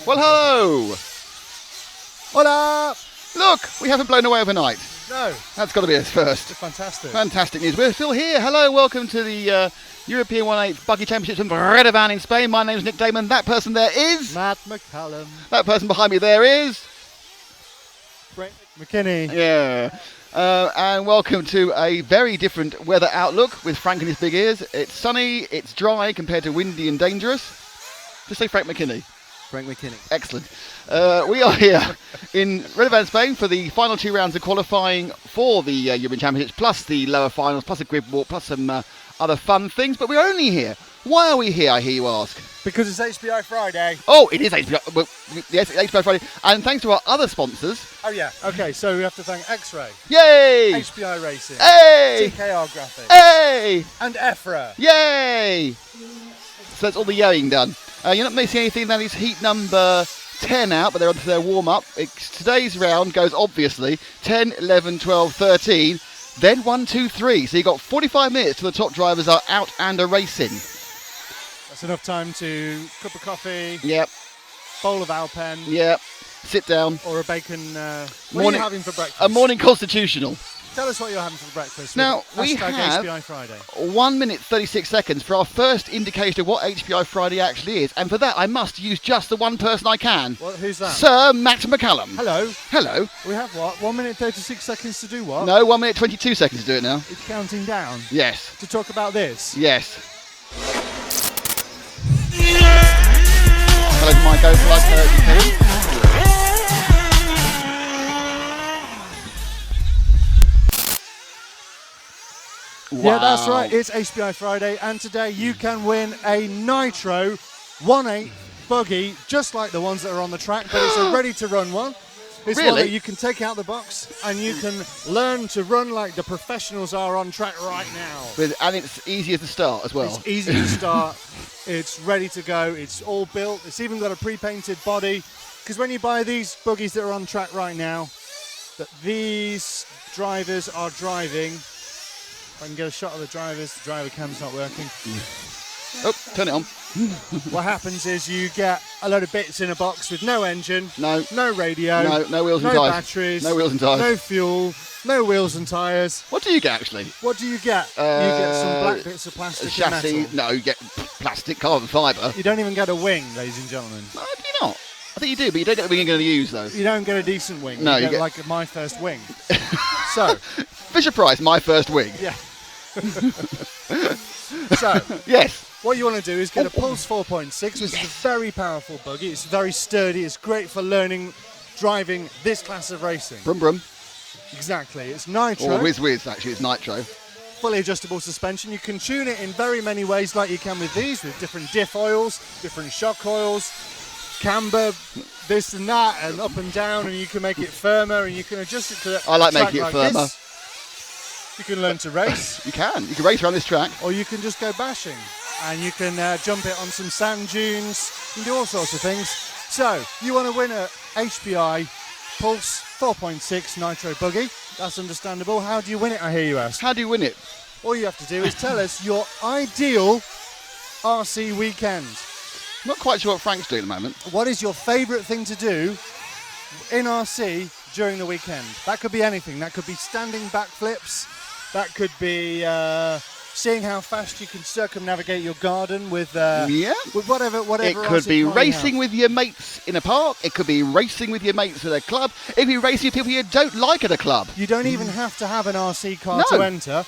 Well, hello! Hola! Look, we haven't blown away overnight. No. That's got to be us first. Fantastic. Fantastic news. We're still here. Hello, welcome to the European 1/8 Buggy Championships in Redevan in Spain. My name's Nick Damon. That person there is... Matt McCallum. That person behind me there is... Frank McKinney. Yeah. And welcome to a very different weather outlook with Frank and his big ears. It's sunny, it's dry compared to windy and dangerous. Just say Frank McKinney. Frank McKinney. Excellent. We are here in Redevan, Spain for the final 2 rounds of qualifying for the European Championships, plus the lower finals, plus a grid walk, plus some other fun things. But we're only here. Why are we here, I hear you ask? Because it's HPI Friday. Oh, it is HPI. Well, yes, it's HPI Friday. And thanks to our other sponsors. Oh, yeah. Okay, so we have to thank X-Ray. Yay! HPI Racing. Hey! TKR Graphics. Hey! And EFRA. Yay! So that's all the yaying done. You're not missing anything. That is heat number 10 out, but they're on to their warm-up. Today's round goes, obviously, 10, 11, 12, 13, then 1, 2, 3. So you've got 45 minutes till the top drivers are out and are racing. That's enough time to cup of coffee. Yep. Bowl of Alpen. Yep. Sit down. Or a bacon... what are you having for breakfast? A morning constitutional. Tell us what you're having for breakfast. Now, we have HPI Friday. 1 minute 36 seconds for our first indication of what HPI Friday actually is. And for that, I must use just the one person I can. Well, who's that? Sir Matt McCallum. Hello. Hello. We have what? 1 minute 36 seconds to do what? No, 1 minute 22 seconds to do it now. It's counting down. Yes. To talk about this? Yes. Hello to my go-plug, Wow. Yeah, that's right. It's HPI Friday, and today you can win a Nitro 1/8 buggy, just like the ones that are on the track, but it's a ready-to-run one. It's Really? one that you can take out the box, and you can learn to run like the professionals are on track right now. And it's easier to start as well. It's easy to start. It's ready to go. It's all built. It's even got a pre-painted body. Because when you buy these buggies that are on track right now, that these drivers are driving. If I can get a shot of the drivers, the driver cam's not working. Oh, turn it on. What happens is you get a load of bits in a box with no engine, No. no radio, No wheels and no tyres. batteries, No wheels and tyres. no fuel, no wheels and tyres. What do you get actually? What do you get? You get some black bits of A plastic chassis? and metal. No, you get plastic carbon fibre. You don't even get a wing, ladies and gentlemen. No, do you not? I think you do, but you don't get the wing you're going to use though. You don't get a decent wing. No, you you get get like my first wing. So, Fisher Price, my first wing. yeah. So, Yes. what you want to do is get a Pulse 4.6, which is a very powerful buggy. It's very sturdy. It's great for learning driving this class of racing. Brum brum. Exactly. It's nitro. Or whiz, actually, it's nitro. Fully adjustable suspension. You can tune it in very many ways, like you can with these, with different diff oils, different shock oils, camber, this and that, and up and down, and you can make it firmer, and you can adjust it to the I like track making it firmer. this. You can learn to race, You can race around this track. or you can just go bashing, and you can jump it on some sand dunes, and do all sorts of things. So, you want to win a HPI Pulse 4.6 Nitro buggy. That's understandable. How do you win it, I hear you ask? How do you win it? All you have to do is tell us your ideal RC weekend. I'm not quite sure what Frank's doing at the moment. What is your favourite thing to do in RC during the weekend? That could be anything. That could be standing backflips. That could be seeing how fast you can circumnavigate your garden with with whatever. It could RC be car you racing have. with your mates in a park. It could be racing with your mates at a club. It could be racing with people you don't like at a club. You don't even have to have an RC car No. to enter.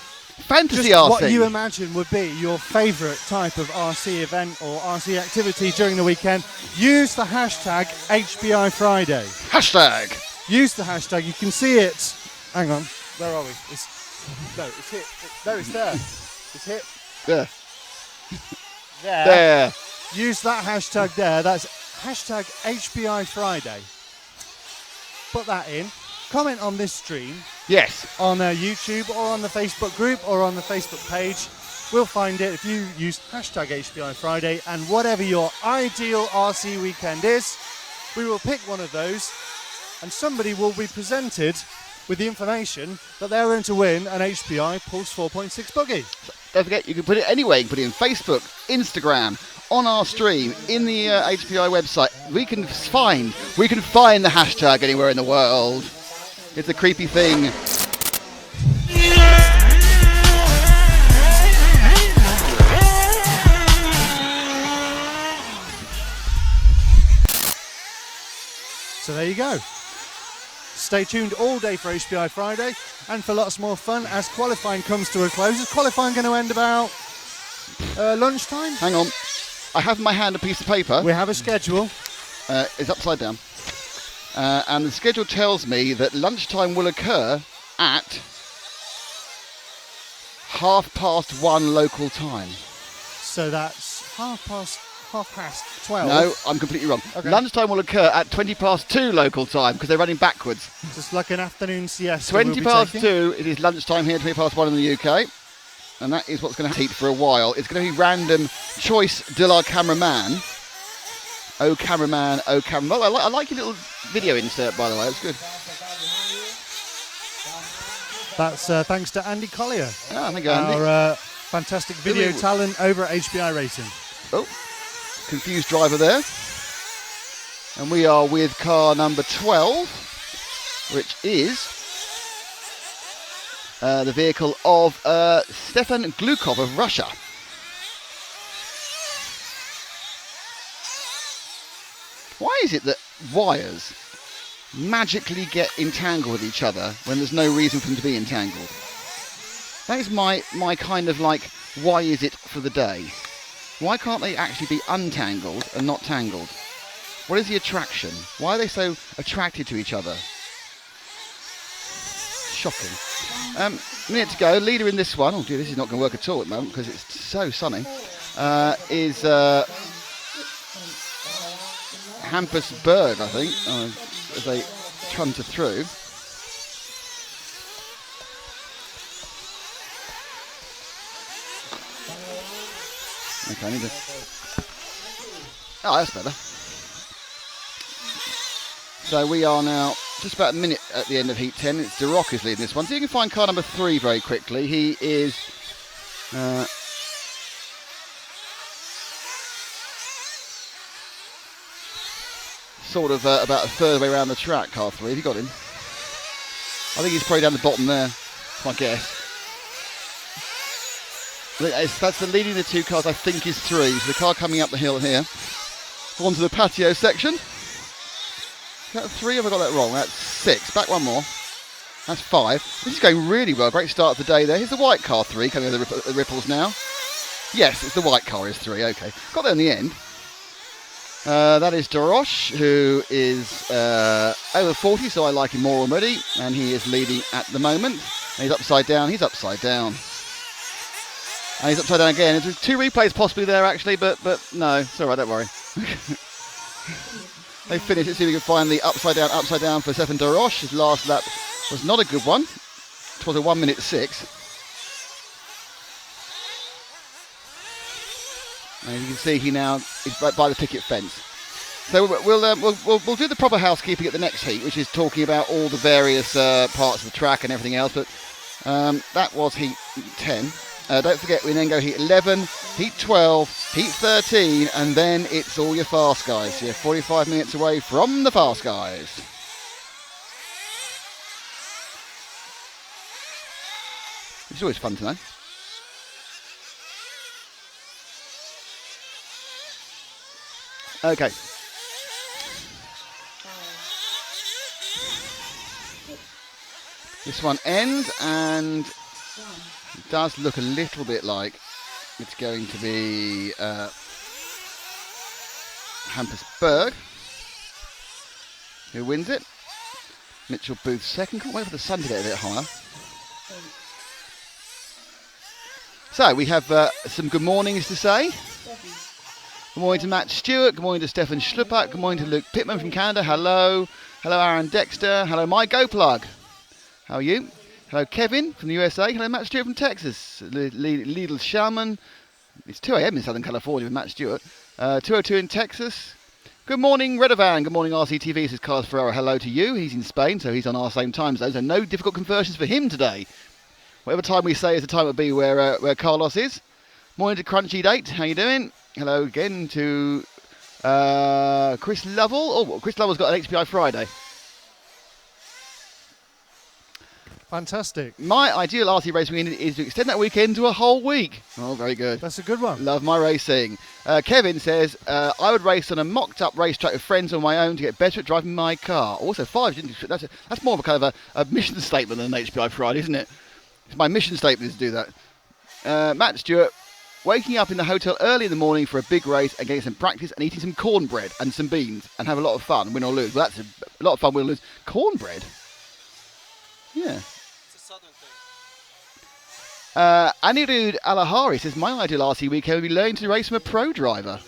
Fantasy Just RC. what you imagine would be your favourite type of RC event or RC activity during the weekend. Use the hashtag HPI Friday. Hashtag. Use the hashtag. You can see it. Hang on. Where are we? It's hit. No, it's there. It's hit. There. There. There. Use that hashtag there. That's hashtag HPI Friday. Put that in. Comment on this stream Yes. on YouTube or on the Facebook group or on the Facebook page We'll find it if you use hashtag HPI Friday, and whatever your ideal RC weekend is, we will pick one of those and somebody will be presented with the information that they're going to win an HPI Pulse 4.6 buggy. Don't forget, you can put it anywhere. You can put it in Facebook, Instagram, on our stream, in the HPI website. We can find the hashtag anywhere in the world. It's a creepy thing. So there you go. Stay tuned all day for HPI Friday and for lots more fun as qualifying comes to a close. Is qualifying going to end about lunchtime? Hang on. I have in my hand a piece of paper. We have a schedule. It's upside down. And the schedule tells me that lunchtime will occur at 1:30 local time. So that's half past 12. No, I'm completely wrong. Okay. Lunchtime will occur at 2:20 local time because they're running backwards. Just like an afternoon siesta. 2:20, it is lunchtime here, 1:20 in the UK. And that is what's going to heat for a while. It's going to be random choice de la cameraman. Oh, cameraman, oh, cameraman. Oh, I like your little video insert, by the way. It's good. That's thanks to Andy Collier. Oh, thank you, Andy. Our fantastic video talent over at HPI Racing. Oh, confused driver there. And we are with car number 12, which is the vehicle of Stefan Glukov of Russia. Why is it that wires magically get entangled with each other when there's no reason for them to be entangled? That is my kind of like, why is it for the day? Why can't they actually be untangled and not tangled? What is the attraction? Why are they so attracted to each other? Shocking. Minute to go. Leader in this one, oh dear, this is not going to work at all at the moment because it's so sunny, is Hampusberg, I think, as they trunter through. Okay, I need to... Oh, that's better. So we are now just about a minute at the end of Heat 10. It's Duroc is leading this one. So you can find car number 3 very quickly. He is... sort of about a third way around the track, car 3. Have you got him? I think he's probably down the bottom there, that's my guess. That's the leading the two cars, I think, is 3. So the car coming up the hill here. Onto the patio section. Is that 3? Have I got that wrong? That's 6. Back one more. That's 5. This is going really well. Great start of the day there. Here's the white car 3 coming over the ripples now. Yes, it's the white car is 3. Okay. Got there in the end. That is Dorosh, who is over 40, so I like him more already. And he is leading at the moment. And he's upside down. He's upside down. And he's upside down again. There's 2 replays possibly there, actually, but no, it's all right, don't worry. They finished it, see if we can find the upside down for Stefan Dorosh. His last lap was not a good one. It was a 1:06. And you can see he now is by the picket fence. So we'll do the proper housekeeping at the next heat, which is talking about all the various parts of the track and everything else. But that was Heat 10. Don't forget, we then go Heat 11, Heat 12, Heat 13, and then it's all your fast guys. You're 45 minutes away from the fast guys. It's always fun to know. Okay. This one ends, and it does look a little bit like it's going to be Hampusberg who wins it. Mitchell Booth second. Can't wait for the sun to get a bit higher. So we have some good mornings to say. Good morning to Matt Stewart. Good morning to Stefan Schlupak. Good morning to Luke Pittman from Canada. Hello. Hello, Aaron Dexter. Hello, Mike GoPlug. How are you? Hello, Kevin from the USA. Hello, Matt Stewart from Texas. Lidl Sherman. It's 2 a.m. in Southern California with Matt Stewart. 2:02 in Texas. Good morning, Redovan. Good morning, RCTV. This is Carlos Ferrero. Hello to you. He's in Spain, so he's on our same time zone. So no difficult conversions for him today. Whatever time we say is the time it will be where Carlos is. Morning to Crunchy Date. How you doing? Hello again to Chris Lovell. Oh, Chris Lovell's got an HPI Friday. Fantastic. My ideal RC race weekend is to extend that weekend to a whole week. Oh, very good. That's a good one. Love my racing. Kevin says, I would race on a mocked-up racetrack with friends on my own to get better at driving my car. Also, 5, that's more of a kind of a mission statement than an HPI Friday, isn't it? It's my mission statement is to do that. Matt Stewart, waking up in the hotel early in the morning for a big race and getting some practice and eating some cornbread and some beans and have a lot of fun, win or lose. Well, that's a lot of fun, win or lose. Cornbread? Yeah. Anirudh Alahari says, my ideal RC weekend would be learning to race from a pro driver.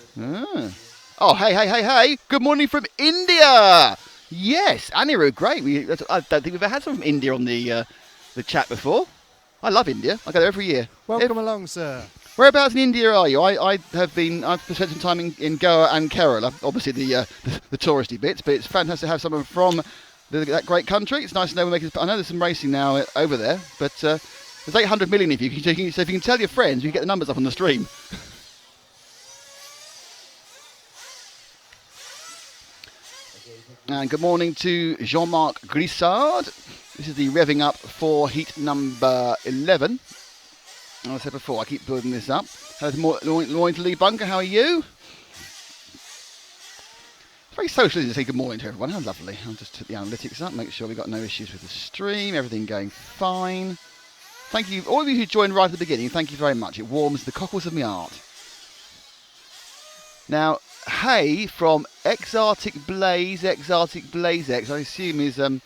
Oh, hey. Good morning from India. Yes, Anirudh, great. I don't think we've ever had someone from India on the chat before. I love India. I go there every year. Welcome along, sir. Whereabouts in India are you? I've spent some time in Goa and Kerala, obviously the touristy bits, but it's fantastic to have someone from that great country. It's nice to know I know there's some racing now over there, but there's 800 million of you, so if you can tell your friends, you can get the numbers up on the stream. And good morning to Jean-Marc Grissard. This is the revving up for heat number 11. As I said before, I keep building this up. Hello to Lee Bunker, how are you? It's very social, isn't it? Say good morning to everyone. How lovely. I'll just put the analytics up, make sure we've got no issues with the stream, everything going fine. Thank you, all of you who joined right at the beginning, thank you very much. It warms the cockles of my heart. Now, hey from Exartic Blaze X, I assume is some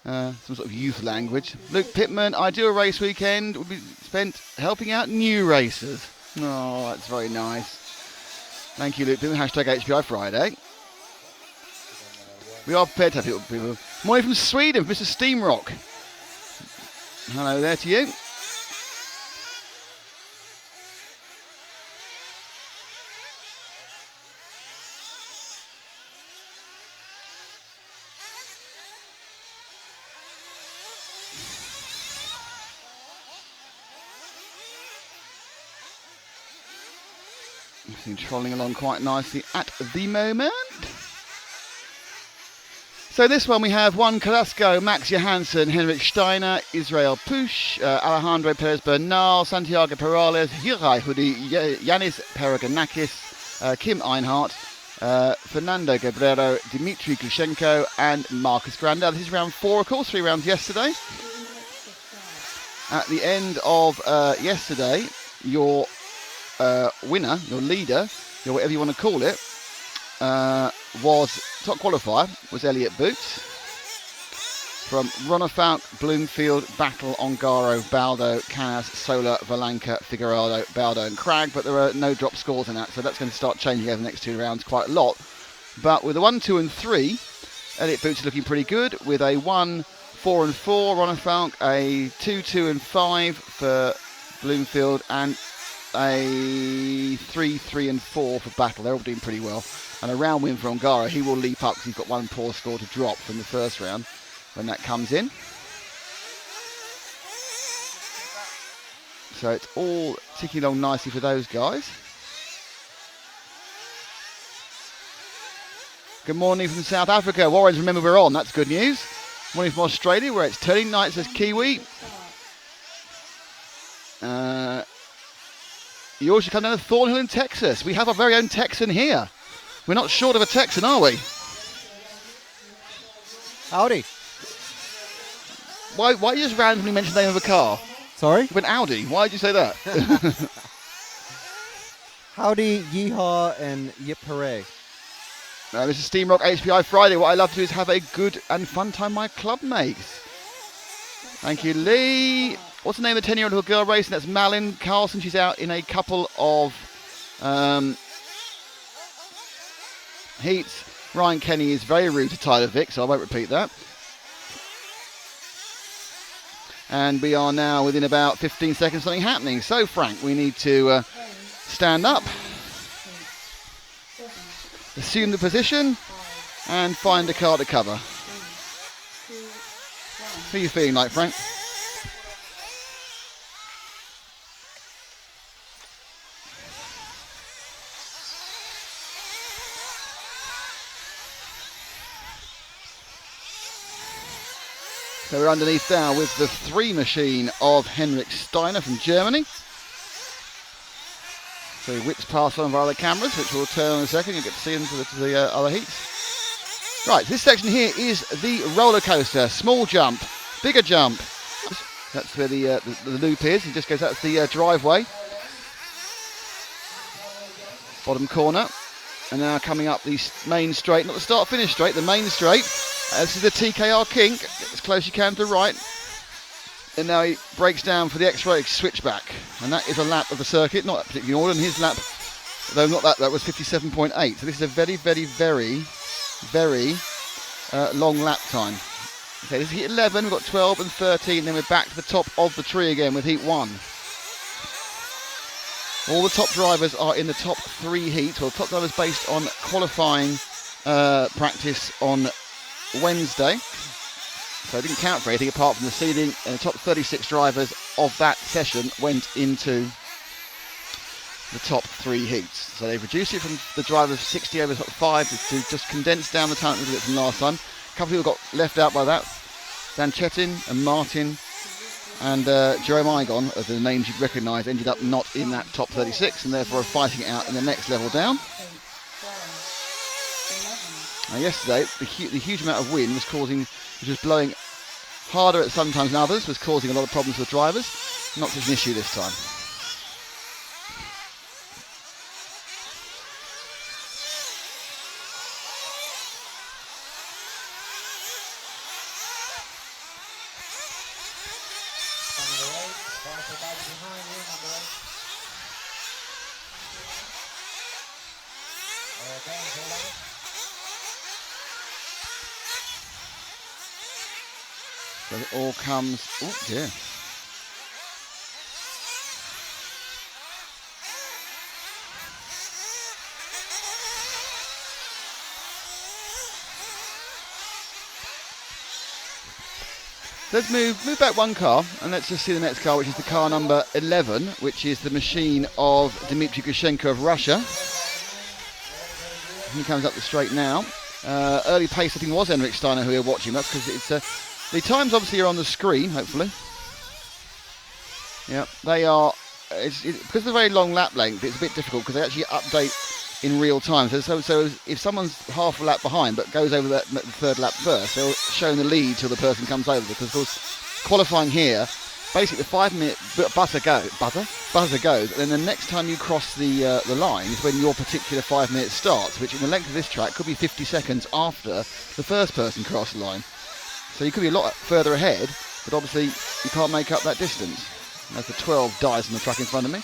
sort of youth language. Luke Pittman, ideal race weekend will be spent helping out new racers. Oh, that's very nice. Thank you, Luke Pittman. Hashtag HPI Friday. We are prepared to have people. Morning from Sweden, Mr. Steamrock. Hello there to you. Trolling along quite nicely at the moment. So this one we have Juan Carrasco, Max Johansson, Henrik Steiner, Israel Push, Alejandro Perez Bernal, Santiago Perales, Hirai Hudi, Yanis Paraganakis, Kim Einhardt, Fernando Guerrero, Dmitry Glushenko and Marcus Grandal. This is round 4, of course, 3 rounds yesterday. At the end of yesterday, your winner, your leader, your whatever you want to call it, was top qualifier, was Elliot Boots from Ronafalk, Bloomfield, Battle, Ongaro, Baldo, Canas, Solar, Valanca, Figueroa, Baldo and Crag, but there are no drop scores in that, so that's going to start changing over the next 2 rounds quite a lot. But with a 1, 2 and 3, Elliot Boots is looking pretty good with a 1, 4 and 4 Ronafalk, a 2, 2 and 5 for Bloomfield and a 3, 3 and 4 for Battle. They're all doing pretty well. And a round win for Ongaro. He will leap up because he's got 1 poor score to drop from the first round when that comes in. So it's all ticking along nicely for those guys. Good morning from South Africa. Warrens, remember we're on. That's good news. Morning from Australia where it's turning night, says Kiwi. You also come down to Thornhill in Texas. We have our very own Texan here. We're not short of a Texan, are we? Howdy. Why you just randomly mention the name of a car? Sorry? You went Audi. Why did you say that? Howdy, yeehaw, and yip hooray. This is Steamrock HPI Friday. What I love to do is have a good and fun time with my club mates. Thank you, Lee. What's the name of the 10-year-old little girl racing? That's Malin Carlson. She's out in a couple of heats. Ryan Kenny is very rude to Tyler Vick, so I won't repeat that. And we are now within about 15 seconds something happening. So Frank, we need to stand up, assume the position, and find a car to cover. Who are you feeling like, Frank? So we're underneath now with the 3 machine of Henrik Steiner from Germany. So he whips past one of our other cameras, which we'll turn on in a second. You'll get to see them to the other heats. Right, this section here is the roller coaster. Small jump, bigger jump. That's where the loop is. It just goes out to the driveway. Bottom corner. And now coming up the main straight, not the start-finish straight, the main straight. This is the TKR kink, get as close as you can to the right. And now he breaks down for the X-ray switchback. And that is a lap of the circuit, not particularly in order. And his lap, though not that was 57.8. So this is a very, very, very, very long lap time. Okay, this is heat 11, we've got 12 and 13, then we're back to the top of the tree again with heat 1. All the top drivers are in the top 3 heats, or top drivers based on qualifying practice on Wednesday. So I didn't count for anything apart from the seeding, and the top 36 drivers of that session went into the top 3 heats. So they've reduced it from the drivers 60 over top 5 to just condense down the talent a little bit from last time. A couple of people got left out by that. Dan Chetin and Martin and Jerome Igon, of the names you'd recognise, ended up not in that top 36 and therefore are fighting it out in the next level down. Now yesterday, the huge amount of wind was causing, which was blowing harder at some times than others, was causing a lot of problems for drivers. Not such an issue this time. So it all comes, oh dear. Let's move back one car, and let's just see the next car, which is the car number 11, which is the machine of Dmitry Grushenko of Russia. He comes up the straight now. Early pace, I think, was Henrik Steiner who we're watching. That's because it's the times obviously are on the screen, hopefully. Yeah, they are. Because of the very long lap length, it's a bit difficult because they actually update in real time. So if someone's half a lap behind but goes over the third lap first, they'll show the lead till the person comes over. Because of course, qualifying here, basically the 5-minute buzzer goes, and then the next time you cross the line is when your particular 5 minutes starts, which in the length of this track could be 50 seconds after the first person crossed the line. So you could be a lot further ahead, but obviously you can't make up that distance. As the 12 dies on the track in front of me.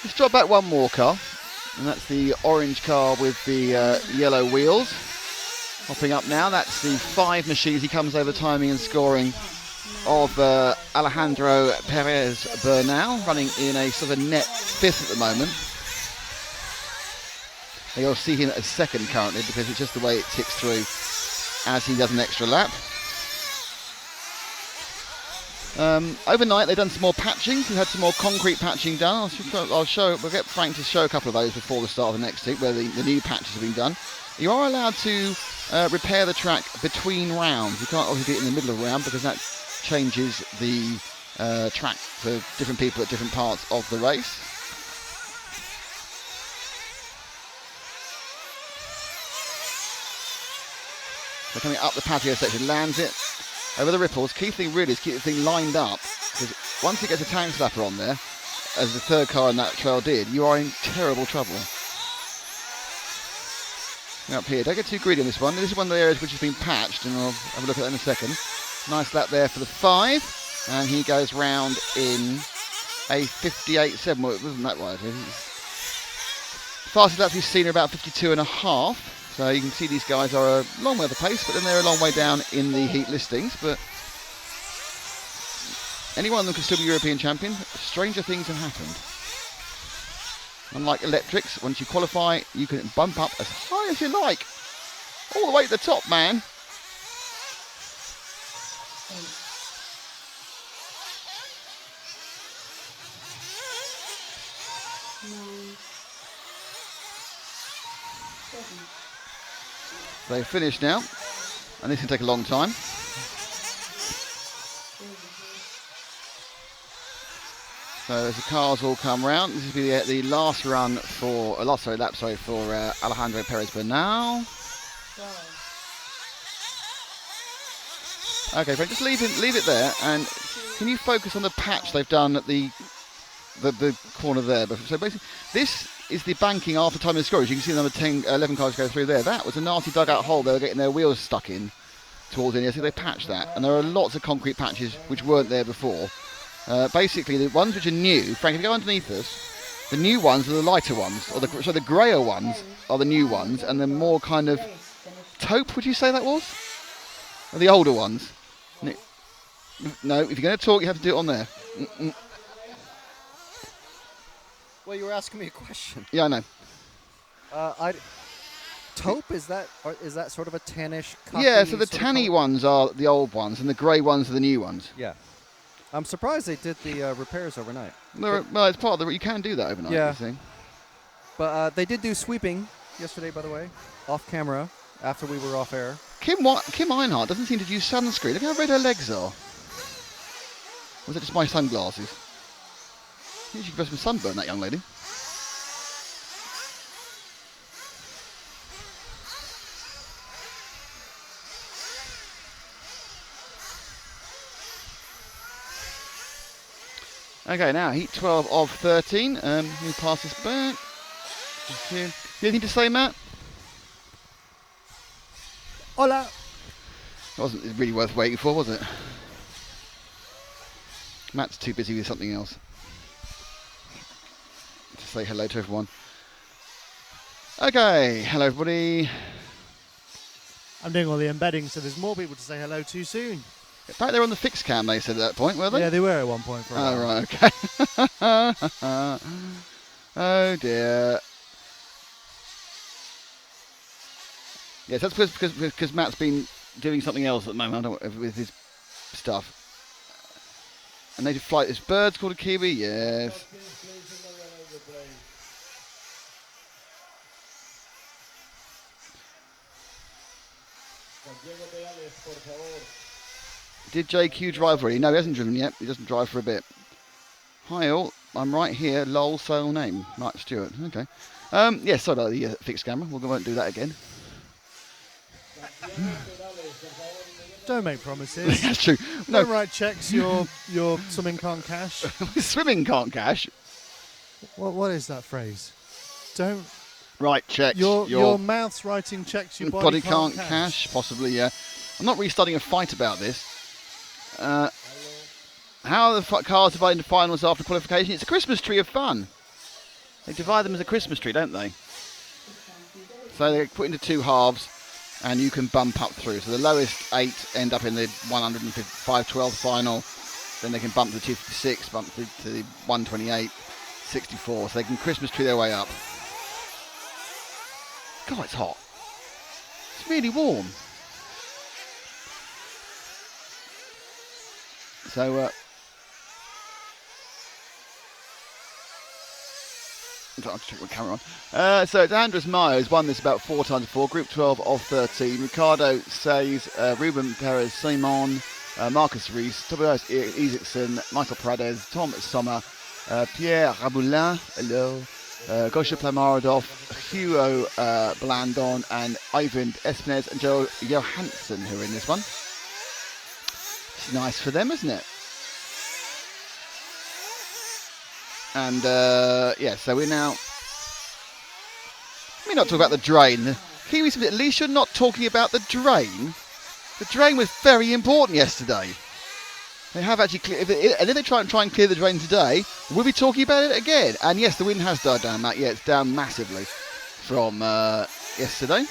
Let's drop back one more car, and that's the orange car with the yellow wheels. Hopping up now, that's the 5 machines. He comes over timing and scoring of Alejandro Perez Bernal, running in a sort of a net 5th at the moment. You'll see him as 2nd currently because it's just the way it ticks through as he does an extra lap. Overnight they've done some more patching. We've had some more concrete patching done. We'll get Frank to show a couple of those before the start of the next heat where the new patches have been done. You are allowed to repair the track between rounds. You can't obviously do it in the middle of a round because that changes the track for different people at different parts of the race. So coming up the patio section, lands it over the ripples. Key thing really is keep the thing lined up, because once it gets a tank slapper on there, as the 3rd car in that trail did, you are in terrible trouble. Up here, don't get too greedy on this one. This is one of the areas which has been patched, and I'll have a look at that in a second. Nice lap there for the 5, and he goes round in a 58.7. Well, it wasn't that wide. Fastest laps we've seen are about 52.5. So you can see these guys are a long way off the pace, but then they're a long way down in the heat listings. But any one of them can still be European champion. Stranger things have happened. Unlike electrics, once you qualify, you can bump up as high as you like. All the way to the top, man. They've finished now, and this can take a long time. So as the cars all come round, this will be the last run for, lap for Alejandro Perez Bernal. Okay, Frank, just leave it there, and can you focus on the patch they've done at the corner there? So basically, this is the banking after time of scourge. You can see the number 10, 11 cars go through there. That was a nasty dugout hole they were getting their wheels stuck in towards the end. So they patched that, and there are lots of concrete patches which weren't there before. Basically, the ones which are new, Frank, if you go underneath us, the new ones are the lighter ones, or the greyer ones are the new ones, and the more kind of taupe, would you say that was? Or the older ones? No, if you're going to talk, you have to do it on there. Well, you were asking me a question. Yeah, I know. Taupe, is that sort of a tannish? Yeah, so the tanny ones are the old ones, and the grey ones are the new ones. Yeah. I'm surprised they did the repairs overnight. Well, it's part of you can do that overnight. Yeah. You see. But they did do sweeping yesterday, by the way, off camera after we were off air. Kim Einhardt doesn't seem to use sunscreen. Look how red her legs are. Was it just my sunglasses? I think she could have some sunburn, that young lady. Okay, now heat 12 of 13. Let me pass this back. Thank you. Anything to say, Matt? Hola. It wasn't really worth waiting for, was it? Matt's too busy with something else. To say hello to everyone. Okay, hello everybody. I'm doing all the embedding, so there's more people to say hello to soon. In fact, they were on the fixed cam, they said at that point, were they? Yeah, they were at one point. For a while. Right, okay. Oh dear. Yes, that's because Matt's been doing something else at the moment with his stuff. A native flight. This bird's called a kiwi, yes. Did JQ drive already? No, he hasn't driven yet. He doesn't drive for a bit. Hi all, I'm right here. Lol, sale name. Right, Stuart. Okay. Yes, sorry about the fixed camera. We won't do that again. Don't make promises. That's true. No. Don't write checks your swimming can't cash. Swimming can't cash. What is that phrase? Don't. Right, checks. Your mouth's writing checks your body can't cash. Possibly, yeah. I'm not really starting a fight about this. How are the cars divided into finals after qualification? It's a Christmas tree of fun. They divide them as a Christmas tree, don't they? So they're put into two halves, and you can bump up through. So the lowest 8 end up in the 105-12 final. Then they can bump to 256, bump to the 128, 64. So they can Christmas tree their way up. God, it's hot. It's really warm. So, I'm trying to check my camera on. So it's Andres Mayo who's won this about 4 times before. Group 12 of 13. Ricardo Says, Ruben Perez, Simon, Marcus Rees, Tobias Isaacson, Michael Prades, Tom Sommer, Pierre Raboulin, hello, Gosha Plamarodov, Hugo Blandon, and Ivan Espinez and Joe Johansson who are in this one. It's nice for them, isn't it? And yeah, so we're now. Let me not talk about the drain. Kiwis, at least you're not talking about the drain. The drain was very important yesterday. They have actually cleared, and if they try and clear the drain today, we'll be talking about it again. And yes, the wind has died down, Matt. Yeah, it's down massively from yesterday.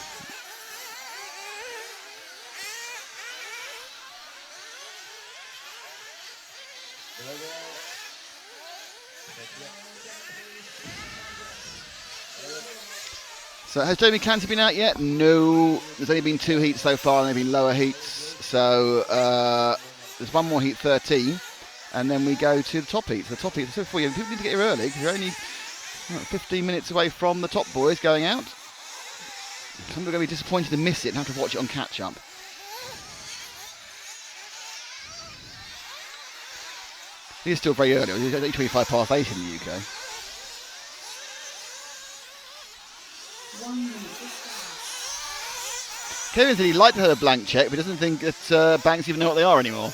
So has Jamie Clancy been out yet? No. There's only been 2 heats so far, and they've been lower heats. So there's one more heat, 13, and then we go to the top heats. The top heats. So people need to get here early because you're only 15 minutes away from the top boys going out. Some people are going to be disappointed to miss it and have to watch it on catch up. It is still very early. It's 8:25 past 8 in the UK. Kevin said he'd like to have a blank check, but doesn't think that banks even know what they are anymore.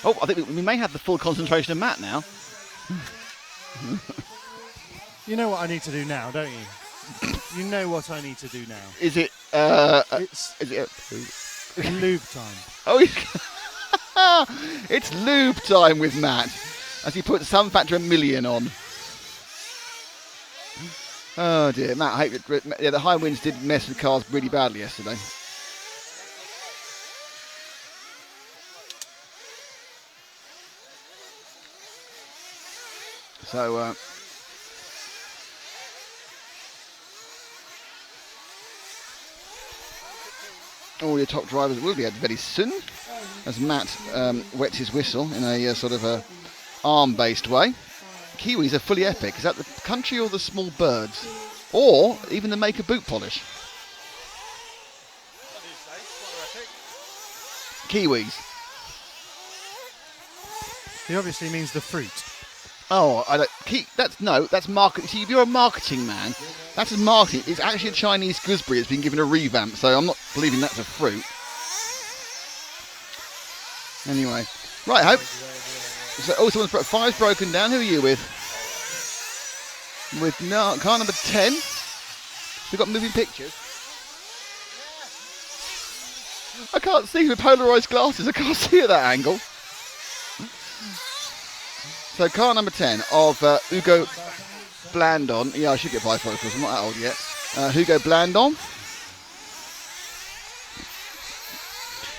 Oh, I think we may have the full concentration of Matt now. You know what I need to do now, don't you? You know what I need to do now. Is it? It's Is it? lube time. Oh, it's lube time with Matt as he puts some factor 1,000,000 on. Oh dear, Matt. I hope the high winds did mess with cars really badly yesterday. So, all your top drivers will be out very soon, as Matt wets his whistle in a sort of a arm-based way. Kiwis are fully epic. Is that the country or the small birds? Or even the make of boot polish? Kiwis. He obviously means the fruit. Oh, that's market. See, if you're a marketing man, that's a marketing. It's actually a Chinese gooseberry that's been given a revamp, so I'm not believing that's a fruit. Anyway, right, Hope. So, someone's 5's broken down. Who are you with? With car number 10. We've got moving pictures. I can't see with polarised glasses. I can't see at that angle. So car number 10 of Hugo Blandon. Yeah, I should get bifocals. I'm not that old yet. Hugo Blandon.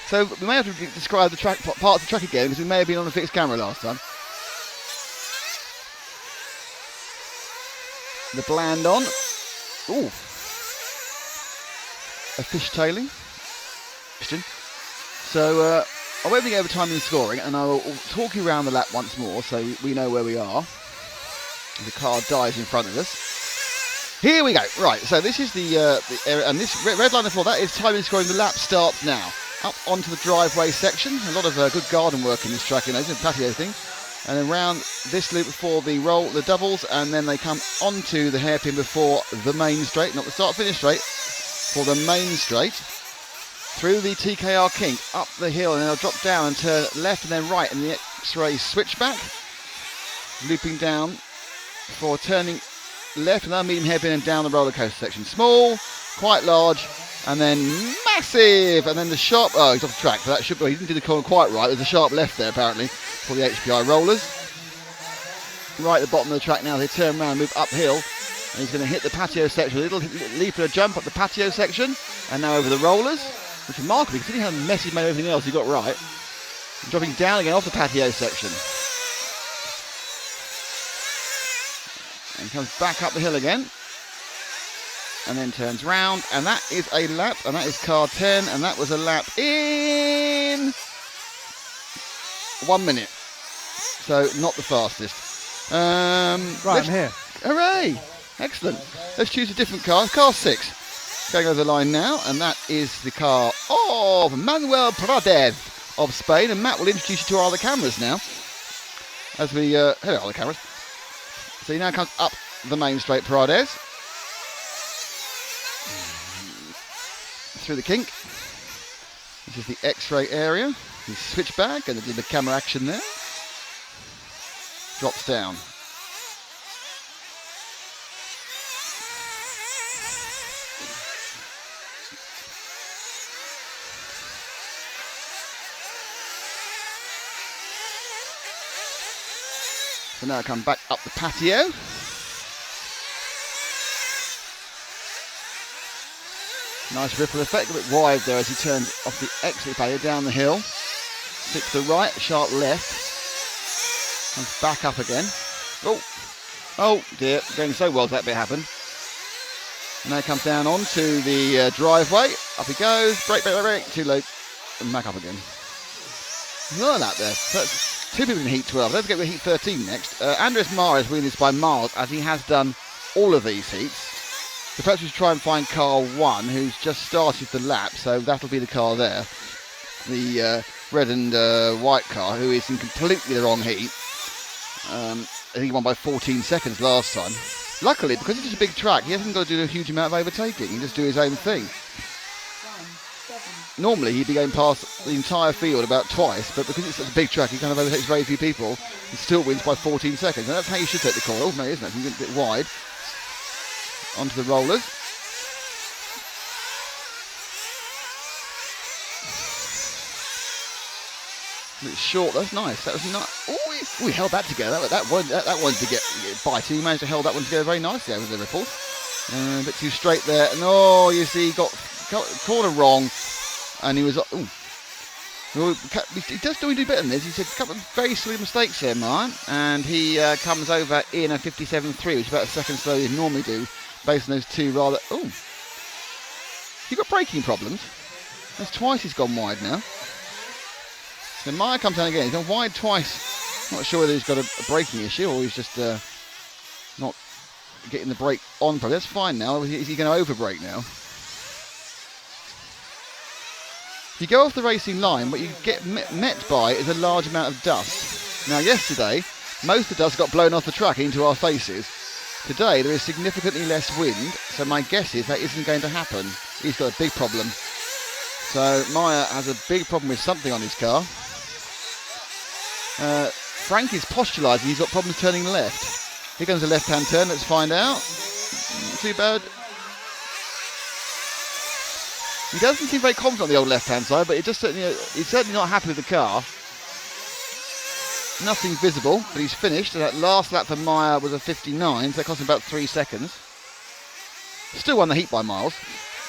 So we may have to describe the track parts of the track again because we may have been on a fixed camera last time. The Blandon. Ooh. A fishtailing. So I won't be over time in scoring, and I will talk you around the lap once more so we know where we are. The car dies in front of us. Here we go. Right, so this is the area, and this red line before that is time in scoring. The lap starts now. Up onto the driveway section. A lot of good garden work in this track, you know, it's a patio thing. And then round this loop before the doubles, and then they come onto the hairpin before the main straight, not the start-finish straight, for the main straight. Through the TKR kink, up the hill, and then they'll drop down and turn left and then right in the X-ray switchback. Looping down for turning left and then medium hairpin and down the roller coaster section. Small, quite large, and then massive, and then the sharp, oh, he's off the track, so that should be, he didn't do the corner quite right. There's a sharp left there apparently for the HPI rollers. Right at the bottom of the track now, they turn around and move uphill, and he's going to hit the patio section, a little leap and a jump up the patio section, and now over the rollers. Which remarkably, considering how messy made everything else he got right. Dropping down again off the patio section. And comes back up the hill again. And then turns round. And that is a lap. And that is car 10. And that was a lap in 1 minute. So not the fastest. Right, I'm here. Hooray! Excellent. Let's choose a different car. Car 6. Going over the line now, and that is the car of Manuel Pradez of Spain, and Matt will introduce you to our other cameras now. As we, hello other cameras. So he now comes up the main straight, Pradez. Through the kink. This is the X-ray area. The switchback, and the camera action there. Drops down. So now come back up the patio. Nice ripple effect, a bit wide there as he turns off the exit patio down the hill. Six to the right, sharp left. Comes back up again. Oh dear, going so well that bit happened. And now he comes down onto the driveway. Up he goes, brake, too low, and back up again. Look at that there. So that's two people in heat 12. Let's get with heat 13 next. Andres Mara is winning this by miles, as he has done all of these heats. So perhaps we should try and find car 1, who's just started the lap, so that'll be the car there. The red and white car, who is in completely the wrong heat. I think he won by 14 seconds last time. Luckily, because it's just a big track, he hasn't got to do a huge amount of overtaking. He can just do his own thing. Normally, he'd be going past the entire field about twice, but because it's such a big track, he kind of overtakes very few people and still wins by 14 seconds. And that's how you should take the corner, ultimately, isn't it? You get a bit wide onto the rollers. It's short, that's nice. That was nice. Oh, we held that together. That one to get biting. He managed to hold that one together very nicely over the ripples. A bit too straight there. No, you see, he got corner wrong, and he was. He does do better than this. He's a couple of very silly mistakes here, Mark, and he comes over in a 57.3, which is about a second slower than he'd normally do, based on those two rather. Oh, he got braking problems. That's twice he's gone wide now. So Meyer comes down again. He's gone wide twice. Not sure whether he's got a braking issue or he's just not getting the brake on properly. That's fine now. Is he going to over-brake now? If you go off the racing line, what you get met by is a large amount of dust. Now, yesterday, most of the dust got blown off the track into our faces. Today, there is significantly less wind, so my guess is that isn't going to happen. He's got a big problem. So, Meyer has a big problem with something on his car. Frank is postularising he's got problems turning left. Here comes a left-hand turn, let's find out. Not too bad. He doesn't seem very confident on the old left-hand side, but he's certainly not happy with the car. Nothing visible, but he's finished. And that last lap for Meyer was a 59, so that cost him about 3 seconds. Still won the heat by miles,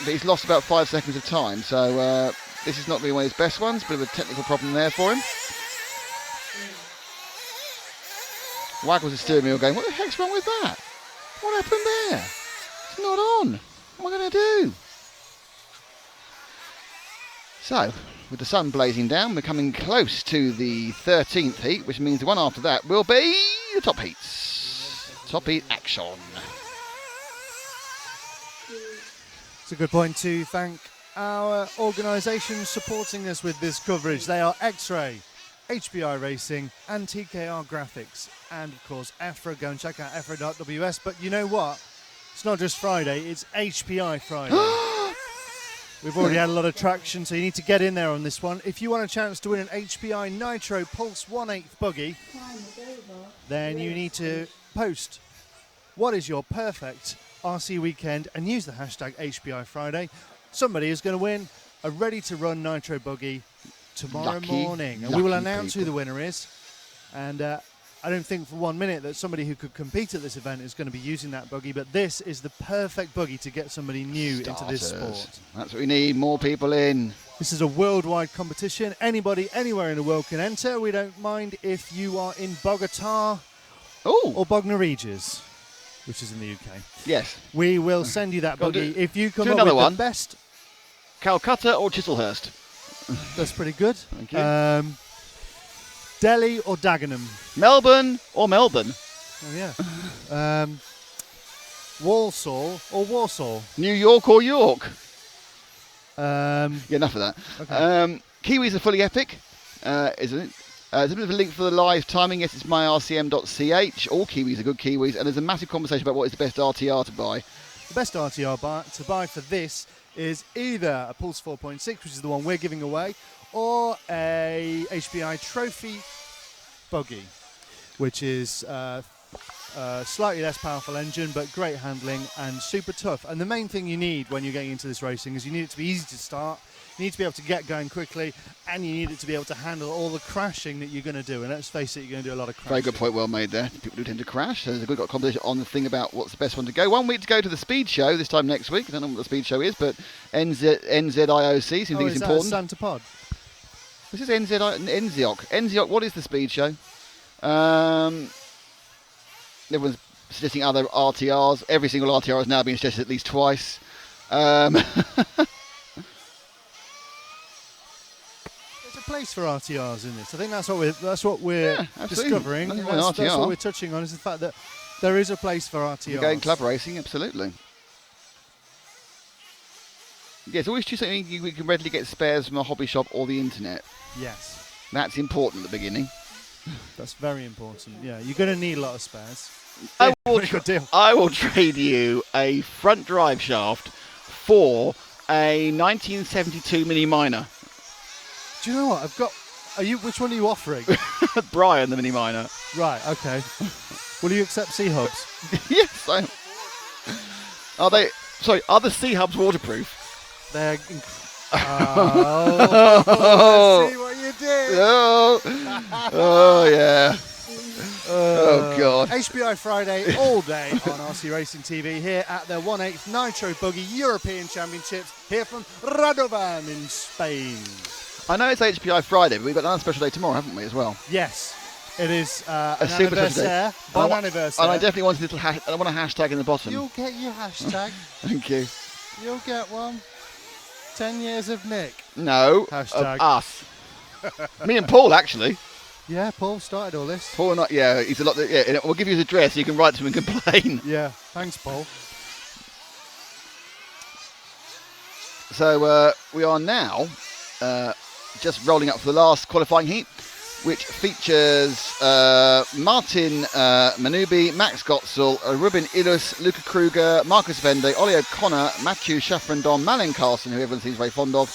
but he's lost about 5 seconds of time, so this is not really one of his best ones. Bit of a technical problem there for him. Waggles the steering wheel going, what the heck's wrong with that? What happened there? It's not on. What am I going to do? So, with the sun blazing down, we're coming close to the 13th heat, which means the one after that will be the top heats. Top heat action. It's a good point to thank our organisation supporting us with this coverage. They are X-Ray, HPI Racing and TKR Graphics, and of course EFRA. Go and check out EFRA.ws. But you know what? It's not just Friday, it's HPI Friday. We've already had a lot of traction, so you need to get in there on this one. If you want a chance to win an HPI Nitro Pulse 1/8 buggy, then you need to post what is your perfect RC weekend and use the hashtag HPI Friday. Somebody is going to win a ready-to-run Nitro buggy tomorrow morning, and we will announce who the winner is. And I don't think for 1 minute that somebody who could compete at this event is going to be using that buggy, but this is the perfect buggy to get somebody new into this sport. That's what we need, more people in. This is a worldwide competition. Anybody, anywhere in the world can enter. We don't mind if you are in Bogota or Bognor Regis, which is in the UK. Yes. We will send you that buggy if you come up with the best. Calcutta or Chislehurst. That's pretty good. Thank you. Delhi or Dagenham? Melbourne or Melbourne? Oh, yeah. Walsall or Warsaw? New York or York? Yeah, enough of that. Okay. Kiwis are fully epic, isn't it? There's a bit of a link for the live timing. Yes, it's myrcm.ch. All Kiwis are good Kiwis, and there's a massive conversation about what is the best RTR to buy. The best RTR to buy for this is either a Pulse 4.6, which is the one we're giving away, or a HPI Trophy buggy, which is a slightly less powerful engine, but great handling and super tough. And the main thing you need when you're getting into this racing is you need it to be easy to start, You need to be able to get going quickly, and you need it to be able to handle all the crashing that you're going to do. And let's face it, you're going to do a lot of crashing. Very good point, well made there. People do tend to crash. So we've got a competition on the thing about what's the best one to go. 1 week to go to the speed show this time next week. I don't know what the speed show is, but NZIOC seems to think it's important. Santa Pod? This is NZIOC. NZIOC, what is the speed show? Everyone's suggesting other RTRs. Every single RTR has now been suggested at least twice. There's a place for RTRs in this. I think that's what we're discovering. That's what we're touching on, is the fact that there is a place for RTRs. Going club racing, absolutely. Yes, always choose something you can readily get spares from a hobby shop or the internet. Yes. That's important at the beginning. That's very important. Yeah, you're going to need a lot of spares. I will trade you a front drive shaft for a 1972 Mini Minor. Do you know what? Which one are you offering? Brian, the Mini Minor. Right, okay. Will you accept C-hubs? Yes, I am. Are the C-hubs waterproof? They're I see what you did. Oh yeah. Oh God. HPI Friday all day on RC Racing TV here at the 1/8 Nitro Buggy European Championships here from Radovan in Spain. I know it's HPI Friday, but we've got another special day tomorrow, haven't we, as well? Yes. It is an super anniversary. One anniversary. And I definitely want a little I want a hashtag in the bottom. You'll get your hashtag. Thank you. You'll get one. 10 years of Nick. No, hashtag. Of us. Me and Paul, actually. Yeah, Paul started all this. Paul and I, yeah, he's a lot. Yeah, we'll give you his address so you can write to him and complain. Yeah, thanks, Paul. So we are now just rolling up for the last qualifying heat, which features Martin Manubi, Max Gotzel, Ruben Illus, Luca Kruger, Marcus Vende, Ollie O'Connor, Matthew Schaffrendon, Malin Carlson, who everyone seems very fond of,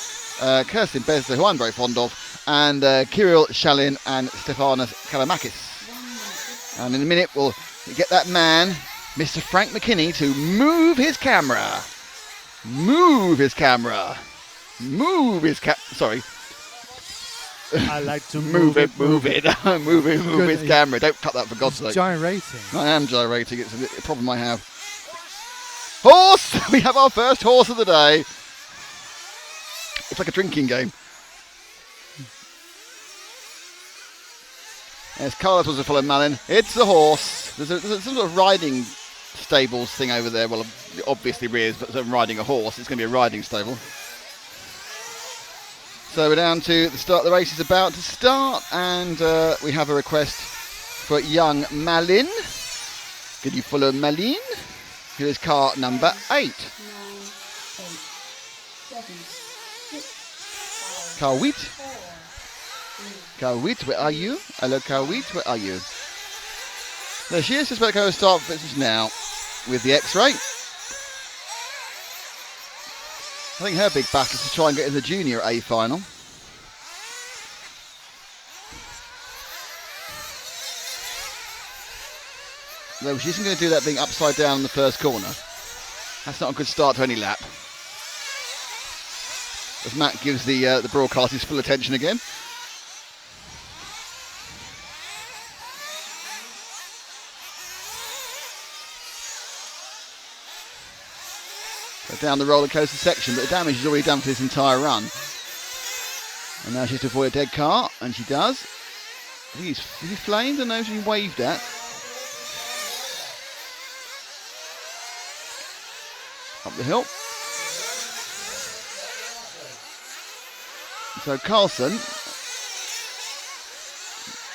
Kirsten Besler, who I'm very fond of, and Kirill Shalin and Stefanos Kalamakis. And in a minute we'll get that man, Mr. Frank McKinney, to move his camera. Move his camera. Sorry. I like to move it. Move his camera. Don't cut that for God's sake. Gyrating. I am gyrating. It's a problem I have. Horse! We have our first horse of the day. It's like a drinking game. Yes, Carlos wants to follow Malin. It's the horse. There's some sort of riding stables thing over there. Well, obviously Ria's riding a horse. It's going to be a riding stable. So we're down to the start. The race is about to start, and we have a request for young Malin. Could you follow Malin? Here is car number 8. 9, 8, 7, 6, 5, car Wheat. 4, 3. Car Wheat, where are you? Hello, car Wheat, where are you? There she is. Just about to go start just now with the X-Ray. I think her big battle is to try and get in the junior A final. Though she isn't going to do that being upside down in the first corner. That's not a good start to any lap. As Matt gives the broadcast his full attention again. Down the roller coaster section, but the damage is already done for this entire run. And now she has to avoid a dead car, and she does. I think is he flamed? I know she waved at. Up the hill. So Carlson,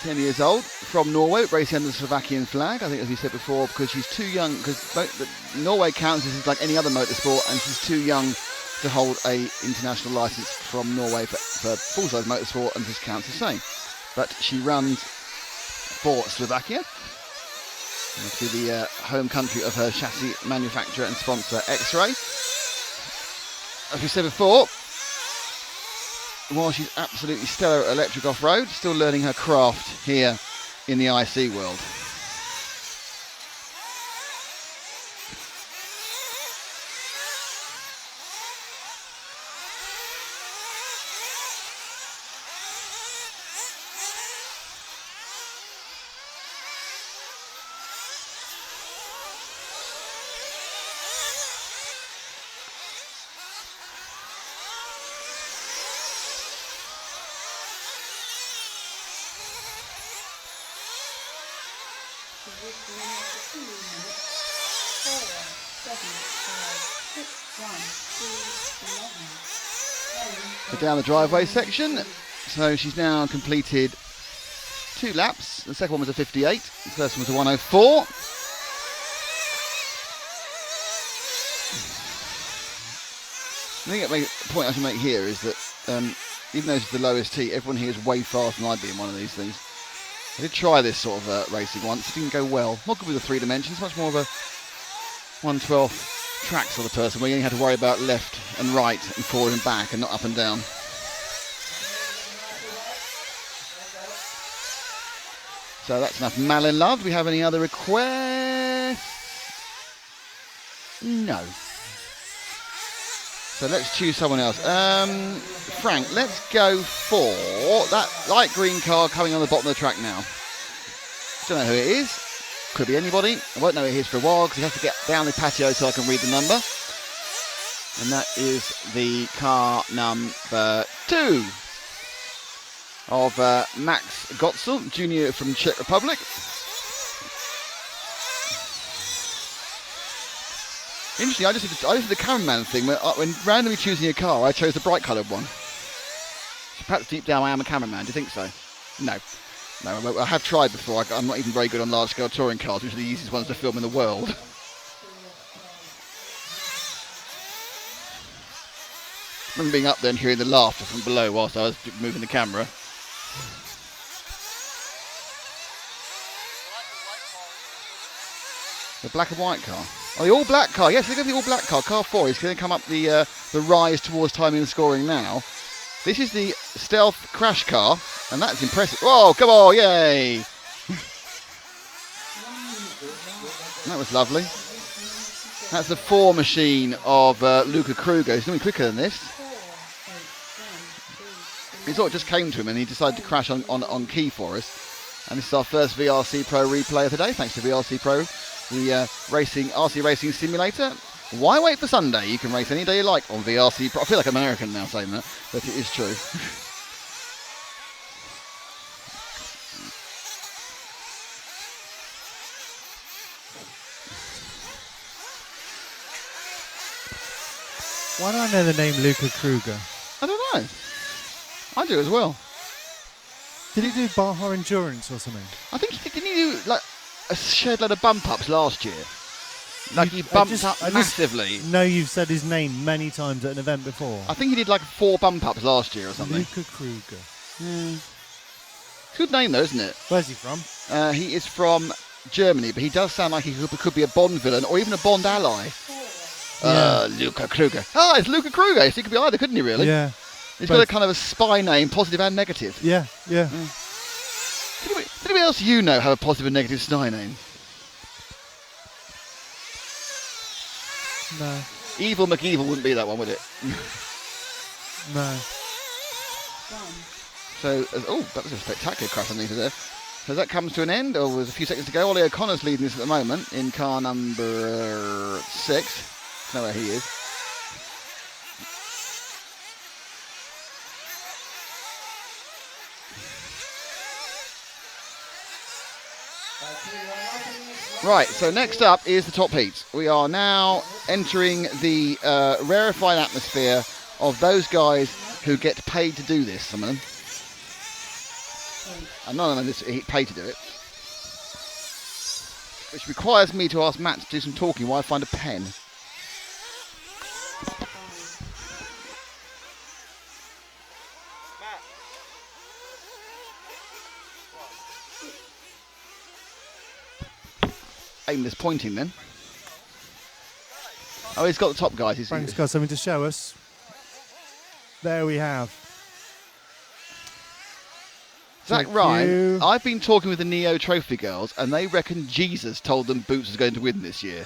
10 years old, from Norway, racing under the Slovakian flag. I think, as we said before, because she's too young, because Norway counts as like any other motorsport, and she's too young to hold a international license from Norway for full-size motorsport, and just counts the same. But she runs for Slovakia. To the home country of her chassis manufacturer and sponsor, X-Ray. As we said before, while she's absolutely stellar at electric off-road, still learning her craft here in the IC world. So down the driveway section. So she's now completed 2 laps. The second one was a 58. The first one was a 104. I think the point I should make here is that even though it's the lowest heat, everyone here is way faster than I'd be in one of these things. I did try this sort of racing once. It didn't go well. Not good with the 3 dimensions. Much more of a 1/12 track sort of person where you only had to worry about left and right and forward and back and not up and down. So that's enough Malin love. Do we have any other requests? No. So let's choose someone else. Frank, let's go for that light green car coming on the bottom of the track now. Don't know who it is. Could be anybody. I won't know who it is for a while because he has to get down the patio so I can read the number. And that is the car number 2 of Max Gotzel, junior from Czech Republic. Interesting, I just did the cameraman thing when randomly choosing a car, I chose the bright coloured one. So perhaps deep down I am a cameraman, do you think so? No, I have tried before. I'm not even very good on large scale touring cars, which are the easiest ones to film in the world. I remember being up there and hearing the laughter from below whilst I was moving the camera. The black and white car. Oh, the all-black car. Yes, look at the all-black car. Car 4 is going to come up the rise towards timing and scoring now. This is the stealth crash car, and that's impressive. Oh, come on, yay! That was lovely. That's the 4 machine of Luca Kruger. He's going to be quicker than this. He sort of just came to him, and he decided to crash on key for us. And this is our first VRC Pro replay of the day, thanks to VRC Pro. The RC racing simulator. Why wait for Sunday? You can race any day you like on VRC Pro. I feel like I'm American now saying that, but it is true. Why do I know the name Luca Kruger? I don't know. I do as well. Did he do Baja Endurance or something? I think didn't he do like a shed load of bump ups last year? Like he bumped up massively. No, you've said his name many times at an event before. I think he did like 4 bump ups last year or something. Luca Kruger. Good name though, isn't it? Where's he from? He is from Germany, but he does sound like he could be a Bond villain or even a Bond ally. Yeah. Luca Kruger. Oh, it's Luca Kruger. So he could be either, couldn't he? Really? Yeah. He's got a kind of a spy name, positive and negative. Yeah. Anybody else you know have a positive and negative spy name? No. Evil McEvil wouldn't be that one, would it? No. So, that was a spectacular crash underneath there. So that comes to an end, or there's a few seconds to go. Ollie O'Connor's leading this at the moment in car number 6. I know where he is. Right, so next up is the top heats. We are now entering the rarefied atmosphere of those guys who get paid to do this, some of them. And none of them get paid to do it. Which requires me to ask Matt to do some talking while I find a pen. Aimless pointing then. Oh, he's got the top guys. Frank's got something to show us. There we have. Zach Ryan, I've been talking with the Neo Trophy girls and they reckon Jesus told them Boots was going to win this year.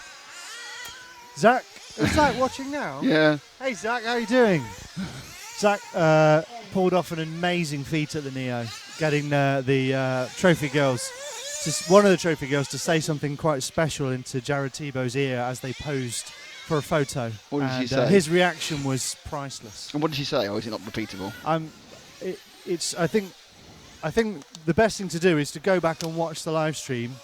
Zach, is Zach watching now? Yeah. Hey Zach, how are you doing? Zach pulled off an amazing feat at the Neo, getting the trophy girls, one of the trophy girls, to say something quite special into Jared Tebow's ear as they posed for a photo. What did she say? His reaction was priceless. And what did she say? Or is it not repeatable? I think the best thing to do is to go back and watch the live stream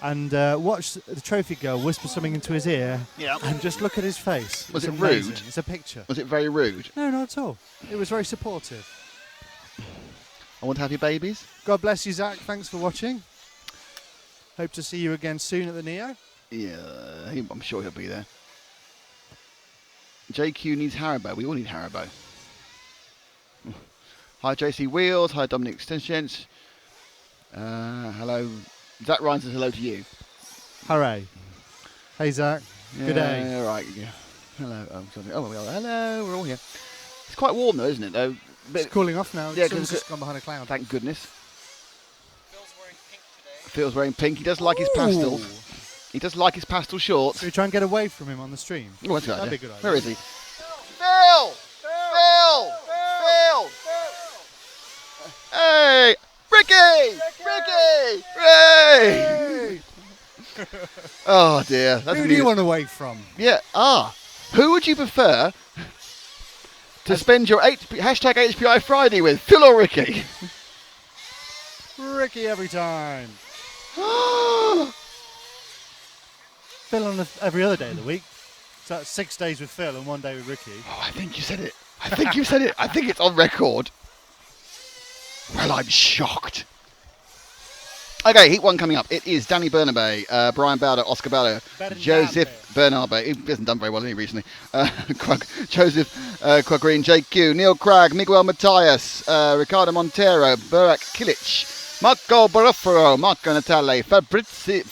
and watch the trophy girl whisper something into his ear. Yeah. And just look at his face. Was It's it amazing. rude? It's a picture. Was it very rude? No, not at all. It was very supportive. I want to have your babies. God bless you, Zach. Thanks for watching. Hope to see you again soon at the Neo. Yeah, I'm sure he'll be there. JQ needs Haribo. We all need Haribo. Hi, JC Wheels. Hi, Dominic Stenchens. Hello. Zach Ryan says hello to you. Hooray. Hey, Zach. Good day. Yeah, right. Yeah. Hello. Oh, sorry. Oh, we are. Hello. We're all here. It's quite warm, though, isn't it? Though. It's cooling off now. Yeah, The sun's just gone behind a cloud. Thank goodness. Phil's wearing pink today. Phil's wearing pink. He does like his pastels. He does like his pastel shorts. Should we try and get away from him on the stream? Oh, that's a good That'd idea. be a good idea. Where is he? Phil! Phil! Phil! Hey! Ricky! Ricky! Hey! Oh dear. That's Who do you want away from? Yeah. Who would you prefer to spend your hashtag HPI Friday with, Phil or Ricky? Ricky every time. Phil on every other day of the week. So that's 6 days with Phil and 1 day with Ricky. Oh, I think you said it. I think you said it. I think it's on record. Well, I'm shocked. Okay, Heat 1 coming up. It is Danny Bernabe, Brian Bowder, Oscar Bowder, Joseph Bernabe. He hasn't done very well, has he, recently? Joseph Quaggreen, JQ, Neil Cragg, Miguel Matias, Ricardo Montero, Burak Kilic, Marco Barofero, Marco Natale, Fabrizio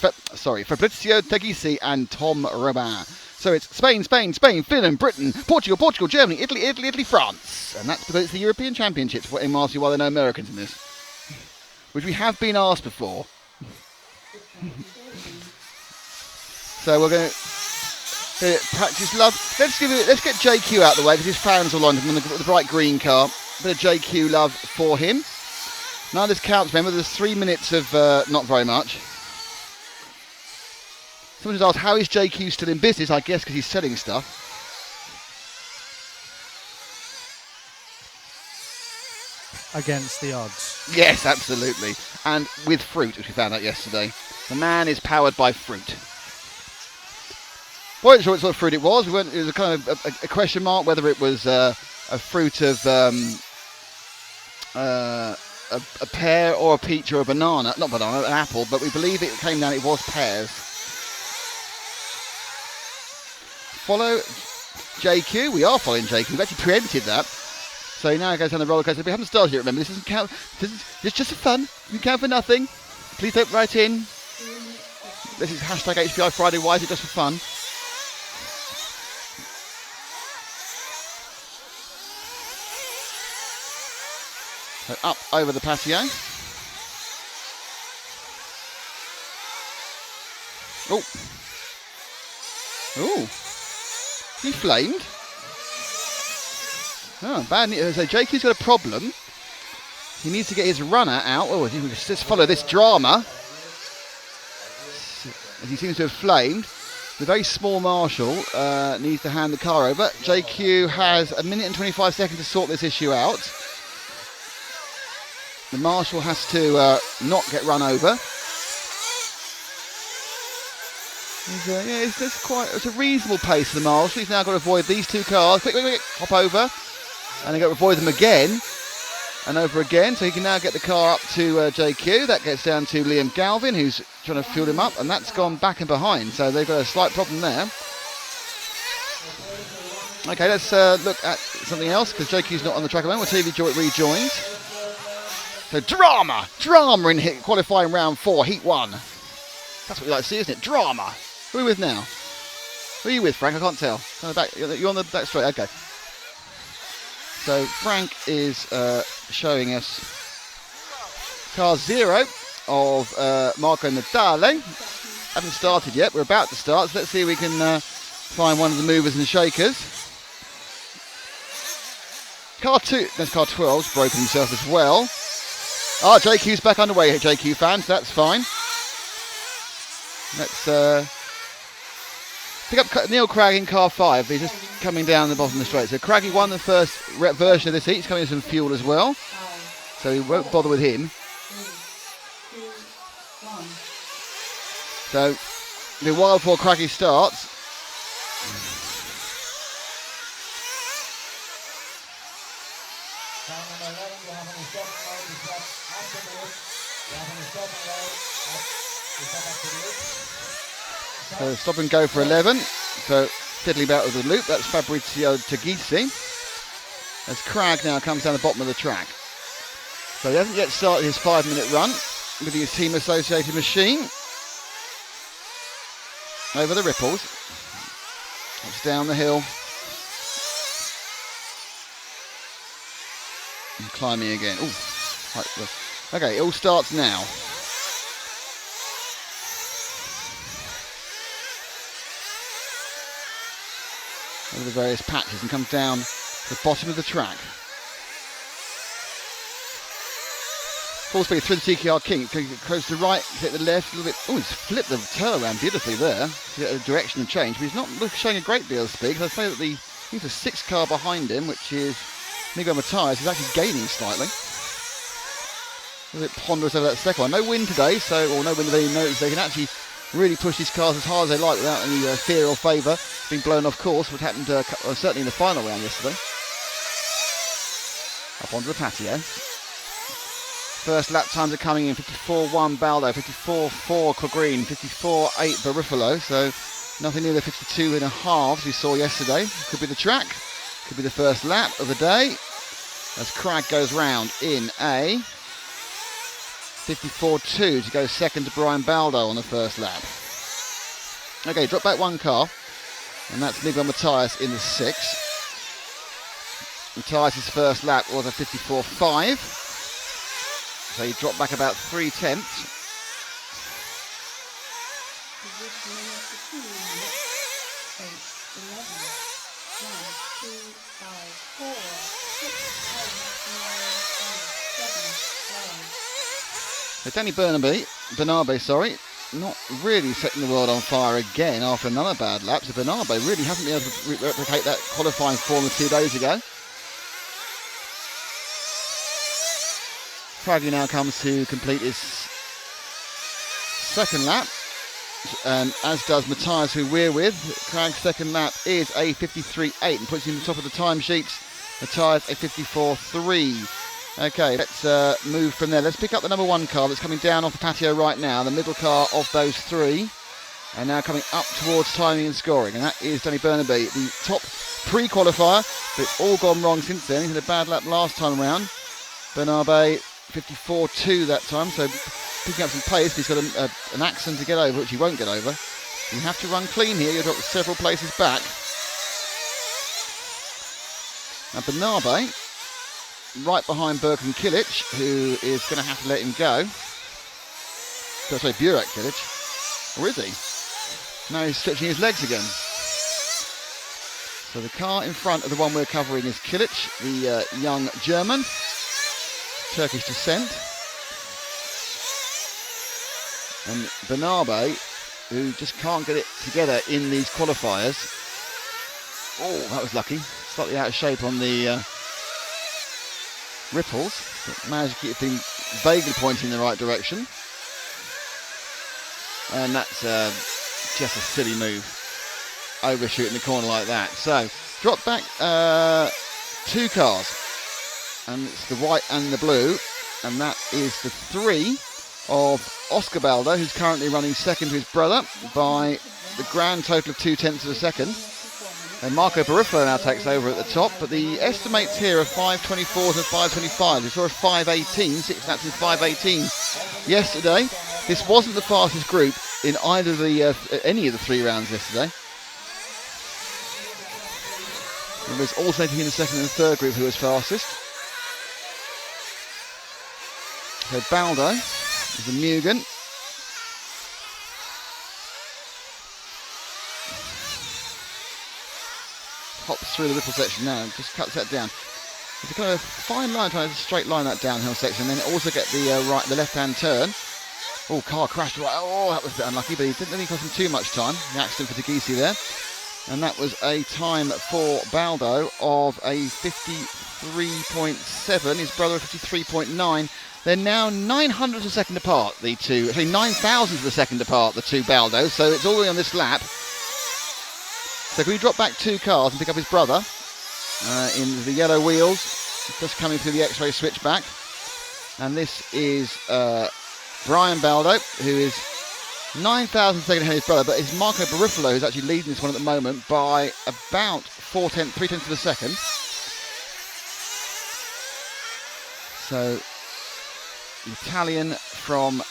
Tegisi, and Tom Robin. So it's Spain, Finland, Britain, Portugal, Germany, Italy, France. And that's because it's the European Championships. What asks you why there are no Americans in this? Which we have been asked before. So we're going to practice love. Let's get JQ out of the way because his fans will on him on the bright green car. Bit of JQ love for him. Now this counts, remember, there's 3 minutes of not very much. Someone just asked, how is JQ still in business? I guess because he's selling stuff. Against the odds. Yes, absolutely. And with fruit, which we found out yesterday. The man is powered by fruit. Weren't sure what sort of fruit it was. It was a kind of a question mark whether it was a fruit of a pear or a peach or a banana. Not banana, an apple, but we believe it came down, it was pears. Follow JQ. We are following JQ. We've actually preempted that. So now it goes down the roller coaster. We haven't started yet, remember. This doesn't count. It's just for fun. You count for nothing. Please don't write in. This is hashtag HPI Friday. Why is it just for fun? So up over the patio. Oh. Oh. He flamed. Oh, bad news. So JQ's got a problem. He needs to get his runner out. Oh, let's follow this drama. As he seems to have flamed. The very small marshal needs to hand the car over. JQ has a minute and 25 seconds to sort this issue out. The marshal has to not get run over. It's a reasonable pace for the marshal. He's now got to avoid these two cars. Quick, hop over. And they've got to avoid them again and over again. So he can now get the car up to JQ. That gets down to Liam Galvin, who's trying to fuel him up. And that's gone back and behind. So they've got a slight problem there. Okay, let's look at something else because JQ's not on the track at the moment. TV rejoined. So drama in qualifying round 4, Heat 1. That's what we like to see, isn't it? Drama. Who are we with now? Who are you with, Frank? I can't tell. On the back, you're on the back straight. Okay. So Frank is showing us car 0 of Marco Natale. Haven't started yet. We're about to start. So let's see if we can find one of the movers and shakers. Car 2, that's car 12's broken himself as well. JQ's back underway here, JQ fans. That's fine. Let's pick up Neil Cragg in car 5. He's just coming down the bottom of the straight. So Craggy won the first version of this heat. He's coming in some fuel as well. So we won't bother with him. So, it'll be a while before Craggy starts. So stop and go for 11. So fiddling about with the loop. That's Fabrizio Tagisi. As Crag now comes down the bottom of the track. So he hasn't yet started his 5-minute run with his team associated machine. Over the ripples. It's down the hill. And climbing again. Ooh. Right, okay, it all starts now. Over the various patches and comes down to the bottom of the track. Full speed through the TKR King. Goes to the right, hit the left, a little bit. Oh, he's flipped the tail around beautifully there to get a direction of change. But he's not showing a great deal of speed. I'd say that I think the 6 car behind him, which is Miguel Matthias, is actually gaining slightly. A bit ponderous over that second one. No wind today, or no wind of any notice. They can actually really push these cars as hard as they like without any fear or favour being blown off course, which happened certainly in the final round yesterday. Up onto the patio. First lap times are coming in. 54.1 Baldo, 54.4 Cogreen, 54.8 Barufalo. So nothing near the 52 and a halves we saw yesterday. Could be the track, could be the first lap of the day. As Crag goes round in a 54.2 to go second to Brian Baldo on the first lap. Okay, drop back 1 car, and that's Miguel Matthias in the 6. Matthias' first lap was a 54.5, so he dropped back about 0.3. So Danny Bernabe, not really setting the world on fire again after another bad lap. So Bernabe really hasn't been able to replicate that qualifying form of 2 days ago. Craggy now comes to complete his second lap, and as does Matthias, who we're with. Crag's second lap is a 53.8 and puts him at the top of the timesheets. Matthias a 54.3. Okay, let's move from there. Let's pick up the number 1 car that's coming down off the patio right now, the middle car of those 3, and now coming up towards timing and scoring, and that is Danny Bernabe, the top pre-qualifier, but it's all gone wrong since then. He had a bad lap last time around. Bernabe 54.2 that time, so picking up some pace. He's got an accident to get over, which he won't get over. You have to run clean here. You'll drop several places back. Now Bernabe, right behind Berkan Kilic, who is going to have to let him go. Sorry, Burak Kilic. Or is he? Now he's stretching his legs again. So the car in front of the one we're covering is Kilic, the young German, Turkish descent. And Bernabe, who just can't get it together in these qualifiers. Oh, that was lucky. Slightly out of shape on the ripples, but managed to keep things vaguely pointing in the right direction. And that's just a silly move, overshooting the corner like that. So drop back 2 cars, and it's the white and the blue, and that is the 3 of Oscar Baldo, who's currently running second to his brother by the grand total of 0.2 of a second. And Marco Barufalo now takes over at the top, but the estimates here are 5.24 to 5.25. We saw a 5.18, 6 laps in 5.18 yesterday. This wasn't the fastest group in either of the any of the 3 rounds yesterday. It was alternating in the second and third group who was fastest. So Baldo is the Mugen. Hops through the ripple section now and just cuts that down. It's a kind of fine line, trying to straight line that downhill section, and then also get the left-hand turn. Oh, car crashed right. Oh, that was a bit unlucky, but he didn't really cost him too much time. The accident for Tagisi there. And that was a time for Baldo of a 54. 53.7. His brother 53.9. They're now 900ths of a second apart, the two. Actually, 9,000ths of a second apart, the two Baldos. So it's all the way on this lap. So can we drop back 2 cars and pick up his brother in the yellow wheels, just coming through the X-ray switchback. And this is Brian Baldo, who is 9,000 seconds ahead of his brother, but it's Marco Barufalo who's actually leading this one at the moment by about 3/10 of a second. So the Italian from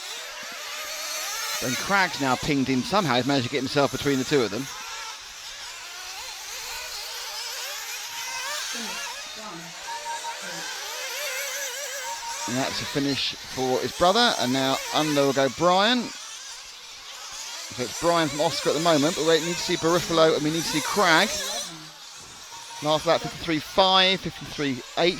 Ben Cragg's now pinged in somehow. He's managed to get himself between the two of them. And that's a finish for his brother, and now under will go Brian. So it's Brian from Oscar at the moment, but we need to see Barufalo and we need to see Cragg. Last lap 53.5, 53.8.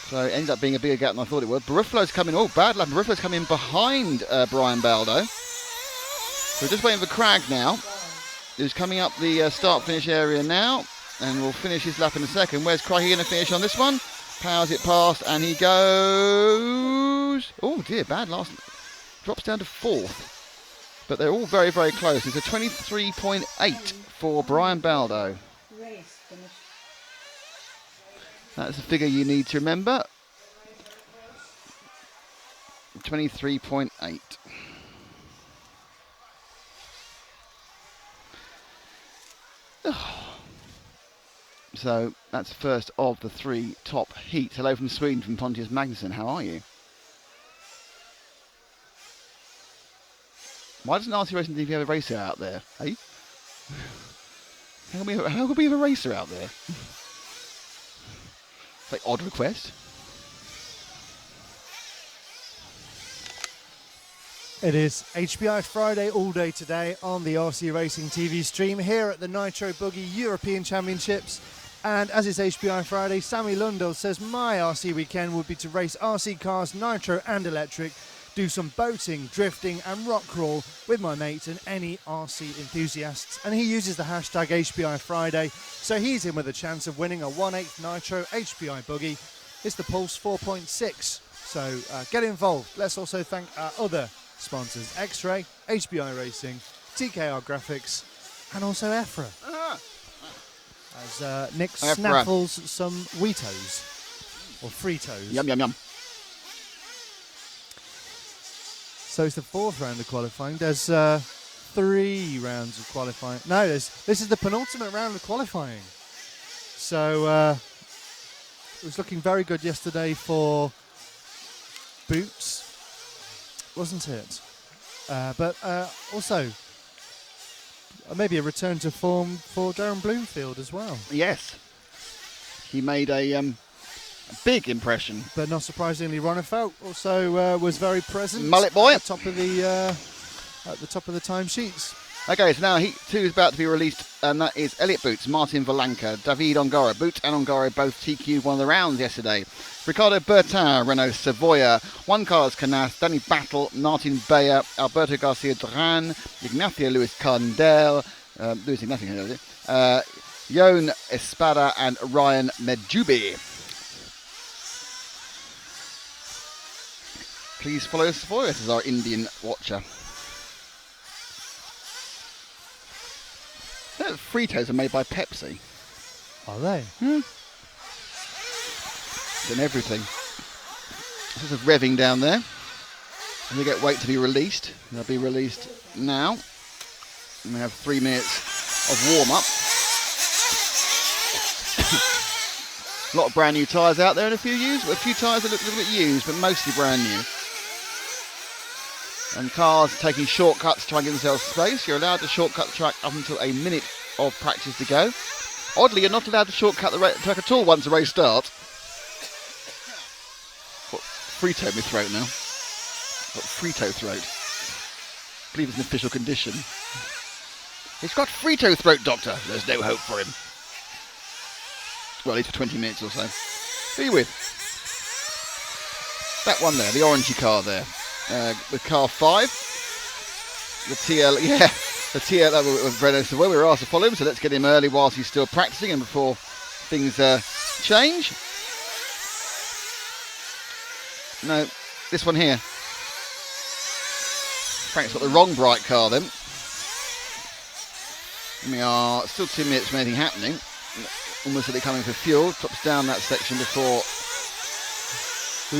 So it ends up being a bigger gap than I thought it would. Barufalo's coming, bad lap. Barufalo's coming behind Brian Baldo. So we're just waiting for Cragg now, who's coming up the start-finish area now, and we'll finish his lap in a second. Where's Cragg going to finish on this one? Powers it past, and he goes... Oh dear, bad last... Drops down to 4th. But they're all very, very close. It's a 23.8 for Brian Baldo. That's a figure you need to remember. 23.8. So that's the first of the 3 top heats. Hello from Sweden, from Pontius Magnusson. How are you? Why doesn't RC Racing TV have a racer out there? Hey? How can we have a racer out there? It's like odd request. It is HPI Friday all day today on the RC Racing TV stream here at the Nitro Buggy European Championships. And as it's HPI Friday, Sammy Lundell says my RC weekend would be to race RC cars, nitro and electric, do some boating, drifting and rock crawl with my mates and any RC enthusiasts. And he uses the hashtag HPI Friday, so he's in with a chance of winning a 1/8 Nitro HPI buggy. It's the Pulse 4.6, so get involved. Let's also thank our other sponsors, X-Ray, HPI Racing, TKR Graphics and also EFRA. As Nick snaffles some Wheatos, or Fritos. Yum, yum, yum. So it's the 4th round of qualifying. There's 3 rounds of qualifying. No, this is the penultimate round of qualifying. So it was looking very good yesterday for Boots, wasn't it? But also maybe a return to form for Darren Bloomfield as well. Yes. He made a big impression. But not surprisingly, Ronnefelt also was very present. Mullet boy. At the top of the timesheets. Okay, so now Heat 2 is about to be released, and that is Elliott Boots, Martin Valanca, David Ongaro. Boots and Ongaro both TQ'd one of the rounds yesterday. Ricardo Bertin, Renault Savoia, Juan Carlos Canas, Danny Battle, Martin Bayer, Alberto Garcia Duran, Ignacio Luis Candel, Luis Ignacio, Yon Espada, and Ryan Medjubi. Please follow Savoia as our Indian watcher. Fritos are made by Pepsi. Are they? And everything. This is revving down there. And they get wait to be released. They'll be released now. And we have 3 minutes of warm-up. A lot of brand new tyres out there and a few tyres that look a little bit used, but mostly brand new. And cars taking shortcuts to try and give themselves space. You're allowed to shortcut the track up until a minute of practice to go. Oddly, you're not allowed to shortcut the track at all once the race starts. Got Frito in my throat now. Got Frito throat. I believe it's an official condition. He's got Frito throat, Doctor. There's no hope for him. Well, at least for 20 minutes or so. Who are you with? That one there, the orangey car there. With car 5, the TL of Renault Savoia. We were asked to follow him, so let's get him early whilst he's still practicing and before things change. No, this one here. Frank's got the wrong bright car then. We are still 2 minutes from anything happening. Almost at the coming for fuel. Drops down that section before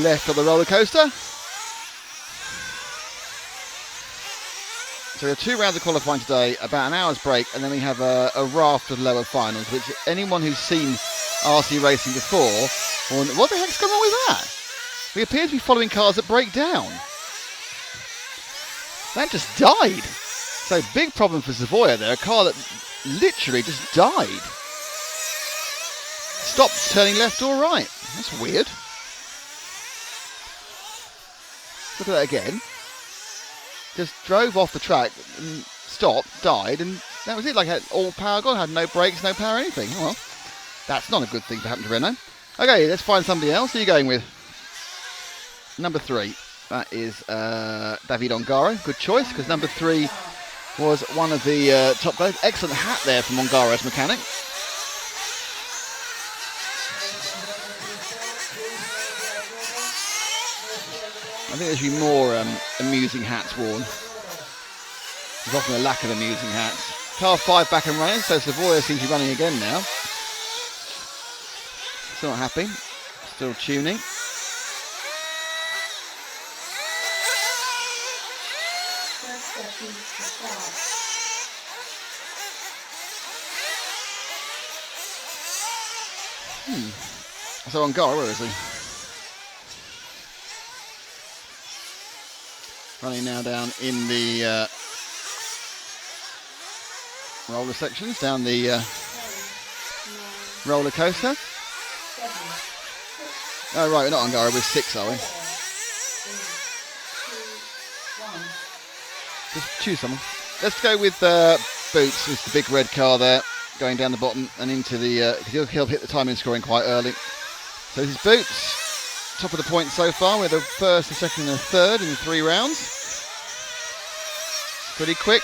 left of the roller coaster. So we have 2 rounds of qualifying today, about an hour's break, and then we have a raft of lower finals, which anyone who's seen RC racing before, what the heck's going on with that? We appear to be following cars that break down. That just died. So big problem for Savoia there, a car that literally just died. Stopped turning left or right. That's weird. Look at that again. Just drove off the track and stopped, died, and that was it. Like, had all power gone, had no brakes, no power, anything. Oh, well, that's not a good thing to happen to Renault. Okay, let's find somebody else. Who are you going with? Number 3. That is David Ongaro. Good choice, because number 3 was one of the top guys. Excellent hat there from Ongaro's mechanic. I think there should be more amusing hats worn. There's often a lack of amusing hats. Car 5 back and running, so Savoia seems to be running again now. Still not happy. Still tuning. So Ongaro, where is he? Running now down in the roller sections, down the roller coaster. Oh right, we're not Ongaro, we're 6, are we? Just choose someone. Let's go with Boots, who's the big red car there, going down the bottom and into the... he'll hit the timing scoring quite early. So this is Boots. Top of the point so far. We're the first, the second and the third in 3 rounds. Pretty quick.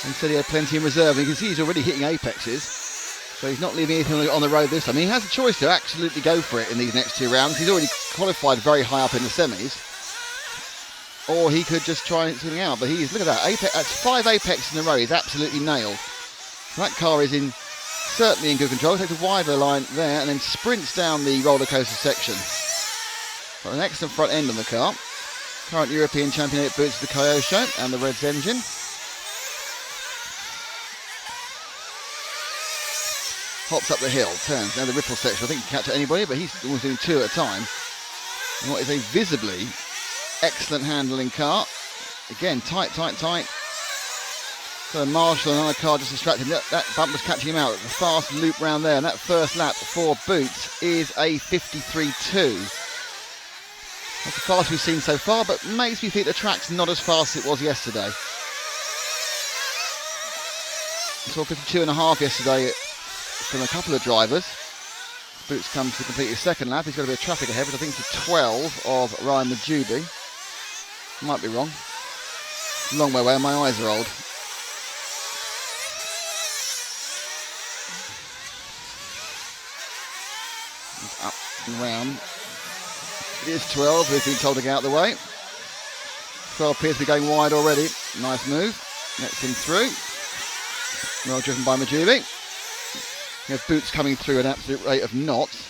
And said he had plenty in reserve. And you can see he's already hitting apexes. So he's not leaving anything on the road this time. He has a choice to absolutely go for it in these next 2 rounds. He's already qualified very high up in the semis. Or he could just try something out. But he's, look at that, that's 5 apexes in a row. He's absolutely nailed. So that car is certainly in good control. Takes a wider line there and then sprints down the roller coaster section. Got an excellent front end on the car. Current European champion at Boots, the Kyosho and the Reds engine. Hops up the hill, turns down the ripple section. I think he can catch anybody, but he's almost doing 2 at a time. And what is a visibly excellent handling car. Again, tight. So Marshall and another car just distracted him. That bump was catching him out. The fast loop round there, and that first lap for Boots is a 53.2. That's the fastest we've seen so far, but makes me think the track's not as fast as it was yesterday. We saw 52.5 yesterday from a couple of drivers. Boots comes to complete his second lap. He's got a bit of traffic ahead, but I think it's the 12 of Ryan Majubi. Might be wrong. Long way away, my eyes are old. Up and round. It is 12, who's been told to get out of the way. 12 appears to be going wide already. Nice move. Lets him through. Well driven by Majubi. We have Boots coming through at an absolute rate of knots.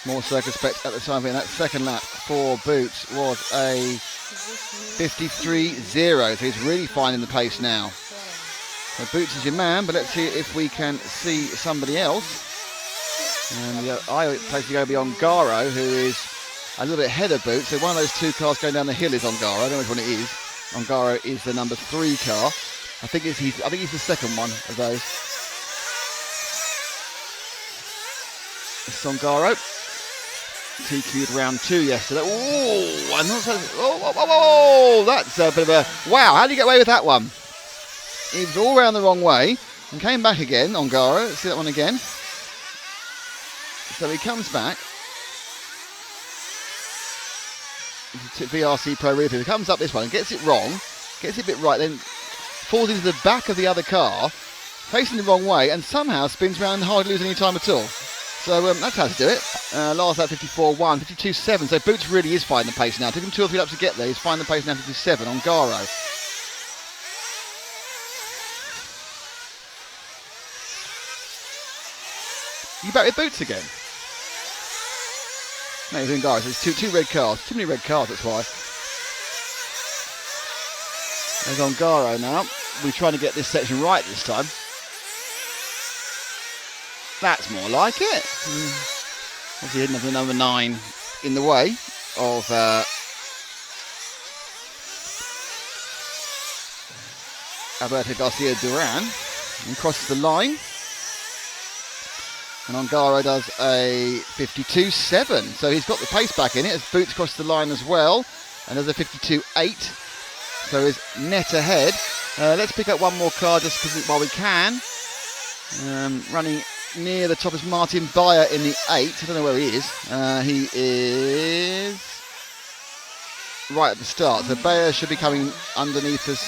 More circumspect at the time, and that second lap for Boots was a 53.0, so he's really finding the pace now. So Boots is your man, but let's see if we can see somebody else. And I place to go beyond Ongaro, who is a little bit ahead of Boots. So one of those 2 cars going down the hill is Ongaro. I don't know which one it is. Ongaro is the number 3 car. I think he's the second one of those. It's Ongaro. TQ'd round 2 yesterday. Oh, I'm not so. Oh, that's a bit of a wow. How did you get away with that one? He was all round the wrong way and came back again. Ongaro. Let's see that one again. So he comes back. VRC Pro Replay. He comes up this one and gets it wrong. Gets it a bit right, then falls into the back of the other car. facing the wrong way, and somehow spins around and hardly loses any time at all. So that's how to do it. Last lap 54.1, 52.7. So Boots really is finding the pace now. Took him 2 or 3 laps to get there. He's finding the pace now, 57 on Garo. You back with Boots again? No, he's in Garo. So it's two red cars. Too many red cars, that's why. There's on Garo now. We're trying to get this section right this time. That's more like it. Obviously hidden up the number 9 in the way of Alberto Garcia Duran, and crosses the line. And Ongaro does a 52.7, so he's got the pace back in it as Boots crosses the line as well, and does a 52.8, so he's net ahead. Let's pick up one more car just because while we can. Running near the top is Martin Bayer in the 8. I don't know where he is. He is right at the start, so Bayer should be coming underneath us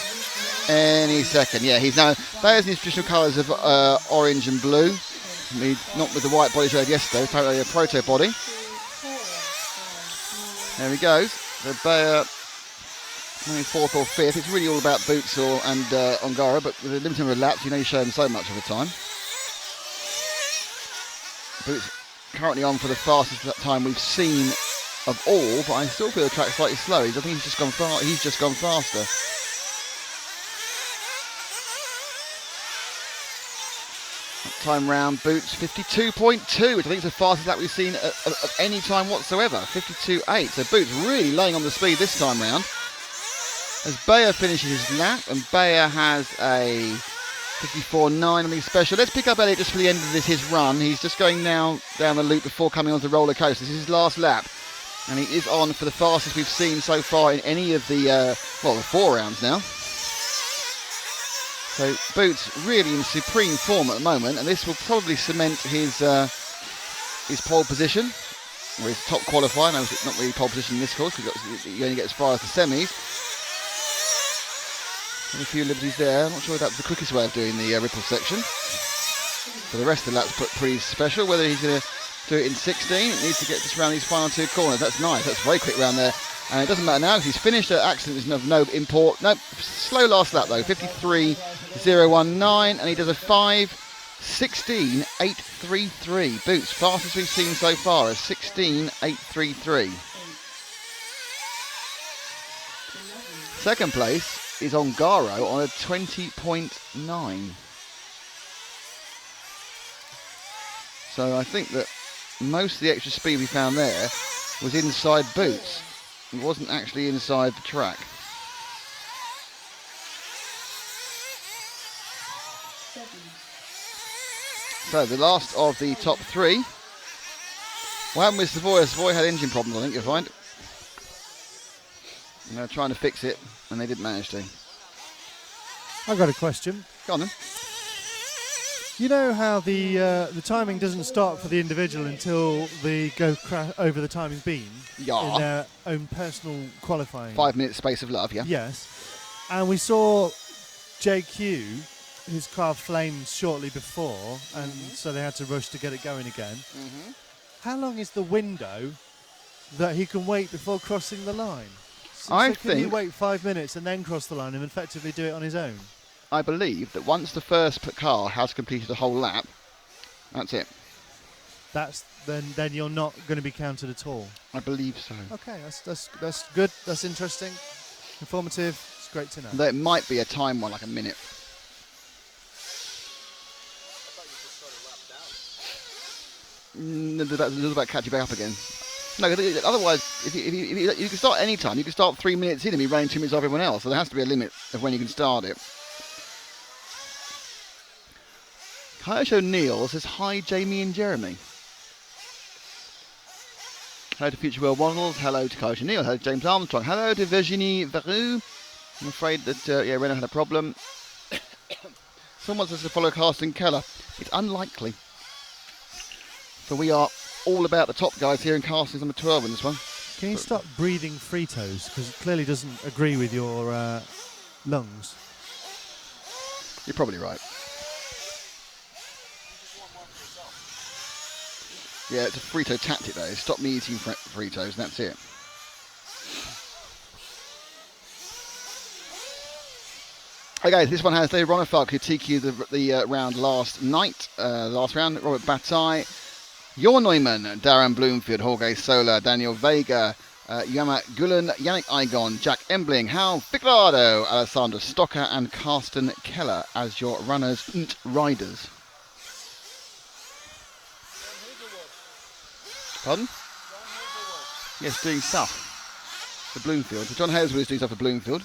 any second. Yeah, he's now Bayer's in his traditional colours of orange and blue. Not with the white body showed yesterday, totally a proto body. There he goes. So Bayer, maybe 4th or 5th. It's really all about Boots and Ongaro, but with a limited number of laps, you know you show them so much of the time. Boots currently on for the fastest time we've seen of all, but I still feel the track slightly slow. I think he's just gone faster. Time round, Boots 52.2, which I think is the fastest lap we've seen of any time whatsoever. 52.8. So Boots really laying on the speed this time round. As Bayer finishes his lap, and Bayer has a 54.9 on the special. Let's pick up Elliot just for the end of his run. He's just going now down the loop before coming onto the roller coaster. This is his last lap, and he is on for the fastest we've seen so far in any of the the 4 rounds now. So Boots really in supreme form at the moment, and this will probably cement his pole position, or his top qualifier. No, it's not really pole position in this course, because you only get as far as the semis. And a few liberties there. I'm not sure if that's the quickest way of doing the ripple section. For the rest of the lap's pretty special. Whether he's going to do it in 16, it needs to get just around these final 2 corners. That's nice. That's very quick round there. And it doesn't matter now because he's finished. That accident is of no import. No, slow last lap though. 53.019, and he does a 5.16.833. Boots, fastest we've seen so far, is 16.833. Second place is Ongaro on a 20.9. So I think that most of the extra speed we found there was inside Boots. It wasn't actually inside the track. So the last of the top 3. What happened with Savoy? Savoy had engine problems, I think you'll find. And they're trying to fix it, and they didn't manage to. I've got a question. Go on then. You know how the timing doesn't start for the individual until they go over the timing beam Yeah. in their own personal qualifying. 5 minutes space of love, yeah. Yes. And we saw JQ, his car flamed shortly before, and so they had to rush to get it going again. How long is the window that he can wait before crossing the line? So can he wait 5 minutes and then cross the line and effectively do it on his own? I believe that once the first car has completed a whole lap, that's it. Then you're not going to be counted at all. I believe so. Okay, that's good. That's interesting, informative. It's great to know. There might be a time one, like a minute. There's a little bit catch you back up again. No, otherwise, if you can start any time. You can start 3 minutes in and be running 2 minutes off everyone else. So there has to be a limit of when you can start it. Kyosh O'Neill says, hi, Jamie and Jeremy. Hello to Future World Models. Hello to Kyosh O'Neill. Hello to James Armstrong. Hello to Virginie Veroux. I'm afraid that, Renault had a problem. Someone wants us to follow Carsten Keller. It's unlikely. So we are all about the top guys here, and Carsten's number 12 in this one. Can you stop breathing Fritos? Because it clearly doesn't agree with your lungs. You're probably right. Yeah, it's a Frito tactic though. Stop me eating Fritos and that's it. Okay, this one has David Ronifalk who TQ'd the round last night. Last round, Robert Bataille, Jon Neumann, Darren Bloomfield, Jorge Sola, Daniel Vega, Yama Gulen, Yannick Igon, Jack Embling, Hal Figlado, Alessandro Stocker and Carsten Keller as your runners and riders. Pardon? Yes, doing stuff for Bloomfield. So John Hazelwood is doing stuff for Bloomfield.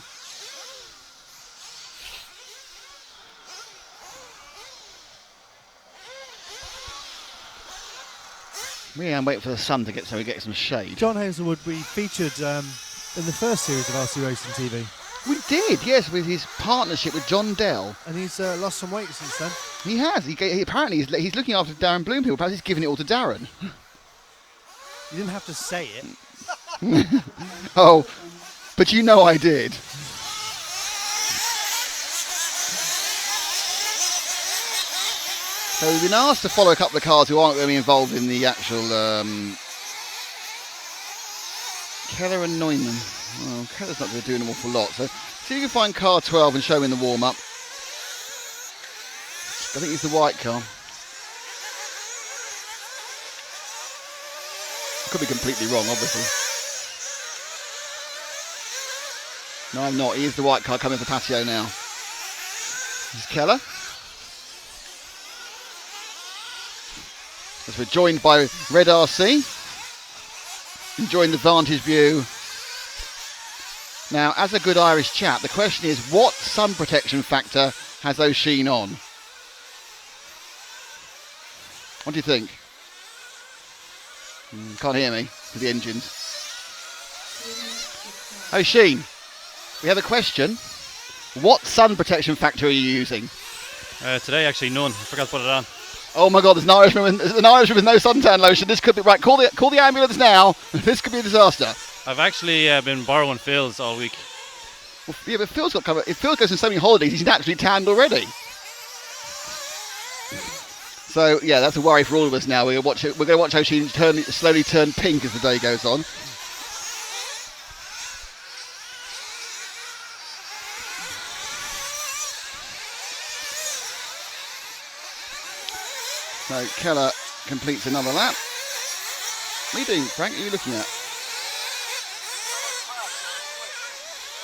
Yeah, I'm waiting for the sun to get so we get some shade. John Hazelwood, we featured in the first series of RC Racing TV. We did, yes, with his partnership with John Dell. And he's lost some weight since then. He has. He apparently he's looking after Darren Bloomfield. Perhaps he's giving it all to Darren. You didn't have to say it. Oh, but you know I did. So we've been asked to follow a couple of cars who aren't going to be involved in the actual Keller and Neumann. Well, Keller's not going to do an awful lot. So see if you can find car 12 and show him in the warm-up. I think it's the white car. Could be completely wrong, obviously. No, I'm not. He is the white car coming for patio now. This is Keller. As we're joined by Red RC. Enjoying the vantage view. Now, as a good Irish chap, the question is, what sun protection factor has O'Sheen on? What do you think? Can't hear me for the engines. O'Sheen, we have a question. What sun protection factor are you using? Today, actually, none. I forgot to put it on. Oh my God! There's an Irishman with no suntan lotion. This could be right. Call the ambulance now. This could be a disaster. I've actually been borrowing Phil's all week. Well, yeah, but Phil's got covered. If Phil goes on so many holidays, he's naturally tanned already. So yeah, that's a worry for all of us now. We're going to watch O'Sheen slowly turn pink as the day goes on. So Keller completes another lap. What are you doing, Frank? What are you looking at?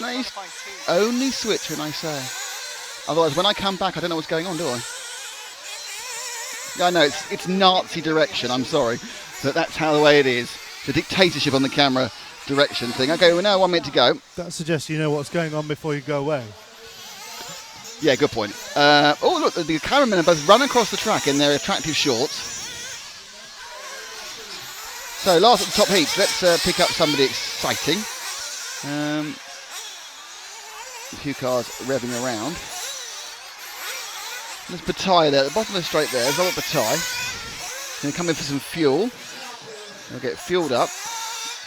No, he's only switch when I say. Otherwise, when I come back, I don't know what's going on, do I? Yeah, I know, it's Nazi direction, I'm sorry. But that's how the way it is. The dictatorship on the camera direction thing. Okay, we're now 1 minute to go. That suggests you know what's going on before you go away. Yeah, good point. Oh, look, the cameramen have both run across the track in their attractive shorts. So, last at the top heats, let's pick up somebody exciting. A few cars revving around. There's Bataille there, at the bottom of the straight there. There's Robert Bataille. Going to come in for some fuel. They'll get fueled up.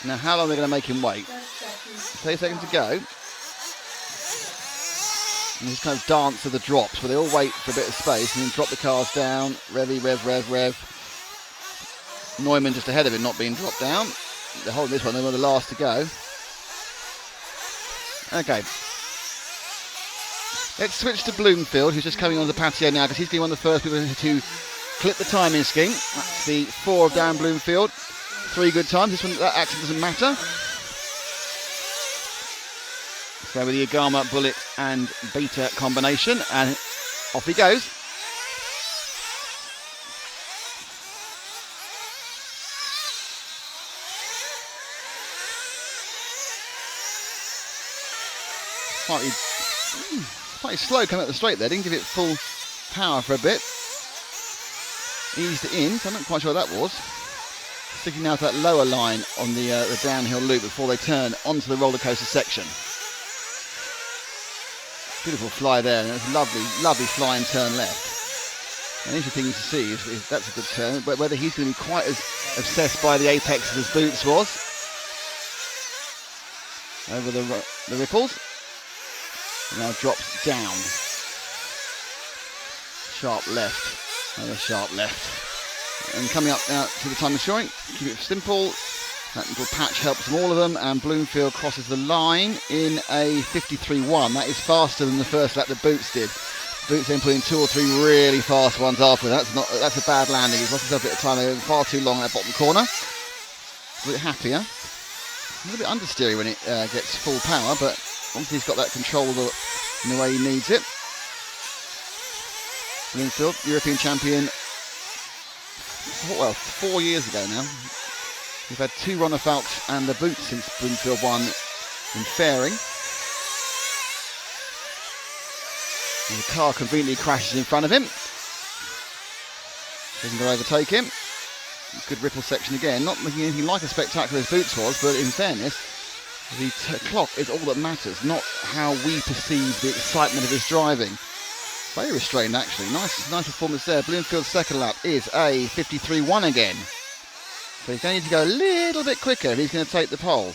Now, how long are they going to make him wait? 30 seconds to go. And just kind of dance to the drops, where they all wait for a bit of space and then drop the cars down. Revvy, rev. Neumann just ahead of him, not being dropped down. They're holding this one, they were the last to go. Okay. Let's switch to Bloomfield, who's just coming on the patio now, because he's been one of the first people to clip the timing scheme. That's the 4 of Darren Bloomfield. 3 good times. This one, that actually doesn't matter. So with the Agama Bullet and Beta combination, and off he goes. Slightly slow coming up the straight there, didn't give it full power for a bit. Eased it in, so I'm not quite sure what that was. Sticking now to that lower line on the downhill loop before they turn onto the roller coaster section. Beautiful fly there, and it's a lovely fly and turn left. And the interesting thing to see is if that's a good turn, but whether he's going to be quite as obsessed by the apex as Boots was. Over the ripples. And now drops down. Sharp left. Another sharp left. And coming up now to the time of showing, keep it simple. That little patch helps them, all of them, and Bloomfield crosses the line in a 53.1. That is faster than the first lap that Boots did. Boots then put in 2 or 3 really fast ones after. That's a bad landing. He's lost himself a bit of time. They were far too long at that bottom corner. A bit happier. A little bit understeery when it gets full power, but obviously he's got that control in the way he needs it. Bloomfield, European champion, 4 years ago now. We've had 2 Ronner Falks and the Boots since Bloomfield won in Fairing. And the car conveniently crashes in front of him. Doesn't go overtake him. Good ripple section again. Not looking anything like as spectacular as Boots was, but in fairness, the clock is all that matters, not how we perceive the excitement of his driving. Very restrained actually. Nice performance there. Bloomfield's second lap is a 53.1 again. So he's going to need to go a little bit quicker if he's going to take the pole.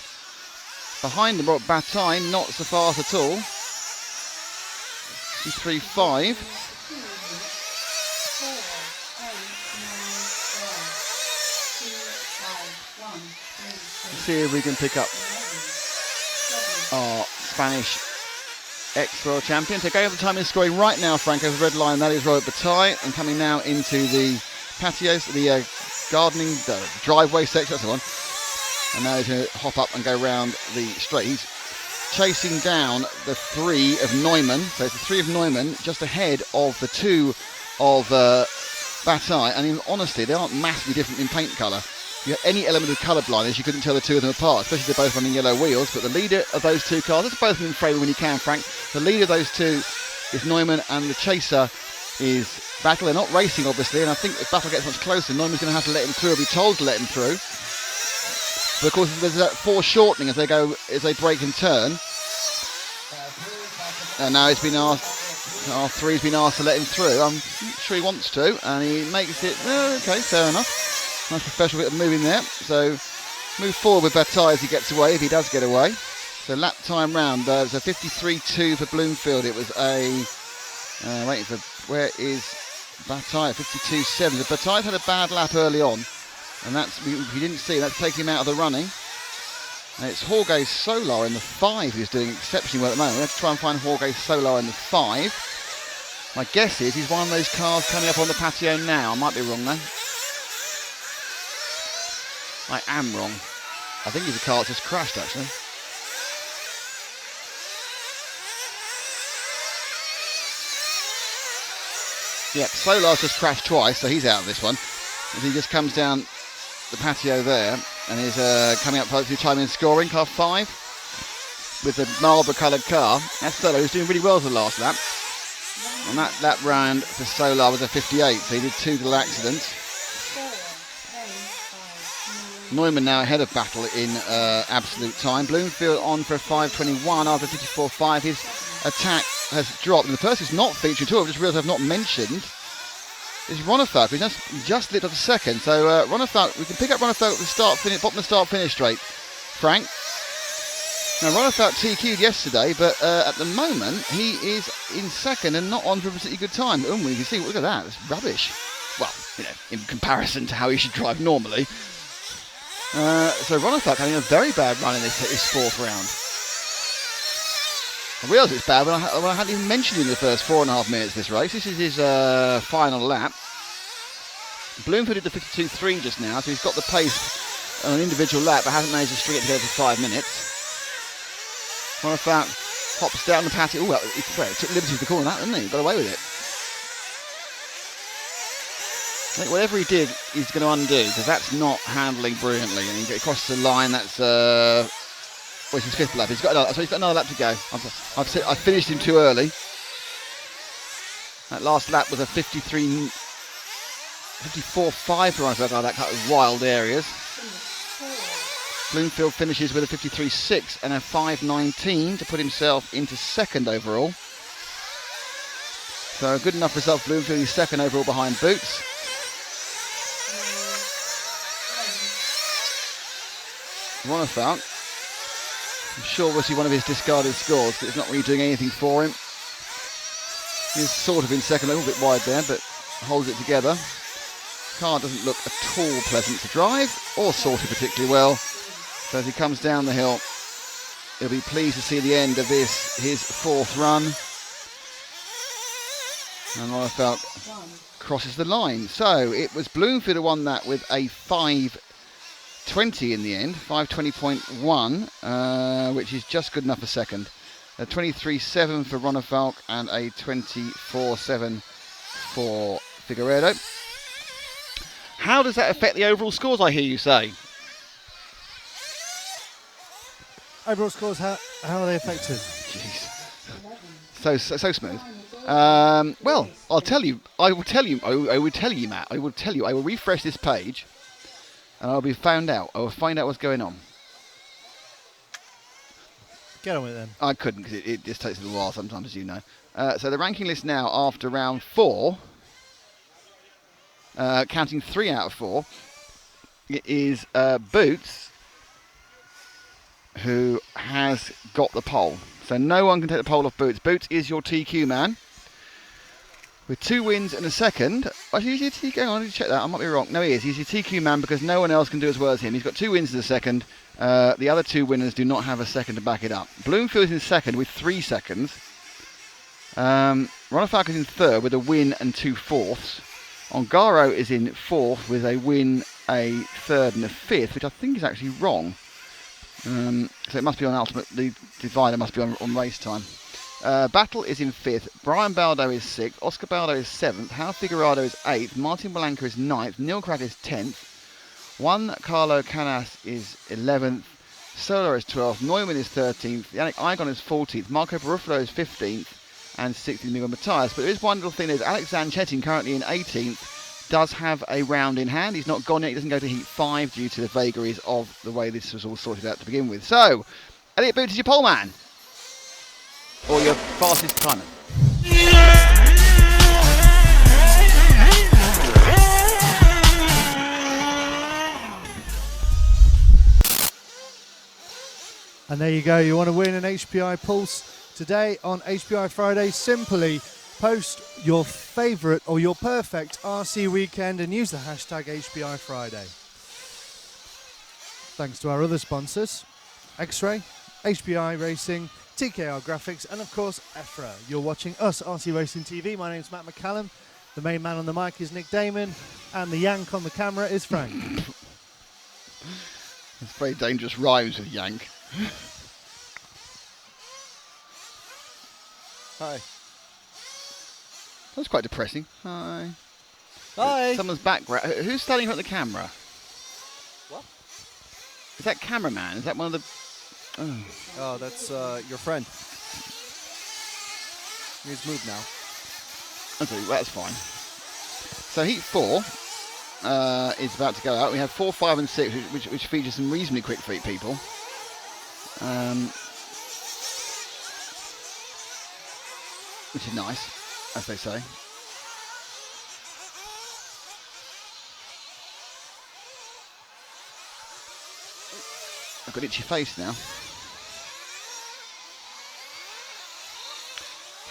Behind him, Bataille, not so fast at all. 53.5. Let's see if we can pick up our Spanish ex-world champion. So going over the time is scoring right now, Frank, over the red line. That is Robert Bataille. And coming now into the patios, the gardening, driveway section, that's the one. And now he's going to hop up and go round the straight. He's chasing down the 3 of Neumann. So it's the 3 of Neumann just ahead of the 2 of Bataille. And in honesty, they aren't massively different in paint colour. If you had any element of colour blindness, you couldn't tell the 2 of them apart, especially they're both running yellow wheels. But the leader of those 2 cars, let's both of them in favour when you can, Frank. The leader of those 2 is Neumann, and the chaser is Battle. They're not racing, obviously, and I think if Battle gets much closer, Neumann's going to have to let him through, or be told to let him through. But of course, there's that foreshortening as they brake and turn. And now he's been asked, R3's been asked to let him through. I'm not sure he wants to, and he makes it. Okay, fair enough. Nice professional bit of moving there. So move forward with Bataille as he gets away, if he does get away. So lap time round, there's a 53.2 for Bloomfield. It was a waiting for, where is Bataille? 52.7. So Bataille's had a bad lap early on, and that's, if you didn't see, that's taking him out of the running. And it's Jorge Solar in the 5 who's doing exceptionally well at the moment. We have to try and find Jorge Solar in the 5. My guess is he's one of those cars coming up on the patio now. I might be wrong though. I am wrong. I think he's a car that's just crashed actually. Yep, Solar's just crashed twice, so he's out of this one. As he just comes down the patio there, and is coming up through time in scoring, car 5, with the Marlborough coloured car. That's Solar, who's doing really well for the last lap. And that lap round for Solar was a 58, so he did 2 little accidents. Neumann now ahead of Battle in absolute time. Bloomfield on for a 5.21 after 54.5. His attack has dropped. And the person who's not featured at all, I've just realised I've not mentioned, is Ronefalk, who's just lit up a second. So Ronefalk, we can pick up Ronefalk at the start, bottom of the start finish straight. Frank. Now Ronefalk TQ'd yesterday, but at the moment he is in second and not on for a particularly good time. We can see, look at that, it's rubbish. Well, in comparison to how he should drive normally. So Ronefalk having a very bad run in his 4th round. I realise it's bad when I hadn't even mentioned him in the first 4.5 minutes of this race. This is his final lap. Bloomfield did the 52.3 just now, so he's got the pace on an individual lap, but hasn't managed to string it together for 5 minutes. Ronefalk hops down the patio. He took liberty with the corner, that, didn't he? Got away with it. I think whatever he did, he's going to undo, because that's not handling brilliantly. And he gets across the line. That's it's his 5th lap. He's got another lap to go. I finished him too early. That last lap was a 54.5 for Ronefalk. That cut of wild areas. Bloomfield finishes with a 53.6 and a 5.19 to put himself into 2nd overall. So a good enough result for Bloomfield. He's 2nd overall behind Boots. Ronefalk, I'm sure we'll see one of his discarded scores, but it's not really doing anything for him. He's sort of in second, a little bit wide there, but holds it together. Car doesn't look at all pleasant to drive or sorted particularly well. So as he comes down the hill, he'll be pleased to see the end of this, his 4th run. And Ronnefalk crosses the line. So it was Bloomfield who won that with a 5:20 in the end, 5:20.1, which is just good enough for second. A 23.7 for Ronnefalk and a 24.7 for Figueredo. How does that affect the overall scores, I hear you say? Overall scores, how are they affected? Jeez. So smooth. Well, I will tell you, Matt. I will refresh this page and I'll be found out. I will find out what's going on. Get on with it then. I couldn't because it just takes a little while sometimes, as you know. So the ranking list now after round 4, counting 3 out of 4, it is Boots who has got the pole. So no one can take the pole off Boots. Boots is your TQ man with 2 wins and a second. Actually, is he a TQ? Hang on, I need to check that. I might be wrong. No, he is. He's your TQ man because no one else can do as well as him. He's got 2 wins and a second. The other 2 winners do not have a second to back it up. Bloomfield is in second with 3 seconds. Ronnefalk is in third with a win and 2 fourths. Ongaro is in 4th with a win, a 3rd and a 5th, which I think is actually wrong. So it must be on Ultimate. The divider must be on race time. Battle is in 5th. Brian Baldo is 6th. Oscar Baldo is 7th. Hal Figueredo is 8th. Martin Blanca is 9th. Neil Crack is 10th. Juan Carlo Canas is 11th. Solar is 12th. Neumann is 13th. Yannick Igon is 14th. Marco Barufalo is 15th. And 16th Miguel Matthias. But there is one little thing. There's Alex Zanchettin currently in 18th. Does have a round in hand. He's not gone yet. He doesn't go to heat 5 due to the vagaries of the way this was all sorted out to begin with. So, Elliot Boots is your pole man. Or your fastest timer. And there you go. You want to win an HPI Pulse today on HPI Friday? Simply post your favourite or your perfect RC weekend and use the hashtag HPI Friday. Thanks to our other sponsors, X-Ray, HPI Racing, TKR Graphics, and of course EFRA. You're watching us, RC Racing TV. My name's Matt McCallum. The main man on the mic is Nick Damon, and the yank on the camera is Frank. It's very dangerous rhymes with yank. Hi. That's quite depressing. Hi. Hi. Someone's background. Who's standing in front of the camera? What? Is that cameraman? Is that one of the... Oh, that's your friend. He's moved now. Okay, well, that's fine. So heat 4 is about to go out. We have 4, 5 and 6, which features some reasonably quick feet people. Which is nice, as they say. I've got itchy face now.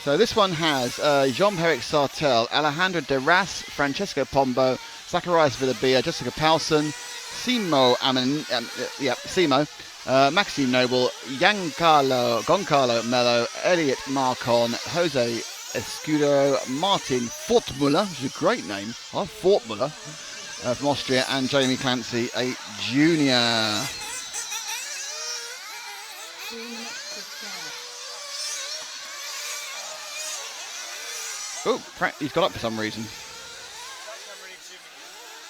So this one has Jean-Pierre Sartel, Alejandro De Ras, Francesco Pombo, Zacharias Villabia, Jessica Powson, Simo Maxime Noble, Goncalo Mello, Elliot Marcon, Jose Escudo, Martin Fortmuller, which is a great name. I love Fortmuller from Austria, and Jamie Clancy, a junior. Oh, he's got up for some reason.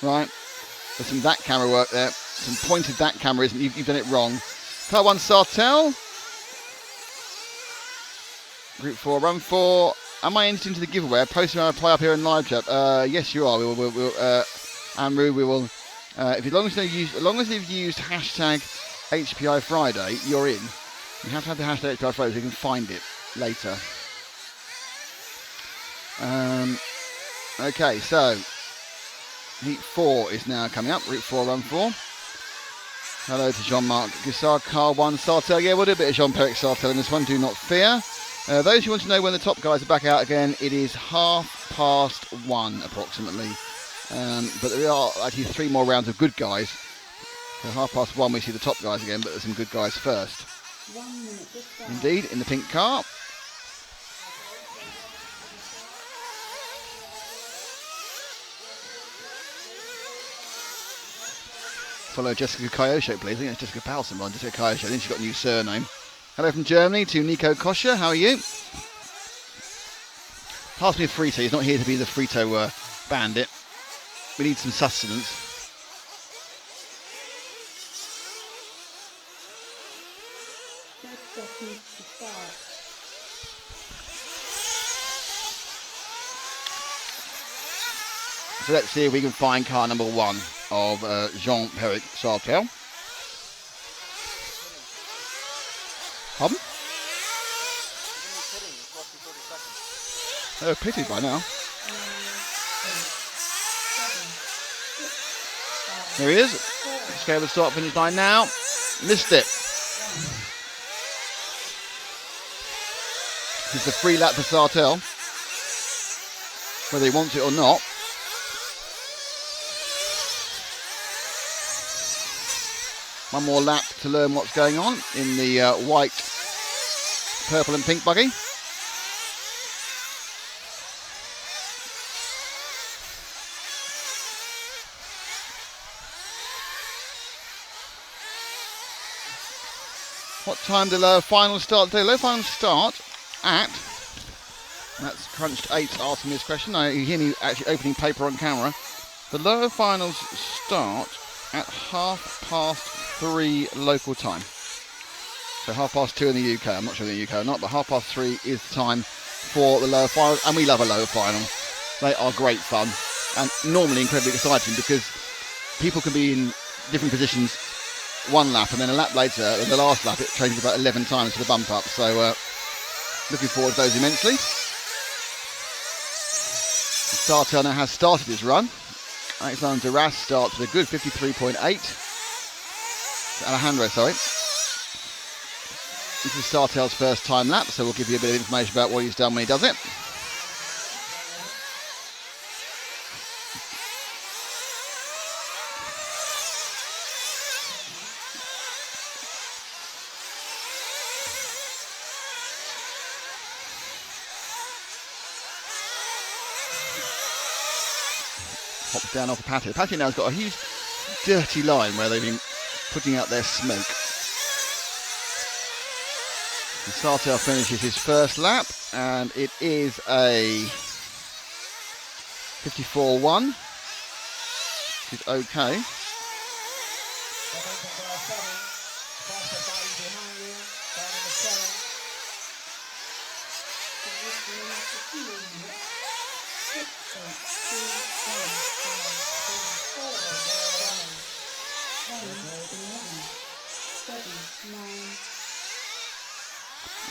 Right. There's some that camera work there. Some pointed that camera, isn't it? You've done it wrong. Car 1 Sartel. Group 4, run 4. Am I entered into the giveaway? I posted my reply up here in live chat. Yes, you are. Amru, we will. As long as you've used hashtag HPI Friday, you're in. You have to have the hashtag HPI Friday so you can find it later. Okay, so heat 4 is now coming up. Route 4, run 4. Hello to Jean-Marc Guissard, car 1 Sartel. Yeah, we'll do a bit of Jean-Pierre Sartel in this one, do not fear. Those who want to know when the top guys are back out again, it is 1:30 approximately But there are actually 3 more rounds of good guys. So 1:30 we see the top guys again, but there's some good guys first. 1 minute to start. Indeed, in the pink car. Follow Jessica Kayosho, please. I think it's Jessica Palson, but Jessica Kayosho. I think she's got a new surname. Hello from Germany to Nico Kosher. How are you? Pass me a Frito. He's not here to be the Frito bandit. We need some sustenance. So let's see if we can find car number 1 of Jean-Pierre Sartel. Pardon? Oh, pity by now. There he is. Let's go to the start finish line now. Missed it. It's a free lap for Sartel, whether he wants it or not. One more lap to learn what's going on in the white, purple and pink buggy. What time did the final start today? Low final start at, that's crunched 8 asking this question. You hear me actually opening paper on camera. The lower finals start at 3:30 local time. So 2:30 in the UK. I'm not sure in the UK or not, but 3:30 is the time for the lower finals, and we love a lower final. They are great fun and normally incredibly exciting because people can be in different positions one lap, and then a lap later, in the last lap, it changes about 11 times for the bump up. So looking forward to those immensely. Sartel now has started his run. Alexander Duras starts with a good 53.8. Alejandro, sorry. This is Sartel's first time lap, so we'll give you a bit of information about what he's done when he does it. Hops down off the patio. The patio now has got a huge dirty line where they've been putting out their smoke. And Sartel finishes his first lap, and it is a 54.1, which is okay.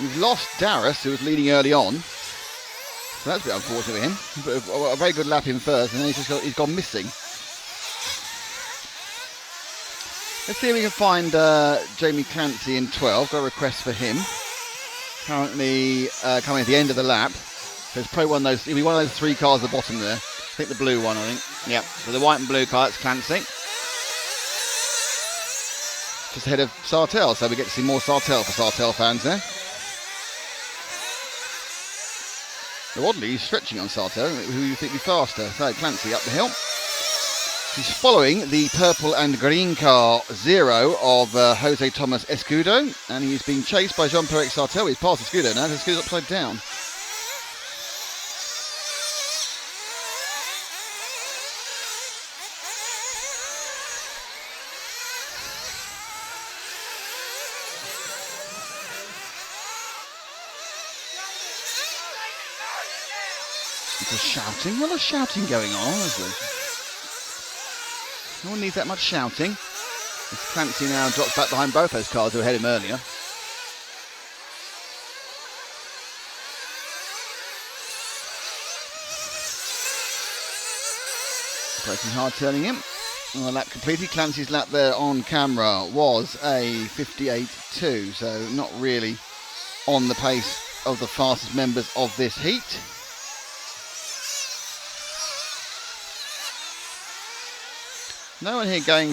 We've lost Darius, who was leading early on. So that's a bit unfortunate for him. But a very good lap in first, and then he's gone missing. Let's see if we can find Jamie Clancy in 12. Got a request for him. Currently coming at the end of the lap. So it's probably one of those. It'll be one of those 3 cars at the bottom there. I think the blue one. I think. Yeah. So the white and blue car. That's Clancy. Just ahead of Sartel, so we get to see more Sartel for Sartel fans there. Now, oddly, he's stretching on Sartel. Who you think will be faster? So Clancy up the hill. He's following the purple and green car 0 of Jose Thomas Escudo, and he's being chased by Jean-Pierre Sartel. He's past Escudo now. Escudo's upside down. There's shouting. A lot of shouting going on, isn't there? No one needs that much shouting. As Clancy now drops back behind both those cars who were ahead of him earlier. Braking hard, turning in. And the lap completed. Clancy's lap there on camera was a 58.2, so not really on the pace of the fastest members of this heat. No one here going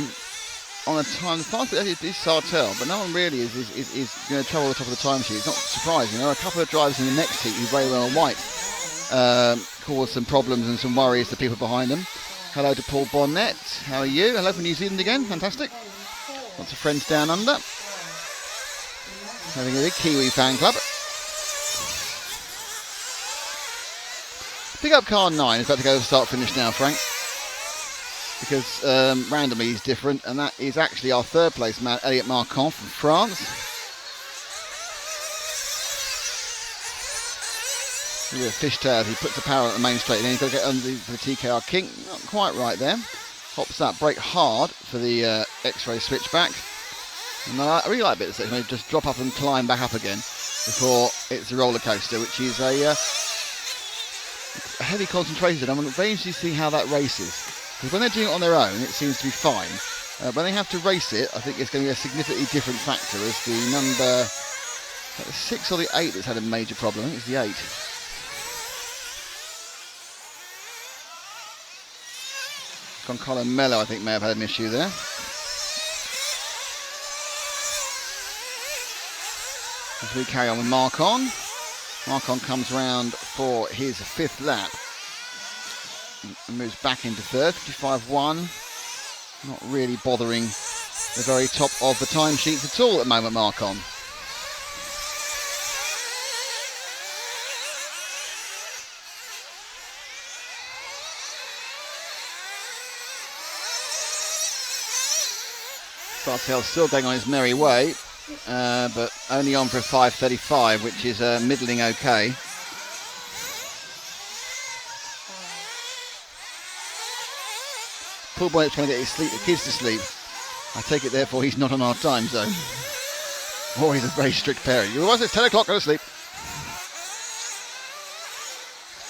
on a time. The fastest is Sartell, but no one really is going to travel the top of the timesheet. It's not surprising. There are a couple of drivers in the next heat who very well white caused some problems and some worries to people behind them. Hello to Paul Bonnet. How are you? Hello from New Zealand again. Fantastic. Lots of friends down under. Having a big Kiwi fan club. Pick up car 9 is about to go to start finish now, Frank. Because randomly he's different, and that is actually our third place man, Elliot Marcon from France. Look at fishtail, he puts the power on the main straight, and then he's got to get under the TKR King. Not quite right there. Hops that, brake hard for the X-ray switchback. And I really like a bit of this, just drop up and climb back up again before it's a roller coaster, which is a heavy concentration. I'm very interested to see how that races. Because when they're doing it on their own, it seems to be fine. When they have to race it, I think it's going to be a significantly different factor as the number 6 or the 8 that's had a major problem. I think it's the 8. Goncalo Mello, I think, may have had an issue there. As we carry on with Marcon. Marcon comes round for his 5th lap. And moves back into 3rd, 55.1. Not really bothering the very top of the timesheets at all at the moment, Marcon. Sartell still going on his merry way, but only on for a 5.35, which is middling okay. Paul Boyd's trying to get the kids to sleep. I take it, therefore, he's not on our time zone. Or he's a very strict parent. Otherwise, it's 10 o'clock, go to sleep.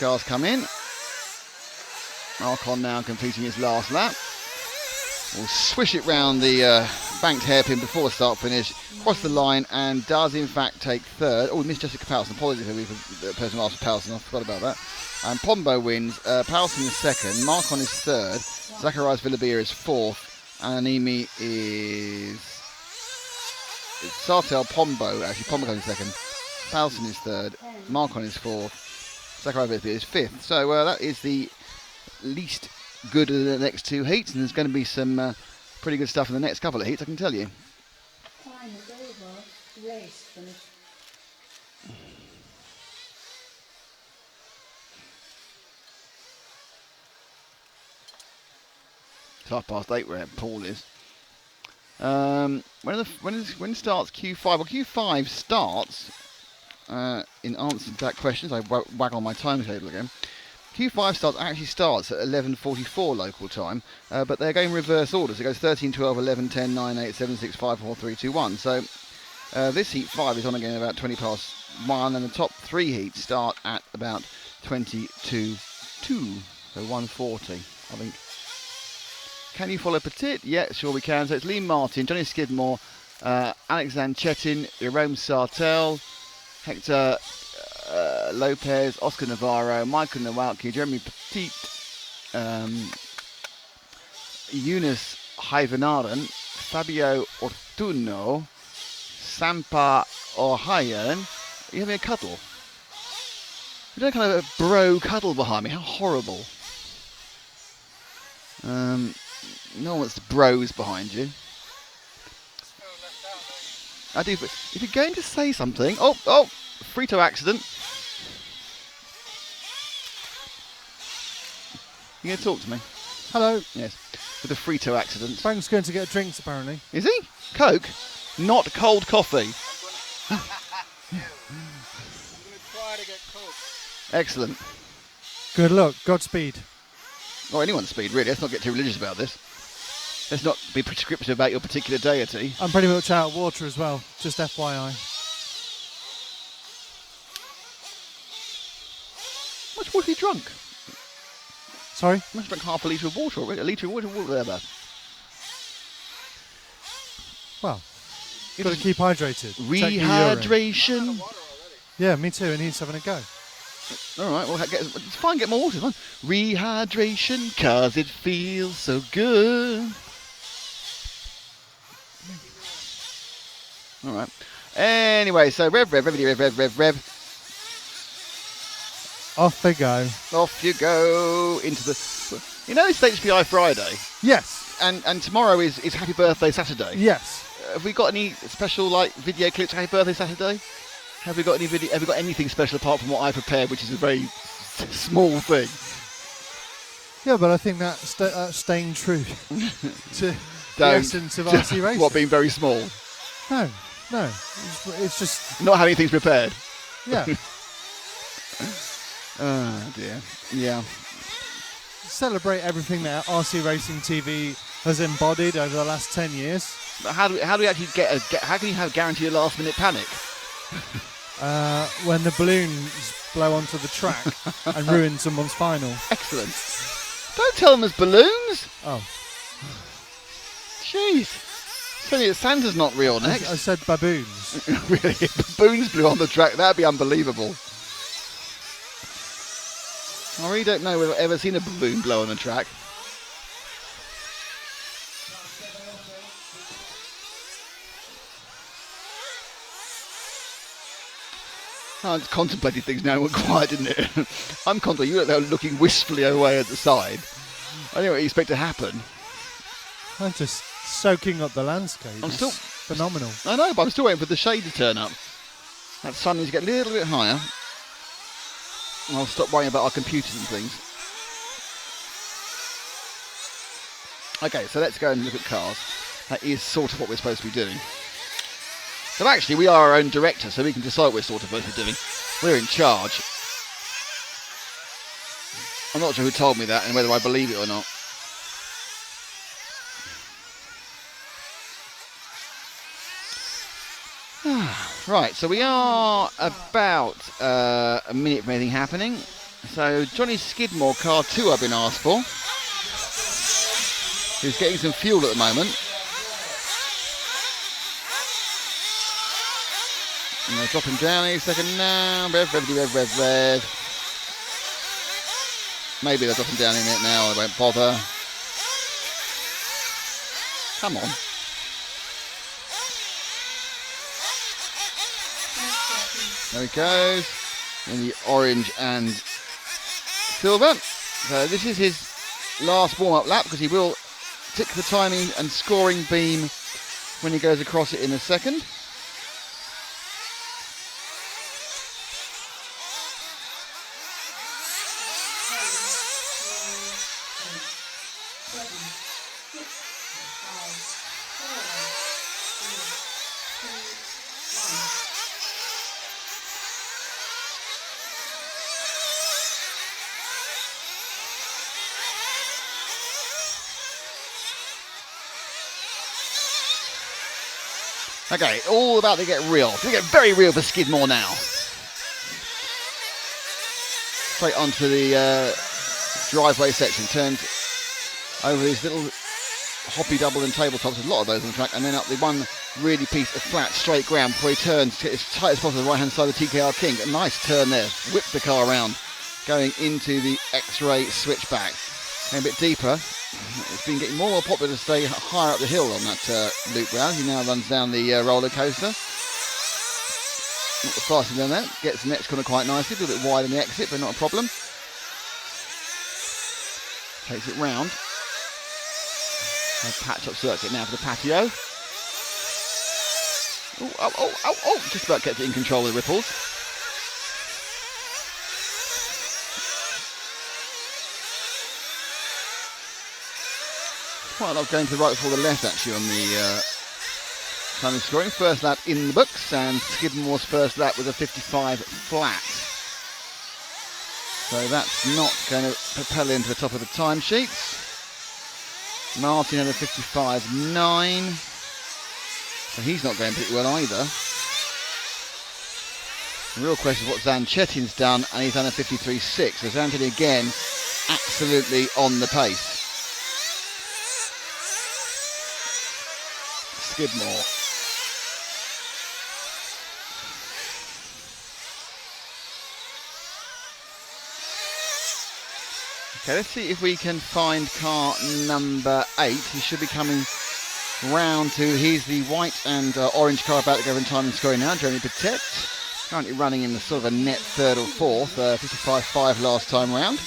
Cars come in. Marcon now completing his last lap. We'll swish it round the banked hairpin before start finish, cross the line, and does in fact take 3rd. Oh, we missed Jessica Powelson. Apologies for the person who asked for Powelson. I forgot about that. And Pombo wins. Powelson is 2nd. Marcon is 3rd. Zacharias Villabia is 4th. And Animi is... It's Sartell, Pombo. Actually, Pombo comes in 2nd. Powelson is 3rd. Marcon is 4th. Zacharias Villabia is 5th. So that is the least good of the next 2 heats, and there's going to be some pretty good stuff in the next couple of heats, I can tell you. Time is over. Race finished. It's 8:30 where Paul is. When starts Q5? Well, Q5 starts, in answer to that question, as I waggle my timetable again, Q5 actually starts at 11:44 local time, but they're going reverse orders. It goes 13, 12, 11, 10, 9, 8, 7, 6, 5, 4, 3, 2, 1. So this heat 5 is on again about 20 past 1, and the top 3 heats start at about 22:02, so 1:40, I think. Can you follow Petit? Yeah, sure we can. So it's Lee Martin, Johnny Skidmore, Alexander Chetin, Jerome Sartell, Hector Lopez, Oscar Navarro, Michael Nowalki, Jeremy Petit, Eunice Hyvenaren, Fabio Ortuno, Sampa O'Hayan. Are you having a cuddle? You're doing kind of a bro cuddle behind me. How horrible. No one wants the bros behind you. I do. If you're going to say something, oh, Frito accident. You going to talk to me? Hello. Yes. With a Frito accident. Frank's going to get drinks, apparently. Is he? Coke? Not cold coffee. I'm going to try to get Coke. Excellent. Good luck. Godspeed. Or anyone's speed, really. Let's not get too religious about this. Let's not be prescriptive about your particular deity. I'm pretty much out of water as well, just FYI. How much water have you drunk? Sorry? You must have drunk half a litre of water already. A litre of water, whatever. Well, you've got to keep hydrated. Check your urine. Rehydration. Yeah, me too, and he's having a go. All right, well, it's fine, get more water, fine. Rehydration, 'cause it feels so good. All right. Anyway, so rev. Off they go. Off you go into the... You know it's HPI Friday, Yes. and tomorrow is Happy Birthday Saturday. Yes. Have we got any special like video clips? Happy Birthday Saturday? Have we got any video? Have we got anything special apart from what I prepared, which is a very small thing? Yeah, but I think that's staying true to the Don't- essence of RC racing. What, being very small? No. It's just, Not having things prepared. yeah. Oh dear. Yeah. Celebrate everything that RC Racing TV has embodied over the last 10 years. But how do we actually how can you guarantee a last minute panic? When the balloons blow onto the track and ruin someone's final. Excellent. Don't tell them there's balloons. Oh, Jeez. It's only that Santa's not real I next. said baboons. Really, if baboons blew on the track, that'd be unbelievable. I really don't know if I've ever seen a balloon blow on the track. I just contemplated things now and went quiet, didn't it? I'm contemplating. You look there looking wistfully away at the side. I don't know what you expect to happen. I'm just soaking up the landscape. I'm It's still- phenomenal. I know, but I'm still waiting for the shade to turn up. That sun needs to get a little bit higher. And I'll stop worrying about our computers and things. Okay, so let's go and look at cars. That is sort of what we're supposed to be doing. So actually, we are our own director, so we can decide what we're sort of supposed to be doing. We're in charge. I'm not sure who told me that and whether I believe it or not. Right, so we are about a minute from anything happening. So Johnny Skidmore, car 2 I've been asked for. Who's getting some fuel at the moment. And they're dropping down any second now. Rev. Maybe they're dropping down in it now, I won't bother. Come on. There he goes. In the orange and silver. So this is his last warm-up lap because he will tick the timing and scoring beam when he goes across it in a second. Okay, all about to get real. It's going to get very real for Skidmore now. Straight onto the driveway section. Turns over these little hoppy double and tabletops. There's a lot of those on the track. And then up the one really piece of flat, straight ground before he turns to as tight as possible to the right-hand side of the TKR King. A nice turn there. Whips the car around. Going into the X-ray switchback. And a bit deeper. It's been getting more and more popular to stay higher up the hill on that loop round. He now runs down the roller coaster. Not the fastest than that. Gets the next corner quite nicely. A little bit wide on the exit, but not a problem. Takes it round. A patch-up circuit now for the patio. Oh. Just about kept it in control of the ripples. Quite a lot going to the right before the left actually on the timing scoring. First lap in the books, and Skidmore's first lap was a 55 flat. So that's not going to propel into the top of the timesheets. Martin had a 55.9. So he's not going pretty well either. The real question is what Zanchetin's done, and he's done a 53.6. So Zanchetin again, absolutely on the pace. Skidmore. Okay, let's see if we can find car number 8. He should be coming round to, here's the white and orange car about to go in time and scoring now, Jeremy Petit. Currently running in the sort of a net third or fourth, 55.5 last time round.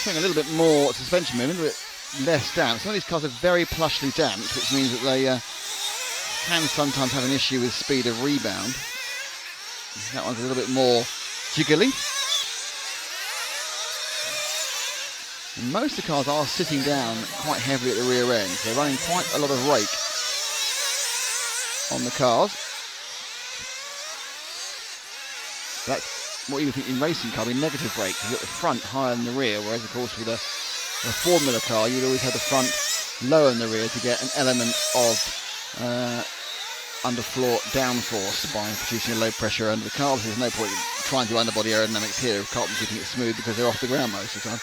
Showing a little bit more suspension movement, but less damp. Some of these cars are very plushly damped, which means that they can sometimes have an issue with speed of rebound. That one's a little bit more jiggly. And most of the cars are sitting down quite heavily at the rear end, so they're running quite a lot of rake on the cars. That's what you would think in racing car, be negative brake, you've got the front higher than the rear, whereas of course with a Formula car you'd always have the front lower than the rear to get an element of underfloor downforce by producing a low pressure under the car. There's no point in trying to do underbody aerodynamics here if cars are keeping it smooth because they're off the ground most of the time.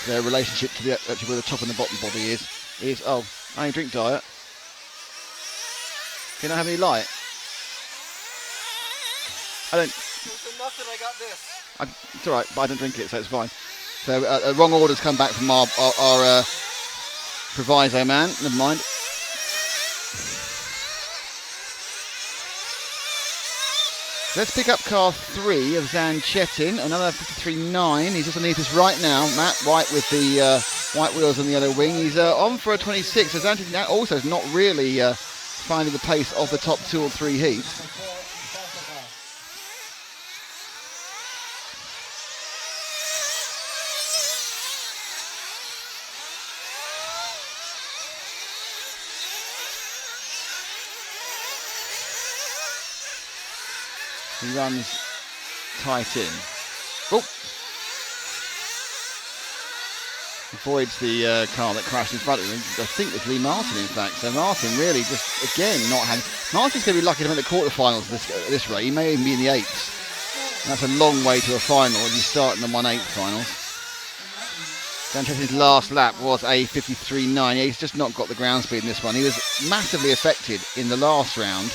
Their relationship to the actually where the top and the bottom body is oh, I only drink diet. Can I have any light? I don't. Nothing, I got this. It's all right, but I don't drink it, so it's fine. So wrong orders come back from our proviso man. Never mind. Let's pick up car 3 of Zanchettin, another 53.9. He's just underneath us right now. Matt White with the white wheels and the yellow wing. He's on for a 26. So Zanchettin also is not really finding the pace of the top 2 or 3 heats. He runs tight in. Oh! Avoids the car that crashed in front of him. I think it was Lee Martin, in fact. So Martin really just, again, not having... Martin's going to be lucky to win the quarterfinals this rate. He may even be in the 8s. And that's a long way to a final if you start in the 1/8 finals. Sanchez's last lap was a 53.9. He's just not got the ground speed in this one. He was massively affected in the last round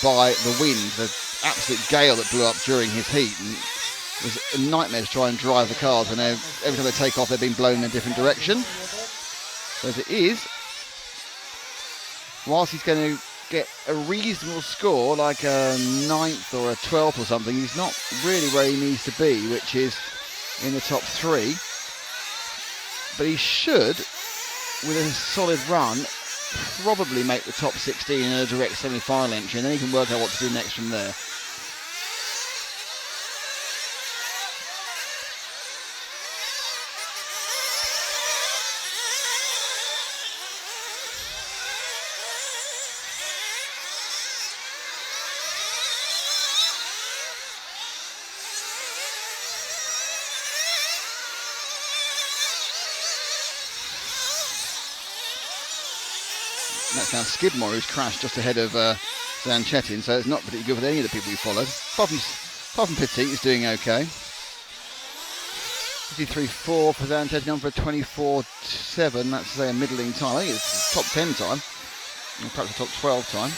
by the wind, the absolute gale that blew up during his heat, and it was a nightmare to try and drive the cars when every time they take off they're being blown in a different direction. So as it is, whilst he's going to get a reasonable score like a 9th or a 12th or something, he's not really where he needs to be, which is in the top 3, but he should, with a solid run, probably make the top 16 in a direct semi-final entry, and then he can work out what to do next from there. That's now Skidmore, who's crashed just ahead of Zanchettin, so it's not particularly good with any of the people we followed. Apart from Petit, he's doing okay. 53.4 for Zanchettin, on for a 24.7. That's a middling time. I think it's top 10 time, or perhaps a top 12 time.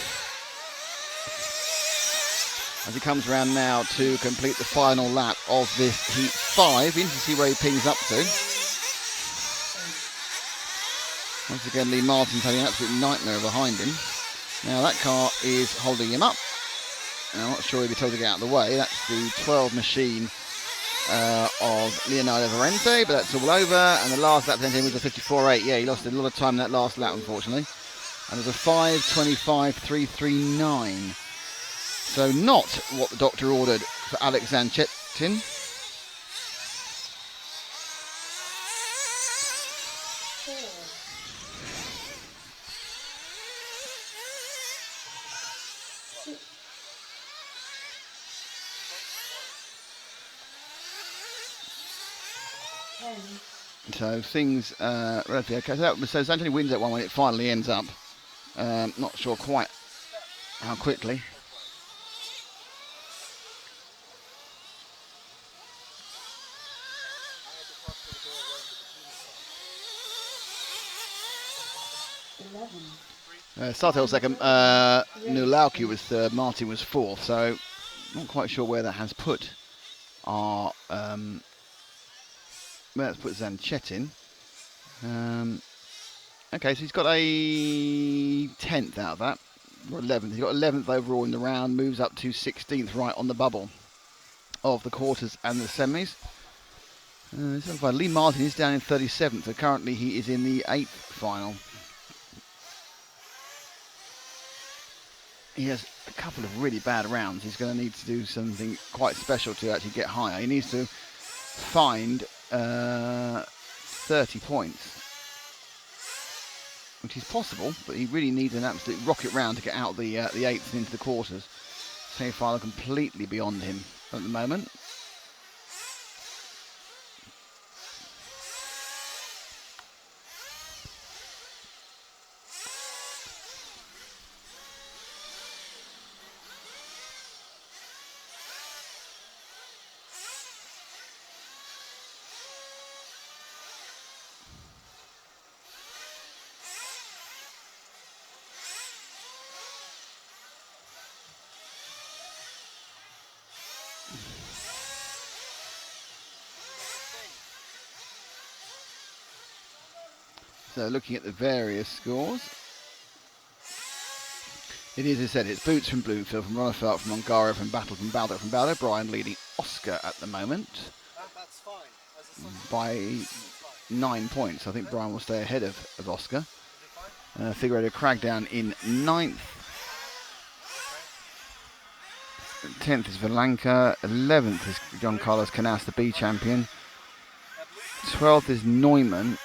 As he comes around now to complete the final lap of this Heat 5. Interesting to see where he pings up to. Once again, Lee Martin's having an absolute nightmare behind him. Now that car is holding him up. I'm not sure he'll be told to get out of the way. That's the 12 machine of Leonardo Valente, but that's all over. And the last lap then was a 54.8. Yeah, he lost a lot of time in that last lap, unfortunately. And there's a 5:25.339. So not what the doctor ordered for Alex Zanchettin. So things relatively okay. So Zanchettin wins that one when it finally ends up. Not sure quite how quickly. Sartel second, Nulauki was third, Martin was fourth, so not quite sure where that has put are. Let's put Zanchet in. Okay, so he's got a 10th out of that, or 11th. He's got 11th overall in the round, moves up to 16th right on the bubble of the quarters and the semis. Lee Martin is down in 37th, so currently he is in the 8th final. He has a couple of really bad rounds. He's going to need to do something quite special to actually get higher. He needs to find 30 points, which is possible, but he really needs an absolute rocket round to get out of the 8th and into the quarters. So far, they're completely beyond him at the moment. So looking at the various scores, it is, as I said, it's Boots from Bloomfield, from Ronefelt, from Ongaro, from Battle, from Baldo. Brian leading Oscar at the moment That's fine. by 9 points. I think Brian will stay ahead of Oscar. Figueredo Cragdown in 9th. 10th is Valanka. 11th is John Carlos Canas, the B champion. 12th is Neumann.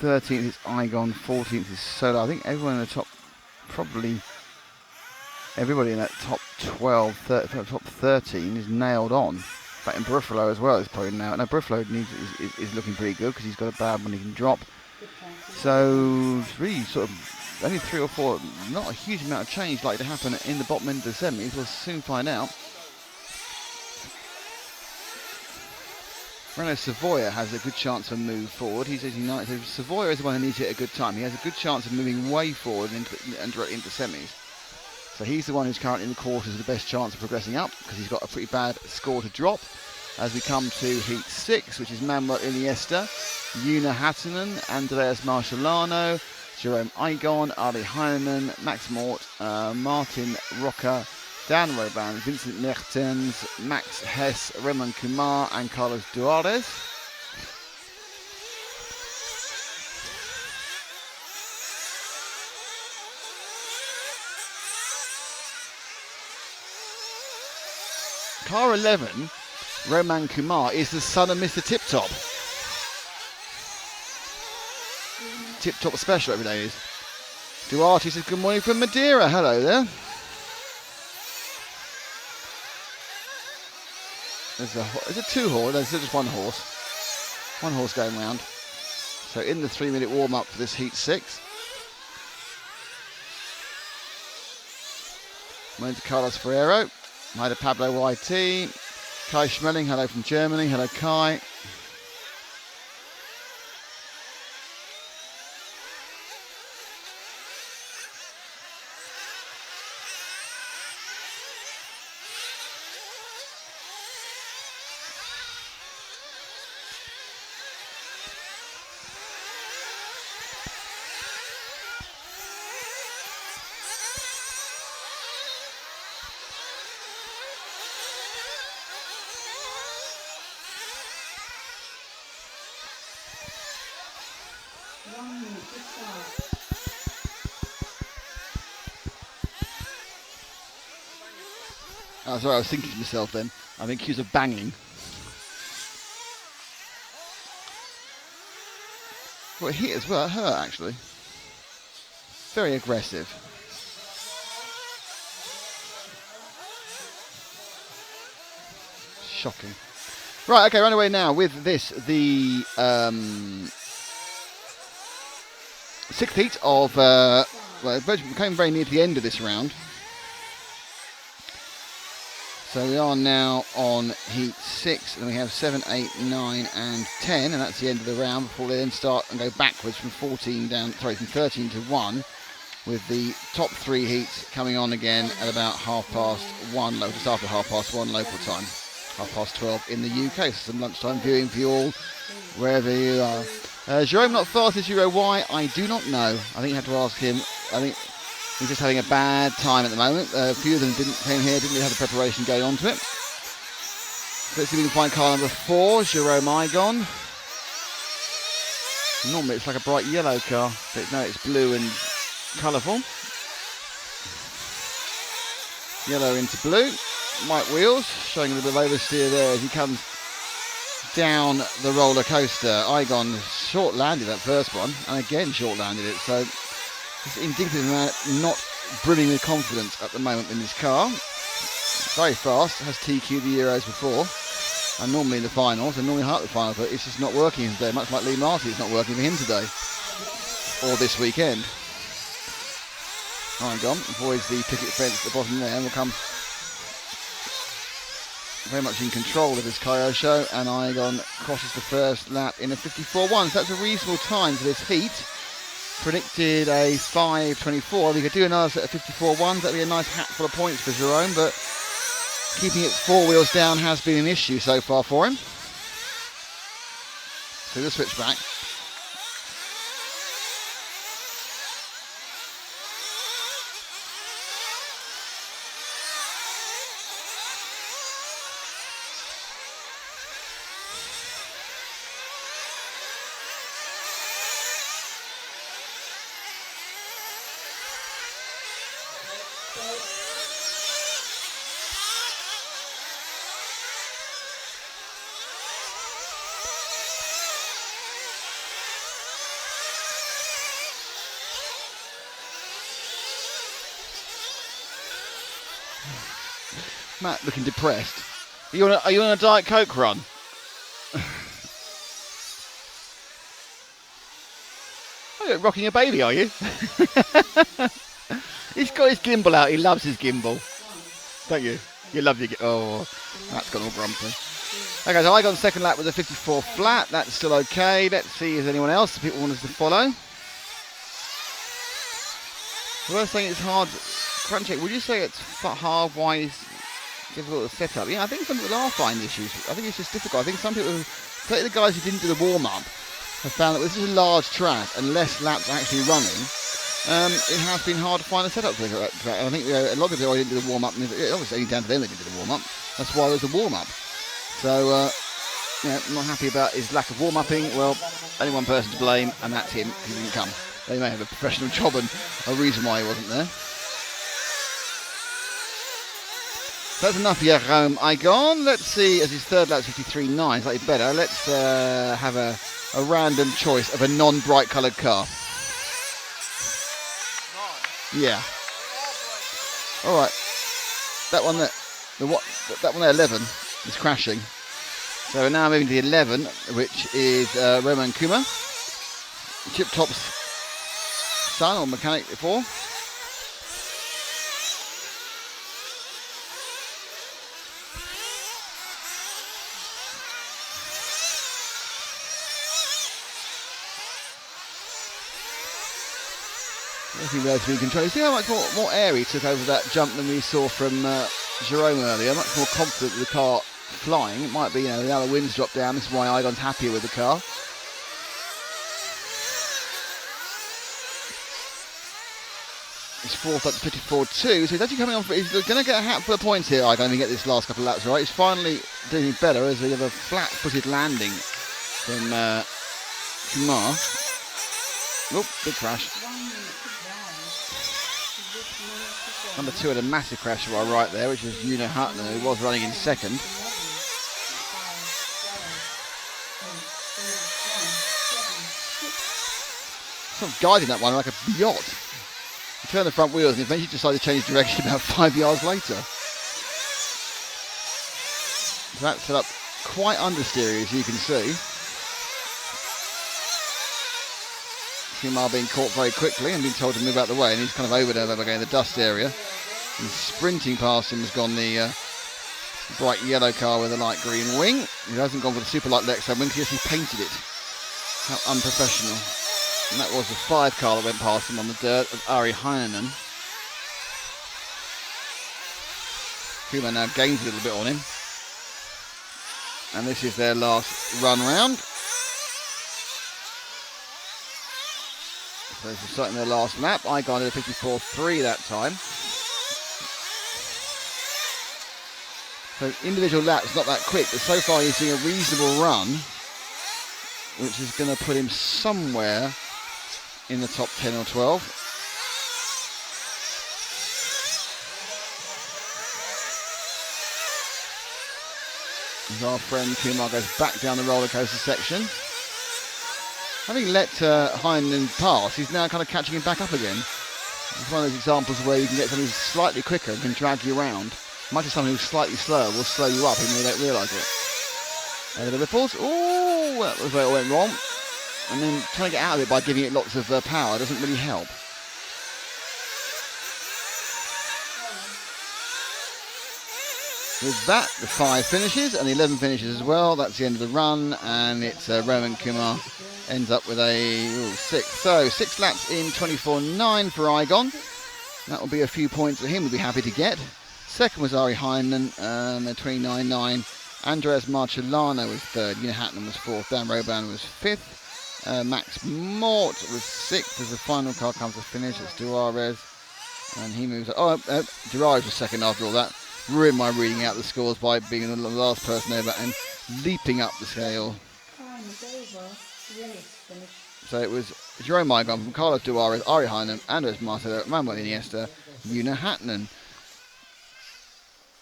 13th is Igon, 14th is Solo. I think everyone in the top, probably everybody in that top 12, top 13 is nailed on. In fact, in Buffalo as well is probably nailed. Now, Buffalo is looking pretty good because he's got a bad one he can drop. So it's really sort of only 3 or 4, not a huge amount of change likely to happen in the bottom end of the semis. We'll soon find out. Renault Savoia has a good chance of move forward. He's 89th. So Savoia is the one who needs to hit a good time. He has a good chance of moving way forward into semis. So he's the one who's currently in the quarters with the best chance of progressing up because he's got a pretty bad score to drop. As we come to Heat 6, which is Manuel Iniesta, Una Hattinen, Andreas Marcellano, Jerome Igon, Ali Heinemann, Max Mort, Martin Roca, Dan Roban, Vincent Mertens, Max Hess, Raymond Kumar and Carlos Duarez. Car 11, Roman Kumar, is the son of Mr. Tip Top. Tip Top special every day is. Duarte says good morning from Madeira. Hello there. Is it 2 horses? No, it's just 1 horse. 1 horse going round. So in the 3-minute warm-up for this Heat 6. Morning to Carlos Ferrero. Hi to Pablo YT. Kai Schmeling, hello from Germany. Hello Kai. Oh, sorry, I was thinking to myself then. I'm accused of banging. Well, it hit as well. It hurt, actually. Very aggressive. Shocking. Right, okay, run away now with this. The 6th heat of... well, we came very near to the end of this round. So we are now on Heat 6, and we have 7, 8, 9 and 10, and that's the end of the round before they then start and go backwards from 13 to 1, with the top 3 heats coming on again at about 1:30, just after 1:30 local time. 12:30 in the UK. So some lunchtime viewing for you all, wherever you are. Jerome not fastest Euro. Why? I do not know. I think you have to ask him. I think he's just having a bad time at the moment. A few of them came here, didn't really have the preparation going on to it. So let's see if we can find car number 4, Jerome Igon. Normally it's like a bright yellow car, but no, it's blue and colourful. Yellow into blue. White wheels, showing a little bit of oversteer there as he comes down the roller coaster. Igon short landed that first one, and again short landed it. So it's indicative of not brimming with confidence at the moment in this car. Very fast, has TQ the Euros before, and normally in the finals, and normally hard at the final, but it's just not working today. Much like Lee Marty, it's not working for him today or this weekend. Igon avoids the picket fence at the bottom there, and will come very much in control of his Kyosho, and Igon crosses the first lap in a 54.1, so that's a reasonable time for this heat. Predicted a 5.24. If he could do another set of 54.1s, that'd be a nice hatful of points for Jerome, but keeping it 4 wheels down has been an issue so far for him. So the switch back. Matt looking depressed. Are you on a Diet Coke run? Oh, you're rocking a baby, are you? He's got his gimbal out. He loves his gimbal. Don't you? You love your gimbal. Oh, Matt's gone all grumpy. Okay, so I got second lap with a 54 flat. That's still okay. Let's see if there's anyone else that people want us to follow. Well, I was saying it's hard. Crunchcheck, would you say it's hard, wise, difficult to set up? Yeah, I think some people are finding issues. I think it's just difficult. I think some people, particularly the guys who didn't do the warm-up, have found that this is a large track and less laps actually running. It has been hard to find a setup for the track. I think a lot of people didn't do the warm-up. Obviously, only down to them they didn't do the warm-up. That's why there's a warm-up. So, yeah, I'm not happy about his lack of warm-upping. Well, only one person to blame, and that's him. He didn't come. They may have a professional job and a reason why he wasn't there. That's enough, Jerome Igon. Let's see, as his third lap's 53.9, slightly better. Let's have a random choice of a non-bright coloured car. Yeah. All right. That one there, that one there, 11, is crashing. So we're now moving to the 11, which is Roman Kuma, Chip Top's son or mechanic before. Relatively controlled. See how much more air he took over that jump than we saw from Jerome earlier. Much more confident with the car flying. It might be, now the wind's dropped down. This is why Igon's happier with the car. He's fourth up to 54.2, so he's actually coming on. He's going to get a hatful of points here, Igon, if he get this last couple of laps right. He's finally doing better as we have a flat-footed landing from Kumar. Oh, big crash. Number 2 had a massive crash to our right there, which was Una Hutner, who was running in second. Sort of guiding that one like a yacht. He turned the front wheels and eventually decided to change direction about 5 yards later. So that's set up quite understeery, as you can see. Kumar being caught very quickly and being told to move out the way, and he's kind of over there again in the dust area. And sprinting past him has gone the bright yellow car with a light green wing. He hasn't gone for the super light Lexo wing because he painted it. How unprofessional. And that was the 5 car that went past him on the dirt of Ari Heinonen. Kumar now gains a little bit on him. And this is their last run round. So this is starting their last lap. Igon did a 54.3 that time. So individual laps not that quick, but so far he's doing a reasonable run, which is going to put him somewhere in the top 10 or 12. As our friend Kumar goes back down the roller coaster section. Having let Heinen pass, he's now kind of catching him back up again. It's one of those examples where you can get somebody who's slightly quicker and can drag you around, much as someone who's slightly slower will slow you up even though you don't realise it. And the ripples, ooh, that was where it went wrong. And then trying to get out of it by giving it lots of power doesn't really help. With that, the 5 finishes and the 11 finishes as well. That's the end of the run, and it's Roman Kumar ends up with a 6. So 6 laps in 24.9 for Igon. That will be a few points that him would be happy to get. Second was Ari Heinen, 29.9. Andreas Marcellano was third. Una Hatton was fourth. Dan Roban was fifth. Max Mort was sixth as the final car comes to finish. It's Duarez, and he moves. Duarez was second after all that. Ruined my reading out the scores by being the last person over and leaping up the scale. Time is over. Race finished. So it was Jerome Igon from Carlos Duarez, Ari Heinen, Andres Marcelo, Manuel Iniesta, Una Hatton.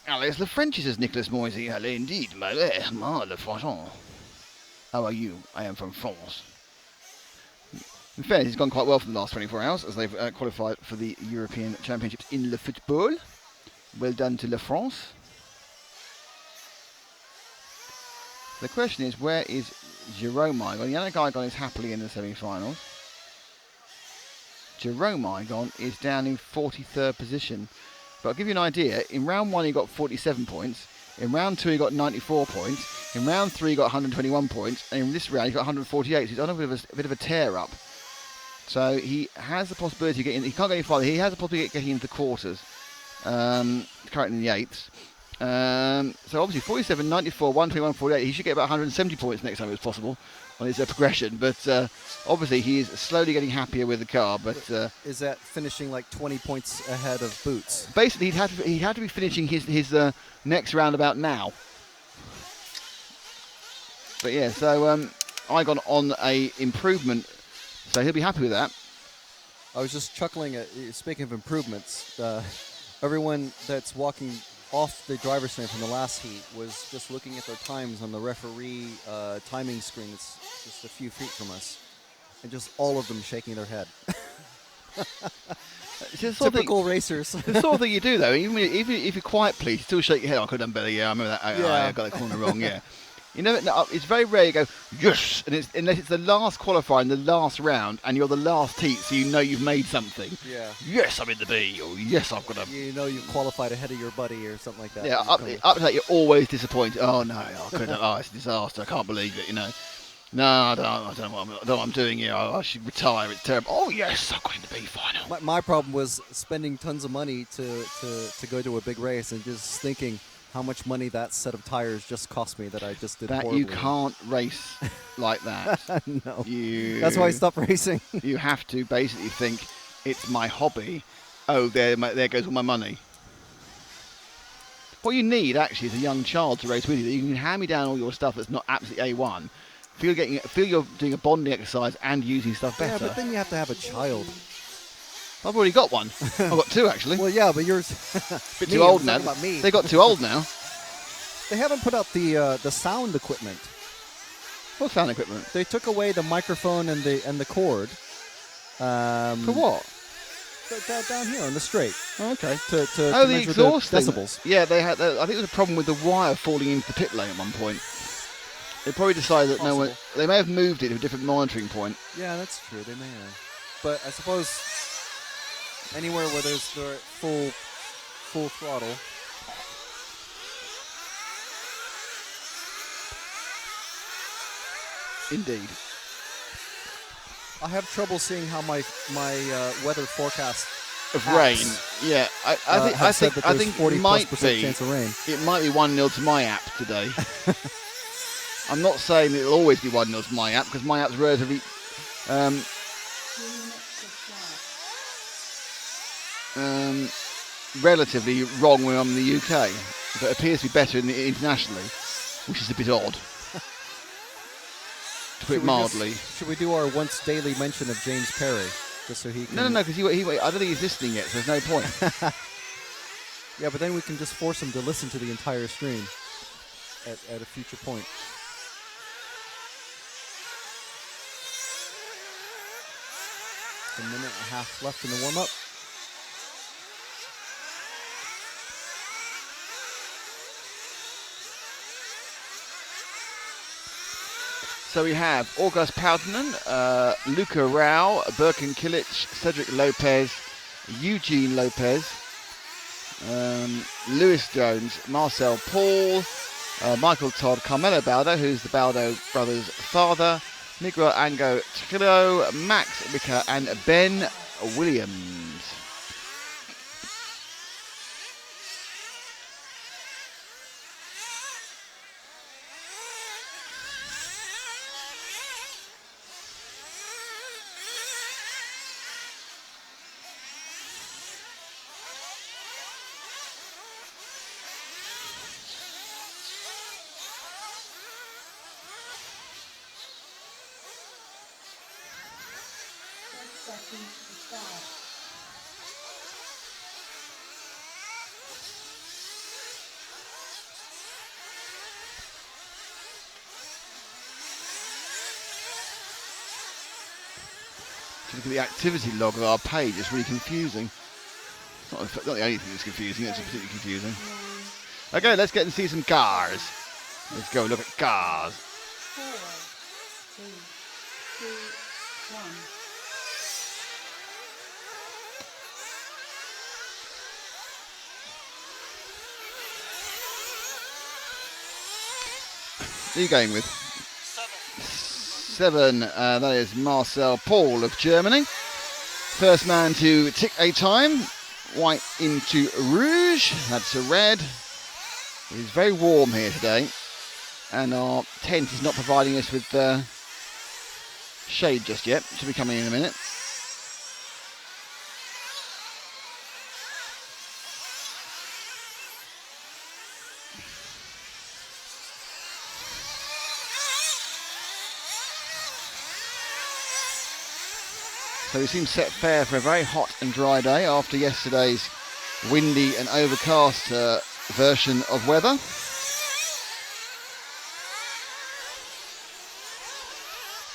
Alex Le French, says Nicolas Moisy. Hello indeed, my le Franchon. How are you? I am from France. In fairness, he's gone quite well for the last 24 hours as they've qualified for the European Championships in Le Football. Well done to La France. The question is, where is Jerome Igon? Yannick Igon is happily in the semi-finals. Jerome Igon is down in 43rd position. But I'll give you an idea. In round 1 he got 47 points. In round 2 he got 94 points. In round 3 he got 121 points. And in this round he got 148. So he's on a bit of a tear up. So he has the possibility of getting... He can't go any farther. He has the possibility of getting into the quarters. Currently in the 8th. So obviously 47, 94, 121, 48. He should get about 170 points next time it's possible on his progression. But obviously he is slowly getting happier with the car. But is that finishing like 20 points ahead of Boots? Basically, he'd have to be finishing his next round about now. But yeah, so Igon on a improvement, so he'll be happy with that. I was just chuckling at, speaking of improvements, everyone that's walking off the driver's stand from the last heat was just looking at their times on the referee timing screen that's just a few feet from us, and just all of them shaking their head. Typical racers. The sort of thing you do, though, even if you're quite pleased, you still shake your head. I could have done better. Yeah, I remember that. I got that corner wrong. Yeah. You know, it's very rare you go, yes, and unless it's the last qualifier in the last round and you're the last heat, so you know you've made something. Yeah. Yes, I'm in the B, or yes, I've got a... You know you've qualified ahead of your buddy or something like that. Yeah, up to that, you're always disappointed. Oh, no, I couldn't. It's a disaster. I can't believe it, you know. No, I don't know what I'm doing here. I should retire. It's terrible. Oh, yes, I've got in the B final. My problem was spending tons of money to go to a big race and just thinking how much money that set of tires just cost me that I just did horribly. You can't race like that. No. That's why I stopped racing. You have to basically think, it's my hobby. Oh, there goes all my money. What you need, actually, is a young child to race with you. You can hand me down all your stuff that's not absolutely A1. Feel you're doing a bonding exercise and using stuff better. Yeah, but then you have to have a child. I've already got one. I've got 2, actually. Well, yeah, but yours... Bit too old now. They got too old now. They haven't put out the sound equipment. What sound equipment? They took away the microphone and the cord. For what? Down here on the straight. Oh, okay. To the exhaust the decibels. Yeah, they had. I think there was a problem with the wire falling into the pit lane at one point. They probably decided that they may have moved it to a different monitoring point. Yeah, that's true. They may have. But I suppose anywhere where there's the full throttle. Indeed. I have trouble seeing how my weather forecast of rain. Yeah, I think it might be. chance of rain. It might be 1-0 to my app today. I'm not saying that it'll always be 1-0 to my app, because my app's relatively 2 minutes to start. relatively wrong when I'm in the UK, but it appears to be better internationally, which is a bit odd, to put it mildly. Should we do our once daily mention of James Perry, just so he can? No, because I don't think he's listening yet, so there's no point. Yeah, but then we can just force him to listen to the entire stream at a future point. A minute and a half left in the warm-up. So we have August Poutanen, Luca Rao, Birkin Kilic, Cedric Lopez, Eugene Lopez, Lewis Jones, Marcel Paul, Michael Todd, Carmelo Baldo, who's the Baldo brothers' father, Miguel Ango Trillo, Max Wicker, and Ben Williams. Seconds to start. If you look at the activity log of our page, it's really confusing. It's not the only thing that's confusing, it's particularly confusing. Okay, let's get and see some cars. Let's go look at cars. 4, 3, 2, 1. Who are you going with? 7. That is Marcel Paul of Germany. First man to tick a time. White into rouge. That's a red. It is very warm here today. And our tent is not providing us with shade just yet. Should be coming in a minute. So we seem set fair for a very hot and dry day after yesterday's windy and overcast version of weather.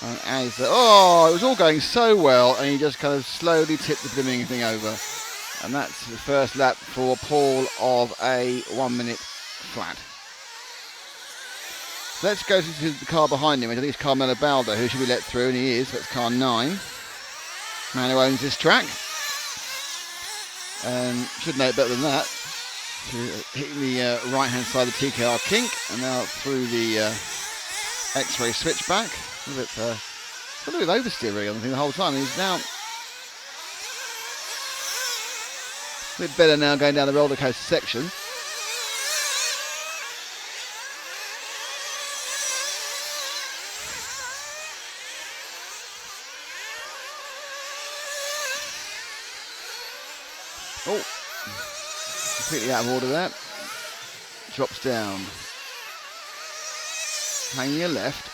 And as it was all going so well, and he just kind of slowly tipped the blooming thing over. And that's the first lap for Paul of a 1 minute flat. So let's go to the car behind him, which I think it's Carmelo Baldo, who should be let through, and he is. That's car 9. Man who owns this track. Should know it better than that. Hitting the right hand side of the TKR kink, and now through the X-ray switchback. A little bit of oversteer on the thing the whole time. He's now a bit better now going down the roller coaster section. Oh, completely out of order there. Drops down. Hanging your left.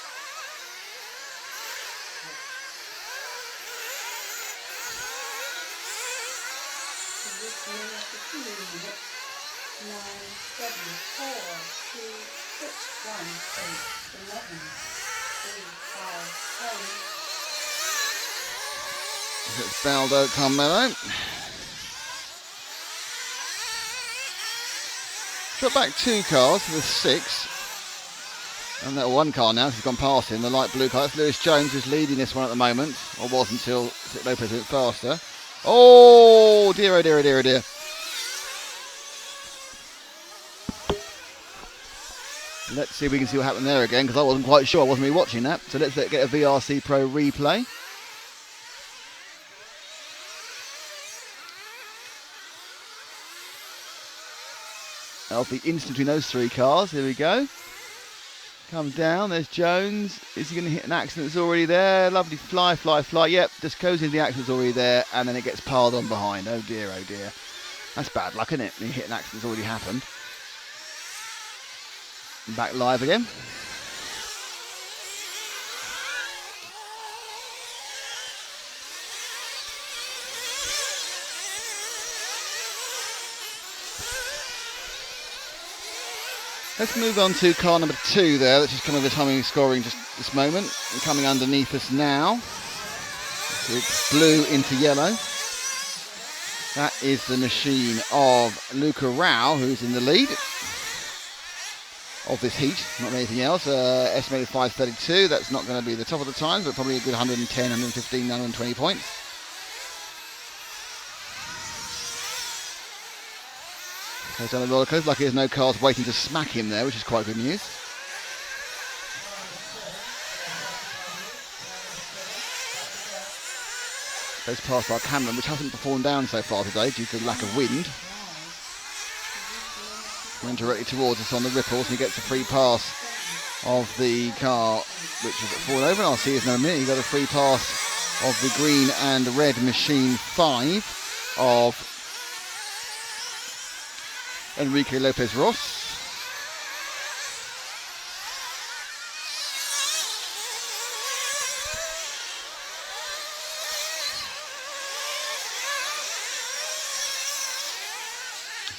So this one is the 2 minutes. 9, 7, 4, 2, 6, 1, 8, 11, 3, 5, 10. It's Baldo Carmelo. Drop back 2 cars to the 6. And that 1 car now, he's gone past him, the light blue car. That's Lewis Jones who's leading this one at the moment, or was until Lopez went faster. Oh dear, oh dear, oh dear, oh dear. Let's see if we can see what happened there again, because I wasn't quite sure, I wasn't really watching that. So let's get a VRC Pro replay. That'll be instant between those 3 cars. Here we go. Comes down, there's Jones. Is he going to hit an accident that's already there? Lovely fly. Yep, just goes into the accident that's already there, and then it gets piled on behind. Oh dear. That's bad luck, isn't it? When you hit an accident that's already happened. Back live again. Let's move on to car number 2 there. That's just coming with timing scoring just this moment. And coming underneath us now. It's blue into yellow. That is the machine of Luca Rao, who's in the lead of this heat, not anything else. Estimated 5:32. That's not going to be the top of the times, but probably a good 110, 115, 120 points. Goes down the roller coaster. Lucky there's no cars waiting to smack him there, which is quite good news. Goes past our Cameron, which hasn't performed down so far today due to lack of wind. Going directly towards us on the ripples, and he gets a free pass of the car which has fallen over. And I'll see in a minute. He got a free pass of the green and red machine 5 of Enrique Lopez Ross.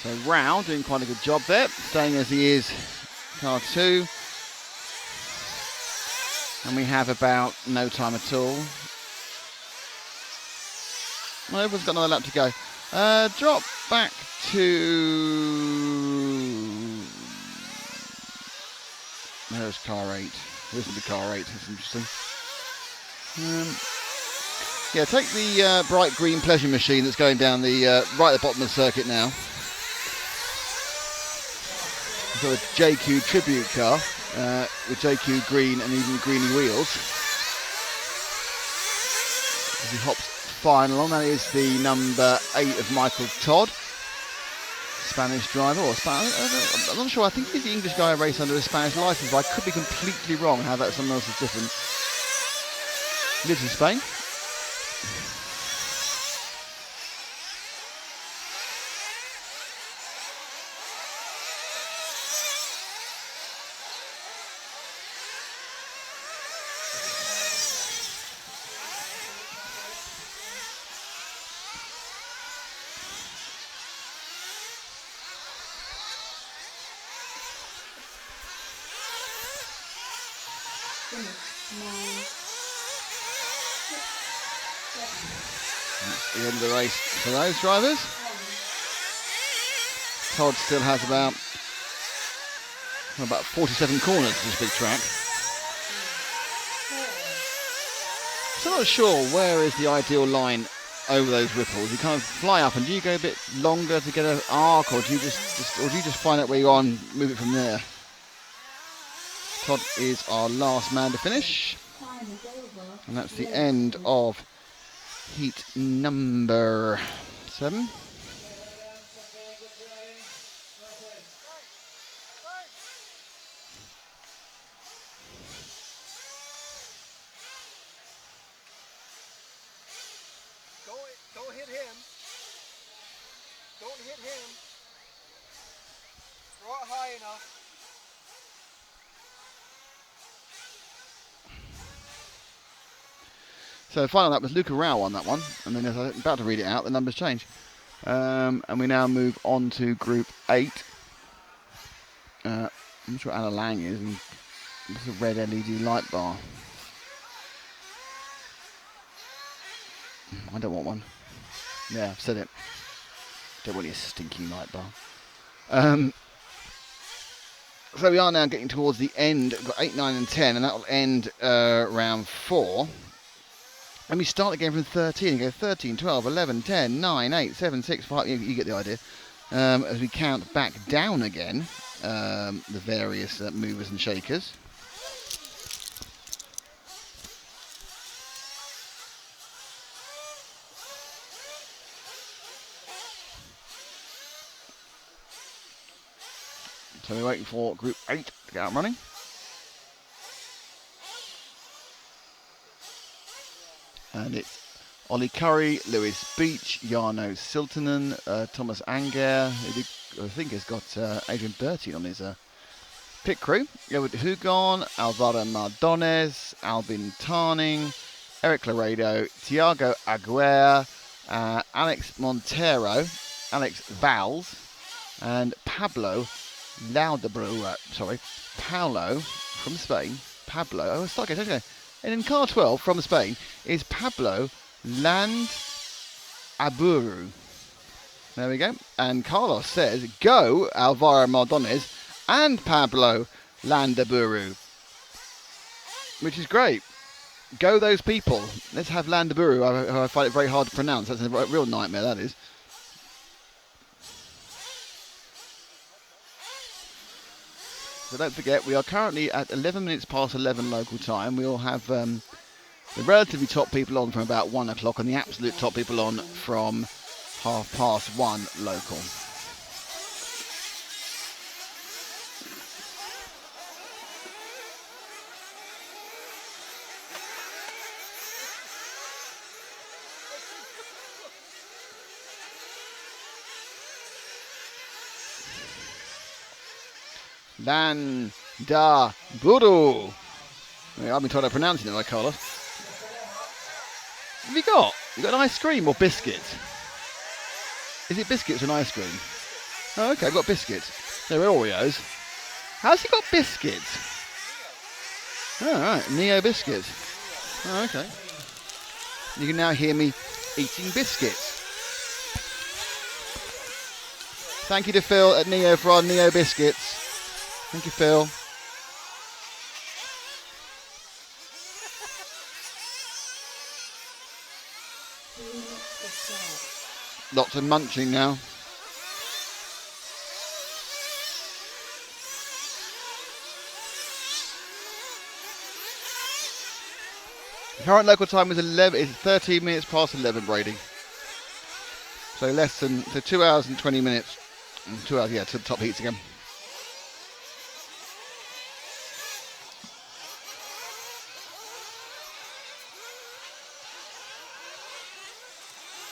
So Rao doing quite a good job there, staying as he is, car 2. And we have about no time at all. Well, everyone's got another lap to go. Drop back to... There's car 8. This will be car 8, that's interesting. Yeah, take the bright green pleasure machine that's going down the right at the bottom of the circuit now. We've got a JQ tribute car with JQ green and even greeny wheels. As he hops final on, that is the number 8 of Michael Todd, Spanish driver, or I'm not sure. I think he's the English guy who raced under a Spanish license, but I could be completely wrong how that someone else is different. Lives in Spain. That's the end of the race for those drivers. Todd still has about 47 corners to this big track. So I'm not sure where is the ideal line over those ripples. You kind of fly up, and do you go a bit longer to get an arc, or do you just find out where you are and move it from there? Todd is our last man to finish, and that's the end of heat number 7. Don't hit him. Don't hit him. Throw it high enough. So the final lap was Luca Rao on that one, and then as I'm about to read it out, the numbers change. And we now move on to Group 8. I'm not sure what Anna Lang is, and it's a red LED light bar. I don't want one. Yeah, I've said it. Don't want your stinking light bar. So we are now getting towards the end. We've got 8, 9 and 10, and that will end round 4. And we start again from 13 and go 13, 12, 11, 10, 9, 8, 7, 6, 5. You get the idea. As we count back down again, the various movers and shakers. So we're waiting for Group 8 to get out running. And it's Ollie Curry, Lewis Beach, Jarno Siltonen, Thomas Anger, who I think has got Adrian Bertie on his pit crew. Edward Hugon, Alvaro Mardones, Albin Tarning, Eric Laredo, Tiago Aguirre, Alex Montero, Alex Valls, and Pablo Laudabru, Paulo from Spain. Pablo, oh, it's like okay. And in car 12 from Spain is Pablo Landaburu. There we go. And Carlos says, go Alvaro Mardones and Pablo Landaburu. Which is great. Go those people. Let's have Landaburu. I find it very hard to pronounce. That's a real nightmare, that is. So don't forget, we are currently at 11 minutes past 11 local time. We will have the relatively top people on from about 1 o'clock and the absolute top people on from 1:30 local. Landaburu. I've been told I'm pronouncing it like Carlos. What have you got? You got an ice cream or biscuits? Is it biscuits or an ice cream? Oh, okay, I've got biscuits. They're Oreos. How's he got biscuits? Oh, right, Neo biscuits. Oh, okay. You can now hear me eating biscuits. Thank you to Phil at Neo for our Neo biscuits. Thank you, Phil. Lots of munching now. The current local time is 13 minutes past 11, Brady. So 2 hours and 20 minutes. 2 hours, yeah, to the top heats again.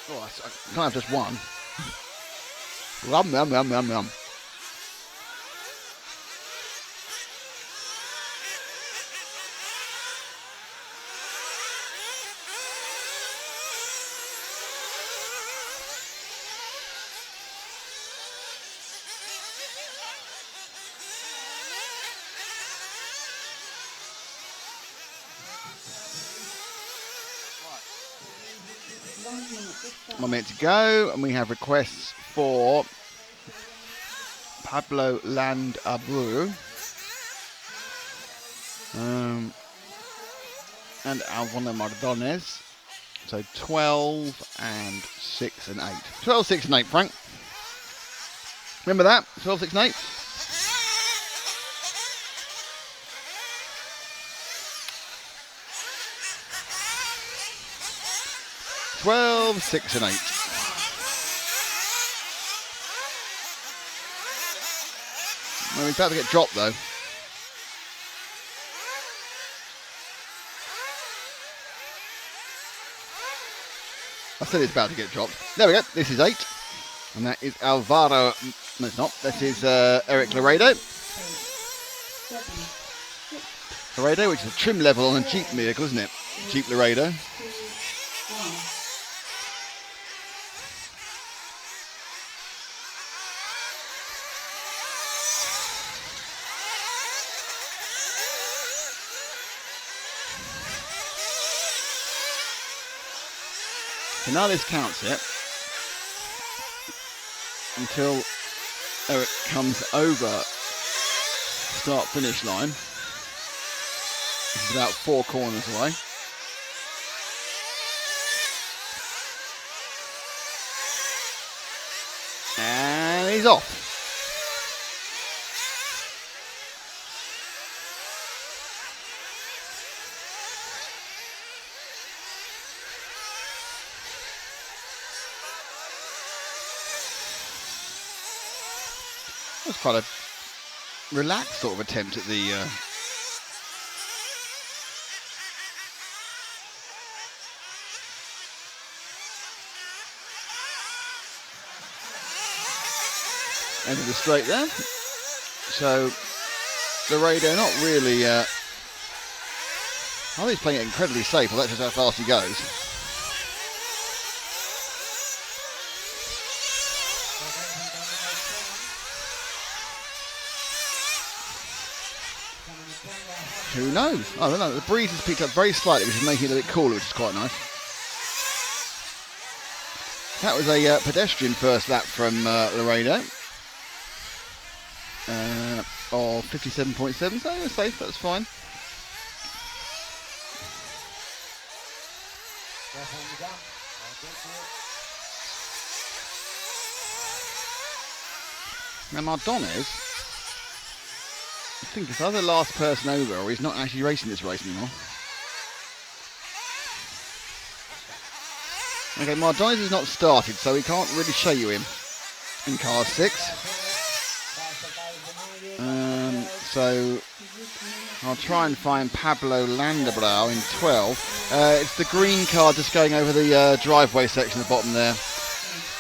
Oh, I can't have just one. Yum, yum, yum, yum, yum. One minute to go, and we have requests for Pablo Landaburu and Alvaro Mardones. So 12 and 6 and 8. 12, 6 and 8, Frank. Remember that? 12, 6 and 8. Twelve, 6 and 8. Well, we're about to get dropped though. I said it's about to get dropped. There we go. This is 8. And that is Alvaro. No, it's not. That is Eric Laredo. Laredo, which is a trim level on a Jeep vehicle, isn't it? Jeep Laredo. So now this counts it until Eric comes over start-finish line. This is about 4 corners away. And he's off. That was quite a relaxed sort of attempt at the I end of the straight there. So Laredo not really. I think he's playing it incredibly safe. Well, that's just how fast he goes. Who knows? I don't know. The breeze has picked up very slightly, which is making it a bit cooler, which is quite nice. That was a pedestrian first lap from Laredo of 57.7, so it was safe, that's fine. Now Mardones, I think it's either the last person over or he's not actually racing this race anymore. Okay, Mardones has not started, so we can't really show you him in car 6. So I'll try and find Pablo Landablau in 12. It's the green car just going over the driveway section at the bottom there.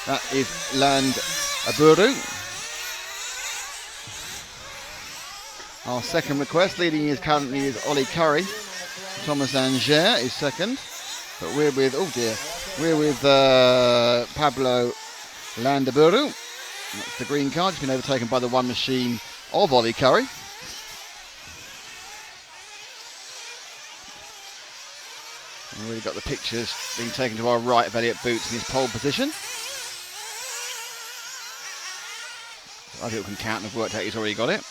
That is Landaburu. Our second request, leading is currently is Ollie Curry. Thomas Anger is second. But we're with, oh dear, we're with Pablo Landaburu. That's the green car, just been overtaken by the one machine of Ollie Curry. And we've got the pictures being taken to our right of Elliot Boots in his pole position. I think we can count and have worked out he's already got it.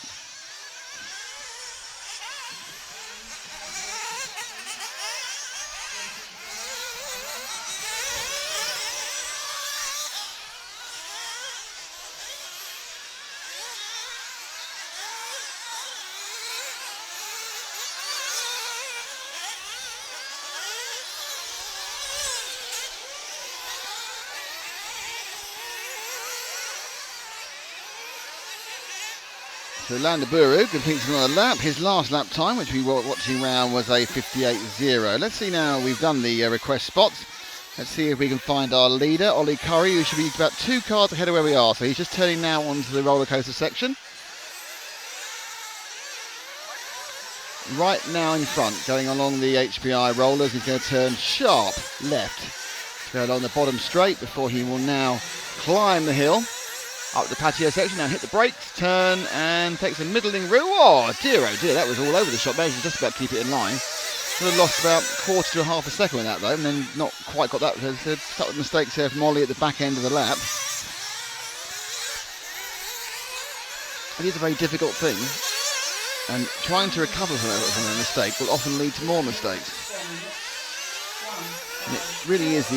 So Landaburu completes another lap. His last lap time, which we were watching round, was a 58.0. Let's see now, we've done the request spots. Let's see if we can find our leader, Ollie Curry, who should be about 2 cars ahead of where we are. So he's just turning now onto the roller coaster section. Right now in front, going along the HPI rollers, he's going to turn sharp left to go along the bottom straight before he will now climb the hill. Up the patio section, now hit the brakes, turn and takes a middling route. Oh dear, that was all over the shop. Managed to just about keep it in line. Sort of lost about quarter to half a second with that though, and then not quite got that. There's a couple of mistakes there from Ollie at the back end of the lap. It is a very difficult thing, and trying to recover from a mistake will often lead to more mistakes. And it really is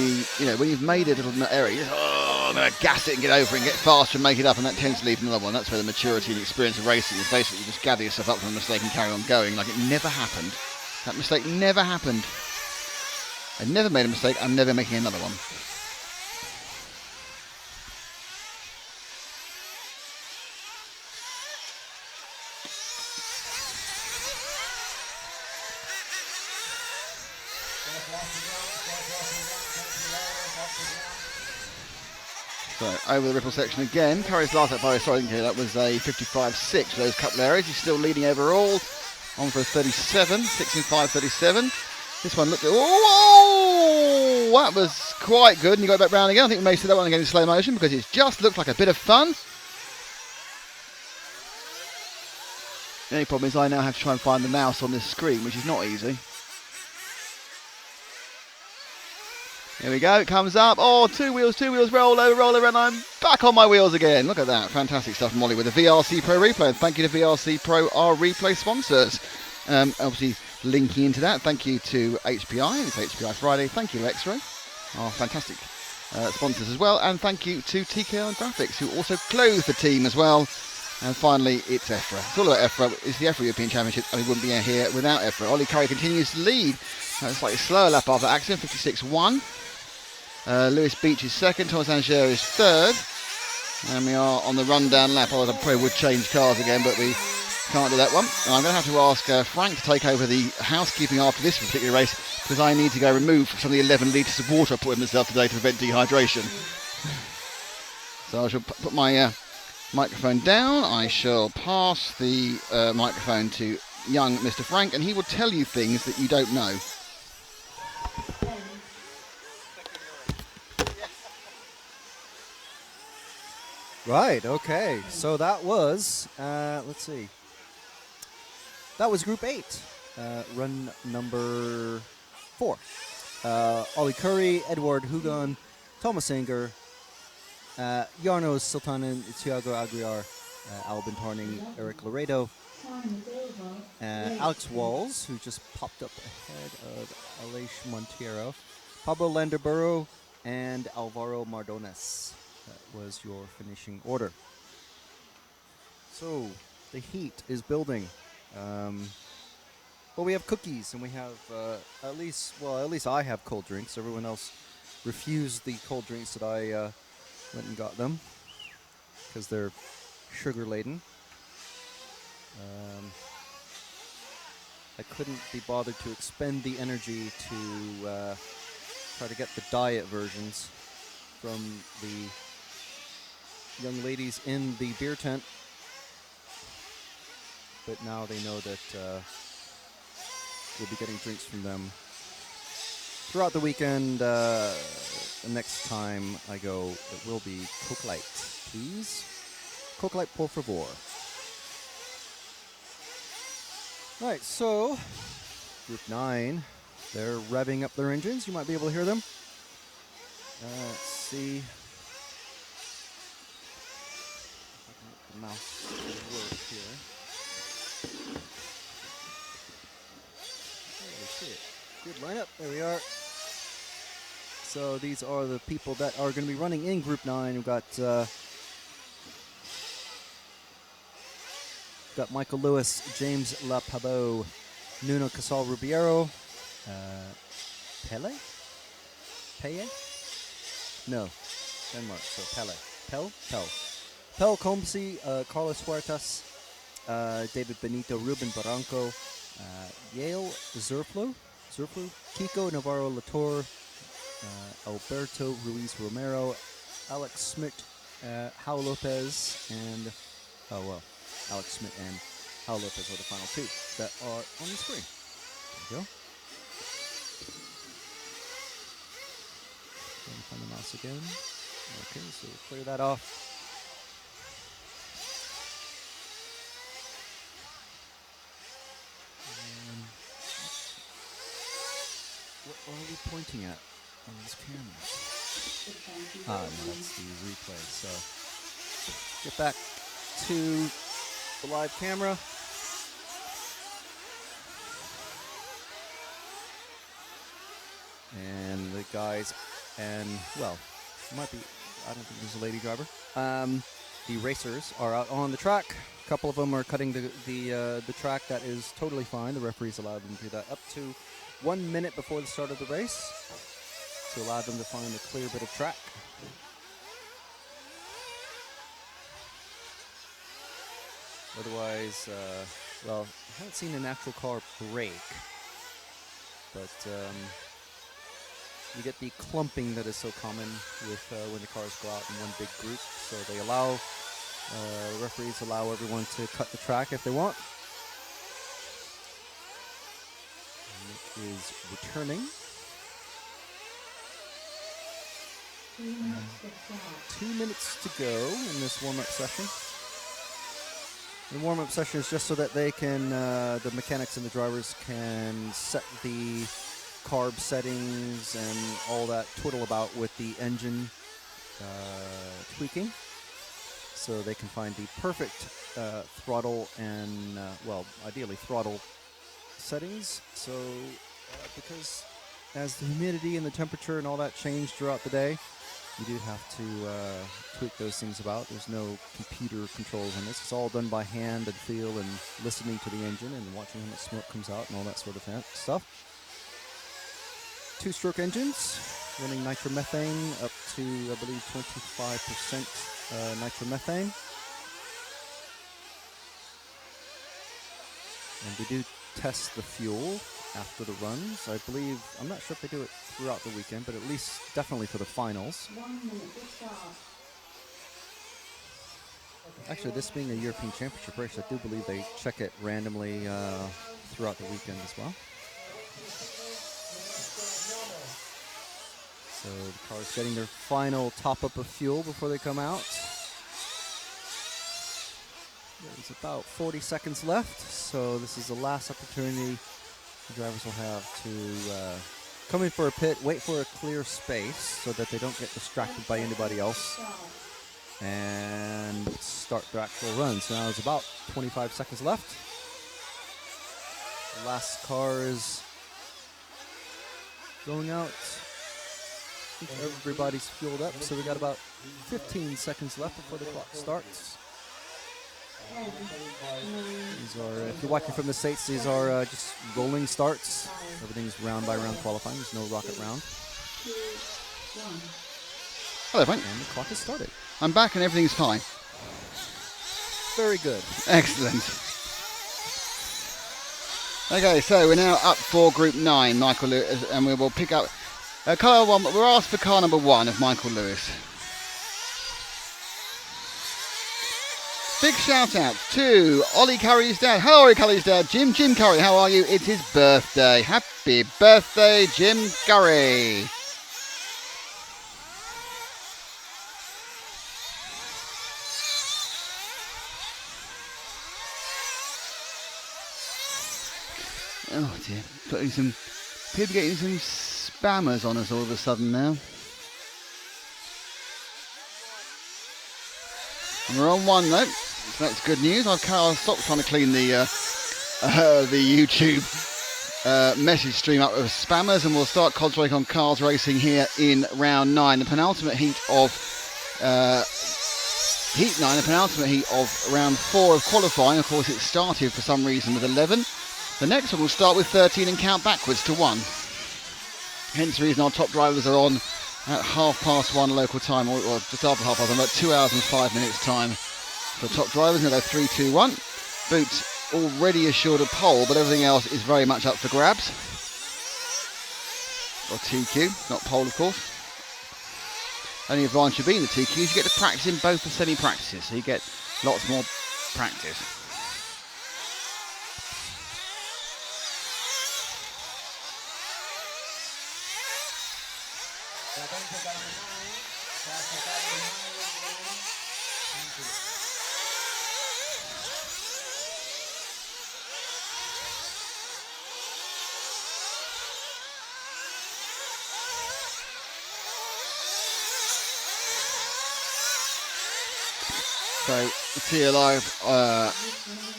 when you've made a little error, you just, I'm going to gas it and get over and get faster and make it up, and that tends to lead to another one. That's where the maturity and experience of racing is basically just gather yourself up from a mistake and carry on going like it never happened. That mistake never happened. I never made a mistake, I'm never making another one. So over the ripple section again. Curry's last lap, that was a 55.6 for those couple areas. He's still leading overall. On for a 37, 6 and 5, 37. This one looked, oh, that was quite good. And you got back round again. I think we may see that one again in slow motion because it just looked like a bit of fun. The only problem is I now have to try and find the mouse on this screen, which is not easy. Here we go, it comes up. Oh, two wheels, roll over, and I'm back on my wheels again. Look at that, fantastic stuff from Molly with the VRC Pro Replay. And thank you to VRC Pro, our replay sponsors. Obviously, linking into that, thank you to HPI, it's HPI Friday. Thank you, EFRA, our fantastic sponsors as well. And thank you to TKR Graphics, who also clothe the team as well. And finally, it's EFRA. It's all about EFRA. It's the EFRA European Championship, and we wouldn't be here without EFRA. Ollie Curry continues to lead. It's slightly slower lap after accident, 56.1. Lewis Beach is second, Thomas Anger is third, and we are on the rundown lap. I probably would change cars again, but we can't do that one. And I'm going to have to ask Frank to take over the housekeeping after this particular race, because I need to go remove some of the 11 litres of water I put in myself today to prevent dehydration. So I shall put my microphone down, I shall pass the microphone to young Mr. Frank, and he will tell you things that you don't know. 10, Right, okay. So that was, let's see. That was Group 8, run number 4. Ollie Curry, Edward Hugon, Thomas Anger, Jarno Sultanen, Thiago Aguiar, Albin Horning, Eric Laredo, time is over. Late. Alex Walls, who just popped up ahead of Aleix Monteiro, Pablo Landerburu, and Alvaro Mardones. That was your finishing order. So, the heat is building. Well, we have cookies, and we have at least I have cold drinks. Everyone else refused the cold drinks that I went and got them because they're sugar laden. I couldn't be bothered to expend the energy to try to get the diet versions from the young ladies in the beer tent. But now they know that we'll be getting drinks from them throughout the weekend. The next time I go, it will be Coke Light, please. Coke Light, por favor. Right, so Group 9, they're revving up their engines. You might be able to hear them. Let's see. If I can get the mouse to work here. Good lineup. There we are. So these are the people that are going to be running in Group 9. We've got Michael Lewis, James Lapabo, Nuno Casal Rubiero, Pele? No, Denmark, so Pele. Pel Comsi, Carlos Huertas, David Benito, Ruben Barranco, Yale Zurflu, Kiko Navarro Latour, Alberto Ruiz Romero, Alex Schmidt, Hal Lopez, and Alex Schmidt and Hal Lopez are the final two that are on the screen. There you go. Let me find the mouse again. Okay, so we'll clear that off. What are we pointing at on these cameras? No, that's the replay. So get back to the live camera. And the guys, and well, might be, I don't think there's a lady driver. The racers are out on the track. A couple of them are cutting the track. That is totally fine. The referees allow them to do that up to 1 minute before the start of the race to allow them to find a clear bit of track. Otherwise, well, I haven't seen an actual car break, but you get the clumping that is so common with when the cars go out in one big group. So they allow, referees allow everyone to cut the track if they want. Nick is returning. 2 minutes to start. 2 minutes to go in this warm-up session. The warm-up session is just so that they can, the mechanics and the drivers can set the carb settings and all that twiddle about with the engine tweaking, so they can find the perfect throttle and, well, ideally throttle settings. So because as the humidity and the temperature and all that change throughout the day, you do have to tweak those things about. There's no computer controls on this. It's all done by hand and feel and listening to the engine and watching how much smoke comes out and all that sort of stuff. 2-stroke engines running nitromethane up to, I believe, 25% nitromethane. And we do test the fuel after the runs. I believe, I'm not sure if they do it throughout the weekend, but at least definitely for the finals. 1 minute to start. Actually, this being a European Championship race, I do believe they check it randomly throughout the weekend as well. So the car's getting their final top-up of fuel before they come out. There's about 40 seconds left, so this is the last opportunity the drivers will have to come in for a pit, wait for a clear space so that they don't get distracted by anybody else, and start their actual run. So now there's about 25 seconds left. The last car is going out. I think everybody's fueled up, so we got about 15 seconds left before the clock starts. These are, if you're watching from the States, these are just rolling starts. Everything's round by round qualifying. There's no rocket round. Hello, Frank. And the clock has started. I'm back and everything's fine. Very good. Excellent. Okay, so we're now up for Group 9, Michael Lewis, and we will pick up car 1. We're asked for car number 1 of Michael Lewis. Big shout out to Ollie Curry's dad. Hello, Ollie Curry's dad. Jim Curry, how are you? It's his birthday. Happy birthday, Jim Curry. Oh dear, people getting some spammers on us all of a sudden now. And we're on 1 though, so that's good news. I'll stop trying to clean the YouTube message stream up with spammers, and we'll start concentrating on cars racing here in round 9, the penultimate heat of heat 9, the penultimate heat of round 4 of qualifying. Of course, it started for some reason with 11. The next one will start with 13 and count backwards to 1. Hence the reason our top drivers are on at 1:30 local time, or just after 1:30, about 2 hours and 5 minutes time for top drivers. Now they're 3, 2, 1. Boots already assured a pole, but everything else is very much up for grabs. Or TQ, not pole of course. Only advantage of being the TQ is you get to practice in both the semi-practices, so you get lots more practice. So, it's here live,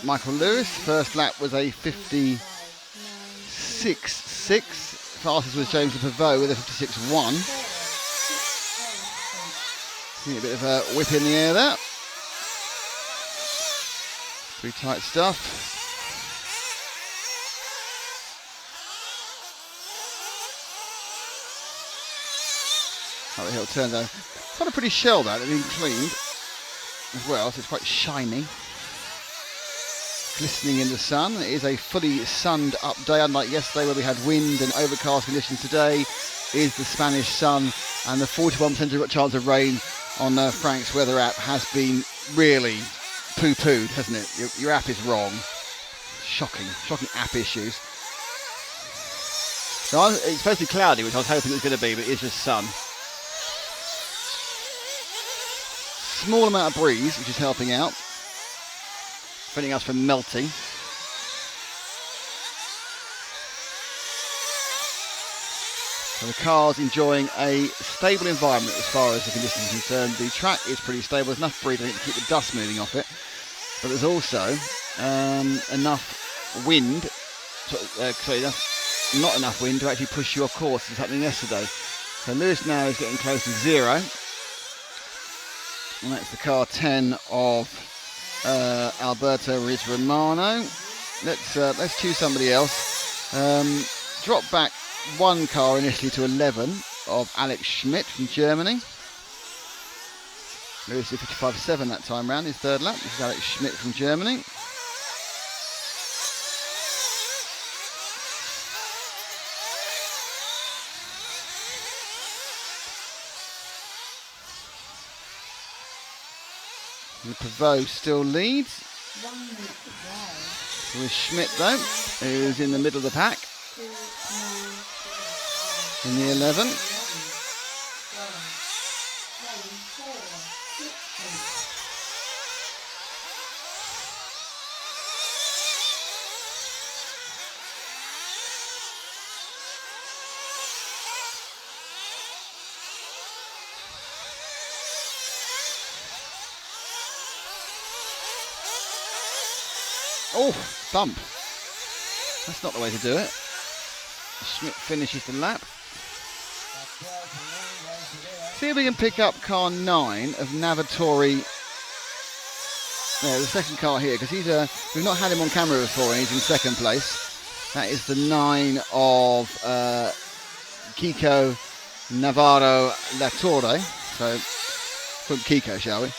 Michael Lewis, first lap was a 56.6, fastest was James Pavot with a 56.1. See a bit of a whip in the air there. Pretty tight stuff. How the hill turns out. It's got a pretty shell that, it's been cleaned as well, so it's quite shiny. Glistening in the sun. It is a fully sunned up day, unlike yesterday where we had wind and overcast conditions. Today is the Spanish sun, and the 41% chance of rain on Frank's weather app has been really poo-pooed, hasn't it? Your app is wrong. Shocking app issues. So it's supposed to be cloudy, which I was hoping it was going to be, but it's just sun. Small amount of breeze, which is helping out, preventing us from melting. So the car's enjoying a stable environment as far as the conditions are concerned. The track is pretty stable. There's enough breeze, I think, to keep the dust moving off it. But there's also enough wind, not enough wind to actually push you off course. This was happening yesterday. So Lewis now is getting close to 0. And that's the car 10 of Alberto Ruiz Romano. Let's choose somebody else. Drop back 1 car initially to 11 of Alex Schmidt from Germany. Lewis did 55.7 that time round, his third lap. This is Alex Schmidt from Germany. The Pavot still leads. 1 minute to go. With Schmidt though, who's in the middle of the pack 2, 9, 5, in the 11. 11, 12, 10, 4, 6, 8. Oh, bump. That's not the way to do it. Schmidt finishes the lap. See if we can pick up car 9 of Navatori. Yeah, the second car here, because we've not had him on camera before and he's in second place. That is the 9 of Kiko Navarro Latore. So, put Kiko, shall we?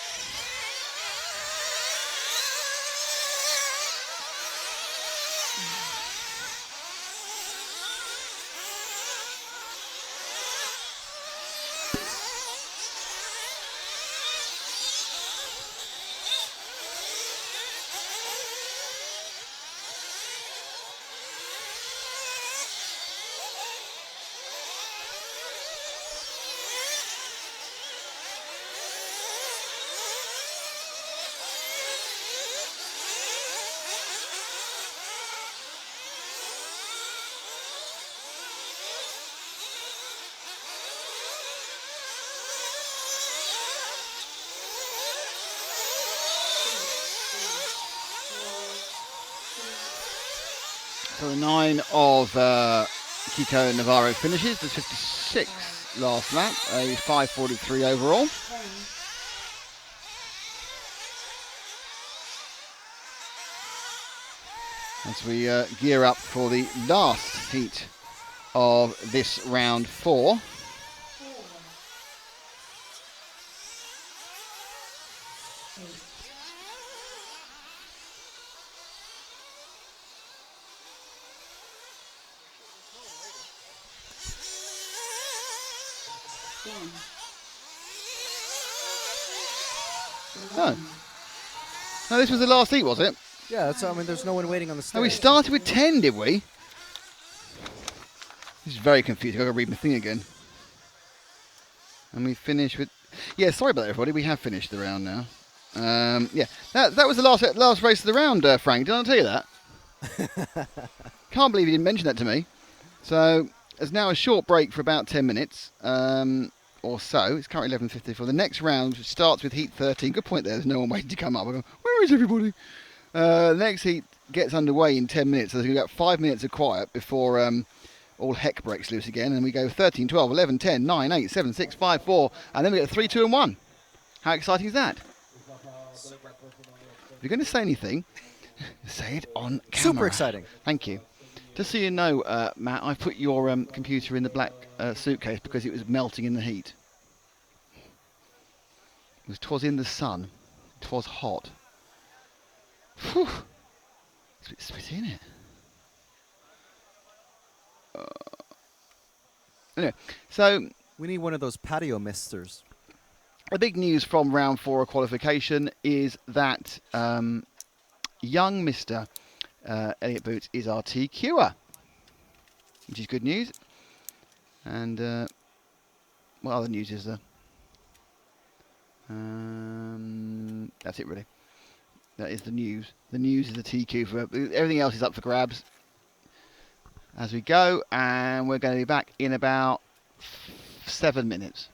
So the 9 of Kiko Navarro finishes. There's 56 last lap, a 5:43 overall. 10, As we gear up for the last heat of this round 4. 4, 8, 10, Oh. No, this was the last heat, was it? Yeah, that's, I mean, there's no one waiting on the No, we stage. started with 10, did we? This is very confusing. I've got to read my thing again. And we finished with... Yeah, sorry about that, everybody. We have finished the round now. Yeah, that was the last race of the round, Frank. Did I tell you that? Can't believe you didn't mention that to me. So, there's now a short break for about 10 minutes or so. It's currently 11:54. The next round starts with heat 13. Good point there. There's no one waiting to come up. I go, where is everybody? The next heat gets underway in 10 minutes. So there's about 5 minutes of quiet before all heck breaks loose again. And we go 13, 12, 11, 10, 9, 8, 7, 6, 5, 4. And then we get 3, 2 and 1. How exciting is that? If you're going to say anything, say it on camera. Super exciting. Thank you. Just so you know, Matt, I put your computer in the black suitcase because it was melting in the heat. Twas in the sun. 'Twas hot. Whew. It's a bit sweaty, isn't it? Anyway, so We need one of those patio misters. the big news from round 4 of qualification is that young Mr. Elliot Boots is our TQer, which is good news. And what other news is there? That's it, really. That is the news. The news is the TQ. For everything else is up for grabs as we go, and we're going to be back in about 7 minutes.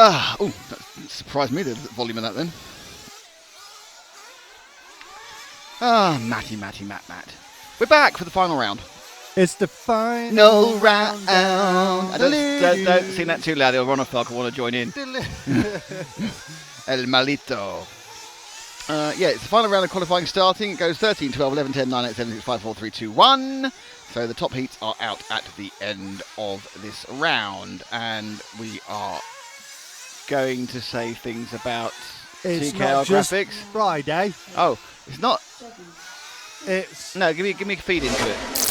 Oh, that surprised me, the volume of that then. Matt. We're back for the final round. It's the final No round. Don't sing that too loud. Ron O'Fark will want to join in. El Malito. It's the final round of qualifying starting. It goes 13, 12, 11, 10, 9, 8, 7, 6, 5, 4, 3, 2, 1. So the top heats are out at the end of this round. And we are going to say things about It's TKR not just graphics. Friday. Oh, it's not. It's No, give me a feed into it.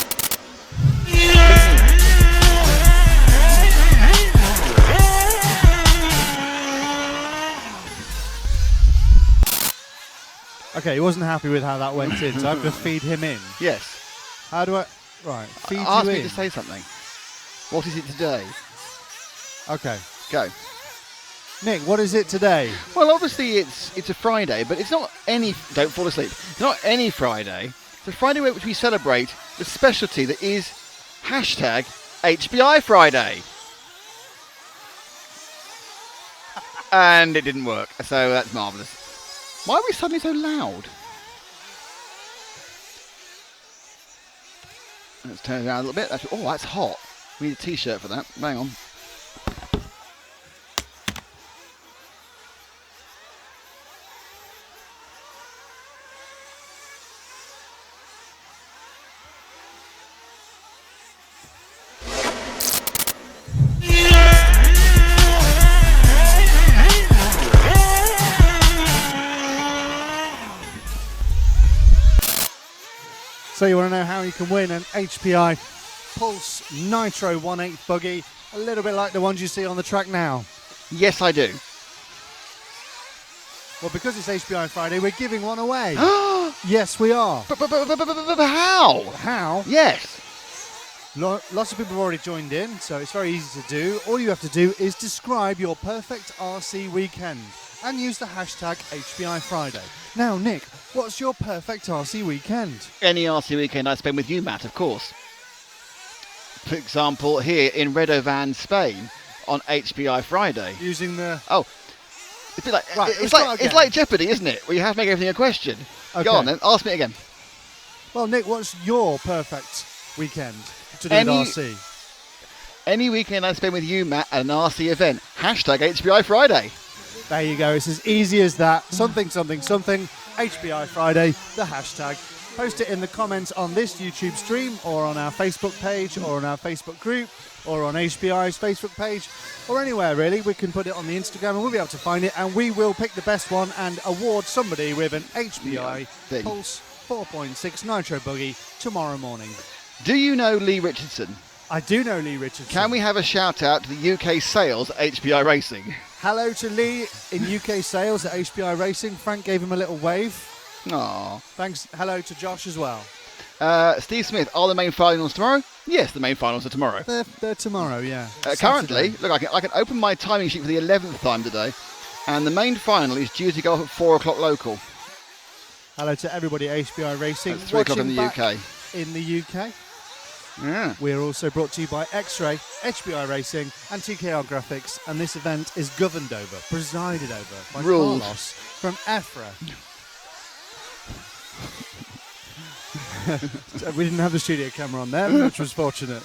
okay. He wasn't happy with how that went in, so I have to feed him in. Yes. How do I? Right, feed Ask you me in. to say something. What is it today? Okay, Go. Nick, what is it today? Well, obviously it's a Friday, but it's not any. Don't fall asleep. It's not any Friday. It's a Friday which we celebrate the specialty that is hashtag HPI Friday. And it didn't work, so that's marvellous. Why are we suddenly so loud? Let's turn it around a little bit. That's hot. We need a t-shirt for that. Hang on. So you want to know how you can win an HPI Pulse Nitro 1/8 buggy, a little bit like the ones you see on the track now. Yes, I do. Well, because it's HPI Friday, we're giving one away. Yes, we are. But how? How? Yes. Lots of people have already joined in, so it's very easy to do. All you have to do is describe your perfect RC weekend and use the hashtag HPI Friday. Now, Nick, what's your perfect RC weekend? Any RC weekend I spend with you, Matt, of course. For example, here in Redovan, Spain, on HPI Friday. Using the... Oh, it's a bit like, Right, it's let's like start it's again. like Jeopardy, isn't it? Where you have to make everything a question. Okay. Go on then, ask me again. Well, Nick, what's your perfect weekend to do with RC? Any weekend I spend with you, Matt, at an RC event. Hashtag HPI Friday. There you go. It's as easy as that. Something, HPI Friday, the hashtag. Post it in the comments on this YouTube stream or on our Facebook page or on our Facebook group or on HPI's Facebook page or anywhere really. We can put it on the Instagram and we'll be able to find it and we will pick the best one and award somebody with an HPI thing. Pulse 4.6 Nitro buggy tomorrow morning. Do you know Lee Richardson? I do know Lee Richardson. Can we have a shout out to the UK sales at HPI Racing? Hello to Lee in UK sales at HPI Racing. Frank gave him a little wave. Aww. Thanks. Hello to Josh as well. Steve Smith, are the main finals tomorrow? Yes, the main finals are tomorrow. They're tomorrow, yeah. Currently, Saturday. look, I can open my timing sheet for the 11th time today, and the main final is due to go off at 4 o'clock local. Hello to everybody at HPI Racing. It's 3 o'clock in the Watching UK. back in the UK. Yeah. We're also brought to you by X-Ray, HPI Racing and TKR Graphics, and this event is governed over, presided over by Ruled. Carlos from EFRA. We didn't have the studio camera on there, which was fortunate.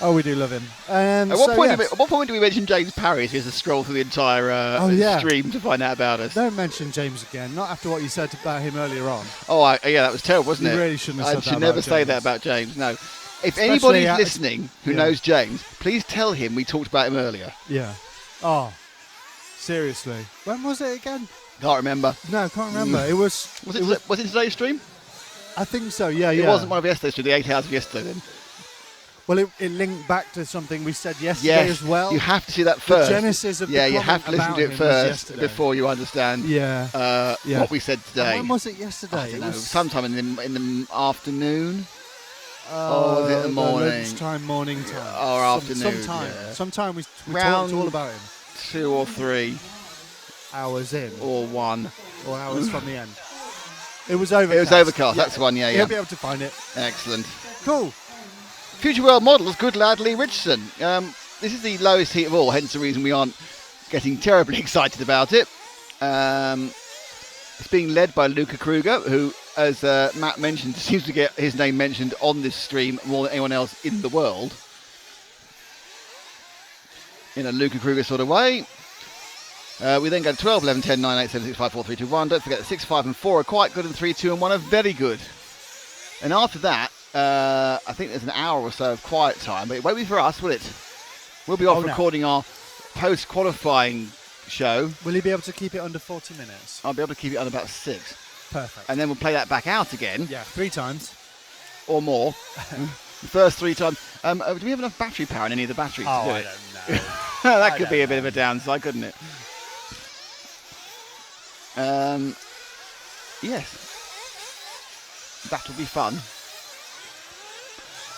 Oh, we do love him. At what point do we mention James Parris? He has to scroll through the entire stream to find out about us. Don't mention James again, not after what you said about him earlier on. Oh, yeah, that was terrible, wasn't You it? really shouldn't have said I that should never about say James. that about James, no. If Especially anybody's at- listening who Yeah. knows James, please tell him we talked about him earlier. Yeah. Oh, seriously. When was it again? Can't remember. No, can't remember. It was... Was it today's stream? I think so, yeah. It wasn't one of yesterday's stream, the 8 hours of yesterday then. Well, it linked back to something we said yesterday Yes, as well. you have to see that first. The genesis of the you comment have to listen about to it him was first yesterday. before you understand Yeah. Yeah. what we said And today. when was it yesterday? I don't It know, was sometime in the afternoon. Or was it the morning? Lunchtime, morning time. Or afternoon, Sometime. yeah. Sometime we Round- talked all about him. 2 or 3 Hours in. or 1. Or hours from the end. It was overcast. It was overcast, that's the one, yeah. He'll be able to find it. Excellent. Cool. Future World Models, good lad Lee Richardson. this is the lowest heat of all, hence the reason we aren't getting terribly excited about it. It's being led by Luca Kruger, who, as Matt mentioned, seems to get his name mentioned on this stream more than anyone else in the world. In a Luca Kruger sort of way. We then go to 12, 11, 10, 9, 8, 7, 6, 5, 4, 3, 2, 1. Don't forget that 6, 5 and 4 are quite good and 3, 2 and 1 are very good. And after that, I think there's an hour or so of quiet time, but it won't be for us, will it? We'll be off recording our post-qualifying show. Will you be able to keep it under 40 minutes? I'll be able to keep it under about 6. Perfect. And then we'll play that back out again. Yeah, 3 times. Or more. The first 3 times. Do we have enough battery power in any of the batteries to do I it? don't know. That could be a bit of a downside, couldn't it? Yes. That will be fun.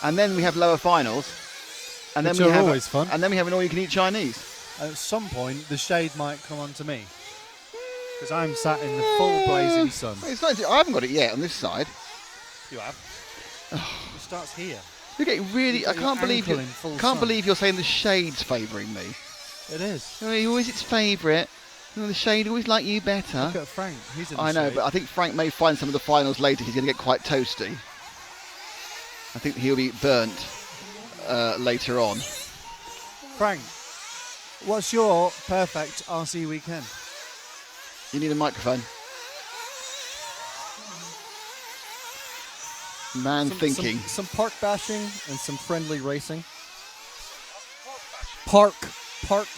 And then we have lower finals. And Which then we are have always fun. And then we have an all-you-can-eat Chinese. At some point, the shade might come on to me. Because I'm sat in the full blazing sun. It's not, I haven't got it yet on this side. You have. It starts here. You're getting really. I You've got can't your believe ankle you. in full Can't sun. believe you're saying the shade's favouring me. It is. I mean, always its favourite. The shade always like you better. Look at Frank. He's in the I know, shade. but I think Frank may find some of the finals later. He's going to get quite toasty. I think he'll be burnt later on. Frank, what's your perfect RC weekend? You need a microphone. Man thinking. Some park bashing and some friendly racing. Park,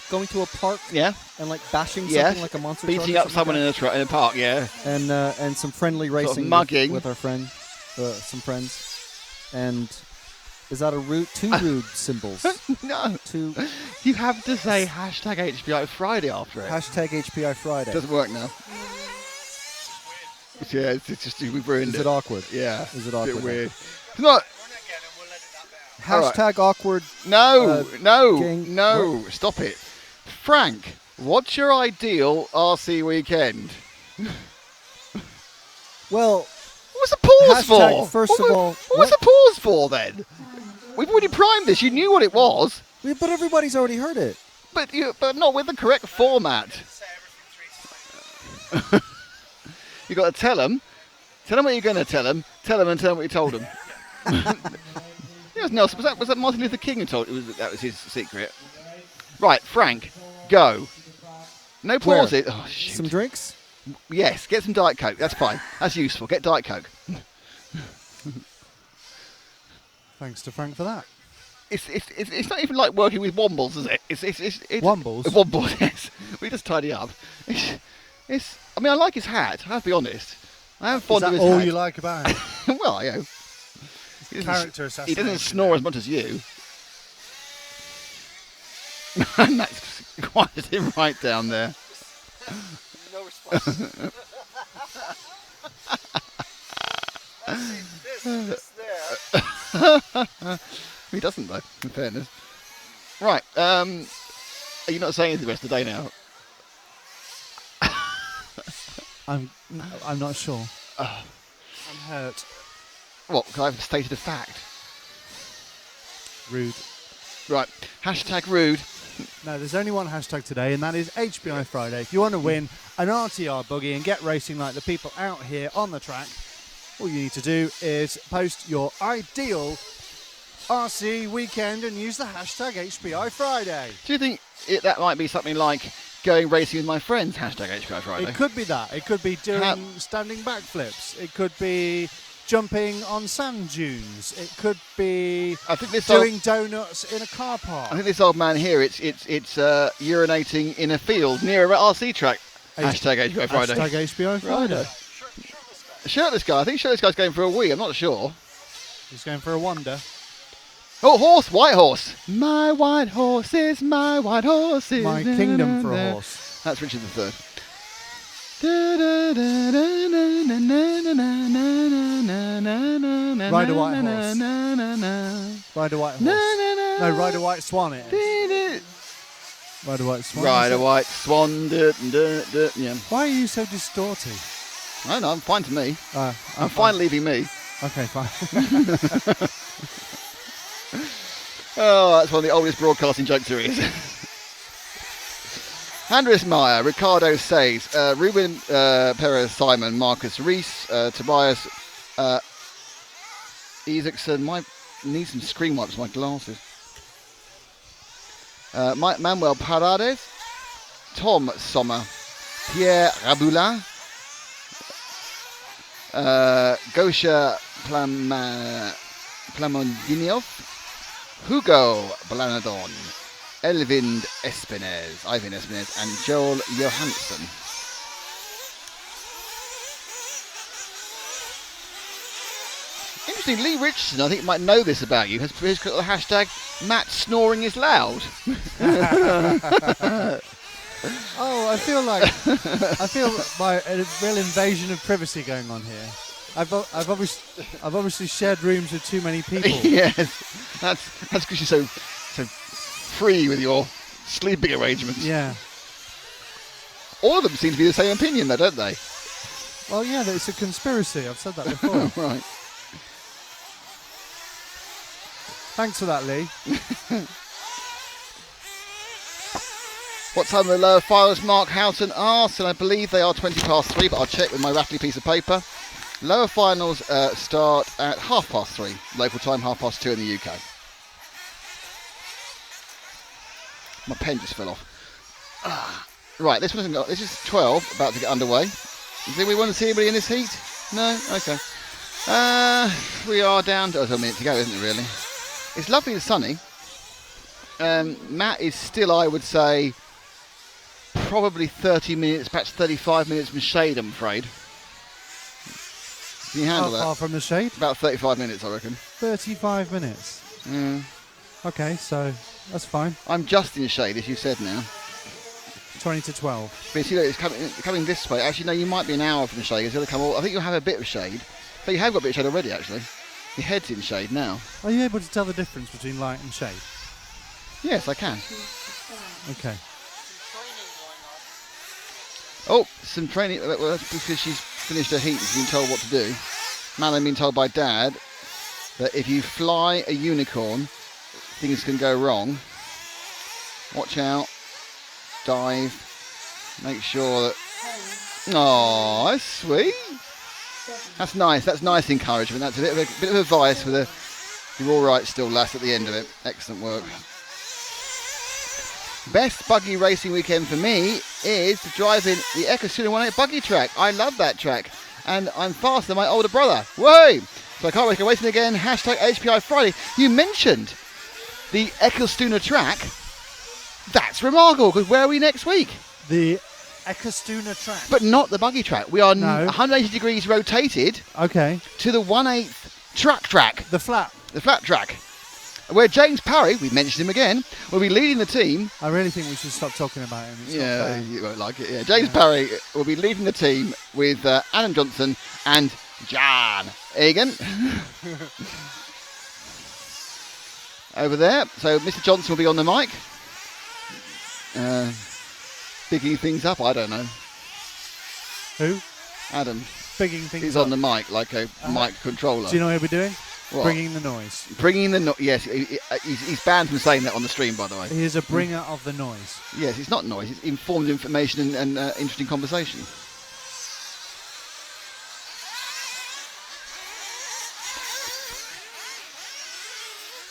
going to a park Yeah. and like bashing Yes. something like a monster truck Beating or up something someone like in a park. Yeah. that. And some friendly racing mugging. with our friend, some friends. And is that a root? 2 rude symbols. No. 2 You have to say hashtag HPI Friday after it. hashtag HPI Friday. Doesn't work now. Yeah, it's just we've ruined Is it awkward? Yeah. Is it A awkward? bit weird. It's not. Hashtag awkward. No, no, gang- no. Stop it. Frank, what's your ideal RC weekend? Well, What was the pause Hashtag, for? first of all, what was the pause for then? We've already primed this. You knew what it was, but everybody's already heard it. but not with the correct format. You got to tell them. Tell them what you're going to tell them. Tell them and tell them what you told them. It was Nelson. Was that Martin Luther King who told? That was his secret. Right, Frank, go. No pause it. Oh, shoot. Some drinks? Yes, get some Diet Coke. That's fine. That's useful. Get Diet Coke. Thanks to Frank for that. It's not even like working with Wombles, is it? It's Wombles? Wombles, yes. We just tidy up. It's. I mean, I like his hat. I have to be honest. I am Is fond that of his all hat. you like about him? Well, you know. He Character doesn't assassination. snore as much as you. And that's quieted him right down there. No response. this there. He doesn't though, in fairness. Right, are you not saying anything the rest of the day now? I'm not sure. I'm hurt. What, because I've stated a fact. Rude. Right, hashtag rude. No, there's only one hashtag today, and that is HPI Friday. If you want to win an RTR buggy and get racing like the people out here on the track, all you need to do is post your ideal RC weekend and use the hashtag HPI Friday. Do you think that might be something like going racing with my friends, hashtag HPI Friday? It could be that. It could be doing standing backflips. It could be jumping on sand dunes. It could be I think this doing donuts in a car park. I think this old man here, it's urinating in a field near a RC track. Hashtag HPI Friday. Hashtag HPI Friday. Shirtless guy. I think shirtless guy's going for a wee. I'm not sure. He's going for a wander. Oh, horse, white horse. My white horse is my white horse is My kingdom for a horse. That's Richard III. Ride a white horse. Ride a white horse. No, ride a white swan it is. Ride a white swan. Ride is a it? white swan. Yeah. Why are you so distorted? I don't know. I'm fine to me. I'm I'm fine leaving me. Okay, fine. Oh, that's one of the oldest broadcasting jokes there is. Andres Meyer, Ricardo Says, Ruben Perez Simon, Marcus Rees, Tobias Isaacson. I need some screen wipes for my glasses. Manuel Parades, Tom Sommer, Pierre Raboulin, Gosha Plamondinov, Hugo Blanadon, Ivan Espinez, and Joel Johansson. Interesting, Lee Richardson, I think might know this about you, has got the hashtag Matt snoring is loud. Oh, I feel a real invasion of privacy going on here. I've obviously shared rooms with too many people. Yes, that's because you're so free with your sleeping arrangements. Yeah. All of them seem to be the same opinion, though, don't they? Well, yeah, it's a conspiracy. I've said that before. Right. Thanks for that, Lee. What time are the lower finals? Mark Houghton asked, and I believe they are 3:20, but I'll check with my rattly piece of paper. Lower finals start at 3:30, local time 2:30 in the UK. My pen just fell off. Right, this is 12, about to get underway. Do we want to see anybody in this heat? No? Okay. We are down to a minute to go, isn't it, really? It's lovely and sunny. Matt is still, I would say, probably 30 minutes, perhaps 35 minutes from shade, I'm afraid. Can you handle that? How far from the shade? About 35 minutes, I reckon. 35 minutes. Yeah. Okay, so that's fine. I'm just in shade, as you said now. 20 to 12. But you know, it's coming this way. Actually, no, you might be an hour from the shade. It's going to come I think you'll have a bit of shade. But you have got a bit of shade already, actually. Your head's in shade now. Are you able to tell the difference between light and shade? Yes, I can. Okay. Oh, some training. Well, that's because she's finished her heat and she's been told what to do. Madeline been told by Dad that if you fly a unicorn, things can go wrong. Watch out. Dive. Make sure that... Oh, that's sweet. That's nice. That's nice encouragement. That's a bit of advice with a "you're all right still, lass" at the end of it. Excellent work. Best buggy racing weekend for me is to drive in the Ecosuna 18 buggy track. I love that track, and I'm faster than my older brother. Whoa! So I can't wait to go racing again. Hashtag HPI Friday. You mentioned the Ecosuna track. That's remarkable, because where are we next week? The Ecosuna track. But not the buggy track. We are No. 180 degrees rotated Okay. to the 1/8 track. The flat. The flat track. Where James Parry, we mentioned him again, will be leading the team. I really think we should stop talking about him. It's not fair. You won't like it. Yeah, James Parry will be leading the team with Adam Johnson and John Egan. Over there. So Mr. Johnson will be on the mic. Bigging things up, I don't know. Who? Adam. Bigging things He's up. on the mic like a mic controller. Do you know what he'll be doing? What? Bringing the noise. Bringing the yes, he's banned from saying that on the stream, by the way. He is a bringer of the noise. Yes, it's not noise, it's informed information and interesting conversation.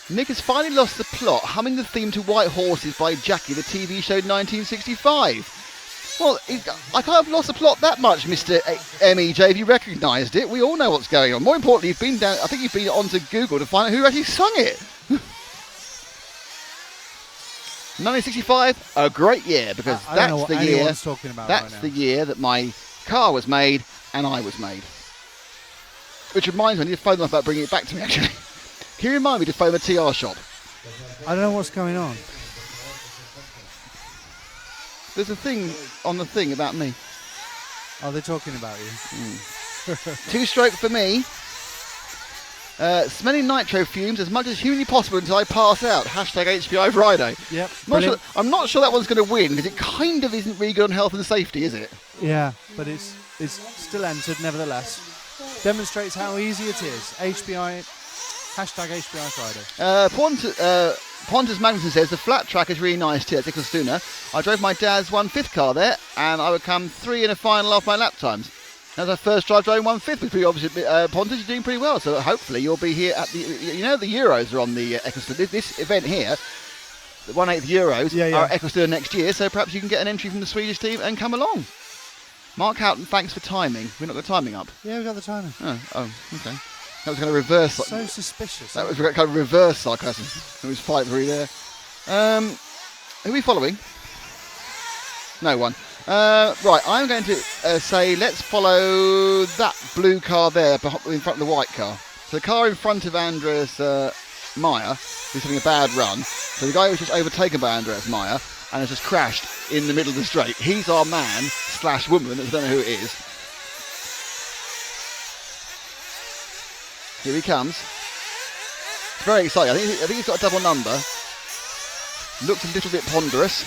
Nick has finally lost the plot, humming the theme to White Horses by Jackie, the TV show 1965. Well, I can't have lost the plot that much, Mr. MEJ, if you recognised it. We all know what's going on. More importantly, you've been down. I think you've been onto Google to find out who actually sung it. 1965, a great year, because I don't know that's what the year. anyone's talking about That's right now. the year that my car was made and I was made. Which reminds me, I need to phone them up about bringing it back to me. Actually, can you remind me to phone the TR shop? I don't know what's going on. There's a thing on the thing about me. Are they talking about you? 2-stroke for me. Smelling nitro fumes as much as humanly possible until I pass out. Hashtag HPI Friday. Yep. I'm not sure that one's going to win, because it kind of isn't really good on health and safety, is it? Yeah, but it's still entered nevertheless. Demonstrates how easy it is. HPI, hashtag HPI Friday. Pontus Magnuson says the flat track is really nice too. That's Eskilstuna. I drove my dad's 1/5 car there, and I would come 3 in a final off my lap times. That was our first drive driving 1/5. Which obviously, Pontus, you're doing pretty well. So hopefully you'll be here at the. You know, the Euros are on the Eskilstuna. This event here, the 1/8 Euros, are at Eskilstuna next year. So perhaps you can get an entry from the Swedish team and come along. Mark Houghton, thanks for timing. We're not got timing up. Yeah, we got the timing. Oh, okay. That was kind of reverse. So suspicious. That was kind of reverse sarcasm. It was fight through there. Who are we following? No one. Right, I'm going to say let's follow that blue car there in front of the white car. So the car in front of Andreas Meyer, who's having a bad run. So the guy who was just overtaken by Andreas Meyer and has just crashed in the middle of the straight. He's our man / woman. I don't know who it is. Here he comes. It's very exciting. I think he's got a double number. Looks a little bit ponderous.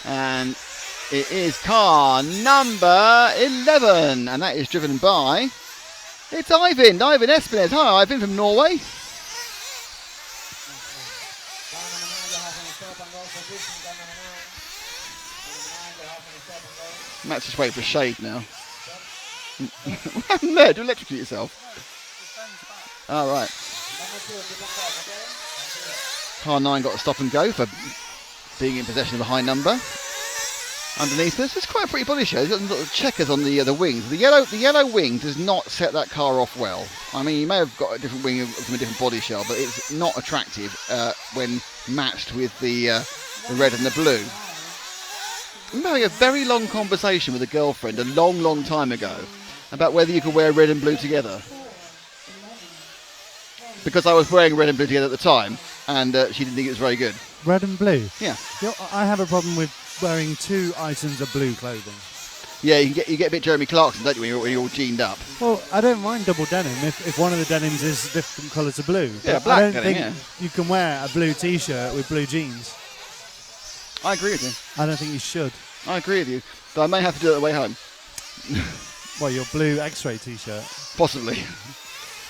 And it is car number 11. And that is driven by... It's Ivan Espenez. Hi, Ivan from Norway. Matt's just waiting for shade now. What happened there? Do you electrocute yourself? All right. Car 9 got a stop and go for being in possession of a high number. Underneath us, it's quite a pretty body show. It's got some sort of checkers on the wings. The yellow wing does not set that car off well. I mean, you may have got a different wing from a different body shell, but it's not attractive when matched with the red and the blue. I'm having a very long conversation with a girlfriend a long time ago about whether you could wear red and blue together. Because I was wearing red and blue together at the time, and she didn't think it was very good. Red and blue? Yeah. I have a problem with wearing 2 items of blue clothing. Yeah, you get a bit Jeremy Clarkson, don't you, when you're all jeaned up. Well, I don't mind double denim if one of the denims is different colours of blue. Yeah, but black I don't denim, think you can wear a blue t-shirt with blue jeans. I agree with you. I don't think you should. I agree with you, but I may have to do it on the way home. Well, your blue X-Ray t-shirt. Possibly.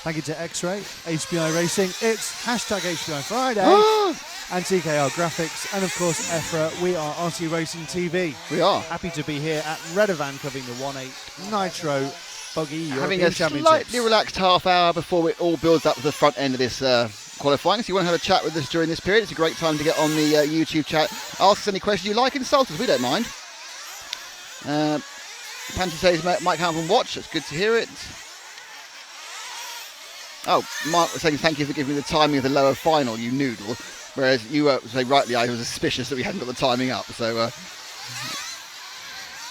Thank you to X-Ray, HPI Racing. It's #HPI Friday and TKR Graphics, and of course EFRA. We are RT Racing TV. We are. Happy to be here at Redovan covering the 1/8 Nitro Buggy Having European a Championships. slightly relaxed half hour before it all builds up to the front end of this qualifying. So you want to have a chat with us during this period, it's a great time to get on the YouTube chat. Ask us any questions you like, insult us, we don't mind. Panty says Mike Hamilton watch, that's good to hear it. Oh, Mark was saying thank you for giving me the timing of the lower final, you noodle. Whereas you say rightly, I was suspicious that we hadn't got the timing up. So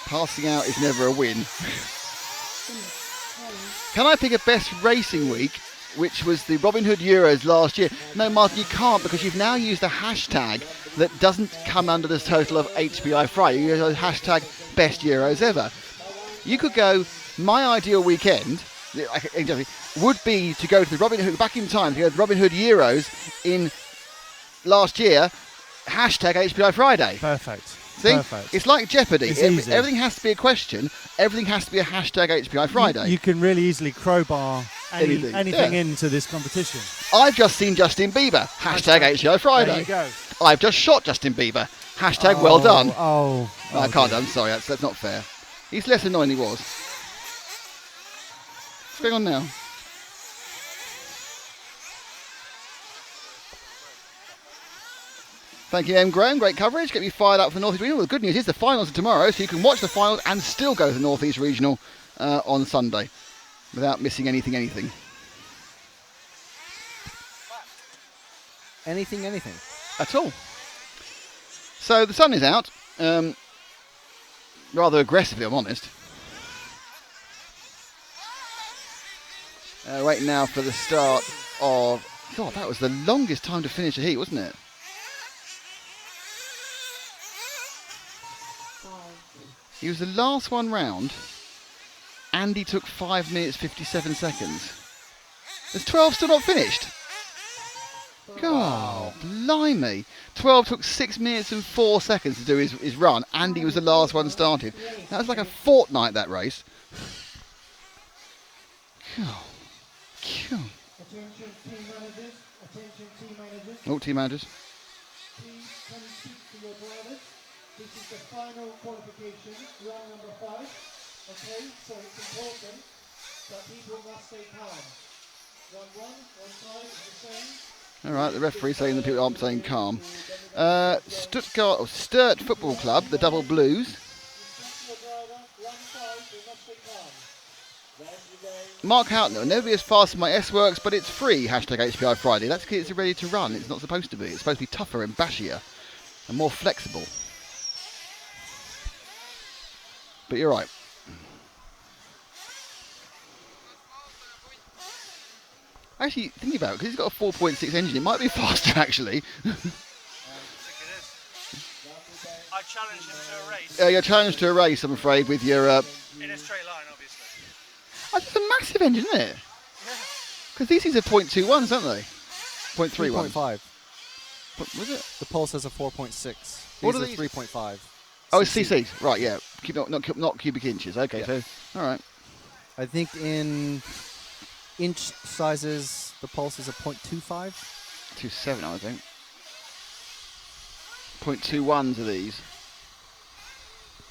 passing out is never a win. Can I pick a best racing week, which was the Robin Hood Euros last year? No, Martin, you can't, because you've now used a hashtag that doesn't come under the total of HPI Friday. You use a hashtag best Euros ever. You could go, my ideal weekend would be to go to the Robin Hood, back in time, to go to the Robin Hood Euros in last year, hashtag HPI Friday. Perfect. See? Perfect. It's like Jeopardy. It's easy. Everything has to be a question. Everything has to be a hashtag HPI Friday. You can really easily crowbar anything into this competition. I've just seen Justin Bieber. Hashtag HPI Friday. There you go. I've just shot Justin Bieber. Hashtag well done. No, I can't do. I'm sorry. That's not fair. He's less annoying than he was. What's going on now? Thank you, M. Graham. Great coverage. Get me fired up for the North East Regional. Well, the good news is the finals are tomorrow, so you can watch the finals and still go to the North East Regional on Sunday without missing anything. Anything. At all. So the sun is out. Rather aggressively, I'm honest. Waiting now for the start of... God, that was the longest time to finish a heat, wasn't it? He was the last one round. Andy took 5 minutes 57 seconds. There's 12 still not finished. God, blimey. 12 took 6 minutes and 4 seconds to do his run. Andy was the last one started. That was like a fortnight, that race. God. Oh, team managers. Please come and speak to your drivers. This is the final qualification, round number 5. Okay, so it's important that people must stay calm. Round 1 side is the same. All right, the referee saying the people aren't staying calm. Sturt Football Club, the Double Blues. You speak to your driver, one side, they must stay calm. Mark Houtner, never be as fast as my S-Works, but it's free, hashtag HPI Friday. That's because it's ready to run. It's not supposed to be. It's supposed to be tougher and bashier and more flexible. But you're right. Actually, thinking about it, because it's got a 4.6 engine, it might be faster, actually. I challenge him to a race. You're challenged to a race, I'm afraid, with your... In a straight line, obviously. It's a massive engine, isn't it? Yeah. Because these things are 0.21s, aren't they? 0.31. 3.5. Was it? The Pulse has a 4.6. What These are are these? 3.5. Oh, it's CCs. Right, yeah. Not cubic inches. Okay, Yeah. so, all right. I think in inch sizes, the Pulse is a 0.25. 2.7, I think. 0.21s are these.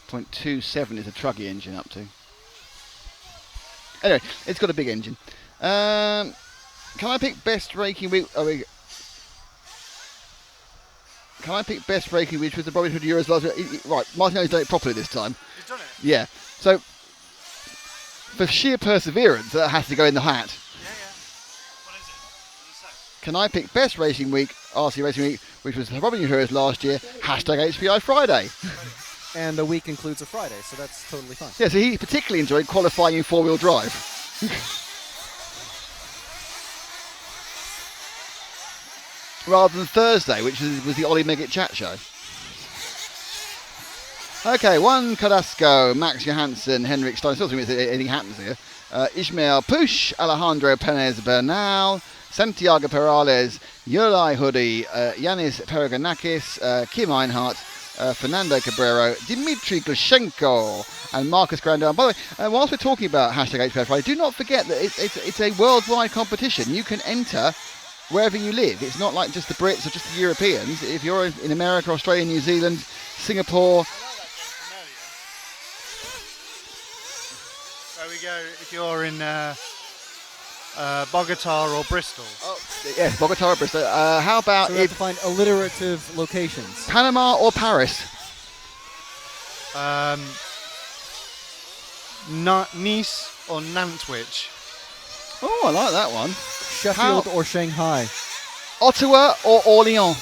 0.27 is a truggy engine up to. Anyway, it's got a big engine. Can I pick best raking week? Can I pick best raking which was the Robin Hood Euros last week? Right, Martino's done it properly this time. You've done it? Yeah. So, for sheer perseverance, that has to go in the hat. Yeah. What is it? What does it say? Can I pick best racing week, RC Racing Week, which was the Robin Hood last year, hashtag HPI Friday. And the week includes a Friday, so that's totally fine. Yeah, so he particularly enjoyed qualifying in four-wheel drive. Rather than Thursday, which was the Ollie Meggett chat show. Okay, Juan Carrasco, Max Johansson, Henrik Stein, still think anything happens here. Ismael Push, Alejandro Perez Bernal, Santiago Perales, Yulai Hoodie, Yanis Pereganakis, Kim Einhart, Fernando Cabrero, Dmitry Glushenko, and Marcus Grandin. By the way, whilst we're talking about hashtag HPI Friday, do not forget that it's a worldwide competition. You can enter wherever you live. It's not like just the Brits or just the Europeans. If you're in America, Australia, New Zealand, Singapore. There we go. If you're in Bogota or Bristol. Oh, yes, Bogota or Bristol. How about So we have to find alliterative locations. Panama or Paris? Nice or Nantwich. Oh, I like that one. Sheffield or Shanghai. Ottawa or Orléans?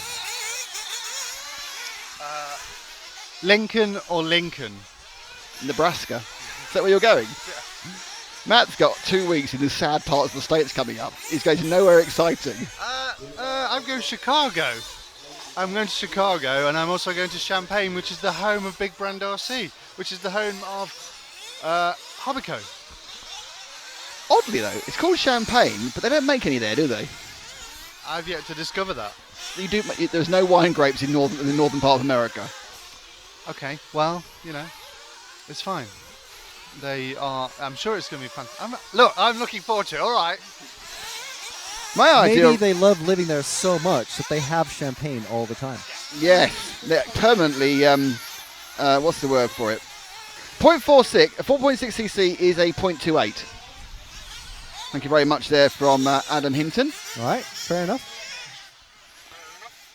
Lincoln or Lincoln. Nebraska. Is that where you're going? Yeah. Matt's got 2 weeks in the sad parts of the States coming up. He's going to nowhere exciting. I'm going to Chicago. I'm going to Chicago, and I'm also going to Champaign, which is the home of Big Brand RC, which is the home of Hobbico. Oddly though, it's called Champagne, but they don't make any there, do they? I've yet to discover that. You do. There's no wine grapes in the northern part of America. Okay, well, it's fine. They are. I'm sure it's going to be fun. I'm looking forward to it. All right. My idea. Maybe they love living there so much that they have champagne all the time. Yes, they're permanently. What's the word for it? 0.46. A 4.6 cc is a 0.28. Thank you very much there from Adam Hinton. All right, fair enough.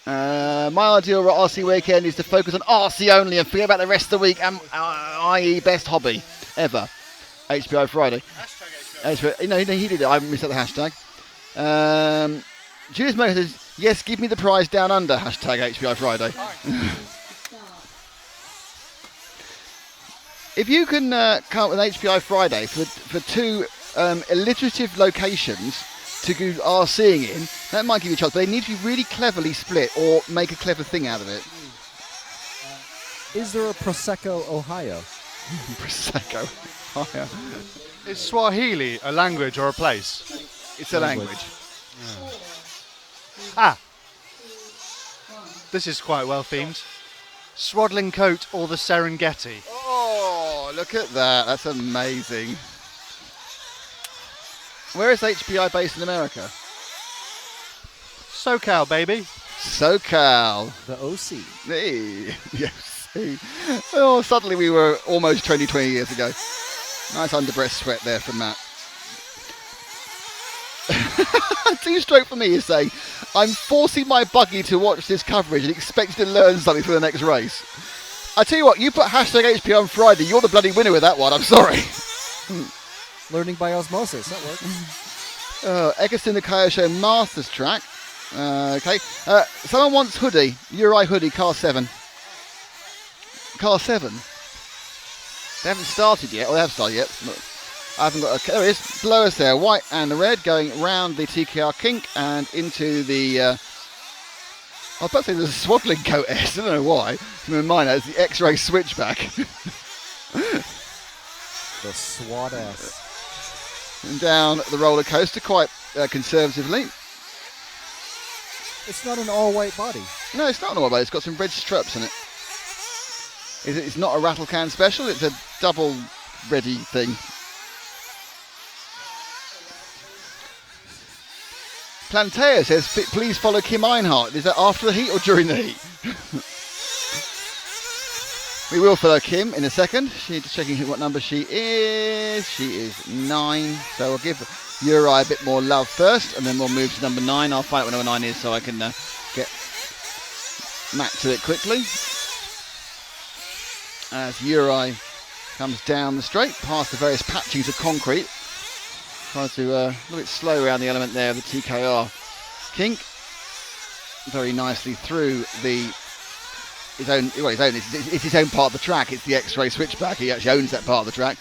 My ideal RC weekend is to focus on RC only and forget about the rest of the week, i.e. best hobby ever. HPI Friday. HPI, no, he did it. I missed out the hashtag. Julius Murray says, yes, give me the prize down under. Hashtag HPI Friday. If you can come up with HPI Friday for two alliterative locations to go RCing in, that might give you a chance, but they need to be really cleverly split or make a clever thing out of it. Is there a Prosecco, Ohio? Prosecco. Oh, yeah. Is Swahili a language or a place? It's a language. This is quite well themed. Swaddling Coat or the Serengeti? Oh, look at that. That's amazing. Where is HPI based in America? SoCal, baby. SoCal. The OC. Hey, yes. Oh, suddenly we were almost 20 years ago. Nice underbreast sweat there from Matt. 2-stroke for me is saying, I'm forcing my buggy to watch this coverage and expect to learn something for the next race. I tell you what, you put hashtag HPI on Friday, you're the bloody winner with that one, I'm sorry. Learning by osmosis. That works. Eggleston the Kyosho Masters track. Okay. Someone wants hoodie. Uri hoodie, car 7. Car 7? They haven't started yet. Or they have started yet. No, I haven't got a... There it is. Below us there. White and the red going round the TKR kink and into the... I was about to say there's a swaddling coat S. I don't know why. In mine, it's the X-ray switchback. The SWAT S. And down the roller coaster quite conservatively. It's not an all-white body. No, it's not an all white. It's got some red straps in it. It's not a rattle can special. It's a double ready thing. Plantea says, please follow Kim Einhardt. Is that after the heat or during the heat? We will follow Kim in a second. She's checking what number she is. She is 9. So we'll give Uri a bit more love first, and then we'll move to number 9. I'll find out what number 9 is so I can get Matt to it quickly. As Uri comes down the straight, past the various patchings of concrete. Trying to a little bit slow around the element there of the TKR kink. Very nicely through it's his own part of the track. It's the X-ray switchback. He actually owns that part of the track.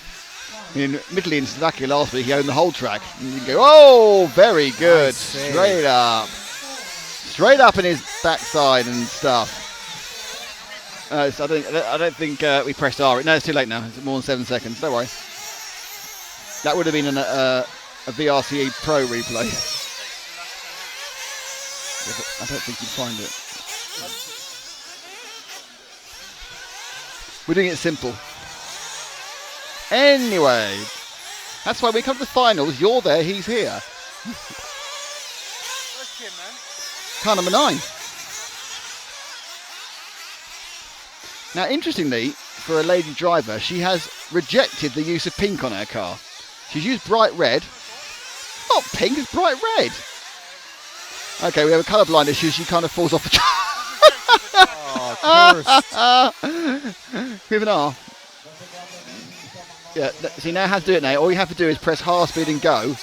Admittedly in Slovakia last week he owned the whole track. And you can go, oh, very good. Straight up in his backside and stuff. I don't think we pressed R. No, it's too late now. It's more than 7 seconds. Don't worry. That would have been a VRCE Pro replay. Yeah, but I don't think you'd find it. We're doing it simple. Anyway, that's why we come to the finals. You're there, he's here. Where's Kim, man? Car number 9. Now, interestingly, for a lady driver, she has rejected the use of pink on her car. She's used bright red. Not pink, it's bright red. Okay, we have a colourblind issue. She kind of falls off the track. Oh, cursed. With an R. Yeah, see, now how to do it now. All you have to do is press half speed and go.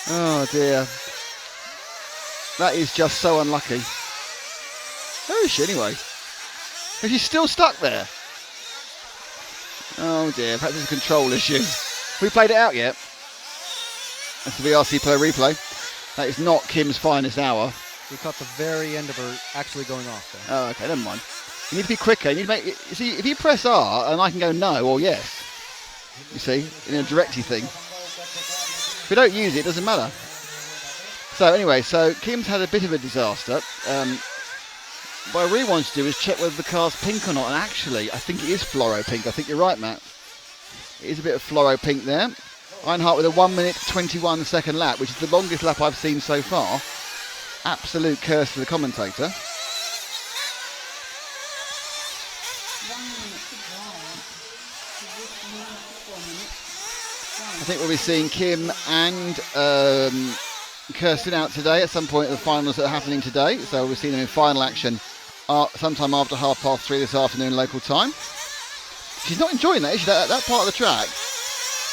Oh, dear. That is just so unlucky. Where is she anyway? Is she still stuck there? Oh dear, perhaps it's a control issue. Have we played it out yet? That's the VRC Pro replay. That is not Kim's finest hour. We caught the very end of her actually going off there. Oh, okay, never mind. You need to be quicker. You need to make. See, if you press R and I can go no or yes, you see, in a directy thing. If we don't use it, it doesn't matter. So anyway, so Kim's had a bit of a disaster. What I really want to do is check whether the car's pink or not, and actually, I think it is fluoro pink. I think you're right, Matt. It is a bit of fluoro pink there. Einhardt with a 1 minute 21 second lap, which is the longest lap I've seen so far. Absolute curse to the commentator. 1 minute to drive. So this minute to 4 minutes. I think we'll be seeing Kim and Kirsten out today at some point at the finals that are happening today. So we'll see them in final action sometime after 3:30 this afternoon local time. She's not enjoying that, is she? That part of the track.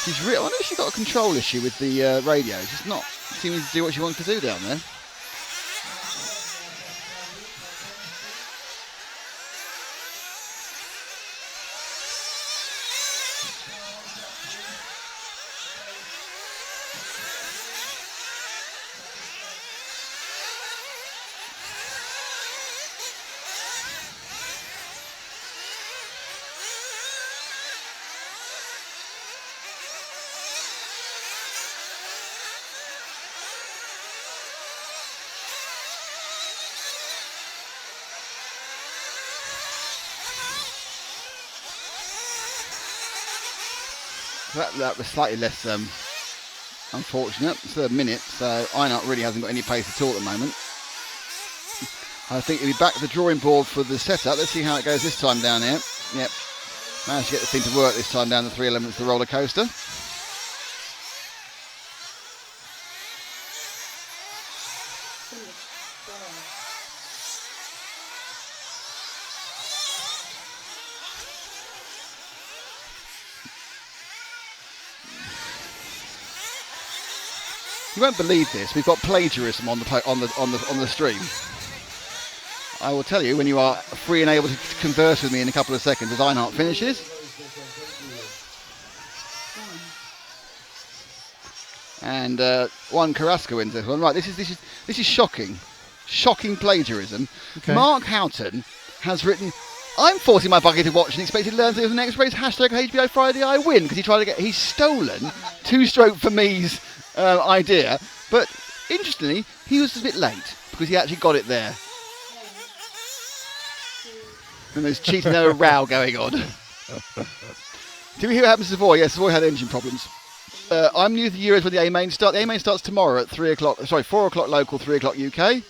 I wonder if she's got a control issue with the radio. She's not seeming to do what she wants to do down there. That was slightly less unfortunate. It's a minute, so Einhardt really hasn't got any pace at all at the moment. I think he'll be back at the drawing board for the setup. Let's see how it goes this time down here. Yep. Managed to get the thing to work this time down the 3 elements of the roller coaster. You won't believe this. We've got plagiarism on the stream. I will tell you when you are free and able to converse with me in a couple of seconds as Einhart finishes. And Juan Carrasco wins this one. Right, this is shocking. Shocking plagiarism. Okay. Mark Houghton has written, I'm forcing my buggy to watch and expected to learn through the next race. Hashtag HPI Friday I win. Because he's stolen two-stroke for me's idea. But interestingly, he was a bit late because he actually got it there. And there's cheating and a row going on. Did we hear what happens to Savoy? Yes, Savoy had engine problems. I'm new to the Euros when the A main starts. The A main starts tomorrow at 4 o'clock local, 3 o'clock UK.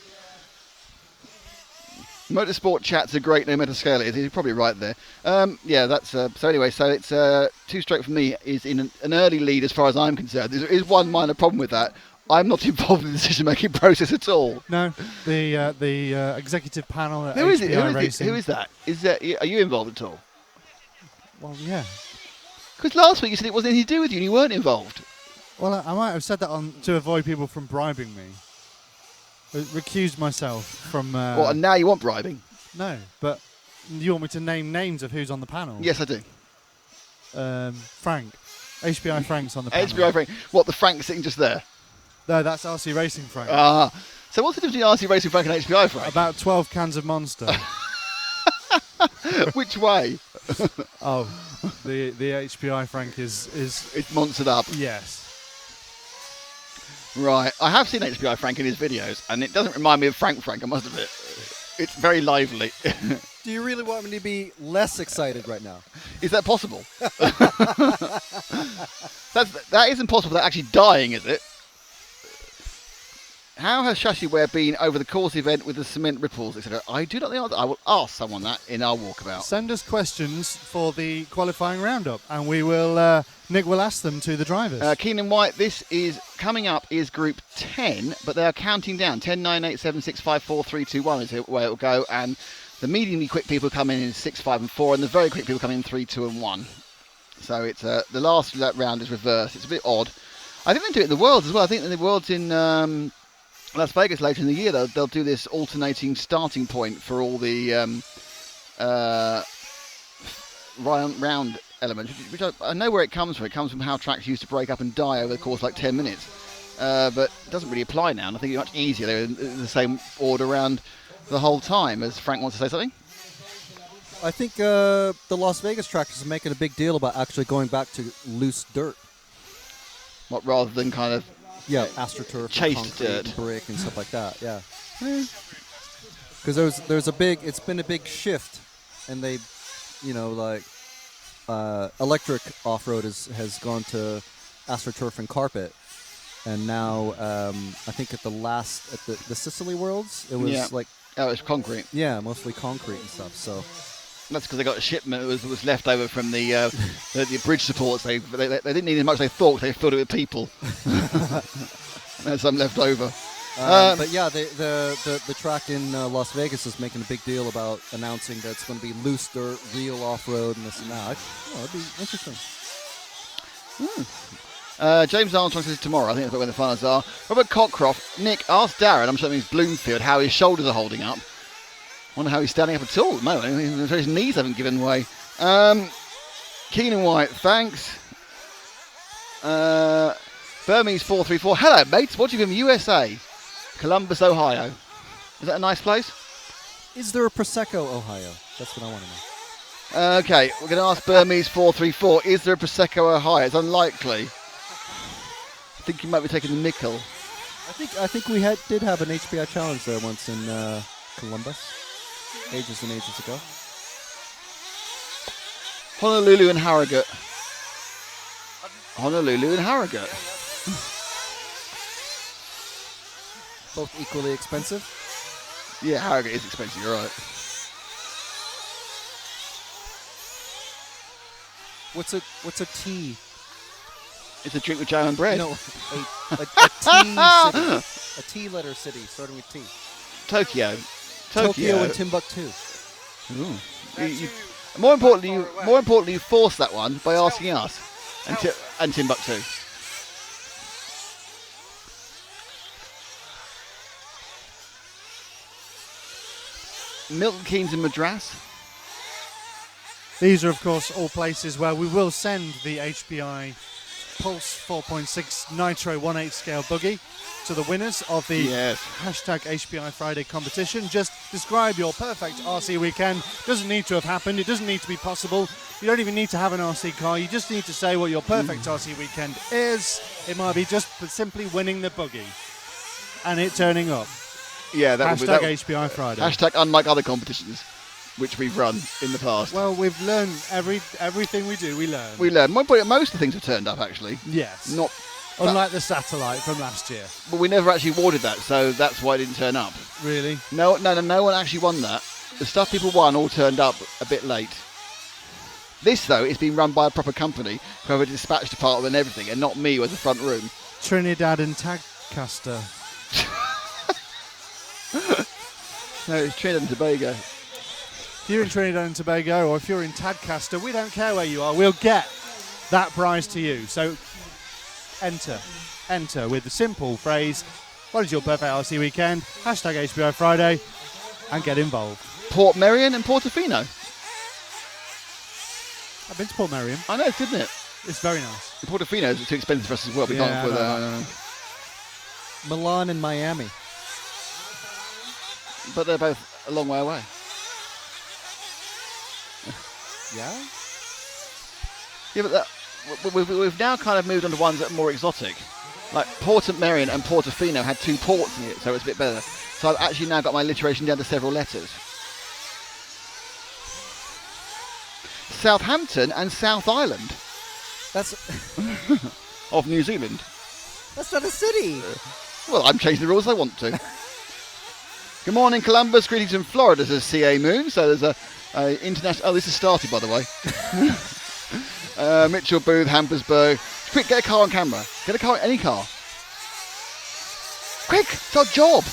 Motorsport chats are great no matter scale it is. He's probably right there. Yeah, that's so anyway. So it's 2-stroke for me is in an early lead as far as I'm concerned. There is one minor problem with that. I'm not involved in the decision-making process at all. No, the executive panel at Who is it? HPI Racing. Who is that? Are you involved at all? Well, yeah. Because last week you said it wasn't anything to do with you and you weren't involved. Well, I might have said that to avoid people from bribing me. Recused myself from... What, and now you want bribing? No, but you want me to name names of who's on the panel? Yes, I do. Frank. HPI Frank's on the panel. HPI Frank. What, the Frank sitting just there? No, that's RC Racing Frank. So what's the difference between RC Racing Frank and HPI Frank? About 12 cans of Monster. Which way? Oh, the HPI Frank is... It's monstered up. Yes. Right. I have seen HPI Frank in his videos, and it doesn't remind me of Frank, I must admit. It's very lively. Do you really want me to be less excited right now? Is that possible? That isn't possible without actually dying, is it? How has chassis wear been over the course event with the cement ripples, etc.? I do not know the answer. I will ask someone that in our walkabout. Send us questions for the qualifying roundup, and we will. Nick will ask them to the drivers. Keenan White, this is coming up is Group 10, but they are counting down. 10, 9, 8, 7, 6, 5, 4, 3, 2, 1 is where it will go, and the mediumly quick people come in 6, 5, and 4, and the very quick people come in 3, 2, and 1. So it's the last round is reversed. It's a bit odd. I think they do it in the Worlds as well. I think in the Worlds in Las Vegas later in the year, they'll do this alternating starting point for all the round elements, which I know where it comes from. It comes from how tracks used to break up and die over the course of like 10 minutes. But it doesn't really apply now, and I think it's much easier. They're in the same order around the whole time. As Frank wants to say something? I think the Las Vegas trackers are making a big deal about actually going back to loose dirt. What, rather than kind of AstroTurf, chased concrete, dirt, and brick, and stuff like that. Yeah, because it's been a big shift, and they, electric off-road has gone to AstroTurf and carpet, and now I think at the Sicily Worlds it was it's concrete. Yeah, mostly concrete and stuff. So. That's because they got a shipment that was left over from the bridge supports. They didn't need as much as they thought. They filled it with people. There's some left over. But yeah, the track in Las Vegas is making a big deal about announcing that it's going to be loose dirt, real off-road, and this and that. It'd be interesting. James Armstrong says tomorrow. I think that's when the finals are. Robert Cockcroft. Nick, asked Darren, I'm sure that means Bloomfield, how his shoulders are holding up. I wonder how he's standing up at all at the moment. His knees haven't given way. Keenan White, thanks. Burmese 434. Hello, mates. Watching from USA. Columbus, Ohio. Is that a nice place? Is there a Prosecco, Ohio? That's what I want to know. Okay, we're going to ask Burmese 434. Is there a Prosecco, Ohio? It's unlikely. I think you might be taking the nickel. I think we did have an HPI challenge there once in Columbus. Ages and ages ago. Honolulu and Harrogate. Honolulu and Harrogate. Both equally expensive. Yeah, Harrogate is expensive, you're right. What's a tea? It's a drink with jam and bread. No, a tea city. A T letter city starting with T. Tokyo. Tokyo and Timbuktu. Ooh. They're You- too more importantly, far away. you forced that one by asking us. And Timbuktu. Milton Keynes and Madras. These are, of course, all places where we will send the HPI Pulse 4.6 Nitro 1/8 scale buggy to the winners of the Yes. hashtag HPI Friday competition. Just describe your perfect RC weekend. Doesn't need to have happened. It doesn't need to be possible. You don't even need to have an RC car. You just need to say what your perfect RC weekend is. It might be just simply winning the buggy and it turning up. Yeah, that would be Hashtag that. HPI Friday. Hashtag unlike other competitions, which we've run in the past. Well, we've learned everything we do. We learn. We learned. Most of the things have turned up actually. Yes. Not, Unlike the satellite from last year. but we never actually awarded that, so that's why it didn't turn up. Really? No one actually won that. The stuff people won all turned up a bit late. This though, is being run by a proper company who have a dispatch department and everything, and not me with the front room. Trinidad and Tagcaster. No, it's Trinidad and Tobago. If you're in Trinidad and Tobago or if you're in Tadcaster, we don't care where you are. We'll get that prize to you. So enter with the simple phrase, what is your perfect RC weekend? Hashtag HPI Friday and get involved. Port Merion and Portofino. I've been to Port Merion. I know, isn't it? It's very nice. Portofino is too expensive for us as well. We Yeah, can't afford I know. that. Milan and Miami. But they're both a long way away. Yeah? Yeah, but we've now kind of moved on to ones that are more exotic. Like Port Merion and Portofino had 2 ports in it, so it's a bit better. So I've actually now got my alliteration down to several letters. Southampton and South Island That's of New Zealand. not a city. Well, I'm changing the rules I want to. Good morning, Columbus. Greetings from Florida, says CA Moon. So there's a international... Oh, this is started, by the way. Mitchell Booth, Hampersburg. Quick, get a car on camera. Get a car, any car. Quick, it's our job.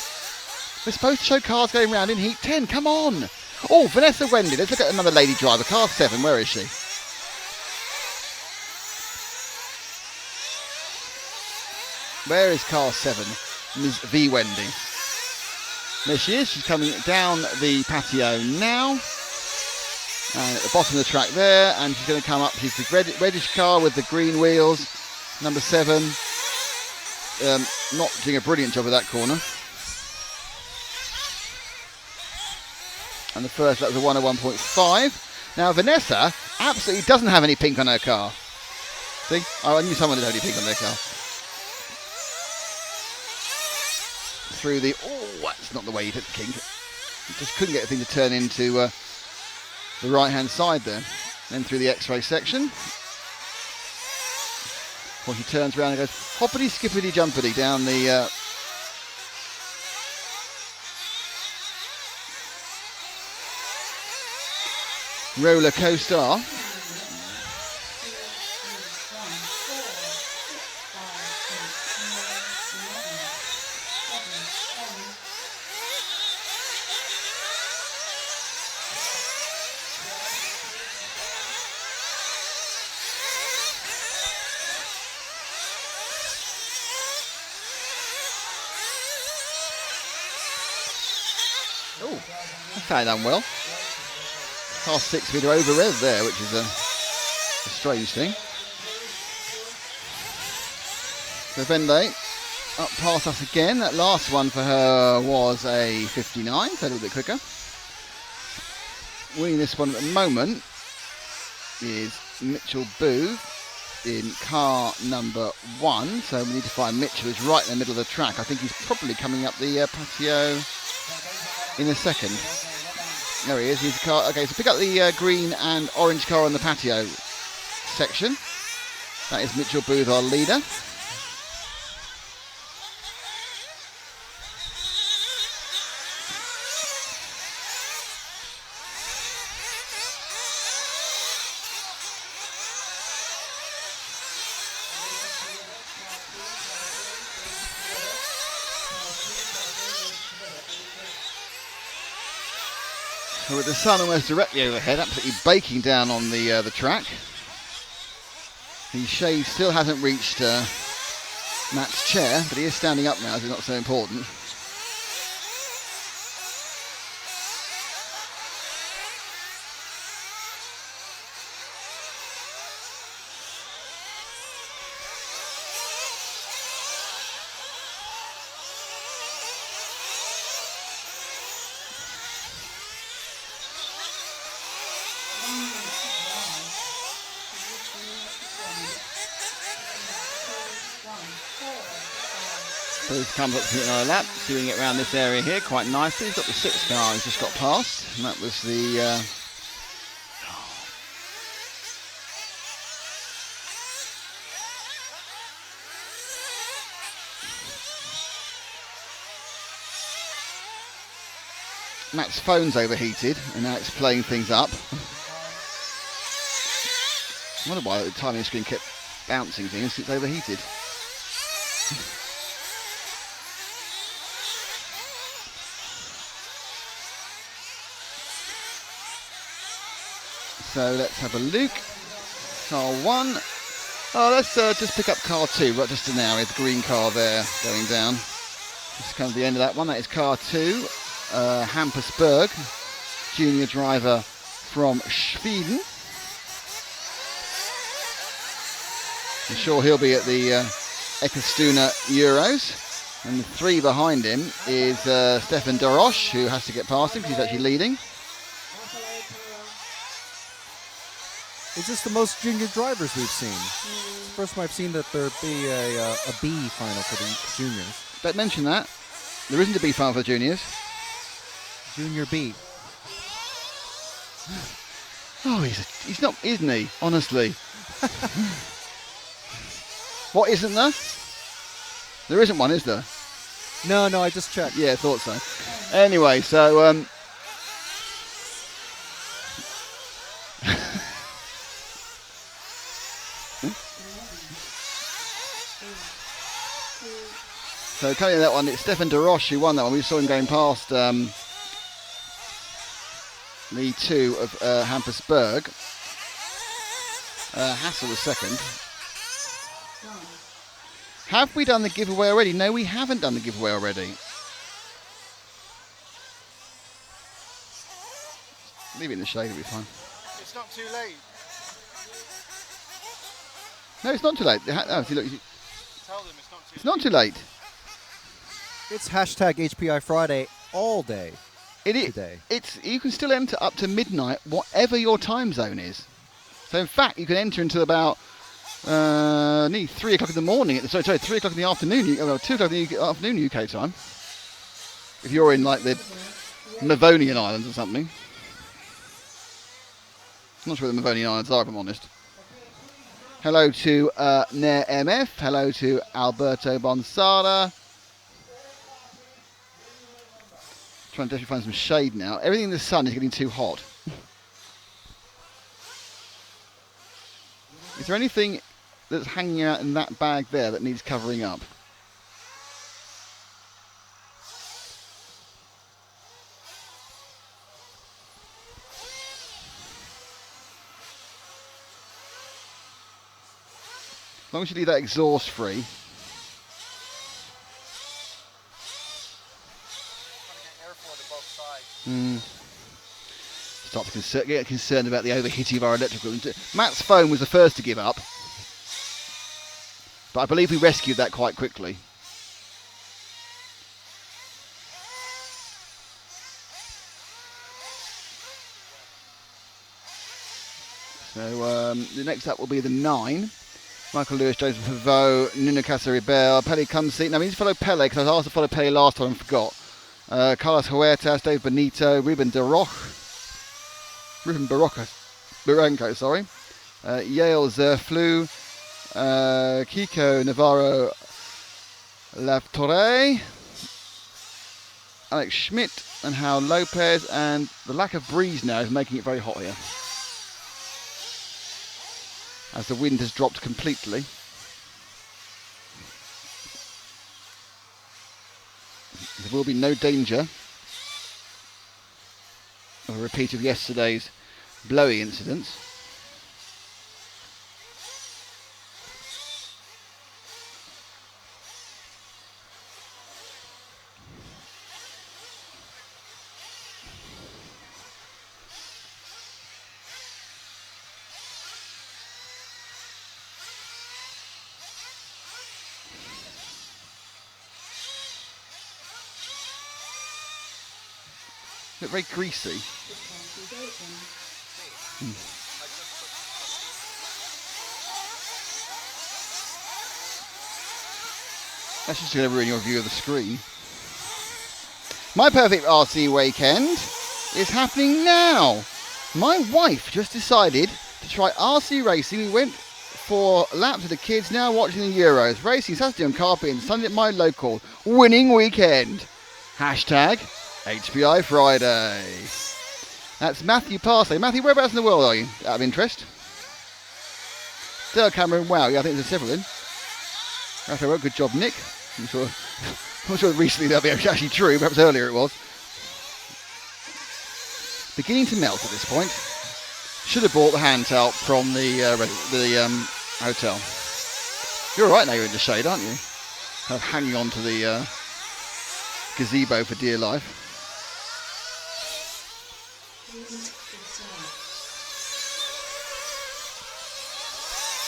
We're supposed to show cars going round in Heat 10. Come on. Oh, Vanessa Wendy. Let's look at another lady driver. Car 7. Where is she? Where is car 7? Ms. V. Wendy. There she is. She's coming down the patio now. And at the bottom of the track there. And she's going to come up. She's the reddish car with the green wheels. Number 7. Not doing a brilliant job of that corner. And the first, that was a 101.5. Now, Vanessa absolutely doesn't have any pink on her car. See? Oh, I knew someone didn't have any pink on their car. Through the... Oh, that's not the way you hit the kink. You just couldn't get the thing to turn into the right-hand side there. Then through the X-ray section. Well, he turns around and goes hoppity-skippity-jumpity down the... roller coaster. Oh, that's how done well. Past 6 metre over rev there, which is a strange thing. So Vende up past us again. That last one for her was a 59, so a little bit quicker. Winning this one at the moment is Mitchell Booth in car number 1. So we need to find Mitchell, who's right in the middle of the track. I think he's probably coming up the patio in a second. There he is. He's the car. Okay, so pick up the green and orange car on the patio section. That is Mitchell Booth, our leader. So with the sun almost directly overhead, absolutely baking down on the track. The shade still hasn't reached Matt's chair, but he is standing up now, so it's not so important. So he's come up to another lap, doing it around this area here quite nicely. He's got the 6th car he's just got past, and that was the... Matt's phone's overheated, and now it's playing things up. I wonder why the timing screen kept bouncing things, it's overheated. So let's have a look. Car 1. Oh, let's just pick up car 2, right just now, with the green car there going down. Just kind of the end of that one. That is car 2. Hampersberg, junior driver from Sweden. I'm sure he'll be at the Eskilstuna Euros. And the 3 behind him is Stefan Dorosh, who has to get past him because he's actually leading. Is this the most junior drivers we've seen? It's the first time I've seen that there be a B final for the juniors. Don't mention that. There isn't a B final for the juniors. Junior B. Oh, he's not, isn't he? Honestly. What isn't there? There isn't one, is there? No, I just checked. Yeah, I thought so. Anyway, so so coming in that one, it's Stefan Dorosh who won that one. We saw him going past the 2 of Hampersberg. Hassel was second. Have we done the giveaway already? No, we haven't done the giveaway already. Leave it in the shade, it'll be fine. It's not too late. No, it's not too late. Oh, see, look, Tell them it's not too it's not too late. It's hashtag HPI Friday all day. It is. Today. You can still enter up to midnight, whatever your time zone is. So in fact, you can enter until about nearly 3 o'clock in the morning. Sorry, 3 o'clock in the afternoon. 2 o'clock in the afternoon UK time. If you're in like the Mavonian Islands or something. I'm not sure where the Mavonian Islands are, if I'm honest. Hello to Nair MF. Hello to Alberto Bonsada. Trying to definitely find some shade now. Everything in the sun is getting too hot. Is there anything that's hanging out in that bag there that needs covering up? As long as you leave that exhaust free. Start to get concerned about the overheating of our electrical. Matt's phone was the first to give up, but I believe we rescued that quite quickly. So the next up will be the 9. Michael Lewis, Joseph Pavot, Nuno Caceribel, Pele Cumsey. Now, we need to follow Pele because I was asked to follow Pele last time and forgot. Carlos Huertas, Dave Benito, Ruben Barranco, sorry. Yale Zerflu, Kiko Navarro Latorre, Alex Schmidt, and Hal Lopez, and the lack of breeze now is making it very hot here, as the wind has dropped completely. There will be no danger of a repeat of yesterday's blowy incidents. Look very greasy. That's just going to ruin your view of the screen. My perfect RC weekend is happening now. My wife just decided to try RC racing. We went for laps with the kids, now watching the Euros. Racing Saturday on carpet and Sunday at my local. Winning weekend. Hashtag HPI Friday. That's Matthew Parsley. Matthew, whereabouts in the world are you, out of interest? Dale Cameron, wow, yeah, I think there's several in. Raphael, good job, Nick. I'm sure recently that'll be actually true, perhaps earlier it was. Beginning to melt at this point. Should have bought the hand towel from the hotel. You're alright now, you're in the shade, aren't you? Kind of hanging on to the gazebo for dear life.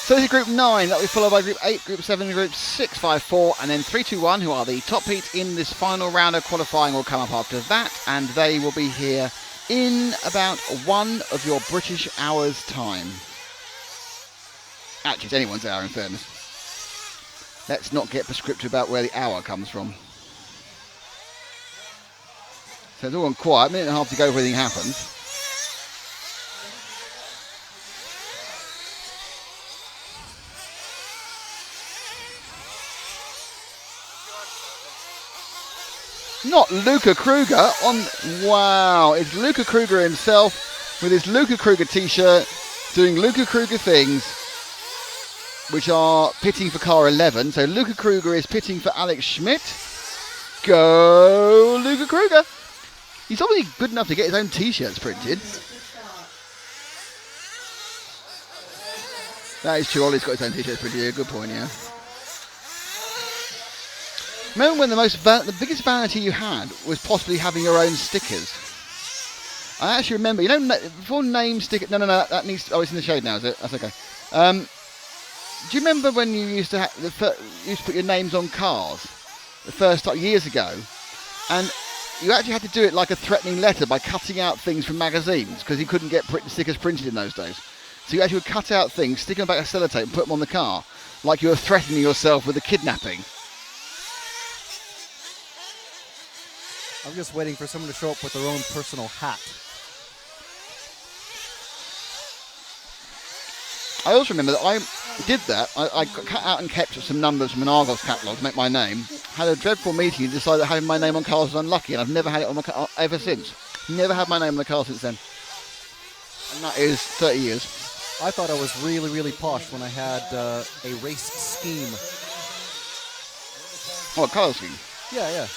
So this is Group 9, that will be followed by Group 8, Group 7, Group 6, 5, 4, and then 3, 2, 1, who are the top heat in this final round of qualifying, will come up after that, and they will be here in about 1 of your British hours' time. Actually, it's anyone's hour, in fairness. Let's not get prescriptive about where the hour comes from. So it's all gone quiet, a minute and a half to go before anything happens. Not Luca Kruger on. Wow, it's Luca Kruger himself with his Luca Kruger t-shirt doing Luca Kruger things, which are pitting for car 11. So Luca Kruger is pitting for Alex Schmidt. Go Luca Kruger. He's obviously good enough to get his own t-shirts printed. That is true, Ollie's got his own t-shirts printed. Yeah, good point, yeah. Remember when the biggest vanity you had was possibly having your own stickers? I actually remember, you know, before name sticker. No, that needs. Oh, it's in the shade now, is it? That's okay. Do you remember when you used to put your names on cars the first time years ago, and you actually had to do it like a threatening letter by cutting out things from magazines because you couldn't get stickers printed in those days. So you actually would cut out things, stick them back a sellotape, and put them on the car, like you were threatening yourself with a kidnapping. I'm just waiting for someone to show up with their own personal hat. I also remember that I did that. I cut out and kept some numbers from an Argos catalogue to make my name. Had a dreadful meeting and decided that having my name on cars was unlucky, and I've never had it on my car ever since. Never had my name on the car since then. And that is 30 years. I thought I was really, really posh when I had a race scheme. Oh, a colour scheme. Yeah.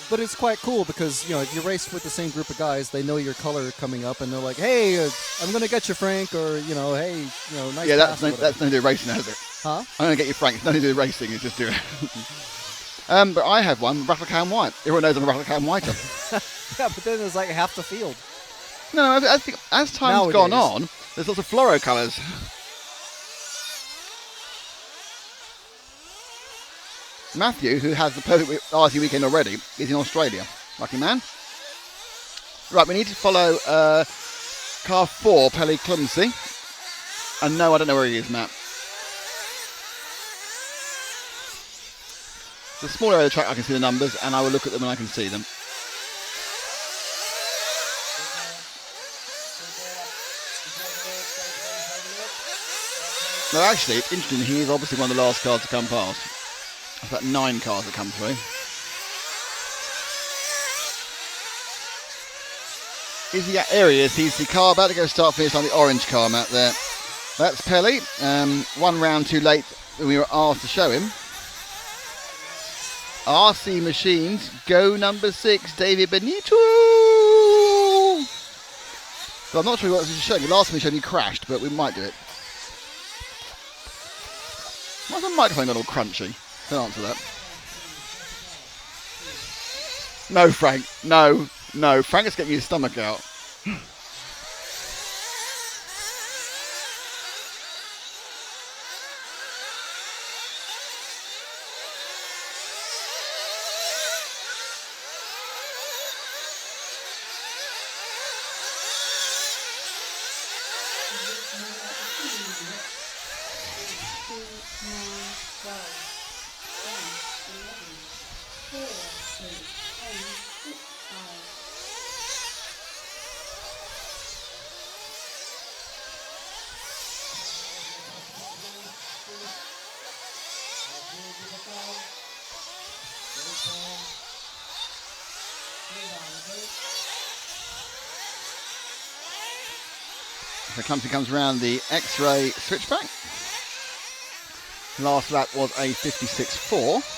But it's quite cool because, you know, if you race with the same group of guys, they know your color coming up and they're like, hey, I'm going to get you, Frank, or, you know, hey, you know, nice. Yeah, that's nothing to do with racing, has it? Huh? I'm going to get you, Frank. It's nothing to do with racing, it's just do it. But I have one, Rattlecam White. Everyone knows I'm a Rattlecam Whiter. Yeah, but then there's like half the field. No, I think as time's gone on, there's lots of fluoro colours. Matthew, who has the perfect RC weekend already, is in Australia. Lucky man. Right, we need to follow car 4, Pelly Clumsy. And no, I don't know where he is, Matt. It's a small area of the track, I can see the numbers, and I will look at them when I can see them. No, actually, it's interesting. He is obviously one of the last cars to come past. There's about 9 cars that come through. There he is. He's the car about to go start finish on the orange car, Matt, there. That's Pelly. 1 round too late when we were asked to show him. RC Machines, go number 6, David Benito. But I'm not sure what this is showing you. Last time we showed you crashed, but we might do it. Why's the microphone got all crunchy? Don't answer that. No, Frank. No. No. Frank is getting his stomach out. So Clumpy comes around the X-ray switchback. Last lap was a 56.4.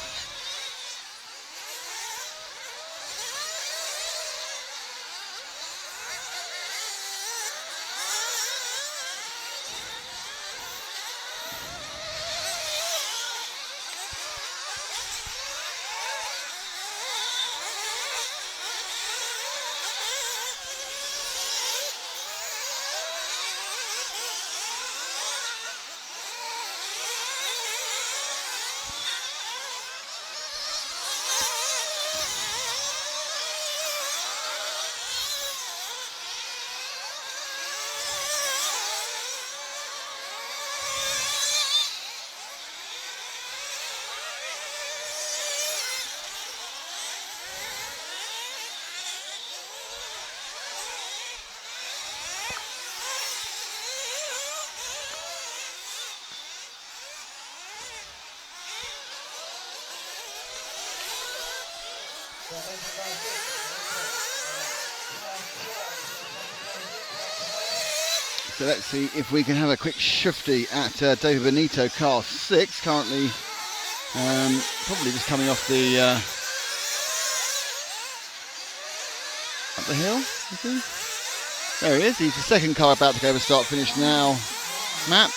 So let's see if we can have a quick shifty at David Benito, car 6, currently probably just coming off the up the hill. Is he? There he is. He's the second car about to go over start finish now. Matt,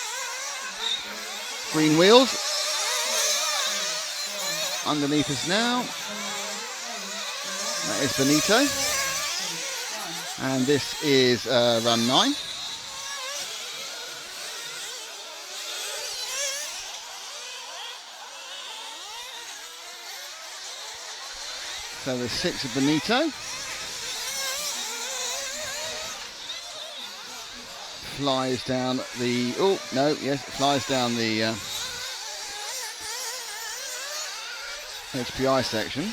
green wheels underneath us now. That is Benito, and this is run 9. So the 6 of Benito. Flies down the, oh no, yes, flies down the HPI section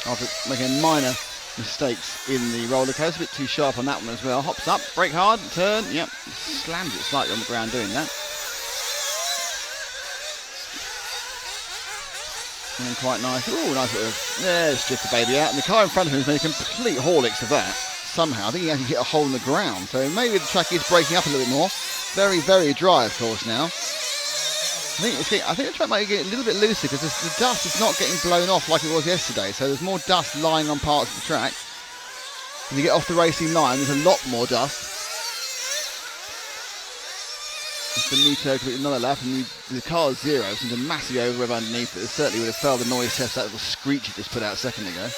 after making minor mistakes in the roller coaster. A bit too sharp on that one as well. Hops up, brake hard, turn, yep, slams it slightly on the ground doing that. And quite nice. Oh, nice little. There's just the baby out, and the car in front of him has made a complete Horlicks of that. Somehow, I think he actually hit a hole in the ground. So maybe the track is breaking up a little bit more. Very, very dry, of course. Now, I think the track might get a little bit looser because the dust is not getting blown off like it was yesterday. So there's more dust lying on parts of the track. When you get off the racing line, there's a lot more dust. Benito completed another lap, and the car's 0, so there's a massive overrev underneath it. It certainly would have failed the noise test, that little screech it just put out a second ago.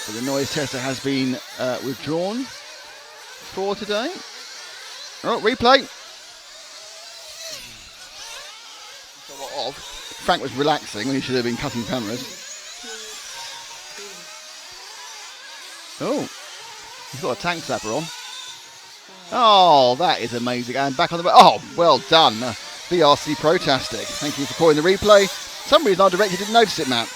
But the noise tester has been withdrawn for today. Oh, replay. Frank was relaxing when he should have been cutting cameras. Oh, he's got a tank slapper on. Oh, that is amazing. And back on the... Oh, well done. VRC Protastic. Thank you for calling the replay. For some reason our director didn't notice it, Matt.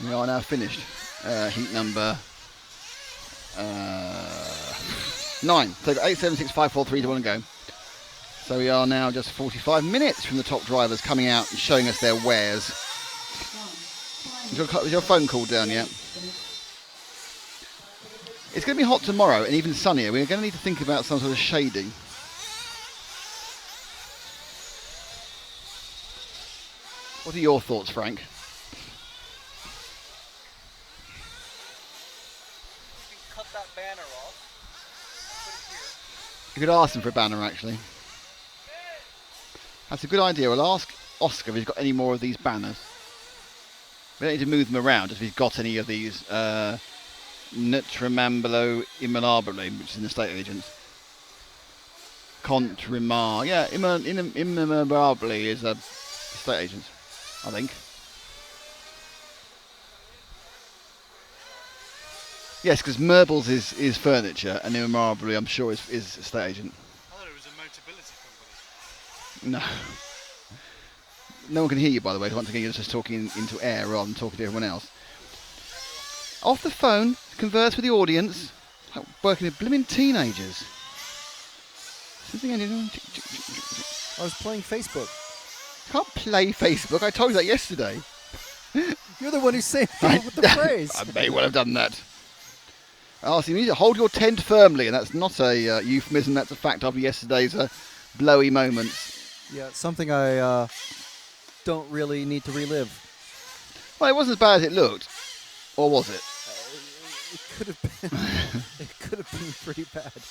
We are now finished. Heat number 9. So 8, 7, 6, 5, 4, 3, 2, 1 go. So we are now just 45 minutes from the top drivers coming out and showing us their wares. Is your phone call down yet? It's going to be hot tomorrow and even sunnier. We're going to need to think about some sort of shading. What are your thoughts, Frank? You can cut that banner off. Put it here. You could ask him for a banner, actually. That's a good idea. We'll ask Oscar if he's got any more of these banners. We don't need to move them around if he's got any of these Nutrimambolo Immalabile, which is in the estate agents. Contrimar. Yeah, Immalabile is a estate agent, I think. Yes, because Merbles is furniture and Immalabile, I'm sure, is estate agent. I thought it was a Motability company. No. No one can hear you, by the way. Once again, you're just talking into air rather than talking to everyone else. Off the phone, converse with the audience. Like working with blooming teenagers. I was playing Facebook. Can't play Facebook. I told you that yesterday. You're the one who saved me with the phrase. I may well have done that. So you need to hold your tent firmly, and that's not a euphemism. That's a fact of yesterday's blowy moments. Yeah, it's something I don't really need to relive. Well, it wasn't as bad as it looked, or was it? It could have been. It could have been pretty bad.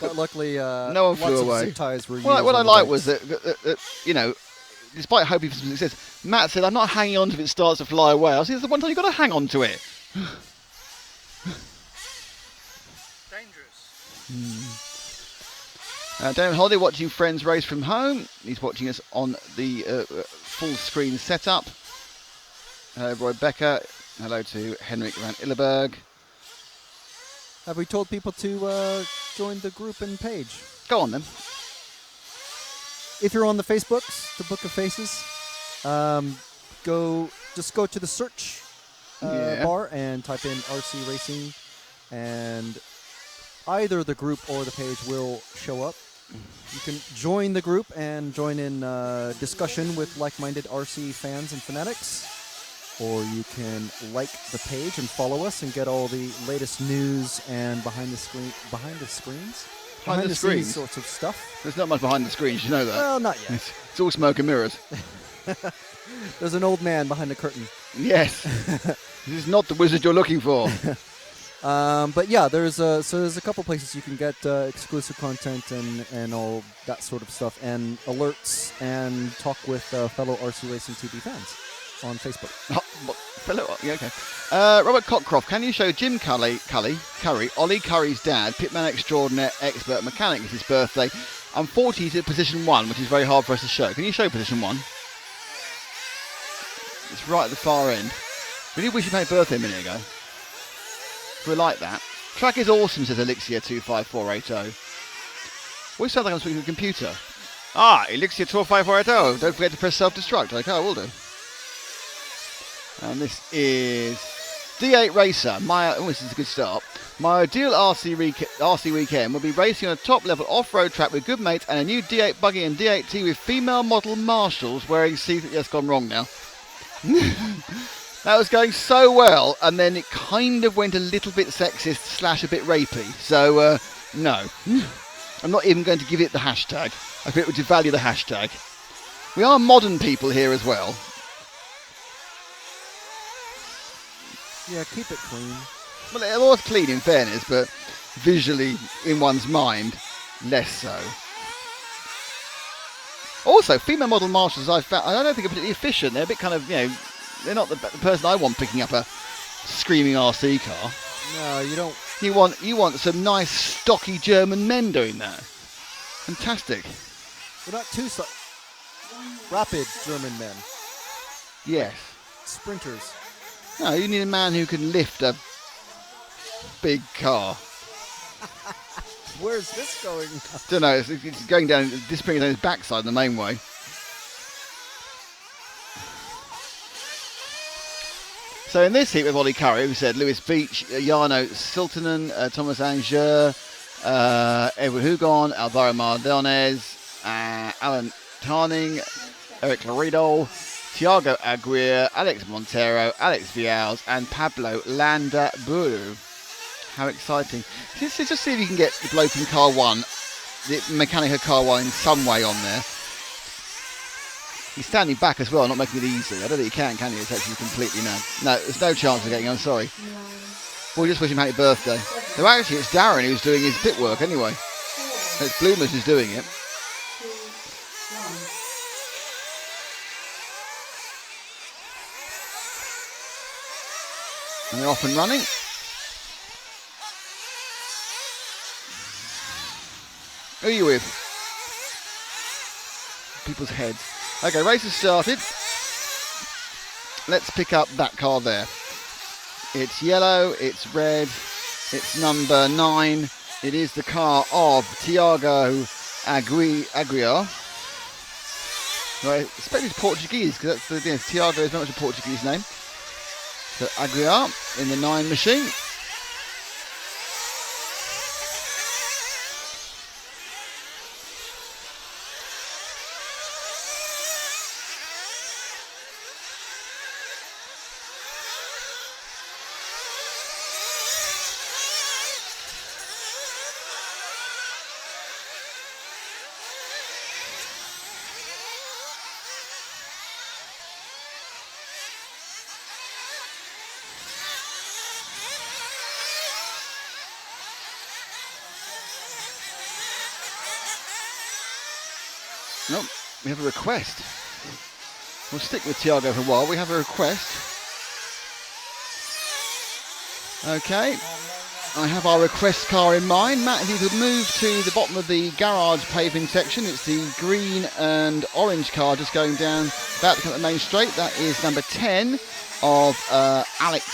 But luckily, no one flew lots away. of zip ties were used. Well, what I on the like bikes. was that, you know, despite hoping for some success, Matt said, "I'm not hanging on to it if it starts to fly away." I said, "It's the one time you've got to hang on to it." Dangerous. David Holiday watching Friends race from home. He's watching us on the full screen setup. Hello, Roy Becker. Hello to Henrik van Illeberg. Have we told people to join the group and page? Go on then. If you're on the Facebooks, the Book of Faces, just go to the search bar and type in RC Racing, and either the group or the page will show up. You can join the group and join in discussion with like-minded RC fans and fanatics, or you can like the page and follow us and get all the latest news and behind the scenes sorts of stuff. There's not much behind the screens, you know that. Well, not yet. It's all smoke and mirrors. There's an old man behind the curtain. Yes. This is not the wizard you're looking for. But yeah, there's a couple places you can get exclusive content and all that sort of stuff, and alerts, and talk with fellow RC Racing TV fans on Facebook. Okay. Robert Cockcroft, can you show Jim Curry, Ollie Curry's dad, pitman extraordinaire, expert mechanic? It's his birthday. I'm 40 to position 1, which is very hard for us to show. Can you show position 1? It's right at the far end. We did wish you had a birthday a minute ago. We like that. Track is awesome, says Elixir25480. We sound like I'm speaking to a computer. Elixir25480. Don't forget to press self-destruct. Okay, I will do. And this is D8 Racer. This is a good start. My ideal RC weekend will be racing on a top-level off-road track with good mates and a new D8 buggy and D8T with female model marshals wearing seats. That's gone wrong now. That was going so well, and then it kind of went a little bit sexist / a bit rapey. So, no. I'm not even going to give it the hashtag. I think it would devalue the hashtag. We are modern people here as well. Yeah, keep it clean. Well, it was clean in fairness, but visually, in one's mind, less so. Also, female model marshals, I don't think are particularly efficient. They're a bit kind of, they're not the person I want picking up a screaming RC car. No, you don't. You want some nice, stocky German men doing that. Fantastic. They're not too rapid German men. Yes. Sprinters. No, you need a man who can lift a big car. Where's this going? Don't know. It's going down, disappearing down his backside the main way. So in this heat with Ollie Curry, we said Lewis Beach, Jarno Siltonen, Thomas Anger, Edward Hugon, Alvaro Mardones, Alan Tarning, Eric Laredo, Thiago Aguirre, Alex Montero, Alex Vials, and Pablo Landaburu. How exciting. Let's just see if you can get the bloke from car 1, the mechanic of car 1 in some way on there. He's standing back as well, not making it easy. I don't think you can you? It's actually completely no. No, there's no chance of getting on, sorry. We'll just wish him happy birthday. No, actually, it's Darren who's doing his pit work anyway. It's Bloomers who's doing it. 2, 1. And they're off and running. Who are you with? People's heads. Okay, race has started. Let's pick up that car there. It's yellow, it's red, it's number 9. It is the car of Thiago Aguirre. I expect it's Portuguese because that's the Thiago is very much a Portuguese name. So Aguirre in the 9 machine. Nope, we have a request. We'll stick with Thiago for a while. We have a request. Okay, I have our request car in mind. Matt, if you could move to the bottom of the garage paving section. It's the green and orange car just going down, about to come up the main straight. That is number 10 of Alex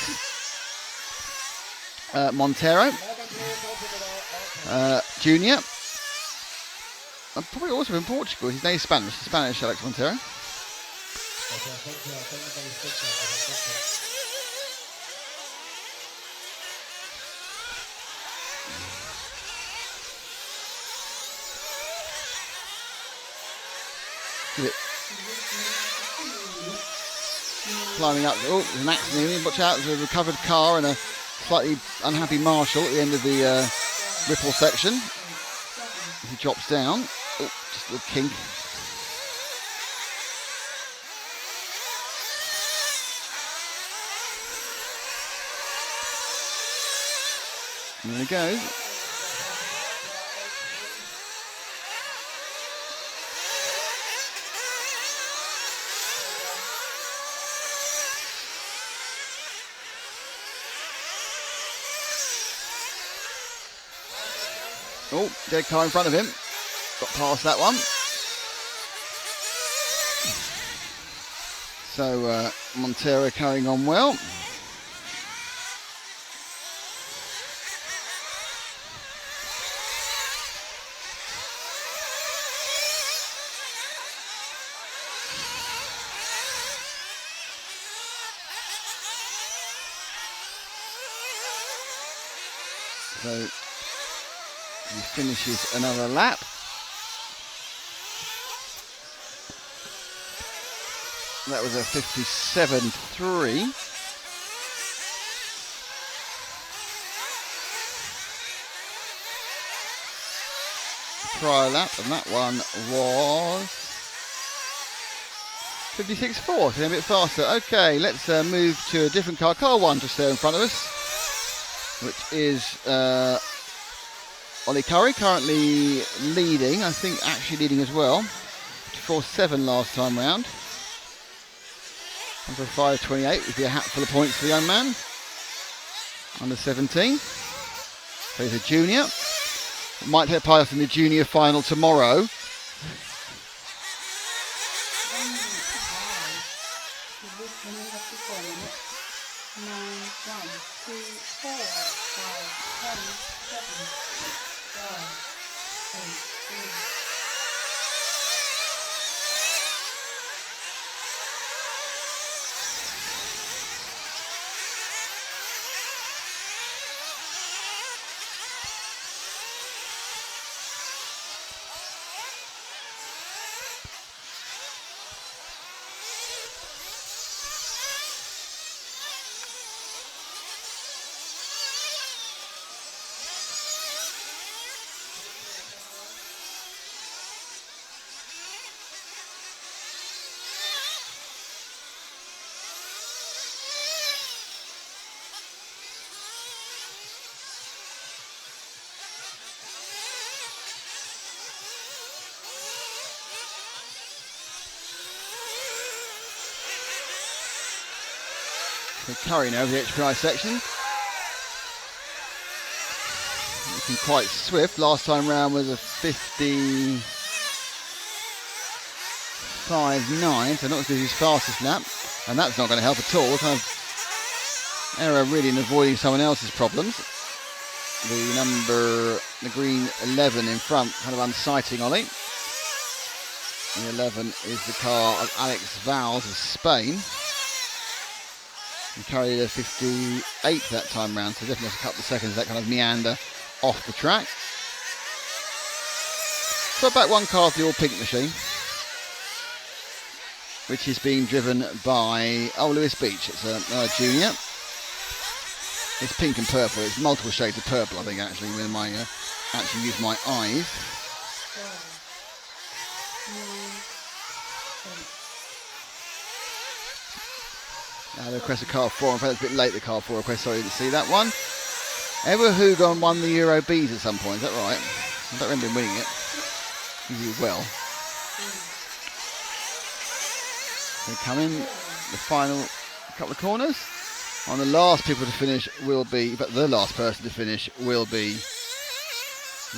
Montero Junior. Probably also from Portugal. His name is Spanish Alex Montero. Climbing up. Oh, there's an accident. Watch out, there's a recovered car and a slightly unhappy marshal at the end of the ripple section. He drops down. Oh, just a little kink. And there he goes. Oh, dead car in front of him. Got past that one. So Montero carrying on well. So he finishes another lap. That was a 57.3. Prior lap, and that one was 56.4, so a bit faster. Okay, let's move to a different car. Car 1 just there in front of us, which is Ollie Curry, currently leading, I think actually leading as well. 4.7 last time round. And for 5.28 would be a hatful of points for the young man. Under 17. So he's a junior. Might take part in the junior final tomorrow. So carrying over the HPI section. Looking quite swift. Last time round was a 55.9, so not as good as his fastest lap. And that's not going to help at all. Kind of error really in avoiding someone else's problems. The green 11 in front, kind of unsighting Ollie. The 11 is the car of Alex Valls of Spain. He carried a 58 that time round, so definitely a couple of seconds that kind of meander off the track. So back one car of the all pink machine, which is being driven by Lewis Beach. It's a junior. It's pink and purple. It's multiple shades of purple, I think, actually, when I actually use my eyes. 12, 9, 8. Now the request of car 4. In fact, it's a bit late, the car 4 request. Sorry, didn't see that one. Ever Hugon won the Euro Bs at some point, is that right? I don't remember him winning it. He did well. So coming the final couple of corners. On the last people to finish will be, but the last person to finish will be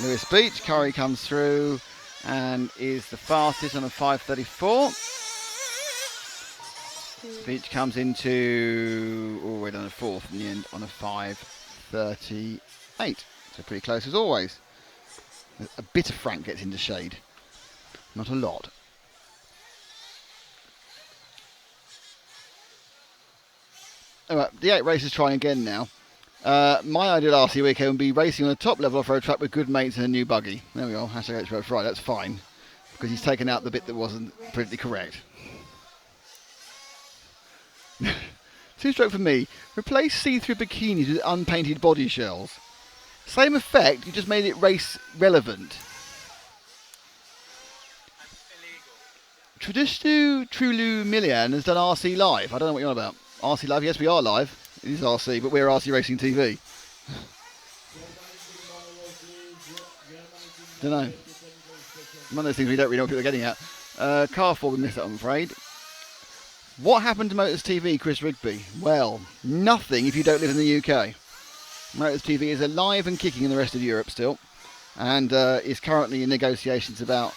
Lewis Beach. Curry comes through and is the fastest on a 5:34. Beach comes into all the way down to fourth in the end on a 5:38. So pretty close as always. A bit of Frank gets into shade, not a lot. Alright, the 8 races trying again now. My ideal RC weekend would be racing on a top level off-road track with good mates and a new buggy. There we go, hashtag HPI Friday, that's fine. Because he's taken out the bit that wasn't politically correct. 2-stroke for me. Replace see-through bikinis with unpainted body shells. Same effect, you just made it race relevant. Tradistu Trulu Milian has done RC Live. I don't know what you're on about. RC Live, yes we are live. It is RC, but we're RC Racing TV. Don't know. One of those things we don't really know what people are getting at. Car 4, we missed that, I'm afraid. What happened to Motors TV, Chris Rigby? Well, nothing if you don't live in the UK. Motors TV is alive and kicking in the rest of Europe still, and is currently in negotiations about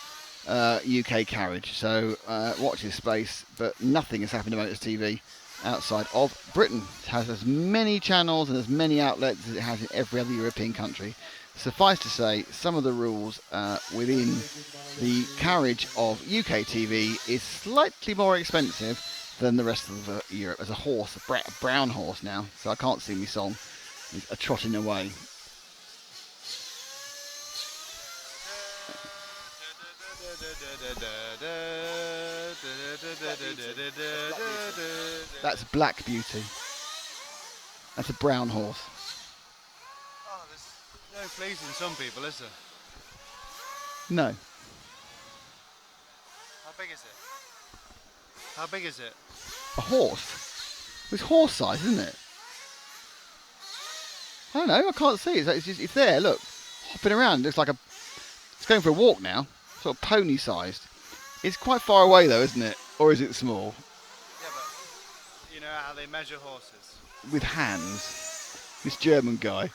UK carriage. So watch this space, but nothing has happened to Motors TV outside of Britain. It has as many channels and as many outlets as it has in every other European country. Suffice to say, some of the rules within the carriage of UK TV is slightly more expensive than the rest of Europe. As a horse, a brown horse now, so I can't sing my song. He's a trotting away. That's Black Beauty. That's a brown horse. Oh, there's no pleasing some people, is there? No. How big is it? How big is it? A horse. It's horse size, isn't it? I don't know, I can't see it. It's there, look. Hopping around. Looks like it's going for a walk now. Sort of pony sized. It's quite far away though, isn't it? Or is it small? Yeah, but you know how they measure horses? With hands. This German guy.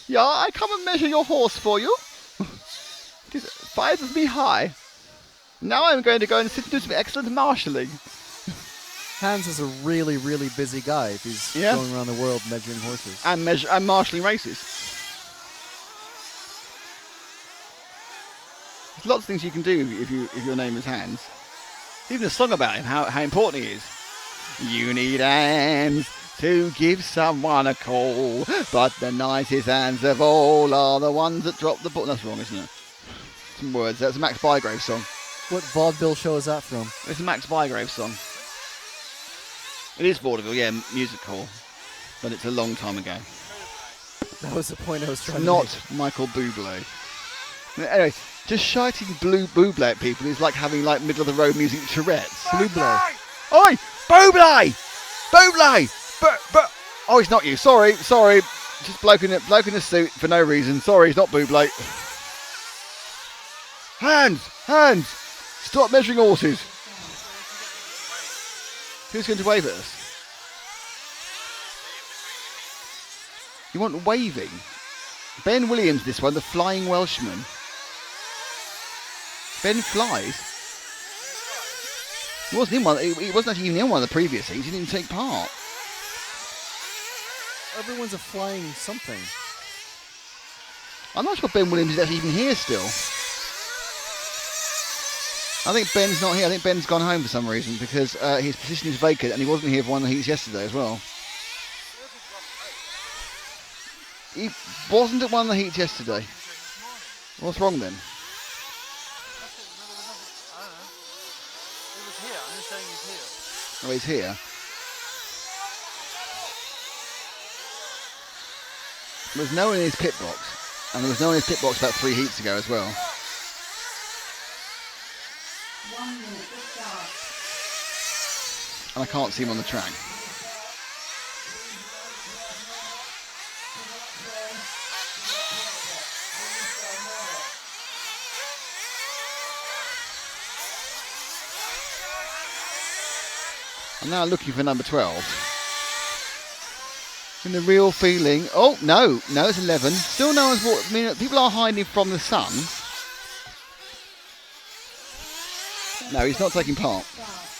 Yeah, I come and measure your horse for you. It is 5 feet high. Now I'm going to go and sit and do some excellent marshalling. Hans is a really, really busy guy if he's going around the world measuring horses. And marshalling races. There's lots of things you can do if your name is Hans. Even a song about him, how important he is. You need hands to give someone a call, but the nicest hands of all are the ones that drop the ball. That's wrong, isn't it? Some words. That's a Max Bygrave song. What vaudeville show is that from? It's a Max Bygrave song. It is vaudeville, yeah, musical, but it's a long time ago. That was the point I was trying to Not make. Michael Bublé. Anyway, just shouting Bublé at people is like having like middle of the road music Tourette's. Bublé. Oi! Bublé! Bublé! But oh, it's not you. Sorry. Just bloke in a suit for no reason. Sorry, it's not Bublé. Hands! Stop measuring horses. Who's going to wave at us? You want waving. Ben Williams, this one, the Flying Welshman. Ben flies. He wasn't in one. He wasn't actually even in one of the previous things. He didn't even take part. Everyone's a flying something. I'm not sure Ben Williams is actually even here still. I think Ben's not here. I think Ben's gone home for some reason because his position is vacant and he wasn't here for one of the heats yesterday as well. He wasn't at one of the heats yesterday. What's wrong then? Oh, he's here. There was no one in his pit box. And there was no one in his pit box about 3 heats ago as well. 1 minute to start. And I can't see him on the track. I'm now looking for number 12. In the real feeling. Oh, no, it's 11. Still no one's walked. I mean, people are hiding from the sun. No, he's not taking part.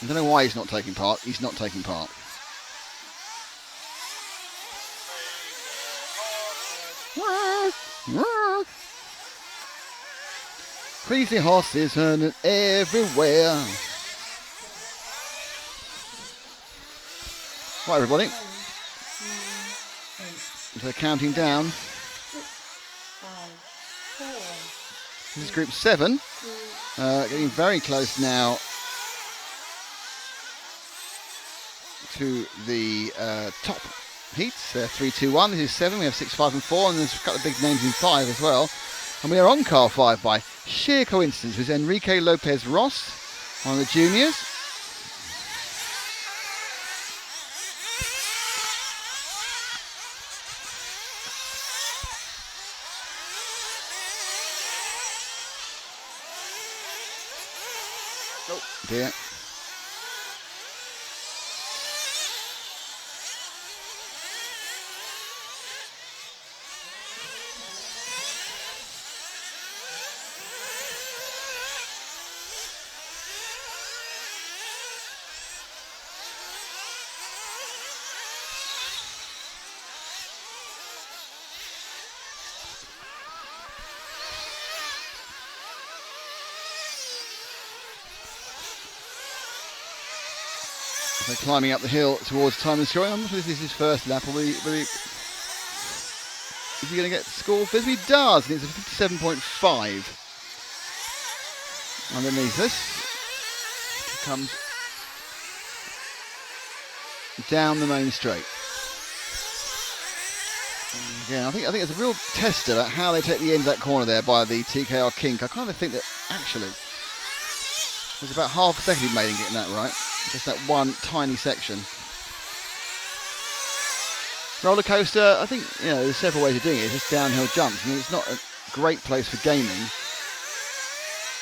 I don't know why he's not taking part. He's not taking part. Crazy horses running everywhere. Right, everybody. 9, 8, So they're counting down. 6, 5, 4, This is group 7. 2, Getting very close now to the top heats. 3, 2, 1. This is 7. We have 6, 5 and 4. And there's a couple of big names in 5 as well. And we are on car 5 by sheer coincidence with Enrique Lopez Ross, one of the juniors. Oh dear. So climbing up the hill towards time and scoring. I'm not sure if this is his first lap. Is he going to get scored? He does, and it's a 57.5. Underneath this, he comes down the main straight. Again, I think it's a real tester about how they take the end of that corner there by the TKR kink. I kind of think that actually there's about half a second he made in getting that right. Just that one tiny section. Roller coaster, I think, there's several ways of doing it. It's just downhill jumps. I mean, it's not a great place for gaming.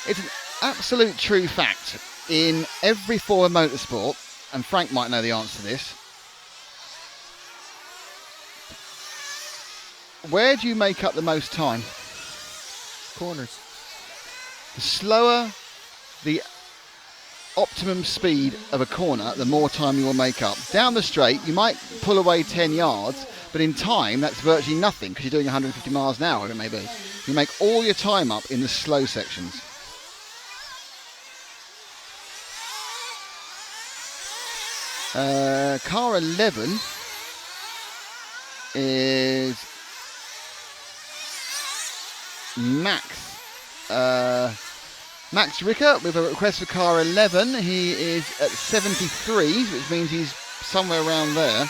It's an absolute true fact in every form of motorsport, and Frank might know the answer to this. Where do you make up the most time? Corners. The slower the optimum speed of a corner, the more time you will make up. Down the straight, you might pull away 10 yards, but in time, that's virtually nothing because you're doing 150 miles an hour, whatever it may be. You make all your time up in the slow sections. Car 11 is Max Ricker with a request for car 11. He is at 73, which means he's somewhere around there.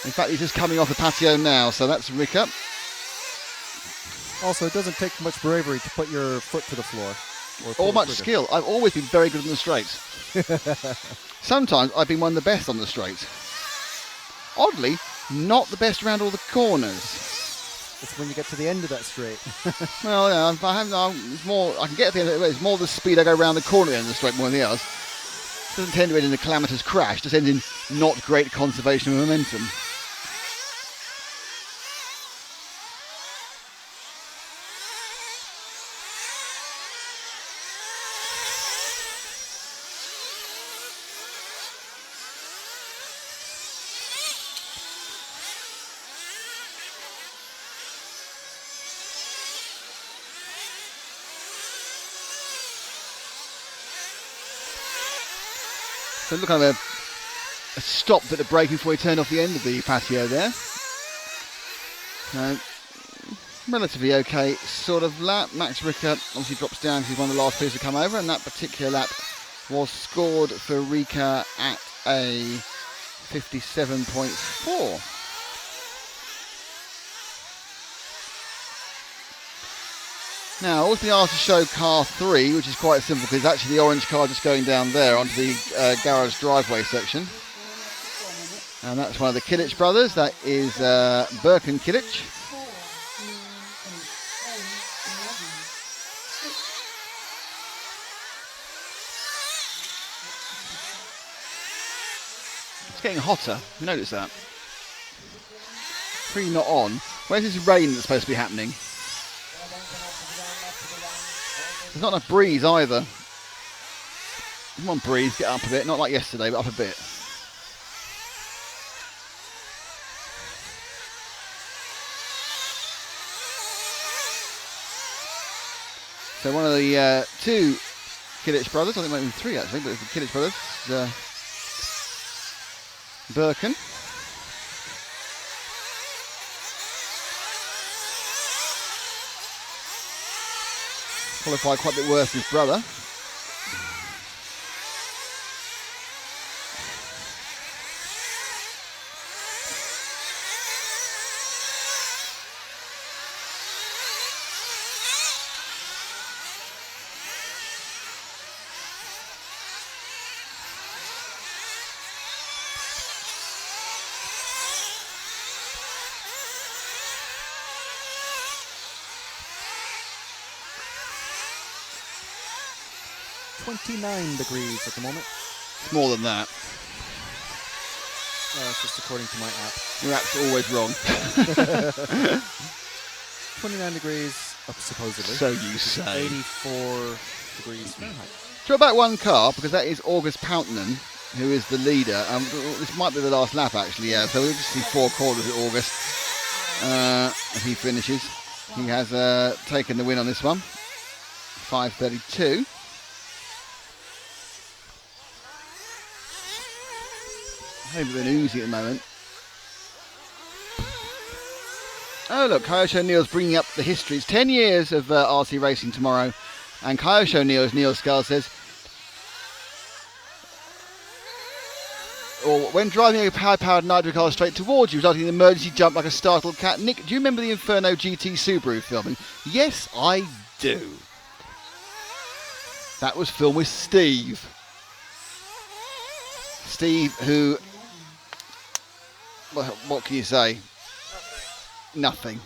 In fact, he's just coming off the patio now, so that's Ricker. Also, it doesn't take much bravery to put your foot to the floor. Or much skill. I've always been very good on the straights. Sometimes I've been one of the best on the straights. Oddly, not the best around all the corners. It's when you get to the end of that straight. Well, yeah, it's more. I can get to the end of it. It's more the speed I go around the corner at the end of the straight more than the others. It doesn't tend to end in a calamitous crash. It just ends in not great conservation of momentum. So look, kind of a stopped at the braking before he turned off the end of the patio there. Relatively okay sort of lap. Max Ricker obviously drops down because he's one of the last two to come over, and that particular lap was scored for Ricker at a 57.4. Now, I've always been asked to show car 3, which is quite simple because it's actually the orange car just going down there onto the garage driveway section. And that's one of the Kilich brothers. That is Birkin Kilich. 4, 9, 10, 11, 6. It's getting hotter. You notice that? Pretty not on. Where's this rain that's supposed to be happening? There's not enough breeze either. Come on, breeze, get up a bit. Not like yesterday, but up a bit. So one of the two Kilich brothers, I think maybe three actually, but it's the Kilich brothers, Birkin. Qualified quite a bit worse than his brother. $29 at the moment. It's more than that. That's just according to my app. Your app's always wrong. 29 degrees up supposedly. So you say. 84 degrees Fahrenheit. Draw back one car because that is August Pountnen, who is the leader. This might be the last lap actually, yeah. So we'll just see 4 quarters at August if he finishes. He has taken the win on this one. 5:32. A bit of an oozy at the moment. Oh look, Kyoshi O'Neill's bringing up the history. It's 10 years of RC racing tomorrow, and Kyoshi O'Neill, as Neil Scull says, or when driving a high-powered nitro car straight towards you, resulting in an emergency jump like a startled cat. Nick, do you remember the Inferno GT Subaru filming? Yes, I do. That was filmed with Steve. Steve, who... Well, what can you say? Nothing.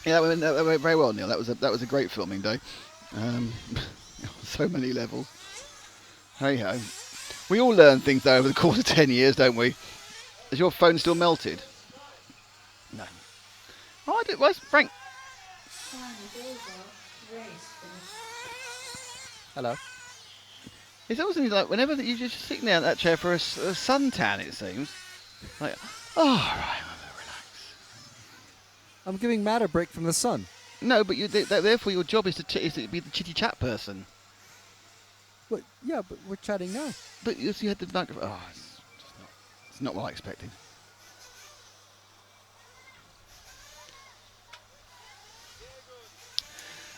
Yeah, that went very well, Neil. That was a great filming day. So many levels. Hey ho. We all learn things though over the course of 10 years, don't we? Is your phone still melted? No. Oh, where's Frank? Hello. It's also like whenever you're just sitting there in that chair for a suntan, it seems. Like, oh, right, I'm gonna relax. I'm giving Matt a break from the sun. No, but therefore your job is to be the chitty chat person. But yeah, but we're chatting now. But you had the microphone. Oh, it's not what I expected.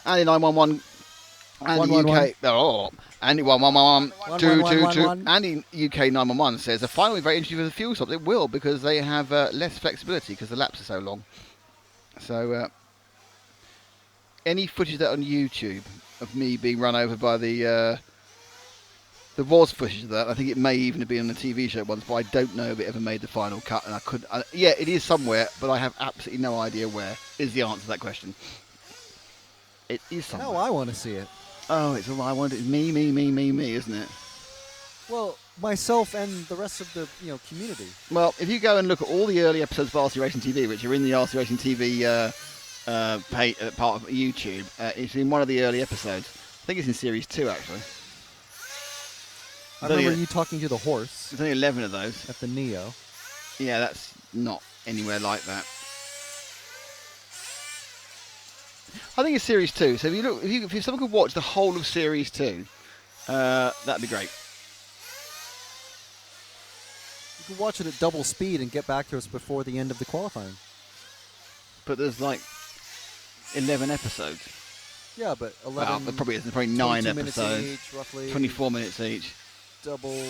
Andy 911. Andy UK. Oh, Andy 111. 222. Andy UK 911 says the final will be very interesting for the fuel stops. It will because they have less flexibility because the laps are so long. So any footage that on YouTube of me being run over by there was footage of that. I think it may even have been on the TV show once, but I don't know if it ever made the final cut. And yeah, it is somewhere, but I have absolutely no idea where is the answer to that question. It is somewhere. No, I want to see it. Oh, it's all I want. It's me, isn't it? Well, myself and the rest of the community. Well, if you go and look at all the early episodes of RC Racing TV, which are in the RC Racing TV part of YouTube, it's in one of the early episodes. I think it's in Series 2, actually. I remember you talking to the horse. There's only 11 of those. At the Neo. Yeah, that's not anywhere like that. I think it's Series 2. So if someone could watch the whole of Series 2, that'd be great. You can watch it at double speed and get back to us before the end of the qualifying. But there's like 11 episodes. Yeah, but 11. Well, there probably isn't. Probably 9 minutes episodes. each, roughly. 24 minutes each. Double,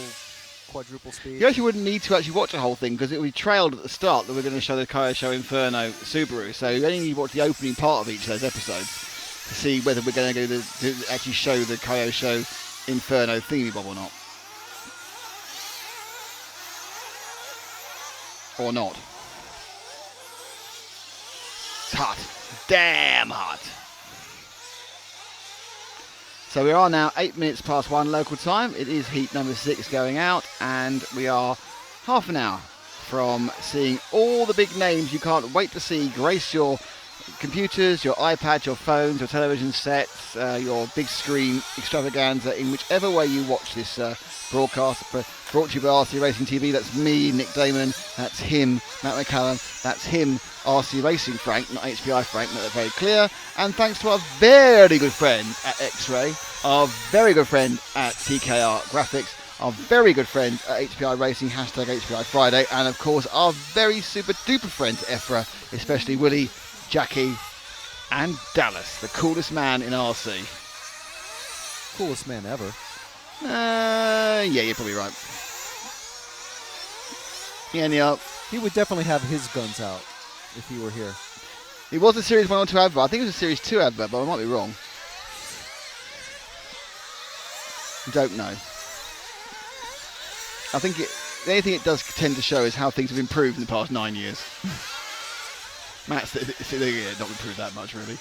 quadruple speed. You actually wouldn't need to actually watch the whole thing because it would be trailed at the start that we're going to show the Kyosho Inferno Subaru. So you only need to watch the opening part of each of those episodes to see whether we're going to go to actually show the Kyosho Inferno thingy bob or not. Or not. It's hot. Damn hot. So we are now 8 minutes past 1 local time. It is heat number 6 going out, and we are half an hour from seeing all the big names you can't wait to see grace your computers, your iPads, your phones, your television sets, your big screen extravaganza in whichever way you watch this broadcast. Brought to you by RC Racing TV. That's me, Nick Damon. That's him, Matt McCallum. That's him, RC Racing Frank, not HPI Frank, make that very clear. And thanks to our very good friend at X-Ray, our very good friend at TKR Graphics, our very good friend at HPI Racing, hashtag HPI Friday, and of course our very super duper friends at EFRA, especially Willie, Jackie, and Dallas, the coolest man in RC. Coolest man ever. Yeah, you're probably right. Yeah, Neil. He would definitely have his guns out if he were here. It was a Series 1 or 2 advert. I think it was a Series 2 advert, but I might be wrong. Don't know. I think the only thing it does tend to show is how things have improved in the past 9 years. Matt's not improved that much, really.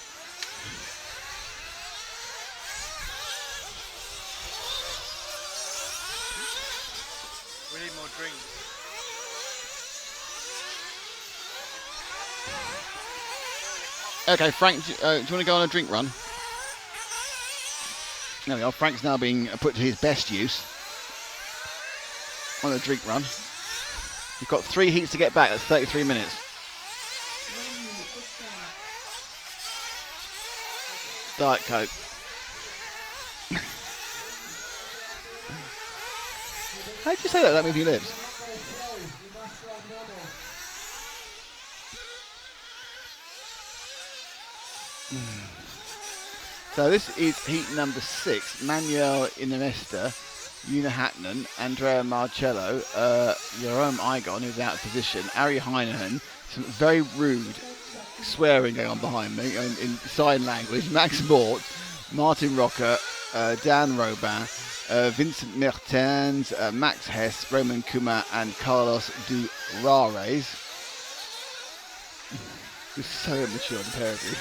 We need more drinks. Okay, Frank, do you want to go on a drink run? There we are. Frank's now being put to his best use on a drink run. You've got 3 heats to get back. That's 33 minutes. Diet Coke. How did you say that? That moving your lips. So this is heat number 6. Manuel Iniesta, Una Hatton, Andrea Marcello, Jerome Igon, who's out of position, Ari Heinehan, some very rude swearing going on behind me in sign language, Max Mort, Martin Rocker, Dan Robin, Vincent Mertens, Max Hess, Roman Kuma, and Carlos Durares. You're so immature, the pair of you.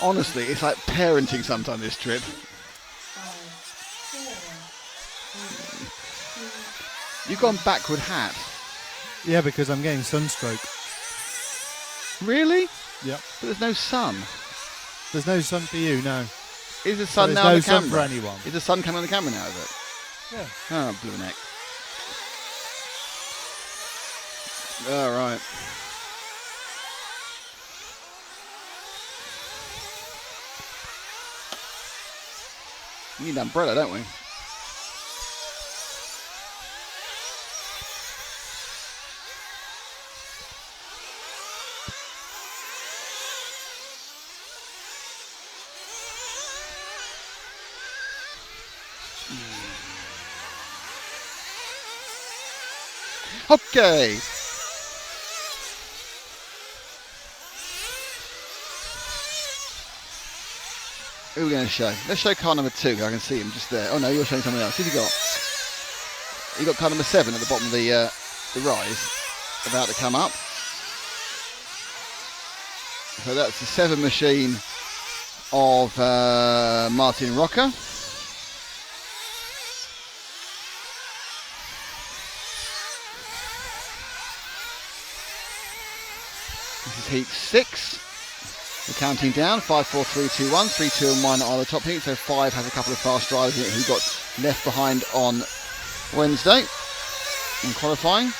Honestly, it's like parenting sometimes, this trip. You've gone backward hat. Yeah, because I'm getting sunstroke. Really? Yep. But there's no sun. There's no sun for you, no. Is the sun There's now no on the sun camera? for anyone. Is the sun coming on the camera now, is it? Yeah. Oh, blue neck. All right. We need an umbrella, don't we? Okay. Who are we going to show? Let's show car number 2. I can see him just there. Oh no, you're showing something else. Who've you got? You got car number 7 at the bottom of the rise, about to come up. So that's the 7 machine of Martin Rocker. This is heat 6. We're counting down. 5, 4, 3, 2, 1. 3, 2 and 1 are the top heat. So 5 has a couple of fast drivers in it who got left behind on Wednesday in qualifying.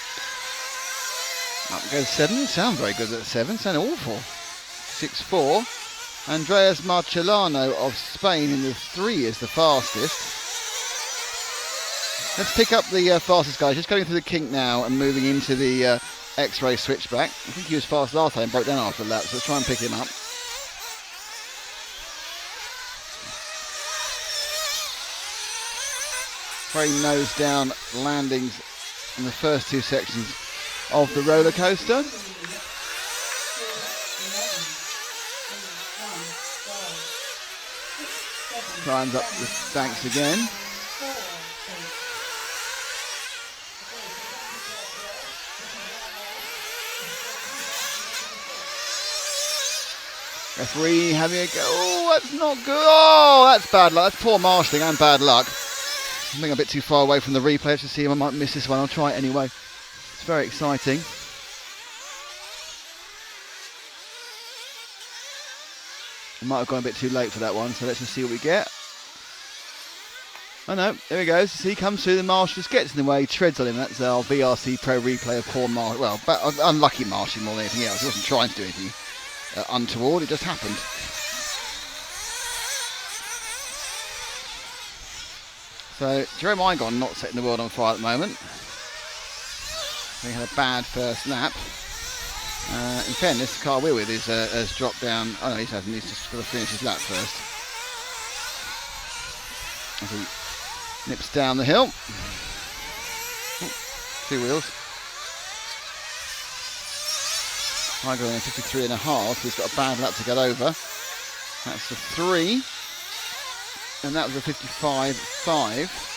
Up goes 7. Sound very good at 7. Sound awful. 6-4. Andreas Marcellano of Spain in the 3 is the fastest. Let's pick up the fastest guy. Just going through the kink now and moving into the X-ray switchback. I think he was fast last time, broke down after a lap, so let's try and pick him up. Very nose down landings in the first 2 sections of the roller coaster. Climbs up the banks again. Referee having a go. Oh, that's not good. Oh, that's bad luck. That's poor marshalling and bad luck. I think I'm a bit too far away from the replay. Let's just see if I might miss this one. I'll try it anyway. It's very exciting. I might have gone a bit too late for that one, so let's just see what we get. Oh no, there he goes. So he comes through, the marshal just gets in the way, treads on him. That's our VRC Pro replay of poor Marshall. Well, unlucky Marshall more than anything else. He wasn't trying to do anything untoward, it just happened. So Jerome Igon not setting the world on fire at the moment. He had a bad first lap. In fairness, the car we're with has dropped down. Oh no, he hasn't. He's just got to finish his lap first. As he nips down the hill. Oh, 2 wheels. Igon in 53.5. He's got a bad lap to get over. That's the 3. And that was a 55.5.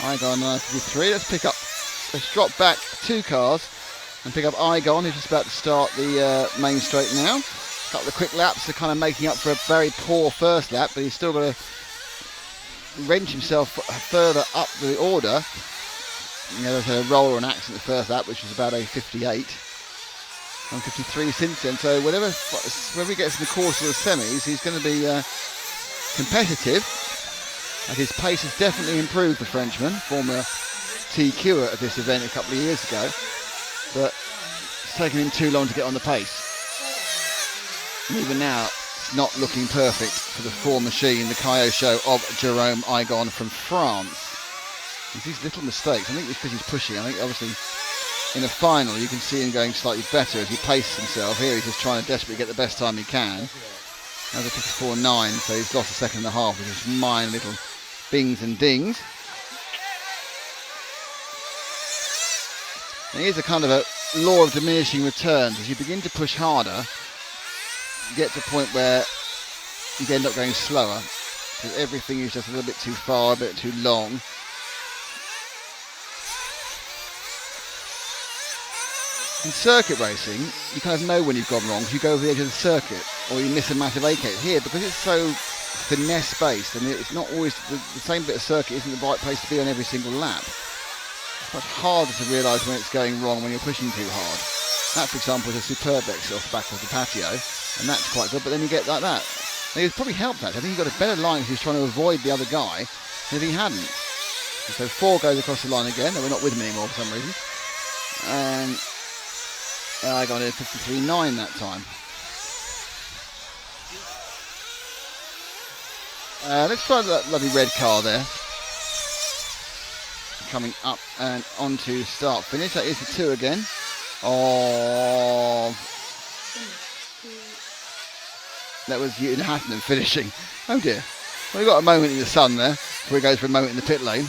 Igon 53. Let's drop back 2 cars and pick up Igon, who's just about to start the main straight now. A couple of quick laps are kind of making up for a very poor first lap, but he's still got to wrench himself further up the order. You know, there's a roll or an accident the first lap, which was about a 58. And 53 since then, so whenever he gets in the course of the semis, he's going to be competitive. And his pace has definitely improved, the Frenchman, former TQer at this event a couple of years ago, but it's taken him too long to get on the pace. And even now, it's not looking perfect for the 4 machine, the Caillot show of Jerome Igon from France. It's these little mistakes. I think it's because he's pushing. I think obviously in a final you can see him going slightly better as he paces himself. Here he's just trying to desperately get the best time he can. That's a 54.9, so he's lost a second and a half with just minor little bings and dings. And here's a kind of a law of diminishing returns. As you begin to push harder, you get to a point where you end up going slower because everything is just a little bit too far, a bit too long. In circuit racing, you kind of know when you've gone wrong because you go over the edge of the circuit or you miss a massive A-case. Here, because it's so finesse based and it's not always the same bit of circuit isn't the right place to be on every single lap. It's much harder to realise when it's going wrong when you're pushing too hard. That, for example, is a superb exit off the back of the patio, and that's quite good, but then you get like that. And it's probably helped that. I think he got a better line because he was trying to avoid the other guy than if he hadn't. And so 4 goes across the line again, though we're not with him anymore for some reason. And I got a 53.9 that time. Let's try that lovely red car there. Coming up and onto start finish. That is the 2 again. That was Ewan Hatton finishing. Oh dear. Well, we got a moment in the sun there before he goes for a moment in the pit lane.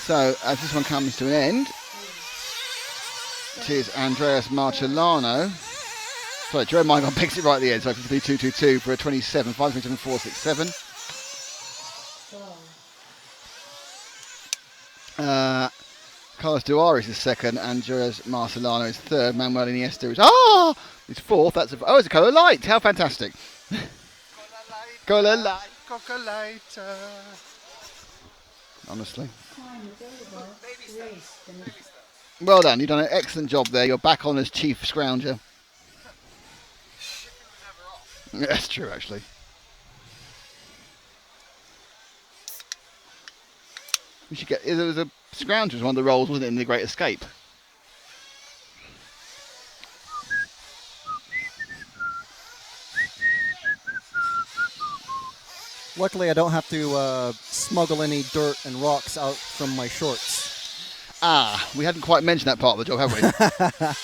So, as this one comes to an end, it is Andreas Marcellano. Sorry, Jerome Igon picks it right at the end. So 53.222 for a 27, 5.7467. Carlos Duaris is second, Andreas Marcellano is third, Manuel Iniesta is fourth. It's a colour light. How fantastic! Cola. Coca-Later. Honestly. Time is over. Race finished. Well done. You've done an excellent job there. You're back on as chief scrounger. That's true, actually. We should get. There was a scrounger was one of the roles, wasn't it, in The Great Escape? Luckily, I don't have to smuggle any dirt and rocks out from my shorts. Ah, we hadn't quite mentioned that part of the job, have we?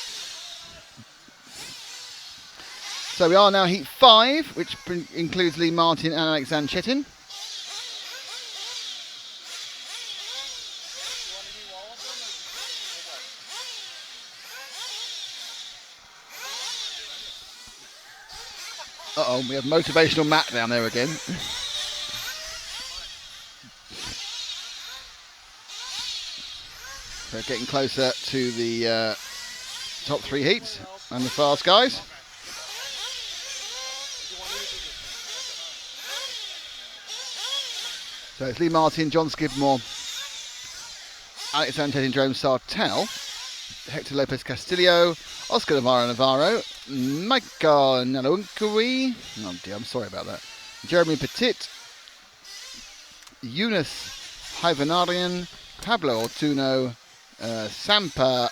So we are now heat 5, which includes Lee Martin and Alexander Chetin. Uh-oh, we have motivational Matt down there again. So getting closer to the top 3 heats and the fast guys. So it's Lee Martin, John Skidmore, Alexander Chetin, Jerome Sartell, Hector Lopez Castillo, Oscar Navarro, Michael Nalunkui, oh dear, I'm sorry about that, Jeremy Petit, Eunice Hyvanarian, Pablo Ortuno, Sampa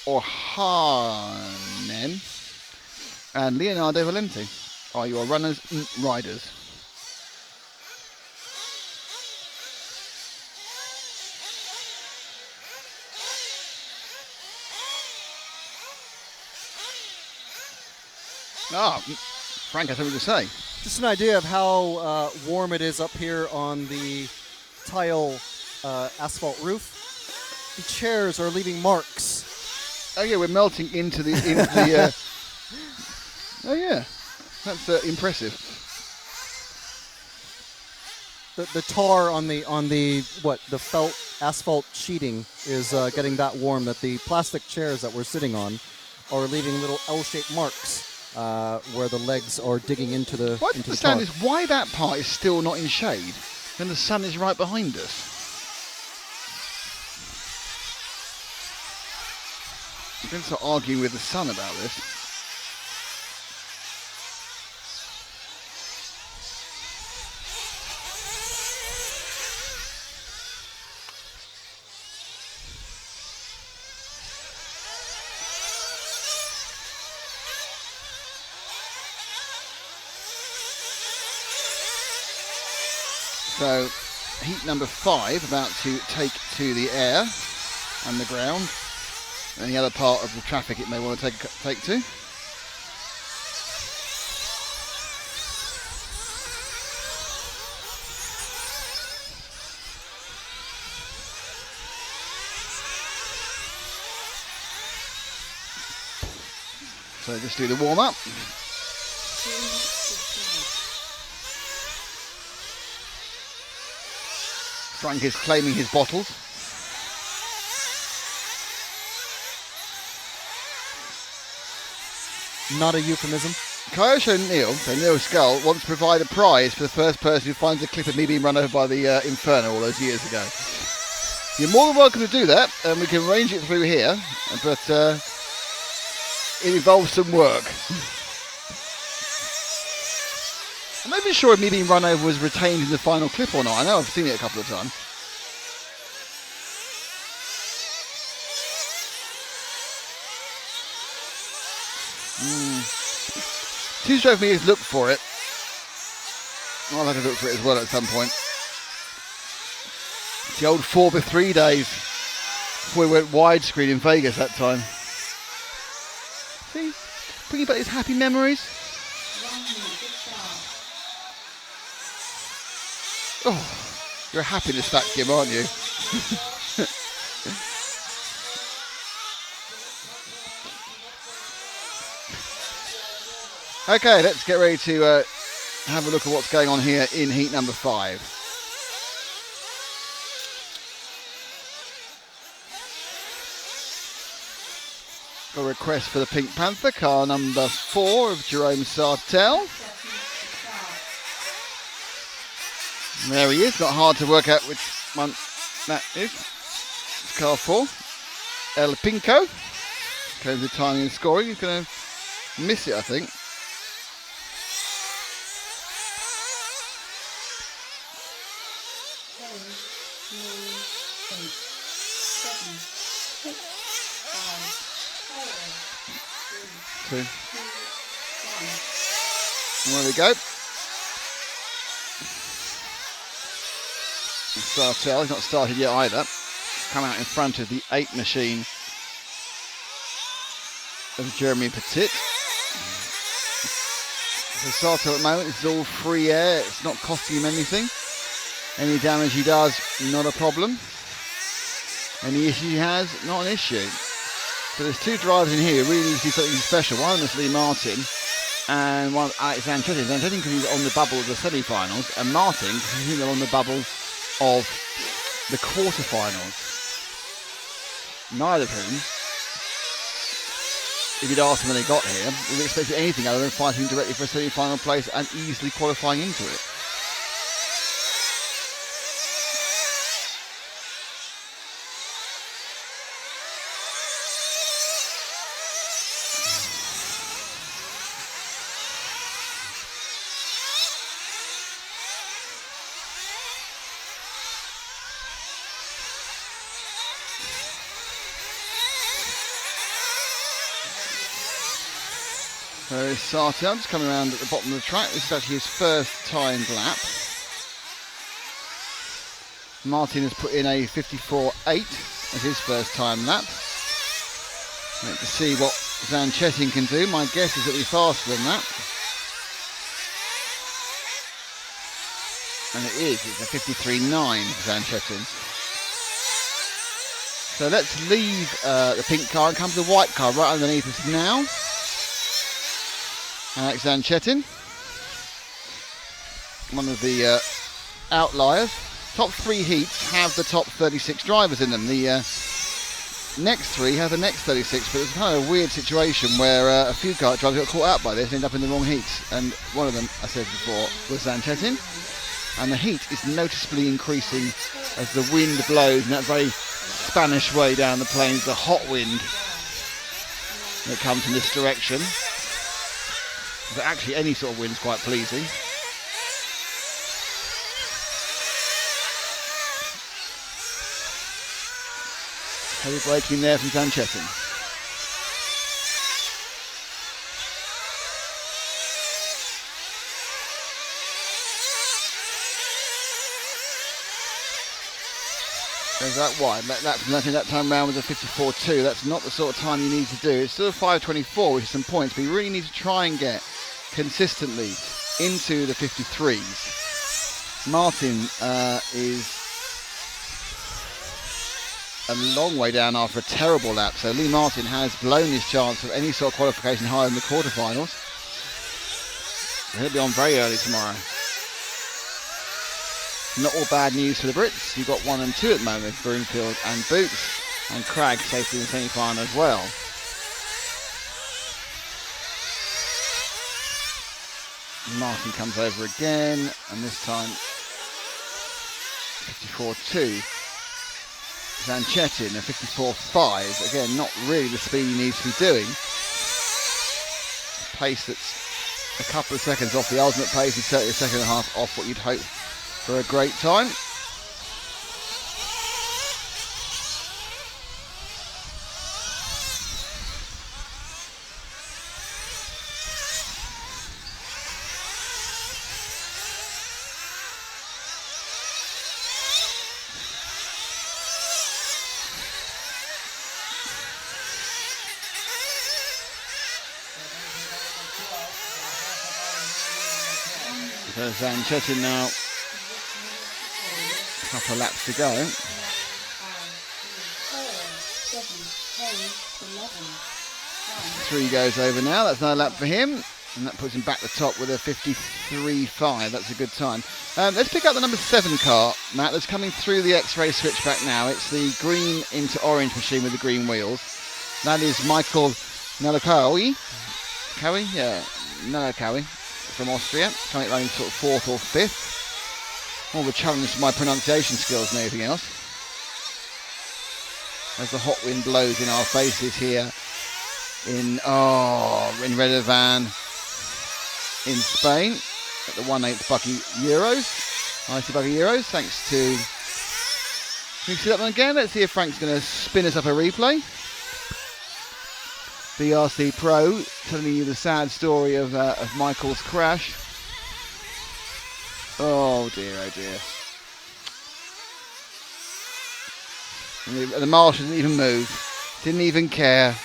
Orhanen, and Leonardo Valenti are your runners and riders. Ah, Frank has something to say. Just an idea of how warm it is up here on the tile asphalt roof. The chairs are leaving marks. Oh yeah, we're melting into the oh yeah, that's impressive. The tar on the felt asphalt sheeting is getting that warm that the plastic chairs that we're sitting on are leaving little L-shaped marks where the legs are digging into the What I into the understand tar. is why that part is still not in shade when the sun is right behind us. I'm going to start arguing with the sun about this. So, heat number 5 about to take to the air and the ground. Any other part of the traffic it may want to take to. So just do the warm up. 2 minutes to Frank is claiming his bottles. Not a euphemism. Kyoto Neil, so Neil Skull, wants to provide a prize for the first person who finds a clip of me being run over by the Inferno all those years ago. You're more than welcome to do that, and we can arrange it through here, but it involves some work. I'm not even sure if me being run over was retained in the final clip or not. I know I've seen it a couple of times. Tuesday for me is look for it. I'll have to look for it as well at some point. It's the old 4:3 days before we went widescreen in Vegas that time. See? Bringing back these happy memories. 1 minute to start. Oh, you're a happiness vacuum, aren't you? Okay, let's get ready to have a look at what's going on here in heat number 5. A request for the Pink Panther, car number 4 of Jerome Sartell. And there he is. Not hard to work out which one that is. It's car 4. El Pinco. Goes with timing and scoring. He's going to miss it, I think. Two. And there we go. Sartell, he's not started yet either. Come out in front of the 8 machine of Jeremy Petit. So Sartell at the moment, this is all free air. It's not costing him anything. Any damage he does, not a problem. Any issue he has, not an issue. So there's 2 drivers in here who really need to do something special. One of them is Lee Martin, and one Alex Zanchetti. Zanchetti because he's on the bubble of the semi-finals, and Martin because he's on the bubble of the quarter-finals. Neither of whom, if you'd asked them when they got here, would have expected anything other than fighting directly for a semi-final place and easily qualifying into it. So Sartell just coming around at the bottom of the track. This is actually his first timed lap. Martin has put in a 54.8 as his first time lap. Wait to see what Zanchetin can do. My guess is it'll be faster than that. And it is. It's a 53.9 for Zanchetin. So let's leave the pink car and come to the white car right underneath us now. Alex Zanchetin, one of the outliers. Top 3 heats have the top 36 drivers in them. The next 3 have the next 36, but it's kind of a weird situation where a few car drivers got caught out by this and ended up in the wrong heats. And one of them, I said before, was Zanchetin. And the heat is noticeably increasing as the wind blows in that very Spanish way down the plains, the hot wind that comes from this direction. But actually any sort of wind's quite pleasing. Heavy braking there from Zanchetin. There's that wide. That time round was a 54.2. That's not the sort of time you need to do. It's still a 5.24 with some points, but you really need to try and get consistently into the 53s. Martin is a long way down after a terrible lap, so Lee Martin has blown his chance of any sort of qualification higher in the quarterfinals. He'll be on very early tomorrow. Not all bad news for the Brits. You've got 1 and 2 at the moment, Broomfield and Boots, and Cragg safely in the semi-final as well. Martin comes over again, and this time 54.2. Zanchetin, a 54.5. Again, not really the speed he needs to be doing. Pace that's a couple of seconds off the ultimate pace, and certainly a second and a half off what you'd hope for a great time. So Zanchetin now, a couple of laps to go. 5, 4, 7, 10, 11, 3 goes over now. That's another lap for him, and that puts him back the top with a 53.5. That's a good time. Let's pick up the number 7 car, Matt, that's coming through the X-ray switchback now. It's the green into orange machine with the green wheels. That is Michael Nalakawi. Kawi? Yeah, Nalakawi from Austria, coming running sort of 4th or 5th. More of a challenge to my pronunciation skills than anything else. As the hot wind blows in our faces here in Redovan in Spain at the 1/8 bucket euros. 90 bucket euros, thanks to... Can you see that one again? Let's see if Frank's going to spin us up a replay. BRC Pro telling you the sad story of Michael's crash. Oh dear, oh dear. And the marshal didn't even move, didn't even care.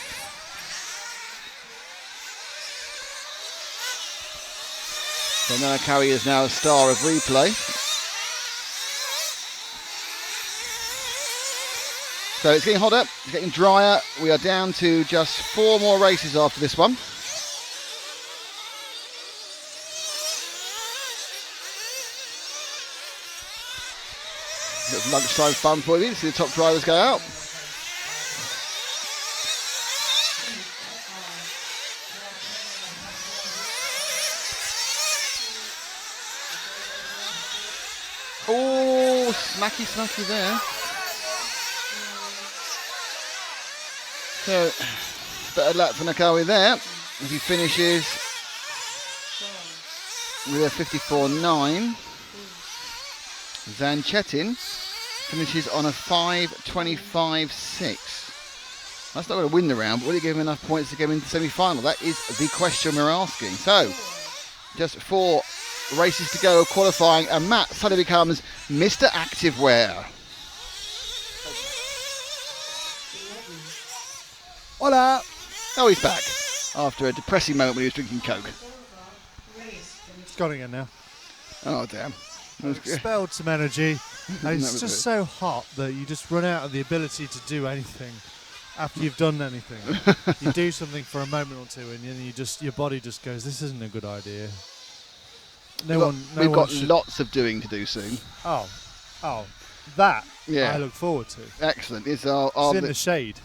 So Nana Curry is now a star of replay. So it's getting hotter, it's getting drier. We are down to just 4 more races after this one. Got some lunchtime fun for you to see the top drivers go out. Oh, smacky there. So, better luck for Nakawi there as he finishes with a 54.9. Zanchetin finishes on a 5.25.6. That's not going to win the round, but will he give him enough points to get him into the semi-final? That is the question we're asking. So, just 4 races to go, qualifying, and Matt suddenly becomes Mr. Activewear. Hola! Oh, he's back after a depressing moment when he was drinking Coke. It's gone again now. Oh, damn. Expelled some energy. And it's just so hot that you just run out of the ability to do anything after you've done anything. You do something for a moment or two, and then your body just goes, "This isn't a good idea." We've got lots of doing to do soon. Oh, that Yeah. I look forward to. Excellent. It's It's in the shade.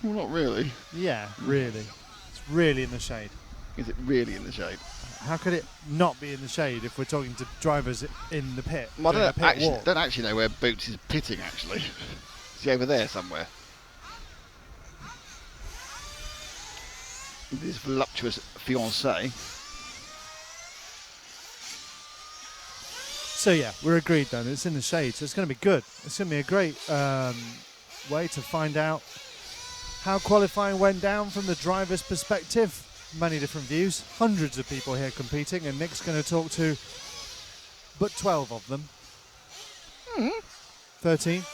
Well, not really. Yeah, really. It's really in the shade. Is it really in the shade? How could it not be in the shade if we're talking to drivers in the pit? Well, doing a I pit walk? don't actually know where Boots is pitting, actually. Is he over there somewhere? With his voluptuous fiancée. So yeah, we're agreed then. It's in the shade, so it's going to be good. It's going to be a great way to find out how qualifying went down from the driver's perspective. Many different views, hundreds of people here competing, and Nick's going to talk to but 12 of them. 13. 7.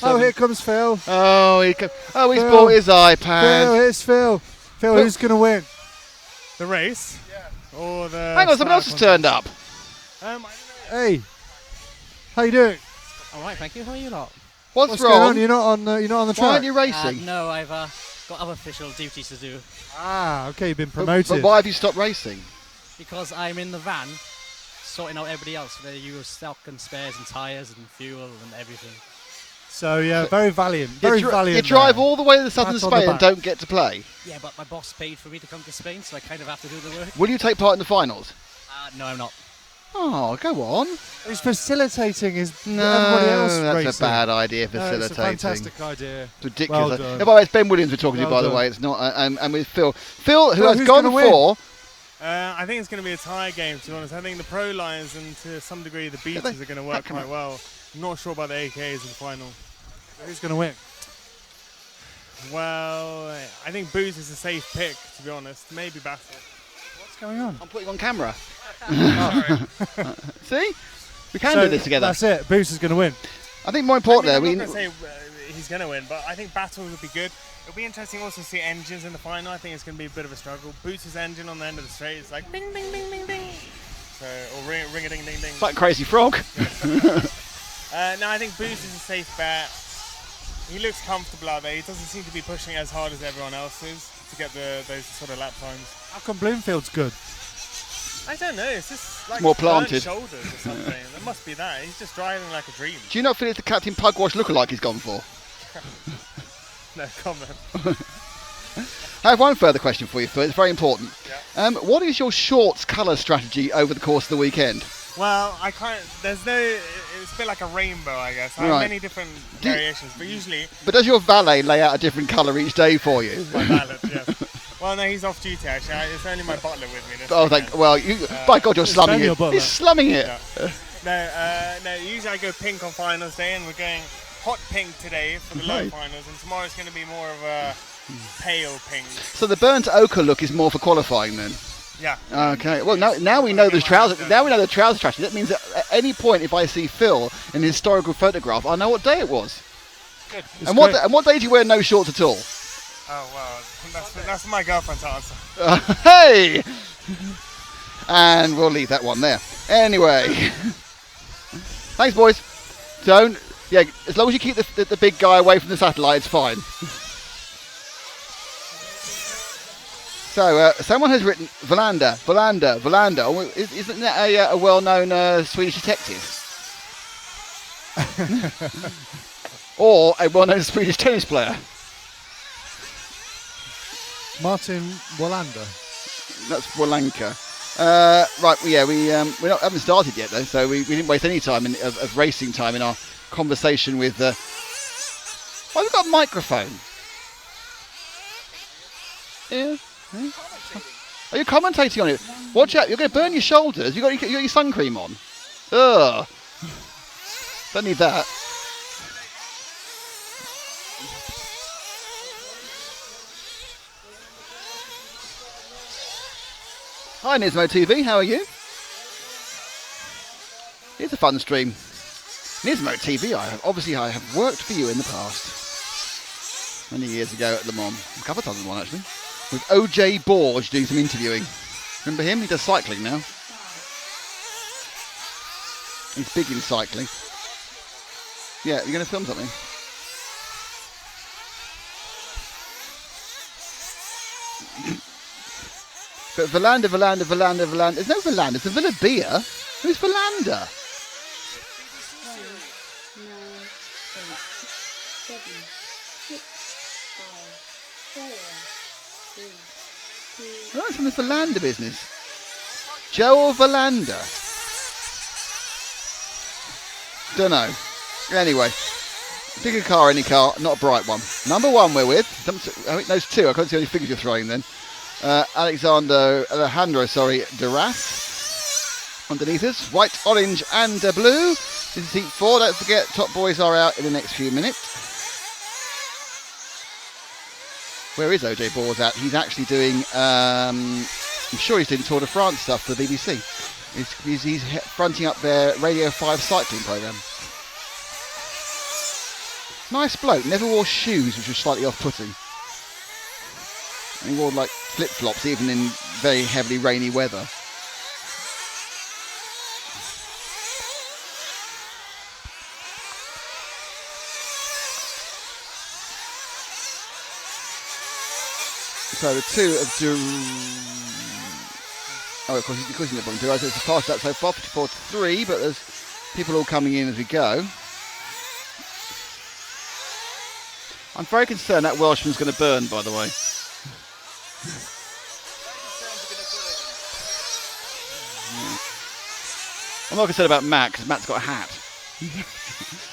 Oh, here comes Phil. Oh, he's Phil. bought his iPad. Phil, here's Phil. Phil, who's going to win? The race? Yeah. Or the... Hang on, someone else has turned up. I don't know. Hey, how you doing? All right, thank you. How are you lot? What's going on? wrong? You're not on the Why track. aren't you racing? No, I've got other official duties to do Ah, okay, you've been But promoted. why have you stopped racing? because I'm in the van sorting out everybody else. They use stock and spares and tyres and fuel and everything. So yeah, very valiant. Very valiant. You drive there. all the way to the southern Pat on the Spain and back. don't get to play. Yeah, but my boss paid for me to come to Spain, so I kind of have to do the work. Will you take part in the finals? No, I'm not. Oh, go on. He's facilitating his No, everybody else that's racing. a bad idea, No, facilitating. it's a fantastic idea. It's ridiculous. Well done. By the way, it's Ben Williams we're talking to, Well by the done. way. It's not, and with Phil. Phil, who Phil, has who's gone gonna win? for... I think it's going to be a tie game, to be honest. I think the Pro Lines and to some degree the Beaters are going to work quite well. I'm not sure about the AKs in the final. Who's going to win? Well, I think Boots is a safe pick, to be honest. Maybe Battle. What's going on? I'm putting on camera. Sorry. See? We can do this together. That's it. Boost is going to win. I think more important I'm there, not going to say he's going to win, but I think Battle would be good. It'll be interesting also to see engines in the final. I think it's going to be a bit of a struggle. Boots' engine on the end of the straight is like ding, ding, ding, ding, ding. So, or ring-a-ding, ding, ding. It's like Crazy Frog. No, I think Boots is a safe bet. He looks comfortable out there. He doesn't seem to be pushing as hard as everyone else is to get those sort of lap times. How come Bloomfield's good? I don't know. It's just like More burnt planted. shoulders or something. There must be that. He's just driving like a dream. Do you not feel it's the Captain Pugwash lookalike he's gone for? No comment. I have one further question for you, Phil. It's very important. Yeah. What is your shorts colour strategy over the course of the weekend? Well, I can't. There's no. It's a bit like a rainbow, I guess. I have Right. many different variations, but usually But does your valet lay out a different colour each day for you? my valet. Yes. Well, no, he's off duty actually. It's only my butler with me. This Oh, weekend. by God, you're slumming Ben, your it. butler. He's slumming it. No. Usually I go pink on finals day, and we're going hot pink today for the low Right. finals, and tomorrow's going to be more of a pale pink. So the burnt ochre look is more for qualifying then. Yeah. Okay. Well, now we know the trouser. Now we know the trouser strategy. That means that at any point, if I see Phil in a historical photograph, I know what day it was. Good. And what day do you wear no shorts at all? Oh well, that's my girlfriend's answer. Hey. And we'll leave that one there. Anyway. Thanks, boys. Don't. Yeah. As long as you keep the big guy away from the satellite, it's fine. So, someone has written Valander. Oh, isn't that a well-known Swedish detective? Or a well-known Swedish tennis player? Martin Wallander. That's Walanka. Right, we haven't started yet, though, so we didn't waste any time of racing time in our conversation with... Why have we got a microphone? Yeah. Are you commentating on it? Watch out, you're going to burn your shoulders. You got your sun cream on. Ugh. Don't need that. Hi Nismo TV, how are you? It's a fun stream. Nismo TV, I have worked for you in the past. Many years ago at Le Mans. A couple of times in one actually. With OJ Borge doing some interviewing. Remember him? He does cycling now. He's big in cycling. Yeah, you're going to film something? But Valander. There's no Valander, it's a Villa Beer. Who's Valander? 9, 8, 7, 6, 5, 4, 3, 2, Oh, it's from the Valander business. Joe or Valander? Don't know. Anyway, pick a car, any car, not a bright one. Number one we're with. I think those two. I can't see any figures you're throwing then. Alejandro Duras. Underneath us, white, orange and blue. This is heat 4. Don't forget, top boys are out in the next few minutes. Where is OJ Boers at? He's actually doing, I'm sure he's doing Tour de France stuff for the BBC. He's fronting up their Radio 5 cycling programme. Nice bloke, never wore shoes, which was slightly off-putting. And he wore like flip-flops even in very heavily rainy weather. So the two of of course he's in the bottom two. So it's past that so far, 54-3, but there's people all coming in as we go. I'm very concerned that Welshman's going to burn, by the way. I'm not concerned about Matt, because Matt's got a hat.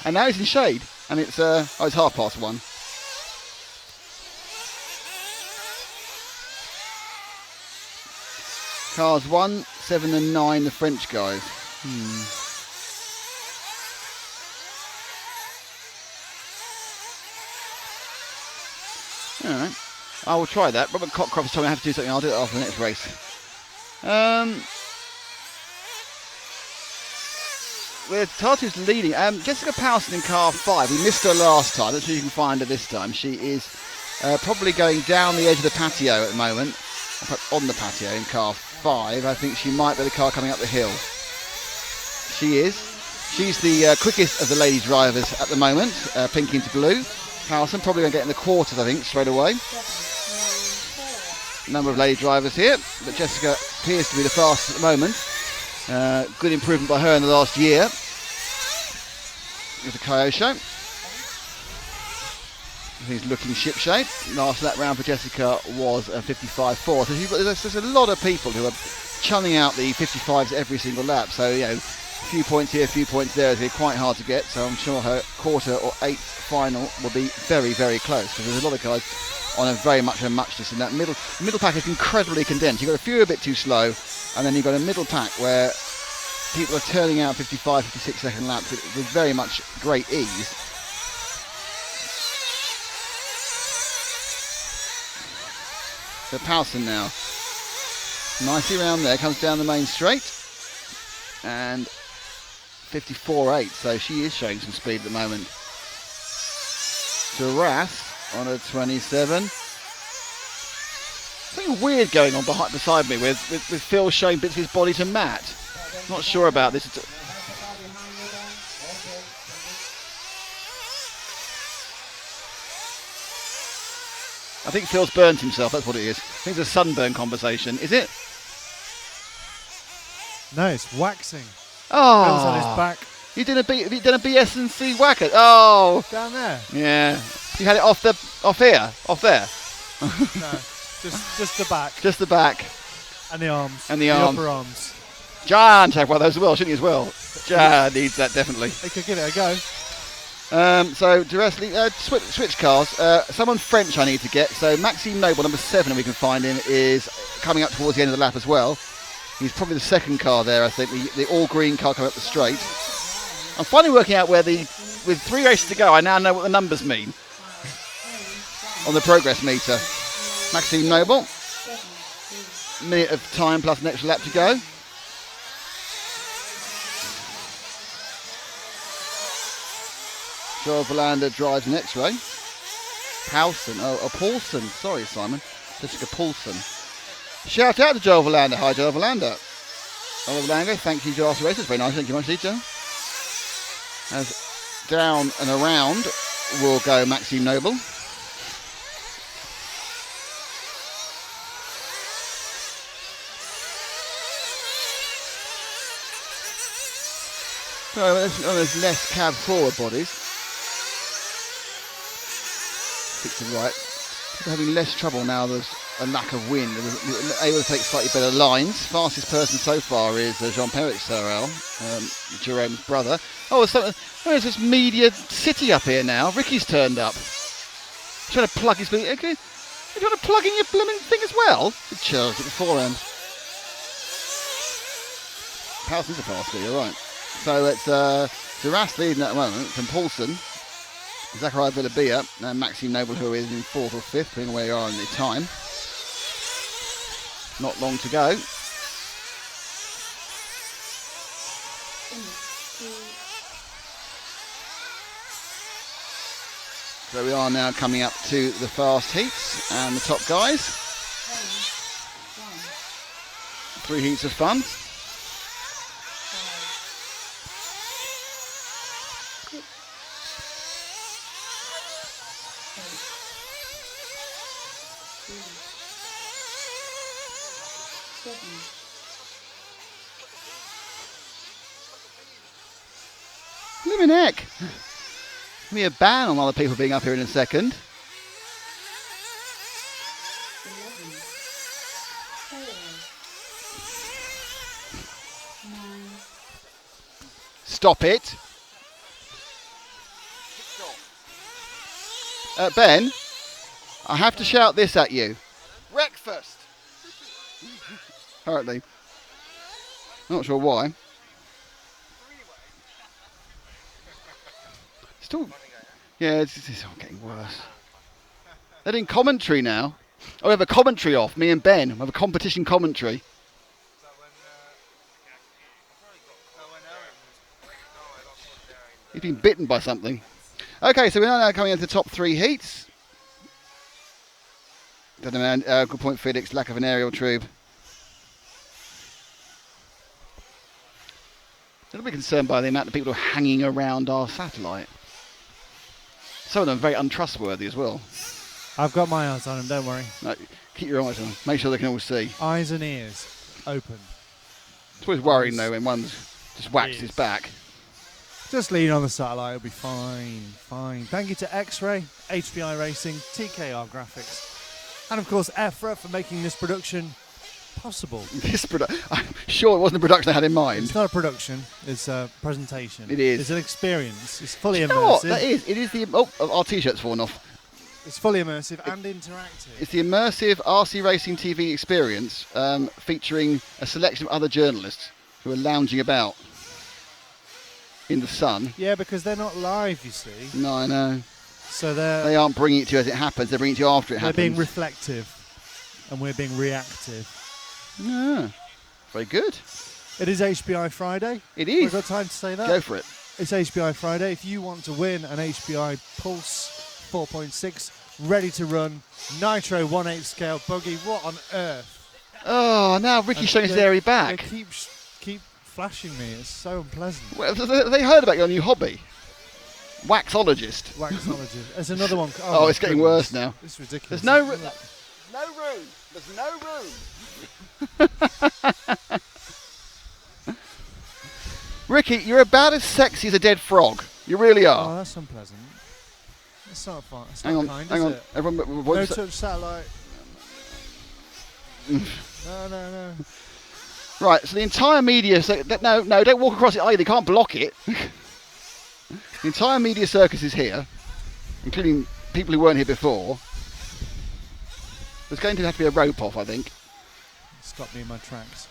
And now he's in shade, and it's 1:30. Cars 1, 7 and 9, the French guys. Alright, I will try that. Robert Cockcroft's told me I have to do something. I'll do it after the next race. Where Tartu's leading. Jessica Powson in car 5. We missed her last time. Let's see if you can find her this time. She is probably going down the edge of the patio at the moment. Perhaps on the patio in car 5. I think she might be the car coming up the hill. She is. She's the quickest of the lady drivers at the moment. Pink into blue. Powson probably going to get in the quarters, I think, straight away. Number of lady drivers here, but Jessica appears to be the fastest at the moment. Good improvement by her in the last year with the Kyosho. He's looking shipshape. Last lap round for Jessica was 55.4. So there's a lot of people who are churning out the 55s every single lap. So, you know, a few points here, a few points there is going to be quite hard to get. So I'm sure her quarter or eighth final will be very, very close, because there's a lot of guys on a very much a muchness in that middle pack is incredibly condensed. You've got a few a bit too slow, and then you've got a middle pack where people are turning out 55, 56 second laps with very much great ease. So Powson now, nicely round there, comes down the main straight, and 54.8, so she is showing some speed at the moment. Duras on a 27. Something weird going on beside me with Phil showing bits of his body to Matt. Not sure about this. I think Phil's burnt himself, that's what it is. I think it's a sunburn conversation. Is it? No, it's waxing. Oh. Phil's on his back. You did a BS&C whacker. Oh. Down there. Yeah. You had it off here? Off there? No, just the back. Just the back. And the arms. And the arms. upper arms. John should have one of those as well, shouldn't he, as well? John needs that, definitely. They could give it a go. So, switch cars. Someone French I need to get. So, Maxime Noble, number 7, we can find him, is coming up towards the end of the lap as well. He's probably the second car there, I think. The all-green car coming up the straight. I'm finally working out with 3 races to go, I now know what the numbers mean on the progress meter. Maxime Noble. Minute of time plus an extra lap to go. Joel Verlander drives an X-ray. Paulson, Paulson. Sorry, Simon. Jessica Paulson. Shout out to Joel Verlander. Hi, Joel Verlander. Joel Verlander, thank you, Joel Racers. Very nice. Thank you much, Joe. As down and around will go Maxime Noble. So there's less cab forward bodies. 6 to right. People are having less trouble now. There's a lack of wind. They're able to take slightly better lines. Fastest person so far is Jean-Pierre Sorel, Jerome's brother. Oh, there's this media city up here now. Ricky's turned up. He's trying to plug his... Okay. You trying to plug in your blooming thing as well? Good chills at the forehand. Paulson's a faster, you're right. So it's Duras leading at the moment from Paulson. Zachariah Villabia and Maxime Noble, who is in 4th or 5th, depending on where you are in the time. Not long to go. So we are now coming up to the fast heats and the top guys. 3 heats of fun. 7. Blimmin' heck. Give me a ban on other people being up here in a second. 11. 4. 9. Stop it. Ben, I have to shout this at you. Breakfast. Apparently. Not sure why. Still, yeah, it's all getting worse. They're doing commentary now. Oh, we have a commentary off, me and Ben. We have a competition commentary. He's been bitten by something. Okay, so we're now coming into the top 3 heats. Don't know, man. Good point, Felix. Lack of an aerial tube. A little bit concerned by the amount of people who are hanging around our satellite. Some of them are very untrustworthy as well. I've got my eyes on them, don't worry. No, keep your eyes on them. Make sure they can all see. Eyes and ears open. It's always worrying though when one's just whacks his back. Just lean on the satellite, it'll be fine, fine. Thank you to X-Ray, HPI Racing, TKR Graphics, and of course EFRA for making this production possible? I'm sure it wasn't the production I had in mind. It's not a production, it's a presentation. It is. It's an experience. It's fully immersive. You know what? That is. It is the. Oh, our t-shirt's fallen off. It's fully immersive and interactive. It's the immersive RC Racing TV experience, featuring a selection of other journalists who are lounging about in the sun. Yeah, because they're not live, you see. No, I know. So They aren't bringing it to you as it happens. They're bringing it to you after it happens. they're being reflective, and we're being reactive. Yeah. Very good. It is HPI Friday. It We've is. got time to say that. Go for it. It's HPI Friday. If you want to win an HPI Pulse 4.6 ready to run Nitro 1/8 scale buggy, what on earth? Oh, now Ricky's showing his airy They back. keep flashing me. It's so unpleasant. Well, they heard about your new hobby. Waxologist. Waxology. There's another one. Oh, my it's getting goodness. worse now. It's ridiculous. There's no room. No room. There's no room. Ricky, you're about as sexy as a dead frog. You really Oh, are. that's unpleasant. It's not fun. It's Hang not on, kind, hang is on. it? Everyone, No what touch satellite. No. right, so the entire media... no, don't walk across it either. You can't block it. The entire media circus is here, including people who weren't here before. There's going to have to be a rope off, I think. Stop me in my tracks.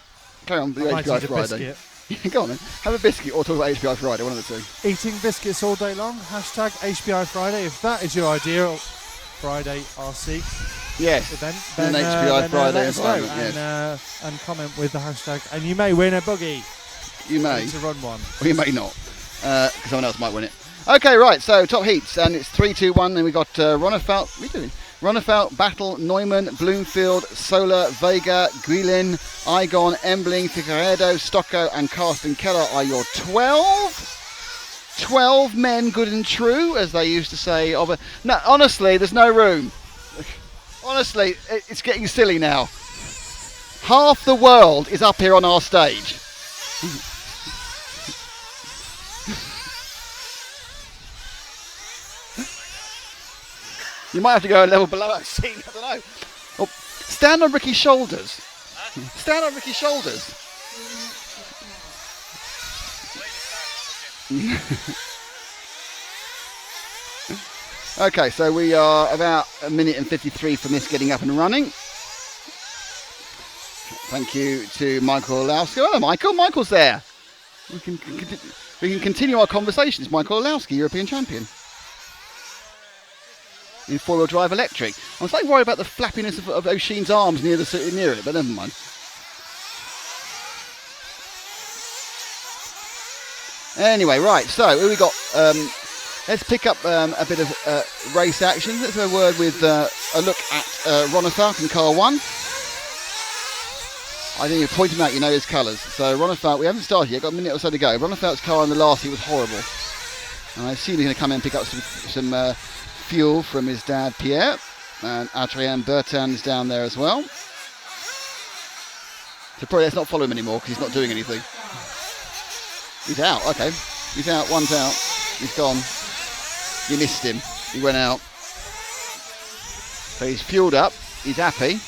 Carry on, the I might HPI eat a Friday. biscuit. Go on then. Have a biscuit or talk about HPI Friday, one of the two. Eating biscuits all day long. Hashtag HPI Friday. If that is your ideal Friday RC Yes. event, An then, HPI Friday let us know environment, and comment with the hashtag, and you may win a buggy. You may. To run one. Or you may not. Because someone else might win it. Okay, right, so top heats, and it's 3, 2, 1, and we've got Ronefelt, what are you doing? Ronefelt, Battle, Neumann, Bloomfield, Solar, Vega, Guilin, Igon, Embling, Figueredo, Stocco, and Carsten Keller are your 12. 12 men good and true, as they used to say. No, honestly, there's no room. Honestly, it's getting silly now. Half the world is up here on our stage. You might have to go a level below that scene, I don't know. Oh, stand on Ricky's shoulders. Stand on Ricky's shoulders. Okay, so we are about a minute and 53 from this getting up and running. Thank you to Michael Olowski. Hello, Michael. Michael's there. We can continue our conversations. Michael Olowski, European champion in four-wheel drive electric. I'm slightly worried about the flappiness of O'Sheen's arms near it, but never mind. Anyway, right, so who we got? Let's pick up a bit of race action. Let's have a word with a look at Ronefelt in car 1. I think you point him out, you know his colours. So Ronefelt, we haven't started yet, got a minute or so to go. Ronnefelt's car in the last heat was horrible. And I assume he's going to come in and pick up some fuel from his dad Pierre, and Adrien Bertin's down there as well. So probably let's not follow him anymore because he's not doing anything. He's out, okay. He's out, one's out. He's gone. You missed him. He went out. So he's fueled up. He's happy.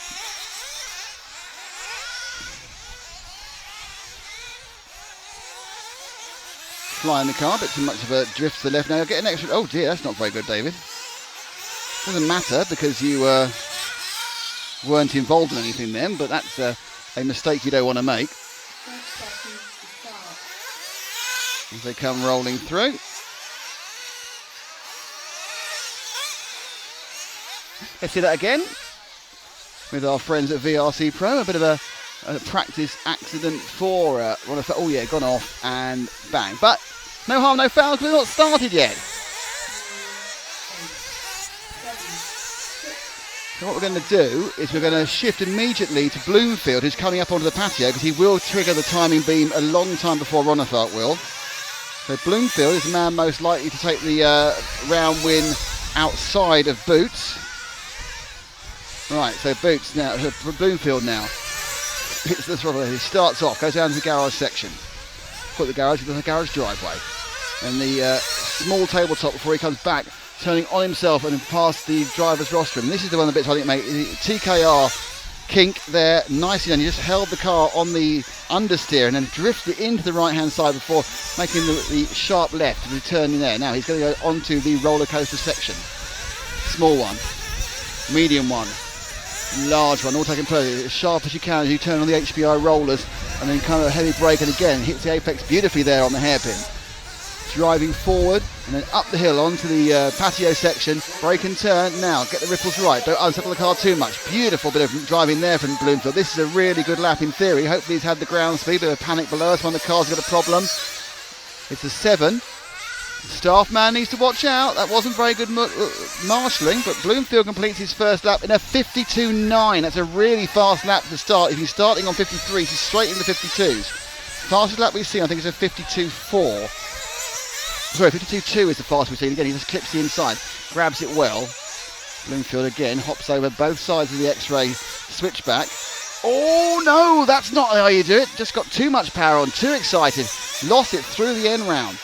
Flying the car, but too much of a drift to the left. Now you'll get an extra... Oh dear, that's not very good, David. Doesn't matter because you weren't involved in anything then, but that's a mistake you don't want to make. As they come rolling through. Let's see that again with our friends at VRC Pro. A bit of a practice accident for Ronefelt. Oh yeah, gone off and bang. But no harm, no foul because we've not started yet. So what we're going to do is we're going to shift immediately to Bloomfield, who's coming up onto the patio because he will trigger the timing beam a long time before Ronefelt will. So Bloomfield is the man most likely to take the round win outside of Boots. Right, so Boots now, Bloomfield now. Hits the throttle, he starts off, goes down to the garage section. Put the garage into the garage driveway. And the small tabletop before he comes back, turning on himself and past the driver's rostrum. This is the one of the bits I think make TKR kink there, nicely done. You just held the car on the understeer and then drifted it into the right-hand side before making the sharp left to return in there. Now he's going to go onto the roller coaster section. Small one, medium one, large one, all taking place as sharp as you can as you turn on the HPI rollers, and then kind of a heavy brake, and again hits the apex beautifully there on the hairpin. Driving forward and then up the hill onto the patio section, brake and turn. Now get the ripples right, don't unsettle the car too much. Beautiful bit of driving there from Bloomfield. This is a really good lap in theory. Hopefully he's had the ground speed, bit of a panic below us when the car's got a problem. It's a 7. Staff man needs to watch out. That wasn't very good marshalling, but Bloomfield completes his first lap in a 52.9. That's a really fast lap to start. If he's starting on 53, he's straight into 52s. Fastest lap we've seen, I think, is a 52.4. Sorry, 52.2 is the fastest we've seen. Again, he just clips the inside, grabs it well. Bloomfield again hops over both sides of the X-ray switchback. Oh no, that's not how you do it. Just got too much power on, too excited. Lost it through the end round.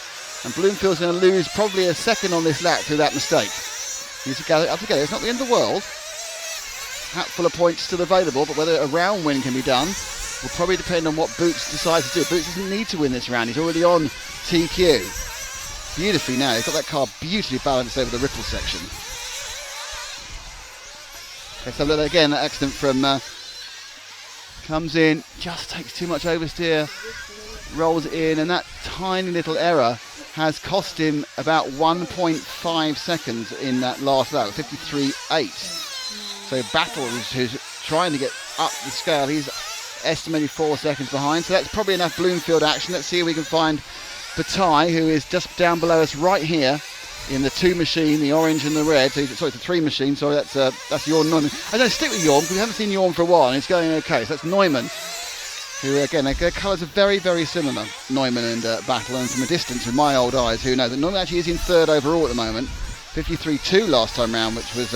And Bloomfield's going to lose probably a second on this lap through that mistake. He's to gather it up together. It's not the end of the world. Hatful of points still available, but whether a round win can be done will probably depend on what Boots decides to do. Boots doesn't need to win this round. He's already on TQ. Beautifully now. He's got that car beautifully balanced over the ripple section. Okay, so look again, that accident from comes in, just takes too much oversteer, rolls it in, and that tiny little error has cost him about 1.5 seconds in that last lap, 53.8. So Battle, who's trying to get up the scale, he's estimated 4 seconds behind. So that's probably enough Bloomfield action. Let's see if we can find Batai, who is just down below us right here in the 2 machine, the orange and the red. So sorry, the 3 machine. Sorry, that's Jorn Neumann. I don't stick with Jorn because we haven't seen Jorn for a while, and it's going okay. So that's Neumann, who again, their colours are very, very similar. Neumann and Battle, and from a distance, with my old eyes, who know that Neumann actually is in 3rd overall at the moment. 53.2 last time round, which was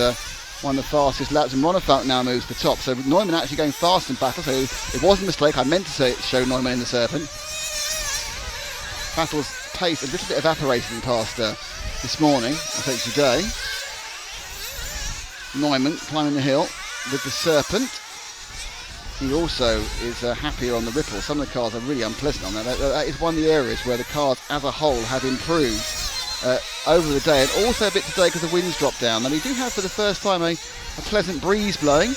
one of the fastest laps, and Ronefalk now moves to the top. So Neumann actually going fast in Battle. So it was a mistake. I meant to show Neumann in the Serpent. Battle's pace a little bit evaporated in past this morning, I think today. Neumann climbing the hill with the Serpent. He also is happier on the ripple. Some of the cars are really unpleasant on that. That is one of the areas where the cars as a whole have improved over the day, and also a bit today because the winds dropped down. And we do have for the first time a pleasant breeze blowing.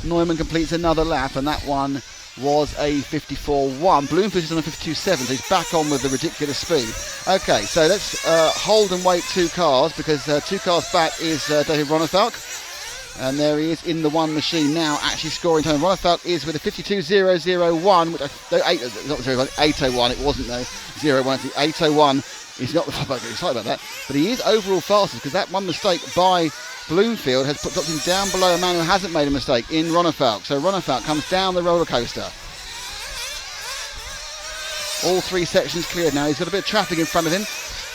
Neumann completes another lap, and that one was a 54.1. Bloomfield is on a 52.7, so he's back on with the ridiculous speed. Okay, so let's hold and wait 2 cars, because 2 cars back is David Ronefalk. And there he is in the 1 machine now, actually scoring time. Ronefalk is with a 52.001, which 801, it wasn't though, 01, it's the 801. He's not the sorry about that, but he is overall fastest, because that one mistake by Bloomfield has dropped him down below a man who hasn't made a mistake in Ronefalk. So Ronefalk comes down the roller coaster. All 3 sections cleared now. He's got a bit of traffic in front of him,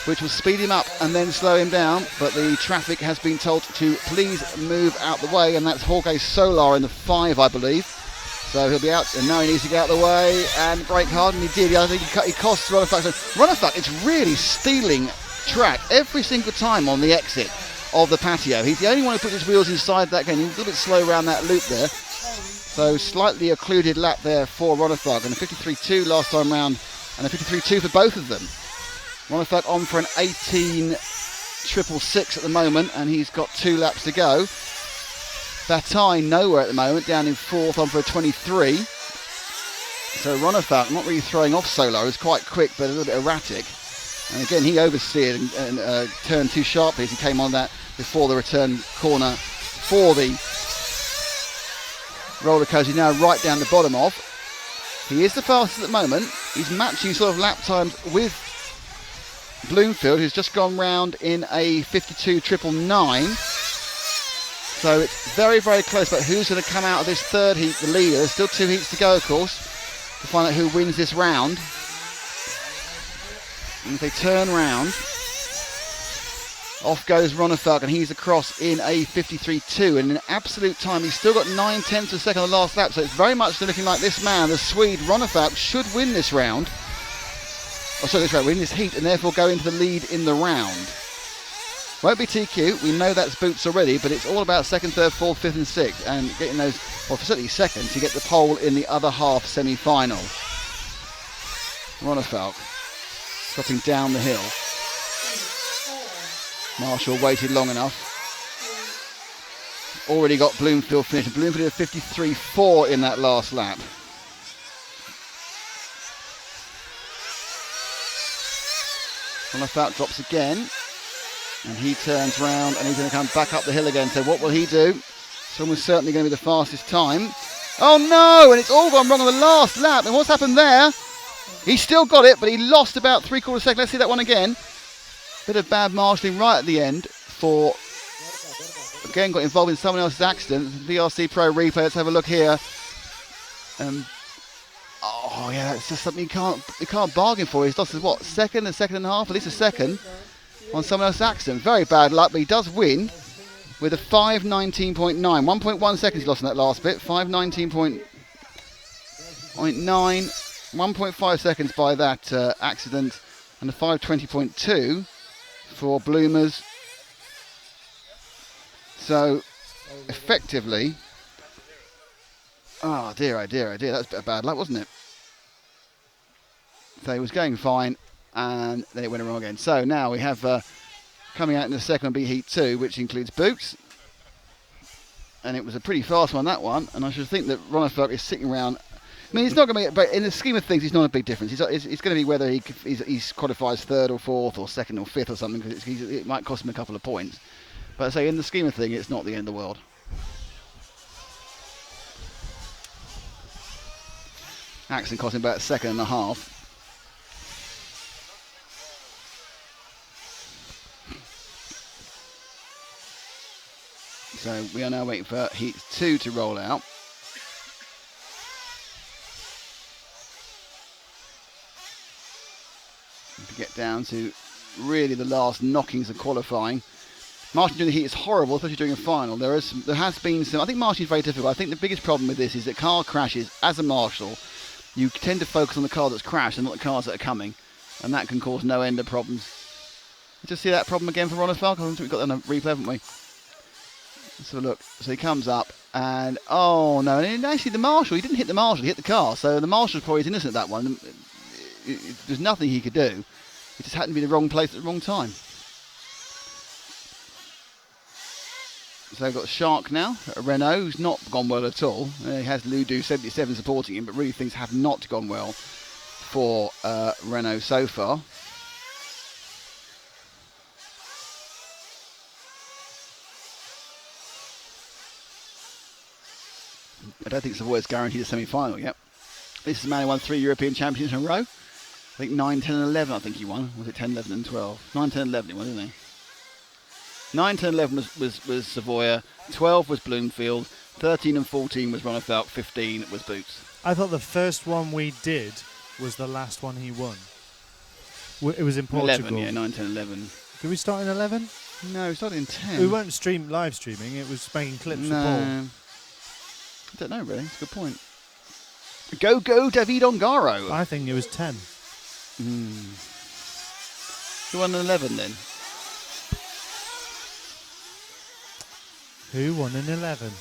which will speed him up and then slow him down, but the traffic has been told to please move out the way, and that's Jorge Solar in the 5, I believe. So he'll be out, and now he needs to get out of the way and brake hard, and he did. I think he cost Ronefalk. So Ronefalk, it's really stealing track every single time on the exit of the patio. He's the only one who puts his wheels inside that game. He's a little bit slow around that loop there. So slightly occluded lap there for Ronefalk, and a 53.2 last time round, and a 53.2 for both of them. Ronefalk on for an 18.666 at the moment, and he's got 2 laps to go. Batai nowhere at the moment, down in 4th on for a 23. So Ronefalk not really throwing off Solar. He's quite quick but a little bit erratic. And again, he oversteered and turned too sharply as he came on that before the return corner for the roller coaster. He's now right down the bottom of. He is the fastest at the moment. He's matching sort of lap times with Bloomfield, who's just gone round in a 52.999. So it's very, very close, but who's going to come out of this 3rd heat, the leader? There's still 2 heats to go, of course, to find out who wins this round. And if they turn round, off goes Ronefalk, and he's across in a 53.2, and in absolute time he's still got 9/10 of a second on the last lap, so it's very much looking like this man, the Swede Ronefalk, should win this round. Win this heat, and therefore go into the lead in the round. Won't be TQ. We know that's Boots already, but it's all about second, third, fourth, fifth, and sixth, and getting those. Well, certainly second to get the pole in the other half semi-final. Ronafalk dropping down the hill. Marshall waited long enough. Already got Bloomfield finished. Bloomfield had 53.4 in that last lap. Ronafalk drops again. And he turns round and he's going to come back up the hill again. So what will he do? It's almost certainly going to be the fastest time. Oh no! And it's all gone wrong on the last lap. And what's happened there? He still got it, but he lost about 3/4 second. Let's see that one again. Bit of bad marshalling right at the end for... Again, got involved in someone else's accident. VRC Pro replay. Let's have a look here. Oh yeah, that's just something you can't bargain for. He's lost his what? Second and a half. At least a second. On someone else's accident. Very bad luck, but he does win with a 5:19.9. 1.1 seconds he lost in that last bit. 5:19.9. 1.5 seconds by that accident, and a 5:20.2 for Bloomers. So, effectively, oh dear, that's a bit of bad luck, wasn't it? So he was going fine, and then it went wrong again. So now we have coming out in the second B Heat 2, which includes Boots. And it was a pretty fast one, that one. And I should think that Ronafalk is sitting around. I mean, it's not going to be, but in the scheme of things, it's not a big difference. It's going to be whether he qualifies third or fourth or second or fifth or something, because it might cost him a couple of points. But I say, in the scheme of things, it's not the end of the world. Accident cost him about a second and a half. So we are now waiting for Heat 2 to roll out. And to get down to really the last knockings of qualifying. Marshall during the heat is horrible, especially during a final. There has been some. I think Marshall is very difficult. I think the biggest problem with this is that car crashes. As a marshal, you tend to focus on the car that's crashed and not the cars that are coming, and that can cause no end of problems. Just see that problem again for Ronafalk. I think we've got that on a replay, haven't we? Let's have a look. So he comes up and oh no! And actually, the marshal, he didn't hit the marshal, he hit the car. So the marshal's probably innocent at that one. There's nothing he could do. It just happened to be the wrong place at the wrong time. So we've got Shark now, a Renault, who's not gone well at all. He has Ludo 77 supporting him, but really things have not gone well for Renault so far. I don't think Savoy's guaranteed a semi-final yet. This is a man who won 3 European Championships in a row. I think 9, 10 and 11 I think he won. Was it 10, 11 and 12? 9, 10 and 11 he won, didn't he? 9, 10, 11 was Savoy, 12 was Bloomfield, 13 and 14 was Ronafalk, 15 was Boots. I thought the first one we did was the last one he won. It was in Portugal. 11, yeah, 9, 10, 11. Did we start in 11? No, we started in 10. We weren't live streaming, it was making clips for Paul. I don't know really, it's a good point. Go David Ongaro. I think it was 10. Who won 11 then? Who won in 11?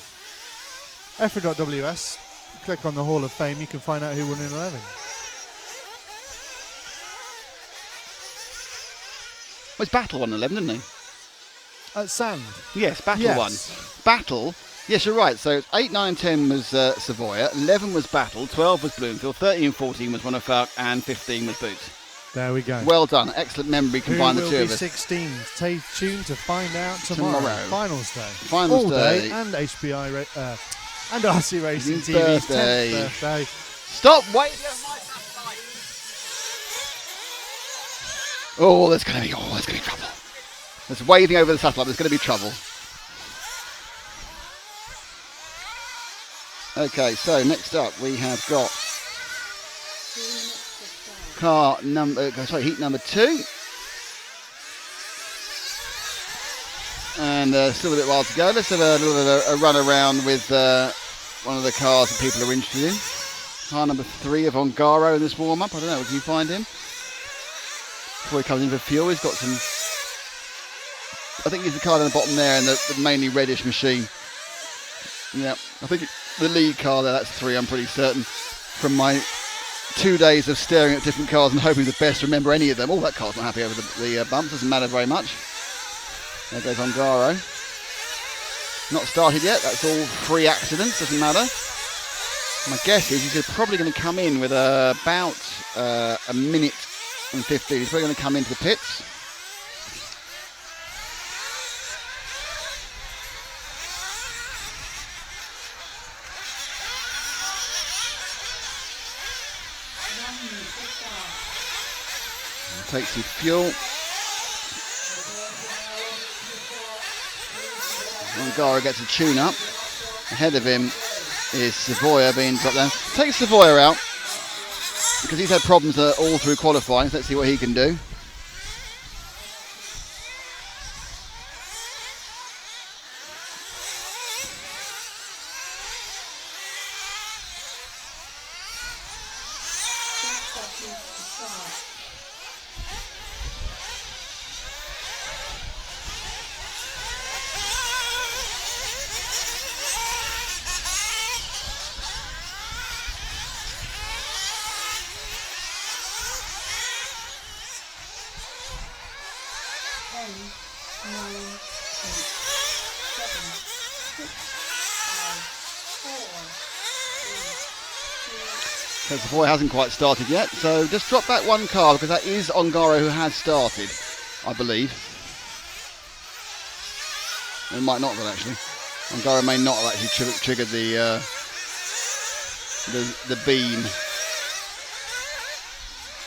EFRA.ws. Click on the Hall of Fame, you can find out who won in 11. Well, it's Battle won 11, didn't he? At Sand. Yes, Battle won. Battle. Yes, you're right. So 8, 9, 10 was Savoy, 11 was Battle, 12 was Bloomfield, 13 and 14 was Ronafalk, and 15 was Boots. There we go. Well done. Excellent memory combined the two of us. 16? Stay tuned to find out tomorrow. Finals day. Finals All day. And HPI and RC Racing TV's birthday. 10th birthday. Stop waiting. Oh, there's going to be trouble. There's waving over the satellite. There's going to be trouble. Okay, so next up we have got heat number 2. And still a bit while to go. Let's have a little bit of a run around with one of the cars that people are interested in. Car number 3 of Ongaro in this warm-up. I don't know, can you find him? Before he comes in for fuel, he's got some I think he's the car down the bottom there and the mainly reddish machine. Yeah, I think the lead car there, that's 3, I'm pretty certain. From my 2 days of staring at different cars and hoping the best remember any of them. Oh, that car's not happy over the bumps, doesn't matter very much. There goes Ongaro. Not started yet, that's all free accidents, doesn't matter. My guess is he's probably going to come in with about a minute and 15. He's probably going to come into the pits. Take some fuel. Ongaro gets a tune up. Ahead of him is Savoya being dropped down. Take Savoya out because he's had problems all through qualifying. So let's see what he can do. So Savoy hasn't quite started yet, so just drop back one car because that is Ongaro who has started, I believe. It might not have actually. Ongaro may not have actually triggered the beam.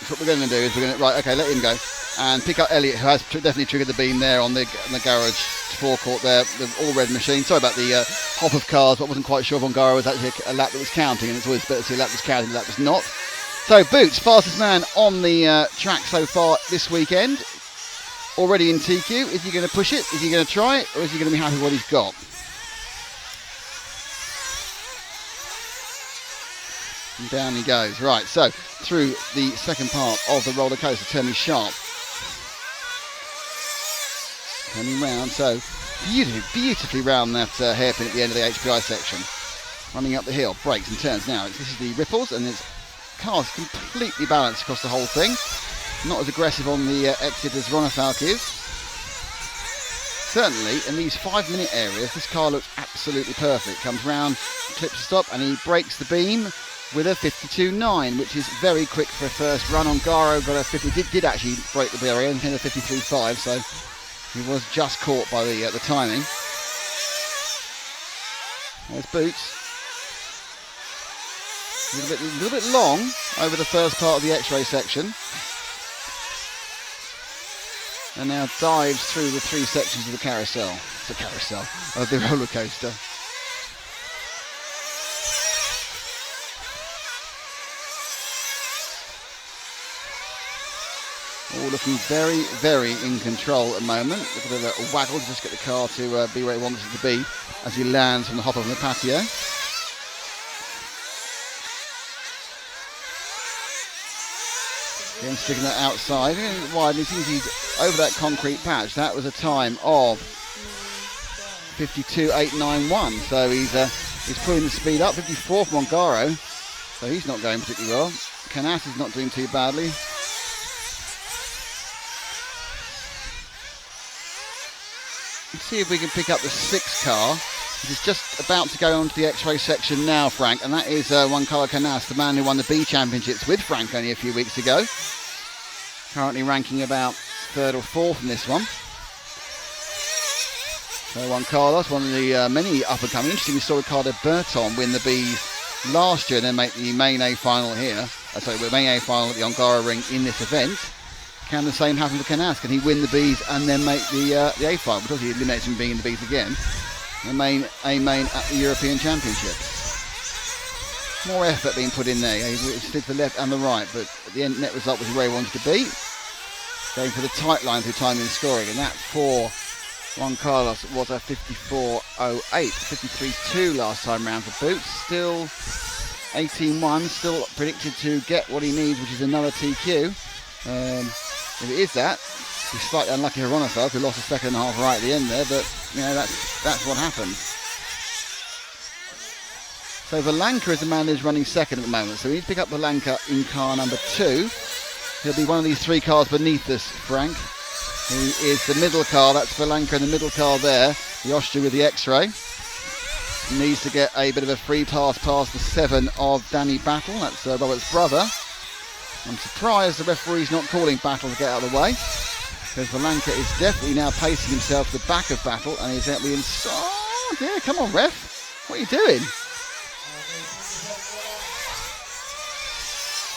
So what we're going to do is right, okay, let him go and pick up Elliot, who has definitely triggered the beam there on the garage forecourt there, the all red machine. Sorry about the hop of cars, but I wasn't quite sure if Ongaro was actually a lap that was counting, and it's always better to see a lap was counting than a lap was not. So Boots, fastest man on the track so far this weekend, already in TQ. Is he going to push it? Is he going to try it? Or is he going to be happy with what he's got? And down he goes. Right, so through the second part of the roller coaster, turning sharp. Turning round, so beautifully round that hairpin at the end of the HPI section. Running up the hill, brakes and turns now. This is the ripples, and his car's completely balanced across the whole thing. Not as aggressive on the exit as Ronafalk is. Certainly, in these 5-minute areas, this car looks absolutely perfect. Comes round, clips a stop, and he breaks the beam with a 52.9, which is very quick for a first run. Ongaro got a 50, did actually break the barrier and hit a 53.5, so he was just caught by the timing. There's Boots. A little bit long over the first part of the X-ray section. And now dives through the 3 sections of the carousel. The carousel of the roller coaster. All looking very, very in control at the moment. Look at a waggle to just get the car to be where he wants it to be as he lands from the hop of the patio. Again, sticking that outside, wide, and as soon as he's over that concrete patch, that was a time of 52.891. So he's pulling the speed up. 54 from Ongaro, so he's not going particularly well. Canas is not doing too badly. Let's see if we can pick up the 6th car. He's just about to go onto the X-ray section now, Frank, and that is Juan Carlos Canas, the man who won the B Championships with Frank only a few weeks ago. Currently ranking about 3rd or 4th in this one. So Juan Carlos, one of the many up-and-coming. Interesting, we saw Ricardo Berton win the Bs last year and then make the main A final here. The main A final at the Ongaro ring in this event. Can the same happen for Canas? Can he win the Bs and then make the A final? Because he eliminates him being in the Bs again. The main at the European Championships. More effort being put in there. He slid to the left and the right, but at the end, net result was where he wanted to be. Going for the tight line through timing and scoring, and that for Juan Carlos was a 54.08, 53.2 last time round for Boots. Still 18.1, still predicted to get what he needs, which is another TQ. If it is that, He's slightly unlucky for Ronosov, who lost a second and a half right at the end there, but you know that's what happened. So Valanka is the man who's running second at the moment. So we need to pick up Valanka in car number 2. He'll be one of these 3 cars beneath us, Frank. He is the middle car. That's Valanka in the middle car there. The Austria with the X-ray. Needs to get a bit of a free pass past the 7 of Danny Battle. That's Robert's brother. I'm surprised the referee's not calling Battle to get out of the way, because Valanka is definitely now pacing himself to the back of Battle, and he's out the inside. Oh dear, come on ref, what are you doing?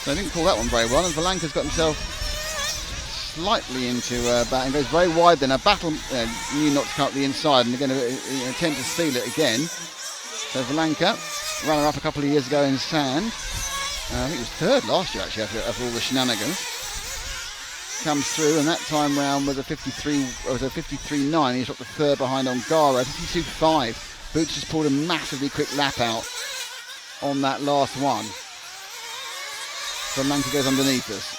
So I didn't call that one very well, and Valanka's got himself slightly into bat and goes very wide then. Now Battle knew not to come up the inside, and they're going to attempt to steal it again. So Valanka, runner up a couple of years ago in Sand, I think it was third last year actually after all the shenanigans, comes through, and that time round was a 53.9. He's dropped the third behind Ongaro, 52.5. Boots just pulled a massively quick lap out on that last one. So Valanka goes underneath us.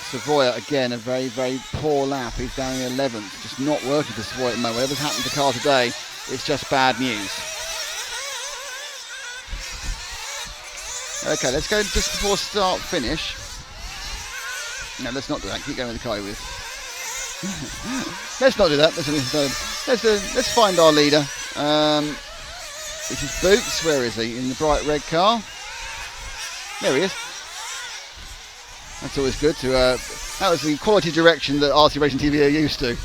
Savoya again, a very, very poor lap. He's down in 11th. Just not working for Savoya at the moment. Whatever's happened to the car today, it's just bad news. Okay, let's go just before start finish. No, let's not do that. Keep going with the car you're with. Let's not do that. Let's find our leader. Which is Boots. Where is he? In the bright red car. There he is. That's always good to. That was the quality direction that RC Racing TV are used to.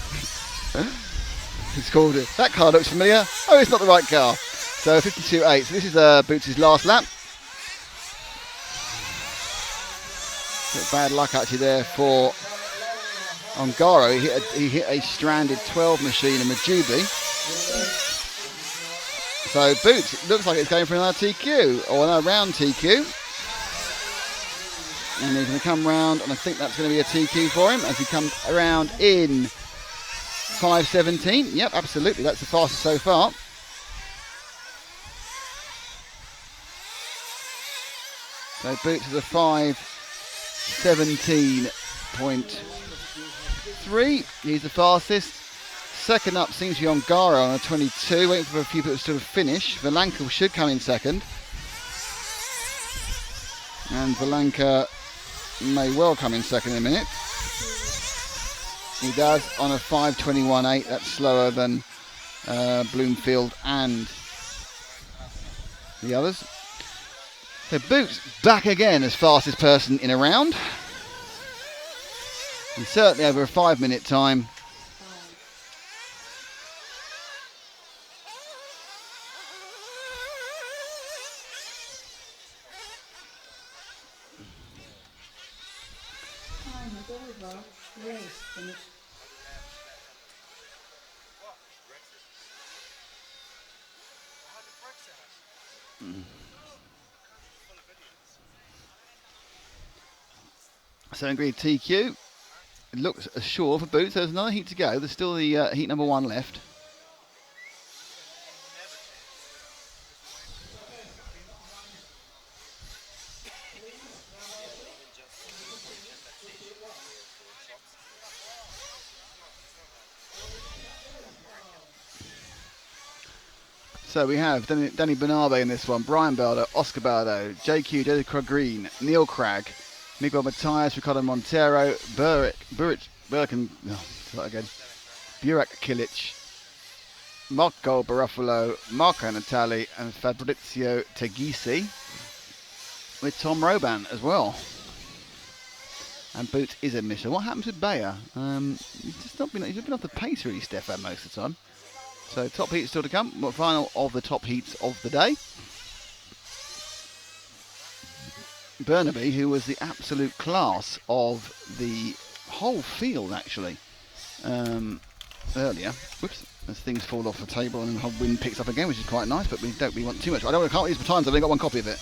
It's called it. That car looks familiar. Oh, it's not the right car. So 52.8. So this is Boots' last lap. Bit of bad luck actually there for Ongaro. He hit a stranded 12 machine in Majubi. So Boots looks like it's going for another TQ or another round TQ. And he's going to come round, and I think that's going to be a TQ for him as he comes around in 5.17. Yep, absolutely. That's the fastest so far. So Boots is a 5.17.3. He's the fastest. Second up seems to be Ongaro on a 22. Waiting for a few people to finish. Valanka should come in second. And Valanka may well come in second in a minute. He does on a 5.21.8. That's slower than Bloomfield and the others. So Boots back again as fastest person in a round. And certainly over a 5-minute time. Race finished. So agreed TQ. It looks sure for Boots. There's another heat to go. There's still the heat number 1 left. So we have Danny Bernabe in this one, Brian Baldo, Oscar Baldo, JQ, Dedicra Green, Neil Cragg, Miguel Matias, Ricardo Montero, Burak Kilic, Marco Barufalo, Marco Natali, and Fabrizio Tegisi, with Tom Roban as well. And Boots is a mission. What happens with Bayer? He's been off the pace really, Stefan, most of the time. So top heat still to come. Final of the top heats of the day. Burnaby, who was the absolute class of the whole field actually earlier. Whoops, as things fall off the table and the wind picks up again, which is quite nice, but we don't really want too much. I can't use my times, I've only got one copy of it.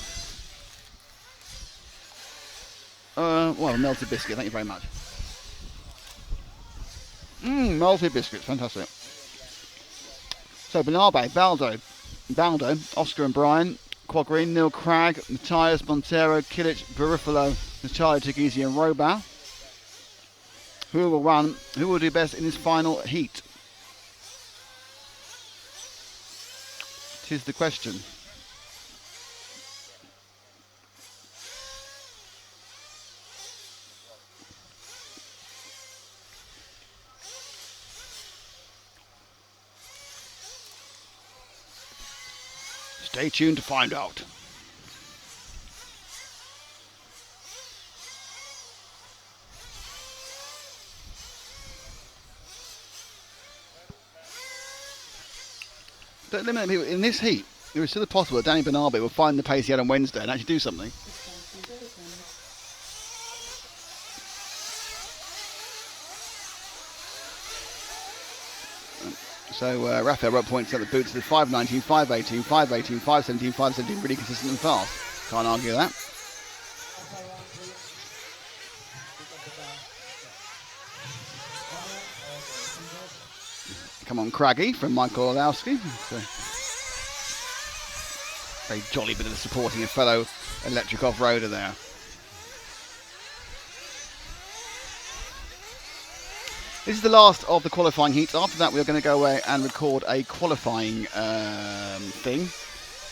Well, melted biscuit, thank you very much. Melted biscuits, fantastic. So Bernabe, Baldo, Oscar and Brian, Quad Green, Neil Cragg, Matthias, Montero, Kilic, Barufalo, Natalia Tegisi and Roba. Who will run? Who will do best in this final heat? 'Tis the question. Stay tuned to find out. Don't limit people. In this heat, it is still possible that Danny Bernabé will find the pace he had on Wednesday and actually do something. So Raphael Rudd points out the boots with 5.19, 5.18, 5.18, 5.17, 5.17, really consistent and fast. Can't argue that. Come on, Craggy from Michael Olowski. Very jolly bit of supporting a fellow electric off-roader there. This is the last of the qualifying heats. After that, we're going to go away and record a qualifying thing.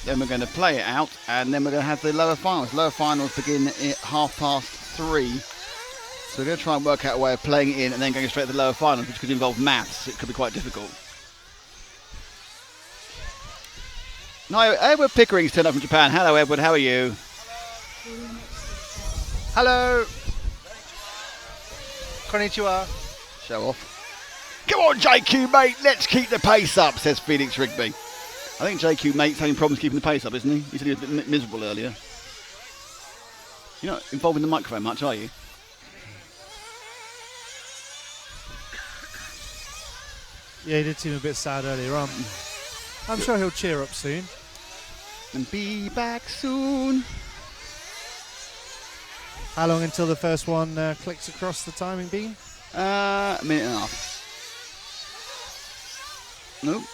Then we're going to play it out, and then we're going to have the lower finals. Lower finals begin at 3:30. So we're going to try and work out a way of playing it in and then going straight to the lower finals, which could involve maths. It could be quite difficult. No, Edward Pickering's turned up from Japan. Hello, Edward. How are you? Hello. Konnichiwa. Show off. Come on, JQ, mate. Let's keep the pace up, says Felix Rigby. I think JQ, mate's having problems keeping the pace up, isn't he? He said he was a bit miserable earlier. You're not involved in the microphone much, are you? Yeah, he did seem a bit sad earlier on. I'm sure he'll cheer up soon. And be back soon. How long until the first one clicks across the timing beam? A minute and a half. Nope.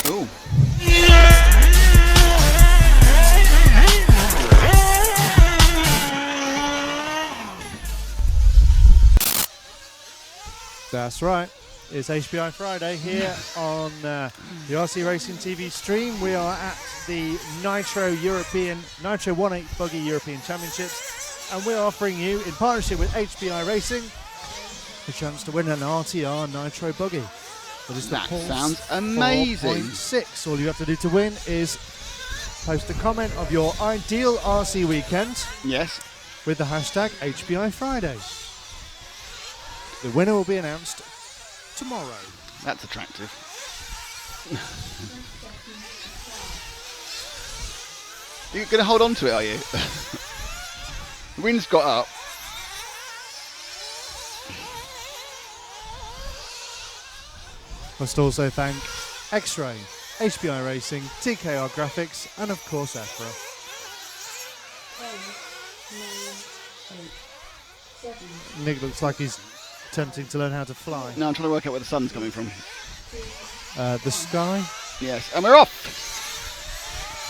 Ooh. That's right. It's HPI Friday here on the RC Racing TV stream. We are at the Nitro 1/8 Buggy European Championships, and we're offering you, in partnership with HPI Racing, a chance to win an RTR Nitro Buggy. That sounds amazing. 4.6. All you have to do to win is post a comment of your ideal RC weekend. Yes. With the hashtag HPI Friday. The winner will be announced tomorrow. That's attractive. You're going to hold on to it, are you? The wind's got up. Must also thank X-Ray, HPI Racing, TKR Graphics, and of course EFRA. 10, 9, 8, 7, Nick looks like he's attempting to learn how to fly. No, I'm trying to work out where the sun's coming from. The sky. Yes, and we're off!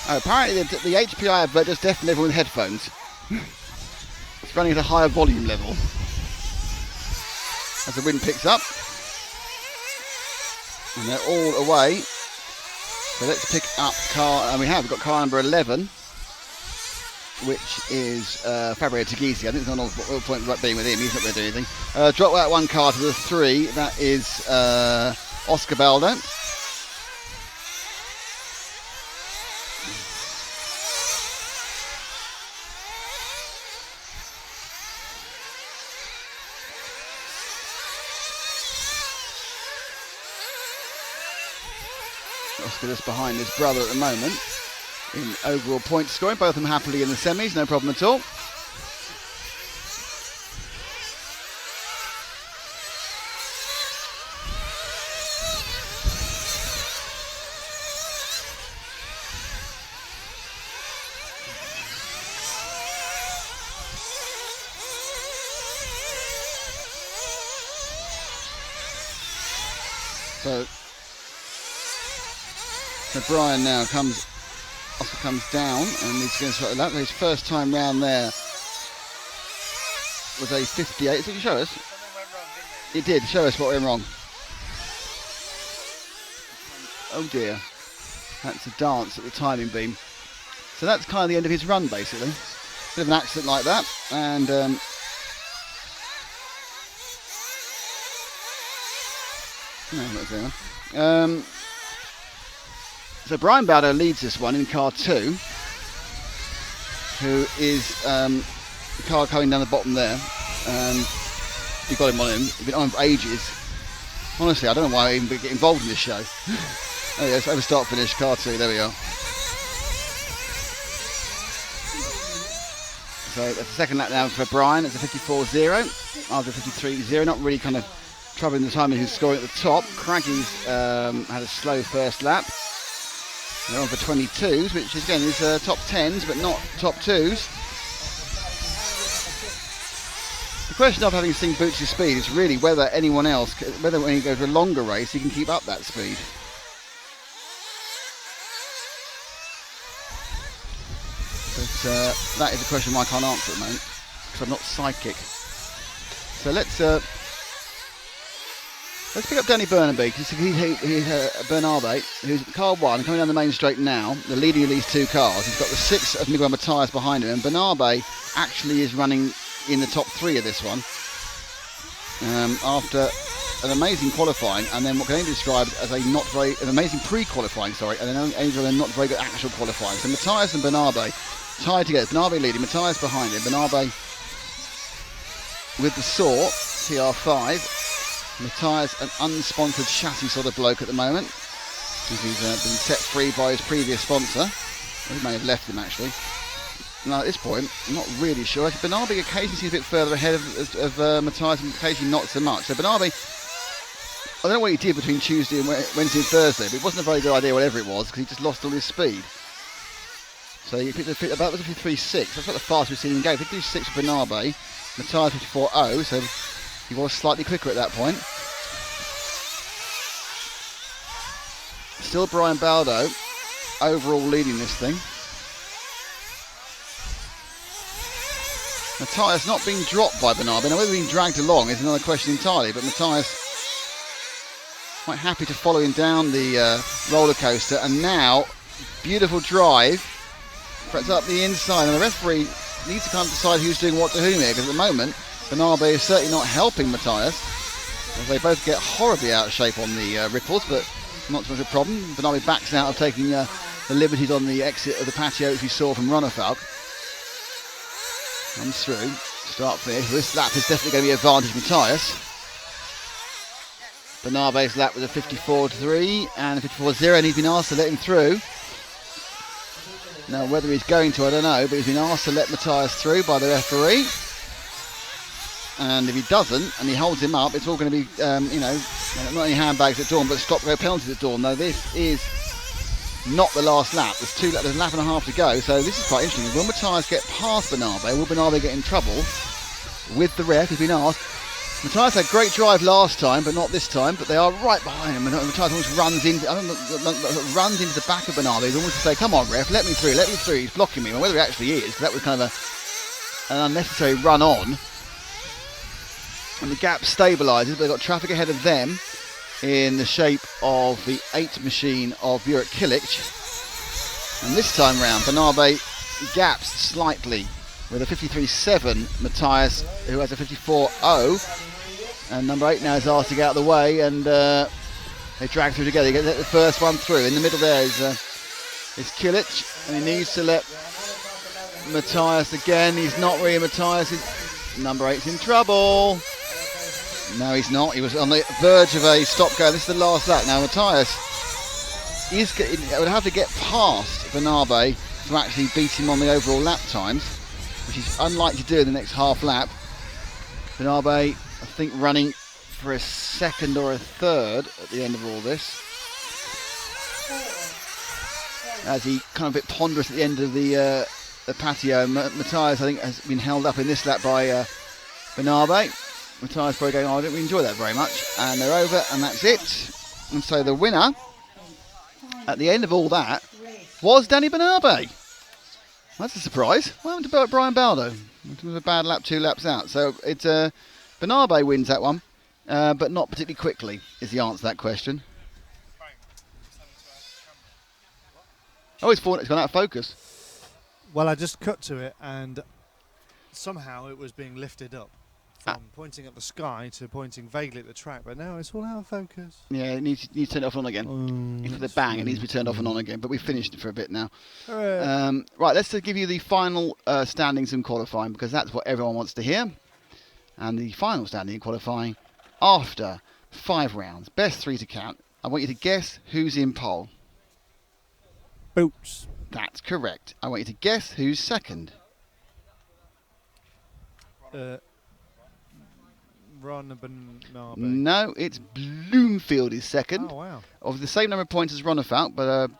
Oh, apparently the HPI advert just deafened everyone with headphones. It's running at a higher volume level. As the wind picks up. And they're all away. So let's pick up car, and we've got car number 11, which is Fabio Tagisi. I think there's no point right being with him, he's not going to do anything. Drop that one car to the 3, that is Oscar Baldo. Oscar just behind his brother at the moment in overall point scoring. Both of them happily in the semis, no problem at all. So Brian now comes, comes down and he's going to start a lap. His first time round there was a 58. Did you show us? Something went wrong, didn't It did. Show us what went wrong. Oh dear. That's a dance at the timing beam. So that's kind of the end of his run, basically. Bit of an accident like that, and no, not there. So Brian Bowder leads this one in car 2, who is the car coming down the bottom there. You've got him on him. He's been on him for ages. Honestly, I don't know why I even get involved in this show. Oh yes, over start finish, car 2, there we are. So that's the second lap now for Brian. It's a 54.0 after 53.0. Not really kind of troubling the timing who's scoring at the top. Craggy's had a slow first lap. They're on for 22s, which again is top 10s, but not top 2s. The question of having seen Boots' speed is really whether anyone else, whether when he goes to a longer race, he can keep up that speed. But that is a question I can't answer at the moment because I'm not psychic. So let's pick up Danny Burnaby because he's Bernabe, who's car 1 coming down the main straight now. The leading of these two cars. He's got the 6 of Miguel Matthias behind him, and Bernabe actually is running in the top 3 of this one after an amazing qualifying and then what can only be described as an amazing pre-qualifying, and then a not very good actual qualifying. So Matthias and Bernabe tied together. Bernabe leading, Matthias behind him. Bernabe with the saw, TR5. Matthias, an unsponsored chassis sort of bloke at the moment. He's been set free by his previous sponsor. He may have left him actually. Now at this point, I'm not really sure. Bernabe occasionally seems a bit further ahead of Matthias and occasionally not so much. So Bernabe, I don't know what he did between Tuesday and Wednesday and Thursday, but it wasn't a very good idea whatever it was because he just lost all his speed. So he picked about 53.6. That's not the fastest we've seen him go. 53.6 for Bernabe. Matthias 54.0, so he was slightly quicker at that point. Still Brian Baldo overall leading this thing. Matthias not being dropped by Bernabe. Now whether being dragged along is another question entirely, but Matthias quite happy to follow him down the roller coaster, and now beautiful drive, frets up the inside, and the referee needs to kind of decide who's doing what to whom here, because at the moment Bernabe is certainly not helping Matthias, as they both get horribly out of shape on the ripples, but not so much a problem. Bernabe backs out of taking the liberties on the exit of the patio, which we saw from Ronafalk. Comes through, start finish. This lap is definitely going to be advantage Matthias. Bernabe's lap was a 54.3 and a 54.0, and he's been asked to let him through. Now whether he's going to, I don't know, but he's been asked to let Matthias through by the referee. And if he doesn't, and he holds him up, it's all going to be, not only handbags at dawn, but stop-go penalties at dawn. Now this is not the last lap. There's a lap and a half to go, so this is quite interesting. Will Matthias get past Bernabe? Will Bernabe get in trouble with the ref? He's been asked. Matthias had great drive last time, but not this time. But they are right behind him. Matthias almost runs into the back of Bernabe. He's almost to say, "Come on, ref, let me through, let me through." He's blocking me. Well, whether he actually is, because that was kind of an unnecessary run on. And the gap stabilises, but they've got traffic ahead of them in the shape of the 8 machine of Buick Killich. And this time round, Bernabe gaps slightly with a 53.7 Matthias, who has a 54.0. And number 8 now is asked to get out of the way, and they drag through together. He gets the first one through. In the middle there is Killich, and he needs to let Matthias again. He's not really Matthias. Number 8's in trouble. No, he's not. He was on the verge of a stop-go. This is the last lap. Now, Matthias would have to get past Bernabe to actually beat him on the overall lap times, which he's unlikely to do in the next half lap. Bernabe, I think, running for a second or a third at the end of all this, as he kind of a bit ponderous at the end of the patio. Matthias, I think, has been held up in this lap by Bernabe. Matthias probably going, "Oh, I didn't really enjoy that very much," and they're over, and that's it. And so the winner at the end of all that was Danny Bernabe. That's a surprise. What happened to Brian Baldo? It was a bad lap, 2 laps out. So it's Bernabe wins that one, but not particularly quickly is the answer to that question. Oh, it's gone out of focus. Well, I just cut to it, and somehow it was being lifted up from pointing at the sky to pointing vaguely at the track, but now it's all out of focus. Yeah, it needs to turn it off and on again. For the bang, it needs to be turned off and on again. But we've finished it for a bit now. Right, let's give you the final standings in qualifying, because that's what everyone wants to hear. And the final standing in qualifying after 5 rounds, best 3 to count. I want you to guess who's in pole. Boots. That's correct. I want you to guess who's second. Ron Bernabe. No, it's Bloomfield is second. Oh, wow. Of the same number of points as Ronafalk, but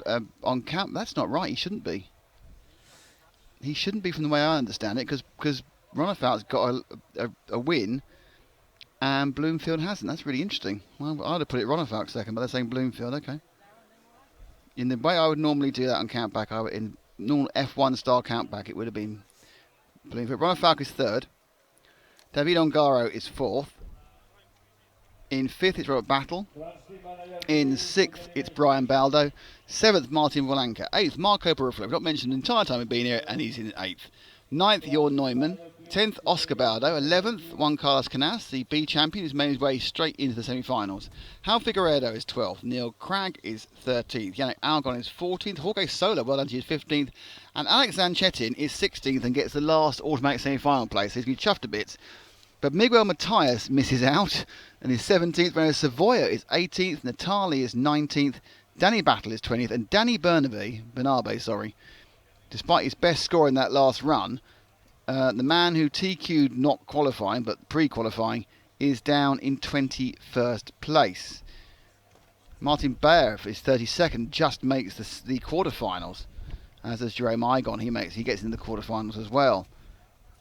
on count, that's not right. He shouldn't be. He shouldn't be from the way I understand it, because Ronafalk's got a win, and Bloomfield hasn't. That's really interesting. Well, I'd have put it Ronafalk second, but they're saying Bloomfield. Okay. In the way I would normally do that on countback, in normal F1 style countback, it would have been Bloomfield. Ronafalk is third. David Ongaro is fourth. In fifth, it's Robert Battle. In sixth, it's Brian Baldo. Seventh, Martin Wolanka. Eighth, Marco Barufalo. We've not mentioned the entire time we've been here, and he's in eighth. Ninth, Jorn Neumann. 10th, Oscar Baldo. 11th, Juan Carlos Canas, the B champion, who's made his way straight into the semi-finals. Hal Figueiredo is 12th. Neil Cragg is 13th. Yannick Algon is 14th. Jorge Sola, well done to you, is 15th. And Alex Zanchetin is 16th and gets the last automatic semi-final place. So he's been chuffed a bit. But Miguel Matias misses out and is 17th. Renato Savoia is 18th. Natali is 19th. Danny Battle is 20th. And Danny Bernabe, despite his best score in that last run, the man who TQ'd not qualifying but pre-qualifying is down in 21st place. Martin Baer is 32nd, just makes the quarterfinals, as does Jerome Igon. He gets in the quarterfinals as well.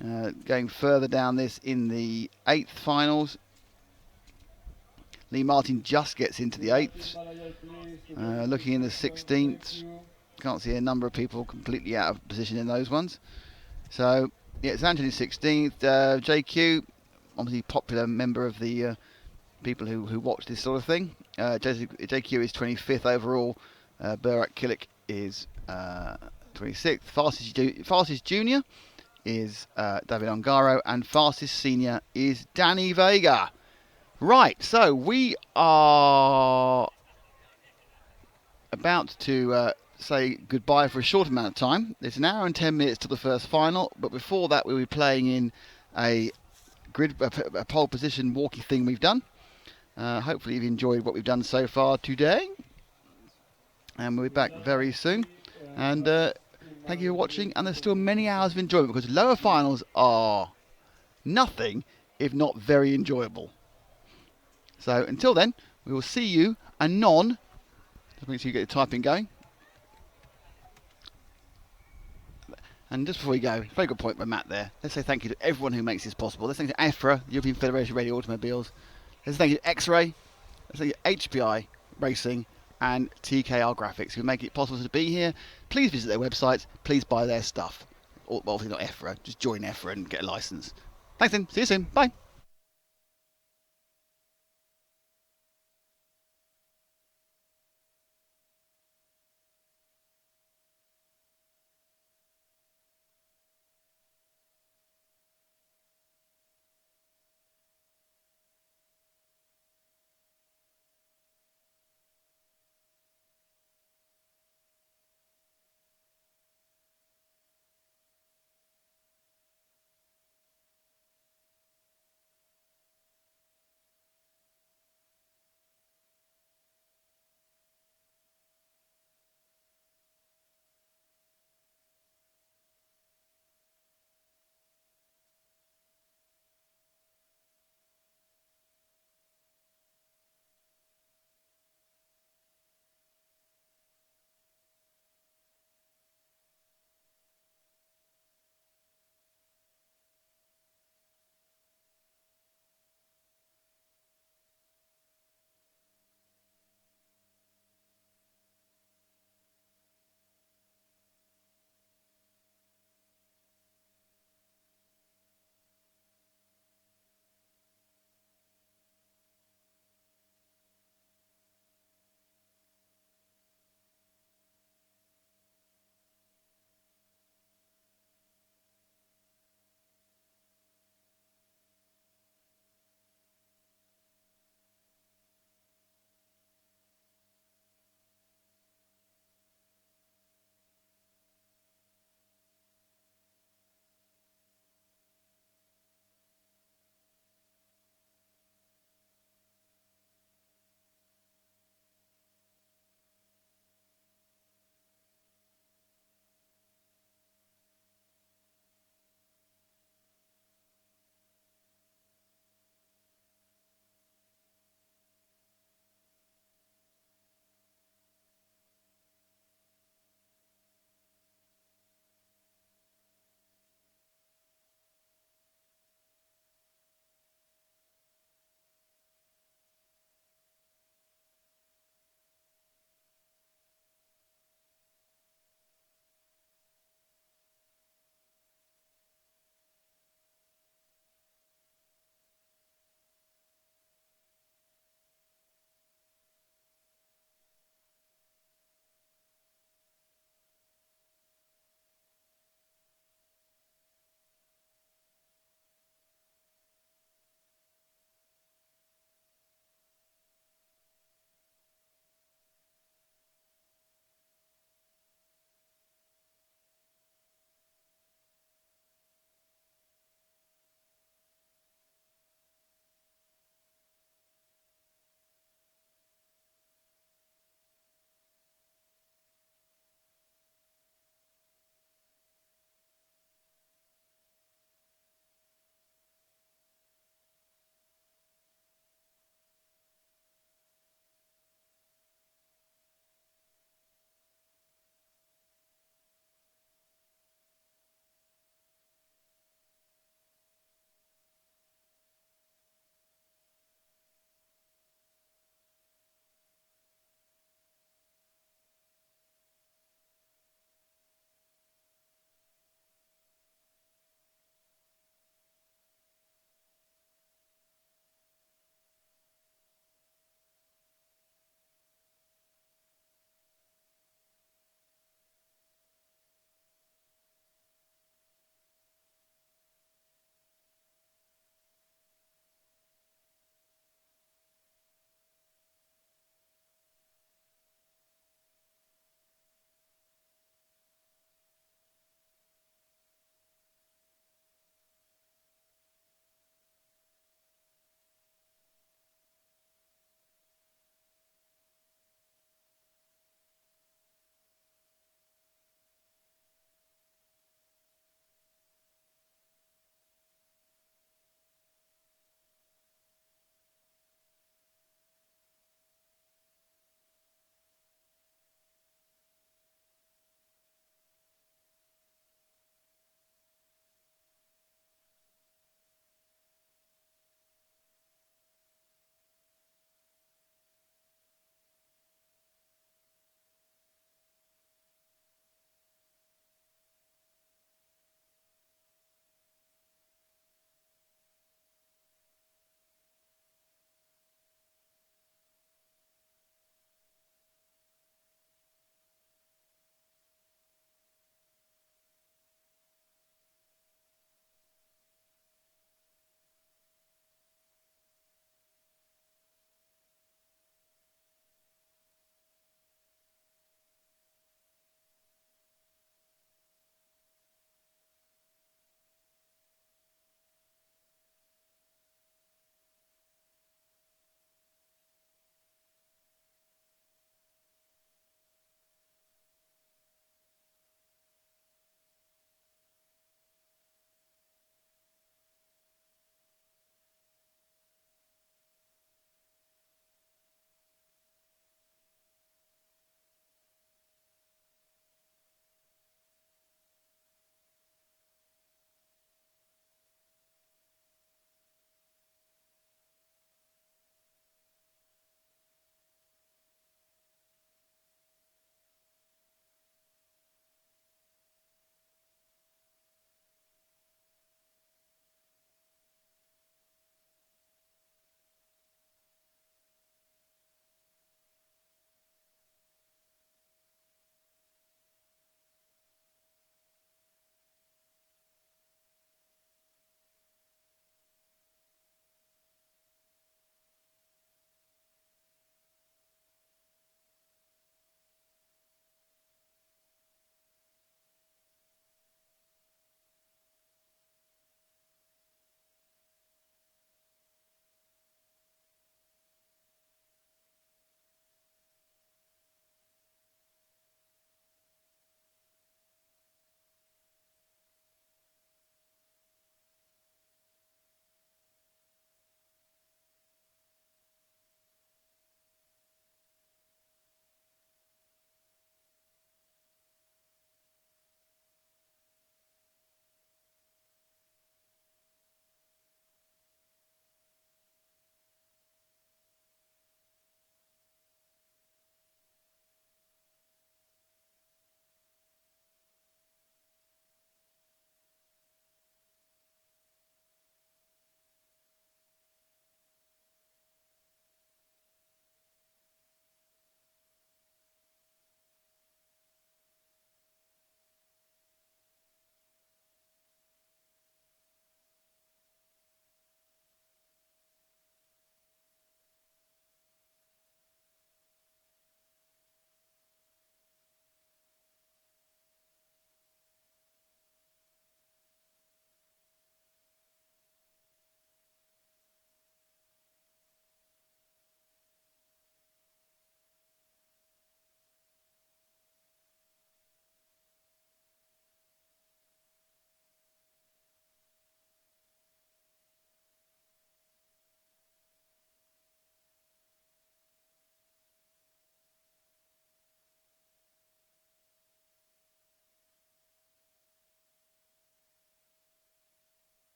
Going further down this in the 8th finals, Lee Martin just gets into the 8th. Looking in the 16th, can't see a number of people completely out of position in those ones. So, yeah, it's Anthony 16th. JQ, obviously popular member of the people who watch this sort of thing. JQ is 25th overall. Burak Kilik is 26th. Fastest junior is David Ongaro, and fastest senior is Danny Vega. Right, so we are about to say goodbye for a short amount of time. It's an hour and 10 minutes to the first final, but before that we'll be playing in a pole position walkie thing we've done. Hopefully you've enjoyed what we've done so far today, and we'll be back very soon. And thank you for watching, and there's still many hours of enjoyment, because lower finals are nothing if not very enjoyable. So until then, we will see you anon. Just make sure you get your typing going. And just before we go, very good point by Matt there. Let's say thank you to everyone who makes this possible. Let's thank you to EFRA, the European Federation of Radio Automobiles. Let's thank you to X-Ray. Let's thank you to HPI Racing and TKR Graphics, who make it possible to be here. Please visit their websites. Please buy their stuff. Well, obviously not EFRA. Just join EFRA and get a license. Thanks then. See you soon. Bye.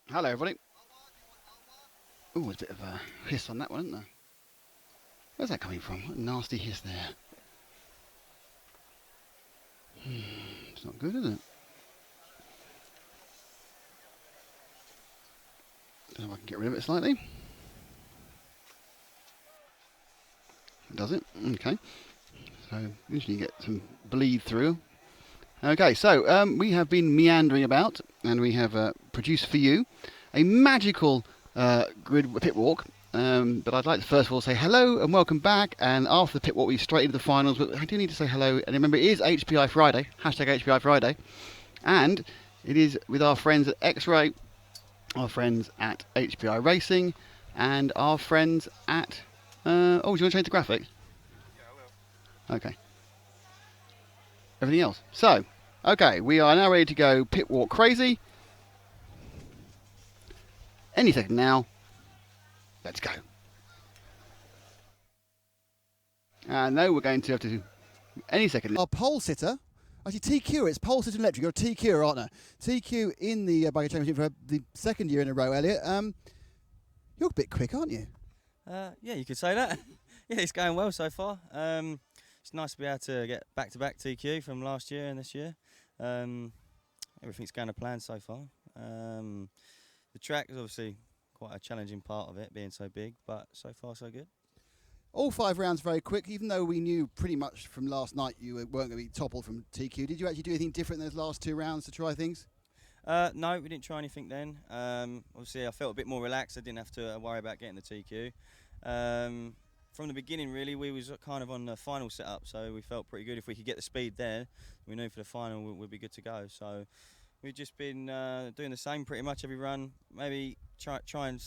Hello, everybody. Oh, there's a bit of a hiss on that one, isn't there? Where's that coming from? What a nasty hiss there. It's not good, is it? Don't know if I can get rid of it slightly. Does it? Okay. So usually you get some bleed through. Okay, so we have been meandering about, and we have produced for you a magical grid pit walk. But I'd like to first of all say hello and welcome back. And after the pit walk, we straight into the finals. But I do need to say hello. And remember, it is HPI Friday. Hashtag HPI Friday. And it is with our friends at X-Ray, our friends at HPI Racing, and our friends at... do you want to change the graphic? Yeah, I will. Okay. Everything else. So, okay, we are now ready to go pit walk crazy. Any second now. Let's go. No, we're going to have to... Any second. Our pole sitter, actually TQ, it's pole sitter electric. You're a TQ, aren't you? TQ in the Buggy Championship for the second year in a row, Elliot. You're a bit quick, aren't you? Yeah, you could say that. Yeah, it's going well so far. It's nice to be able to get back-to-back TQ from last year and this year. Everything's going to plan so far. The track is obviously quite a challenging part of it, being so big, but so far so good. All 5 rounds very quick, even though we knew pretty much from last night you weren't going to be toppled from TQ. Did you actually do anything different in those last 2 rounds to try things? No, we didn't try anything then. Obviously, I felt a bit more relaxed. I didn't have to worry about getting the TQ. From the beginning, really, we was kind of on the final setup, so we felt pretty good. If we could get the speed there, we knew for the final we'd be good to go. So we've just been doing the same pretty much every run. Maybe trying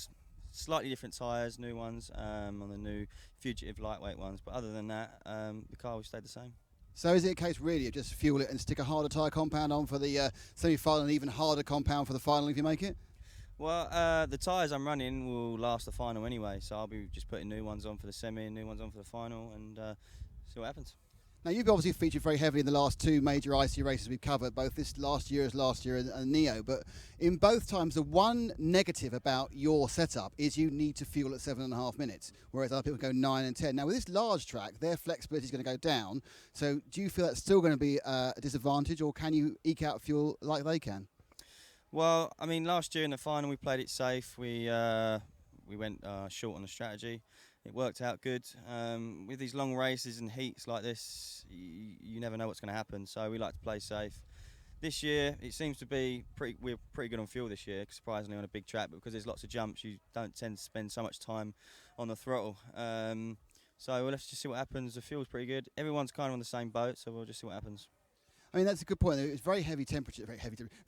slightly different tyres, new ones, on the new fugitive lightweight ones. But other than that, the car will stay the same. So is it a case really of just fuel it and stick a harder tyre compound on for the semi-final and even harder compound for the final if you make it? Well, the tyres I'm running will last the final anyway, so I'll be just putting new ones on for the semi and new ones on for the final and see what happens. Now, you've obviously featured very heavily in the last 2 major IC races we've covered, both this last year and Neo. But in both times, the one negative about your setup is you need to fuel at 7.5 minutes, whereas other people go 9 and 10. Now, with this large track, their flexibility is going to go down. So do you feel that's still going to be a disadvantage, or can you eke out fuel like they can? Well, I mean, last year in the final we played it safe. We went short on the strategy. It worked out good. With these long races and heats like this, you never know what's going to happen. So we like to play safe. This year, it seems to be we're pretty good on fuel this year, surprisingly on a big track. But because there's lots of jumps, you don't tend to spend so much time on the throttle. So we'll have to just see what happens. The fuel's pretty good. Everyone's kind of on the same boat, so we'll just see what happens. I mean, that's a good point. It's very heavy temperature,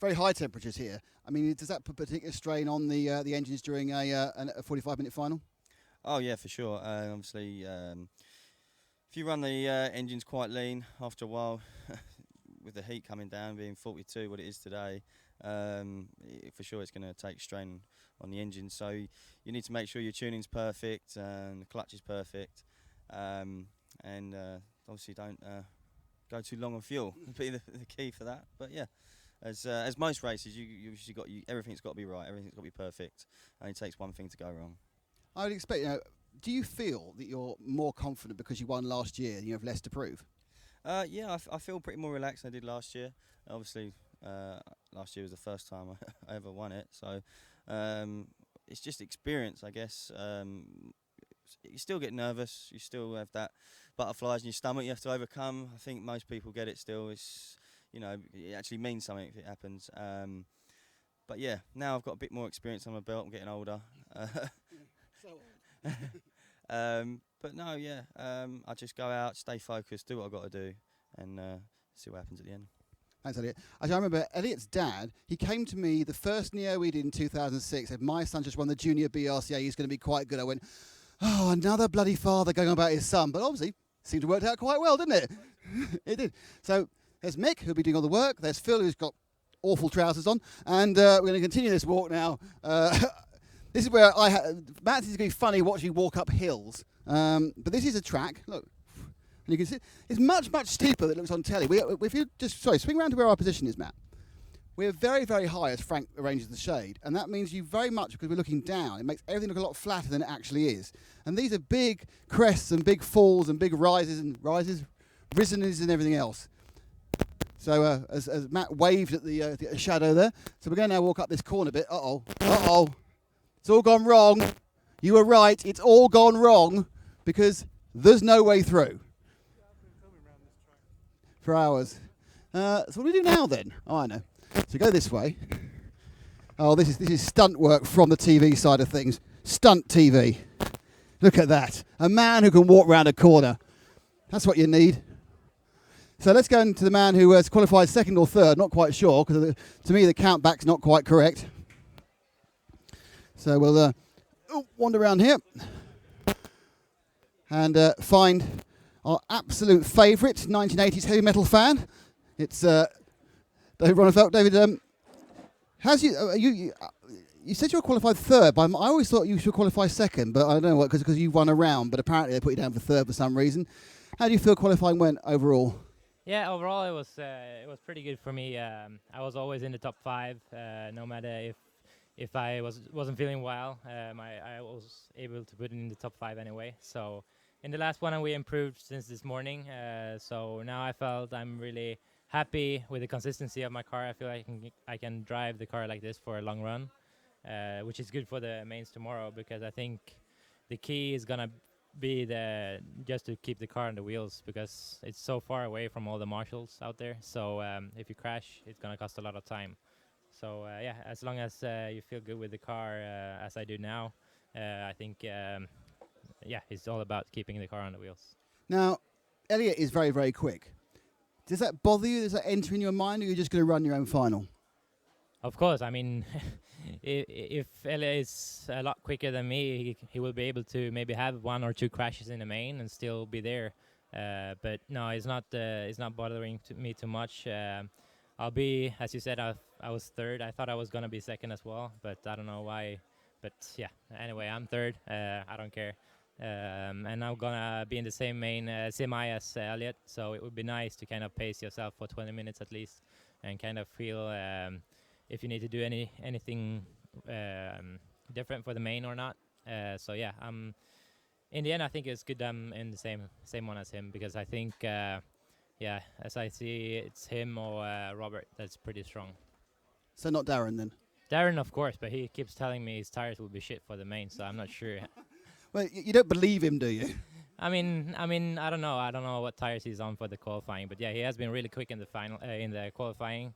very high temperatures here. I mean, does that put particular strain on the engines during a 45-minute final? Oh yeah, for sure. Obviously, if you run the engines quite lean, after a while, with the heat coming down, being 42, what it is today, for sure it's going to take strain on the engine. So you need to make sure your tuning's perfect and the clutch is perfect, and obviously don't go too long on fuel. Be the key for that. But yeah, as most races, everything's got to be right, everything's got to be perfect, and it takes one thing to go wrong. I would expect, do you feel that you're more confident because you won last year and you have less to prove? Yeah, I feel pretty more relaxed than I did last year. Obviously, last year was the first time I ever won it, so it's just experience, I guess. You still get nervous, you still have that butterflies in your stomach you have to overcome. I think most people get it still. It actually means something if it happens. But yeah, now I've got a bit more experience on my belt, I'm getting older. But no, yeah, I just go out, stay focused, do what I've got to do, and see what happens at the end. Thanks, Elliot. Actually, I remember Elliot's dad, he came to me the first Neo we did in 2006, said, my son just won the junior BRCA, he's going to be quite good. I went, oh, another bloody father going on about his son. But obviously, seemed to work out quite well, didn't it? It did. So there's Mick, who'll be doing all the work. There's Phil, who's got awful trousers on. And we're going to continue this walk now. This is where Matt is going to be funny watching you walk up hills. But this is a track. Look. And you can see it's much, much steeper than it looks on telly. If you just, swing round to where our position is, Matt. We're very, very high as Frank arranges the shade, and that means you very much, because we're looking down, it makes everything look a lot flatter than it actually is. And these are big crests and big falls and big rises, risenes and everything else. So as Matt waved at the shadow there, so we're going to now walk up this corner a bit. Uh-oh. It's all gone wrong. You were right, it's all gone wrong, because there's no way through. For hours. So what do we do now then? Oh, I know. So go this way. Oh, this is stunt work from the TV side of things. Stunt TV. Look at that. A man who can walk round a corner. That's what you need. So let's go into the man who has qualified second or third. Not quite sure, because to me the count back's not quite correct. So we'll wander around here and find our absolute favourite 1980s heavy metal fan. It's David Ronefeld. David, you said you were qualified third, but I always thought you should qualify second, but I don't know what, because you won a round, but apparently they put you down for third for some reason. How do you feel qualifying went overall? Yeah, overall it was pretty good for me. I was always in the top 5, no matter if I wasn't feeling well. I was able to put it in the top 5 anyway. So in the last one we improved since this morning. So now I felt I'm really happy with the consistency of my car. I feel like I can drive the car like this for a long run, which is good for the mains tomorrow, because I think the key is gonna be just to keep the car on the wheels, because it's so far away from all the marshals out there. So if you crash, it's gonna cost a lot of time. So yeah, as long as you feel good with the car, as I do now, I think yeah, it's all about keeping the car on the wheels. Now, Elliot is very, very quick. Does that bother you? Does that enter in your mind, or are you just going to run your own final? Of course, I mean, if Elliot is a lot quicker than me, he will be able to maybe have 1 or 2 crashes in the main and still be there. But no, it's not bothering me too much. I'll be, as you said, I was third. I thought I was going to be second as well, but I don't know why. But yeah, anyway, I'm third. I don't care. And I'm going to be in the same main semi as Elliot, so it would be nice to kind of pace yourself for 20 minutes at least and kind of feel if you need to do anything different for the main or not. So yeah, in the end, I think it's good I'm in the same one as him, because I think, yeah, as I see, it's him or Robert that's pretty strong. So not Darren then? Darren, of course, but he keeps telling me his tires will be shit for the main, so I'm not sure. Well, you don't believe him, do you? I mean, I don't know. I don't know what tires he's on for the qualifying, but yeah, he has been really quick in the final, in the qualifying.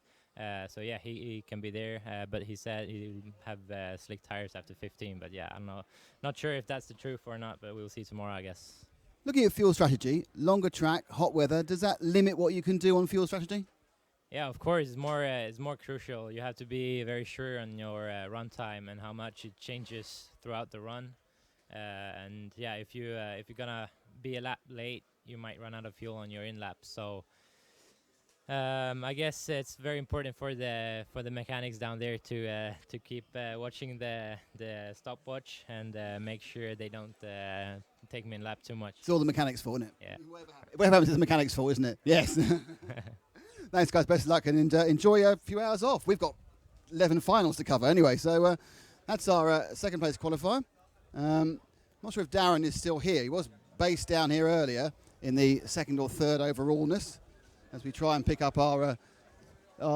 So yeah, he can be there. But he said he'll have slick tires after 15. But yeah, I'm not sure if that's the truth or not. But we'll see tomorrow, I guess. Looking at fuel strategy, longer track, hot weather, does that limit what you can do on fuel strategy? Yeah, of course, it's more crucial. You have to be very sure on your run time and how much it changes throughout the run. And yeah, if you're gonna be a lap late, you might run out of fuel on your in lap. So I guess it's very important for the mechanics down there to keep watching the stopwatch and make sure they don't take me in lap too much. It's all the mechanics' fault, isn't it? Yeah. Whatever happens is the mechanics' fault, isn't it? Yes. Thanks, guys. Best of luck and enjoy a few hours off. We've got 11 finals to cover anyway, so that's our second place qualifier. Not sure if Darren is still here. He was based down here earlier in the second or third overallness as we try and pick up our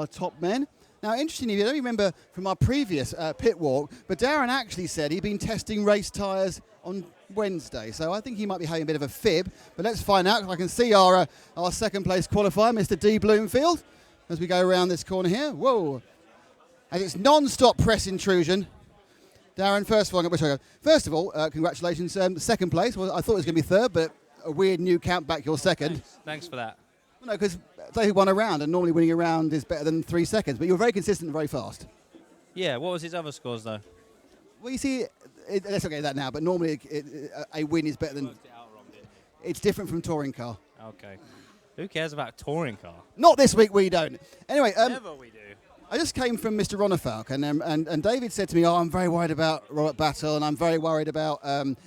top men. Now, interestingly, you don't remember from our previous pit walk, but Darren actually said he'd been testing race tyres on Wednesday, so I think he might be having a bit of a fib, but let's find out. I can see our second place qualifier, Mr. D. Bloomfield, as we go around this corner here. Whoa. And it's non-stop press intrusion. Darren, first of all, congratulations. Second place. Well, I thought it was going to be third, but a weird new count back, you're second. Thanks for that. Well, no, because they won a round, and normally winning a round is better than 3 seconds, but you're very consistent and very fast. Yeah, what was his other scores, though? Well, you see, let's not get that now, but normally a win is better than... It's different from touring car. Okay. Who cares about touring car? Not this week, we don't. Anyway, Never we do. I just came from Mr. Ronefalk, and David said to me, I'm very worried about Robert Battle, and I'm very worried about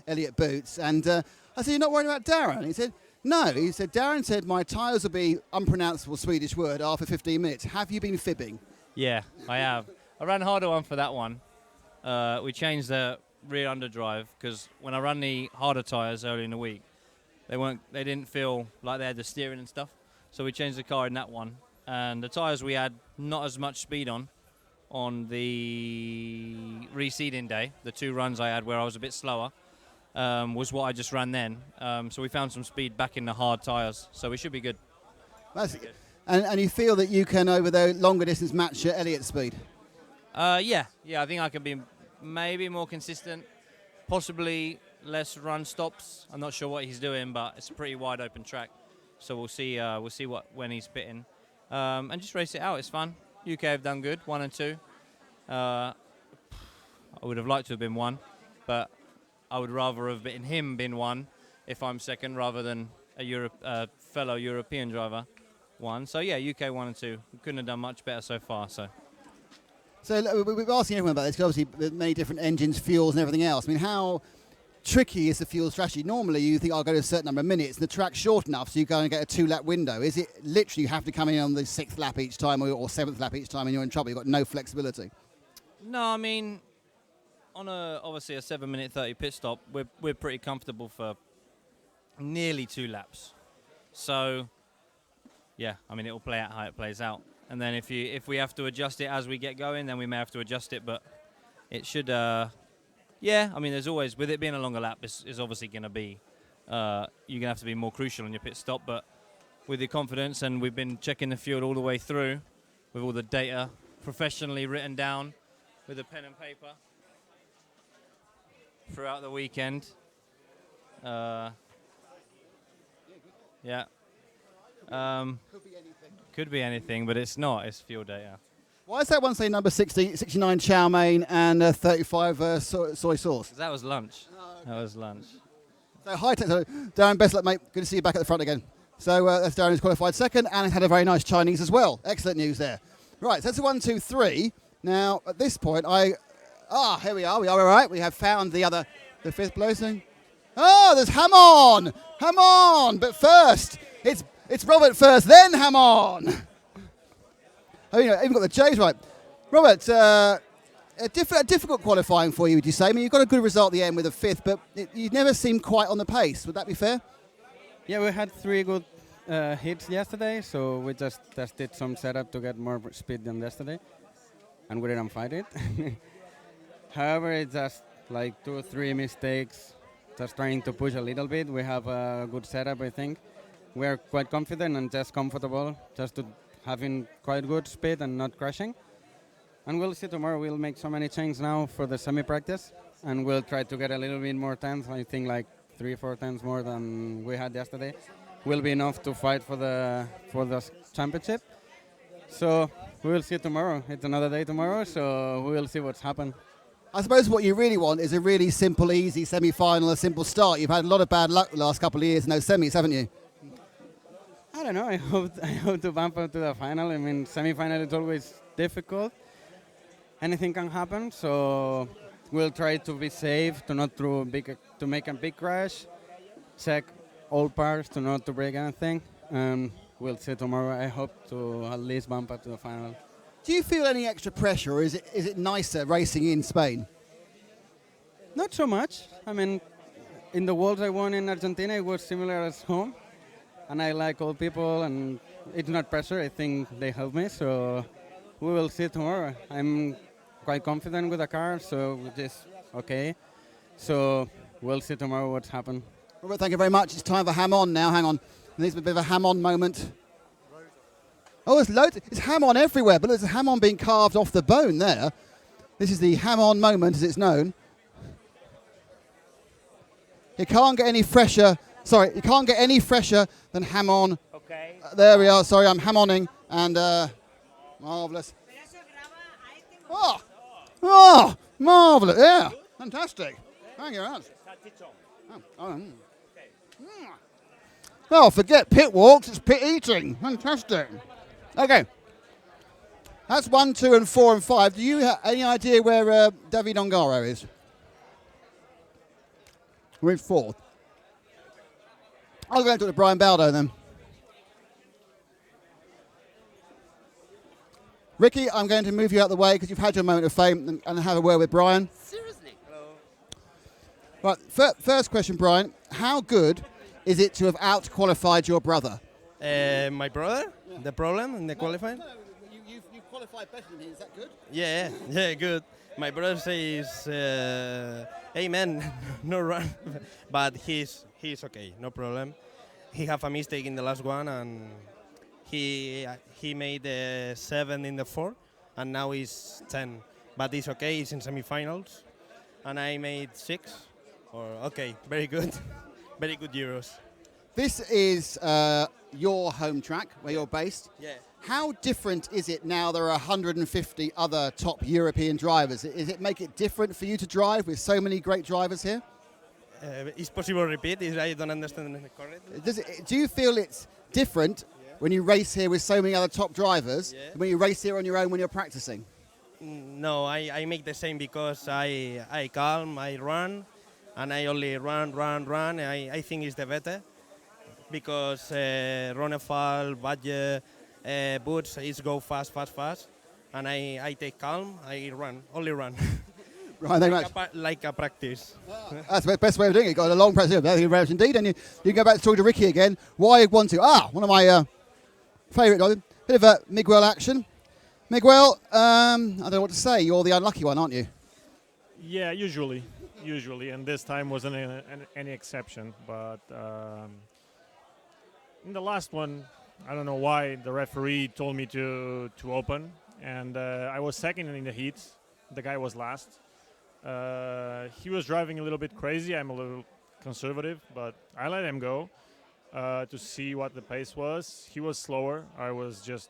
Elliot Boots. And I said, you're not worried about Darren? And he said, no. He said, Darren said, my tyres will be unpronounceable Swedish word after 15 minutes. Have you been fibbing? Yeah, I have. I ran harder one for that one. We changed the rear underdrive because when I run the harder tyres early in the week, they didn't feel like they had the steering and stuff. So we changed the car in that one, and the tyres we had not as much speed on the reseeding day. The 2 runs I had where I was a bit slower was what I just ran then. So we found some speed back in the hard tyres, so we should be good. And you feel that you can, over the longer distance, match Elliot's speed? Yeah, I think I can be maybe more consistent, possibly less run stops. I'm not sure what he's doing, but it's a pretty wide open track, so we'll see. We'll see when he's pitting, and just race it out. It's fun. UK have done good, 1 and 2. I would have liked to have been 1, but I would rather have been 1 if I'm second rather than a fellow European driver 1. So yeah, UK 1 and 2. We couldn't have done much better so far. So we've asked everyone about this, because obviously many different engines, fuels and everything else. I mean, how tricky is the fuel strategy? Normally you think I'll go to a certain number of minutes and the track's short enough so you go and get a 2-lap window. Is it literally you have to come in on the 6th lap each time or 7th lap each time and you're in trouble? You've got no flexibility? no, I mean, on obviously a 7-minute 30 pit stop, we're pretty comfortable for nearly 2 laps. So yeah, I mean, it'll play out how it plays out. And then if we have to adjust it as we get going, then we may have to adjust it. But it should, yeah. I mean, there's always, with it being a longer lap, is obviously going to be, you're going to have to be more crucial on your pit stop. But with your confidence, and we've been checking the fuel all the way through, with all the data professionally written down with a pen and paper throughout the weekend. Yeah. Could be anything, but it's not. It's fuel data. Why is that one say number 69 chow mein and 35 soy sauce? That was lunch. That was lunch. So high tech. So Darren, best luck, mate. Good to see you back at the front again. So that's Darren, who's qualified second, and has had a very nice Chinese as well. Excellent news there. Right, so that's a 1, 2, 3. Now at this point, here we are. We are all right. We have found the 5th placing. Oh, there's Hamon. But first, it's Robert first, then Hamon. Oh, you know, even got the J's right. Robert, a difficult qualifying for you, would you say? I mean, you got a good result at the end with a 5th, but you never seemed quite on the pace. Would that be fair? Yeah, we had 3 good hits yesterday, so we just did some setup to get more speed than yesterday, and we didn't fight it. However, it's just like 2 or 3 mistakes, just trying to push a little bit. We have a good setup, I think. We are quite confident and just comfortable, just to having quite good speed and not crashing. And we'll see tomorrow. We'll make so many changes now for the semi-practice, and we'll try to get a little bit more tenths. I think like 3-4 tenths more than we had yesterday will be enough to fight for the championship. So we will see tomorrow. It's another day tomorrow, so we will see what's happened. I suppose what you really want is a really simple, easy semi-final, a simple start. You've had a lot of bad luck the last couple of years in those semis, haven't you? I don't know. I hope to bump up to the final. I mean, semi-final is always difficult. Anything can happen, so we'll try to be safe, to not to make a big crash, check all parts to not to break anything, and we'll see tomorrow. I hope to at least bump up to the final. Do you feel any extra pressure, or is it nicer racing in Spain? Not so much. I mean, in the Worlds I won in Argentina, it was similar as home, and I like all people, and it's not pressure. I think they help me, so we will see tomorrow. I'm quite confident with the car, so which is okay. So we'll see tomorrow what's happened. Robert, thank you very much. It's time for Ham On now. Hang on. There's a bit of a Ham On moment. Oh, there's loads. It's ham on everywhere, but there's a ham on being carved off the bone there. This is the ham on moment, as it's known. You can't get any fresher. Sorry, you can't get any fresher than ham on. Okay. There we are. Sorry, I'm ham oning, and marvelous. Oh, marvelous! Yeah, fantastic. Thank you very much. Oh, forget pit walks. It's pit eating. Fantastic. Okay, that's 1, 2, and 4, and 5. Do you have any idea where David Ongaro is? We're in 4th. I'll go and talk to Brian Baldo then. Ricky, I'm going to move you out of the way because you've had your moment of fame and have a word with Brian. Seriously? Hello. Right, first question, Brian. How good is it to have out-qualified your brother? My brother? Yeah. The problem in the qualifying? No, you qualified better than him. Is that good? Yeah, good. My brother says, hey man, no run. But he's okay, no problem. He have a mistake in the last one and he made 7 in the 4 and now he's 10. But it's okay, he's in semifinals. And I made 6. Okay, very good. Very good Euros. This is your home track where you're based. Yeah. How different is it now there are 150 other top European drivers? Does it make it different for you to drive with so many great drivers here? Is possible to repeat? I don't understand correctly. Do you feel it's different when you race here with so many other top drivers than when you race here on your own when you're practicing? No, I make the same because I calm, I run, and I only run. I think it's the better because Ronefal, Badge, Boots is go fast, and I take calm, I run, only run. Right, thank you very much. Like a practice. That's the best way of doing it. You've got a long practice. Thank you very much indeed. And you go back to talk to Ricky again. Why you want to? One of my favourite drivers. Bit of Miguel action. Miguel, I don't know what to say. You're the unlucky one, aren't you? Yeah, usually, and this time wasn't any exception. But in the last one, I don't know why the referee told me to open, and I was second in the heat. The guy was last. He was driving a little bit crazy. I'm a little conservative, but I let him go to see what the pace was. He was slower. I was just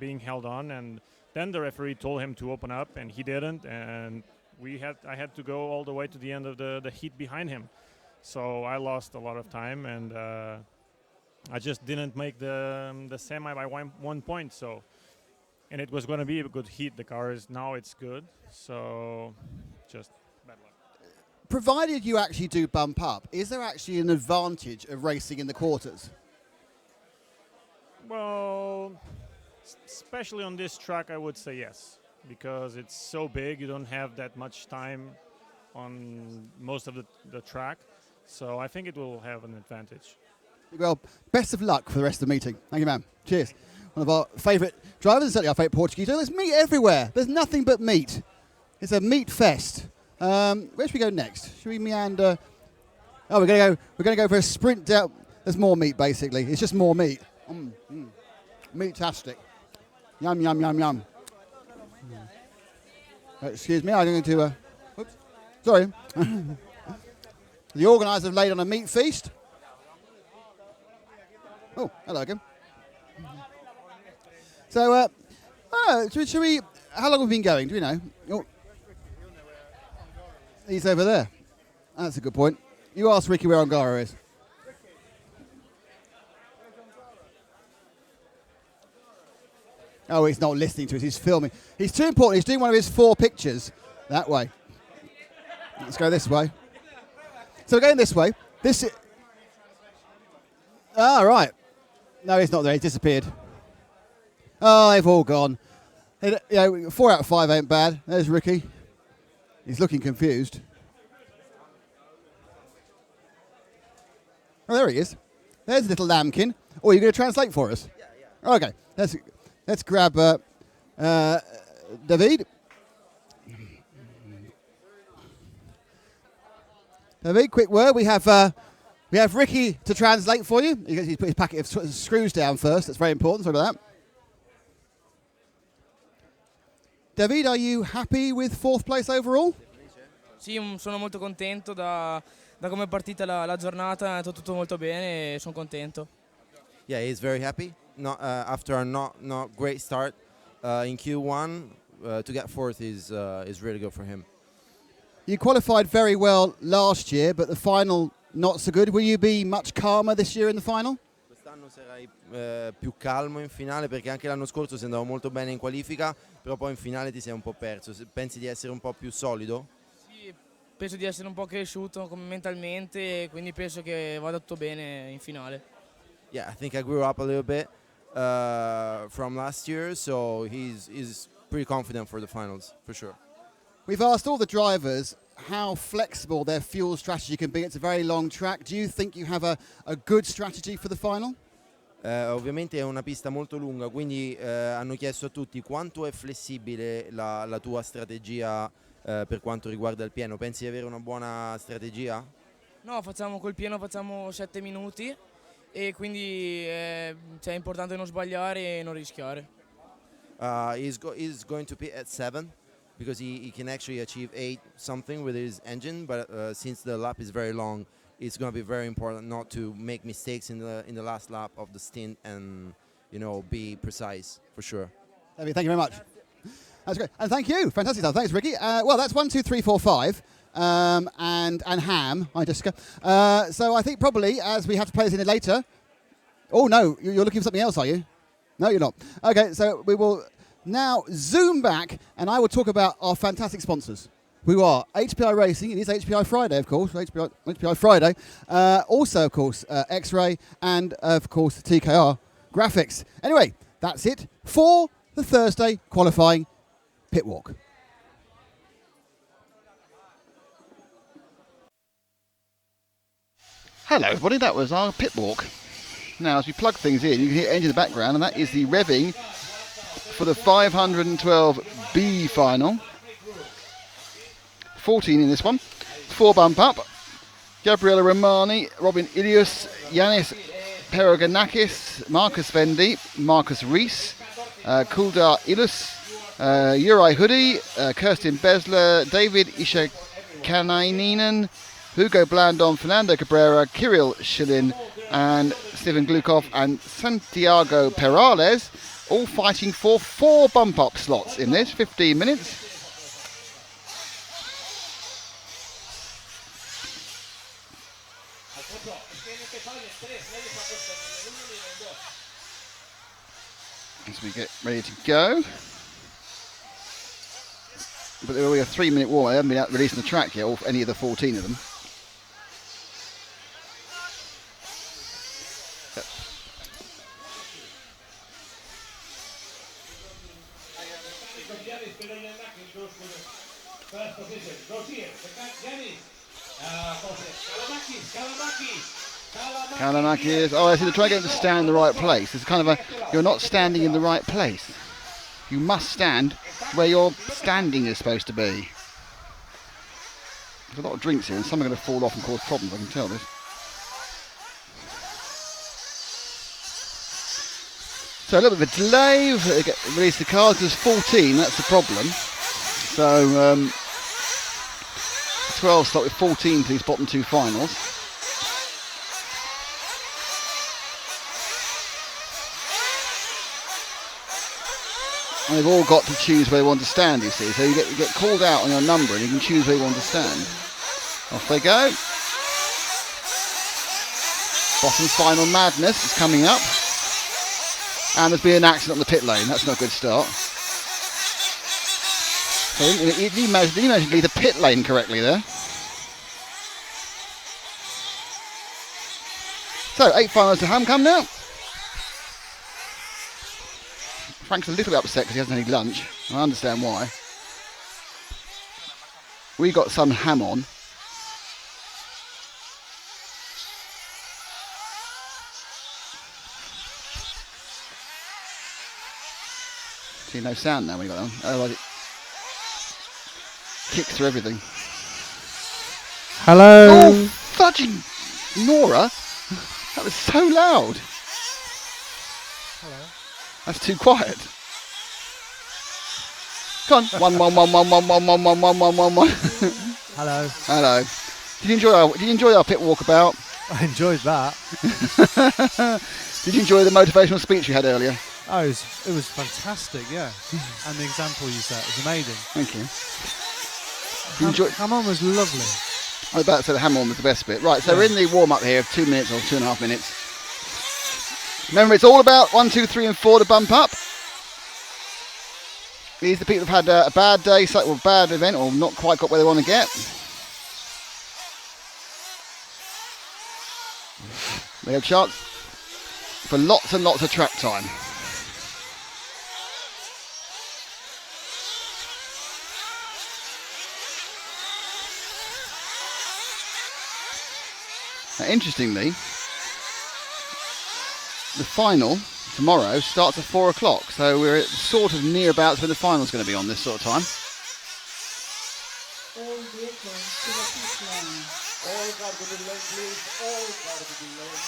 being held on, and then the referee told him to open up, and he didn't, and I had to go all the way to the end of the heat behind him. So I lost a lot of time, and I just didn't make the semi by 1 point. So, and it was going to be a good heat. The car is now it's good. So, just bad luck. Provided you actually do bump up, is there actually an advantage of racing in the quarters? Well, especially on this track, I would say yes, because it's so big. You don't have that much time on most of the track. So I think it will have an advantage. Well, best of luck for the rest of the meeting. Thank you, man. Cheers. One of our favourite drivers, certainly our favourite Portuguese. There's meat everywhere. There's nothing but meat. It's a meat fest. Where should we go next? Should we meander? Oh, we're gonna go for a sprint down. There's more meat, basically. It's just more meat. Meat-tastic. Yum, yum, yum, yum. Excuse me, I'm going to... Oops. Sorry. The organisers have laid on a meat feast. Oh, hello again. So, should we... How long have we been going? Do we know? Oh. He's over there. That's a good point. You ask Ricky where Ongaro is. Oh, he's not listening to us. He's filming. He's too important. He's doing one of his 4 pictures that way. Let's go this way. So we're going this way. Right. No, he's not there. He's disappeared. Oh, they've all gone. 4 out of 5 ain't bad. There's Ricky. He's looking confused. Oh, there he is. There's little lambkin. Oh, you're going to translate for us? Yeah. Okay. Let's grab David. David, quick word. We have Ricky to translate for you. He's put his packet of screws down first. That's very important. Sorry about that. David, are you happy with 4th place overall? Sì, sono molto contento da come è partita la giornata, è andato tutto molto bene e sono contento. Yeah, he's very happy. After a not great start in Q1, to get 4th is really good for him. You qualified very well last year, but the final not so good. Will you be much calmer this year in the final? Quest'anno sarai più calmo in finale perché anche l'anno scorso sei andato molto bene in qualifica, però poi in finale ti sei un po' perso. Pensi di essere un po' più solido? Sì, penso di essere un po' cresciuto mentalmente, quindi penso che vada tutto bene in finale. Yeah, I think I grew up a little bit. from last year, so he's pretty confident for the finals, for sure. We've asked all the drivers how flexible their fuel strategy can be. It's a very long track. Do you think you have a good strategy for the final? Ovviamente è una pista molto lunga, quindi hanno chiesto a tutti quanto è flessibile la tua strategia per quanto riguarda il pieno. Pensi di avere una buona strategia? No, facciamo col pieno, facciamo 7 minuti e quindi è importante non sbagliare e non rischiare. He's going to pit at 7 because he can actually achieve 8 something with his engine, but since the lap is very long, it's going to be very important not to make mistakes in the last lap of the stint and be precise for sure. Thank you very much. That's great, and thank you. Fantastic stuff. Thanks, Ricky. Well, that's 1, 2, 3, 4, 5. And Ham. Hi, Jessica. So I think probably, as we have to play this in later. Oh no, you're looking for something else, are you? No, you're not. Okay, so we will now zoom back, and I will talk about our fantastic sponsors, who are HPI Racing. It is HPI Friday, of course. HPI Friday. Also, of course, X-Ray, and of course TKR Graphics. Anyway, that's it for the Thursday qualifying pit walk. Hello everybody, that was our pit walk. Now as we plug things in, you can hear engine in the background, and that is the revving for the 512B final. 14 in this one. 4 bump up. Gabriella Romani, Robin Ilius, Yanis Peroganakis, Marcus Vendi, Marcus Rees, Kuldar Ilus, Uri Hoodie, Kirsten Besler, David Ishakanainen, Hugo Blandon, Fernando Cabrera, Kirill Shilin, and Stephen Glukov and Santiago Perales, all fighting for 4 bump-up slots in this, 15 minutes. As we get ready to go. But there will be a 3-minute warm. They haven't been out releasing the track yet, or any of the 14 of them. Kalamakis. Oh, I see. They're trying to get them to stand in the right place. It's kind of you're not standing in the right place. You must stand where your standing is supposed to be. There's a lot of drinks here, and some are going to fall off and cause problems. I can tell this. So a little bit of a delay. They get release the cars because 14. That's the problem. So 12 start with 14 for these bottom 2 finals. And they've all got to choose where they want to stand, you see. So you get called out on your number and you can choose where you want to stand. Off they go. Bottom's final madness is coming up. And there's been an accident on the pit lane. That's not a good start. So did you manage to leave the pit lane correctly there? So 8 finals to Ham come now. Frank's a little bit upset because he hasn't had any lunch. I understand why. We got some ham on. See, no sound now when you got on. Otherwise it kicks through everything. Hello. Oh, fudging Nora. That was so loud. Hello. That's too quiet. Come on. 1 1 1 1 1 1 1 1 1 1 1 1. Hello. Hello. Did you enjoy our pit walkabout? I enjoyed that. Did you enjoy the motivational speech you had earlier? Oh, it was fantastic, yeah. And the example you set was amazing. Thank you. Hamon was lovely. I was about to say the Hamon was the best bit. Right, so we're in the warm-up here of 2 minutes or 2.5 minutes. Remember, it's all about 1, 2, 3 and 4 to bump up. These are the people who've had a bad day, or a bad event, or not quite got where they want to get. They have a chance. for lots and lots of track time. Now, interestingly, the final tomorrow starts at 4 o'clock, so we're sort of near about when the final's going to be on this sort of time. All vehicles to the pit lane. All car to the lane, please. All car to the lane.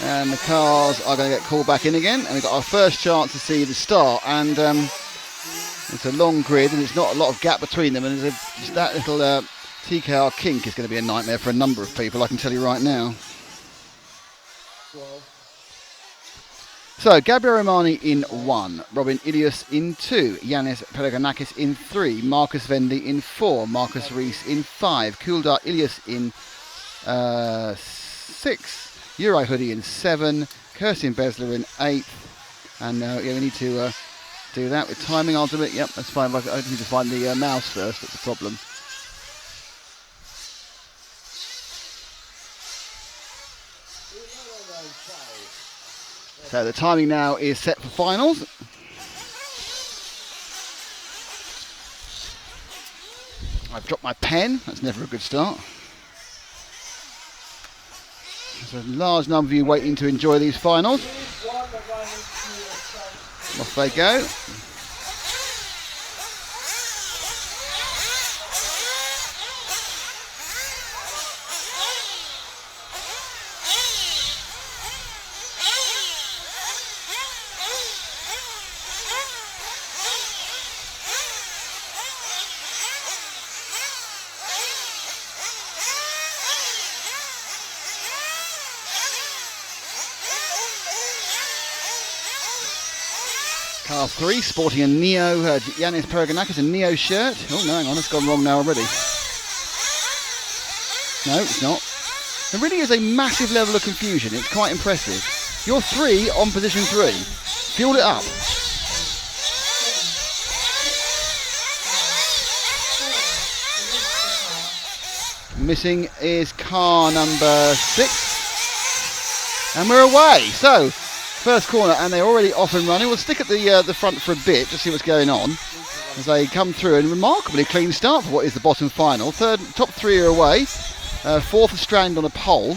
And the cars are going to get called back in again, and we've got our first chance to see the start. And it's a long grid, and it's not a lot of gap between them, and just that little TKR kink is going to be a nightmare for a number of people, I can tell you right now. So, Gabriel Romani in 1, Robin Ilias in 2, Yannis Pereganakis in 3, Marcus Vendy in 4, Marcus Rees in 5, Kuldar Ilias in 6, Uri Hoodie in 7, Kirsten Besler in 8, and we need to do that with timing. I'll do it. Yep, that's fine. I need to find the mouse first. That's the problem. So the timing now is set for finals. I've dropped my pen. That's never a good start. There's a large number of you waiting to enjoy these finals. Off they go. Car 3 sporting a Neo, Yannis Pereganakis, a Neo shirt. Oh no, hang on, it's gone wrong now already. No, it's not. There really is a massive level of confusion. It's quite impressive. You're 3 on position 3. Fuel it up. Missing is car number 6. And we're away. So, first corner, and they're already off and running. We'll stick at the front for a bit to see what's going on as they come through. And remarkably clean start for what is the bottom final. Top 3 are away. Fourth is Strand on a pole.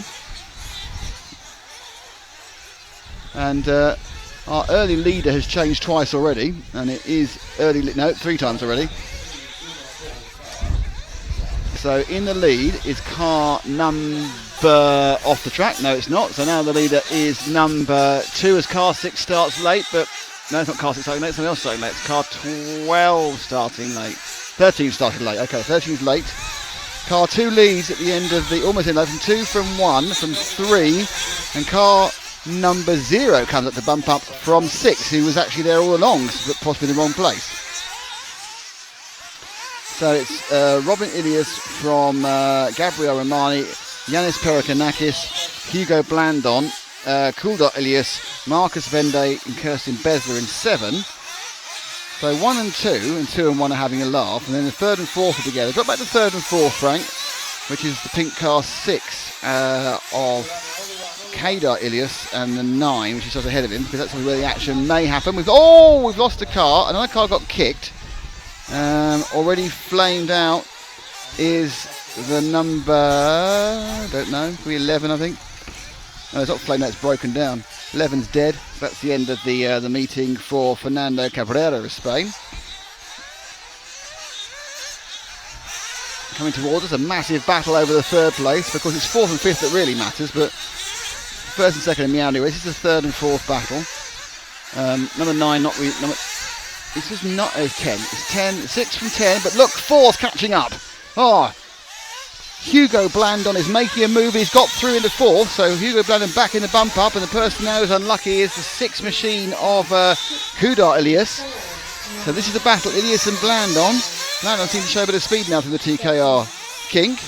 And our early leader has changed twice already, and it is no, 3 times already. So in the lead is car number off the track. No, it's not. So now the leader is number 2 as car 6 starts late, but no, it's not car 6 starting late, it's something else starting late. It's car 12 starting late. 13 starting late. Okay, 13's late. Car 2 leads at the end of the, almost in, from 2 from 1, from 3, and car number 0 comes up to bump up from 6, who was actually there all along, but possibly in the wrong place. So it's Robin Ilias from Gabriel Romani, Yannis Pereganakis, Hugo Blandon, Kuldar Ilias, Marcus Vende and Kirsten Besler in 7. So 1 and 2, and 2 and 1 are having a laugh, and then the 3rd and 4th are together. Drop back to 3rd and 4th, Frank, which is the pink car 6 of Kedar Ilias, and the 9, which is just ahead of him, because that's where the action may happen. We've lost a car. Another car got kicked. Already flamed out is the number, I don't know, could be 11, I think. No, it's not flamed out, it's broken down. 11's dead. So that's the end of the meeting for Fernando Cabrera of Spain. Coming towards us, a massive battle over the 3rd place. Because it's 4th and 5th that really matters, but 1st and 2nd are meowing away. This is the 3rd and 4th battle. Number 9, not really. This is not, it's 10. It's 10, 6 from 10, but look, 4's catching up. Hugo Blandon is making a move. He's got through into 4th, so Hugo Blandon back in the bump up, and the person now who's unlucky is the 6 machine of Kuldar Ilias. So this is the battle, Ilias and Blandon. Blandon seems to show a bit of speed now through the TKR kink.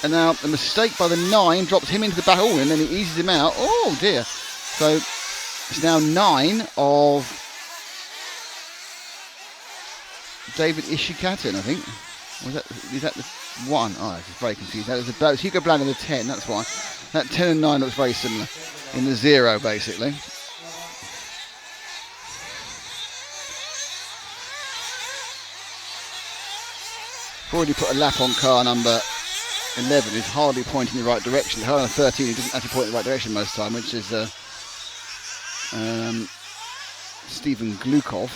And now the mistake by the 9 drops him into the battle, and then he eases him out. Oh dear. So it's now 9 of David Ishikatin, I think. Is that the 1? Oh, this is very confusing. That was Hugo Bland in the 10, that's why. That 10 and 9 looks very similar in the 0, basically. Already put a lap on car number 11, who's hardly pointing in the right direction. Car number 13, who doesn't actually point in the right direction most of the time, which is Stephen Glukov.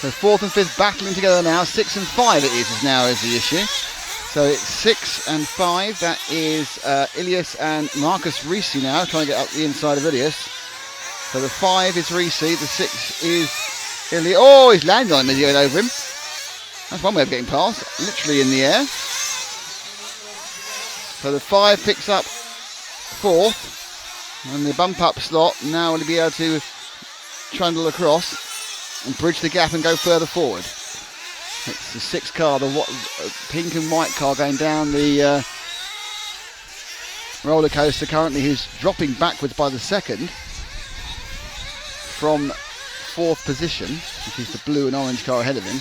So 4th and 5th battling together now. 6 and 5 it is now is the issue. So it's 6 and 5. That is Ilias and Marcus Risi now trying to get up the inside of Ilias. So the 5 is Risi, the 6 is Ilias. Oh, he's landed on him as he went over him. That's one way of getting past, literally in the air. So the 5 picks up 4th, and the bump up slot now will be able to trundle across and bridge the gap and go further forward. It's the 6 car, the pink and white car going down the roller coaster currently, who's dropping backwards by the 2nd from 4th position, which is the blue and orange car ahead of him.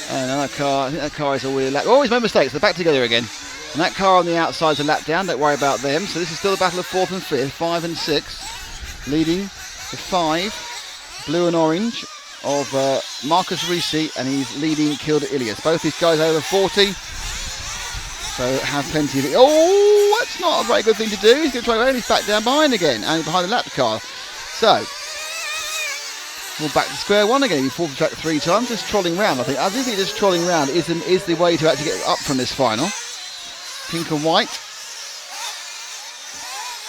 And another car, I think that car is already a lap. Oh, he's made mistakes, they're back together again. And that car on the outside is a lap down, don't worry about them. So this is still a battle of 4th and 5th, 5 and 6. Leading the 5, blue and orange, of Marcus Risi, and he's leading Kilda Ilias. Both these guys over 40, so have plenty of it. Oh, that's not a very good thing to do. He's going to try around, he's back down behind again, and behind the lap car. So, we're back to square one again. He fought the track 3 times, just trolling round, I think. I do think just trolling round is the way to actually get up from this final. Pink and white.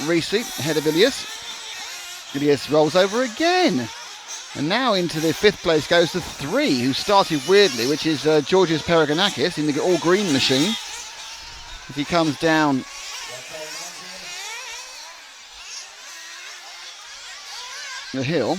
Risi, ahead of Ilias. Ilias rolls over again. And now into the 5th place goes the 3, who started weirdly, which is Georgios Perigonakis in the all-green machine. As he comes down the hill.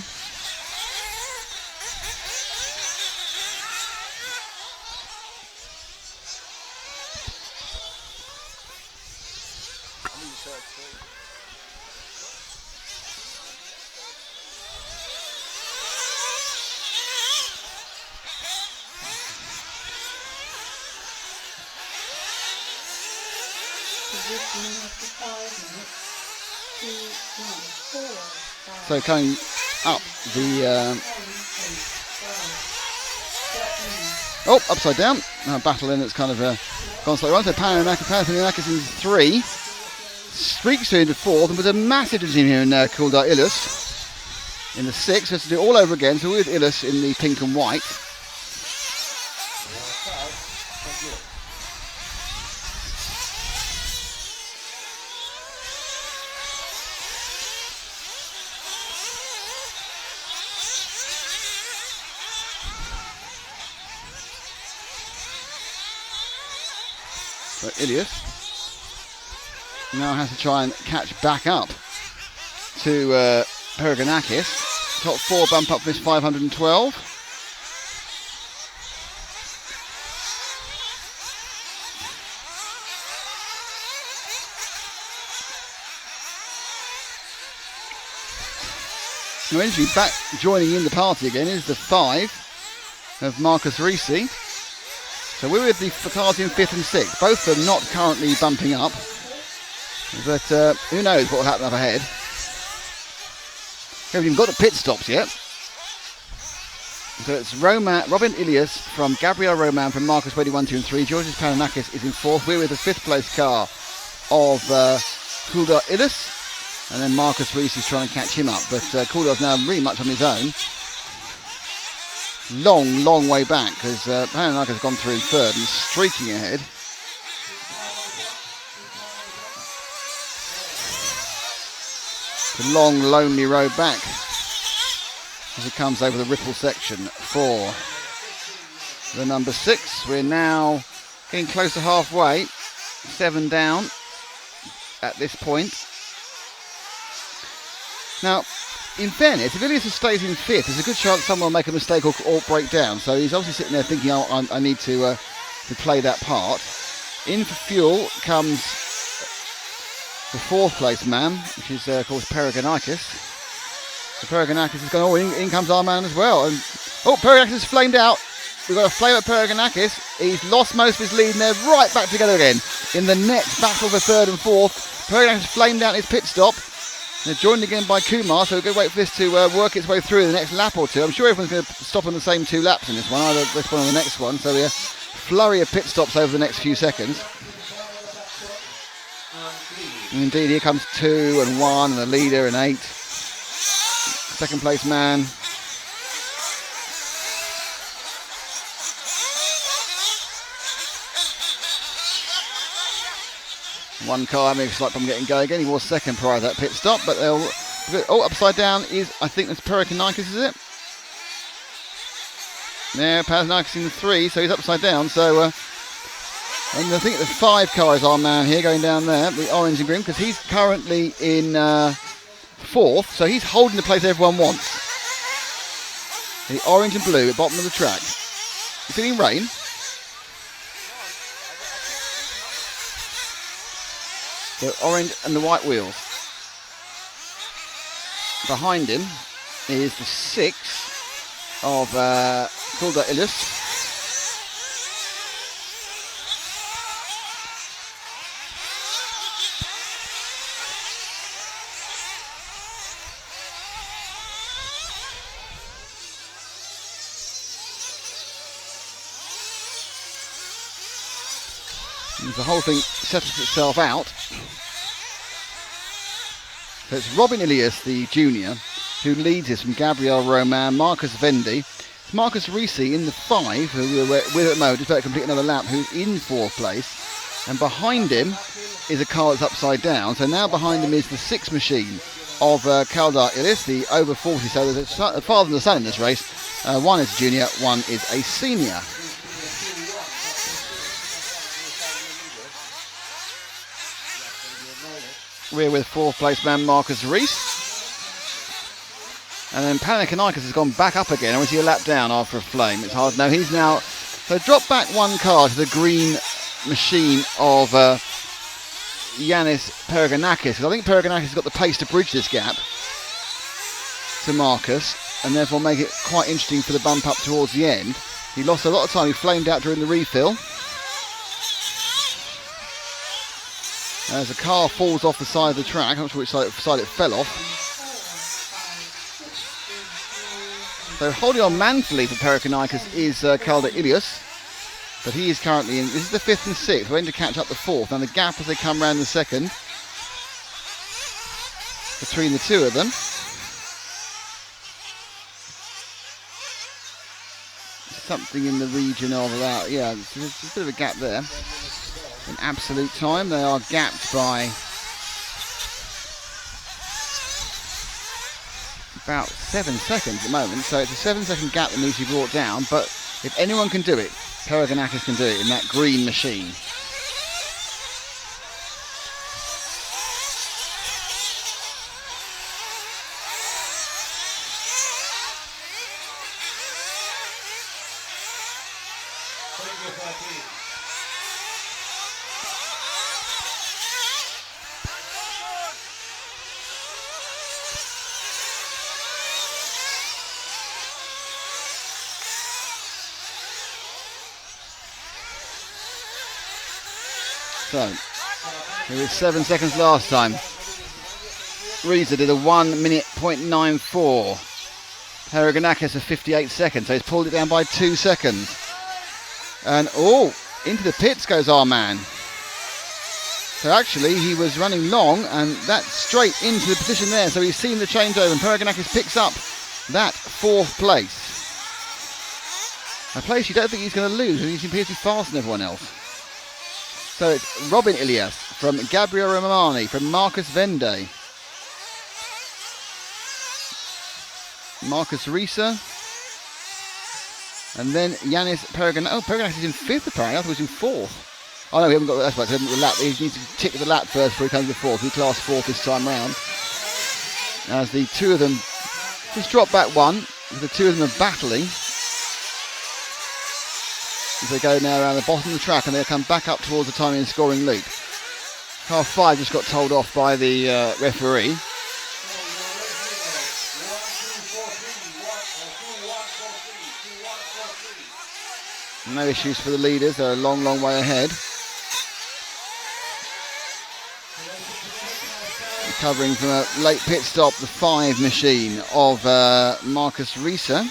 So coming up the upside down battle in, it's kind of gone slightly wrong. So Penultimate in 3 streaks through into 4th, and with a massive team here in Kuldar Ilus in the 6. So it's to do it all over again. So with Ilus in the pink and white. So Ilias now has to try and catch back up to Perigonakis. Top 4 bump up this 512. Now eventually back joining in the party again is the 5 of Marcus Risi. So we're with the cars in 5th and 6th. Both are not currently bumping up. But who knows what will happen up ahead. We haven't even got the pit stops yet. So it's Robin Ilias from Gabriel Roman from Marcus Weddy 1, 2 and 3. Georgios Perigonakis is in 4th. We're with the 5th place car of Kuldar Ilias. And then Marcus Risi is trying to catch him up. But Kuldar's now really much on his own. Long way back, because Perigonakis has gone through in 3rd and streaking ahead. The long, lonely road back as it comes over the ripple section for the number 6. We're now getting close to halfway, 7 down at this point. Now, in fairness, if Ilias stays in 5th, there's a good chance someone will make a mistake or break down. So he's obviously sitting there thinking, I need to play that part. In for fuel comes the 4th place man, which is, of course, Perigonakis. So Perigonakis is going, in comes our man as well. And Perigonakis is flamed out. we've got a flame at Pereganakis. He's lost most of his lead and they're right back together again in the next battle for third and fourth. Pereganakis flamed out his pit stop. They're joined again by Kumar, so we're going to wait for this to work its way through the next lap or two. I'm sure everyone's going to stop on the same 2 laps in this one, either this one or the next one. So a flurry of pit stops over the next few seconds. And indeed, here comes 2 and 1 and the leader and 8. Second place man. One car having a slight problem getting going again. He was second prior to that pit stop, but they'll. Oh, upside down is, I think that's Pereganakis, is it? Yeah, Pereganakis in the 3, so he's upside down. So, and I think the 5 car is our man here going down there, the orange and green, because he's currently in 4th, so he's holding the place everyone wants. The orange and blue at the bottom of the track. You feeling rain? The orange and the white wheels. Behind him is the 6 of Kulda Illis. The whole thing settles itself out. So it's Robin Ilias, the junior, who leads this from Gabriel Roman, Marcus Vendi, Marcus Risi in the 5, who we're with at the moment, just about to complete another lap, who's in 4th place. And behind him is a car that's upside down. So now behind him is the 6 machine of Kaldar Illis, the over 40. So there's a father and a son in this race. One is a junior, one is a senior. We're with 4th place man Marcus Rees. And then Panathinaikos has gone back up again. Or is he a lap down after a flame? It's hard to know. He's now... So dropped back 1 car to the green machine of Yanis Pereganakis. I think Pereganakis has got the pace to bridge this gap to Marcus and therefore make it quite interesting for the bump up towards the end. He lost a lot of time. He flamed out during the refill. As the car falls off the side of the track, I'm not sure which side it fell off. So holding on manfully for Pereganakis is Kalda Ilias, but he is currently in, this is the 5th and 6th, we're in to catch up the 4th. Now the gap as they come round the 2nd, between the 2 of them. Something in the region of about, yeah, there's a bit of a gap there. In absolute time, they are gapped by about 7 seconds at the moment, so it's a 7-second gap that needs to be brought down, but if anyone can do it, Pereganakis can do it in that green machine. So, it was 7 seconds last time. Reza did a 1 minute .94. Pereganakis a 58 seconds, so he's pulled it down by 2 seconds. And into the pits goes our man. So actually he was running long and that's straight into the position there. So he's seen the changeover and Pereganakis picks up that 4th place. A place you don't think he's going to lose and he appears to be faster than everyone else. So it's Robin Ilias from Gabriel Romani, from Marcus Vende. Marcus Risa. And then Yanis Pereganakis. Oh, Pereganakis is in 5th apparently. I thought he was in 4th. Oh no, we haven't got that. That's right. So the lap. He needs to tick the lap first before he comes to 4th. He classed 4th this time round. As the 2 of them just drop back 1. The 2 of them are battling. As they go now around the bottom of the track and they'll come back up towards the timing and scoring loop. Car 5 just got told off by the referee. No issues for the leaders. They're a long, long way ahead. Recovering from a late pit stop, the 5 machine of Marcus Rieser.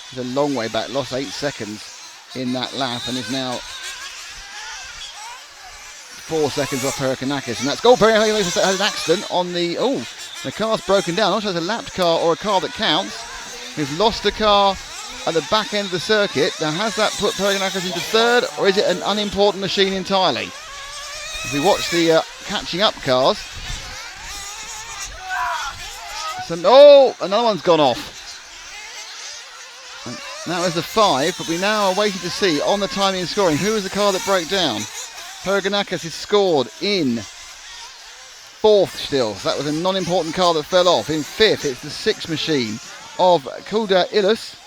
He's a long way back, lost 8 seconds in that lap and is now 4 seconds off Perikanakis. And that's goal. Perikanakis had an accident on the... Oh, the car's broken down. I'm not sure it's a lapped car or a car that counts. He's lost the car at the back end of the circuit. Now, has that put Perikanakis into third, or is it an unimportant machine entirely? As we watch the catching up cars. So, oh, another one's gone off. And that was the 5, but we now are waiting to see on the timing and scoring who was the car that broke down. Perikanakis is scored in 4th still. So that was a non-important car that fell off. In 5th, it's the 6 machine of Kulda Illus.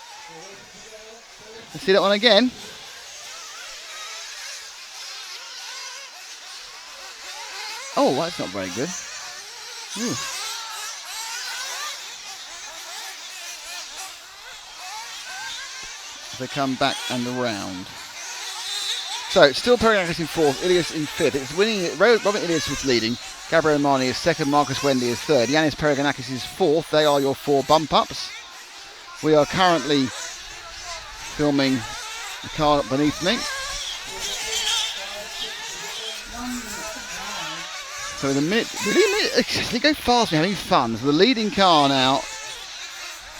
Let's see that one again. Oh, that's not very good. Ooh. They come back and around. So it's still Perikanakis in 4th, Ilias in 5th. It's winning. Robin Ilias was leading. Gabriel Armani is 2nd. Marcus Wendy is 3rd. Yanis Perikanakis is 4th. They are your 4 bump ups. We are currently filming the car beneath me. So in a minute, they go fast. We're having fun. So the leading car now.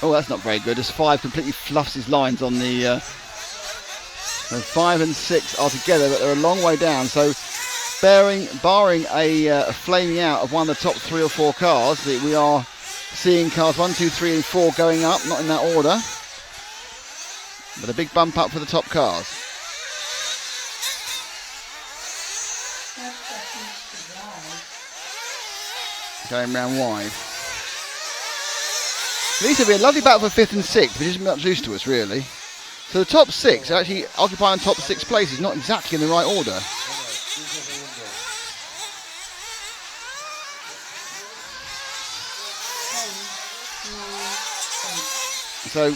Oh, that's not very good. As 5 completely fluffs his lines on the. So 5 and 6 are together, but they're a long way down. So, barring a flaming out of one of the top 3 or 4 cars, we are seeing cars 1, 2, 3, and 4 going up, not in that order, but a big bump up for the top cars. Going round wide. These will be a lovely battle for 5th and 6th, which isn't much use to us, really. So the top 6 are actually occupying top 6 places, not exactly in the right order. So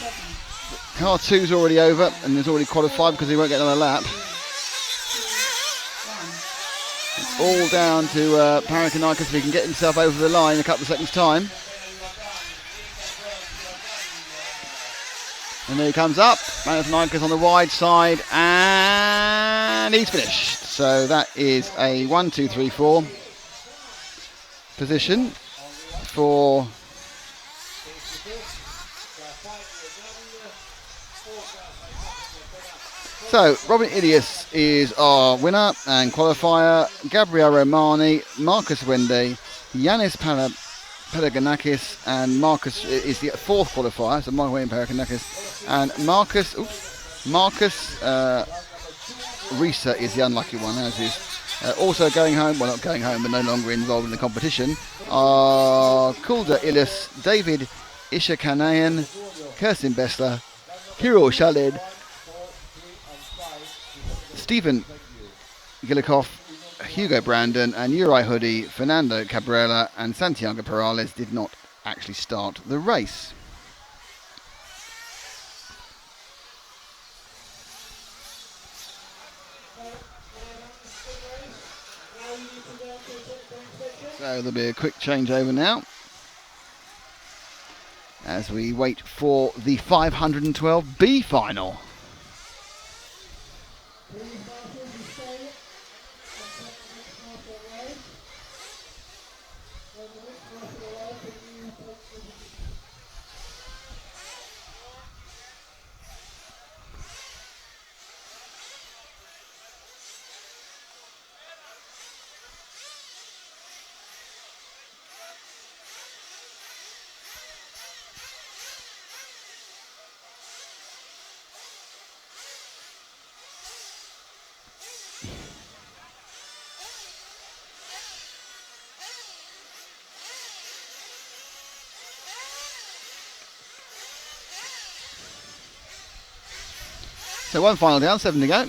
car 2's already over and is already qualified because he won't get another lap. It's all down to Perikanakis if he can get himself over the line in a couple of seconds' time. And there he comes up. Perikanakis on the wide side, and he's finished. So that is a 1, 2, 3, 4 position for So Robin Ilias is our winner and qualifier. Gabriel Romani, Marcus Wendy, Yanis Perikanakis, and Marcus is the 4th qualifier. So Marcus Wendy Perikanakis and Marcus Rieser is the unlucky one, as is also going home. Well, not going home, but no longer involved in the competition. Kulda Illis, David Ishakanayan, Kirsten Bessler, Kirill Shalid, Stephen Gilikoff, Hugo Brandon, and Uri Hoodie, Fernando Cabrera, and Santiago Perales did not actually start the race. So there'll be a quick changeover now as we wait for the 512B final. So one final down, 7 to go.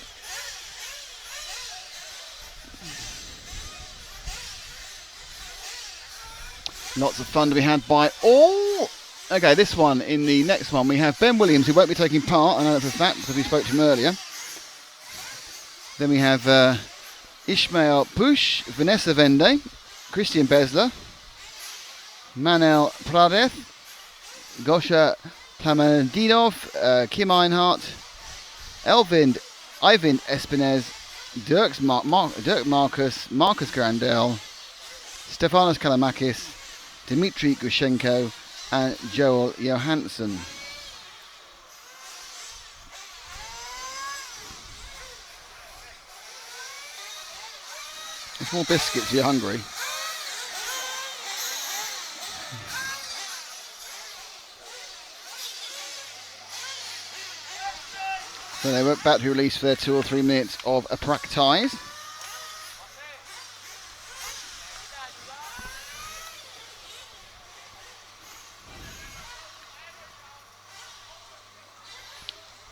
Lots of fun to be had by all. Okay, this one, in the next one, we have Ben Williams, who won't be taking part, I know that for a fact, because we spoke to him earlier. Then we have Ismail Push, Vanessa Vende, Christian Besler, Manel Pradeth, Gosha Plamadinov, Kim Einhardt, Ivan Espinez, Dirk Marcus, Marcus Grandel, Stefanos Kalamakis, Dmitry Gushenko, and Joel Johansson. Some more biscuits, you're hungry. So they were about to release for their 2 or 3 minutes of a practice.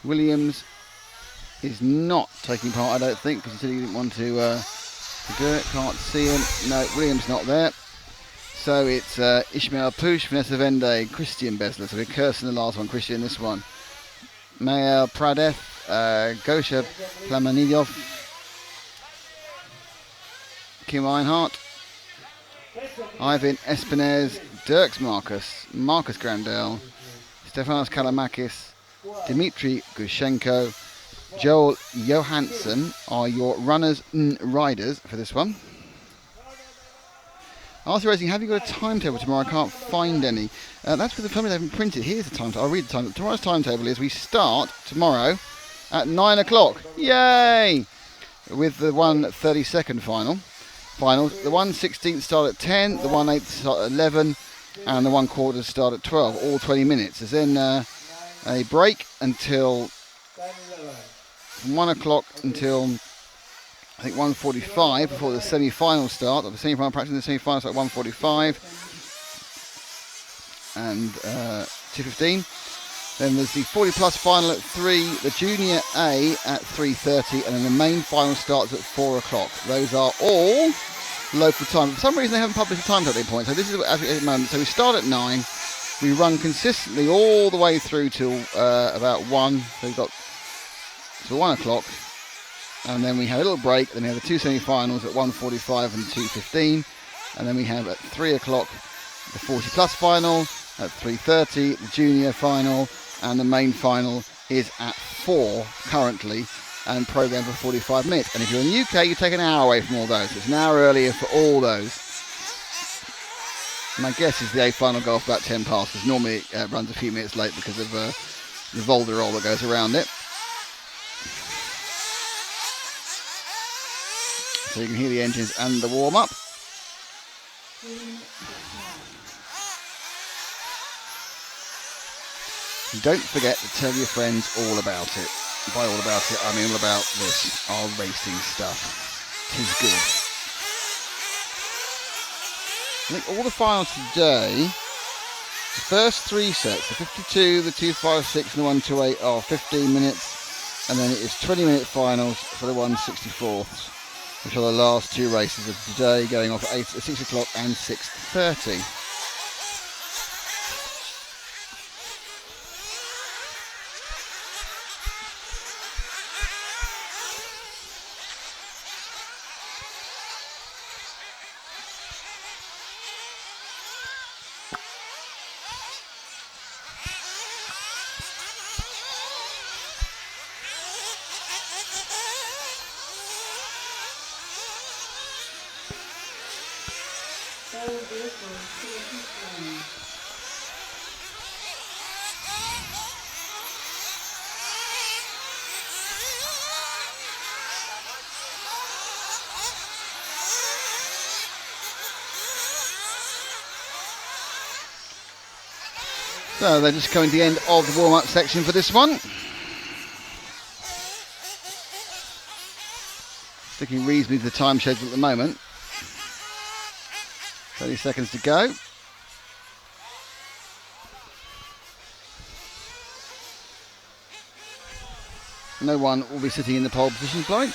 Williams is not taking part, I don't think, because he said he didn't want to do it. Can't see him. No, Williams not there. So it's Ishmael Push, Vanessa Vende, Christian Besler. So we're cursing the last one, Christian this one. Mayer Pradeth, Gosha Plamanidov, Kim Einhardt, Ivan Espinez, Dirks Marcus, Marcus Grandel, Stefanos Kalamakis, Dmitry Gushenko, Joel Johansson are your runners and riders for this one. Arthur Racing, have you got a timetable tomorrow? I can't find any. That's for the time they haven't printed. Here's the timetable. I'll read the timetable. Tomorrow's timetable is we start tomorrow at 9 o'clock. Yay! With the 1:32 finals. The 1:16 start at 10, the 1:08 start at 11, and the 1/4 start at 12. All 20 minutes. There's then a break until from 1 o'clock until I think 1:45 before the semi-final start, or the semi-final practice and the semi-final start at 1:45 and 2:15. Then there's the 40 plus final at 3, the junior A at 3:30, and then the main final starts at 4 o'clock. Those are all local time. For some reason they haven't published a timetable at any point, so this is as we at the moment. So we start at 9, we run consistently all the way through till about 1, so we've got to 1 o'clock. And then we have a little break, then we have the 2 semi-finals at 1:45 and 2:15, and then we have at 3 o'clock the 40 plus final, at 3:30 the junior final, and the main final is at 4 currently, and programmed for 45 minutes. And if you're in the UK, you take an hour away from all those. It's an hour earlier for all those. My guess is the A final go off about 10 past, because normally it runs a few minutes late because of the Volderol that goes around it. So you can hear the engines and the warm-up. Don't forget to tell your friends all about it. By all about it, I mean all about this, our racing stuff. 'Tis good. I think all the finals today, the first 3 sets, the 52, the 256 and the 128 are 15 minutes, and then it is 20-minute finals for the 164ths. Which are the last 2 races of today, going off at 6 o'clock and 6:30. So they're just coming to the end of the warm-up section for this one. Sticking reasonably to the time schedule at the moment. 30 seconds to go. No one will be sitting in the pole position point.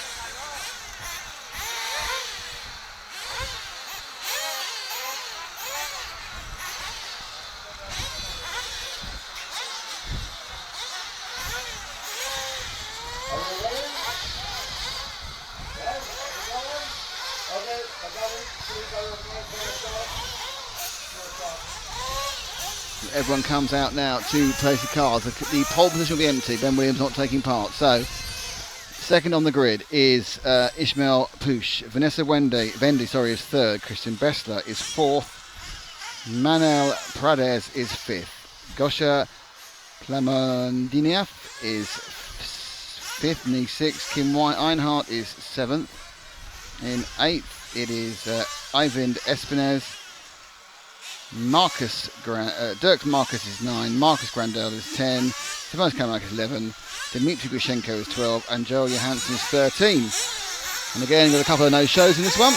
everyone comes out now to place the cars. The pole position will be empty. Ben Williams not taking part. So, second on the grid is Ishmael Push. Vanessa Vendy is third. Christian Bessler is fourth. Manel Prades is fifth. Gosha Klamandiniaf is fifth. In sixth, Kim Einhardt is seventh. In eighth, it is Eivind Espinez. Dirk Marcus is 9, Marcus Grandel is 10, Tobias Kamak is 11, Dmitry Grishenko is 12, and Joel Johansson is 13. And again, got a couple of no-shows in this one.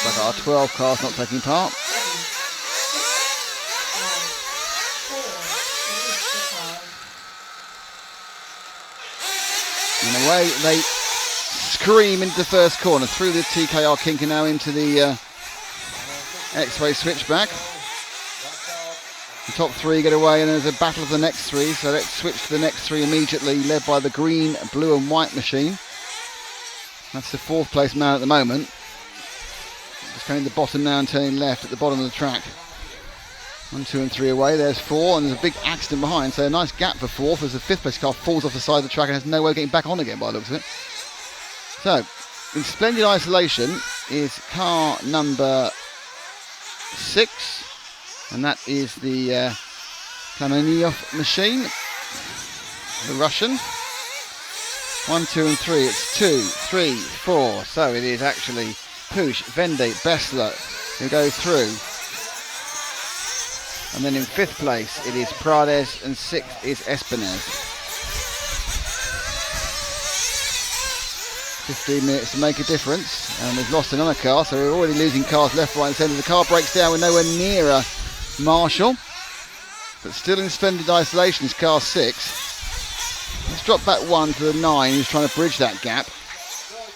But our 12 cars not taking part. In a way, they scream into the first corner through the TKR kink and now into the X-Ray switchback. The top three get away and there's a battle of the next three, so let's switch to the next three immediately, led by the green, blue and white machine. That's the fourth place man at the moment. Just going to the bottom now and turning left at the bottom of the track. 1, 2 and 3 away, there's 4 and there's a big accident behind, so a nice gap for fourth as the fifth place car falls off the side of the track and has no way of getting back on again by the looks of it. So, in splendid isolation is car number 6, and that is the Kamenyov machine, the Russian. 1, 2 and 3, it's 2, 3, 4, so it is actually Push, Vende, Bessler who go through. And then in 5th place it is Prades and 6th is Espinez. 15 minutes to make a difference, and we've lost another car, so we're already losing cars left, right and centre. The car breaks down, we're nowhere near Marshall, but still in splendid isolation is car 6. Let's drop back 1 to the 9 who's trying to bridge that gap.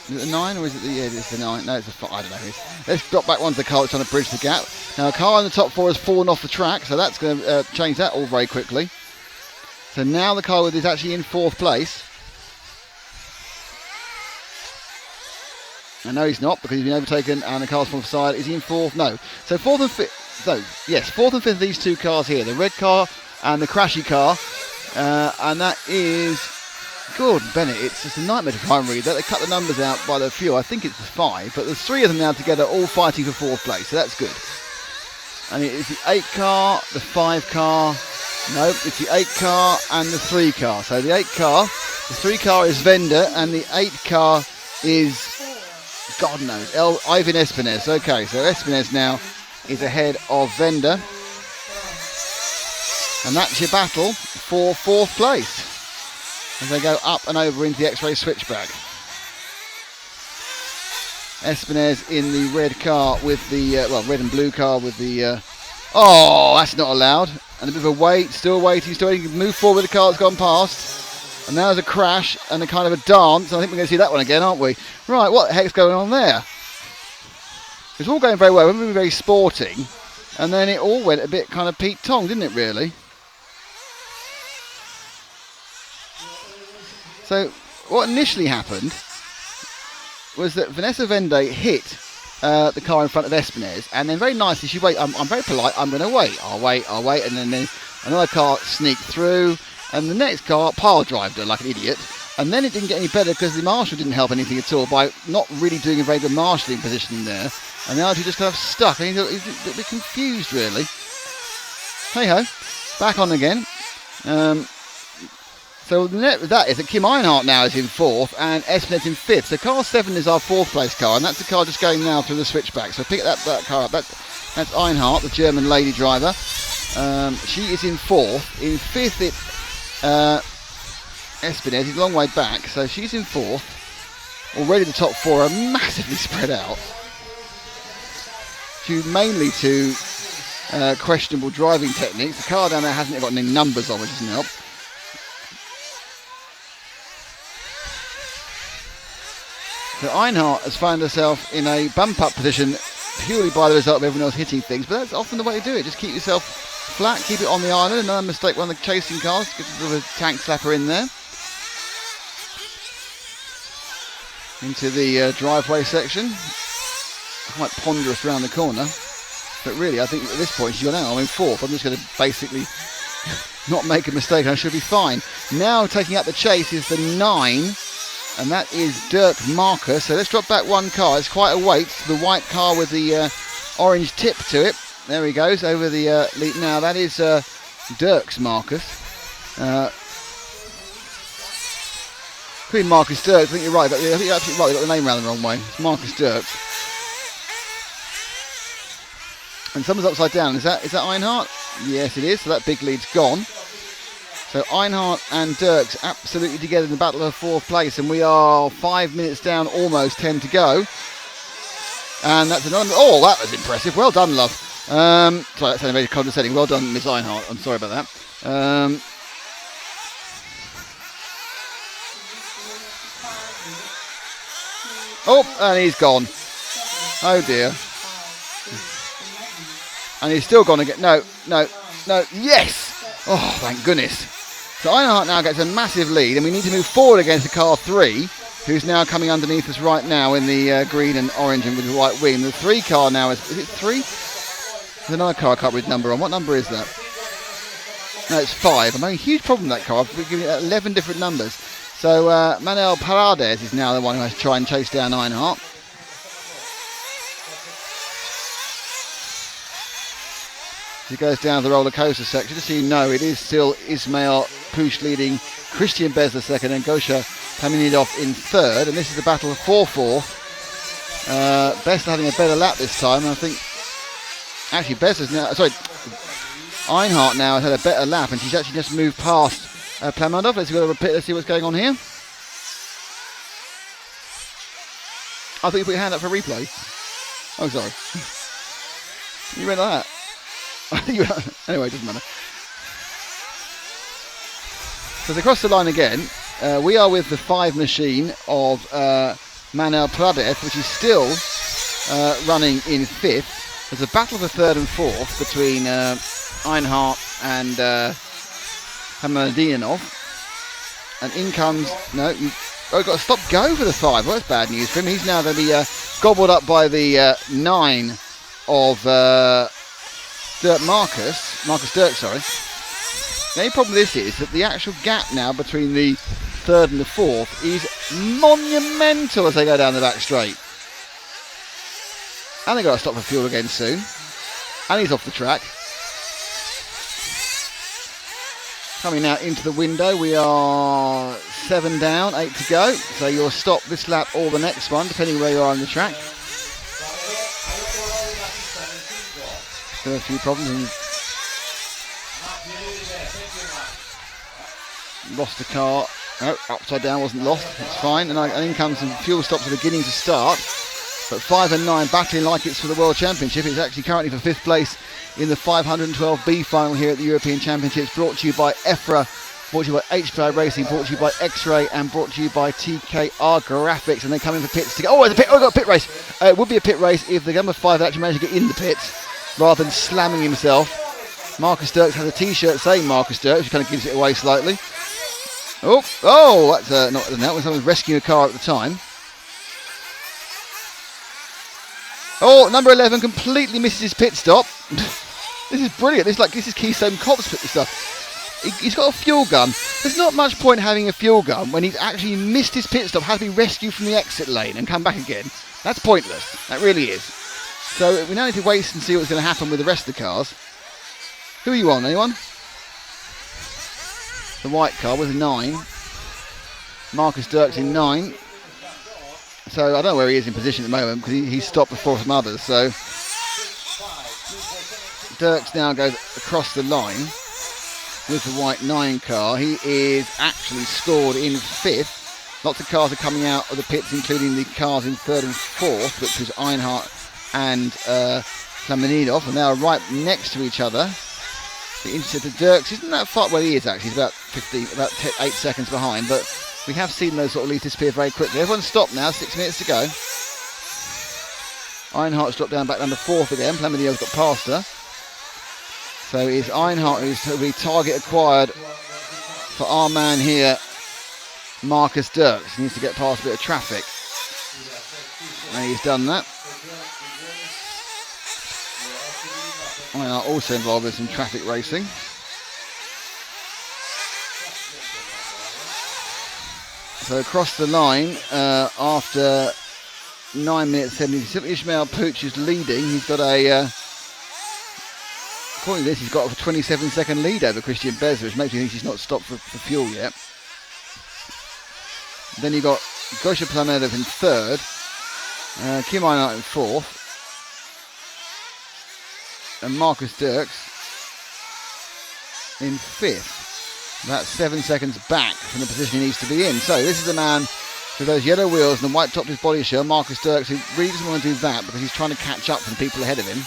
Is it the 9 or is it the, yeah, it's the 9, no it's the 5, I don't know. Let's drop back 1 to the car that's trying to bridge the gap. Now a car in the top 4 has fallen off the track, so that's going to change that all very quickly. So now the car is actually in 4th place. And no, he's not, because he's been overtaken and the car's from the side. Is he in 4th? No. So 4th and 5th. So, yes, 4th and 5th of these two cars here. The red car and the crashy car. And that is Gordon Bennett. It's just a nightmare to try and read that. They cut the numbers out by the few. I think it's the 5. But there's 3 of them now together, all fighting for 4th place. So that's good. And it is the 8 car, the 5 car. No, it's the 8 car and the 3 car. So the 8 car, the 3 car is Vender, and the 8 car is... God knows, Ivan Espinez. Okay, so Espinez now is ahead of Vender. And that's your battle for 4th place as they go up and over into the X-Ray switchback. Espinez in the red car with the, red and blue car with the, oh, that's not allowed. And a bit of a wait, still waiting, move forward with the car that's gone past. And now there's a crash and a kind of a dance. And I think we're going to see that one again, aren't we? Right, what the heck's going on there? It's all going very well. We're very sporting. And then it all went a bit kind of Pete Tong, didn't it, really? So what initially happened was that Vanessa Vende hit the car in front of Espinez. And then very nicely she waited. I'm very polite. I'm going to wait. I'll wait. And then another car sneaked through. And the next car pile-drived her like an idiot. And then it didn't get any better because the marshal didn't help anything at all by not really doing a very good marshalling position there. And the R2 just kind of stuck. And he's a bit confused, really. Hey-ho. Back on again. So the net with that is that Kim Einhardt now is in 4th and Espinez in 5th. So car 7 is our 4th place car. And that's the car just going now through the switchback. So pick that car up. That's Einhardt, the German lady driver. She is in 4th. In 5th, it's... Espinez is a long way back, so she's in 4th. Already the top 4 are massively spread out, due mainly to questionable driving techniques. The car down there hasn't got any numbers on, which doesn't help. So Einhardt has found herself in a bump-up position purely by the result of everyone else hitting things, but that's often the way to do it. Just keep yourself flat, keep it on the island. Another mistake, one of the chasing cars, get a little tank slapper in there. Into the driveway section. quite ponderous around the corner. But really, I think at this point she's gone out. I'm in fourth. I'm just going to basically not make a mistake and I should be fine. Now taking up the chase is the 9, and that is Dirk Marcus. So let's drop back one car. It's quite a weight. The white car with the orange tip to it. There he goes over the lead. Now that is Dirk's Marcus. Could be Marcus Dirks. I think you're right. I think you're absolutely right. They got the name around the wrong way. It's Marcus Dirks. And someone's upside down. Is that Einhart? Yes, it is. So that big lead's gone. So Einhart and Dirks absolutely together in the battle of fourth place, and we are 5 minutes down, almost 10 to go. And that's another. Oh, that was impressive. Well done, love. Sorry, that sounded very condescending. Well done, Miss Einhart. I'm sorry about that. Oh, and he's gone. Oh dear. And he's still going to get... No. Yes! Oh, thank goodness. So Einhart now gets a massive lead, and we need to move forward against the car 3, who's now coming underneath us right now in the green and orange and with the white wing. The 3 car now is it 3? There's another car I can't read the number on. What number is that? No, it's 5. I'm having a huge problem with that car. I've given it 11 different numbers. So Manuel Paredes is now the one who has to try and chase down Einhart. He goes down the roller coaster section. Just so you know, it is still Ismail Push leading, Christian Bezler second, and Gosha Paminidov in third. And this is the battle for fourth. Bezler having a better lap this time. And I think actually Bezler's now, sorry, Einhart now has had a better lap, and she's actually just moved past Paminidov. Let's go to repeat. Let's see what's going on here. I thought you put your hand up for replay. Oh, sorry. You went like that. Anyway, it doesn't matter. So across the line again, we are with the 5 machine of Manuel Paredes, which is still running in 5th. There's a battle for 3rd and 4th between Einhart and Hamadinov. And in comes... No, got to stop go for the 5. Well, that's bad news for him. He's now going to be gobbled up by the 9 of... Marcus Dirk, sorry. The only problem with this is that the actual gap now between the 3rd and the 4th is monumental as they go down the back straight. And they've got to stop for fuel again soon. And he's off the track. Coming now into the window, we are 7 down, 8 to go. So you'll stop this lap or the next one, depending where you are on the track. Still a few problems and lost the car. No, upside down wasn't lost. It's fine. And in comes some fuel stops at the beginning to start. But 5 and 9 battling like it's for the World Championship. It's actually currently for 5th place in the 512B final here at the European Championships. Brought to you by EFRA, brought to you by HPI Racing, brought to you by X-Ray, and brought to you by TKR Graphics. And they're coming for pits to go. Oh, it's a pit. Oh, got a pit race. It would be a pit race if the number 5 actually managed to get in the pits, rather than slamming himself. Marcus Dirks has a t-shirt saying Marcus Dirks, which kind of gives it away slightly. Oh, that's not that when someone's rescuing a car at the time. Oh, number 11 completely misses his pit stop. This is brilliant. This is Keystone Cops pit stuff. He's got a fuel gun. There's not much point having a fuel gun when he's actually missed his pit stop, had to be rescued from the exit lane and come back again. That's pointless. That really is. So we now need to wait and see what's going to happen with the rest of the cars. Who are you on? Anyone? The white car with a 9. Marcus Dirks in 9. So I don't know where he is in position at the moment because he's stopped before some others. So Dirks now goes across the line with the white 9 car. He is actually scored in 5th. Lots of cars are coming out of the pits, including the cars in 3rd and 4th, which was Einhart and Plaminidov, and they are right next to each other. The interceptor Dirks isn't that far. Well, he is actually. He's about 8 seconds behind, but we have seen those sort of leads disappear very quickly. Everyone's stopped now. 6 minutes to go. Einhart's dropped down back down to 4th again. Plaminidov's got past her. So it's Einhart who's to be target acquired for our man here, Marcus Dirks. He needs to get past a bit of traffic. And he's done that. I are also involved in some traffic racing. So across the line, after 9 minutes 70, Ishmael Pooch is leading. He's got a, according to this, he's got a 27-second lead over Christian Bezer, which makes me think he's not stopped for fuel yet. Then you've got Gosha Plamedov in third, Kim Einart in fourth, and Marcus Dirks in fifth. About 7 seconds back from the position he needs to be in. So this is the man with those yellow wheels and the white top to his body shell, Marcus Dirks, who really doesn't want to do that because he's trying to catch up from the people ahead of him.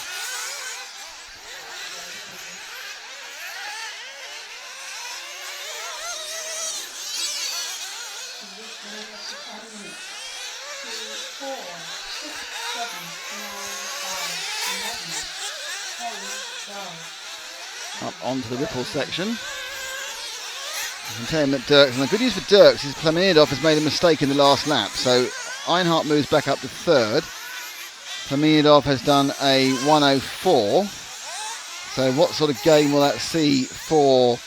Up onto the Ripple section. I can tell him that Dirks, and the good news for Dirks is Plaminidov has made a mistake in the last lap, so Einhart moves back up to third. Plaminidov has done a 1:04. So what sort of gain will that see for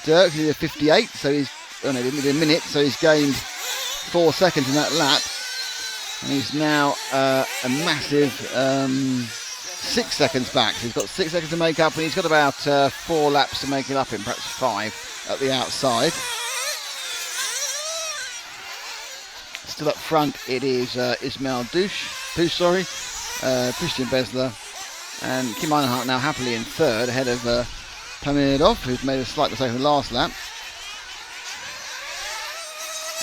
Dirks? He's a 58, so he's, oh no, a minute, so he's gained 4 seconds in that lap. And he's now a massive 6 seconds back. So he's got 6 seconds to make up, and he's got about 4 laps to make it up in, perhaps 5 at the outside. Still up front, it is Ismail Christian Besler, and Kim Einhart now happily in third, ahead of Plaminidov, who's made a slight mistake in the last lap.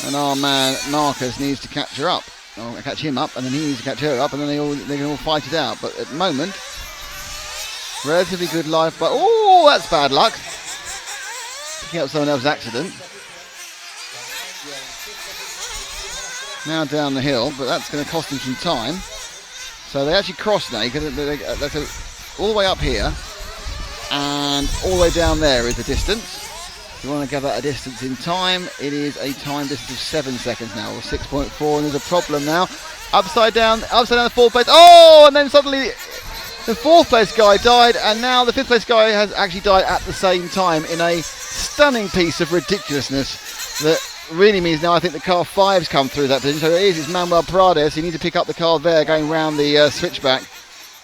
And our man Marcus needs to catch her up. Or catch him up, and then he needs to catch her up, and then they can all fight it out. But at the moment, relatively good life, but oh, that's bad luck. Picking up someone else's accident. Now down the hill, but that's going to cost them some time. So they actually cross now. That's all the way up here, and all the way down there is the distance. If you want to gather a distance in time, it is a time distance of 7 seconds now, or 6.4, and there's a problem now. Upside down the fourth place. Oh, and then suddenly the fourth place guy died, and now the fifth place guy has actually died at the same time in a stunning piece of ridiculousness that really means now I think the car 5's come through that position. So it is, it's Manuel Prades. You need to pick up the car there, going round the switchback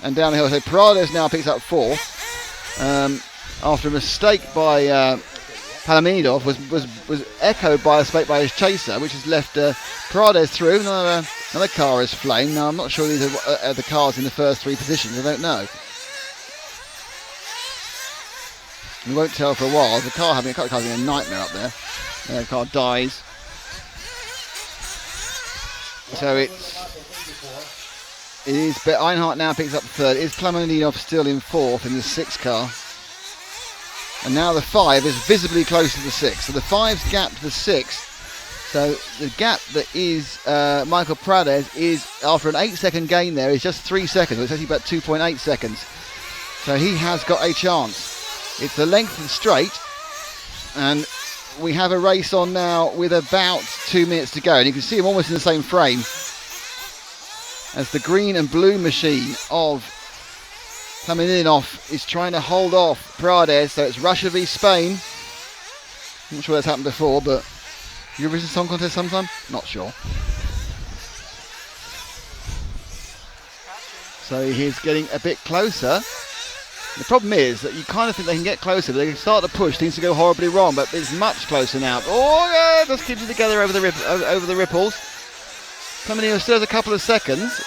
and down the hill. So Prades now picks up 4th after a mistake by Plaminidov was echoed by a mistake by his chaser, which has left Prades through. Another car is flamed. Now I'm not sure these are the cars in the first 3 positions. I don't know. We won't tell for a while. The car having a nightmare up there. The car dies. So it is. But Einhart now picks up 3rd. Is Plaminidov still in 4th in the 6th car? And now the 5 is visibly close to the 6. So the 5's gap to the 6. So the gap that is Michael Prades is, after an 8-second gain there, is just 3 seconds. It's actually about 2.8 seconds. So he has got a chance. It's the length of the straight. And we have a race on now with about 2 minutes to go. And you can see him almost in the same frame as the green and blue machine of Plaminidov is trying to hold off Prades. So it's Russia v Spain. I'm not sure that's happened before, but Eurovision Song Contest sometime? Not sure. So he's getting a bit closer. The problem is that you kind of think they can get closer, but they can start to push, things to go horribly wrong, but it's much closer now. Oh yeah, just keeps it together over the ripples. Plaminidov still has a couple of seconds,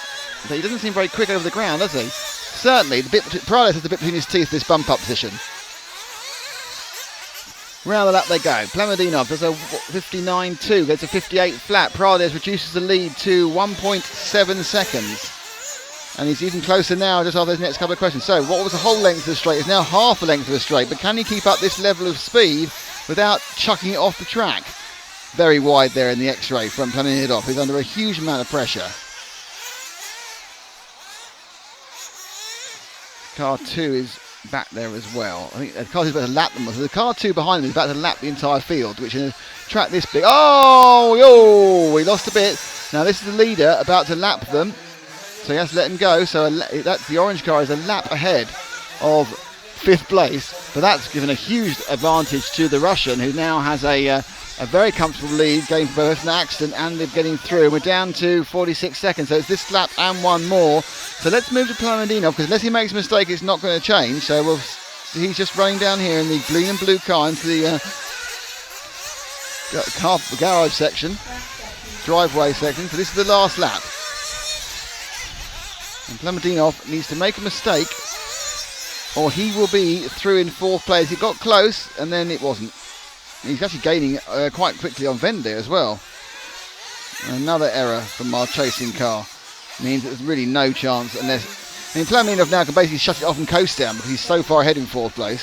but he doesn't seem very quick over the ground, does he? Certainly, Prades has the bit between his teeth, this bump up position. Round the lap they go. Plaminidov does a 59.2, gets a 58 flat. Prades reduces the lead to 1.7 seconds. And he's even closer now just after those next couple of questions. So what was the whole length of the straight is now half the length of the straight. But can he keep up this level of speed without chucking it off the track? Very wide there in the X-ray from Plaminidov. He's under a huge amount of pressure. Car 2 is back there as well. I think the car 2 is about to lap them. So the car 2 behind them is about to lap the entire field, which in a track this big. Oh, we lost a bit. Now this is the leader about to lap them. So he has to let him go. So that's the orange car is a lap ahead of 5th place, but that's given a huge advantage to the Russian, who now has a very comfortable lead, going for both an accident and getting through. We're down to 46 seconds, so it's this lap and one more. So let's move to Plamadinov, because unless he makes a mistake, it's not going to change. So he's just running down here in the green and blue car into the garage section, driveway section. So this is the last lap. And Plamadinov needs to make a mistake, or he will be through in 4th place. He got close, and then it wasn't. He's actually gaining quite quickly on Vende as well. Another error from our chasing car means there's really no chance unless... I mean, Plamadinov now can basically shut it off and coast down because he's so far ahead in 4th place.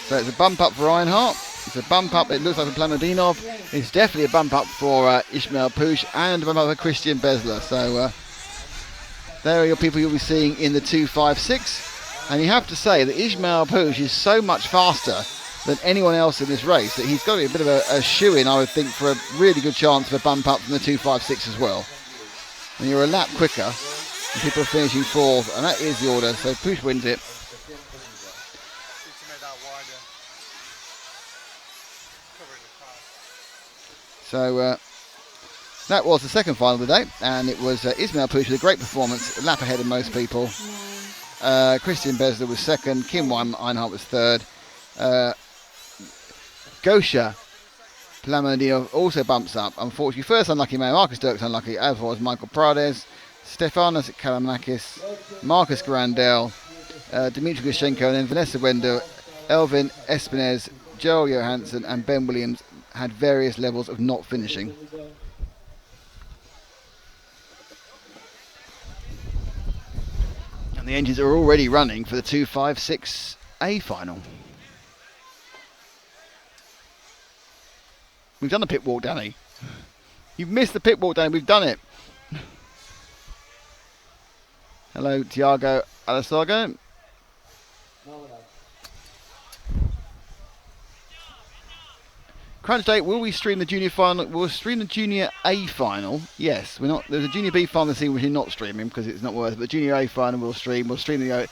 So it's a bump up for Reinhardt. It's a bump up, it looks like, for Plamadinov. It's definitely a bump up for Ismail Puig, and a bump up for Christian Besler. So there are your people you'll be seeing in the 2.56. And you have to say that Ismail Puig is so much faster than anyone else in this race that he's got to be a bit of a shoe-in, I would think, for a really good chance of a bump up from the 2.56 as well. And you're a lap quicker, and people are finishing 4th, and that is the order. So Puig wins it. So that was the second final of the day, and it was Ismail Puig with a great performance, a lap ahead of most people. Christian Besler was second, Kim Einhardt was third. Gosha Plamadinov also bumps up. Unfortunately, first unlucky man, Marcus Dirks unlucky, as was Michael Prades, Stefanos Kalamakis, Marcus Grandel, Dmitry Gushenko, and then Vanessa Wender, Elvin Espinez, Joel Johansson, and Ben Williams had various levels of not finishing. And the engines are already running for the 2.56A final. We've done the pit walk, Danny. You've missed the pit walk, Danny. We've done it. Hello, Tiago Alasago. Crunch date, will we stream the junior final? We'll stream the junior A final. Yes, we're not. There's a junior B final this evening which we're not streaming because it's not worth it. But junior A final we'll stream. We'll stream the.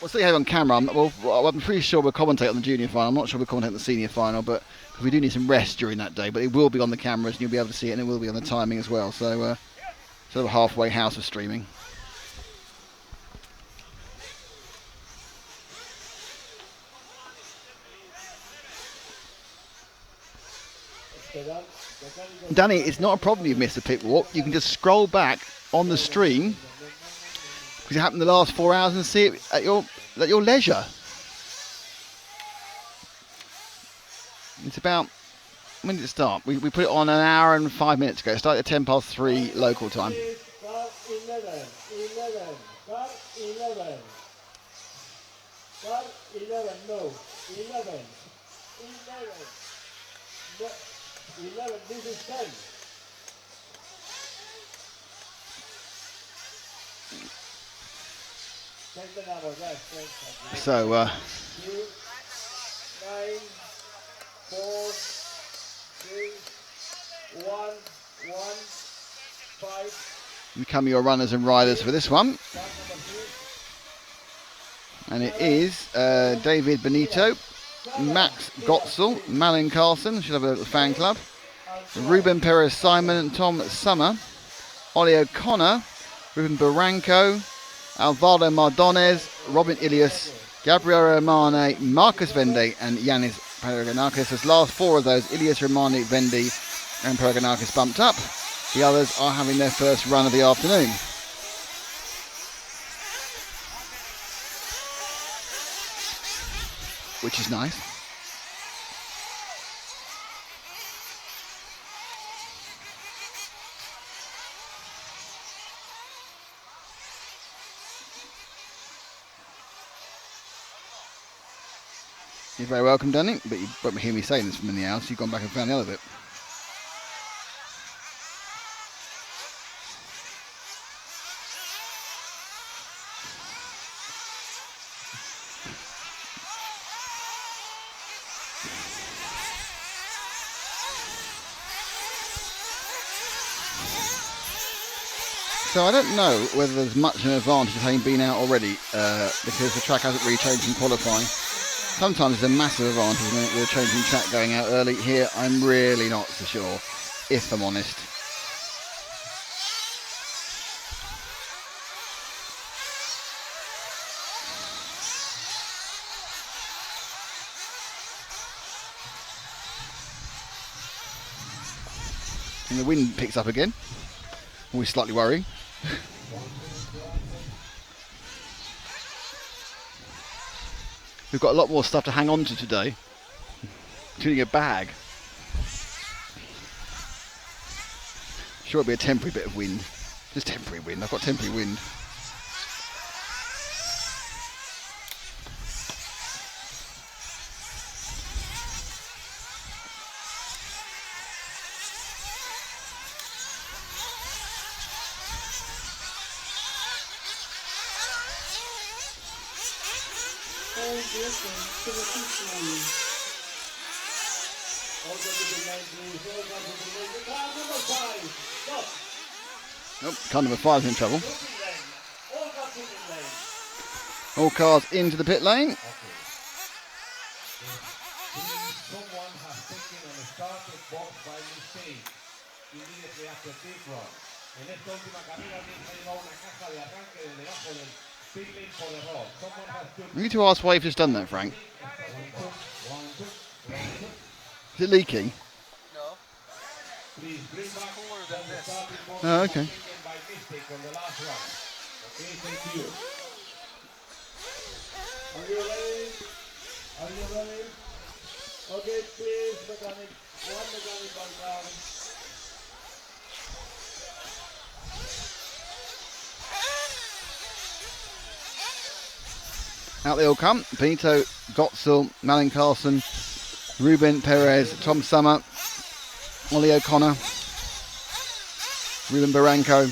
We'll still have it on camera. I'm pretty sure we'll commentate on the junior final. I'm not sure we'll commentate on the senior final, but because we do need some rest during that day. But it will be on the cameras and you'll be able to see it, and it will be on the timing as well. So sort of a halfway house of streaming. Danny, it's not a problem you've missed a pit walk. You can just scroll back on the stream because it happened the last 4 hours and see it at your leisure. It's about, when did it start? We put it on an hour and 5 minutes ago. It started at 3:10 local time. 11, this is 10. Take the number, guys. So, 2, 9, 4, 3, 1, 5. become your runners and riders for this one. And it is David Benito, Max Gotzel, Malin Carlson, should have a little fan club, Ruben Perez Simon, Tom Summer, Ollie O'Connor, Ruben Barranco, Alvaro Mardones, Robin Ilias, Gabriel Romane, Marcus Vende, and Yanis Paraganakis. As last 4 of those, Ilias, Romane, Vende, and Paraganakis bumped up. The others are having their first run of the afternoon. Which is nice. You're very welcome, Danny, but you won't hear me saying this from in the house. You've gone back and found the other bit. So I don't know whether there's much of an advantage of having been out already because the track hasn't really changed in qualifying. Sometimes there's a massive advantage with a changing track going out early. Here, I'm really not so sure, if I'm honest. And the wind picks up again. Always slightly worrying. We've got a lot more stuff to hang on to today, including a bag. Sure, it'll be a temporary bit of wind. Just temporary wind. I've got temporary wind. Nope, car number 5's in trouble. All cars into the pit lane. Someone has taken on the starting box by mistake immediately after pit run. En esta última carrera alguien se ha llevado una caja de arranque de debajo del pit lane por error. Someone has took We need to ask why you've just done that, Frank. Is it leaking? Please bring back the starting box Oh, okay. taken by mistake on the last run. Okay, thank you. Are you ready? Are you ready? Okay, please, mechanic. One mechanic by car. Out they all come. Benito, Gotzel, Malin Carlson, Ruben Perez, Tom Summer, Ollie O'Connor, Ruben Barranco,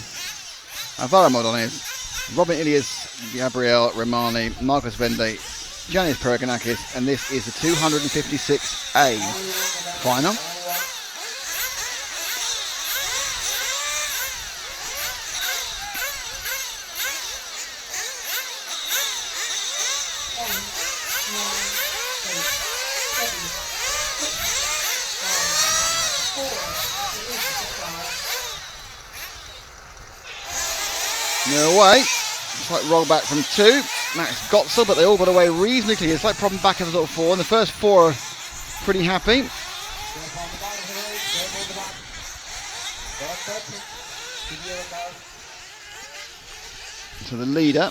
Alvaro Mordones, Robin Ilias, Gabriel Romani, Marcus Vende, Giannis Pereganakis, and this is the 256A final. They're away. Slight roll back from 2. Max Gotzel, but they all got away reasonably clear. Slight problem back in the top 4. And the first 4 are pretty happy. So the leader.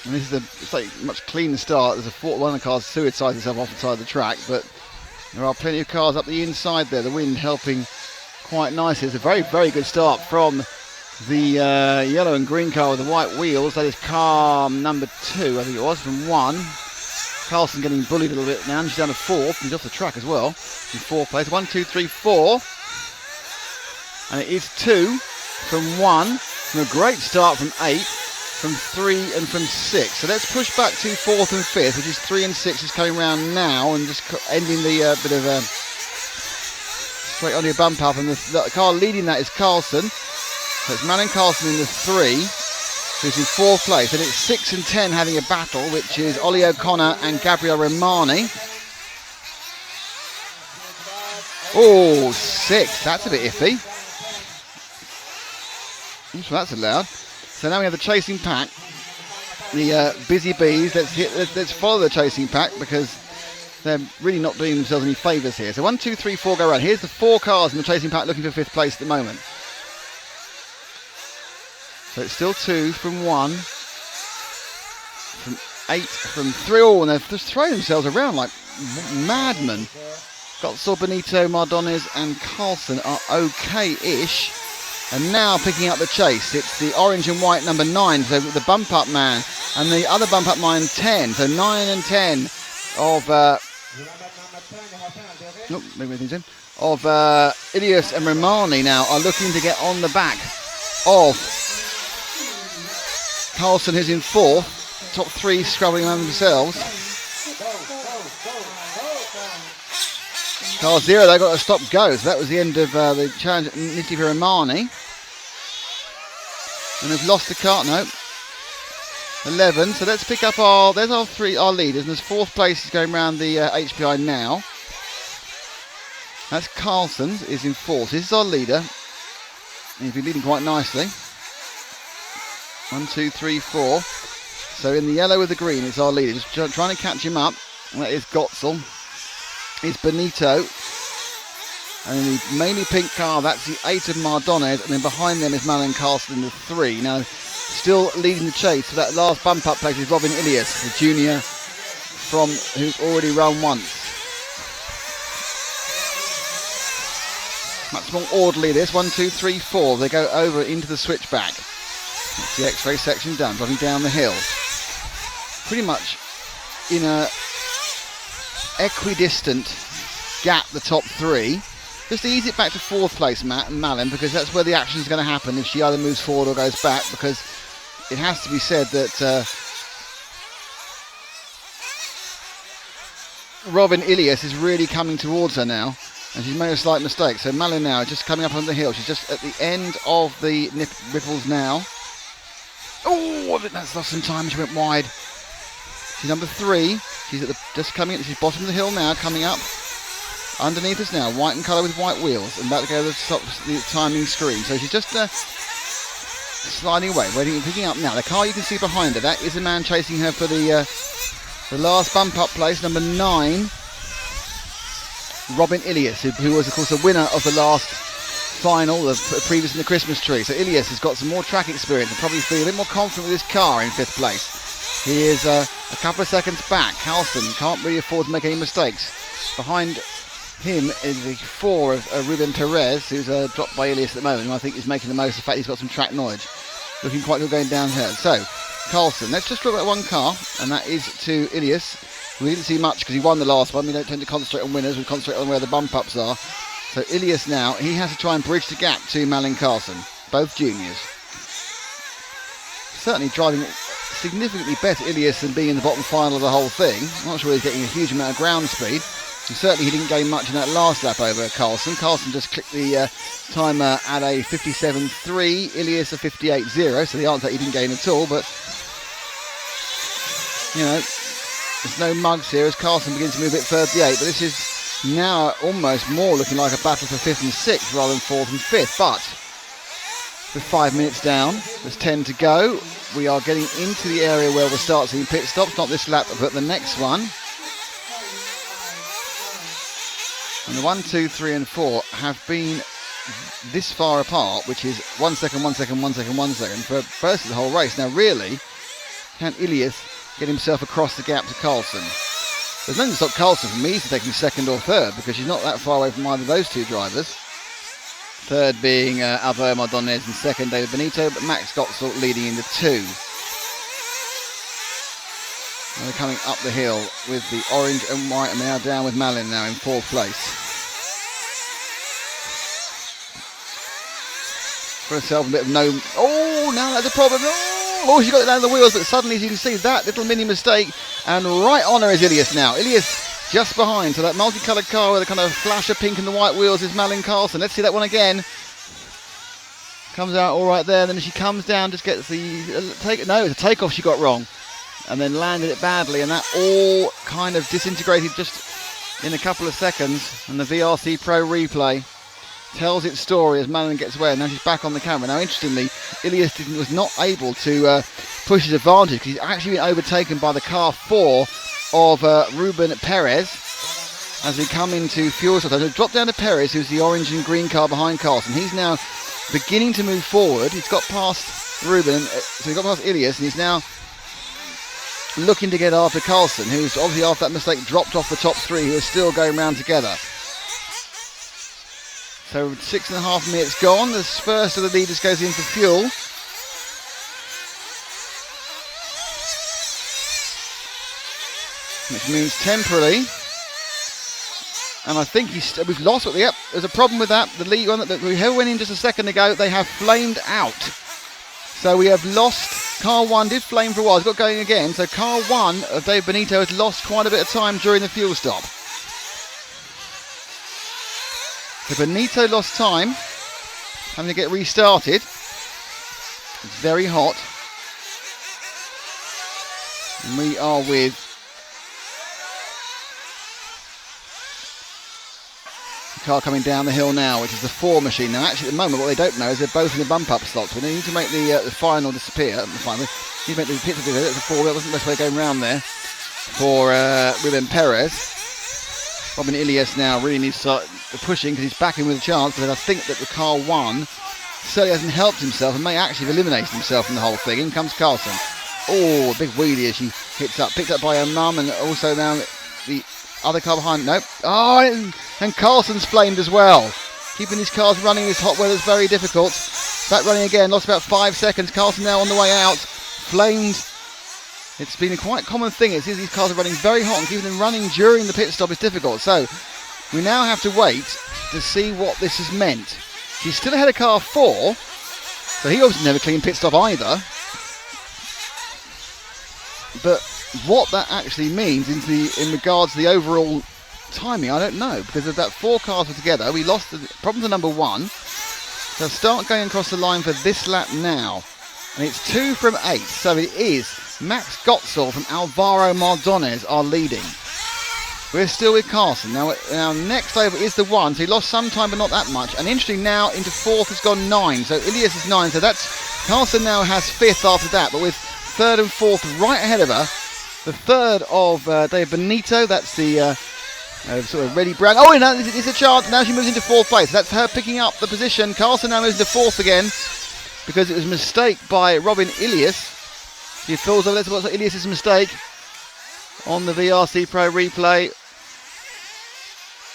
And this is it's like a much cleaner start. There's one of the cars suicides itself off the side of the track, but there are plenty of cars up the inside there. The wind helping quite nicely. It's a very, very good start from the yellow and green car with the white wheels. That is car number 2, I think it was, from 1. Carlson getting bullied a little bit now. And she's down to 4th. He's off the track as well. In 4th place. 1, 2, 3, 4. And it is 2 from 1. From a great start from 8. From 3 and from 6. So let's push back to 4th and 5th, which is 3 and 6 is coming round now and just ending the bit of straight on your bump up. And the car leading that is Carlson. So it's Malin Carlson in the 3, who's in 4th place. And it's 6 and 10 having a battle, which is Ollie O'Connor and Gabriel Romani. Oh, 6. That's a bit iffy. So that's allowed. So now we have the chasing pack. The busy bees. Let's follow the chasing pack because they're really not doing themselves any favours here. So 1, 2, 3, 4 go around. Here's the 4 cars in the chasing pack looking for 5th place at the moment. So it's still 2 from 1, from 8, from 3. Oh, and they're just throwing themselves around like madmen. Gotzel, Benito, Mardones and Carlson are okay-ish. And now picking up the chase. It's the orange and white number 9, so the bump up man. And the other bump up man 10. So 9 and 10 of... Ilias and Romani now are looking to get on the back of Carlson, who's in 4th. Top 3 scrubbing among themselves. Car 0, they got to stop go. So that was the end of the challenge at Niti Romani. And we've lost the car. No. 11. So let's pick up our leaders. And there's 4th place is going around the HPI now. That's Carlson is in 4th. This is our leader. And he's been leading quite nicely. 1, 2, 3, 4. So in the yellow with the green is our leader. Just trying to catch him up. And that is Gotzel. It's Benito. And in the mainly pink car, that's the 8 of Mardones. And then behind them is Malin Carlson in the 3. Now, still leading the chase. So that last bump up place is Robin Ilias, the junior who's already run once. Much more orderly this. 1, 2, 3, 4. They go over into the switchback. That's the X-ray section done. Driving down the hill. Pretty much in a equidistant gap, the top 3. Just to ease it back to 4th place, Matt and Malin, because that's where the action is going to happen if she either moves forward or goes back, because it has to be said that Robin Ilias is really coming towards her now, and she's made a slight mistake. So Malin now just coming up on the hill. She's just at the end of the ripples now. Oh, that's lost some time. She went wide. She's number 3. She's just coming in. She's bottom of the hill now, coming up. Underneath us now, white in colour with white wheels, and about to go to the timing screen. So she's just sliding away, picking up now. The car you can see behind her, that is a man chasing her for the last bump up place, number 9, Robin Ilias, who was of course the winner of the last final, the previous in the Christmas tree. So Ilias has got some more track experience and probably feeling a bit more confident with his car in 5th place. He is a couple of seconds back. Halson can't really afford to make any mistakes. Behind him is the 4 of Ruben Perez, who's dropped by Ilias at the moment, and I think he's making the most of the fact he's got some track knowledge. Looking quite good going down here. So, Carlson, let's just look at one car, and that is to Ilias. We didn't see much because he won the last one. We don't tend to concentrate on winners, we concentrate on where the bump ups are. So Ilias now, he has to try and bridge the gap to Malin Carlson, both juniors. Certainly driving significantly better Ilias than being in the bottom final of the whole thing. I'm not sure he's getting a huge amount of ground speed. And certainly he didn't gain much in that last lap over Carlson. Carlson just clicked the timer at a 57.3, Ilias a 58.0, so the answer he didn't gain at all, but you know, there's no mugs here as Carlson begins to move it 38, but this is now almost more looking like a battle for 5th and 6th rather than 4th and 5th, but with 5 minutes down, there's 10 to go, we are getting into the area where we'll start seeing pit stops, not this lap but the next one. And the 1, 2, 3 and 4 have been this far apart, which is 1 second, 1 second, 1 second, 1 second for first of the whole race. Now really, can Ilias get himself across the gap to Carlson? There's nothing to stop Carlson from easily taking 2nd or 3rd because she's not that far away from either of those 2 drivers. 3rd being Alvaro Mardones and 2nd David Benito, but Max Gotzel leading in the 2. And they're coming up the hill with the orange and white, and they are down with Malin now in 4th place. For herself a bit of no... Oh, now that's a problem. Oh, she got it down the wheels, but suddenly, as you can see, that little mini mistake, and right on her is Ilias now. Ilias just behind, so that multicoloured car with a kind of flash of pink and the white wheels is Malin Carlson. Let's see that one again. Comes out all right there, then as she comes down, just gets the... No, it's a takeoff she got wrong. And then landed it badly, and that all kind of disintegrated just in a couple of seconds. And the VRC Pro replay tells its story as Malin gets away. Now she's back on the camera. Now, interestingly, Ilias was not able to push his advantage because he's actually been overtaken by the car 4 of Ruben Perez as we come into fuel stop. So drop down to Perez, who's the orange and green car behind Carlson. He's now beginning to move forward. He's got past Ruben, so he got past Ilias, and he's now looking to get after Carlson, who's obviously after that mistake dropped off the top 3, who are still going round together. So 6.5 minutes gone, the first of the leaders goes in for fuel. Which means temporarily, and I think we've lost, yep, there's a problem with that. The lead one that whoever went in just a second ago, they have flamed out. So we have lost, car 1 did flame for a while, it's got going again, so car 1 of Dave Benito has lost quite a bit of time during the fuel stop. So Benito lost time, having to get restarted. It's very hot. And we are with the car coming down the hill now, which is the 4 machine. Now, actually, at the moment, what they don't know is they're both in the bump-up slots. We need to make the final disappear. The final, you need to make the pit disappear. That's a 4 wheel. Wasn't the best way going round there for Ruben Perez. Robin Ilias now really needs to start pushing because he's back in with a chance. But I think that the car 1 certainly hasn't helped himself and may actually have eliminated himself from the whole thing. In comes Carlson. Oh, a big wheelie as she hits up. Picked up by her mum and also now the other car behind. Nope. Oh, and Carlson's flamed as well. Keeping these cars running this hot weather is very difficult. Back running again. Lost about 5 seconds. Carlson now on the way out. Flamed. It's been a quite common thing. It seems these cars are running very hot and keeping them running during the pit stop is difficult. So we now have to wait to see what this has meant. She's still ahead of car 4. So he obviously never clean pit stop either. But what that actually means in regards to the overall timing, I don't know. Because of that 4 cars were together, we lost the problem to number 1. So start going across the line for this lap now. And it's 2 from 8. So it is Max Gottsel from Alvaro Mardones are leading. We're still with Carlson. Now next over is the 1. So he lost some time but not that much. And interesting now into 4th has gone 9. So Ilias is 9. So that's Carlson now has 5th after that. But with 3rd and 4th right ahead of her. The 3rd of Dave Benito. That's the sort of Reddy Brown. Oh, no, it's a chance. Now she moves into 4th place. That's her picking up the position. Carlson now moves into 4th again because it was a mistake by Robin Ilias. He feels over. Let's watch Ilias' mistake on the VRC Pro replay.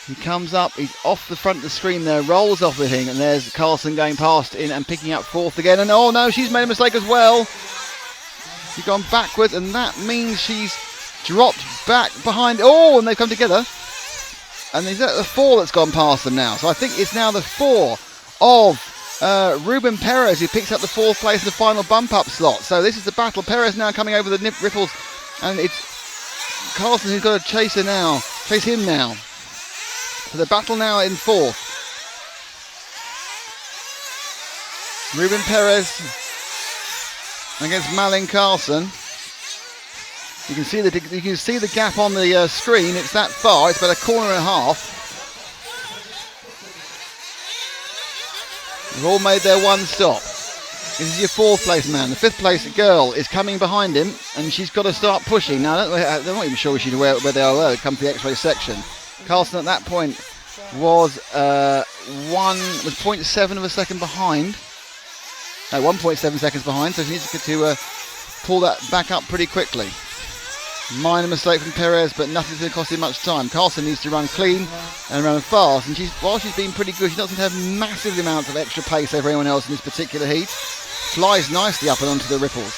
He comes up, he's off the front of the screen there, rolls off the thing, and there's Carlson going past in and picking up 4th again. And oh no, she's made a mistake as well. She's gone backwards, and that means she's dropped back behind. Oh, and they've come together. And is that the 4 that's gone past them now? So I think it's now the 4 of Ruben Perez who picks up the 4th place in the final bump-up slot. So this is the battle. Perez now coming over the ripples, and it's Carlson who's got to chase him now. So the battle now in 4th. Ruben Perez against Malin Carlson. You can see the gap on the screen. It's that far. It's about a corner and a half. They've all made their 1 stop. This is your 4th place man. The 5th place girl is coming behind him, and she's got to start pushing. Now, they're not even sure where they are. They come to the X-ray section. Carlson at that point was 0.7 of a second behind. No, 1.7 seconds behind. So she needs to pull that back up pretty quickly. Minor mistake from Perez, but nothing's going to cost him much time. Carlson needs to run clean and run fast, and while she's been pretty good, she doesn't have massive amounts of extra pace over anyone else in this particular heat. Flies nicely up and onto the ripples.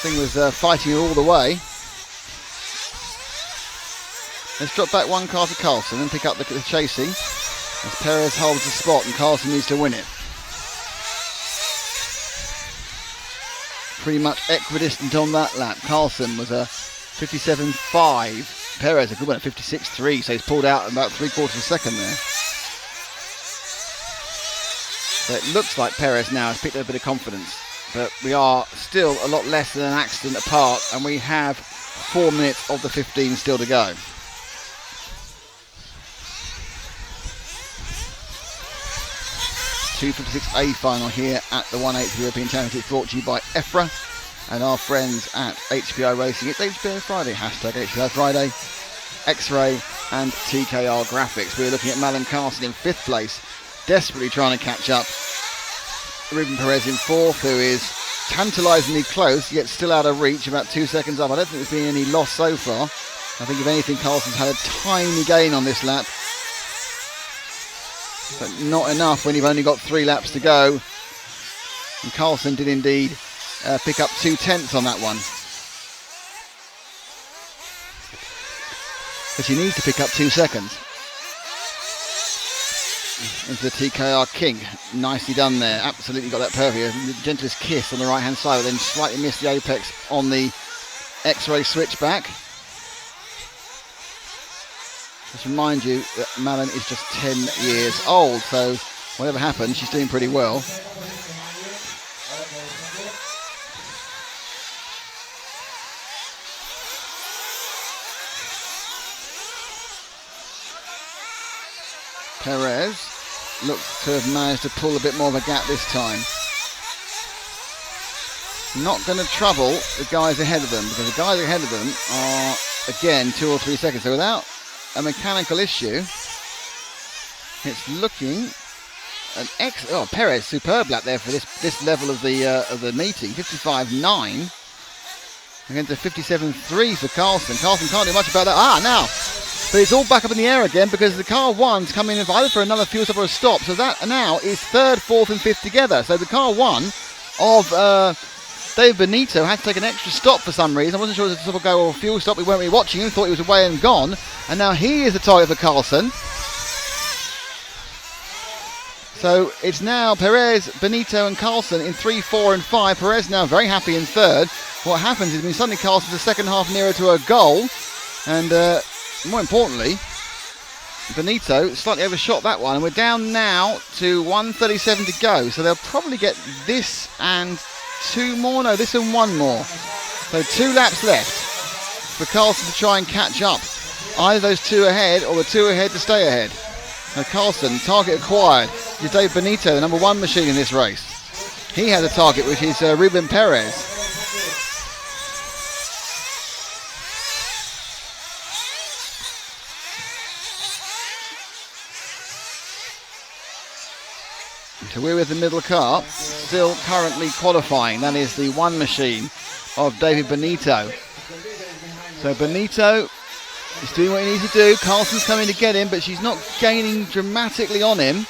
Thing was fighting her all the way. Let's drop back 1 car to Carlson and pick up the chasing as Perez holds the spot and Carlson needs to win it. Pretty much equidistant on that lap. Carlson was a 57.5. Perez a good one at 56.3, so he's pulled out about 3/4 of a second there. So it looks like Perez now has picked up a bit of confidence, but we are still a lot less than an accident apart, and we have 4 minutes of the 15 still to go. .256A final here at the 1/8 European Championship, brought to you by EFRA and our friends at HPI Racing. It's HPI Friday, hashtag HPI Friday, X-Ray and TKR Graphics. We're looking at Malin Carlson in 5th place, desperately trying to catch up. Ruben Perez in 4th, who is tantalisingly close, yet still out of reach, about 2 seconds up. I don't think there's been any loss so far. I think if anything, Carlson's had a tiny gain on this lap, but not enough when you've only got 3 laps to go. And Carlson did indeed pick up 2/10 on that one. But she needs to pick up 2 seconds. Into the TKR King. Nicely done there. Absolutely got that perfect. The gentlest kiss on the right hand side, but then slightly missed the apex on the X-ray switchback. Just remind you that Malin is just 10 years old, so whatever happens, she's doing pretty well. Perez looks to have managed to pull a bit more of a gap this time. Not going to trouble the guys ahead of them, because the guys ahead of them are, again, 2 or 3 seconds. So without a mechanical issue, it's looking Perez, superb lap there for this level of the meeting. 55.9 against a 57.3 for Carlson. Carlson can't do much about that. Now, but it's all back up in the air again, because the car 1's coming in either for another fuel stop or a stop. So that now is 3rd, 4th and 5th together. So the car 1 of Dave Benito had to take an extra stop for some reason. I wasn't sure if it was a stop or go or a fuel stop. We weren't really watching him, thought he was away and gone. And now he is the target for Carlson. So it's now Perez, Benito and Carlson in 3, 4 and 5. Perez now very happy in 3rd. What happens is suddenly Carlson's the second half nearer to a goal. And more importantly, Benito slightly overshot that one. And we're down now to 1:37 to go. So they'll probably get this and 2 more. No, this and 1 more. So 2 laps left for Carlson to try and catch up. Either those 2 ahead or the 2 ahead to stay ahead. Now Carlson, target acquired. Is Dave Benito, the number 1 machine in this race. He has a target, which is Ruben Perez. So we're with the middle car, still currently qualifying. That is the 1 machine of David Benito. So Benito is doing what he needs to do. Carlson's coming to get him, but she's not gaining dramatically on him.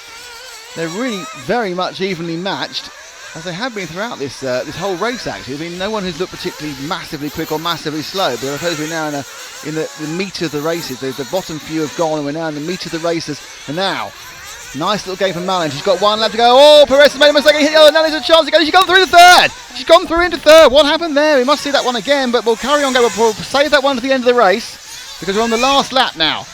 They're really very much evenly matched, as they have been throughout this whole race, actually. There's been no one who's looked particularly massively quick or massively slow, but I suppose we're now in the meat of the races. The bottom few have gone, and we're now in the meat of the races. And now, nice little game from Malin. She's got 1 lap to go. Oh, Perez has made a mistake. He hit the other. Now there's a chance to go. She's gone through the 3rd. She's gone through into 3rd. What happened there? We must see that one again, but we'll carry on going. We'll save that one to the end of the race, because we're on the last lap now.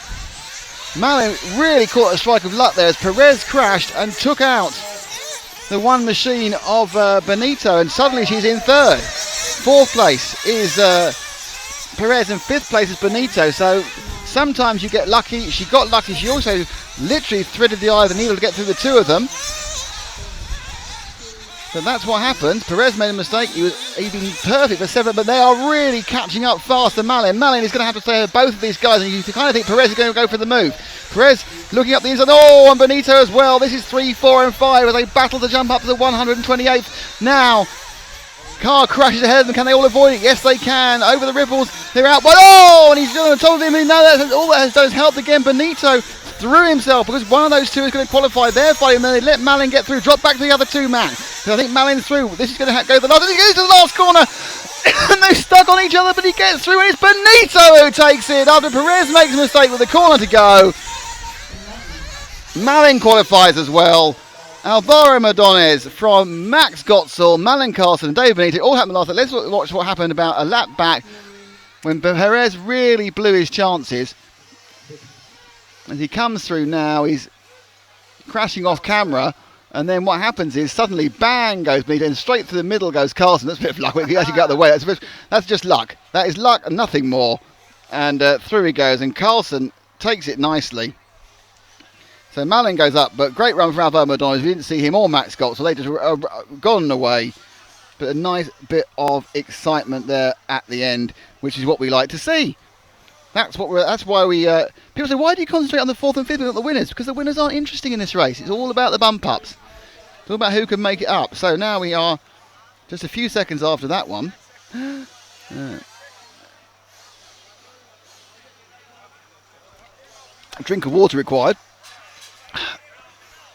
Malin really caught a strike of luck there as Perez crashed and took out the 1 machine of Benito, and suddenly she's in 3rd. 4th place is Perez and 5th place is Benito. So sometimes you get lucky. She got lucky. She also literally threaded the eye of the needle to get through the 2 of them. But that's what happened. Perez made a mistake. He'd been perfect for 7th, but they are really catching up fast to Malin. Malin is going to have to stay with both of these guys, and you kind of think Perez is going to go for the move. Perez looking up the inside. Oh, and Benito as well. This is 3, 4 and 5 as they battle to jump up to the 128th. Now, car crashes ahead of them. Can they all avoid it? Yes, they can. Over the ripples. They're out. But oh, and he's on top of him. And now all that has done is helped again. Benito threw himself, because one of those 2 is going to qualify. They're fighting, and then they let Malin get through. Drop back to the other 2 man. So I think Malin's through. This is going to go to the last. He goes to the last corner. And they're stuck on each other, but he gets through, and it's Benito who takes it after Perez makes a mistake with the corner to go. Malin qualifies as well. Alvaro Mardones from Max Gotzel, Malin Carlson and Dave Benito all happened last night. Let's watch what happened about a lap back when Perez really blew his chances. As he comes through now, he's crashing off camera, and then what happens is suddenly bang goes Benito, and straight through the middle goes Carlson. That's a bit of luck. He actually got out of the way. That's just luck. That is luck and nothing more. And through he goes, and Carlson takes it nicely. So Malin goes up, but great run from Alvaro Mardones. We didn't see him or Max Scott, so they just gone away. But a nice bit of excitement there at the end, which is what we like to see. That's why we. People say, why do you concentrate on the 4th and 5th and not the winners? Because the winners aren't interesting in this race. It's all about the bump ups. It's all about who can make it up. So now we are just a few seconds after that one. A drink of water required.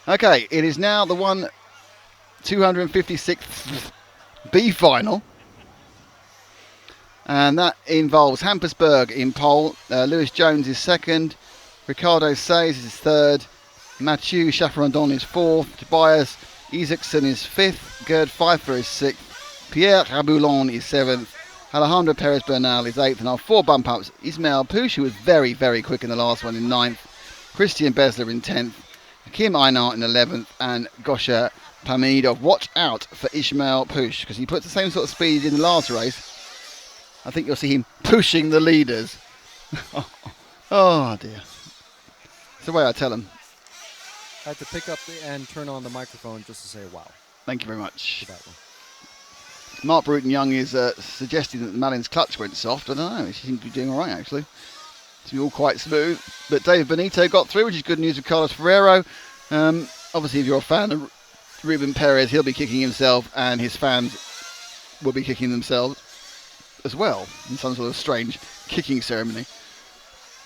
Okay, it is now the 256th B final. And that involves Hampersburg in pole. Lewis Jones is 2nd. Ricardo Says is 3rd. Mathieu Chafarandon is 4th. Tobias Isaacson is 5th. Gerd Pfeiffer is 6th. Pierre Raboulon is 7th. Alejandro Perez Bernal is 8th. And our 4 bump ups, Ismail Pouche, who was very, very quick in the last one, in 9th. Christian Besler in 10th. Kim Einart in 11th. And Gosha Pamidov. Watch out for Ismail Pouche, because he puts the same sort of speed in the last race. I think you'll see him pushing the leaders. Oh dear. It's the way I tell them. I had to pick up and turn on the microphone just to say wow. Thank you very much. For that one. Mark Bruton-Young is suggesting that Malin's clutch went soft. I don't know. She seemed to be doing all right, actually. It's all quite smooth. But Dave Benito got through, which is good news with Carlos Ferrero. Obviously, if you're a fan of Ruben Perez, he'll be kicking himself, and his fans will be kicking themselves as well in some sort of strange kicking ceremony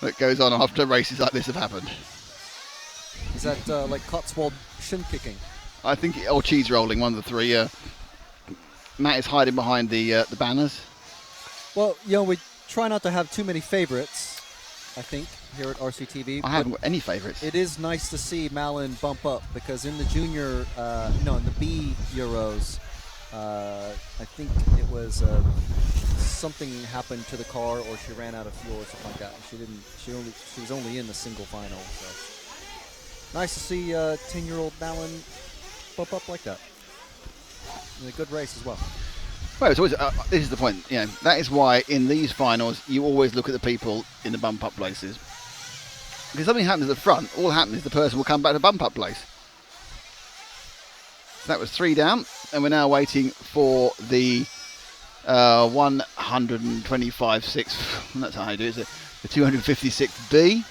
that goes on after races like this have happened. Is that like Cotswold shin kicking? I think, or cheese rolling, one of the three. Matt is hiding behind the banners. Well, we try not to have too many favorites, I think, here at RCTV. I haven't got any favourites. It is nice to see Malin bump up because in the junior, in the B Euros, I think it was something happened to the car, or she ran out of fuel or something like that. And she was only in the single final. So nice to see 10-year-old Malin bump up like that. And a good race as well. Well, it's always, this is the point. That is why in these finals you always look at the people in the bump up places. Because something happens at the front, all that happens is the person will come back to bump up place. So that was 3 down, and we're now waiting for the 125.6. That's how you do it. The 256B.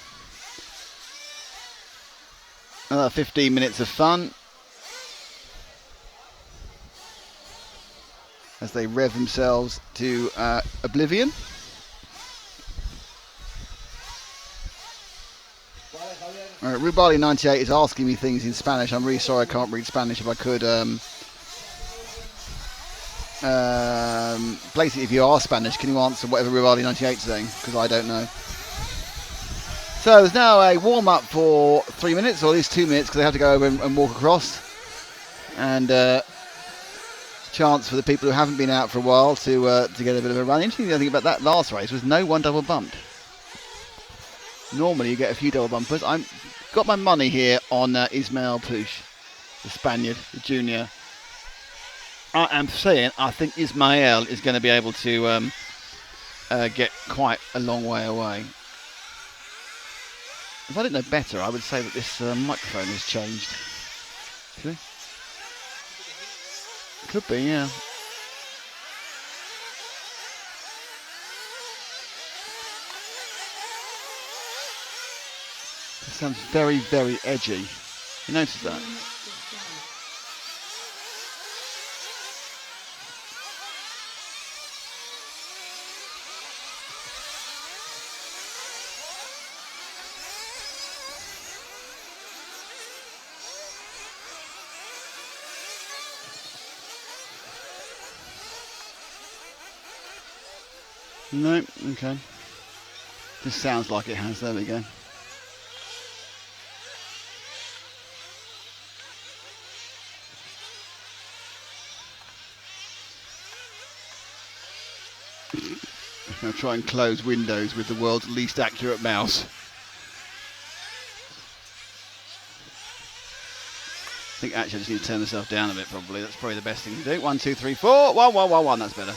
Another 15 minutes of fun as they rev themselves to oblivion. Rubali 98 is asking me things in Spanish. I'm really sorry I can't read Spanish. If I could, basically, if you are Spanish, can you answer whatever Rubali 98 is saying? Because I don't know. So there's now a warm-up for 3 minutes, or at least 2 minutes, because they have to go over and walk across. And chance for the people who haven't been out for a while to get a bit of a run. Interesting thing about that last race was no one double bumped. Normally you get a few double bumpers. I've got my money here on Ismael Puig, the Spaniard, the junior. I am saying I think Ismael is going to be able to get quite a long way away. If I didn't know better, I would say that this microphone has changed. See? Could be, yeah. It sounds very, very edgy. You notice that? No, okay. This sounds like it has. There we go. Now try and close Windows with the world's least accurate mouse. I think actually I just need to turn myself down a bit probably. That's probably the best thing to do. 1, 2, 3, 4. 1, 1, 1, 1. That's better.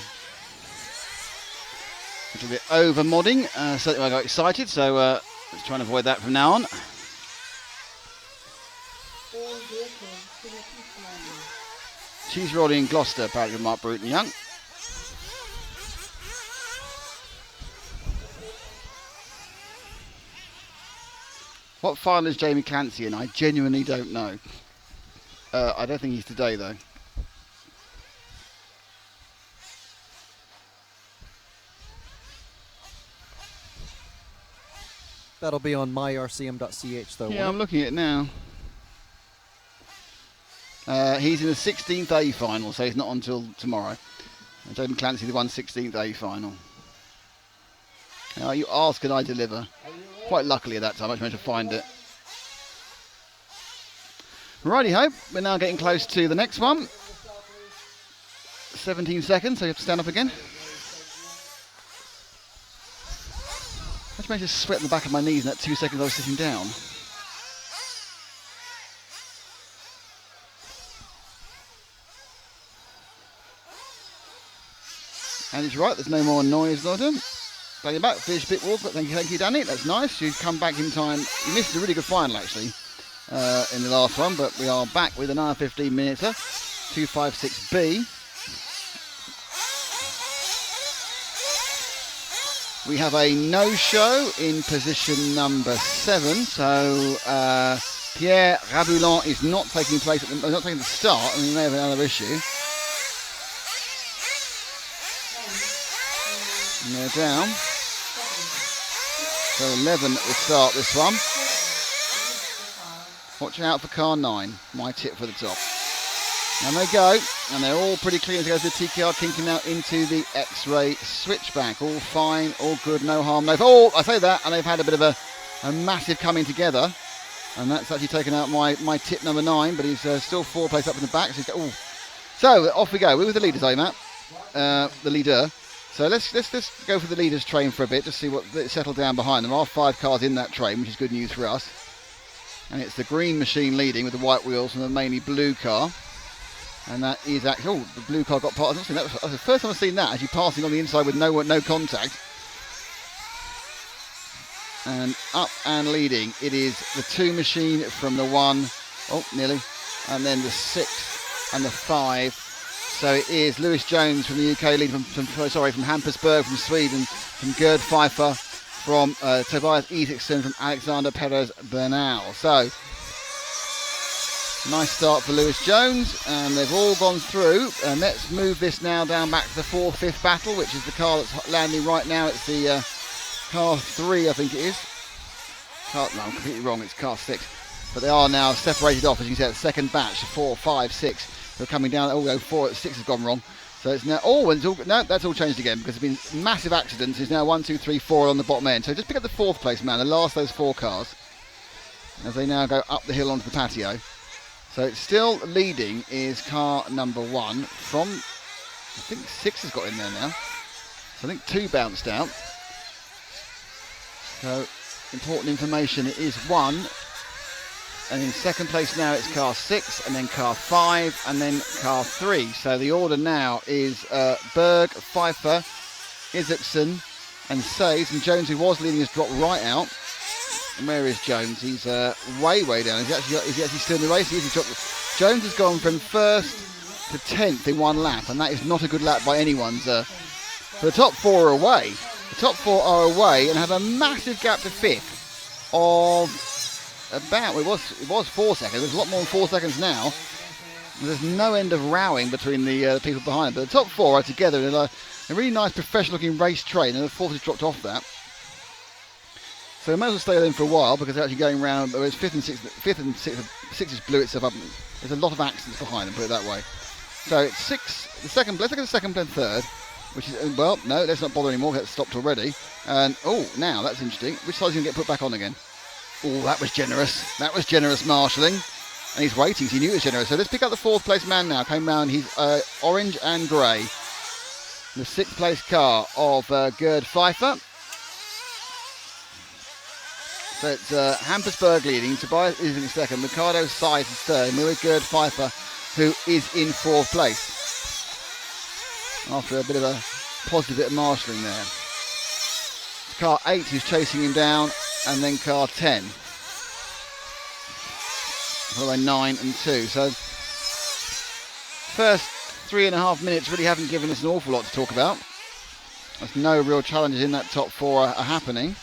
A little bit over modding. Certainly I got excited, so let's try and avoid that from now on. Cheese rolling in Gloucester, apparently Mark Bruton-Young. What final is Jamie Clancy in? I genuinely don't know. I don't think he's today though. That'll be on myrcm.ch though. Yeah, I'm looking at it now. He's in the 16th A final, so he's not until tomorrow. Jamie Clancy, the 16th A final. You ask and I deliver. Quite luckily at that time, I managed to find it. Righty-ho, we're now getting close to the next one. 17 seconds, so you have to stand up again. I just managed to sweat in the back of my knees in that 2 seconds I was sitting down. And it's right, there's no more noise, Lodden. Play back, finish a bit walk, but thank you, Danny. That's nice. You've come back in time. You missed a really good final, actually. in the last one, but we are back with another 15 minutes. 256B. We have a no-show in position number 7, so Pierre Raboulin is not taking place not taking the start, and he may have another issue. And they're down. So 11 at the start this one. Watch out for car 9, my tip for the top. And they go, and they're all pretty clean as they go to the TKR kinking now into the X-ray switchback. All fine, all good, no harm, no... Oh, I say that, and they've had a bit of a massive coming together. And that's actually taken out my tip number 9, but he's still 4 place up in the back. So off we go. We're with the leaders, Matt. The leader. So let's go for the leaders train for a bit, just see what settled down behind them. There are 5 cars in that train, which is good news for us. And it's the green machine leading with the white wheels and the mainly blue car. And that is actually, the blue car got past. That was the first time I've seen that, actually passing on the inside with no contact. And up and leading, it is the 2 machine from the 1, nearly, and then the 6 and the 5. So it is Lewis Jones from the UK leading from Hampusburg from Sweden, from Gerd Pfeiffer, from Tobias Isaacson, from Alexander Perez Bernal. So nice start for Lewis Jones, and they've all gone through. And let's move this now down back to the 4th, 5th battle, which is the car that's landing right now. It's the car 3, I think it is. No, I'm completely wrong. It's car 6. But they are now separated off, as you can see, the second batch, 4, 5, 6. They're coming down. 4, 6 has gone wrong. So it's now. That's all changed again because there's been massive accidents. It's now 1, 2, 3, 4 on the bottom end. So just pick up the 4th place man, the last of those 4 cars, as they now go up the hill onto the patio. So it's still leading is car number 1 from, I think 6 has got in there now. So I think 2 bounced out. So important information, it is 1. And in 2nd place now it's car 6, and then car 5, and then car 3. So the order now is Berg, Pfeiffer, Isaacson, and Says. And Jones, who was leading, has dropped right out. And where is Jones? He's way down. Is he actually still in the race? Jones has gone from 1st to 10th in 1 lap, and that is not a good lap by anyone's. The top 4 are away. The top 4 are away and have a massive gap to 5th of about, it was 4 seconds. There's a lot more than 4 seconds now. There's no end of rowing between the people behind. But the top 4 are together in a really nice professional-looking race train, and the 4th has dropped off that. So we might as well stay with them for a while because they're actually going round. It's 5th and 6th. 6 has blew itself up. There's a lot of accidents behind them, put it that way. So it's 6, the 2nd, let's look at the 2nd and 3rd, which is, well, no, let's not bother anymore, that's stopped already. And, now that's interesting. Which side's going to get put back on again? That was generous. That was generous marshalling. And he's waiting, so he knew it was generous. So let's pick up the 4th place man now. Came round, he's orange and grey. The 6th place car of Gerd Pfeiffer. So it's Hampusburg leading, Tobias is in 2nd, Ricardo Saez is 3rd, and we're with Gerd Pfeiffer, who is in 4th place. After a bit of a positive bit of marshalling there. It's car 8 who's chasing him down, and then car 10. Followed by 9 and 2. So first 3.5 minutes really haven't given us an awful lot to talk about. There's no real challenges in that top 4 are happening.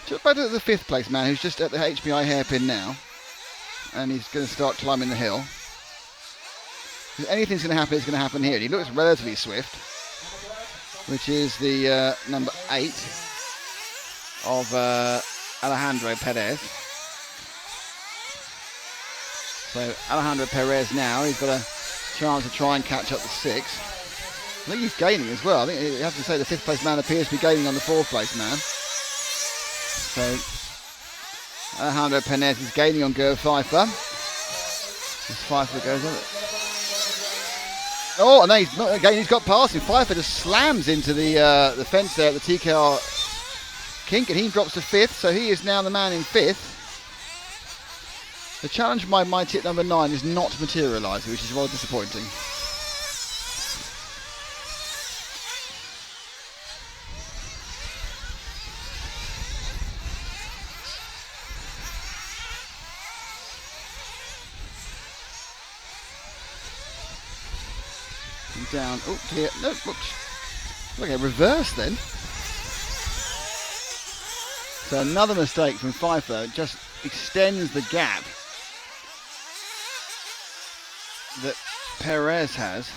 Just back to the 5th place man, who's just at the HPI hairpin now, and he's going to start climbing the hill. If anything's going to happen, it's going to happen here. And he looks relatively swift, which is the number 8 of Alejandro Perez. So Alejandro Perez now, he's got a chance to try and catch up the 6. I think he's gaining as well. I think you have to say the 5th place man appears to be gaining on the 4th place man. So Alejandro Perez is gaining on Gerd Pfeiffer. As Pfeiffer goes on. And then he's got past him. Pfeiffer just slams into the fence there at the TKR kink, and he drops to 5th, so he is now the man in 5th. The challenge by my tip number 9 is not materialising, which is rather disappointing. down. Oh dear, no, whoops. Okay, reverse then. So another mistake from Pfeiffer. It just extends the gap that Perez has.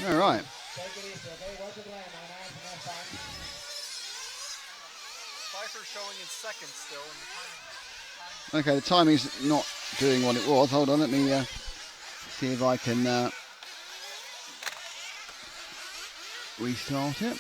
All right. Pfeiffer showing in second still in the timing. Okay, the timing's not doing what it was. Hold on, let me see if I can restart it.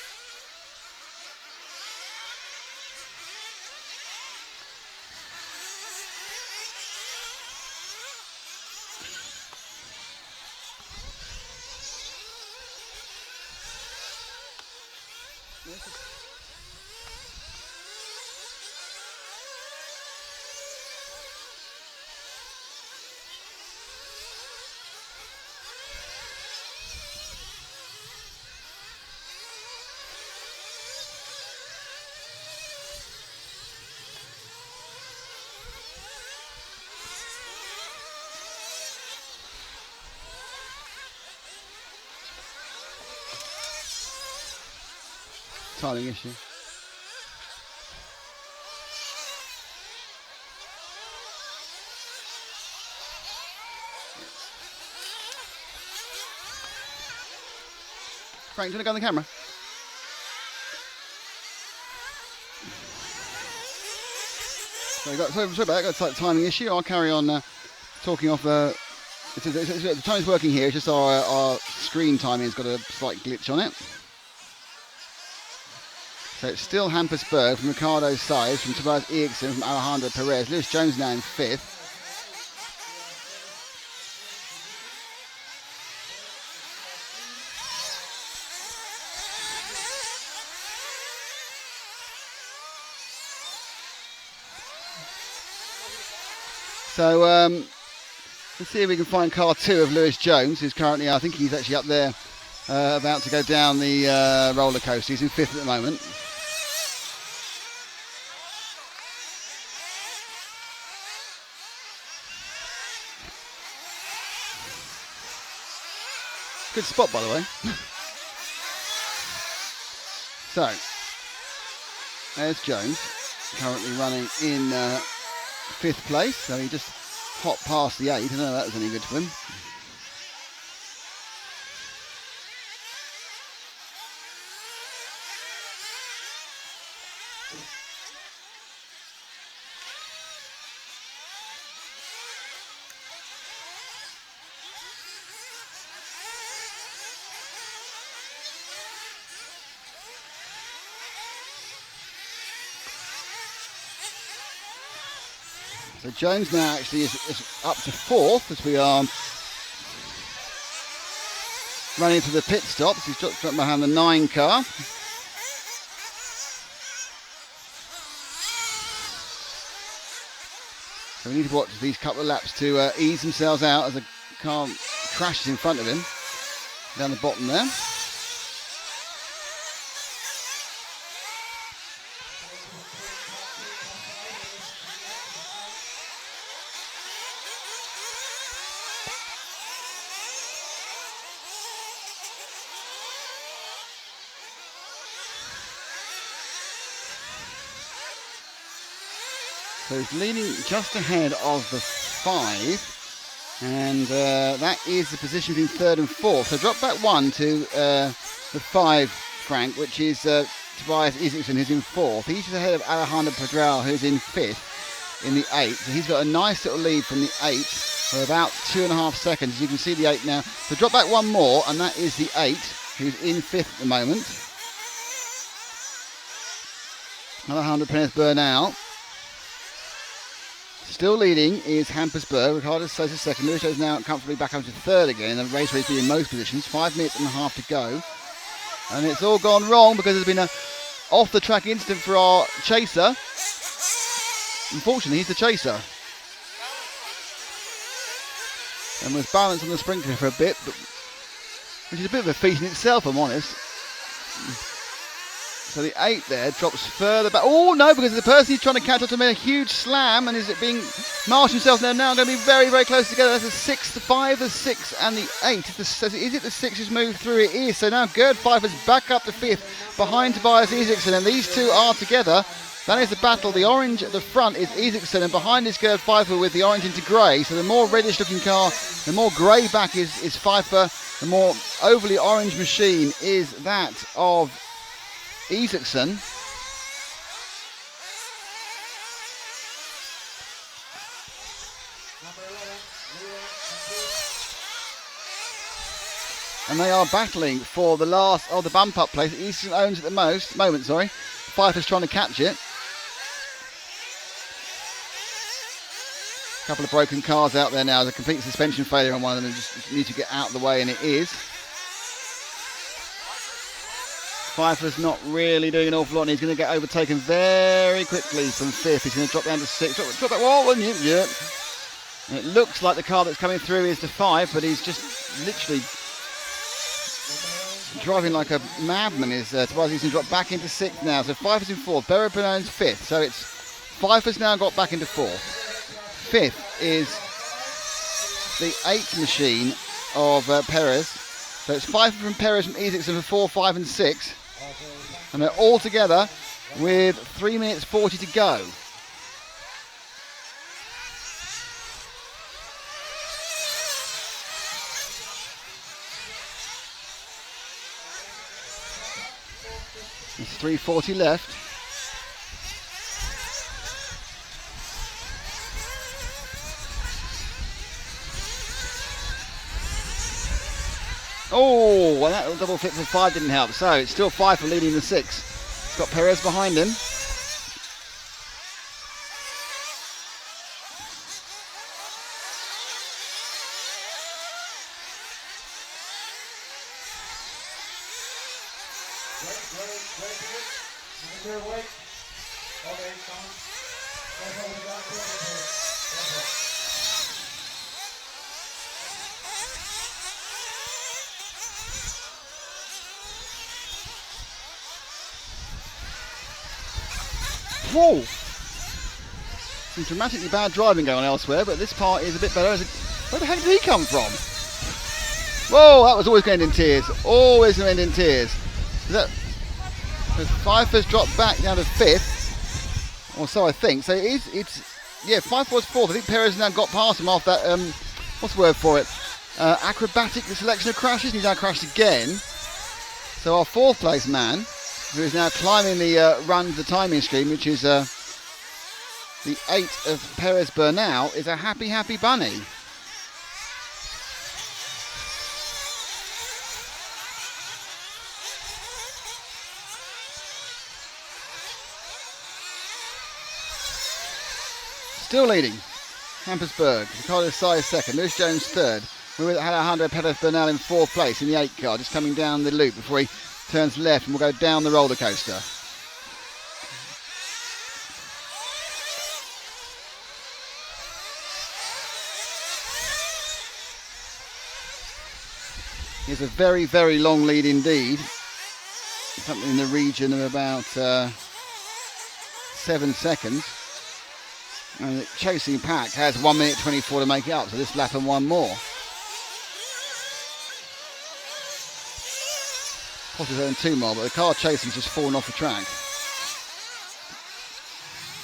Timing issue. Frank, do you want to go on the camera? Sorry about that. Got a slight timing issue. I'll carry on talking off. The timing's working here. It's just our screen timing's got a slight glitch on it. So it's still Hampus Berg from Ricardo Sainz, from Tobias Eriksson, from Alejandro Perez. Lewis Jones now in 5th. So let's see if we can find car 2 of Lewis Jones, who's currently, I think he's actually up there about to go down the roller coaster. He's in 5th at the moment. Good spot, by the way. So, there's Jones, currently running in 5th place. So he just hopped past the 8. I don't know if that was any good to him. So Jones now actually is up to 4th as we are running to the pit stops. He's dropped behind the 9 car. So we need to watch these couple of laps to ease themselves out as a car crashes in front of him down the bottom there. So he's leading just ahead of the 5, and that is the position between 3rd and 4th. So drop back 1 to the 5, Frank, which is Tobias Isaacson, who's in 4th. He's just ahead of Alejandro Pedral, who's in 5th in the 8. So he's got a nice little lead from the 8 for about 2.5 seconds. As you can see the 8 now. So drop back 1 more, and that is the 8, who's in 5th at the moment. Alejandro Perez-Bernal. Still leading is Hampus Berg. Ricardo Sainz is 2nd. Lewis is now comfortably back up to 3rd again. The race race in most positions. 5 minutes and a half to go. And it's all gone wrong because there's been a off-the-track incident for our chaser. Unfortunately, he's the chaser. And was balanced on the sprinkler for a bit, but which is a bit of a feat in itself, I'm honest. So the 8 there drops further back. Oh no, because the person he's trying to catch up to made a huge slam, and is it being Marsh himself now going to be very, very close together. That's the 6, the 5, the 6, and the 8. Is it the 6 who's moved through? It is. So now Gerd Pfeiffer's back up to 5th behind Tobias Isaacson, and these two are together. That is the battle. The orange at the front is Isaacson, and behind is Gerd Pfeiffer with the orange into grey. So the more reddish looking car, the more grey back is Pfeiffer. The more overly orange machine is that of Isaacson. And they are battling for the last of the bump up place. Isaacson owns at the moment. Pfeiffer's trying to catch it. A couple of broken cars out there now. There's a complete suspension failure on one of them, and just need to get out of the way, and it is. Pfeiffer's not really doing an awful lot, and he's going to get overtaken very quickly from 5th. He's going to drop down to 6th. Drop that wall, wouldn't you? Yeah. And it looks like the car that's coming through is the 5, but he's just literally driving like a madman. He's going to drop back into 6th now. So Pfeiffer's in 4th. Perez Bernal's 5th. So it's Pfeiffer's now got back into 4th. 5th is the 8 machine of Perez. So it's Pfeiffer from Perez from Isaacson for 4, 5 and 6. And they're all together with 3 minutes 40 to go. There's 3:40 left. Oh, well, that double flip for 5 didn't help. So it's still 5 for leading the 6. He's got Perez behind him. Whoa! Some dramatically bad driving going on elsewhere, but this part is a bit better. Where the heck did he come from? Whoa, that was always going to end in tears. Always going to end in tears. Pfeiffer's dropped back down to 5th, or so I think. So Pfeiffer was 4th. I think Perez now got past him off that, what's the word for it? Acrobatic selection of crashes, and he's now crashed again. So our 4th place man, who is now climbing the run to the timing screen, which is the 8 of Perez Bernal, is a happy, happy bunny. Still leading, Hampersburg. Ricardo Sainz 2nd, Lewis Jones 3rd. We had Alejandro Perez Bernal in 4th place in the 8 car, just coming down the loop before he turns left and will go down the roller coaster. Here's a very, very long lead indeed. Something in the region of about 7 seconds. And the chasing pack has 1 minute 24 to make it up, so this lap and one more. Possibly only 2 more, but the car chasing's just fallen off the track.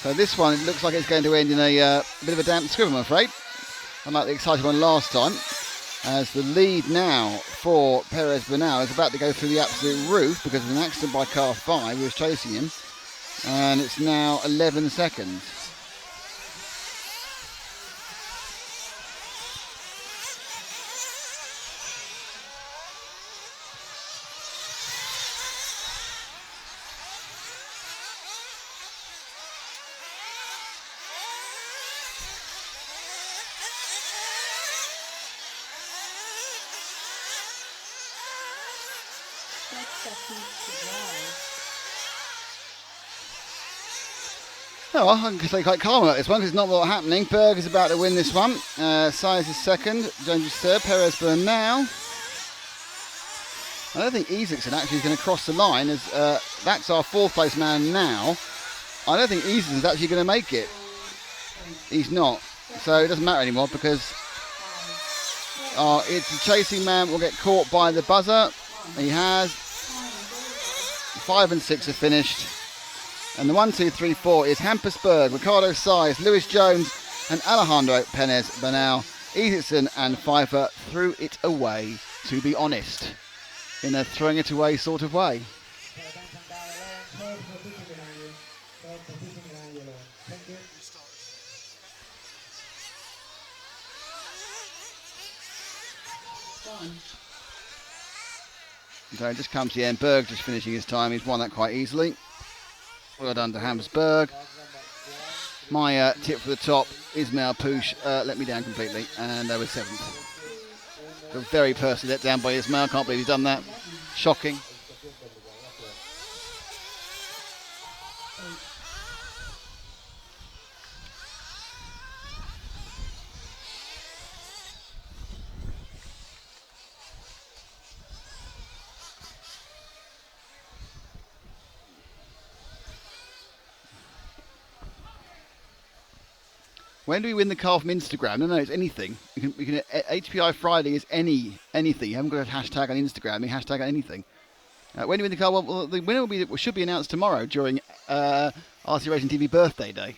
So this one, it looks like it's going to end in a bit of a damp squib, I'm afraid. Unlike the exciting one last time, as the lead now for Perez Bernal is about to go through the absolute roof because of an accident by car 5 who was chasing him, and it's now 11 seconds. Oh, well, I can stay quite calm about this one because it's not a lot happening. Berg is about to win this one. Sainz is second. Jones is third. Perez Bernal. I don't think Isaacson actually is going to cross the line as that's our fourth place man now. I don't think Isaacson is actually going to make it. He's not. So it doesn't matter anymore because it's the chasing man will get caught by the buzzer. He has. 5 and 6 are finished. And the 1, 2, 3, 4 is Hampus Berg, Ricardo Sainz, Lewis Jones and Alejandro Perez Bernal. Isaacson and Pfeiffer threw it away, to be honest, in a throwing it away sort of way. So it just comes to the end. Berg just finishing his time. He's won that quite easily. Well done to Hampus Berg. My tip for the top, Ismail Pouche, let me down completely, and they were 7th. Got very personally let down by Ismail. Can't believe he's done that. Shocking. When do we win the car from Instagram? No, it's anything. HPI Friday is anything. You haven't got a hashtag on Instagram. You hashtag anything. When do we win the car? Well, the winner should be announced tomorrow during RC Racing TV birthday day.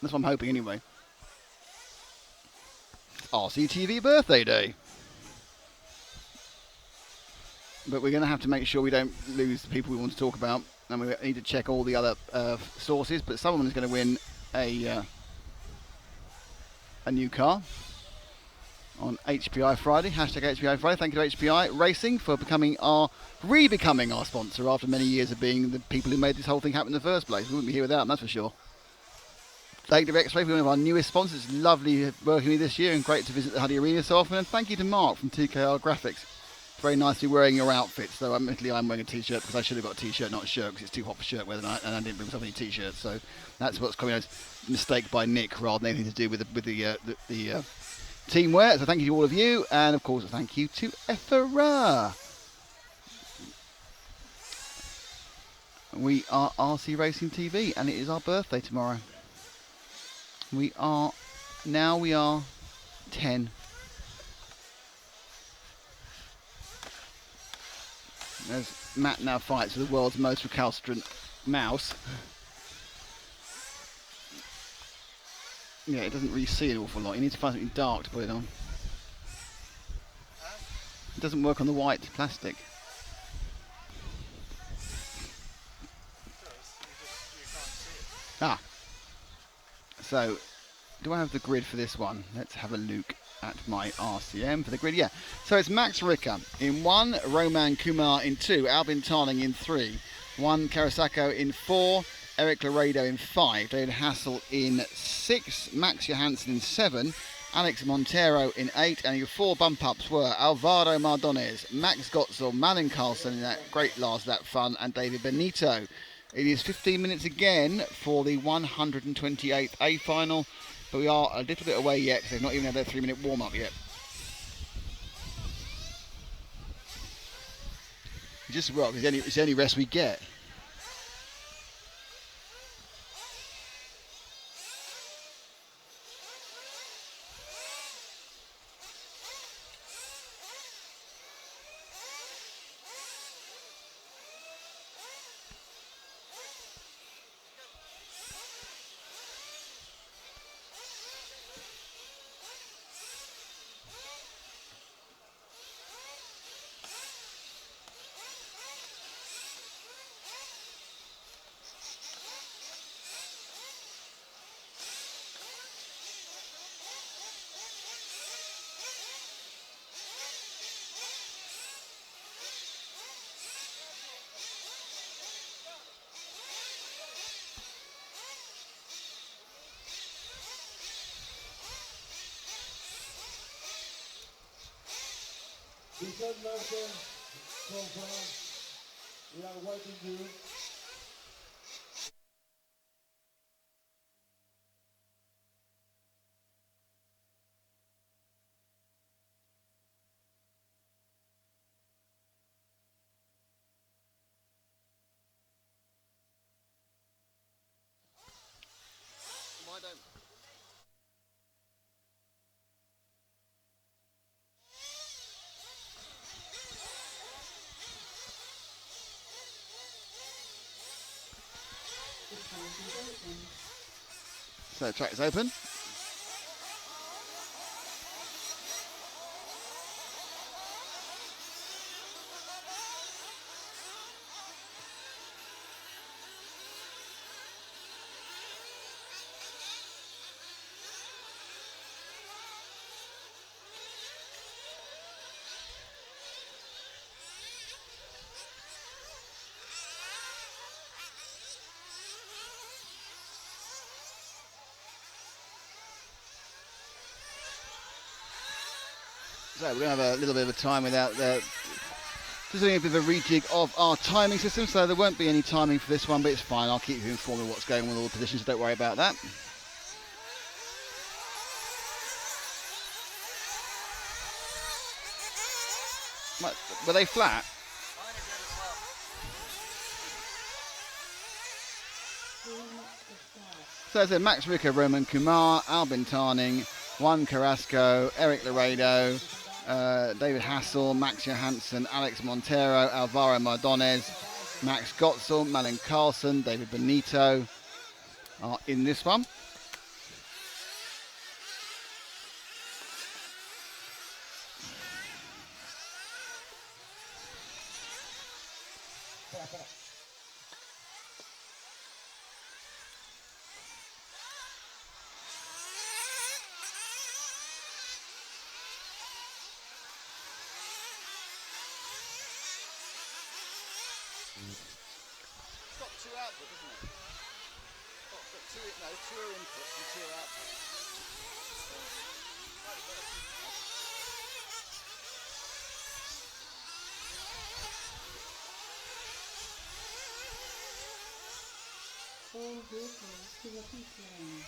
That's what I'm hoping anyway. RCTV birthday day. But we're going to have to make sure we don't lose the people we want to talk about. And we need to check all the other sources. But someone is going to win a new car on HPI Friday. Hashtag HPI Friday. Thank you to HPI Racing for re-becoming our sponsor after many years of being the people who made this whole thing happen in the first place. We wouldn't be here without them, that's for sure. Thank you to X-Ray for one of our newest sponsors. It's lovely working with you this year and great to visit the Huddy Arena so often. And thank you to Mark from TKR Graphics. Very nicely wearing your outfits, though admittedly I'm wearing a t-shirt because I should have got a t-shirt, not a shirt, because it's too hot for shirt weather tonight, and I didn't bring myself any t-shirts. So that's what's coming as a mistake by Nick rather than anything to do with the team wear. So thank you to all of you, and of course thank you to EFRA. We are RC Racing TV, and it is our birthday tomorrow. We are 10. As Matt now fights with the world's most recalcitrant mouse. Yeah, it doesn't really see an awful lot. You need to find something dark to put it on. It doesn't work on the white plastic. So, do I have the grid for this one? Let's have a look at my RCM for the grid. Yeah, so it's Max Ricker in 1, Roman Kumar in 2, Albin Tarling in 3, 1 Karasako in 4, Eric Laredo in 5, David Hassel in 6, Max Johansson in 7, Alex Montero in 8, and your 4 bump ups were Alvaro Mardones, Max Gotzel, Malin Carlson in that great last lap fun, and David Benito. It is 15 minutes again for the 128th A final. But we are a little bit away yet because they've not even had their 3-minute warm-up yet. It's the only rest we get. Richard Mercer from France. We are waiting you. So track is open. So we're going to have a little bit of a time without just doing a bit of a rejig of our timing system, so there won't be any timing for this one, but it's fine. I'll keep you informed of what's going on with all the positions, so don't worry about that. Were they flat? So there's Max Ricker, Roman Kumar, Albin Tarning, Juan Carrasco, Eric Laredo, David Hassel, Max Johansson, Alex Montero, Alvaro Mardones, Max Gotzel, Malin Carlson, David Benito are in this one. It's got two outputs, isn't it? Two inputs and two outputs. All vehicles to the pit lane.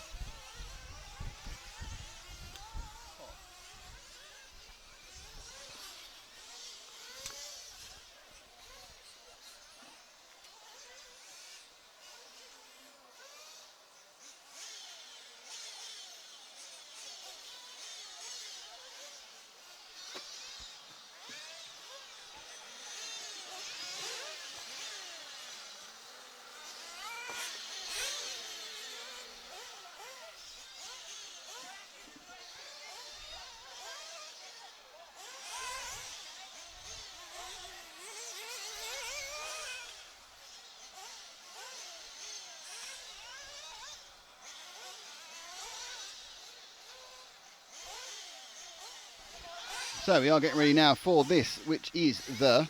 So we are getting ready now for this, which is the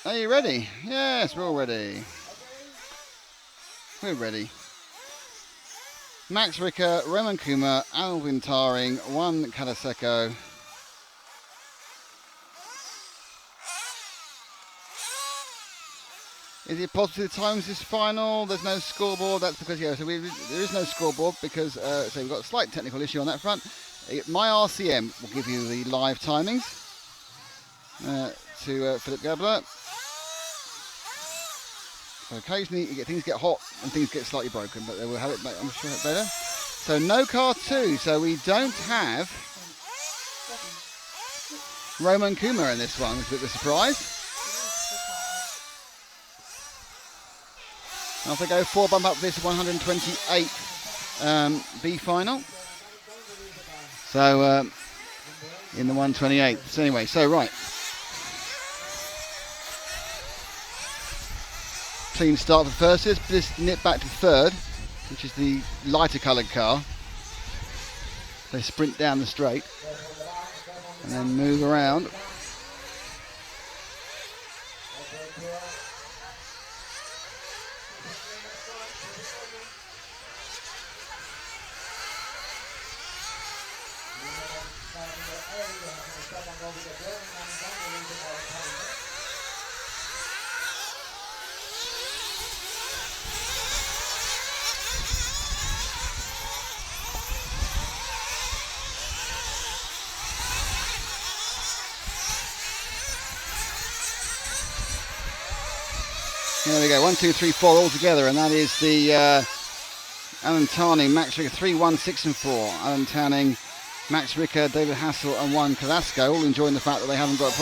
Are you ready? Yes, we're all ready. We're ready. Max Ricker, Roman Kumar, Alvin Tarring, Juan Carrasco. Is it possible to times this final? There's no scoreboard. That's because, yeah, so there is no scoreboard because, so we've got a slight technical issue on that front. My RCM will give you the live timings to Philip Gabler. So occasionally things get hot and things get slightly broken, but they will have it, I'm sure, better. So no car 2, so we don't have Roman Kumar in this one. It's a bit of a surprise. Off they go, 4 bump up this 128 B final. So in the 128. So anyway, so right. Clean start for first. This nip back to third, which is the lighter coloured car. They sprint down the straight and then move around. There we go, 1, 2, 3, 4 all together, and that is the Alan Tarning, Max Ricker, 3, 1, 6 and 4. Alan Tarning, Max Ricker, David Hassel and Juan Carrasco, all enjoying the fact that they haven't got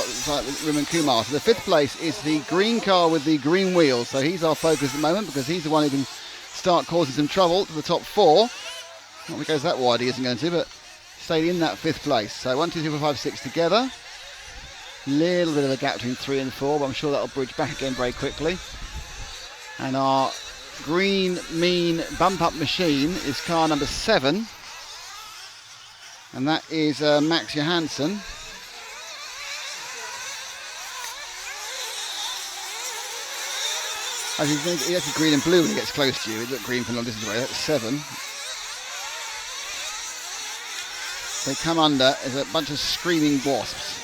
Ruben Kumar. So the 5th place is the green car with the green wheels. So he's our focus at the moment because he's the one who can start causing some trouble to the top 4. Not that it goes that wide, he isn't going to, but stayed in that 5th place. So 1, 2, 3, 4, 5, 6 together. Little bit of a gap between 3 and 4, but I'm sure that'll bridge back again very quickly. And our green mean bump up machine is car number 7, and that is Max Johansson. He has green and blue when he gets close to you. It looks green from the distance away. That's 7. They come under as a bunch of screaming wasps.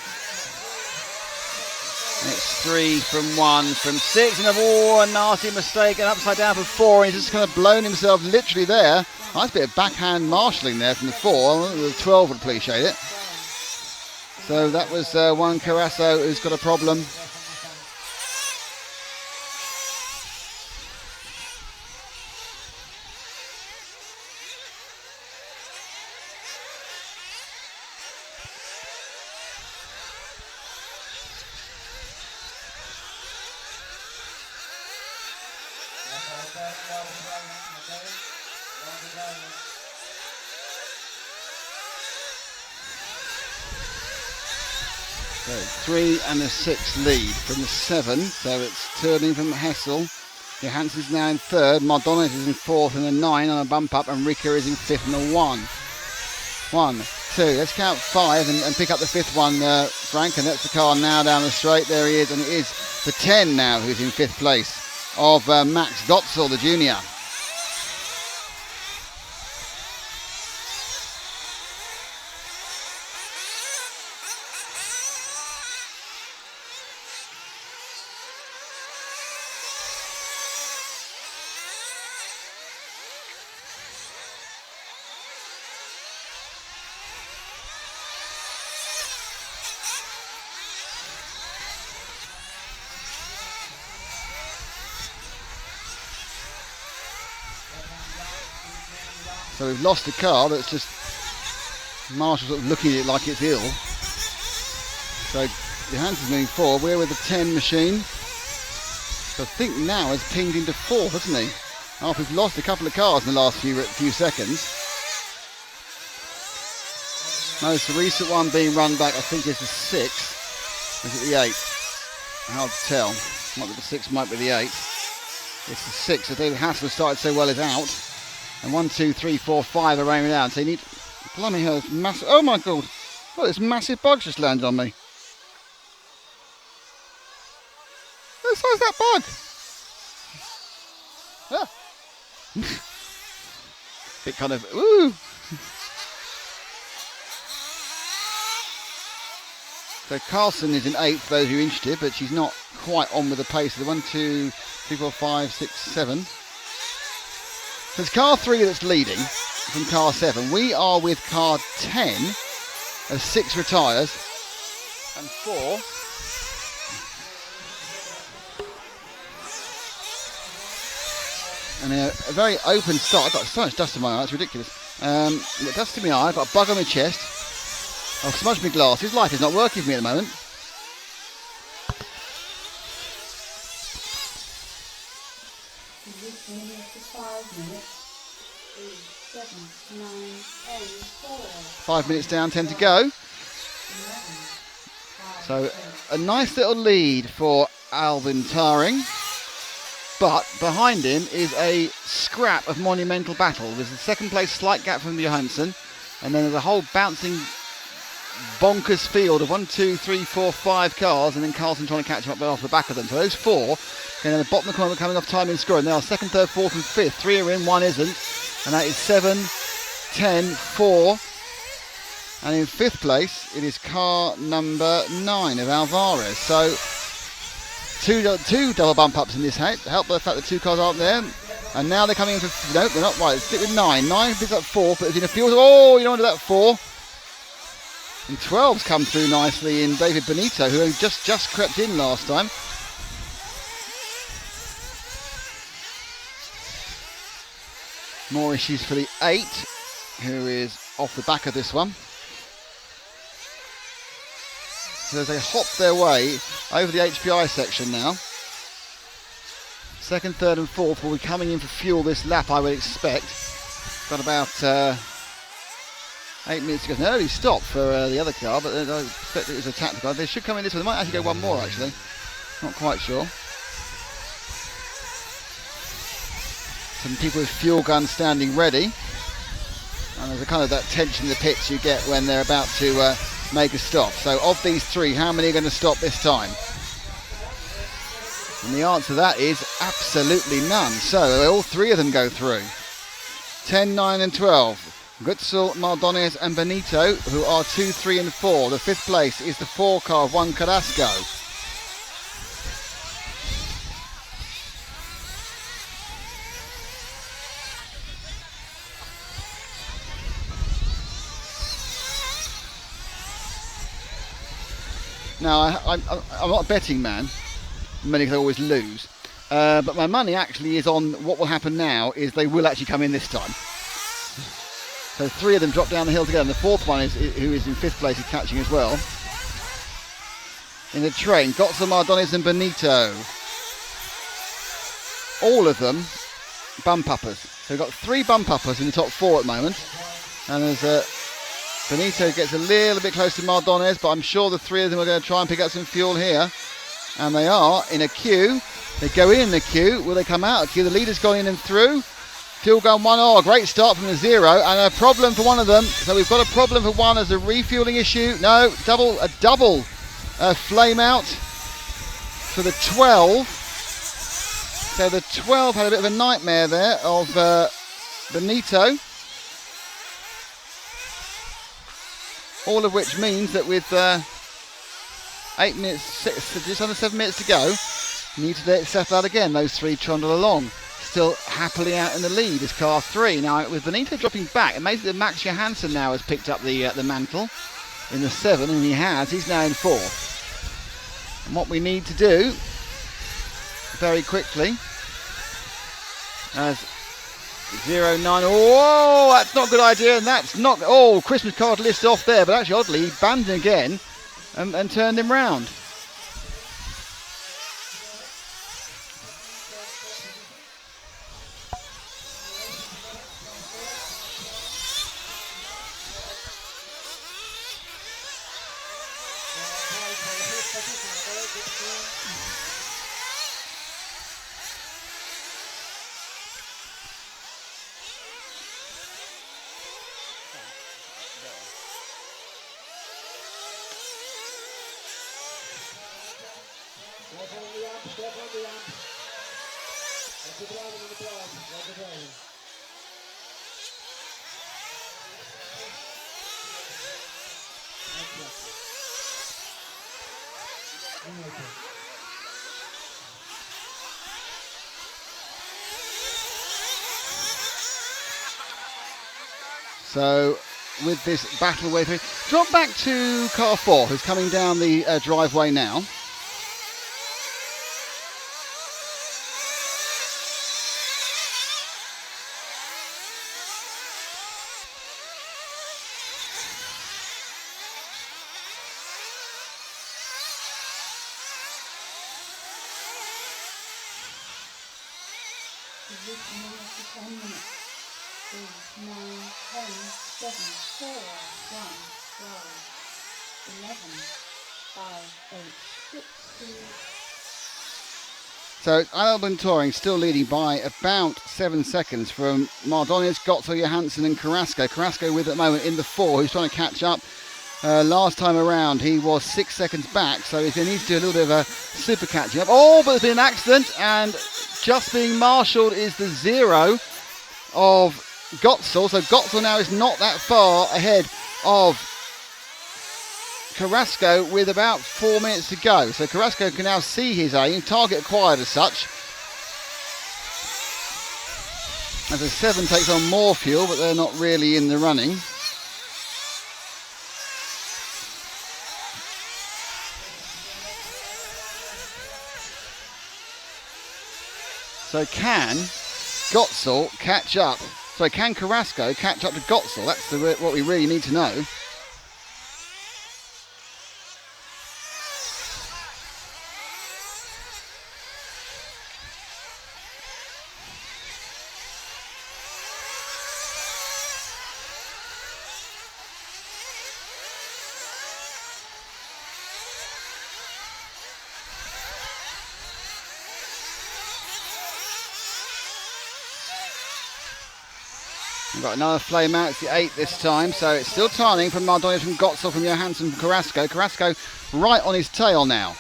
And it's 3 from 1 from 6, and a nasty mistake, and upside down for 4, and he's just kind of blown himself literally there. Nice bit of backhand marshalling there from the 4. The 12 would appreciate it. So that was Juan Carrasco who's got a problem. So 3 and a 6 lead from the 7, so it's turning from Hessel. Johansson's now in 3rd, Mardones is in 4th and a 9 on a bump up, and Ricker is in 5th and a 1. 1, 2, let's count 5 and pick up the 5th one, Frank, and that's the car now down the straight. There he is, and it is the 10 now who's in 5th place of Max Gotzel, the junior. So we've lost the car that's just Marshall sort of looking at it like it's ill. So Johansson's moving forward. We're with the 10 machine. So I think now has pinged into 4th, hasn't he? After we've lost a couple of cars in the last few seconds. Most recent one being run back, I think, is the 6. Is it the 8? Hard to tell. Might be the 6, might be the 8. It's the 6. So David Hassel started so well is out. And 1, 2, 3, 4, 5 are raining down. So you need. Blimey, massive. Oh my god! Look, this massive bug just landed on me. What size is that bug? Ah. Bit kind of. Ooh! So Carlson is in 8th, those who are interested, but she's not quite on with the pace of the 1, 2, 3, 4, 5, 6, 7. So it's car 3 that's leading from car 7. We are with car 10 as 6 retires and 4. And a very open start. I've got so much dust in my eye, it's ridiculous. I've got dust in my eye, I've got a bug on my chest. I've smudged my glasses. Life is not working for me at the moment. Five minutes down, 10 to go. So a nice little lead for Alvin Taring, but behind him is a scrap of monumental battle. There's a 2nd place slight gap from Johansson, and then there's a whole bouncing bonkers field of 1, 2, 3, 4, 5 cars, and then Carlson trying to catch him up off the back of them. So those 4, and at the bottom of the corner coming off time in scoring. They are 2nd, 3rd, 4th and 5th. 3 are in, 1 isn't. And that is 7, 10, 4. And in 5th place, it is car number 9 of Alvarez. So two double bump ups in this help by the fact that 2 cars aren't there. And now they're coming in for, no, they're not right. Stick with 9. 9 picks up 4, but it's in a field. Oh, you don't want to do that 4. And 12's come through nicely in David Benito, who just crept in last time. More issues for the 8, who is off the back of this one. So as they hop their way over the HPI section now. Second, third and fourth will be coming in for fuel this lap, I would expect. Got about 8 minutes to go. An early stop for the other car, but I expect it was a tactical. They should come in this one. They might actually go one more, actually. Not quite sure. Some people with fuel guns standing ready. And there's a kind of that tension in the pits you get when they're about to make a stop. So of these 3, how many are going to stop this time? And the answer to that is absolutely none. So all 3 of them go through. 10, 9 and 12. Gutzel, Mardones and Benito, who are 2, 3 and 4. The 5th place is the 4 car of Juan Carrasco. Now, I'm not a betting man, mainly because I always lose. But my money actually is on what will happen now is they will actually come in this time. So 3 of them drop down the hill together, and the 4th one is who is in 5th place is catching as well. In the train, Gotza, Mardones and Benito. All of them bump-uppers. So we've got 3 bump-uppers in the top 4 at the moment. And there's Benito gets a little bit close to Mardones, but I'm sure the 3 of them are going to try and pick up some fuel here. And they are in a queue. They go in the queue. Will they come out of queue? The leader's gone in and through. Fuel gun 1. Oh, a great start from the 0. And a problem for one of them. So we've got a problem for one as a refueling issue. No, a double flame out for the 12. So the 12 had a bit of a nightmare there of Benito. All of which means that with 8 minutes, just under 7 minutes to go, need to let it settle out again. Those 3 trundle along, still happily out in the lead is car 3. Now with Benito dropping back, it makes it that Max Johansson now has picked up the mantle in the 7, and he's now in 4th. And what we need to do very quickly as 09. Oh, that's not a good idea, and that's not. Oh, Christmas card list off there, but actually, oddly, he banned him again and turned him round. So with this battle way through, drop back to car 4, who's coming down the driveway now. So Albon Touring still leading by about 7 seconds from Mardones, Gotzo, Johansson and Carrasco. Carrasco with at the moment in the 4, who's trying to catch up. Last time around he was 6 seconds back, so he needs to do a little bit of a super catching up. Oh, but there's been an accident, and just being marshalled is the 0 of Gotzel. So Gotzel now is not that far ahead of Carrasco with about 4 minutes to go. So Carrasco can now see his aim, target acquired as such. As the 7 takes on more fuel, but they're not really in the running. So can Gotzel catch up Sorry, can Carrasco catch up to Gotzel? That's what we really need to know. We've got another flame out. It's the 8th this time, so it's still timing from Mardonius, from Gotzel, from Johansson, from Carrasco. Carrasco right on his tail now.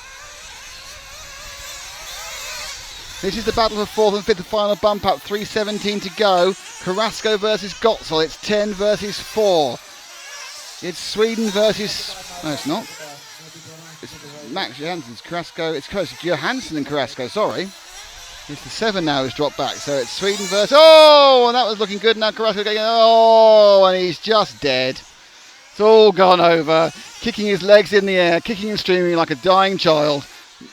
This is the battle for 4th and 5th, the final bump up. 3:17 to go. Carrasco versus Gotzel. It's 10 versus 4. It's Sweden versus... No, it's not. It's Max Johansson's Carrasco. It's Johansson and Carrasco, sorry. It's the 7 now who's dropped back. So it's Sweden versus... Oh, and that was looking good. Now Carrasco going... Oh, and he's just dead. It's all gone over. Kicking his legs in the air, kicking and streaming like a dying child.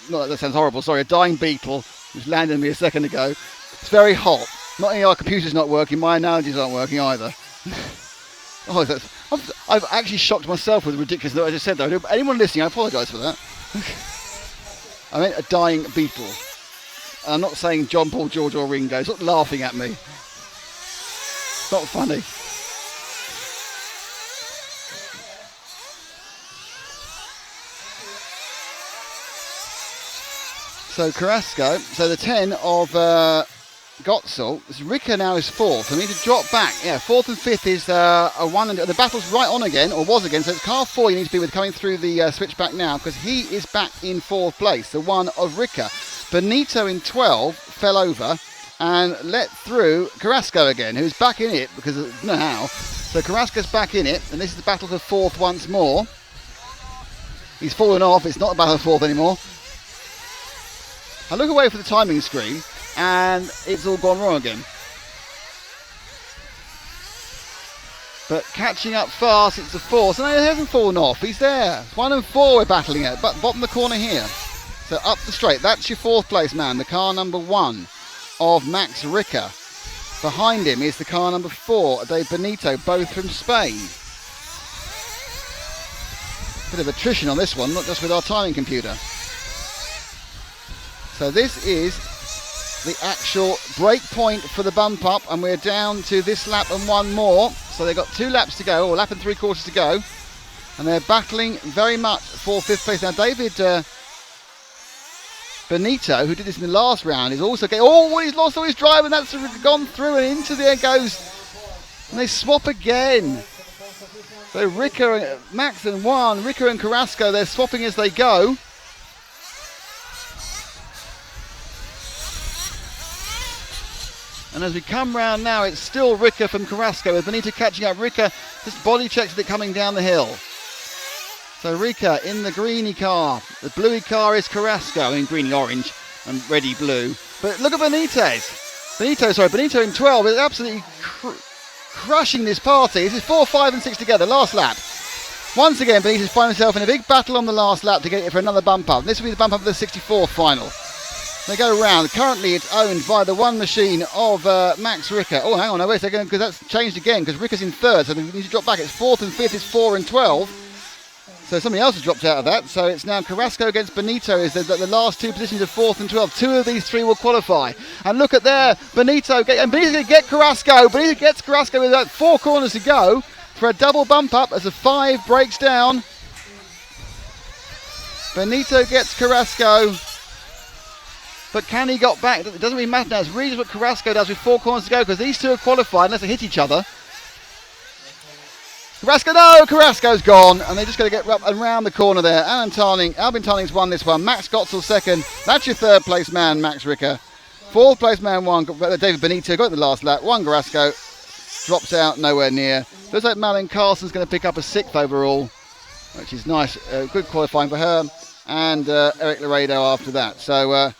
No, that sounds horrible. Sorry, a dying beetle. Which landed on me a second ago. It's very hot. Not only our computer's not working, my analogies aren't working either. I've actually shocked myself with the ridiculousness that I just said, though. Anyone listening, I apologise for that. I meant a dying beetle. And I'm not saying John, Paul, George or Ringo. Stop laughing at me. It's not funny. So Carrasco, so the 10 of Gotzel. Ricker now is 4th. I need to drop back. Yeah, 4th and 5th is a 1. And the battle's right on again, or was again. So it's car 4 you need to be with coming through the switchback now, because he is back in 4th place. The 1 of Ricker. Benito in 12 fell over and let through Carrasco again, who's back in it because of how. So Carrasco's back in it, and this is the battle for 4th once more. He's fallen off. It's not a battle for 4th anymore. I look away for the timing screen, and it's all gone wrong again. But catching up fast, it's the 4th. So no, he hasn't fallen off. He's there. 1 and 4 we're battling it, but bottom of the corner here. So up the straight. That's your 4th place man, the car number 1 of Max Ricker. Behind him is the car number 4, Dave Benito, both from Spain. Bit of attrition on this one, not just with our timing computer. So this is the actual break point for the bump up, and we're down to this lap and 1 more. So they've got 2 laps to go, or a lap and 3/4 to go. And they're battling very much for 5th place. Now David Benito, who did this in the last round, is also getting... Oh, he's lost all his drive, and that's gone through, and into there goes. And they swap again. So Ricker, Max and 1, Ricker and Carrasco, they're swapping as they go. And as we come round now, it's still Ricker from Carrasco, with Benito catching up. Ricker just body checks it coming down the hill. So Ricker in the greeny car. The bluey car is Carrasco in greeny orange and reddy blue. But look at Benito in 12 is absolutely crushing this party. This is 4, 5 and 6 together, last lap. Once again, Benito's finding himself in a big battle on the last lap to get it for another bump up. This will be the bump up of the 64th final. They go round. Currently, it's owned by the 1 machine of Max Ricker. Oh, hang on, no, wait a second, because that's changed again, because Ricker's in 3rd, so they need to drop back. It's 4th and 5th, it's 4 and 12. So somebody else has dropped out of that. So it's now Carrasco against Benito is the last 2 positions of 4th and 12th. 2 of these 3 will qualify. And look at there, Benito's going to get Carrasco. Benito gets Carrasco with about 4 corners to go for a double bump up as a 5 breaks down. Benito gets Carrasco. But can he get back? It doesn't really matter now. It's really just what Carrasco does with 4 corners to go, because these 2 are qualified unless they hit each other. Carrasco, no! Carrasco's gone, and they're just going to get around the corner there. Albin Tarning's won this one. Max Gotzel 2nd. That's your 3rd place man, Max Ricker. 4th place man, David Benito, got the last lap. 1 Carrasco, drops out, nowhere near. Looks like Malin Carlson's going to pick up a 6th overall, which is nice. Good qualifying for her. And Eric Laredo after that. So...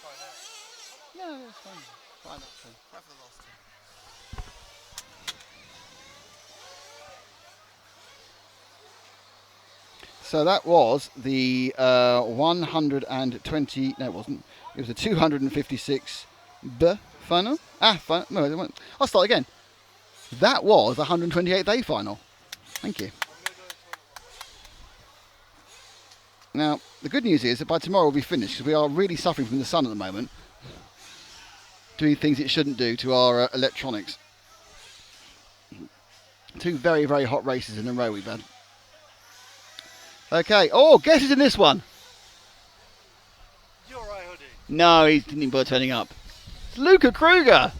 Try now. So that was the 120. No, it wasn't. It was the 256 B final. No, I'll start again. That was the 128th A final. Thank you. Now, the good news is that by tomorrow we'll be finished because we are really suffering from the sun at the moment, doing things it shouldn't do to our electronics. 2 very, very hot races in a row we've had. Okay. Oh, guess who's in this one? You're right, Hoodie. No, he didn't even bother turning up. It's Luca Kruger.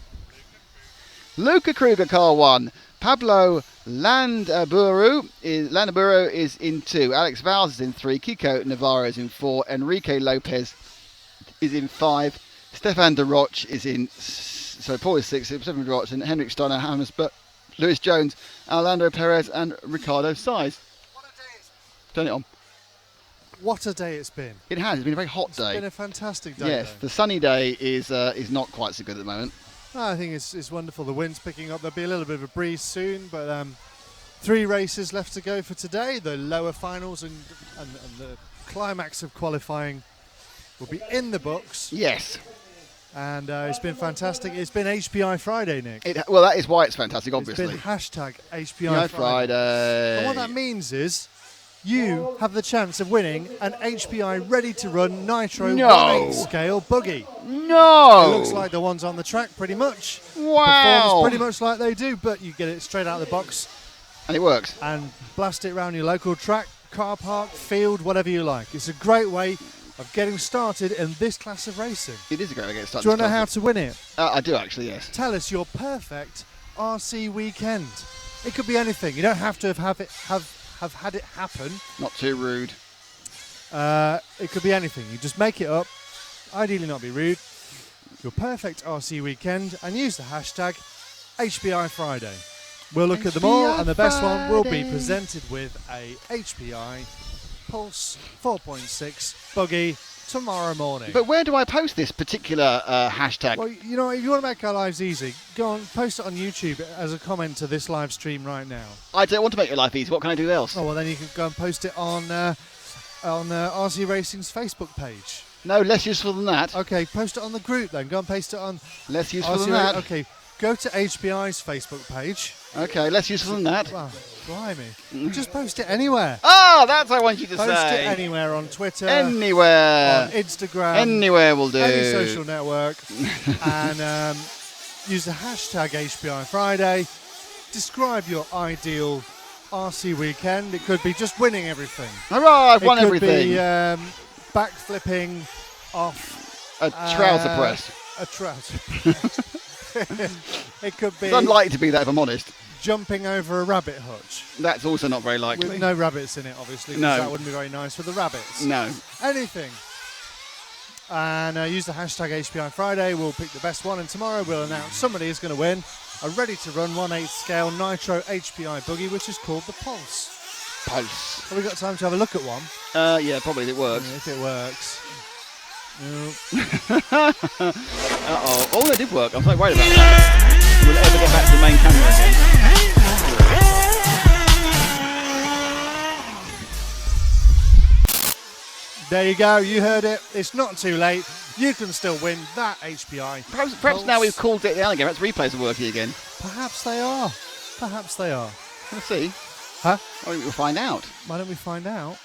Luca Kruger, car 1. Pablo Landaburu is in 2. Alex Valls is in 3. Kiko Navarro is in 4. Enrique Lopez is in 5. Stefan de Roche is in. So Paul is 6. Stefan de Roche and Henrik Steiner, Hannes, Lewis Jones, Orlando Perez, and Ricardo Sainz. Turn it on. What a day it's been. It has. It's been a very hot day. It's been a fantastic day. Yes, though. the sunny day is not quite so good at the moment. I think it's wonderful. The wind's picking up. There'll be a little bit of a breeze soon, but 3 races left to go for today. The lower finals and the climax of qualifying will be in the books. Yes. And it's been fantastic. It's been HPI Friday, Nick. Well, that is why it's fantastic, obviously. It's been hashtag HPI Friday. And what that means is you have the chance of winning an HPI ready-to-run Nitro 1/8 scale buggy. No! It looks like the ones on the track, pretty much. Wow! Performs pretty much like they do, but you get it straight out of the box. And it works. And blast it around your local track, car park, field, whatever you like. It's a great way of getting started in this class of racing. It is a great way to get started. Do you want to know how to win it? I do, actually, yes. Tell us your perfect RC weekend. It could be anything. You don't have to have had it happen. Not too rude. It could be anything. You just make it up. Ideally not be rude. Your perfect RC weekend and use the hashtag HPI Friday. We'll look at them all and the best one will be presented with a HPI Pulse 4.6 buggy tomorrow morning. But where do I post this particular hashtag? Well, you know, if you want to make our lives easy, go on, post it on YouTube as a comment to this live stream right now. I don't want to make your life easy. What can I do else? Oh, well, then you can go and post it on RC Racing's Facebook page. No, less useful than that. Okay, post it on the group then. Go and paste it on... Less useful RC than that. Okay, go to HPI's Facebook page. Okay, less useful than that. Wow, blimey. Just post it anywhere. Oh, that's what I want you to Post say. it anywhere on Twitter. Anywhere. On Instagram. Anywhere will do. Any social network. And use the hashtag HPI Friday. Describe your ideal RC weekend. It could be just winning everything. Hurrah, I've won everything. It could be backflipping off a trouser press. A trouser. It could be. It's unlikely to be that, if I'm honest. Jumping over a rabbit hutch. That's also not very likely. With no rabbits in it, obviously. No. That wouldn't be very nice for the rabbits. No. Anything. And use the hashtag HPI Friday. We'll pick the best one, and tomorrow we'll announce somebody is going to win a ready-to-run 1/8 scale Nitro HPI buggy, which is called the Pulse. Pulse. Have we got time to have a look at one? Yeah, probably if it works. If it works. Uh-oh. Oh, it did work. I'm so worried about that. Will it ever get back to the main camera again? There you go. You heard it. It's not too late. You can still win that HPI. Perhaps now we've called it the again. Perhaps replays are working again. Perhaps they are. Perhaps they are. Let's see. Huh? Why don't we find out? Why don't we find out?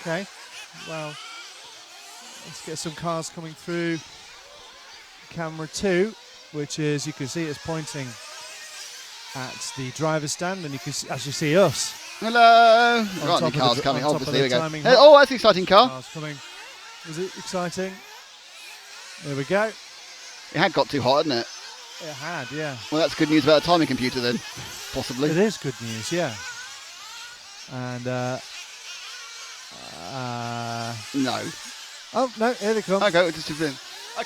Okay. Well, let's get some cars coming through camera 2, which is, you can see it's pointing at the driver's stand, and you can actually see us. Hello. Right, the car's coming. Obviously, here we go. Timing Oh, that's an exciting car. Car's coming. Is it exciting? There we go. It had got too hot, hadn't it? It had, yeah. Well, that's good news about a timing computer then, possibly. It is good news, yeah. And no. Oh no, here they come. Okay, okay,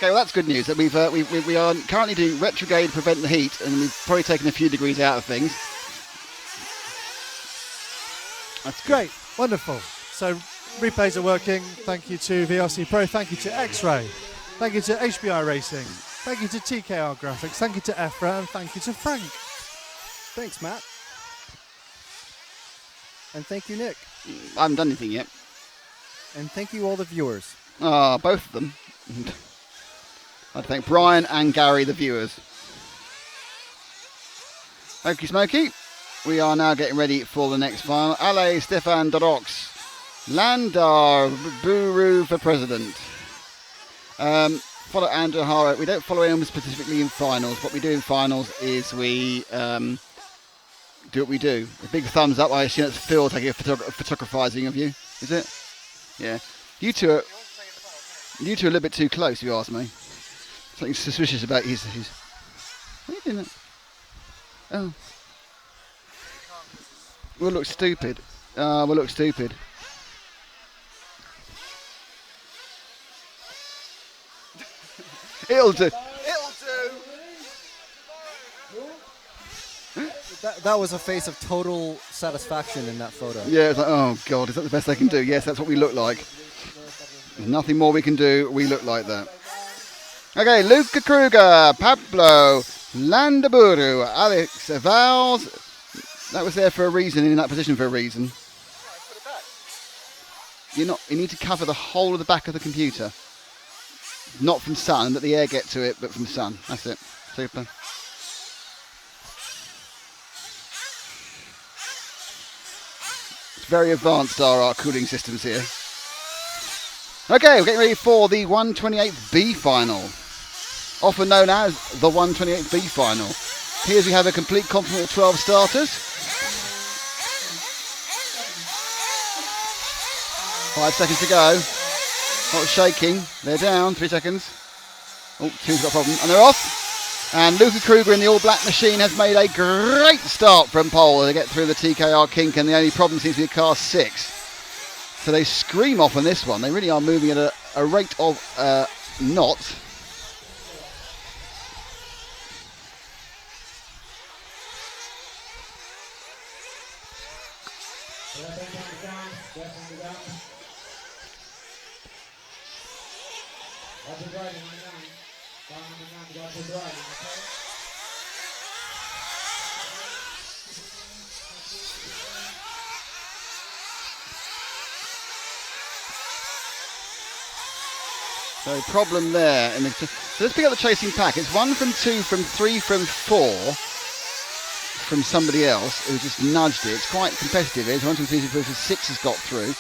well that's good news. That we are currently doing retrograde to prevent the heat, and we've probably taken a few degrees out of things. That's great, wonderful. So replays are working. Thank you to VRC Pro. Thank you to X-Ray. Thank you to HPI Racing. Thank you to TKR Graphics. Thank you to EFRA, and thank you to Frank. Thanks, Matt. And thank you, Nick. I haven't done anything yet. And thank you, all the viewers. Both of them. I'd thank Brian and Gary, the viewers. Okie Smoky. We are now getting ready for the next final. Ale Stefan Dorox. Landar Buru for president. Follow Andrew Hara. We don't follow anyone specifically in finals. What we do in finals is we do what we do. A big thumbs up. I assume that's Phil taking a photographizing of you. Is it? Yeah. You two are a little bit too close, if you ask me. Something suspicious about his. What are you doing? Oh. We'll look stupid. We'll look stupid. It'll do. That was a face of total satisfaction in that photo. Yeah, it's like, oh God, is that the best they can do? Yes, that's what we look like. There's nothing more we can do. We look like that. Okay, Luca Kruger, Pablo, Landaburu, Alex Vals. That was there for a reason, in that position for a reason. You need to cover the whole of the back of the computer. Not from sun, let the air get to it, but from sun. That's it. Super. It's very advanced, our cooling systems here. Okay, we're getting ready for the 128B final. Often known as the 128B final. Here we have a complete complement of 12 starters. 5 seconds to go. Not shaking. They're down. 3 seconds. Oh, two's got a problem. And they're off. And Luca Kruger in the all-black machine has made a great start from pole. They get through the TKR kink, and the only problem seems to be car 6. So they scream off on this one. They really are moving at a rate of knots. So problem there. So let's pick up the chasing pack. It's 1 from 2 from 3 from 4 from somebody else who just nudged it. It's quite competitive. It's 1 from 3 from 6 has got through.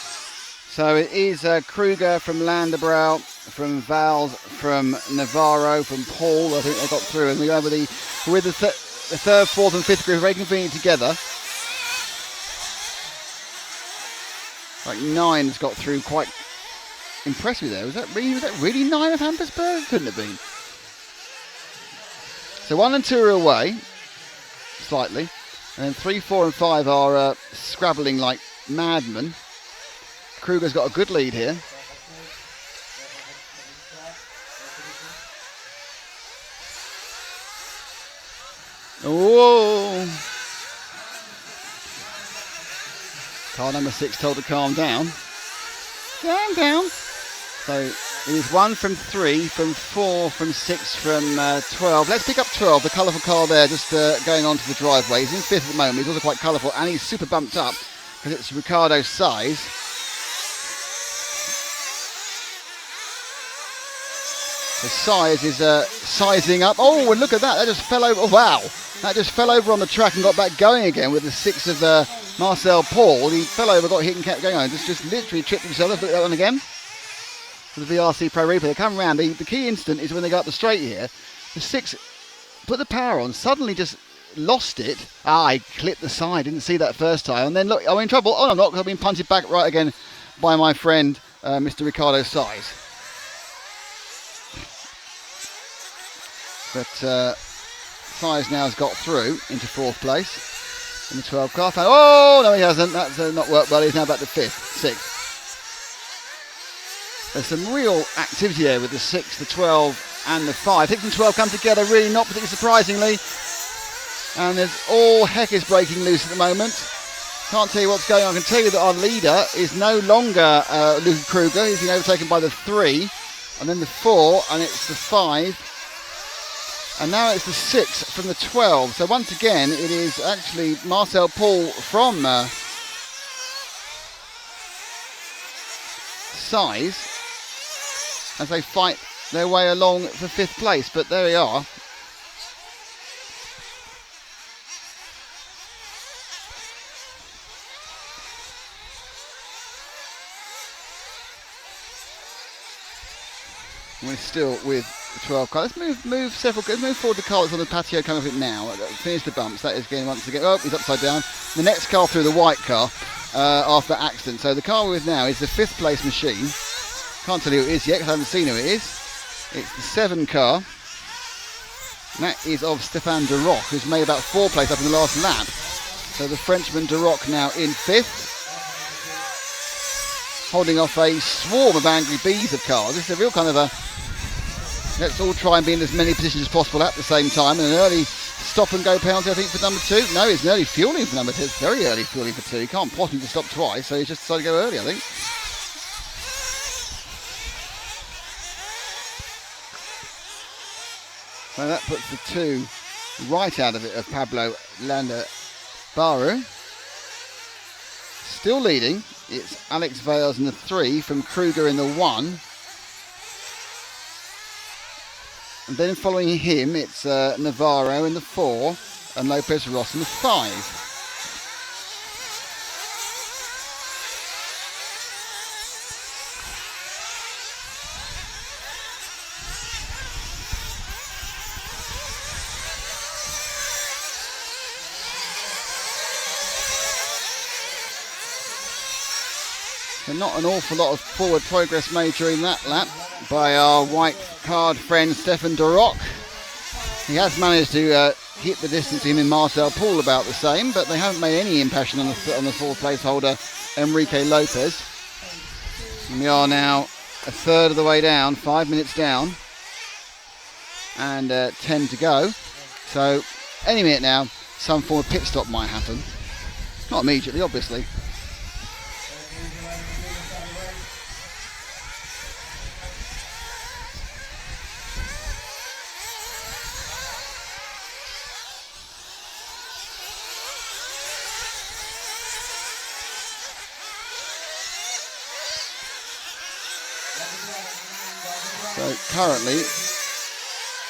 So it is Kruger from Landabrow, from Vals, from Navarro, from Paul. I think they got through, and we go with the third, fourth, and fifth group very convenient together. Like 9's got through quite impressively there. Was that really 9 of Hampersburg? Couldn't have been. So 1 and 2 are away, slightly, and then 3, 4, and 5 are scrabbling like madmen. Kruger's got a good lead here. Whoa! Car number 6 told to calm down. Calm down. So it is 1 from 3, from 4, from 6, from 12. Let's pick up 12, the colourful car there, just going onto the driveway. He's in 5th at the moment. He's also quite colourful, and he's super bumped up because it's Ricardo's size. The size is sizing up. Oh, and look at that. That just fell over. Oh, wow. That just fell over on the track and got back going again with the 6 of Marcel Paul. He fell over, got hit and kept going on. Just literally tripped himself. Let's look at that one again. For the VRC Pro Replay. They come around. The key instant is when they go up the straight here. The 6 put the power on, suddenly just lost it. I clipped the side. Didn't see that first time. And then look, I'm in trouble. Oh, I'm not, because I've been punted back right again by my friend, Mr. Ricardo Size. But Size now has got through into 4th place in the 12 car. Oh, no, he hasn't. That's not worked well. He's now back to 5th, 6th. There's some real activity there with the 6, the 12, and the 5. 6 and 12 come together, really not particularly surprisingly. And there's all heck is breaking loose at the moment. Can't tell you what's going on. I can tell you that our leader is no longer Luca Kruger. He's been overtaken by the 3. and then the 4, and it's the 5, and now it's the 6 from the 12. So once again, it is actually Marcel Paul from Size as they fight their way along for 5th place, but there we are. We're still with the 12 car. Let's move forward the car that's on the patio coming up it now. Finish the bumps. That is going once again. Oh, he's upside down. The next car through the white car after that accident. So the car we're with now is the 5th place machine. Can't tell you who it is yet because I haven't seen who it is. It's the 7 car. And that is of Stéphane Duroc, who's made about 4 places up in the last lap. So the Frenchman Duroc now in 5th. Holding off a swarm of angry bees of cars. This is a real kind of a let's all try and be in as many positions as possible at the same time. And an early stop and go penalty, I think, for number 2. No, it's an early fueling for number 2. It's very early fueling for 2. He can't possibly stop twice, so he's just decided to go early, I think. So that puts the 2 right out of it of Pablo Landabaru. Still leading. It's Alex Vales in the 3 from Kruger in the 1. And then following him, it's Navarro in the 4 and Lopez Ross in the 5. So not an awful lot of forward progress made during that lap by our white card friend Stefan Duroc. He has managed to hit the distance to him in Marcel Paul about the same, but they haven't made any impression on the 4th place holder Enrique Lopez. And we are now a third of the way down, 5 minutes down, and 10 to go. So any minute now, some form of pit stop might happen. Not immediately, obviously. So currently,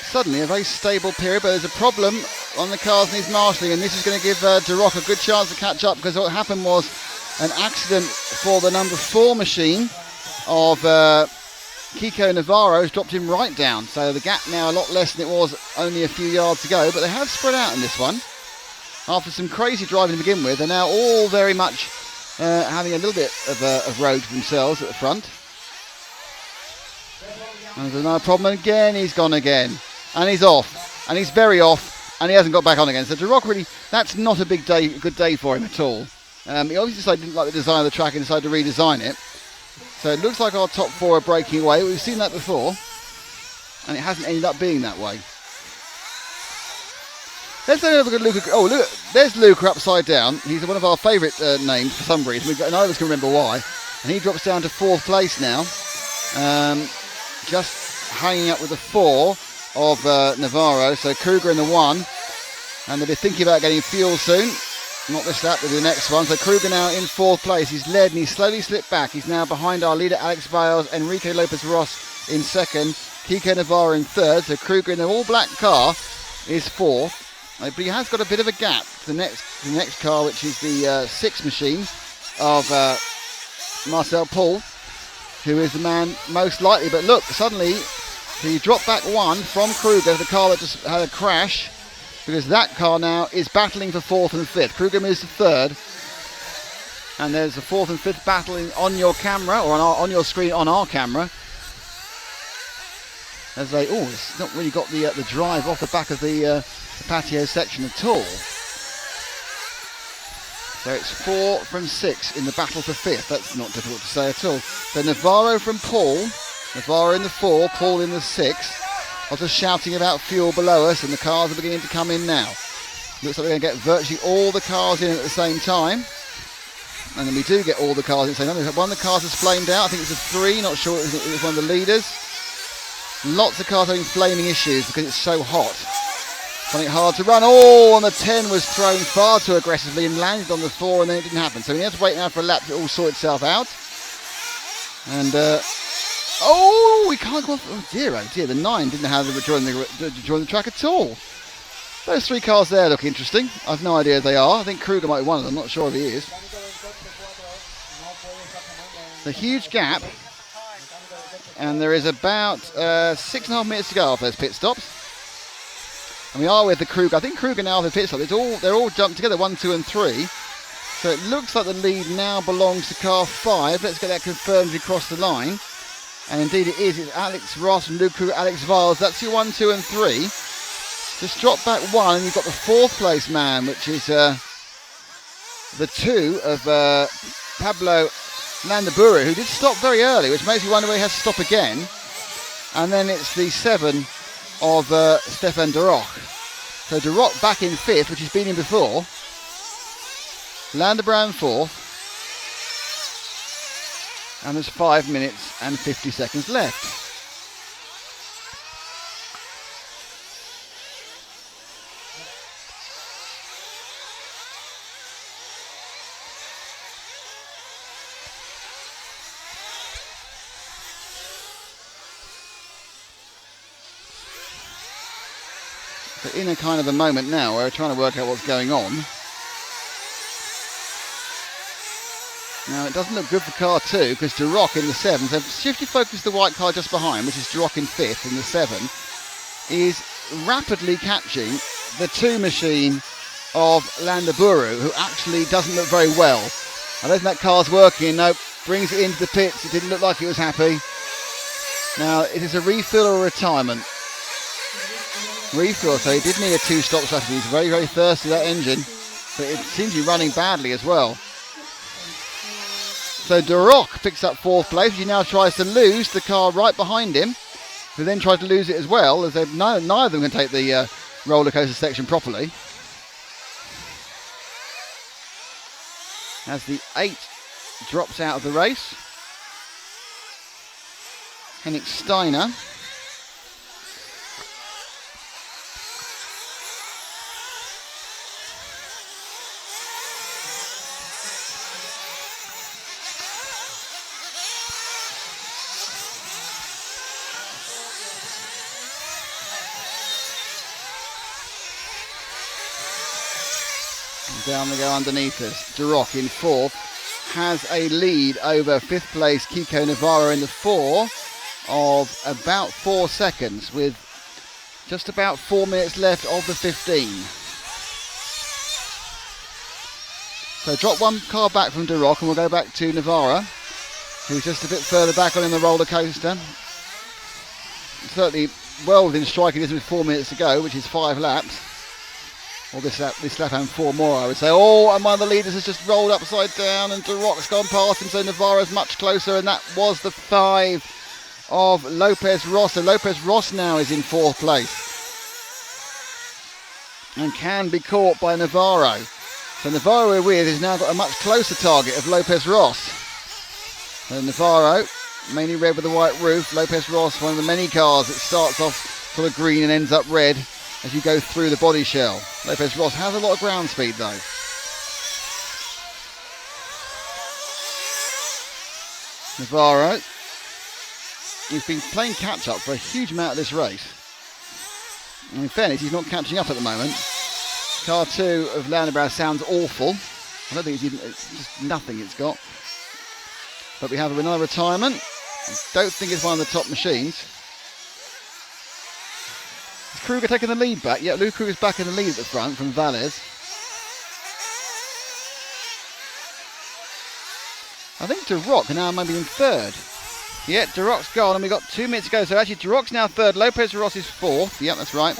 suddenly a very stable period, but there's a problem on the cars needs marshalling, and this is going to give Duroc a good chance to catch up, because what happened was an accident for the number 4 machine of Kiko Navarro has dropped him right down. So the gap now a lot less than it was only a few yards ago, but they have spread out in this one. After some crazy driving to begin with, they're now all very much having a little bit of road for themselves at the front. And there's another problem again, he's gone again. And he's off. And he's very off. And he hasn't got back on again. So Duroc really, that's not a good day for him at all. He obviously decided he didn't like the design of the track and decided to redesign it. So it looks like our top 4 are breaking away. We've seen that before. And it hasn't ended up being that way. Let's have a good look. Oh, look, there's Luca upside down. He's one of our favourite names for some reason. None of us can remember why. And he drops down to 4th place now. Just hanging up with the 4 of Navarro. So Kruger in the 1. And they'll be thinking about getting fuel soon. Not this lap, but the next one. So Kruger now in 4th place. He's led and he's slowly slipped back. He's now behind our leader Alex Vales, Enrique Lopez Ross in 2nd, Kiko Navarro in 3rd. So Kruger in the all-black car is 4th. But he has got a bit of a gap. The next car, which is the 6 machine of Marcel Paul, who is the man most likely. But look, suddenly he dropped back 1 from Kruger, the car that just had a crash, because that car now is battling for 4th and 5th. Kruger moves to 3rd. And there's the 4th and 5th battling on your camera, or on your screen on our camera. As they, it's not really got the drive off the back of the patio section at all. So it's 4 from 6 in the battle for 5th. That's not difficult to say at all. So Navarro from Paul. Navarro in the 4, Paul in the 6. I was shouting about fuel below us, and the cars are beginning to come in now. Looks like we're going to get virtually all the cars in at the same time. And then we do get all the cars in at the same time. One of the cars has flamed out. I think it's a 3, not sure it was one of the leaders. Lots of cars having flaming issues because it's so hot. Finding it hard to run. Oh, and the 10 was thrown far too aggressively and landed on the 4, and then it didn't happen. So we have to wait now for a lap to all sort itself out. And, we can't go off. Oh dear, the 9 didn't have to join the track at all. Those 3 cars there look interesting. I've no idea if they are. I think Kruger might be one of them. I'm not sure if he is. It's a huge gap. And there is about 6.5 minutes to go after those pit stops. And we are with the Kruger. I think Kruger now have the pit stop. They're all jumped together, 1, 2 and 3. So it looks like the lead now belongs to car 5. Let's get that confirmed as we cross the line. And indeed it is. It's Alex Ross and Luke Kruger, Alex Viles. That's your 1, 2 and 3. Just drop back 1 and you've got the 4th place man, which is the 2 of Pablo Landaburu, who did stop very early, which makes you wonder where he has to stop again. And then it's the 7 of Stefan de Rock. So de Rock back in 5th, which he's been in before. Landaburu in 4th. And there's 5 minutes and 50 seconds left. So in a kind of a moment now where we're trying to work out what's going on. Now it doesn't look good for car 2 because Duroc in the 7, so shift focus the white car just behind, which is Duroc in 5th in the 7, is rapidly catching the 2 machine of Landaburu, who actually doesn't look very well. I don't think that car's working. No, brings it into the pits. It didn't look like it was happy. Now it is a refill or a retirement. Refill, so he did need a 2-stop strategy. He's very, very thirsty, that engine, but it seems to be running badly as well. So Duroc picks up 4th place, which he now tries to lose the car right behind him, who then tries to lose it as well, as neither of them can take the roller coaster section properly. As the 8 drops out of the race, Henrik Steiner. Down they go underneath us. Duroc in 4th has a lead over 5th place Kiko Navarro in the 4 of about 4 seconds with just about 4 minutes left of the 15. So drop 1 car back from Duroc and we'll go back to Navarro, who's just a bit further back on the roller coaster. Certainly well within striking distance with 4 minutes to go, which is 5 laps. Or this lap and 4 more, I would say. Oh, and one of the leaders has just rolled upside down and Duroc's gone past him, so Navarro's much closer, and that was the 5 of Lopez Ross. So Lopez Ross now is in 4th place and can be caught by Navarro. So Navarro we're with has now got a much closer target of Lopez Ross. So Navarro, mainly red with a white roof. Lopez Ross, one of the many cars that starts off sort of green and ends up red as you go through the body shell. Lopez Ross has a lot of ground speed though. Navarro, he's been playing catch up for a huge amount of this race. And in fairness, he's not catching up at the moment. Car 2 of Landaburu sounds awful. I don't think it's just nothing it's got. But we have another retirement. I don't think it's one of the top machines. Is Kruger taking the lead back? Yeah, Luke Kruger's back in the lead at the front from Valles. I think Duroc now maybe in 3rd. Yeah, Duroc's gone and we've got 2 minutes to go. So actually Duroc's now 3rd. Lopez Ross is 4th. Yep, that's right.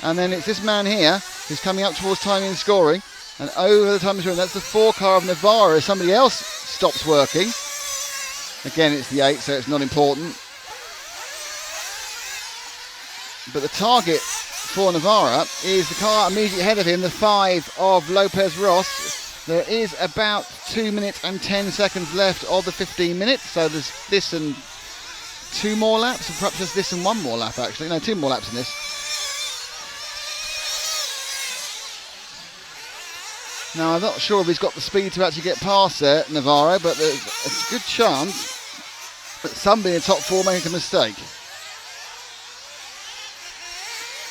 And then it's this man here who's coming up towards timing and scoring. And over the timing and scoring, that's the 4 car of Navarro as somebody else stops working. Again, it's the 8, so it's not important. But the target for Navarro is the car immediately ahead of him, the 5 of Lopez Ross. There is about 2 minutes and 10 seconds left of the 15 minutes, so there's this and 2 more laps, or perhaps just this and 1 more lap actually. No, 2 more laps in this. Now, I'm not sure if he's got the speed to actually get past there, Navarro, but there's a good chance that somebody in the top 4 make a mistake.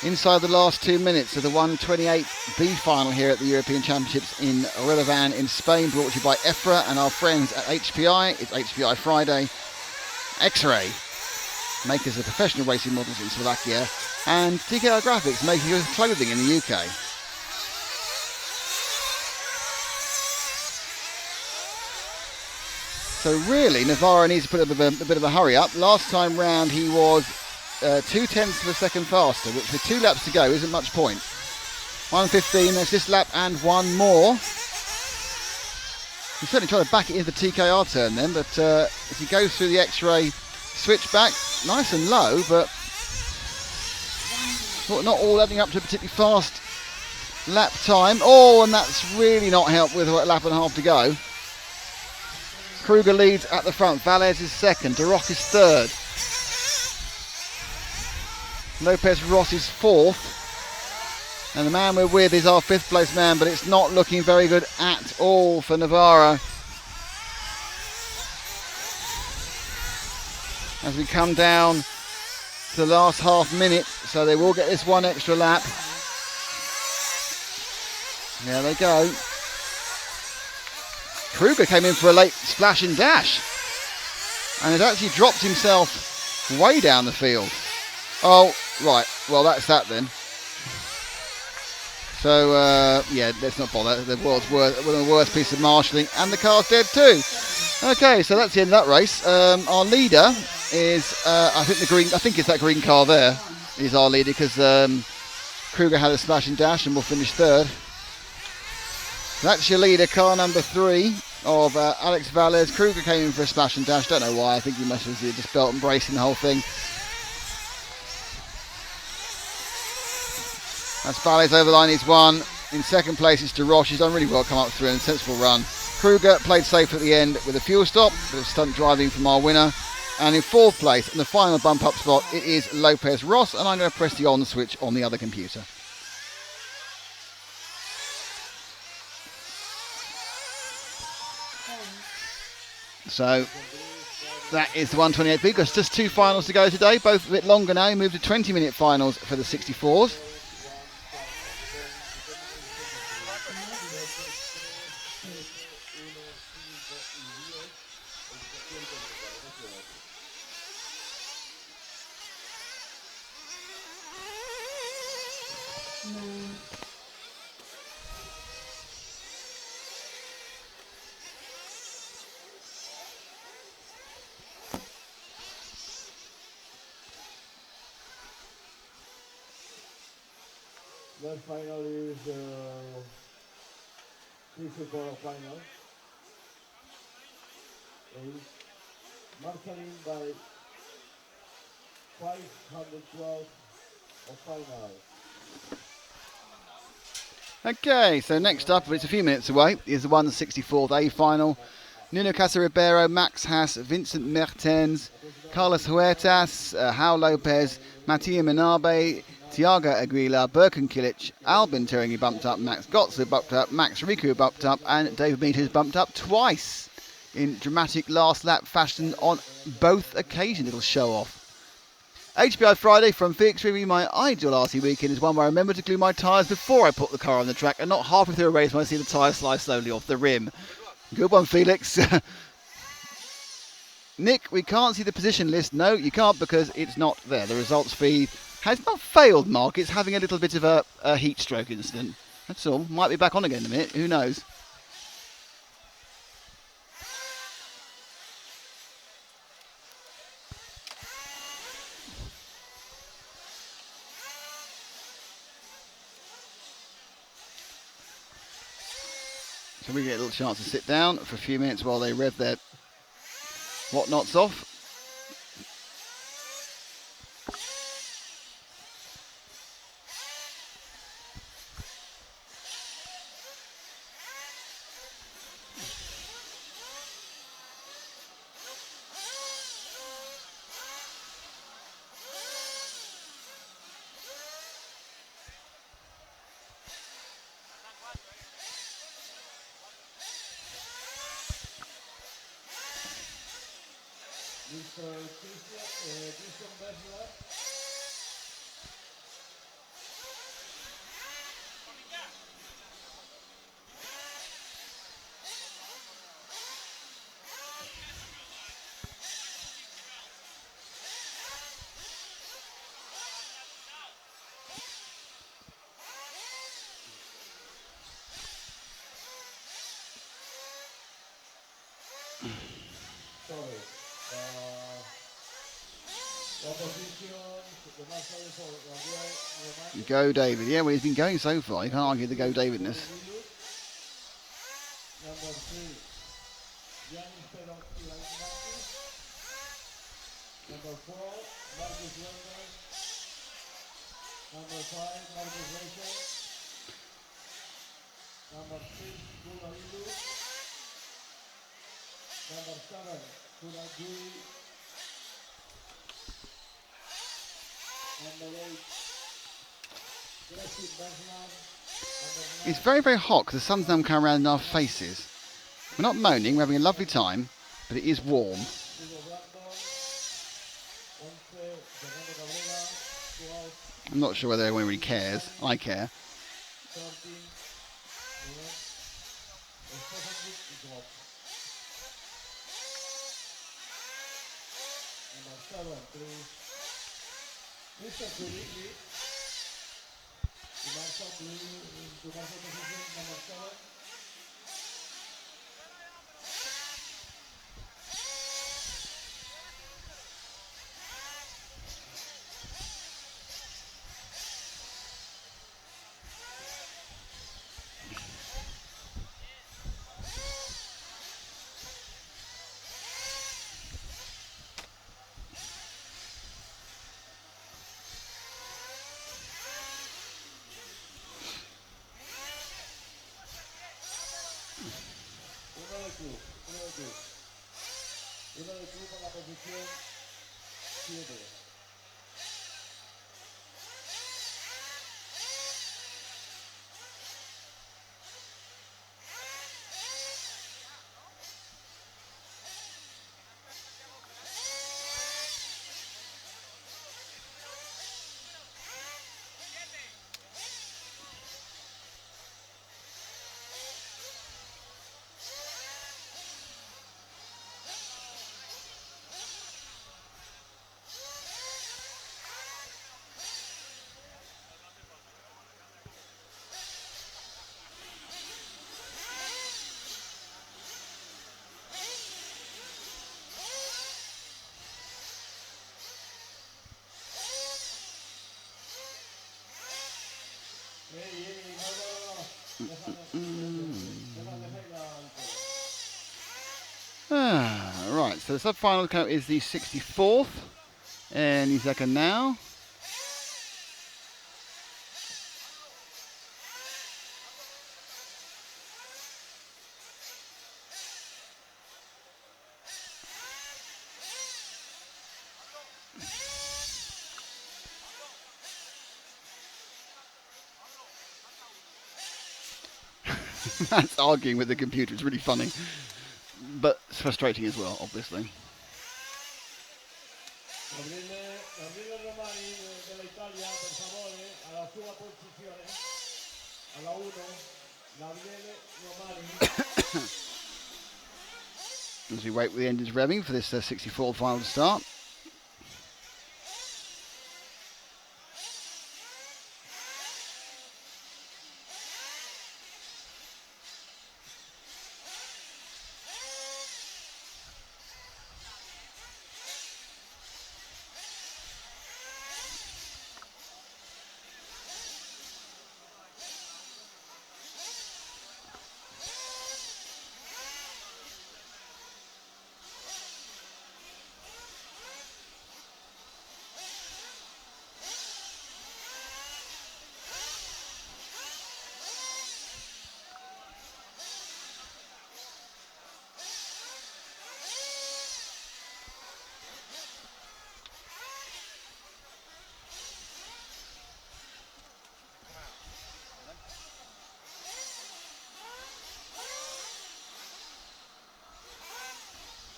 Inside the last 2 minutes of the 1:28B final here at the European Championships in Redovan in Spain, brought to you by EFRA and our friends at HPI. It's HPI Friday. X-Ray, makers of professional racing models in Slovakia, and TKR Graphics, makers of clothing in the UK. So really, Navarro needs to put a bit of a hurry up. Last time round he was 0.2 of a second faster, which with 2 laps to go isn't much point. 1:15, there's this lap and 1 more. He's certainly trying to back it into the TKR turn then, but as he goes through the X-Ray switchback, nice and low, but not all adding up to a particularly fast lap time. Oh, and that's really not helped with a lap and a half to go. Kruger leads at the front, Valles is second, De Rock is third. Lopez Ross is fourth, and the man we're with is our 5th place man, but it's not looking very good at all for Navarro. As we come down to the last half minute, so they will get this 1 extra lap. There they go. Kruger came in for a late splash and dash, and has actually dropped himself way down the field. Oh, right. Well, that's that then. So, yeah, let's not bother. The world's one of the worst piece of marshalling, and the car's dead too. Okay, so that's the end of that race. Our leader is, I think it's that green car there. Is our leader because Kruger had a smash and dash, and will finish 3rd. That's your leader, car number 3 of Alex Valles. Kruger came in for a splash and dash. Don't know why. I think he must have just belt and bracing the whole thing. That's Valles over the line, he's won. In 2nd place it's De Roche, he's done really well, come up through in a sensible run. Kruger played safe at the end with a fuel stop, bit of stunt driving from our winner. And in 4th place, in the final bump up spot, it is Lopez Ross, and I'm going to press the on switch on the other computer. So that is the 1:28B, because just 2 finals to go today, both a bit longer now. We move to 20-minute finals for the 64s. The final is the quarter final. Is Marcelin by 512 of final. Okay, so next up, it's a few minutes away, is the 164th A final. Nuno Casa-Ribeiro, Max Haas, Vincent Mertens, Carlos Huertas, João Lopez, Mattia Minabe, Tiago Aguilar, Birkin Kilic, Albin Turingi bumped up, Max Gotze bumped up, Max Riku bumped up, and David Meters bumped up twice in dramatic last lap fashion on both occasions. Little show off. HPI Friday from Victory, my ideal RC weekend is one where I remember to glue my tyres before I put the car on the track and not halfway through a race when I see the tyre slide slowly off the rim. Good one, Felix. Nick, we can't see the position list. No, you can't because it's not there. The results feed has not failed, Mark. It's having a little bit of a heat stroke incident. That's all. Might be back on again in a minute. Who knows? So we get a little chance to sit down for a few minutes while they rev their whatnots off. Go David. Yeah, well, he's been going so far. You can't argue the go Davidness. Number 3, Giannis Pedokilakis. Number 4, Marcus London. Number 5, Marcus Rachel. Number 6, Kulailu. Number 7, Kulagui. Number 8, Gresham Bernard. It's very, very hot because the sun's now coming around in our faces. We're not moaning, we're having a lovely time, but it is warm. I'm not sure whether anyone really cares. I care. Number 7, Mr. Kuliki. To Marshall position, number 7. Uno de club en la posición 7. Right, so the sub-final count is the 64th. Any second now. That's arguing with the computer. It's really funny. But it's frustrating as well, obviously. Gabriele Romani dell'Italia, per favore, alla sua posizione. Alla 1, Gabriele Romani. As we wait with the engines revving for this 64th final to start.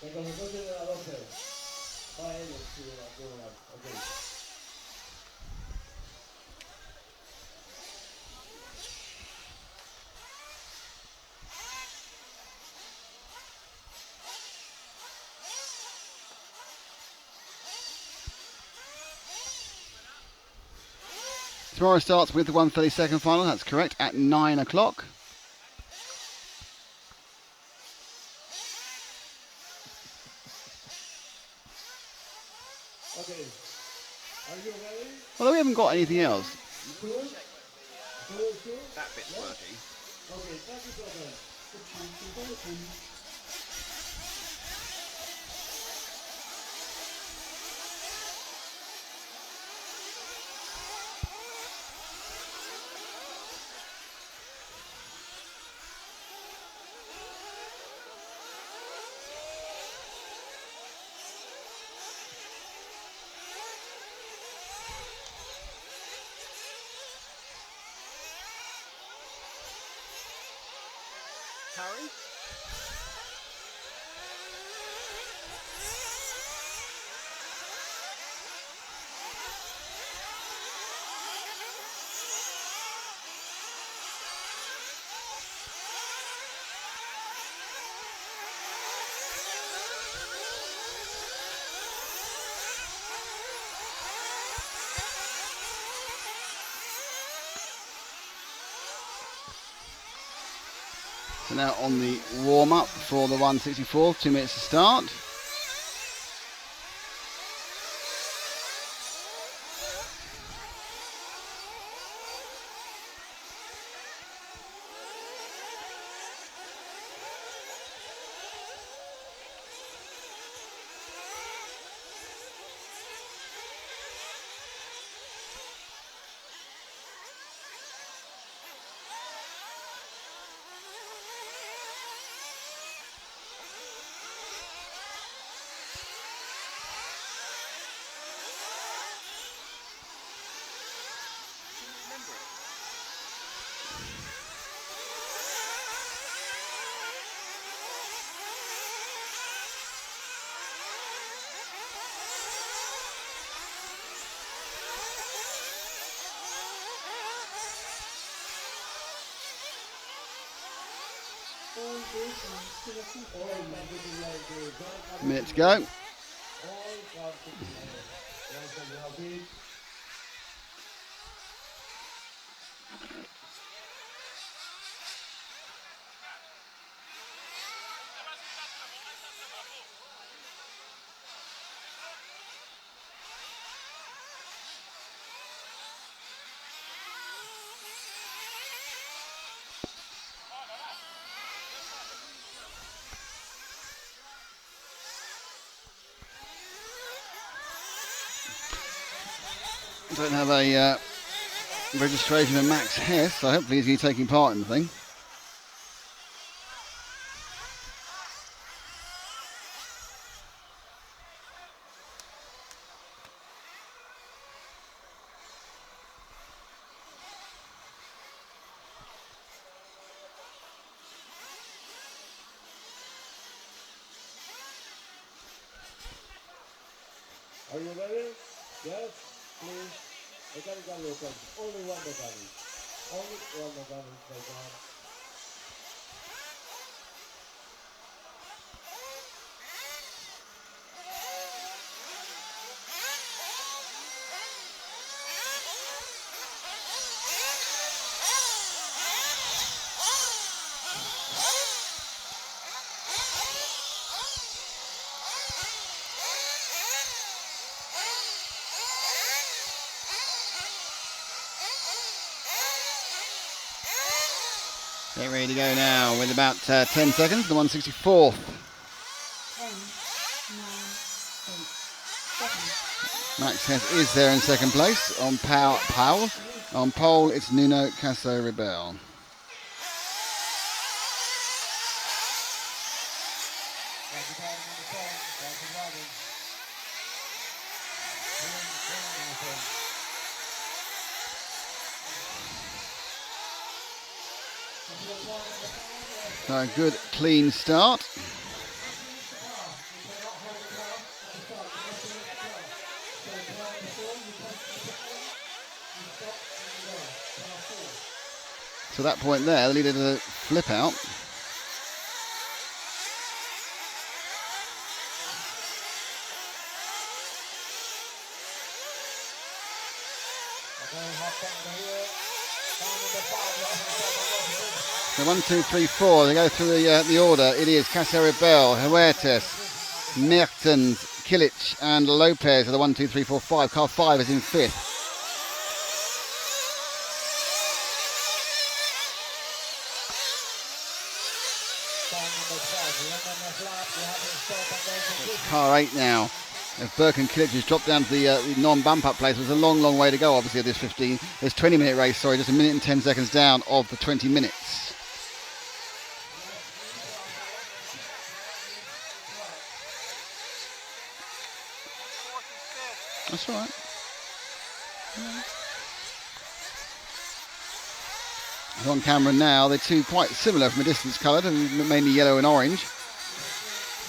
El consecuente de la 12. Va Elliot, sí, okay. Tomorrow starts with the 1:30 final, that's correct, at 9 o'clock. Okay. Are you ready? Although we haven't got anything else. Sure? Sure? That bit's working. Okay, that is open. Harry? So now on the warm-up for the 164, 2 minutes to start. Minute to go. Don't have a registration of Max Hess, so hopefully he's going to be taking part in the thing. Are you ready? Yes, please. Mechanical local. Only one mechanic. Only one mechanic, my God. Get ready to go now with about 10 seconds, the 164th. 10, 9, 8, 7. Max Hess is there in second place. On Powell. On pole, it's Nuno Caso Rebel. So a good, clean start. to that point there, the leader to flip out. So 1, 2, 3, 4. They go through the order. It is Caceribel, Huertas, Mertens, Kilic, and Lopez are the 1, 2, 3, 4, 5. Car 5 is in 5th. Car 8 now. If Burke and Kilic has dropped down to the non-bump up place, there's a long, long way to go, obviously, at this 20-minute race, sorry, just a minute and 10 seconds down of the 20 minutes. That's all right. On camera now, they're two quite similar from a distance coloured, and mainly yellow and orange.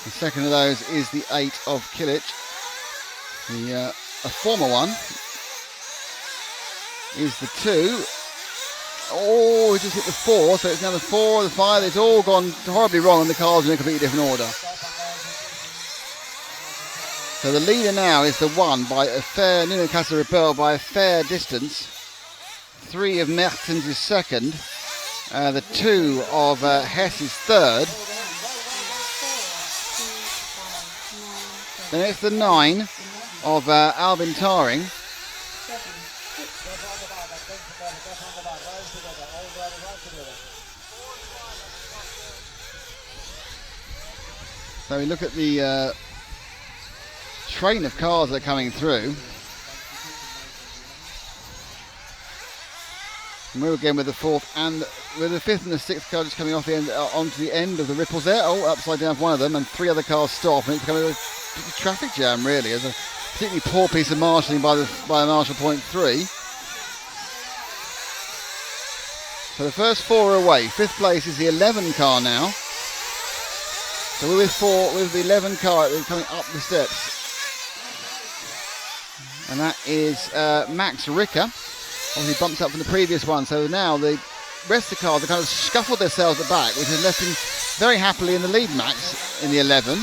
The second of those is the 8 of Kilic. A former one is the 2. Oh, it just hit the 4, so it's now the 4, the 5. It's all gone horribly wrong, and the cars are in a completely different order. So the leader now is the 1 by a fair, Nuno Caceribel by a fair distance. 3 of Mertens is second. The 2 of Hess is third. Then it's the 9 of Albin Taring. So we look at the train of cars that are coming through. And we're again with the 4th and with the 5th and the 6th car just coming off the end onto the end of the ripples there. Oh, upside down for one of them, and 3 other cars stop, and it's becoming a traffic jam really. There's a particularly poor piece of marshalling by marshal point 3. So the first 4 are away. 5th place is the 11 car now. So we're with the 11 car coming up the steps. And that is Max Ricker. Obviously bumped up from the previous one, so now the rest of the cars have kind of scuffled themselves at the back, which has left him very happily in the lead, Max, in the 11.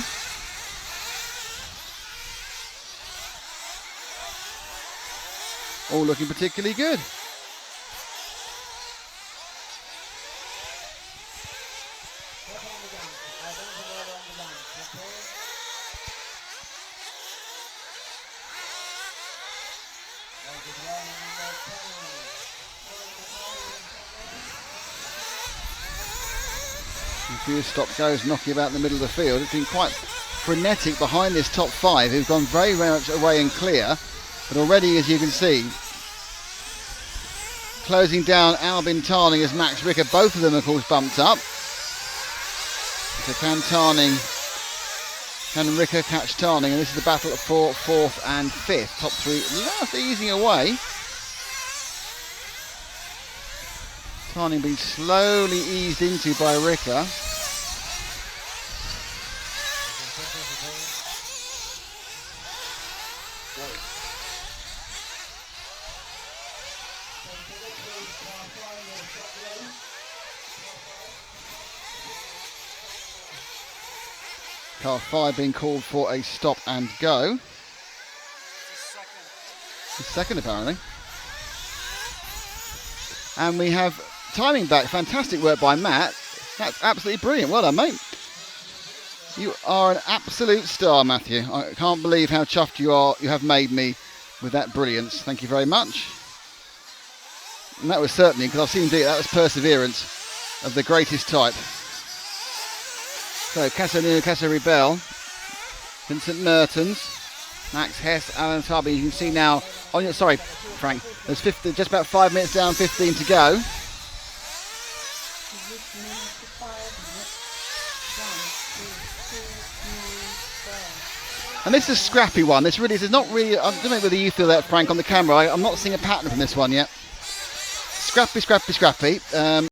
All looking particularly good. Stop goes knocking about in the middle of the field. It's been quite frenetic behind this top 5 who've gone very, very much away and clear, but already, as you can see, closing down Albin Tarning as Max Ricker. Both of them of course bumped up, so can Ricker catch Tarning, and this is the battle for 4th and 5th. Top 3 last easing away. Tarning being slowly eased into by Ricker. Car 5 being called for a stop and go. The second apparently. And we have timing back. Fantastic work by Matt. That's absolutely brilliant. Well done, mate. You are an absolute star, Matthew. I can't believe how chuffed you have made me with that brilliance. Thank you very much. And that was certainly, because I've seen him do it, that was perseverance of the greatest type. So Caceribel, Vincent Mertens, Max Hess, Alan Tarbey. You can see now, sorry Frank, there's just about 5 minutes down, 15 to go. And this is a scrappy one. This is not really, I don't know whether you feel that, Frank, on the camera. I'm not seeing a pattern from this one yet. Scrappy, scrappy, scrappy. Up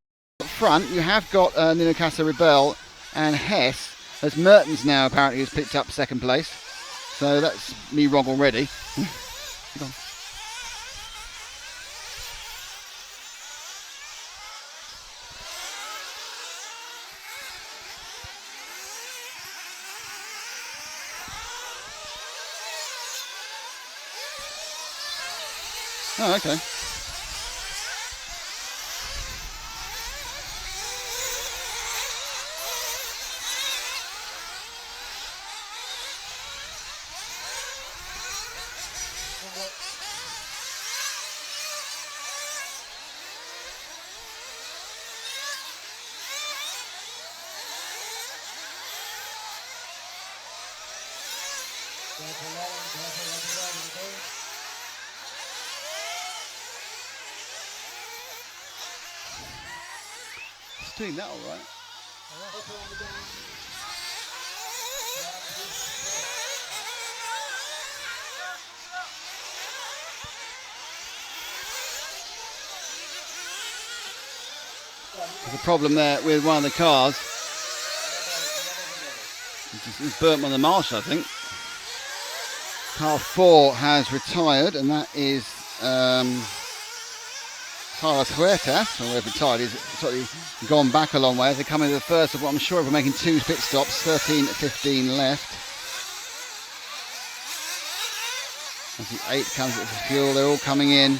front, you have got Nuno Caceribel and Hess. There's Mertens now, apparently, who's picked up second place. So that's me wrong already. Come on. Oh, okay. It's doing that all right. There's a problem there with one of the cars. It's burnt on the marsh, I think. Car 4 has retired, and that is Carlos Huertas, or wherever retired, he's slightly gone back a long way. They're coming to the first of what I'm sure we're making 2 pit stops, 13:15 left. As the 8 comes with the fuel, they're all coming in.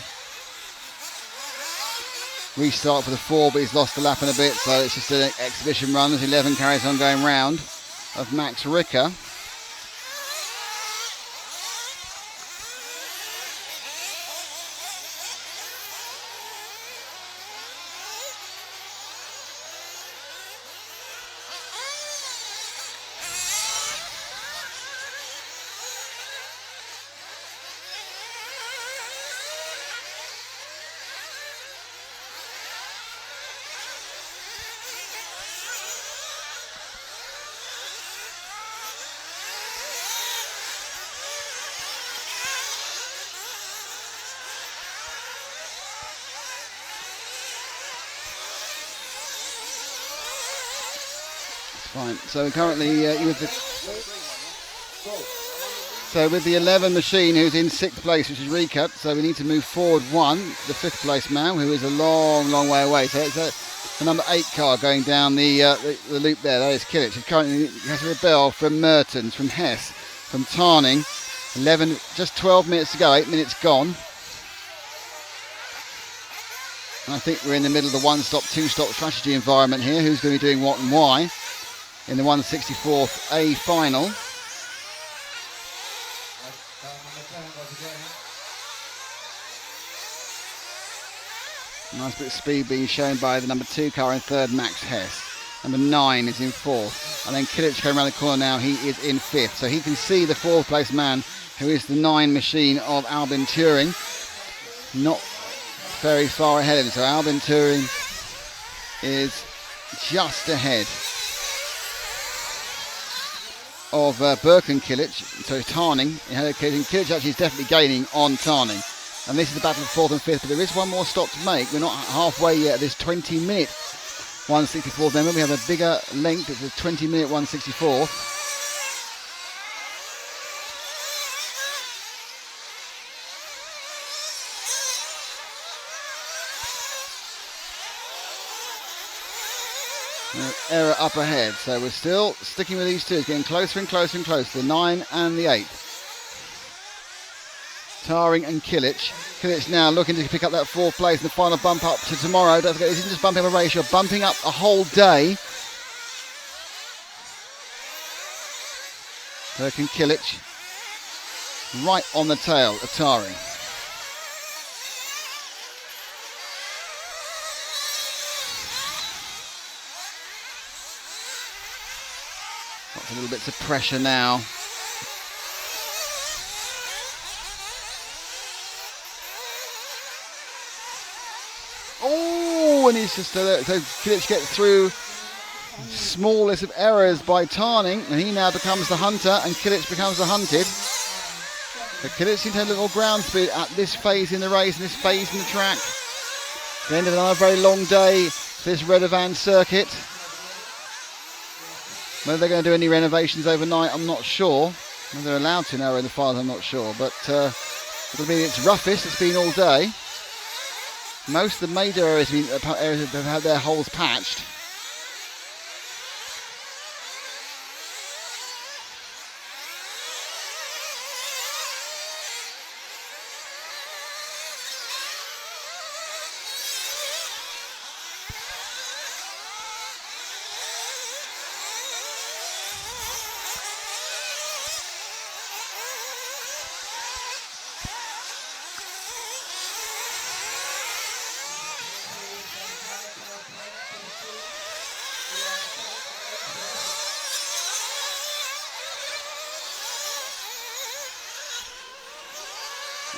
Restart for the 4, but he's lost the lap in a bit, so it's just an exhibition run as 11 carries on going round of Max Ricker. Fine. So currently with the 11 machine, who's in 6th place, which is Recut, so we need to move forward 1 to the 5th place man, who is a long way away. So it's the number 8 car going down the loop there. That is Kilic. It currently has a bell from Mertens, from Hess, from Tarning. 11, just 12 minutes to go. 8 minutes gone. And I think we're in the middle of the 1-stop, 2-stop strategy environment here. Who's going to be doing what and why in the 164th A final. Nice bit of speed being shown by the number 2 car in 3rd, Max Hess. Number 9 is in 4th. And then Kilic came around the corner now, he is in 5th. So he can see the 4th place man, who is the 9 machine of Albin Turing. Not very far ahead of him. So Albin Turing is just ahead of Birkin Kilic. So Tarning, Kilic actually is definitely gaining on Tarning. And this is the battle of 4th and 5th, but there is one more stop to make. We're not halfway yet at this 20-minute 164th. Remember, we have a bigger length. It's a 20-minute 164th. Error up ahead, so we're still sticking with these two. It's getting closer and closer and closer, the 9 and the 8. Tarring and Kilic. Kilic now looking to pick up that 4th place in the final bump up to tomorrow. Don't forget, this isn't just bumping up a race, you're bumping up a whole day. Birkin Kilic right on the tail of Tarring. Lots of little bits of pressure now. Oh, and he's just so Kilic gets through smallest of errors by Tarning, and he now becomes the hunter, and Kilic becomes the hunted. But Kilic seems to have a little ground speed at this phase in the race, and this phase in the track. The end of another very long day for this Redovan circuit. Whether they're going to do any renovations overnight, I'm not sure. Whether they're allowed to now in the files, I'm not sure. But it'll be its roughest it's been all day. Most of the major areas have had their holes patched.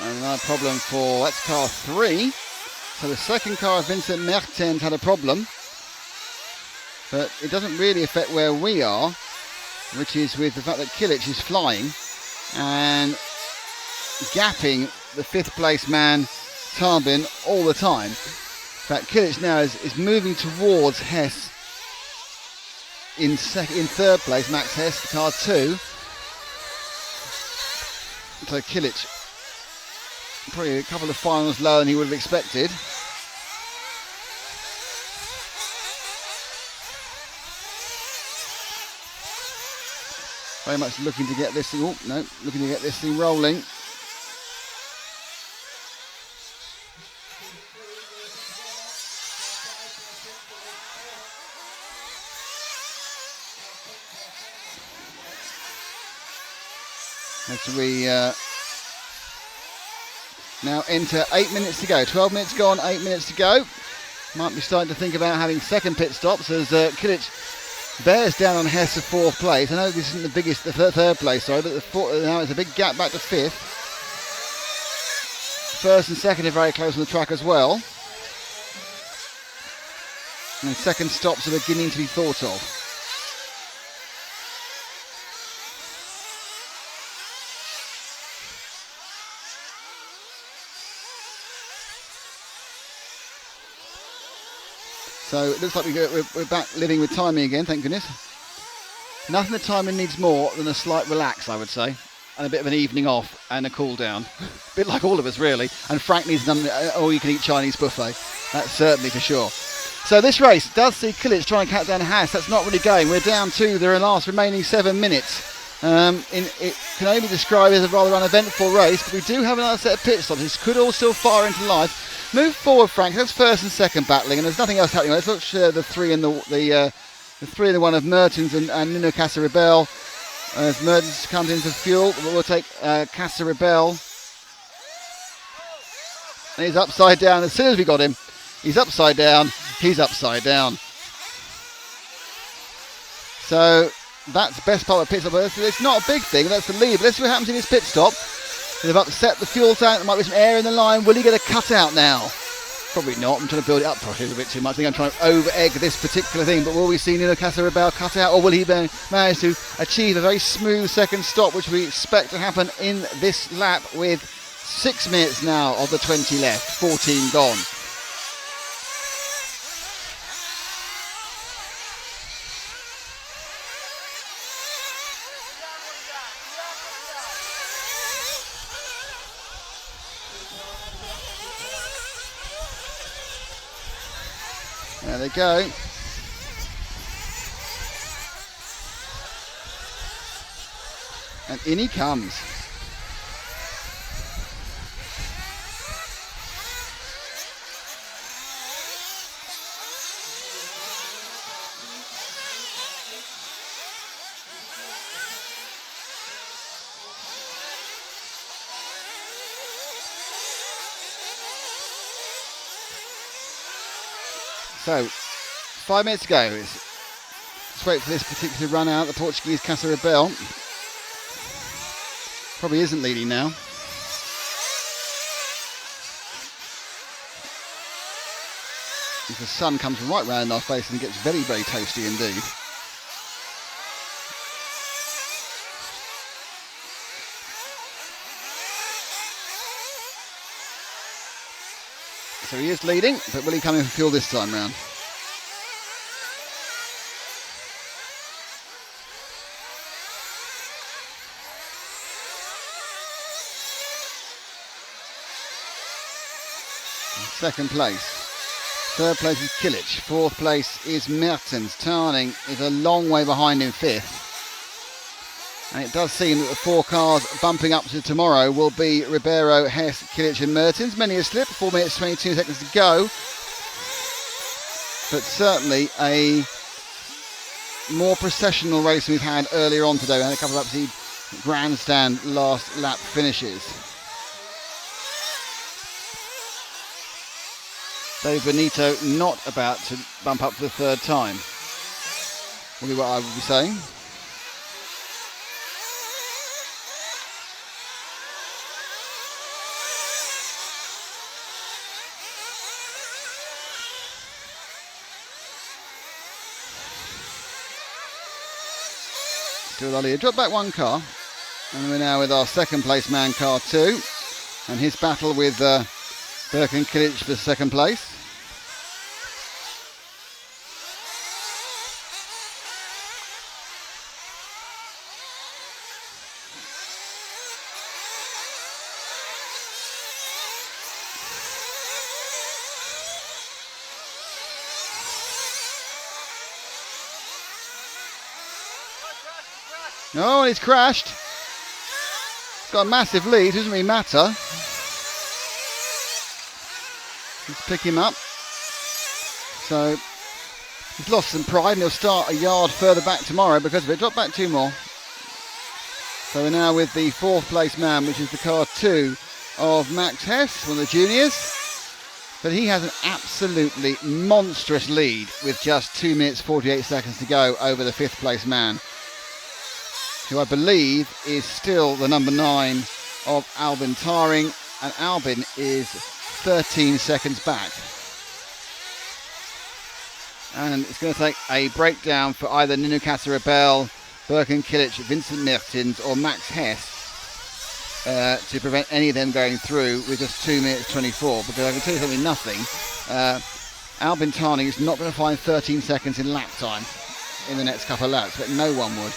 And another problem for, that's car 3. So the second car of Vincent Mertens had a problem. But it doesn't really affect where we are, which is with the fact that Kilic is flying and gapping the 5th place man, Tarbin, all the time. In fact, Kilic now is moving towards Hess in 3rd place, Max Hess, car 2. So Kilic, probably a couple of finals lower than he would have expected. Very much looking to get this thing, looking to get this thing rolling. As we now enter 8 minutes to go. 12 minutes gone, 8 minutes to go. Might be starting to think about having second pit stops as Kilic bears down on Hess for 4th place. I know this isn't the biggest, the third place, sorry, but now it's a big gap back to 5th. 1st and 2nd are very close on the track as well. And second stops are beginning to be thought of. So it looks like we're back living with timing again, thank goodness. Nothing the timing needs more than a slight relax, I would say, and a bit of an evening off and a cool down. A bit like all of us, really. And Frank needs an all-you-can-eat Chinese buffet. That's certainly for sure. So this race does see Kilic trying to cut down Haas. That's not really going. We're down to the last remaining 7 minutes. It can only be described as a rather uneventful race, but we do have another set of pit stops. This could all still fire into life. Move forward, Frank. That's 1st and 2nd battling, and there's nothing else happening. Let's watch the 3 and the 3 and the 1 of Mertens and Nuno Casaribel. As Mertens comes into fuel, we'll take Casaribel. And he's upside down. As soon as we got him, he's upside down. He's upside down. So that's best part of the pit stop. It's not a big thing. That's the lead. But let's see what happens in his pit stop. They've upset the fuel tank. There might be some air in the line. Will he get a cutout now? Probably not. I'm trying to build it up probably a bit too much. I think I'm trying to over-egg this particular thing. But will we see Nuno Casaribel cut out, or will he manage to achieve a very smooth second stop, which we expect to happen in this lap with 6 minutes now of the 20 left, 14 gone. There they go. And in he comes. So, 5 minutes to go. Let's wait for this particular run out. The Portuguese Casaribel probably isn't leading now. As the sun comes right round our face and gets very, very toasty indeed. So he is leading, but will he come in for fuel this time round? Second place. Third place is Kilic. 4th place is Mertens. Tarning is a long way behind in 5th. And it does seem that the 4 cars bumping up to tomorrow will be Ribeiro, Hess, Kilic and Mertens. Many a slip, 4 minutes 22 seconds to go. But certainly a more processional race than we've had earlier on today. We had a couple of absolutely grandstand last lap finishes. Dave Benito not about to bump up for the 3rd time. Will be what I would be saying. Still Ollie. Drop back one car. And we're now with our second place man, car 2. And his battle with Birkin Kilic for second place. Oh, he's crashed. He's got a massive lead, doesn't really matter. Let's pick him up. So he's lost some pride and he'll start a yard further back tomorrow because of it. Drop back 2 more. So we're now with the 4th place man, which is the car 2 of Max Hess, one of the juniors. But he has an absolutely monstrous lead with just 2 minutes 48 seconds to go over the 5th place man, who I believe is still the number 9 of Albin Taring, and Albin is 13 seconds back. And it's going to take a breakdown for either Nino Catarabel, Birkin Kilic, Vincent Mertens or Max Hess to prevent any of them going through with just 2 minutes 24, because I can tell you something, Albin Taring is not going to find 13 seconds in lap time in the next couple of laps, but no one would.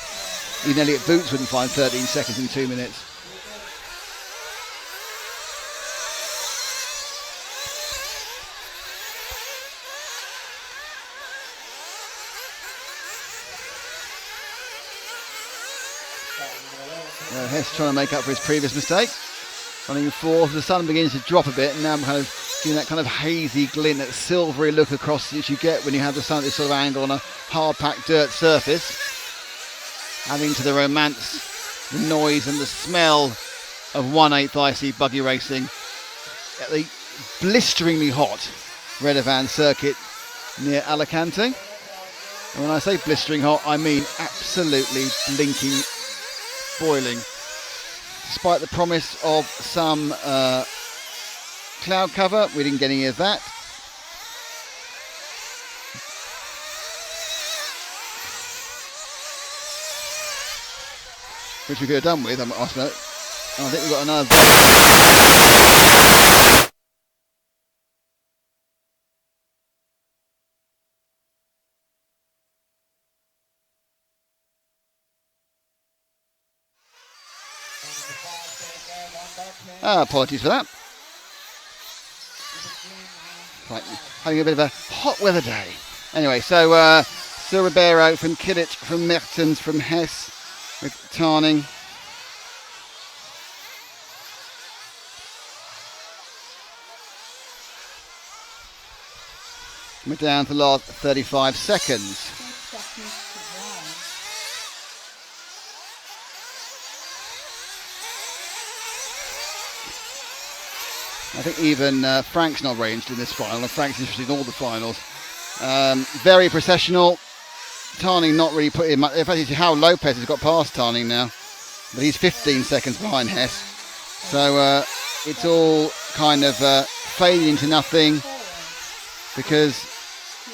Even Elliot Boots wouldn't find 13 seconds in 2 minutes. Hess trying to make up for his previous mistake. Running fourth, the sun begins to drop a bit, and now I'm kind of getting that kind of hazy glint, that silvery look across that you get when you have the sun at this sort of angle on a hard-packed dirt surface. Adding to the romance, the noise and the smell of 1/8 IC buggy racing at the blisteringly hot Redovan circuit near Alicante. And when I say blistering hot, I mean absolutely blinking, boiling. Despite the promise of some cloud cover, we didn't get any of that. Which we could have done with, I think we've got another. Apologies for that. Right, having a bit of a hot weather day. Anyway, so Sil Ribeiro from Kilic, from Mertens, from Hess, with Taring. We're down to the last 35 seconds. I think even Frank's not ranged in this final, and Frank's interested in all the finals. Very processional. Taring not really put him. In fact, Hal Lopez has got past Taring now, but he's 15 seconds behind Hess. So it's all kind of fading into nothing, because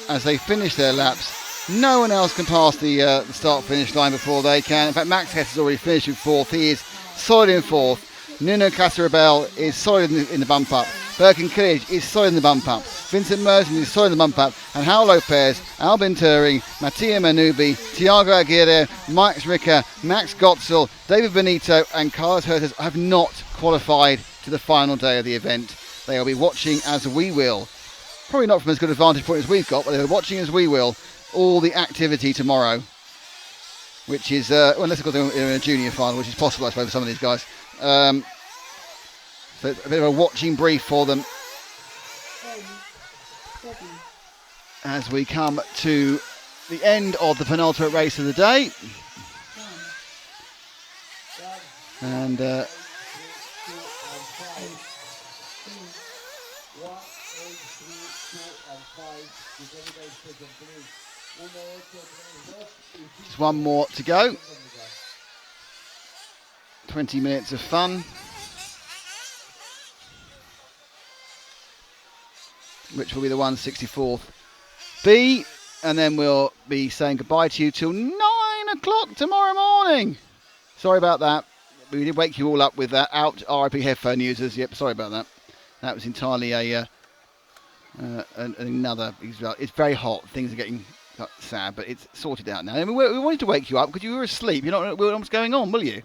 as they finish their laps, no one else can pass the start-finish line before they can. In fact, Max Hess has already finished in 4th. He is solid in 4th. Nuno Catarabel is solid in the bump up. Birkin Kilic is solid in the bump up. Vincent Mertens is solid in the bump up. And Hal Lopez, Albin Taring, Mattia Manubi, Tiago Aguirre, Max Ricker, Max Gotzel, David Benito and Carlos Hertz have not qualified to the final day of the event. They will be watching as we will. Probably not from as good a vantage point as we've got, but they're watching as we will all the activity tomorrow. Which is, unless of course they're in a junior final, which is possible I suppose for some of these guys. So it's a bit of a watching brief for them as we come to the end of the penultimate race of the day. And just one more to go. 20 minutes of fun, which will be the 164th B, and then we'll be saying goodbye to you till 9 o'clock tomorrow morning. Sorry about that. We did wake you all up with that. Out, RIP headphone users. Yep, sorry about that. That was entirely another. It's very hot. Things are getting sad, but it's sorted out now. I mean, we wanted to wake you up because you were asleep. You're not know what's going on, will you?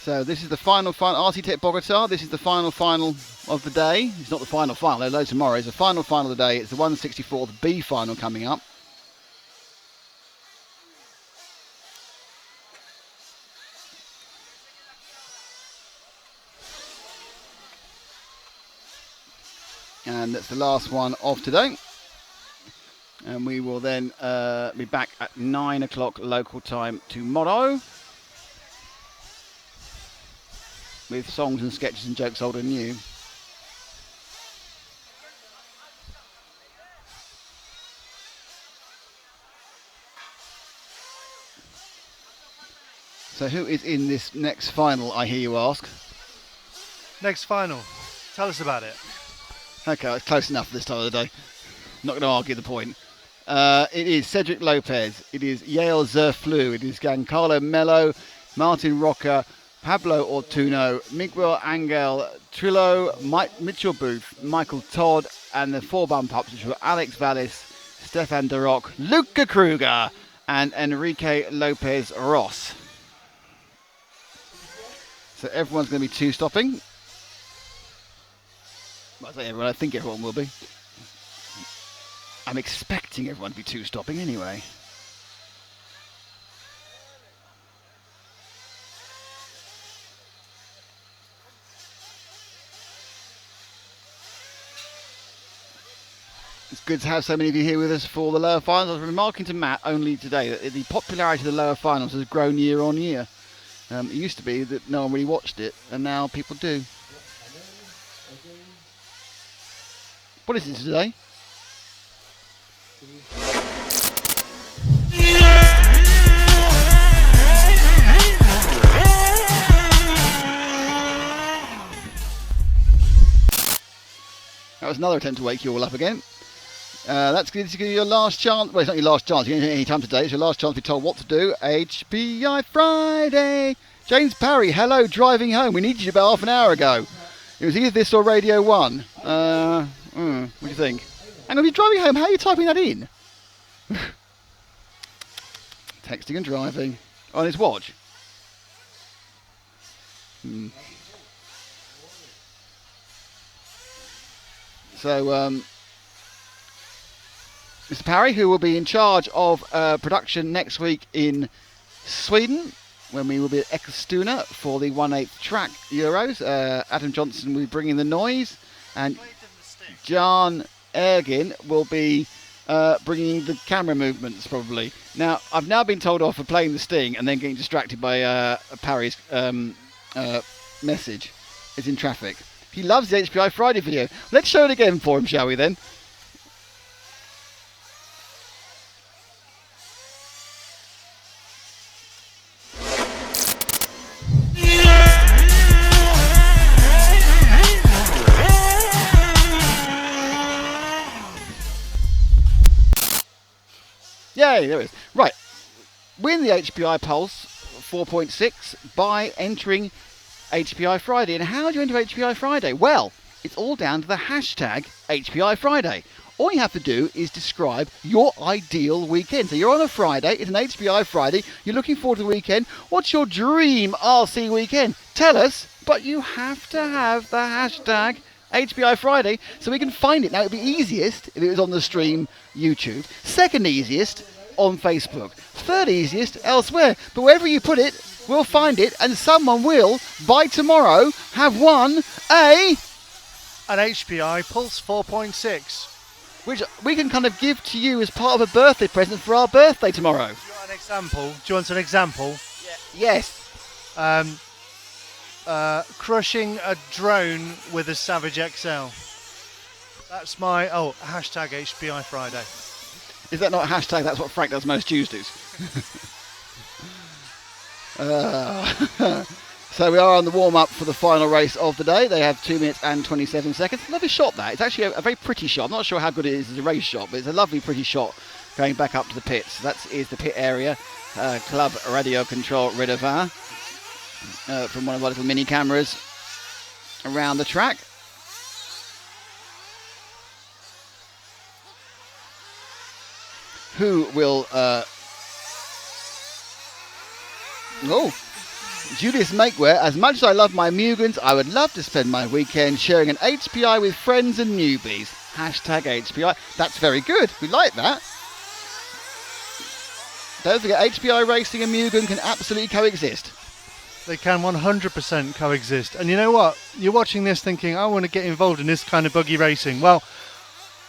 So this is the final RC Tech Bogota. This is the final of the day. It's not the final. There's loads tomorrow. It's the final of the day. It's the 164th B final coming up. And that's the last one of today. And we will then be back at 9 o'clock local time tomorrow with songs and sketches and jokes old and new. So who is in this next final, I hear you ask? Next final. Tell us about it. Okay, it's close enough for this time of the day. Not going to argue the point. It is Cedric Lopez. It is Yale Zerflu. It is Giancarlo Mello, Martin Roca, Pablo Ortuno, Miguel Angel Trillo, Mitchell Booth, Michael Todd, and the four bump ups, which were Alex Vallis, Stefan De Rock, Luca Kruger, and Enrique Lopez Ross. So everyone's going to be two-stopping. Well, I say everyone, I think everyone will be. I'm expecting everyone to be two-stopping anyway. It's good to have so many of you here with us for the lower finals. I was remarking to Matt only today that the popularity of the lower finals has grown year on year. It used to be that no one really watched it, and now people do. What is it today? That was another attempt to wake you all up again. That's going to give you your last chance. Well, it's not your last chance. You can any time today. It's your last chance to be told what to do. HPI Friday. James Parry, hello, driving home. We needed you about half an hour ago. It was either this or Radio 1. What do you think? Hang on, you're driving home. How are you typing that in? Texting and driving. On his watch. So, Mr. Parry, who will be in charge of production next week in Sweden, when we will be at Eskilstuna for the 1/8 track Euros. Adam Johnson will be bringing the noise, and Jan Ergin will be bringing the camera movements, probably. Now, I've now been told off for playing the sting and then getting distracted by Parry's message. It's in traffic. He loves the HPI Friday video. Let's show it again for him, shall we then? Yay, there it is. Right. Win the HPI Pulse 4.6 by entering HPI Friday. And how do you enter HPI Friday? Well, it's all down to the hashtag HPI Friday. All you have to do is describe your ideal weekend. So you're on a Friday, it's an HPI Friday, you're looking forward to the weekend. What's your dream RC weekend? Tell us, but you have to have the hashtag HPI Friday so we can find it. Now, it'd be easiest if it was on the stream YouTube. Second easiest on Facebook. Third easiest elsewhere. But wherever you put it, we'll find it, and someone will, by tomorrow, have won an HPI Pulse 4.6. Which we can kind of give to you as part of a birthday present for our birthday tomorrow. Do you want an example? Do you want an example? Yes. Crushing a drone with a Savage XL. That's my hashtag HPI Friday. Is that not a hashtag? That's what Frank does most Tuesdays. So we are on the warm-up for the final race of the day. They have 2 minutes and 27 seconds. Lovely shot, that. It's actually a very pretty shot. I'm not sure how good it is as a race shot, but it's a lovely, pretty shot going back up to the pits. That is the pit area. Club Radio Control Redovin from one of our little mini cameras around the track. Who will... Julius Makeware, as much as I love my Mugans, I would love to spend my weekend sharing an HPI with friends and newbies. Hashtag HPI. That's very good. We like that. Don't forget, HPI racing and Mugan can absolutely coexist. They can 100% coexist. And you know what? You're watching this thinking, I want to get involved in this kind of buggy racing. Well,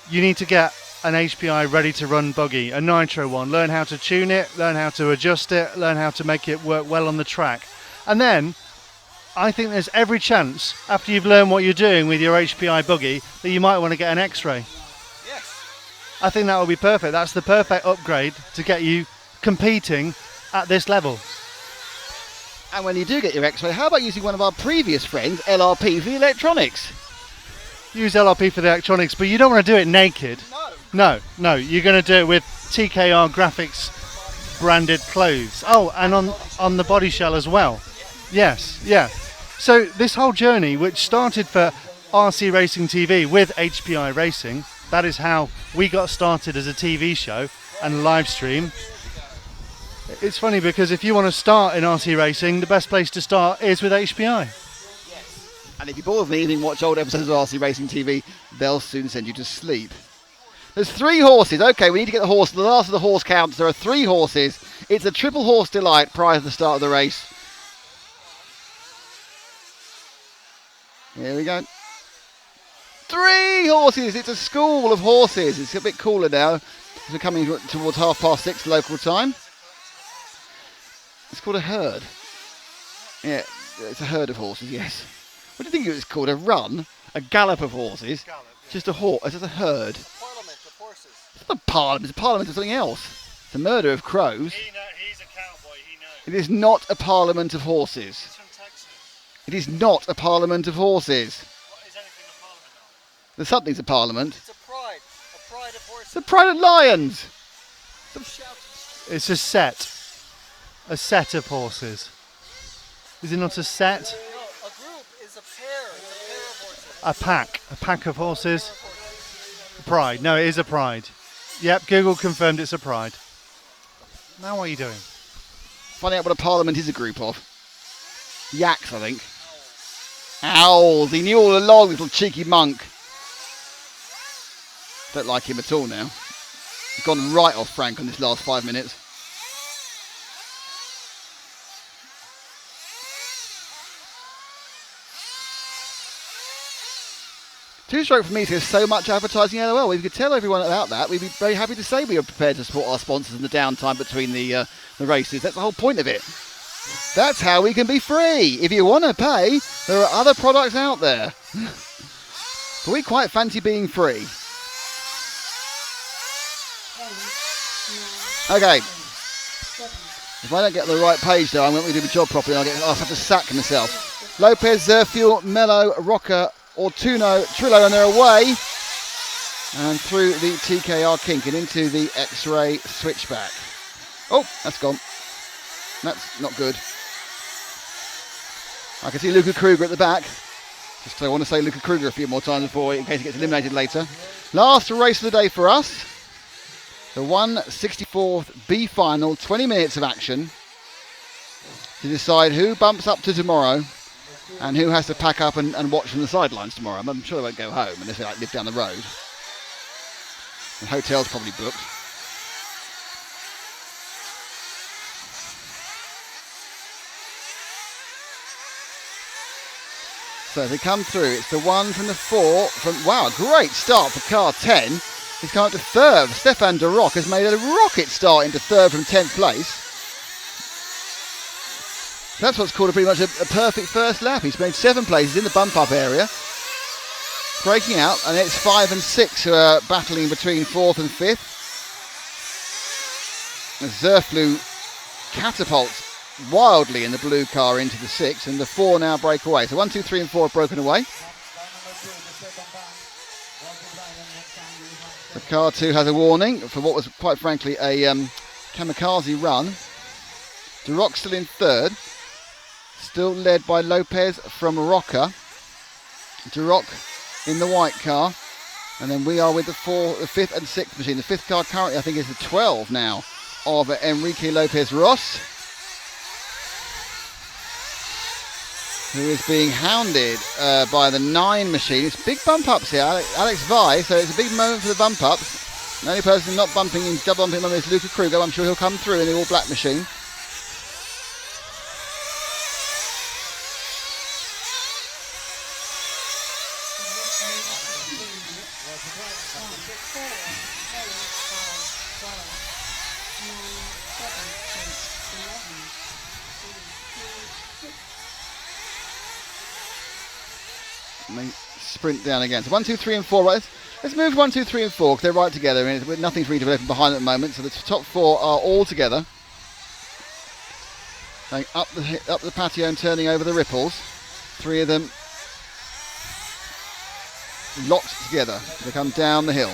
you need to get an HPI ready-to-run buggy, a nitro one. Learn how to tune it, learn how to adjust it, learn how to make it work well on the track. And then, I think there's every chance, after you've learned what you're doing with your HPI buggy, that you might want to get an X-Ray. Yes. I think that would be perfect. That's the perfect upgrade to get you competing at this level. And when you do get your X-Ray, how about using one of our previous friends, LRP, for the electronics? Use LRP for the electronics, but you don't want to do it naked. No, you're going to do it with TKR Graphics branded clothes. Oh, and on the body shell as well. Yes, yeah. So this whole journey, which started for RC Racing TV with HPI Racing, that is how we got started as a TV show and live stream. It's funny because if you want to start in RC Racing, the best place to start is with HPI. And if you're bored of me and watch old episodes of RC Racing TV, they'll soon send you to sleep. There's 3 horses. Okay, we need to get the horse. The last of the horse counts. There are 3 horses. It's a triple horse delight prior to the start of the race. Here we go. 3 horses. It's a school of horses. It's a bit cooler now as we're coming towards 6:30 local time. It's called a herd. Yeah, it's a herd of horses, yes. What do you think it was called? A run? A gallop of horses? Just a horse. It's just a herd. It's not a parliament. It's a parliament of something else. It's a murder of crows. He's a cowboy, he knows. It is not a parliament of horses. He's from Texas. It is not a parliament of horses. What is anything a parliament of? There's something's a parliament. It's a pride of horses. It's a pride of lions. It's a set of horses. Is it not a set? No, a group is a pair. It's a pair of horses. A pack of horses. Pride. No, it is a pride. Yep, Google confirmed it's a pride. Now what are you doing? Finding out what a parliament is a group of. Yaks, I think. Owls. He knew all along, little cheeky monk. Don't like him at all now. He's gone right off Frank on this last 5 minutes. Two-stroke for me says so much advertising LOL. We could tell everyone about that. We'd be very happy to say we are prepared to support our sponsors in the downtime between the races. That's the whole point of it. That's how we can be free. If you want to pay, there are other products out there. But we quite fancy being free. Okay. If I don't get the right page though, I'm going to do my job properly. I'll have to sack myself. Lopez, Zerfuel, Mello, Rocker, Ortuno, Trillo, and they're away. And through the TKR kink and into the X-ray switchback. Oh, that's gone. That's not good. I can see Luca Kruger at the back. Just I want to say Luca Kruger a few more times before, in case he gets eliminated later. Last race of the day for us. The 164th B final, 20 minutes of action to decide who bumps up to tomorrow and who has to pack up and watch from the sidelines tomorrow. I'm sure they won't go home unless they live down the road. The hotel's probably booked. So as they come through, it's the 1 from the 4 from, wow, great start for car 10. He's come up to 3rd. Stefan de Rock has made a rocket start into 3rd from 10th place. That's what's called pretty much a perfect first lap. He's made 7 places in the bump-up area. Breaking out, and it's 5 and 6 who are battling between 4th and 5th. Zerflu catapults wildly in the blue car into the 6, and the 4 now break away. So 1, 2, 3 and 4 have broken away. The car 2 has a warning for what was quite frankly a kamikaze run. Duroc still in 3rd, still led by Lopez from Rocca. Duroc in the white car, and then we are with the 5th and 6th machine. The 5th car currently I think is the 12 now of Enrique Lopez Ross, who is being hounded by the 9 machine. It's big bump ups here, Alex Vi, so it's a big moment for the bump ups. The only person not bumping in double bumping him is Luca Kruger. I'm sure he'll come through in the all black machine. And they sprint down again. So 1, 2, 3 and 4. Right, let's move 1, 2, 3 and 4 because they're right together. I mean, nothing's really developing behind at the moment. So the top 4 are all together. Going up the patio and turning over the ripples. 3 of them locked together. They come down the hill.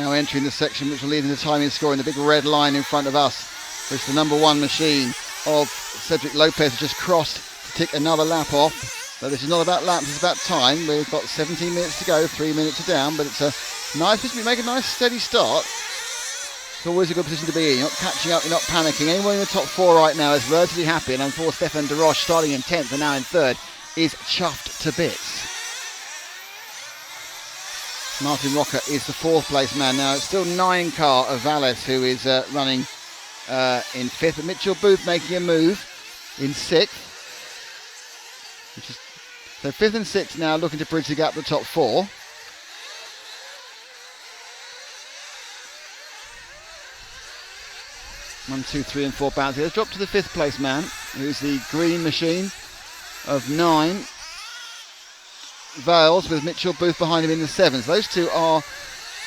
Now entering the section which will lead into timing and scoring. The big red line in front of us, which the number 1 machine of Cedric Lopez has just crossed to tick another lap off. But this is not about laps, it's about time. We've got 17 minutes to go, 3 minutes to down, but it's a nice position. We make a nice steady start. It's always a good position to be in. You're not catching up, you're not panicking. Anyone in the top 4 right now is relatively happy, and for Stefan de Roche, starting in 10th and now in 3rd, is chuffed to bits. Martin Rocca is the 4th place man now. It's still 9 car of Valles who is running in 5th. But Mitchell Booth making a move in 6th. So 5th and 6th now looking to bridge the gap to the top 4. One, 2, 3 and 4 bounce. Let's drop to the 5th place man, who's the green machine of 9. Vales with Mitchell Booth behind him in the 7th. So those two are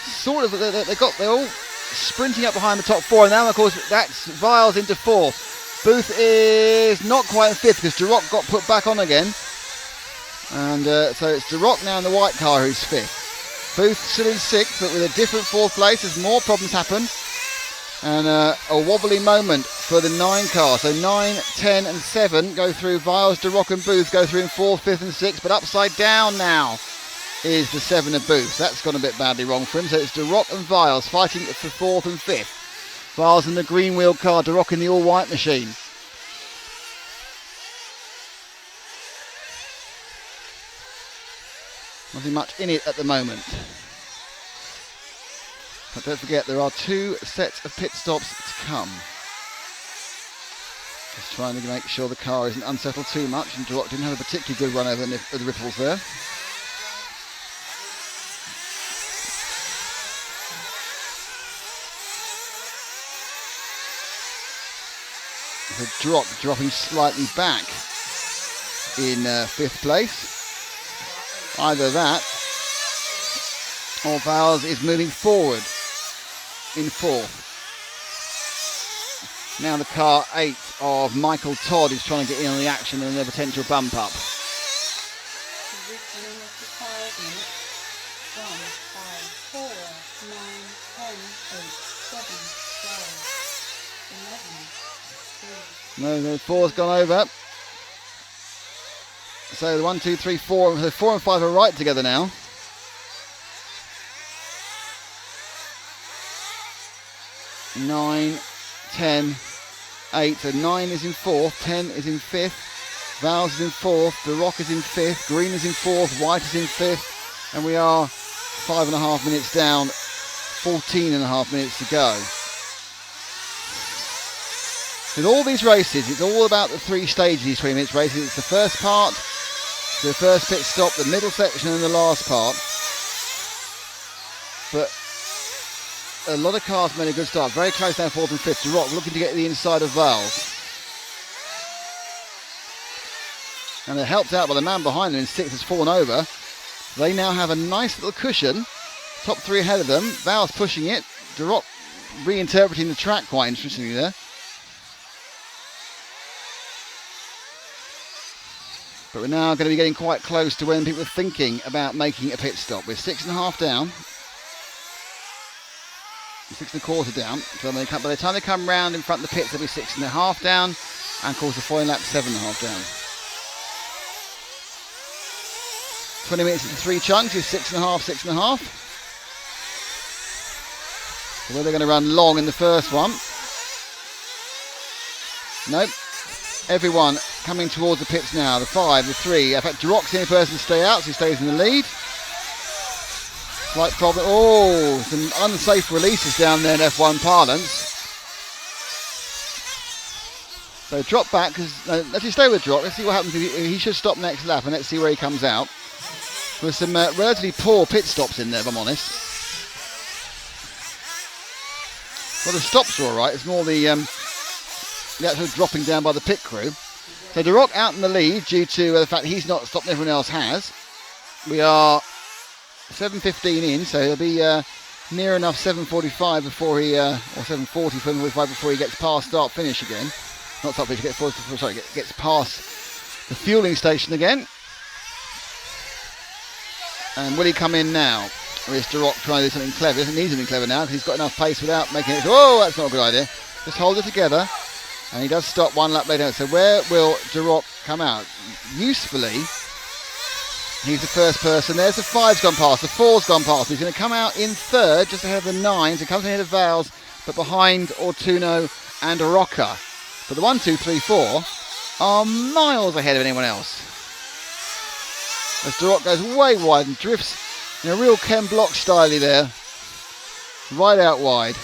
sort of, they're all sprinting up behind the top 4, and now of course that's Vales into 4th. Booth is not quite in 5th because Duroc got put back on again. And so it's Duroc now in the white car who's 5th. Booth still in 6th, but with a different 4th place as more problems happen. And a wobbly moment for the 9 car. So 9, 10 and 7 go through. Viles, Duroc and Booth go through in 4th, 5th and 6th. But upside down now is the 7 of Booth. That's gone a bit badly wrong for him. So it's Duroc and Viles fighting for 4th and 5th. Viles in the green wheel car, Duroc in the all white machine. Nothing much in it at the moment. But don't forget, there are 2 sets of pit stops to come. Just trying to make sure the car isn't unsettled too much, and Duroc didn't have a particularly good run over the ripples there. So Duroc dropping slightly back in 5th place. Either that, or Vowles is moving forward in 4th. Now the car 8 of Michael Todd is trying to get in on the action and a potential bump up. No, the 4's gone over. So the 1, 2, 3, 4, the 4 and 5 are right together now. Nine, 10, 8. So 9 is in 4th, 10 is in 5th, Vowles is in 4th, Duroc is in 5th, Green is in 4th, White is in 5th, and we are 5.5 minutes down, 14.5 minutes to go. With all these races, it's all about the 3 stages, these 20 minutes races. It's the first part, the first pit stop, the middle section and the last part. But a lot of cars made a good start. Very close down 4th and 5th. Duroc looking to get to the inside of Vowles. And they're helped out by the man behind them in 6th has fallen over. They now have a nice little cushion. Top 3 ahead of them. Vowles pushing it. Duroc reinterpreting the track quite interestingly there. But we're now going to be getting quite close to when people are thinking about making a pit stop. We're 6.5 down. 6.25 down. So by the time they come round in front of the pits, they'll be 6.5 down. And of course the following lap, 7.5 down. 20 minutes into 3 chunks is 6.5, 6.5. So whether they're going to run long in the first one. Nope. Everyone coming towards the pits now. The 5, the 3. In fact, Duroc's the only person to stay out, so he stays in the lead. Slight problem. Oh, some unsafe releases down there in F1 parlance. So drop back, because let's just stay with Duroc. Let's see what happens. He should stop next lap, and let's see where he comes out. With some relatively poor pit stops in there, if I'm honest. Well, the stops are all right. It's more the actual dropping down by the pit crew. So Duroc out in the lead due to the fact he's not stopped and everyone else has. We are 7:15 in, so he'll be near enough 7:45 before he, or 7:40, 7:45 before he gets past start finish again. Not start finish, gets past the fueling station again. And will he come in now? Or is Duroc trying to do something clever? He doesn't need something clever now because he's got enough pace without making it. Oh, that's not a good idea. Just hold it together. And he does stop 1 lap later. So where will Duroc come out? Usefully, he's the first person. There's the 5's gone past. The 4's gone past. He's going to come out in 3rd, just ahead of the 9s. He comes ahead of Vowles, but behind Ortuno and Rocca. But the 1, 2, 3, 4 are miles ahead of anyone else. As Duroc goes way wide and drifts in a real Ken Block style there. Right out wide.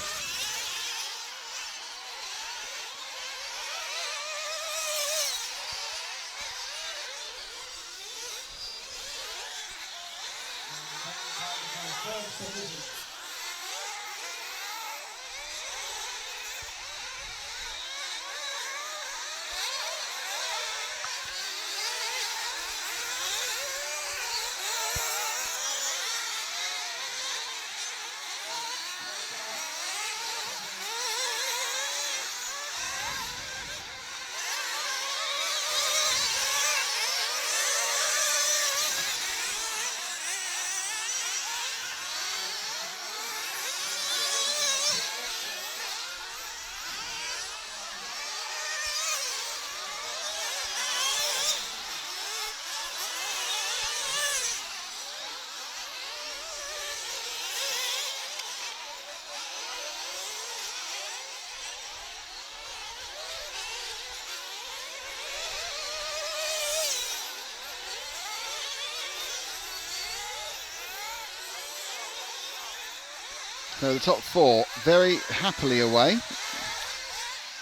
So the top 4 very happily away.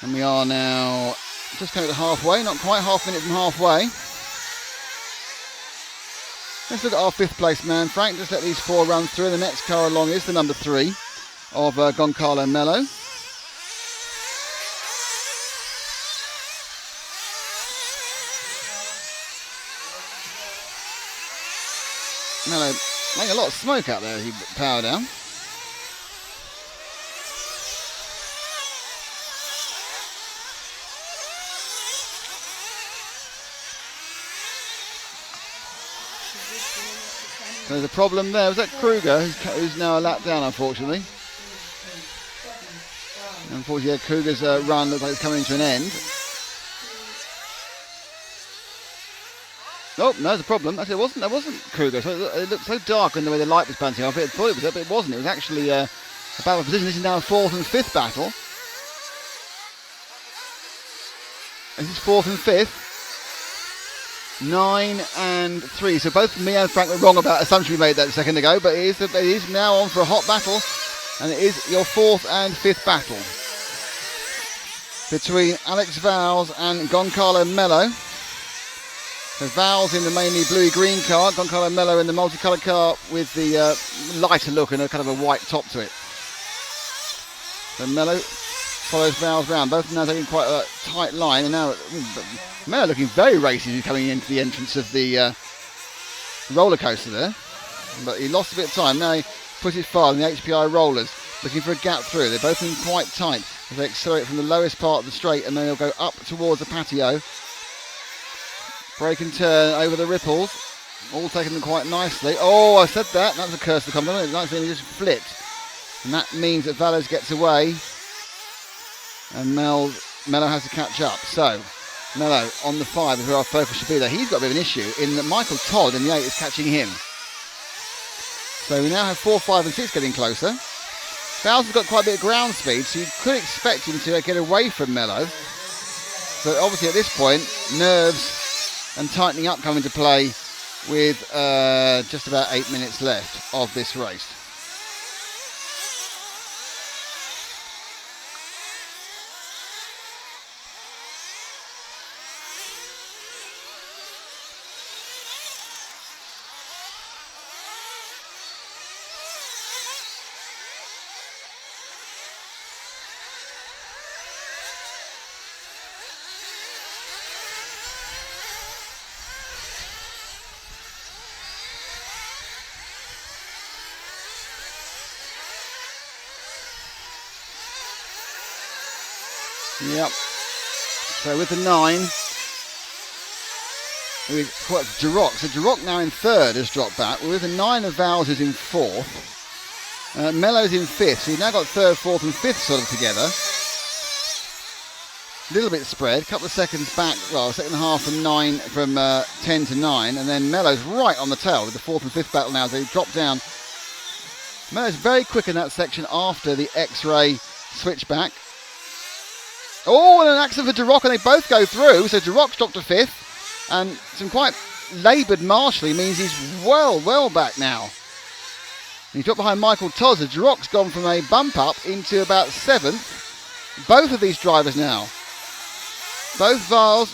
And we are now just coming to halfway, not quite half a minute from halfway. Let's look at our 5th place man, Frank. Just let these 4 run through. The next car along is the number 3 of Goncalo Mello. Mello making a lot of smoke out there as he power down. There's a problem there. Was that Kruger who's now a lap down, unfortunately? Unfortunately, yeah, Kruger's run looks like it's coming to an end. Oh, no, there's a problem. Actually, that wasn't Kruger. So it looked so dark in the way the light was bouncing off it. I thought it was, but it wasn't. It was actually a battle of position. This is now a 4th and 5th battle. This is 4th and 5th. 9 and 3. So both me and Frank were wrong about the assumption we made that a second ago, but it is now on for a hot battle, and it is your 4th and 5th battle between Alex Vowles and Goncalo Mello. So Vowles in the mainly bluey-green car, Goncalo Mello in the multicoloured car with the lighter look and a kind of a white top to it. So Mello follows Vowles round. Both of them now taking quite a tight line, and now Mello looking very racy as he's coming into the entrance of the roller coaster there. But he lost a bit of time. Now he pushes far in the HPI rollers. looking for a gap through. They're both in quite tight as they accelerate from the lowest part of the straight, and then they'll go up towards the patio. Break and turn over the ripples. All taken them quite nicely. Oh, I said that. That was a curse to come down. Nicely, he just flipped. And that means that Valles gets away. And Mello has to catch up. So, Mello on the 5 is where our focus should be there. He's got a bit of an issue in that Michael Todd in the 8 is catching him. So we now have 4, 5 and 6 getting closer. Valles has got quite a bit of ground speed, so you could expect him to get away from Mello. So obviously at this point, nerves and tightening up come into play with just about 8 minutes left of this race. Yep. So with the 9, we've got Duroc. So Duroc now in 3rd has dropped back. With the 9 of Valles who's in 4th. Mello's in 5th. So you've now got 3rd, 4th and 5th sort of together. A little bit spread. A couple of seconds back. Well, a second and a half from 10 to 9. And then Mello's right on the tail with the 4th and 5th battle now as they drop down. Mello's very quick in that section after the X-ray switchback. Oh, and an accident for Duroc, and they both go through. So Duroc's dropped to 5th, and some quite laboured marshally means he's well back now. And he's dropped behind Michael Todd. So Duroc's gone from a bump up into about 7th. Both of these drivers now, both Valles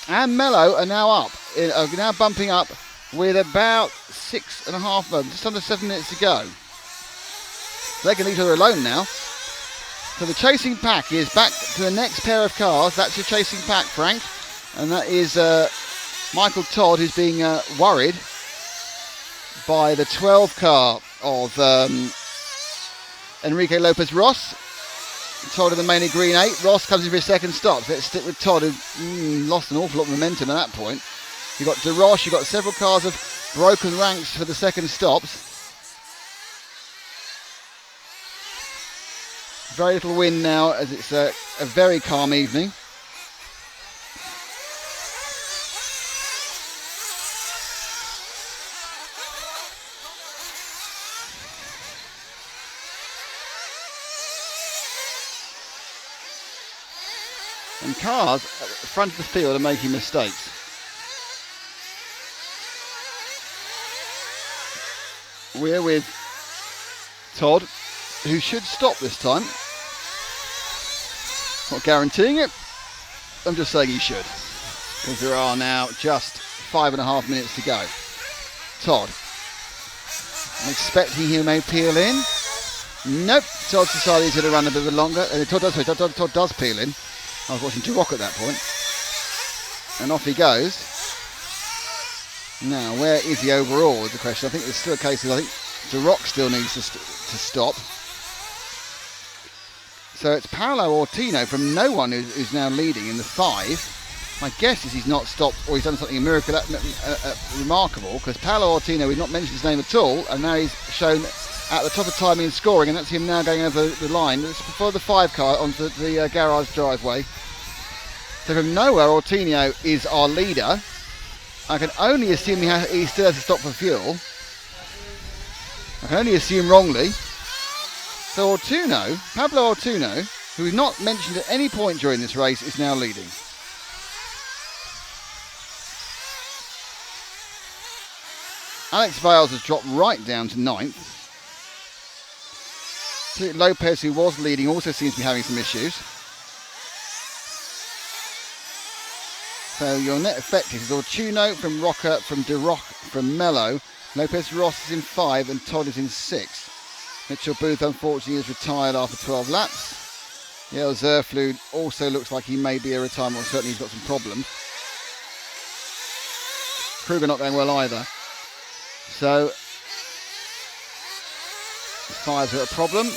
and Mello are now up, are now bumping up with about 6.5, just under 7 minutes to go. They can leave each other alone now. So the chasing pack is back to the next pair of cars. That's your chasing pack, Frank. And that is Michael Todd, who's being worried by the 12 car of Enrique Lopez Ross. Todd in the mainly green 8. Ross comes in for his second stop. So let's stick with Todd, who lost an awful lot of momentum at that point. You've got DeRoche, you've got several cars of broken ranks for the second stops. Very little wind now as it's a very calm evening. And cars at the front of the field are making mistakes. We're with Todd, who should stop this time. Not guaranteeing it, I'm just saying he should. Because there are now just 5.5 minutes to go. Todd. I'm expecting he may peel in. Nope, Todd's decided he's going to run a bit longer. Todd does peel in. I was watching Duroc at that point. And off he goes. Now, where is he overall is the question. I think there's still a case of, I think Duroc still needs to stop. So it's Paolo Ortino from no one who's now leading in the 5. My guess is he's not stopped or he's done something remarkable, because Paolo Ortino, we've not mentioned his name at all, and now he's shown at the top of timing and scoring, and that's him now going over the line. It's before the 5 car onto the garage driveway. So from nowhere, Ortino is our leader. I can only assume he still has to stop for fuel. I can only assume wrongly. So Pablo Ortuno, who is not mentioned at any point during this race, is now leading. Alex Valles has dropped right down to 9th. Lopez, who was leading, also seems to be having some issues. So your net effective is Ortuno from Roca, from Duroc, from Mello. Lopez Ross is in 5 and Todd is in 6. Mitchell Booth, unfortunately, is retired after 12 laps. Yale Zerflud also looks like he may be a retirement, or certainly he's got some problems. Kruger not going well either. So, 5's a problem.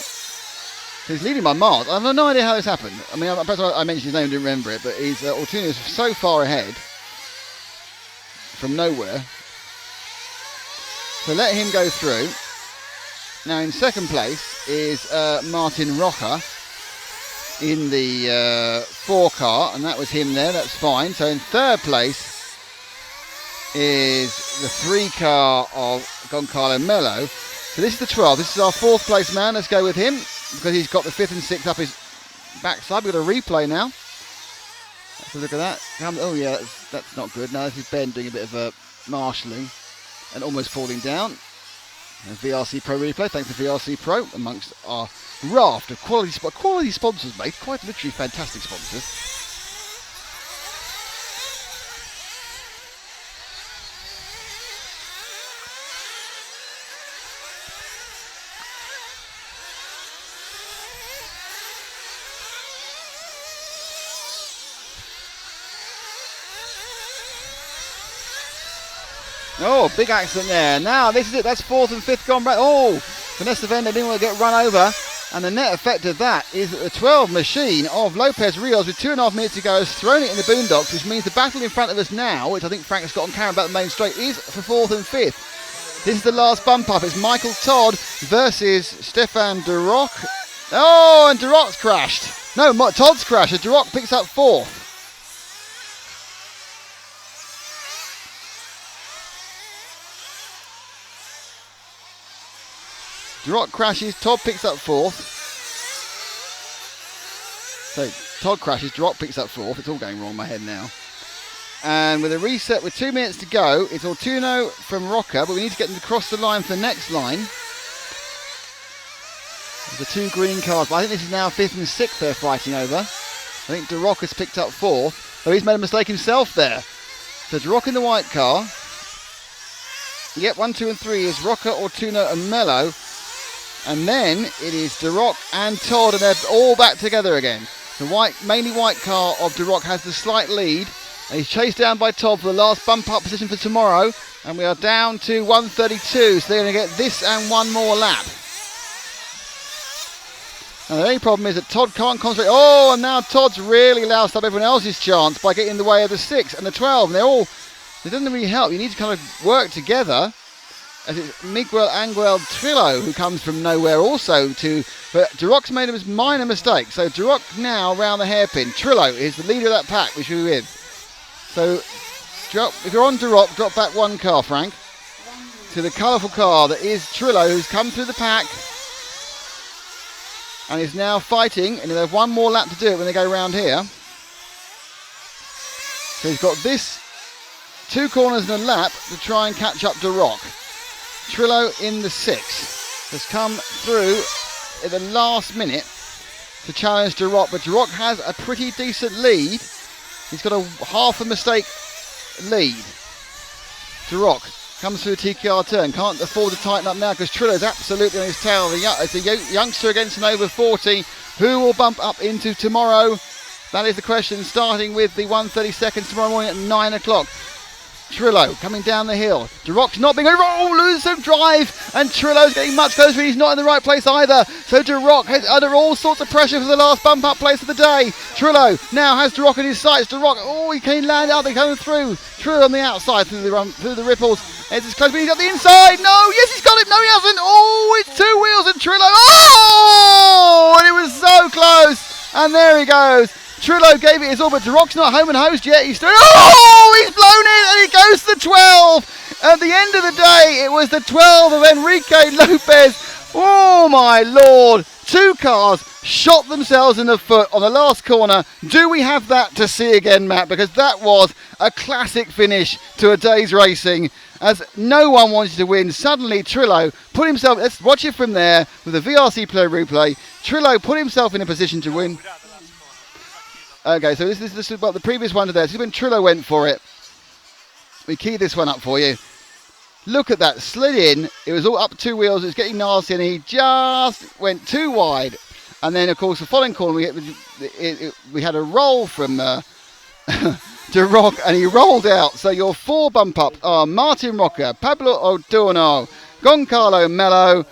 He's leading by miles. I have no idea how this happened. I mean, perhaps I mentioned his name and didn't remember it, but Ortuno is so far ahead from nowhere. So let him go through. Now in second place is Martin Rocha in the 4 car, and that was him there, that's fine. So in third place is the 3 car of Goncalo Mello. So this is the 12, this is our 4th place man, let's go with him, because he's got the 5th and 6th up his backside. We've got a replay now. Let's have a look at that. Oh yeah, that's not good. Now this is Ben doing a bit of marshalling and almost falling down. And VRC Pro replay, thanks to VRC Pro, amongst our raft of quality sponsors, mate. Quite literally fantastic sponsors. Oh, big accident there. Now, this is it. That's 4th and 5th gone back. Oh, Vanessa Venda didn't want to get run over. And the net effect of that is that the 12 machine of Lopez Rios with 2.5 minutes to go has thrown it in the boondocks, which means the battle in front of us now, which I think Frank's got on camera about the main straight, is for 4th and 5th. This is the last bump up. It's Michael Todd versus Stefan Duroc. Oh, and Duroc's crashed. No, Todd's crashed. And Duroc picks up 4th. Duroc crashes, Todd picks up 4th. So Todd crashes, Duroc picks up 4th. It's all going wrong in my head now. And with a reset with 2 minutes to go, it's Ortuno from Roca, but we need to get them to cross the line for the next line. The 2 green cars, but I think this is now 5th and 6th they're fighting over. I think Duroc has picked up 4th, though he's made a mistake himself there. So Duroc in the white car. Yep, 1, 2 and 3 is Roca, Ortuno and Mello. And then it is Duroc and Todd, and they're all back together again. The mainly white car of Duroc has the slight lead, and he's chased down by Todd for the last bump up position for tomorrow. And we are down to 132, so they're going to get this and one more lap. Now the only problem is that Todd can't concentrate. Oh, and now Todd's really loused up everyone else's chance by getting in the way of the 6 and the 12. And it doesn't really help. You need to kind of work together. As it's Miguel Angel Trillo who comes from nowhere also but Duroc's made a minor mistake. So Duroc now round the hairpin. Trillo is the leader of that pack, which we're with. So if you're on Duroc, drop back 1 car, Frank, to the colourful car that is Trillo, who's come through the pack and is now fighting, and they have 1 more lap to do it when they go round here. So he's got this 2 corners and a lap to try and catch up Duroc. Trillo in the 6 has come through at the last minute to challenge Duroc, but Duroc has a pretty decent lead. He's got a half a mistake lead. Duroc comes through a TKR turn, can't afford to tighten up now because Trillo's absolutely on his tail. It's a youngster against an over 40. Who will bump up into tomorrow? That is the question, starting with the 1:30 tomorrow morning at 9 o'clock. Trillo coming down the hill. Duroc's not being loses some drive, and Trillo's getting much closer. He's not in the right place either. So Duroc is under all sorts of pressure for the last bump up place of the day. Trillo now has Duroc in his sights. Duroc, he can land out. They're coming through. Trillo on the outside through the ripples. It's as close, but he's got the inside. No, yes, he's got it. No, he hasn't. Oh, it's 2 wheels and Trillo. Oh, and it was so close. And there he goes. Trillo gave it his all, but Duroc's not home and host yet. He's blown it, and he goes to the 12. At the end of the day, it was the 12 of Enrique Lopez. Oh my Lord. 2 cars shot themselves in the foot on the last corner. Do we have that to see again, Matt? Because that was a classic finish to a day's racing. As no one wanted to win, suddenly Trillo put himself, let's watch it from there with the VRC play replay. Trillo put himself in a position to win. Okay, so this is what the previous one to there. This is when Trillo went for it. We keyed this one up for you. Look at that, slid in. It was all up 2 wheels. It was getting nasty, and he just went too wide. And then, of course, the following corner, we had a roll from Duroc, and he rolled out. So your 4 bump ups are Martin Roca, Pablo O'Dono, Goncalo Mello,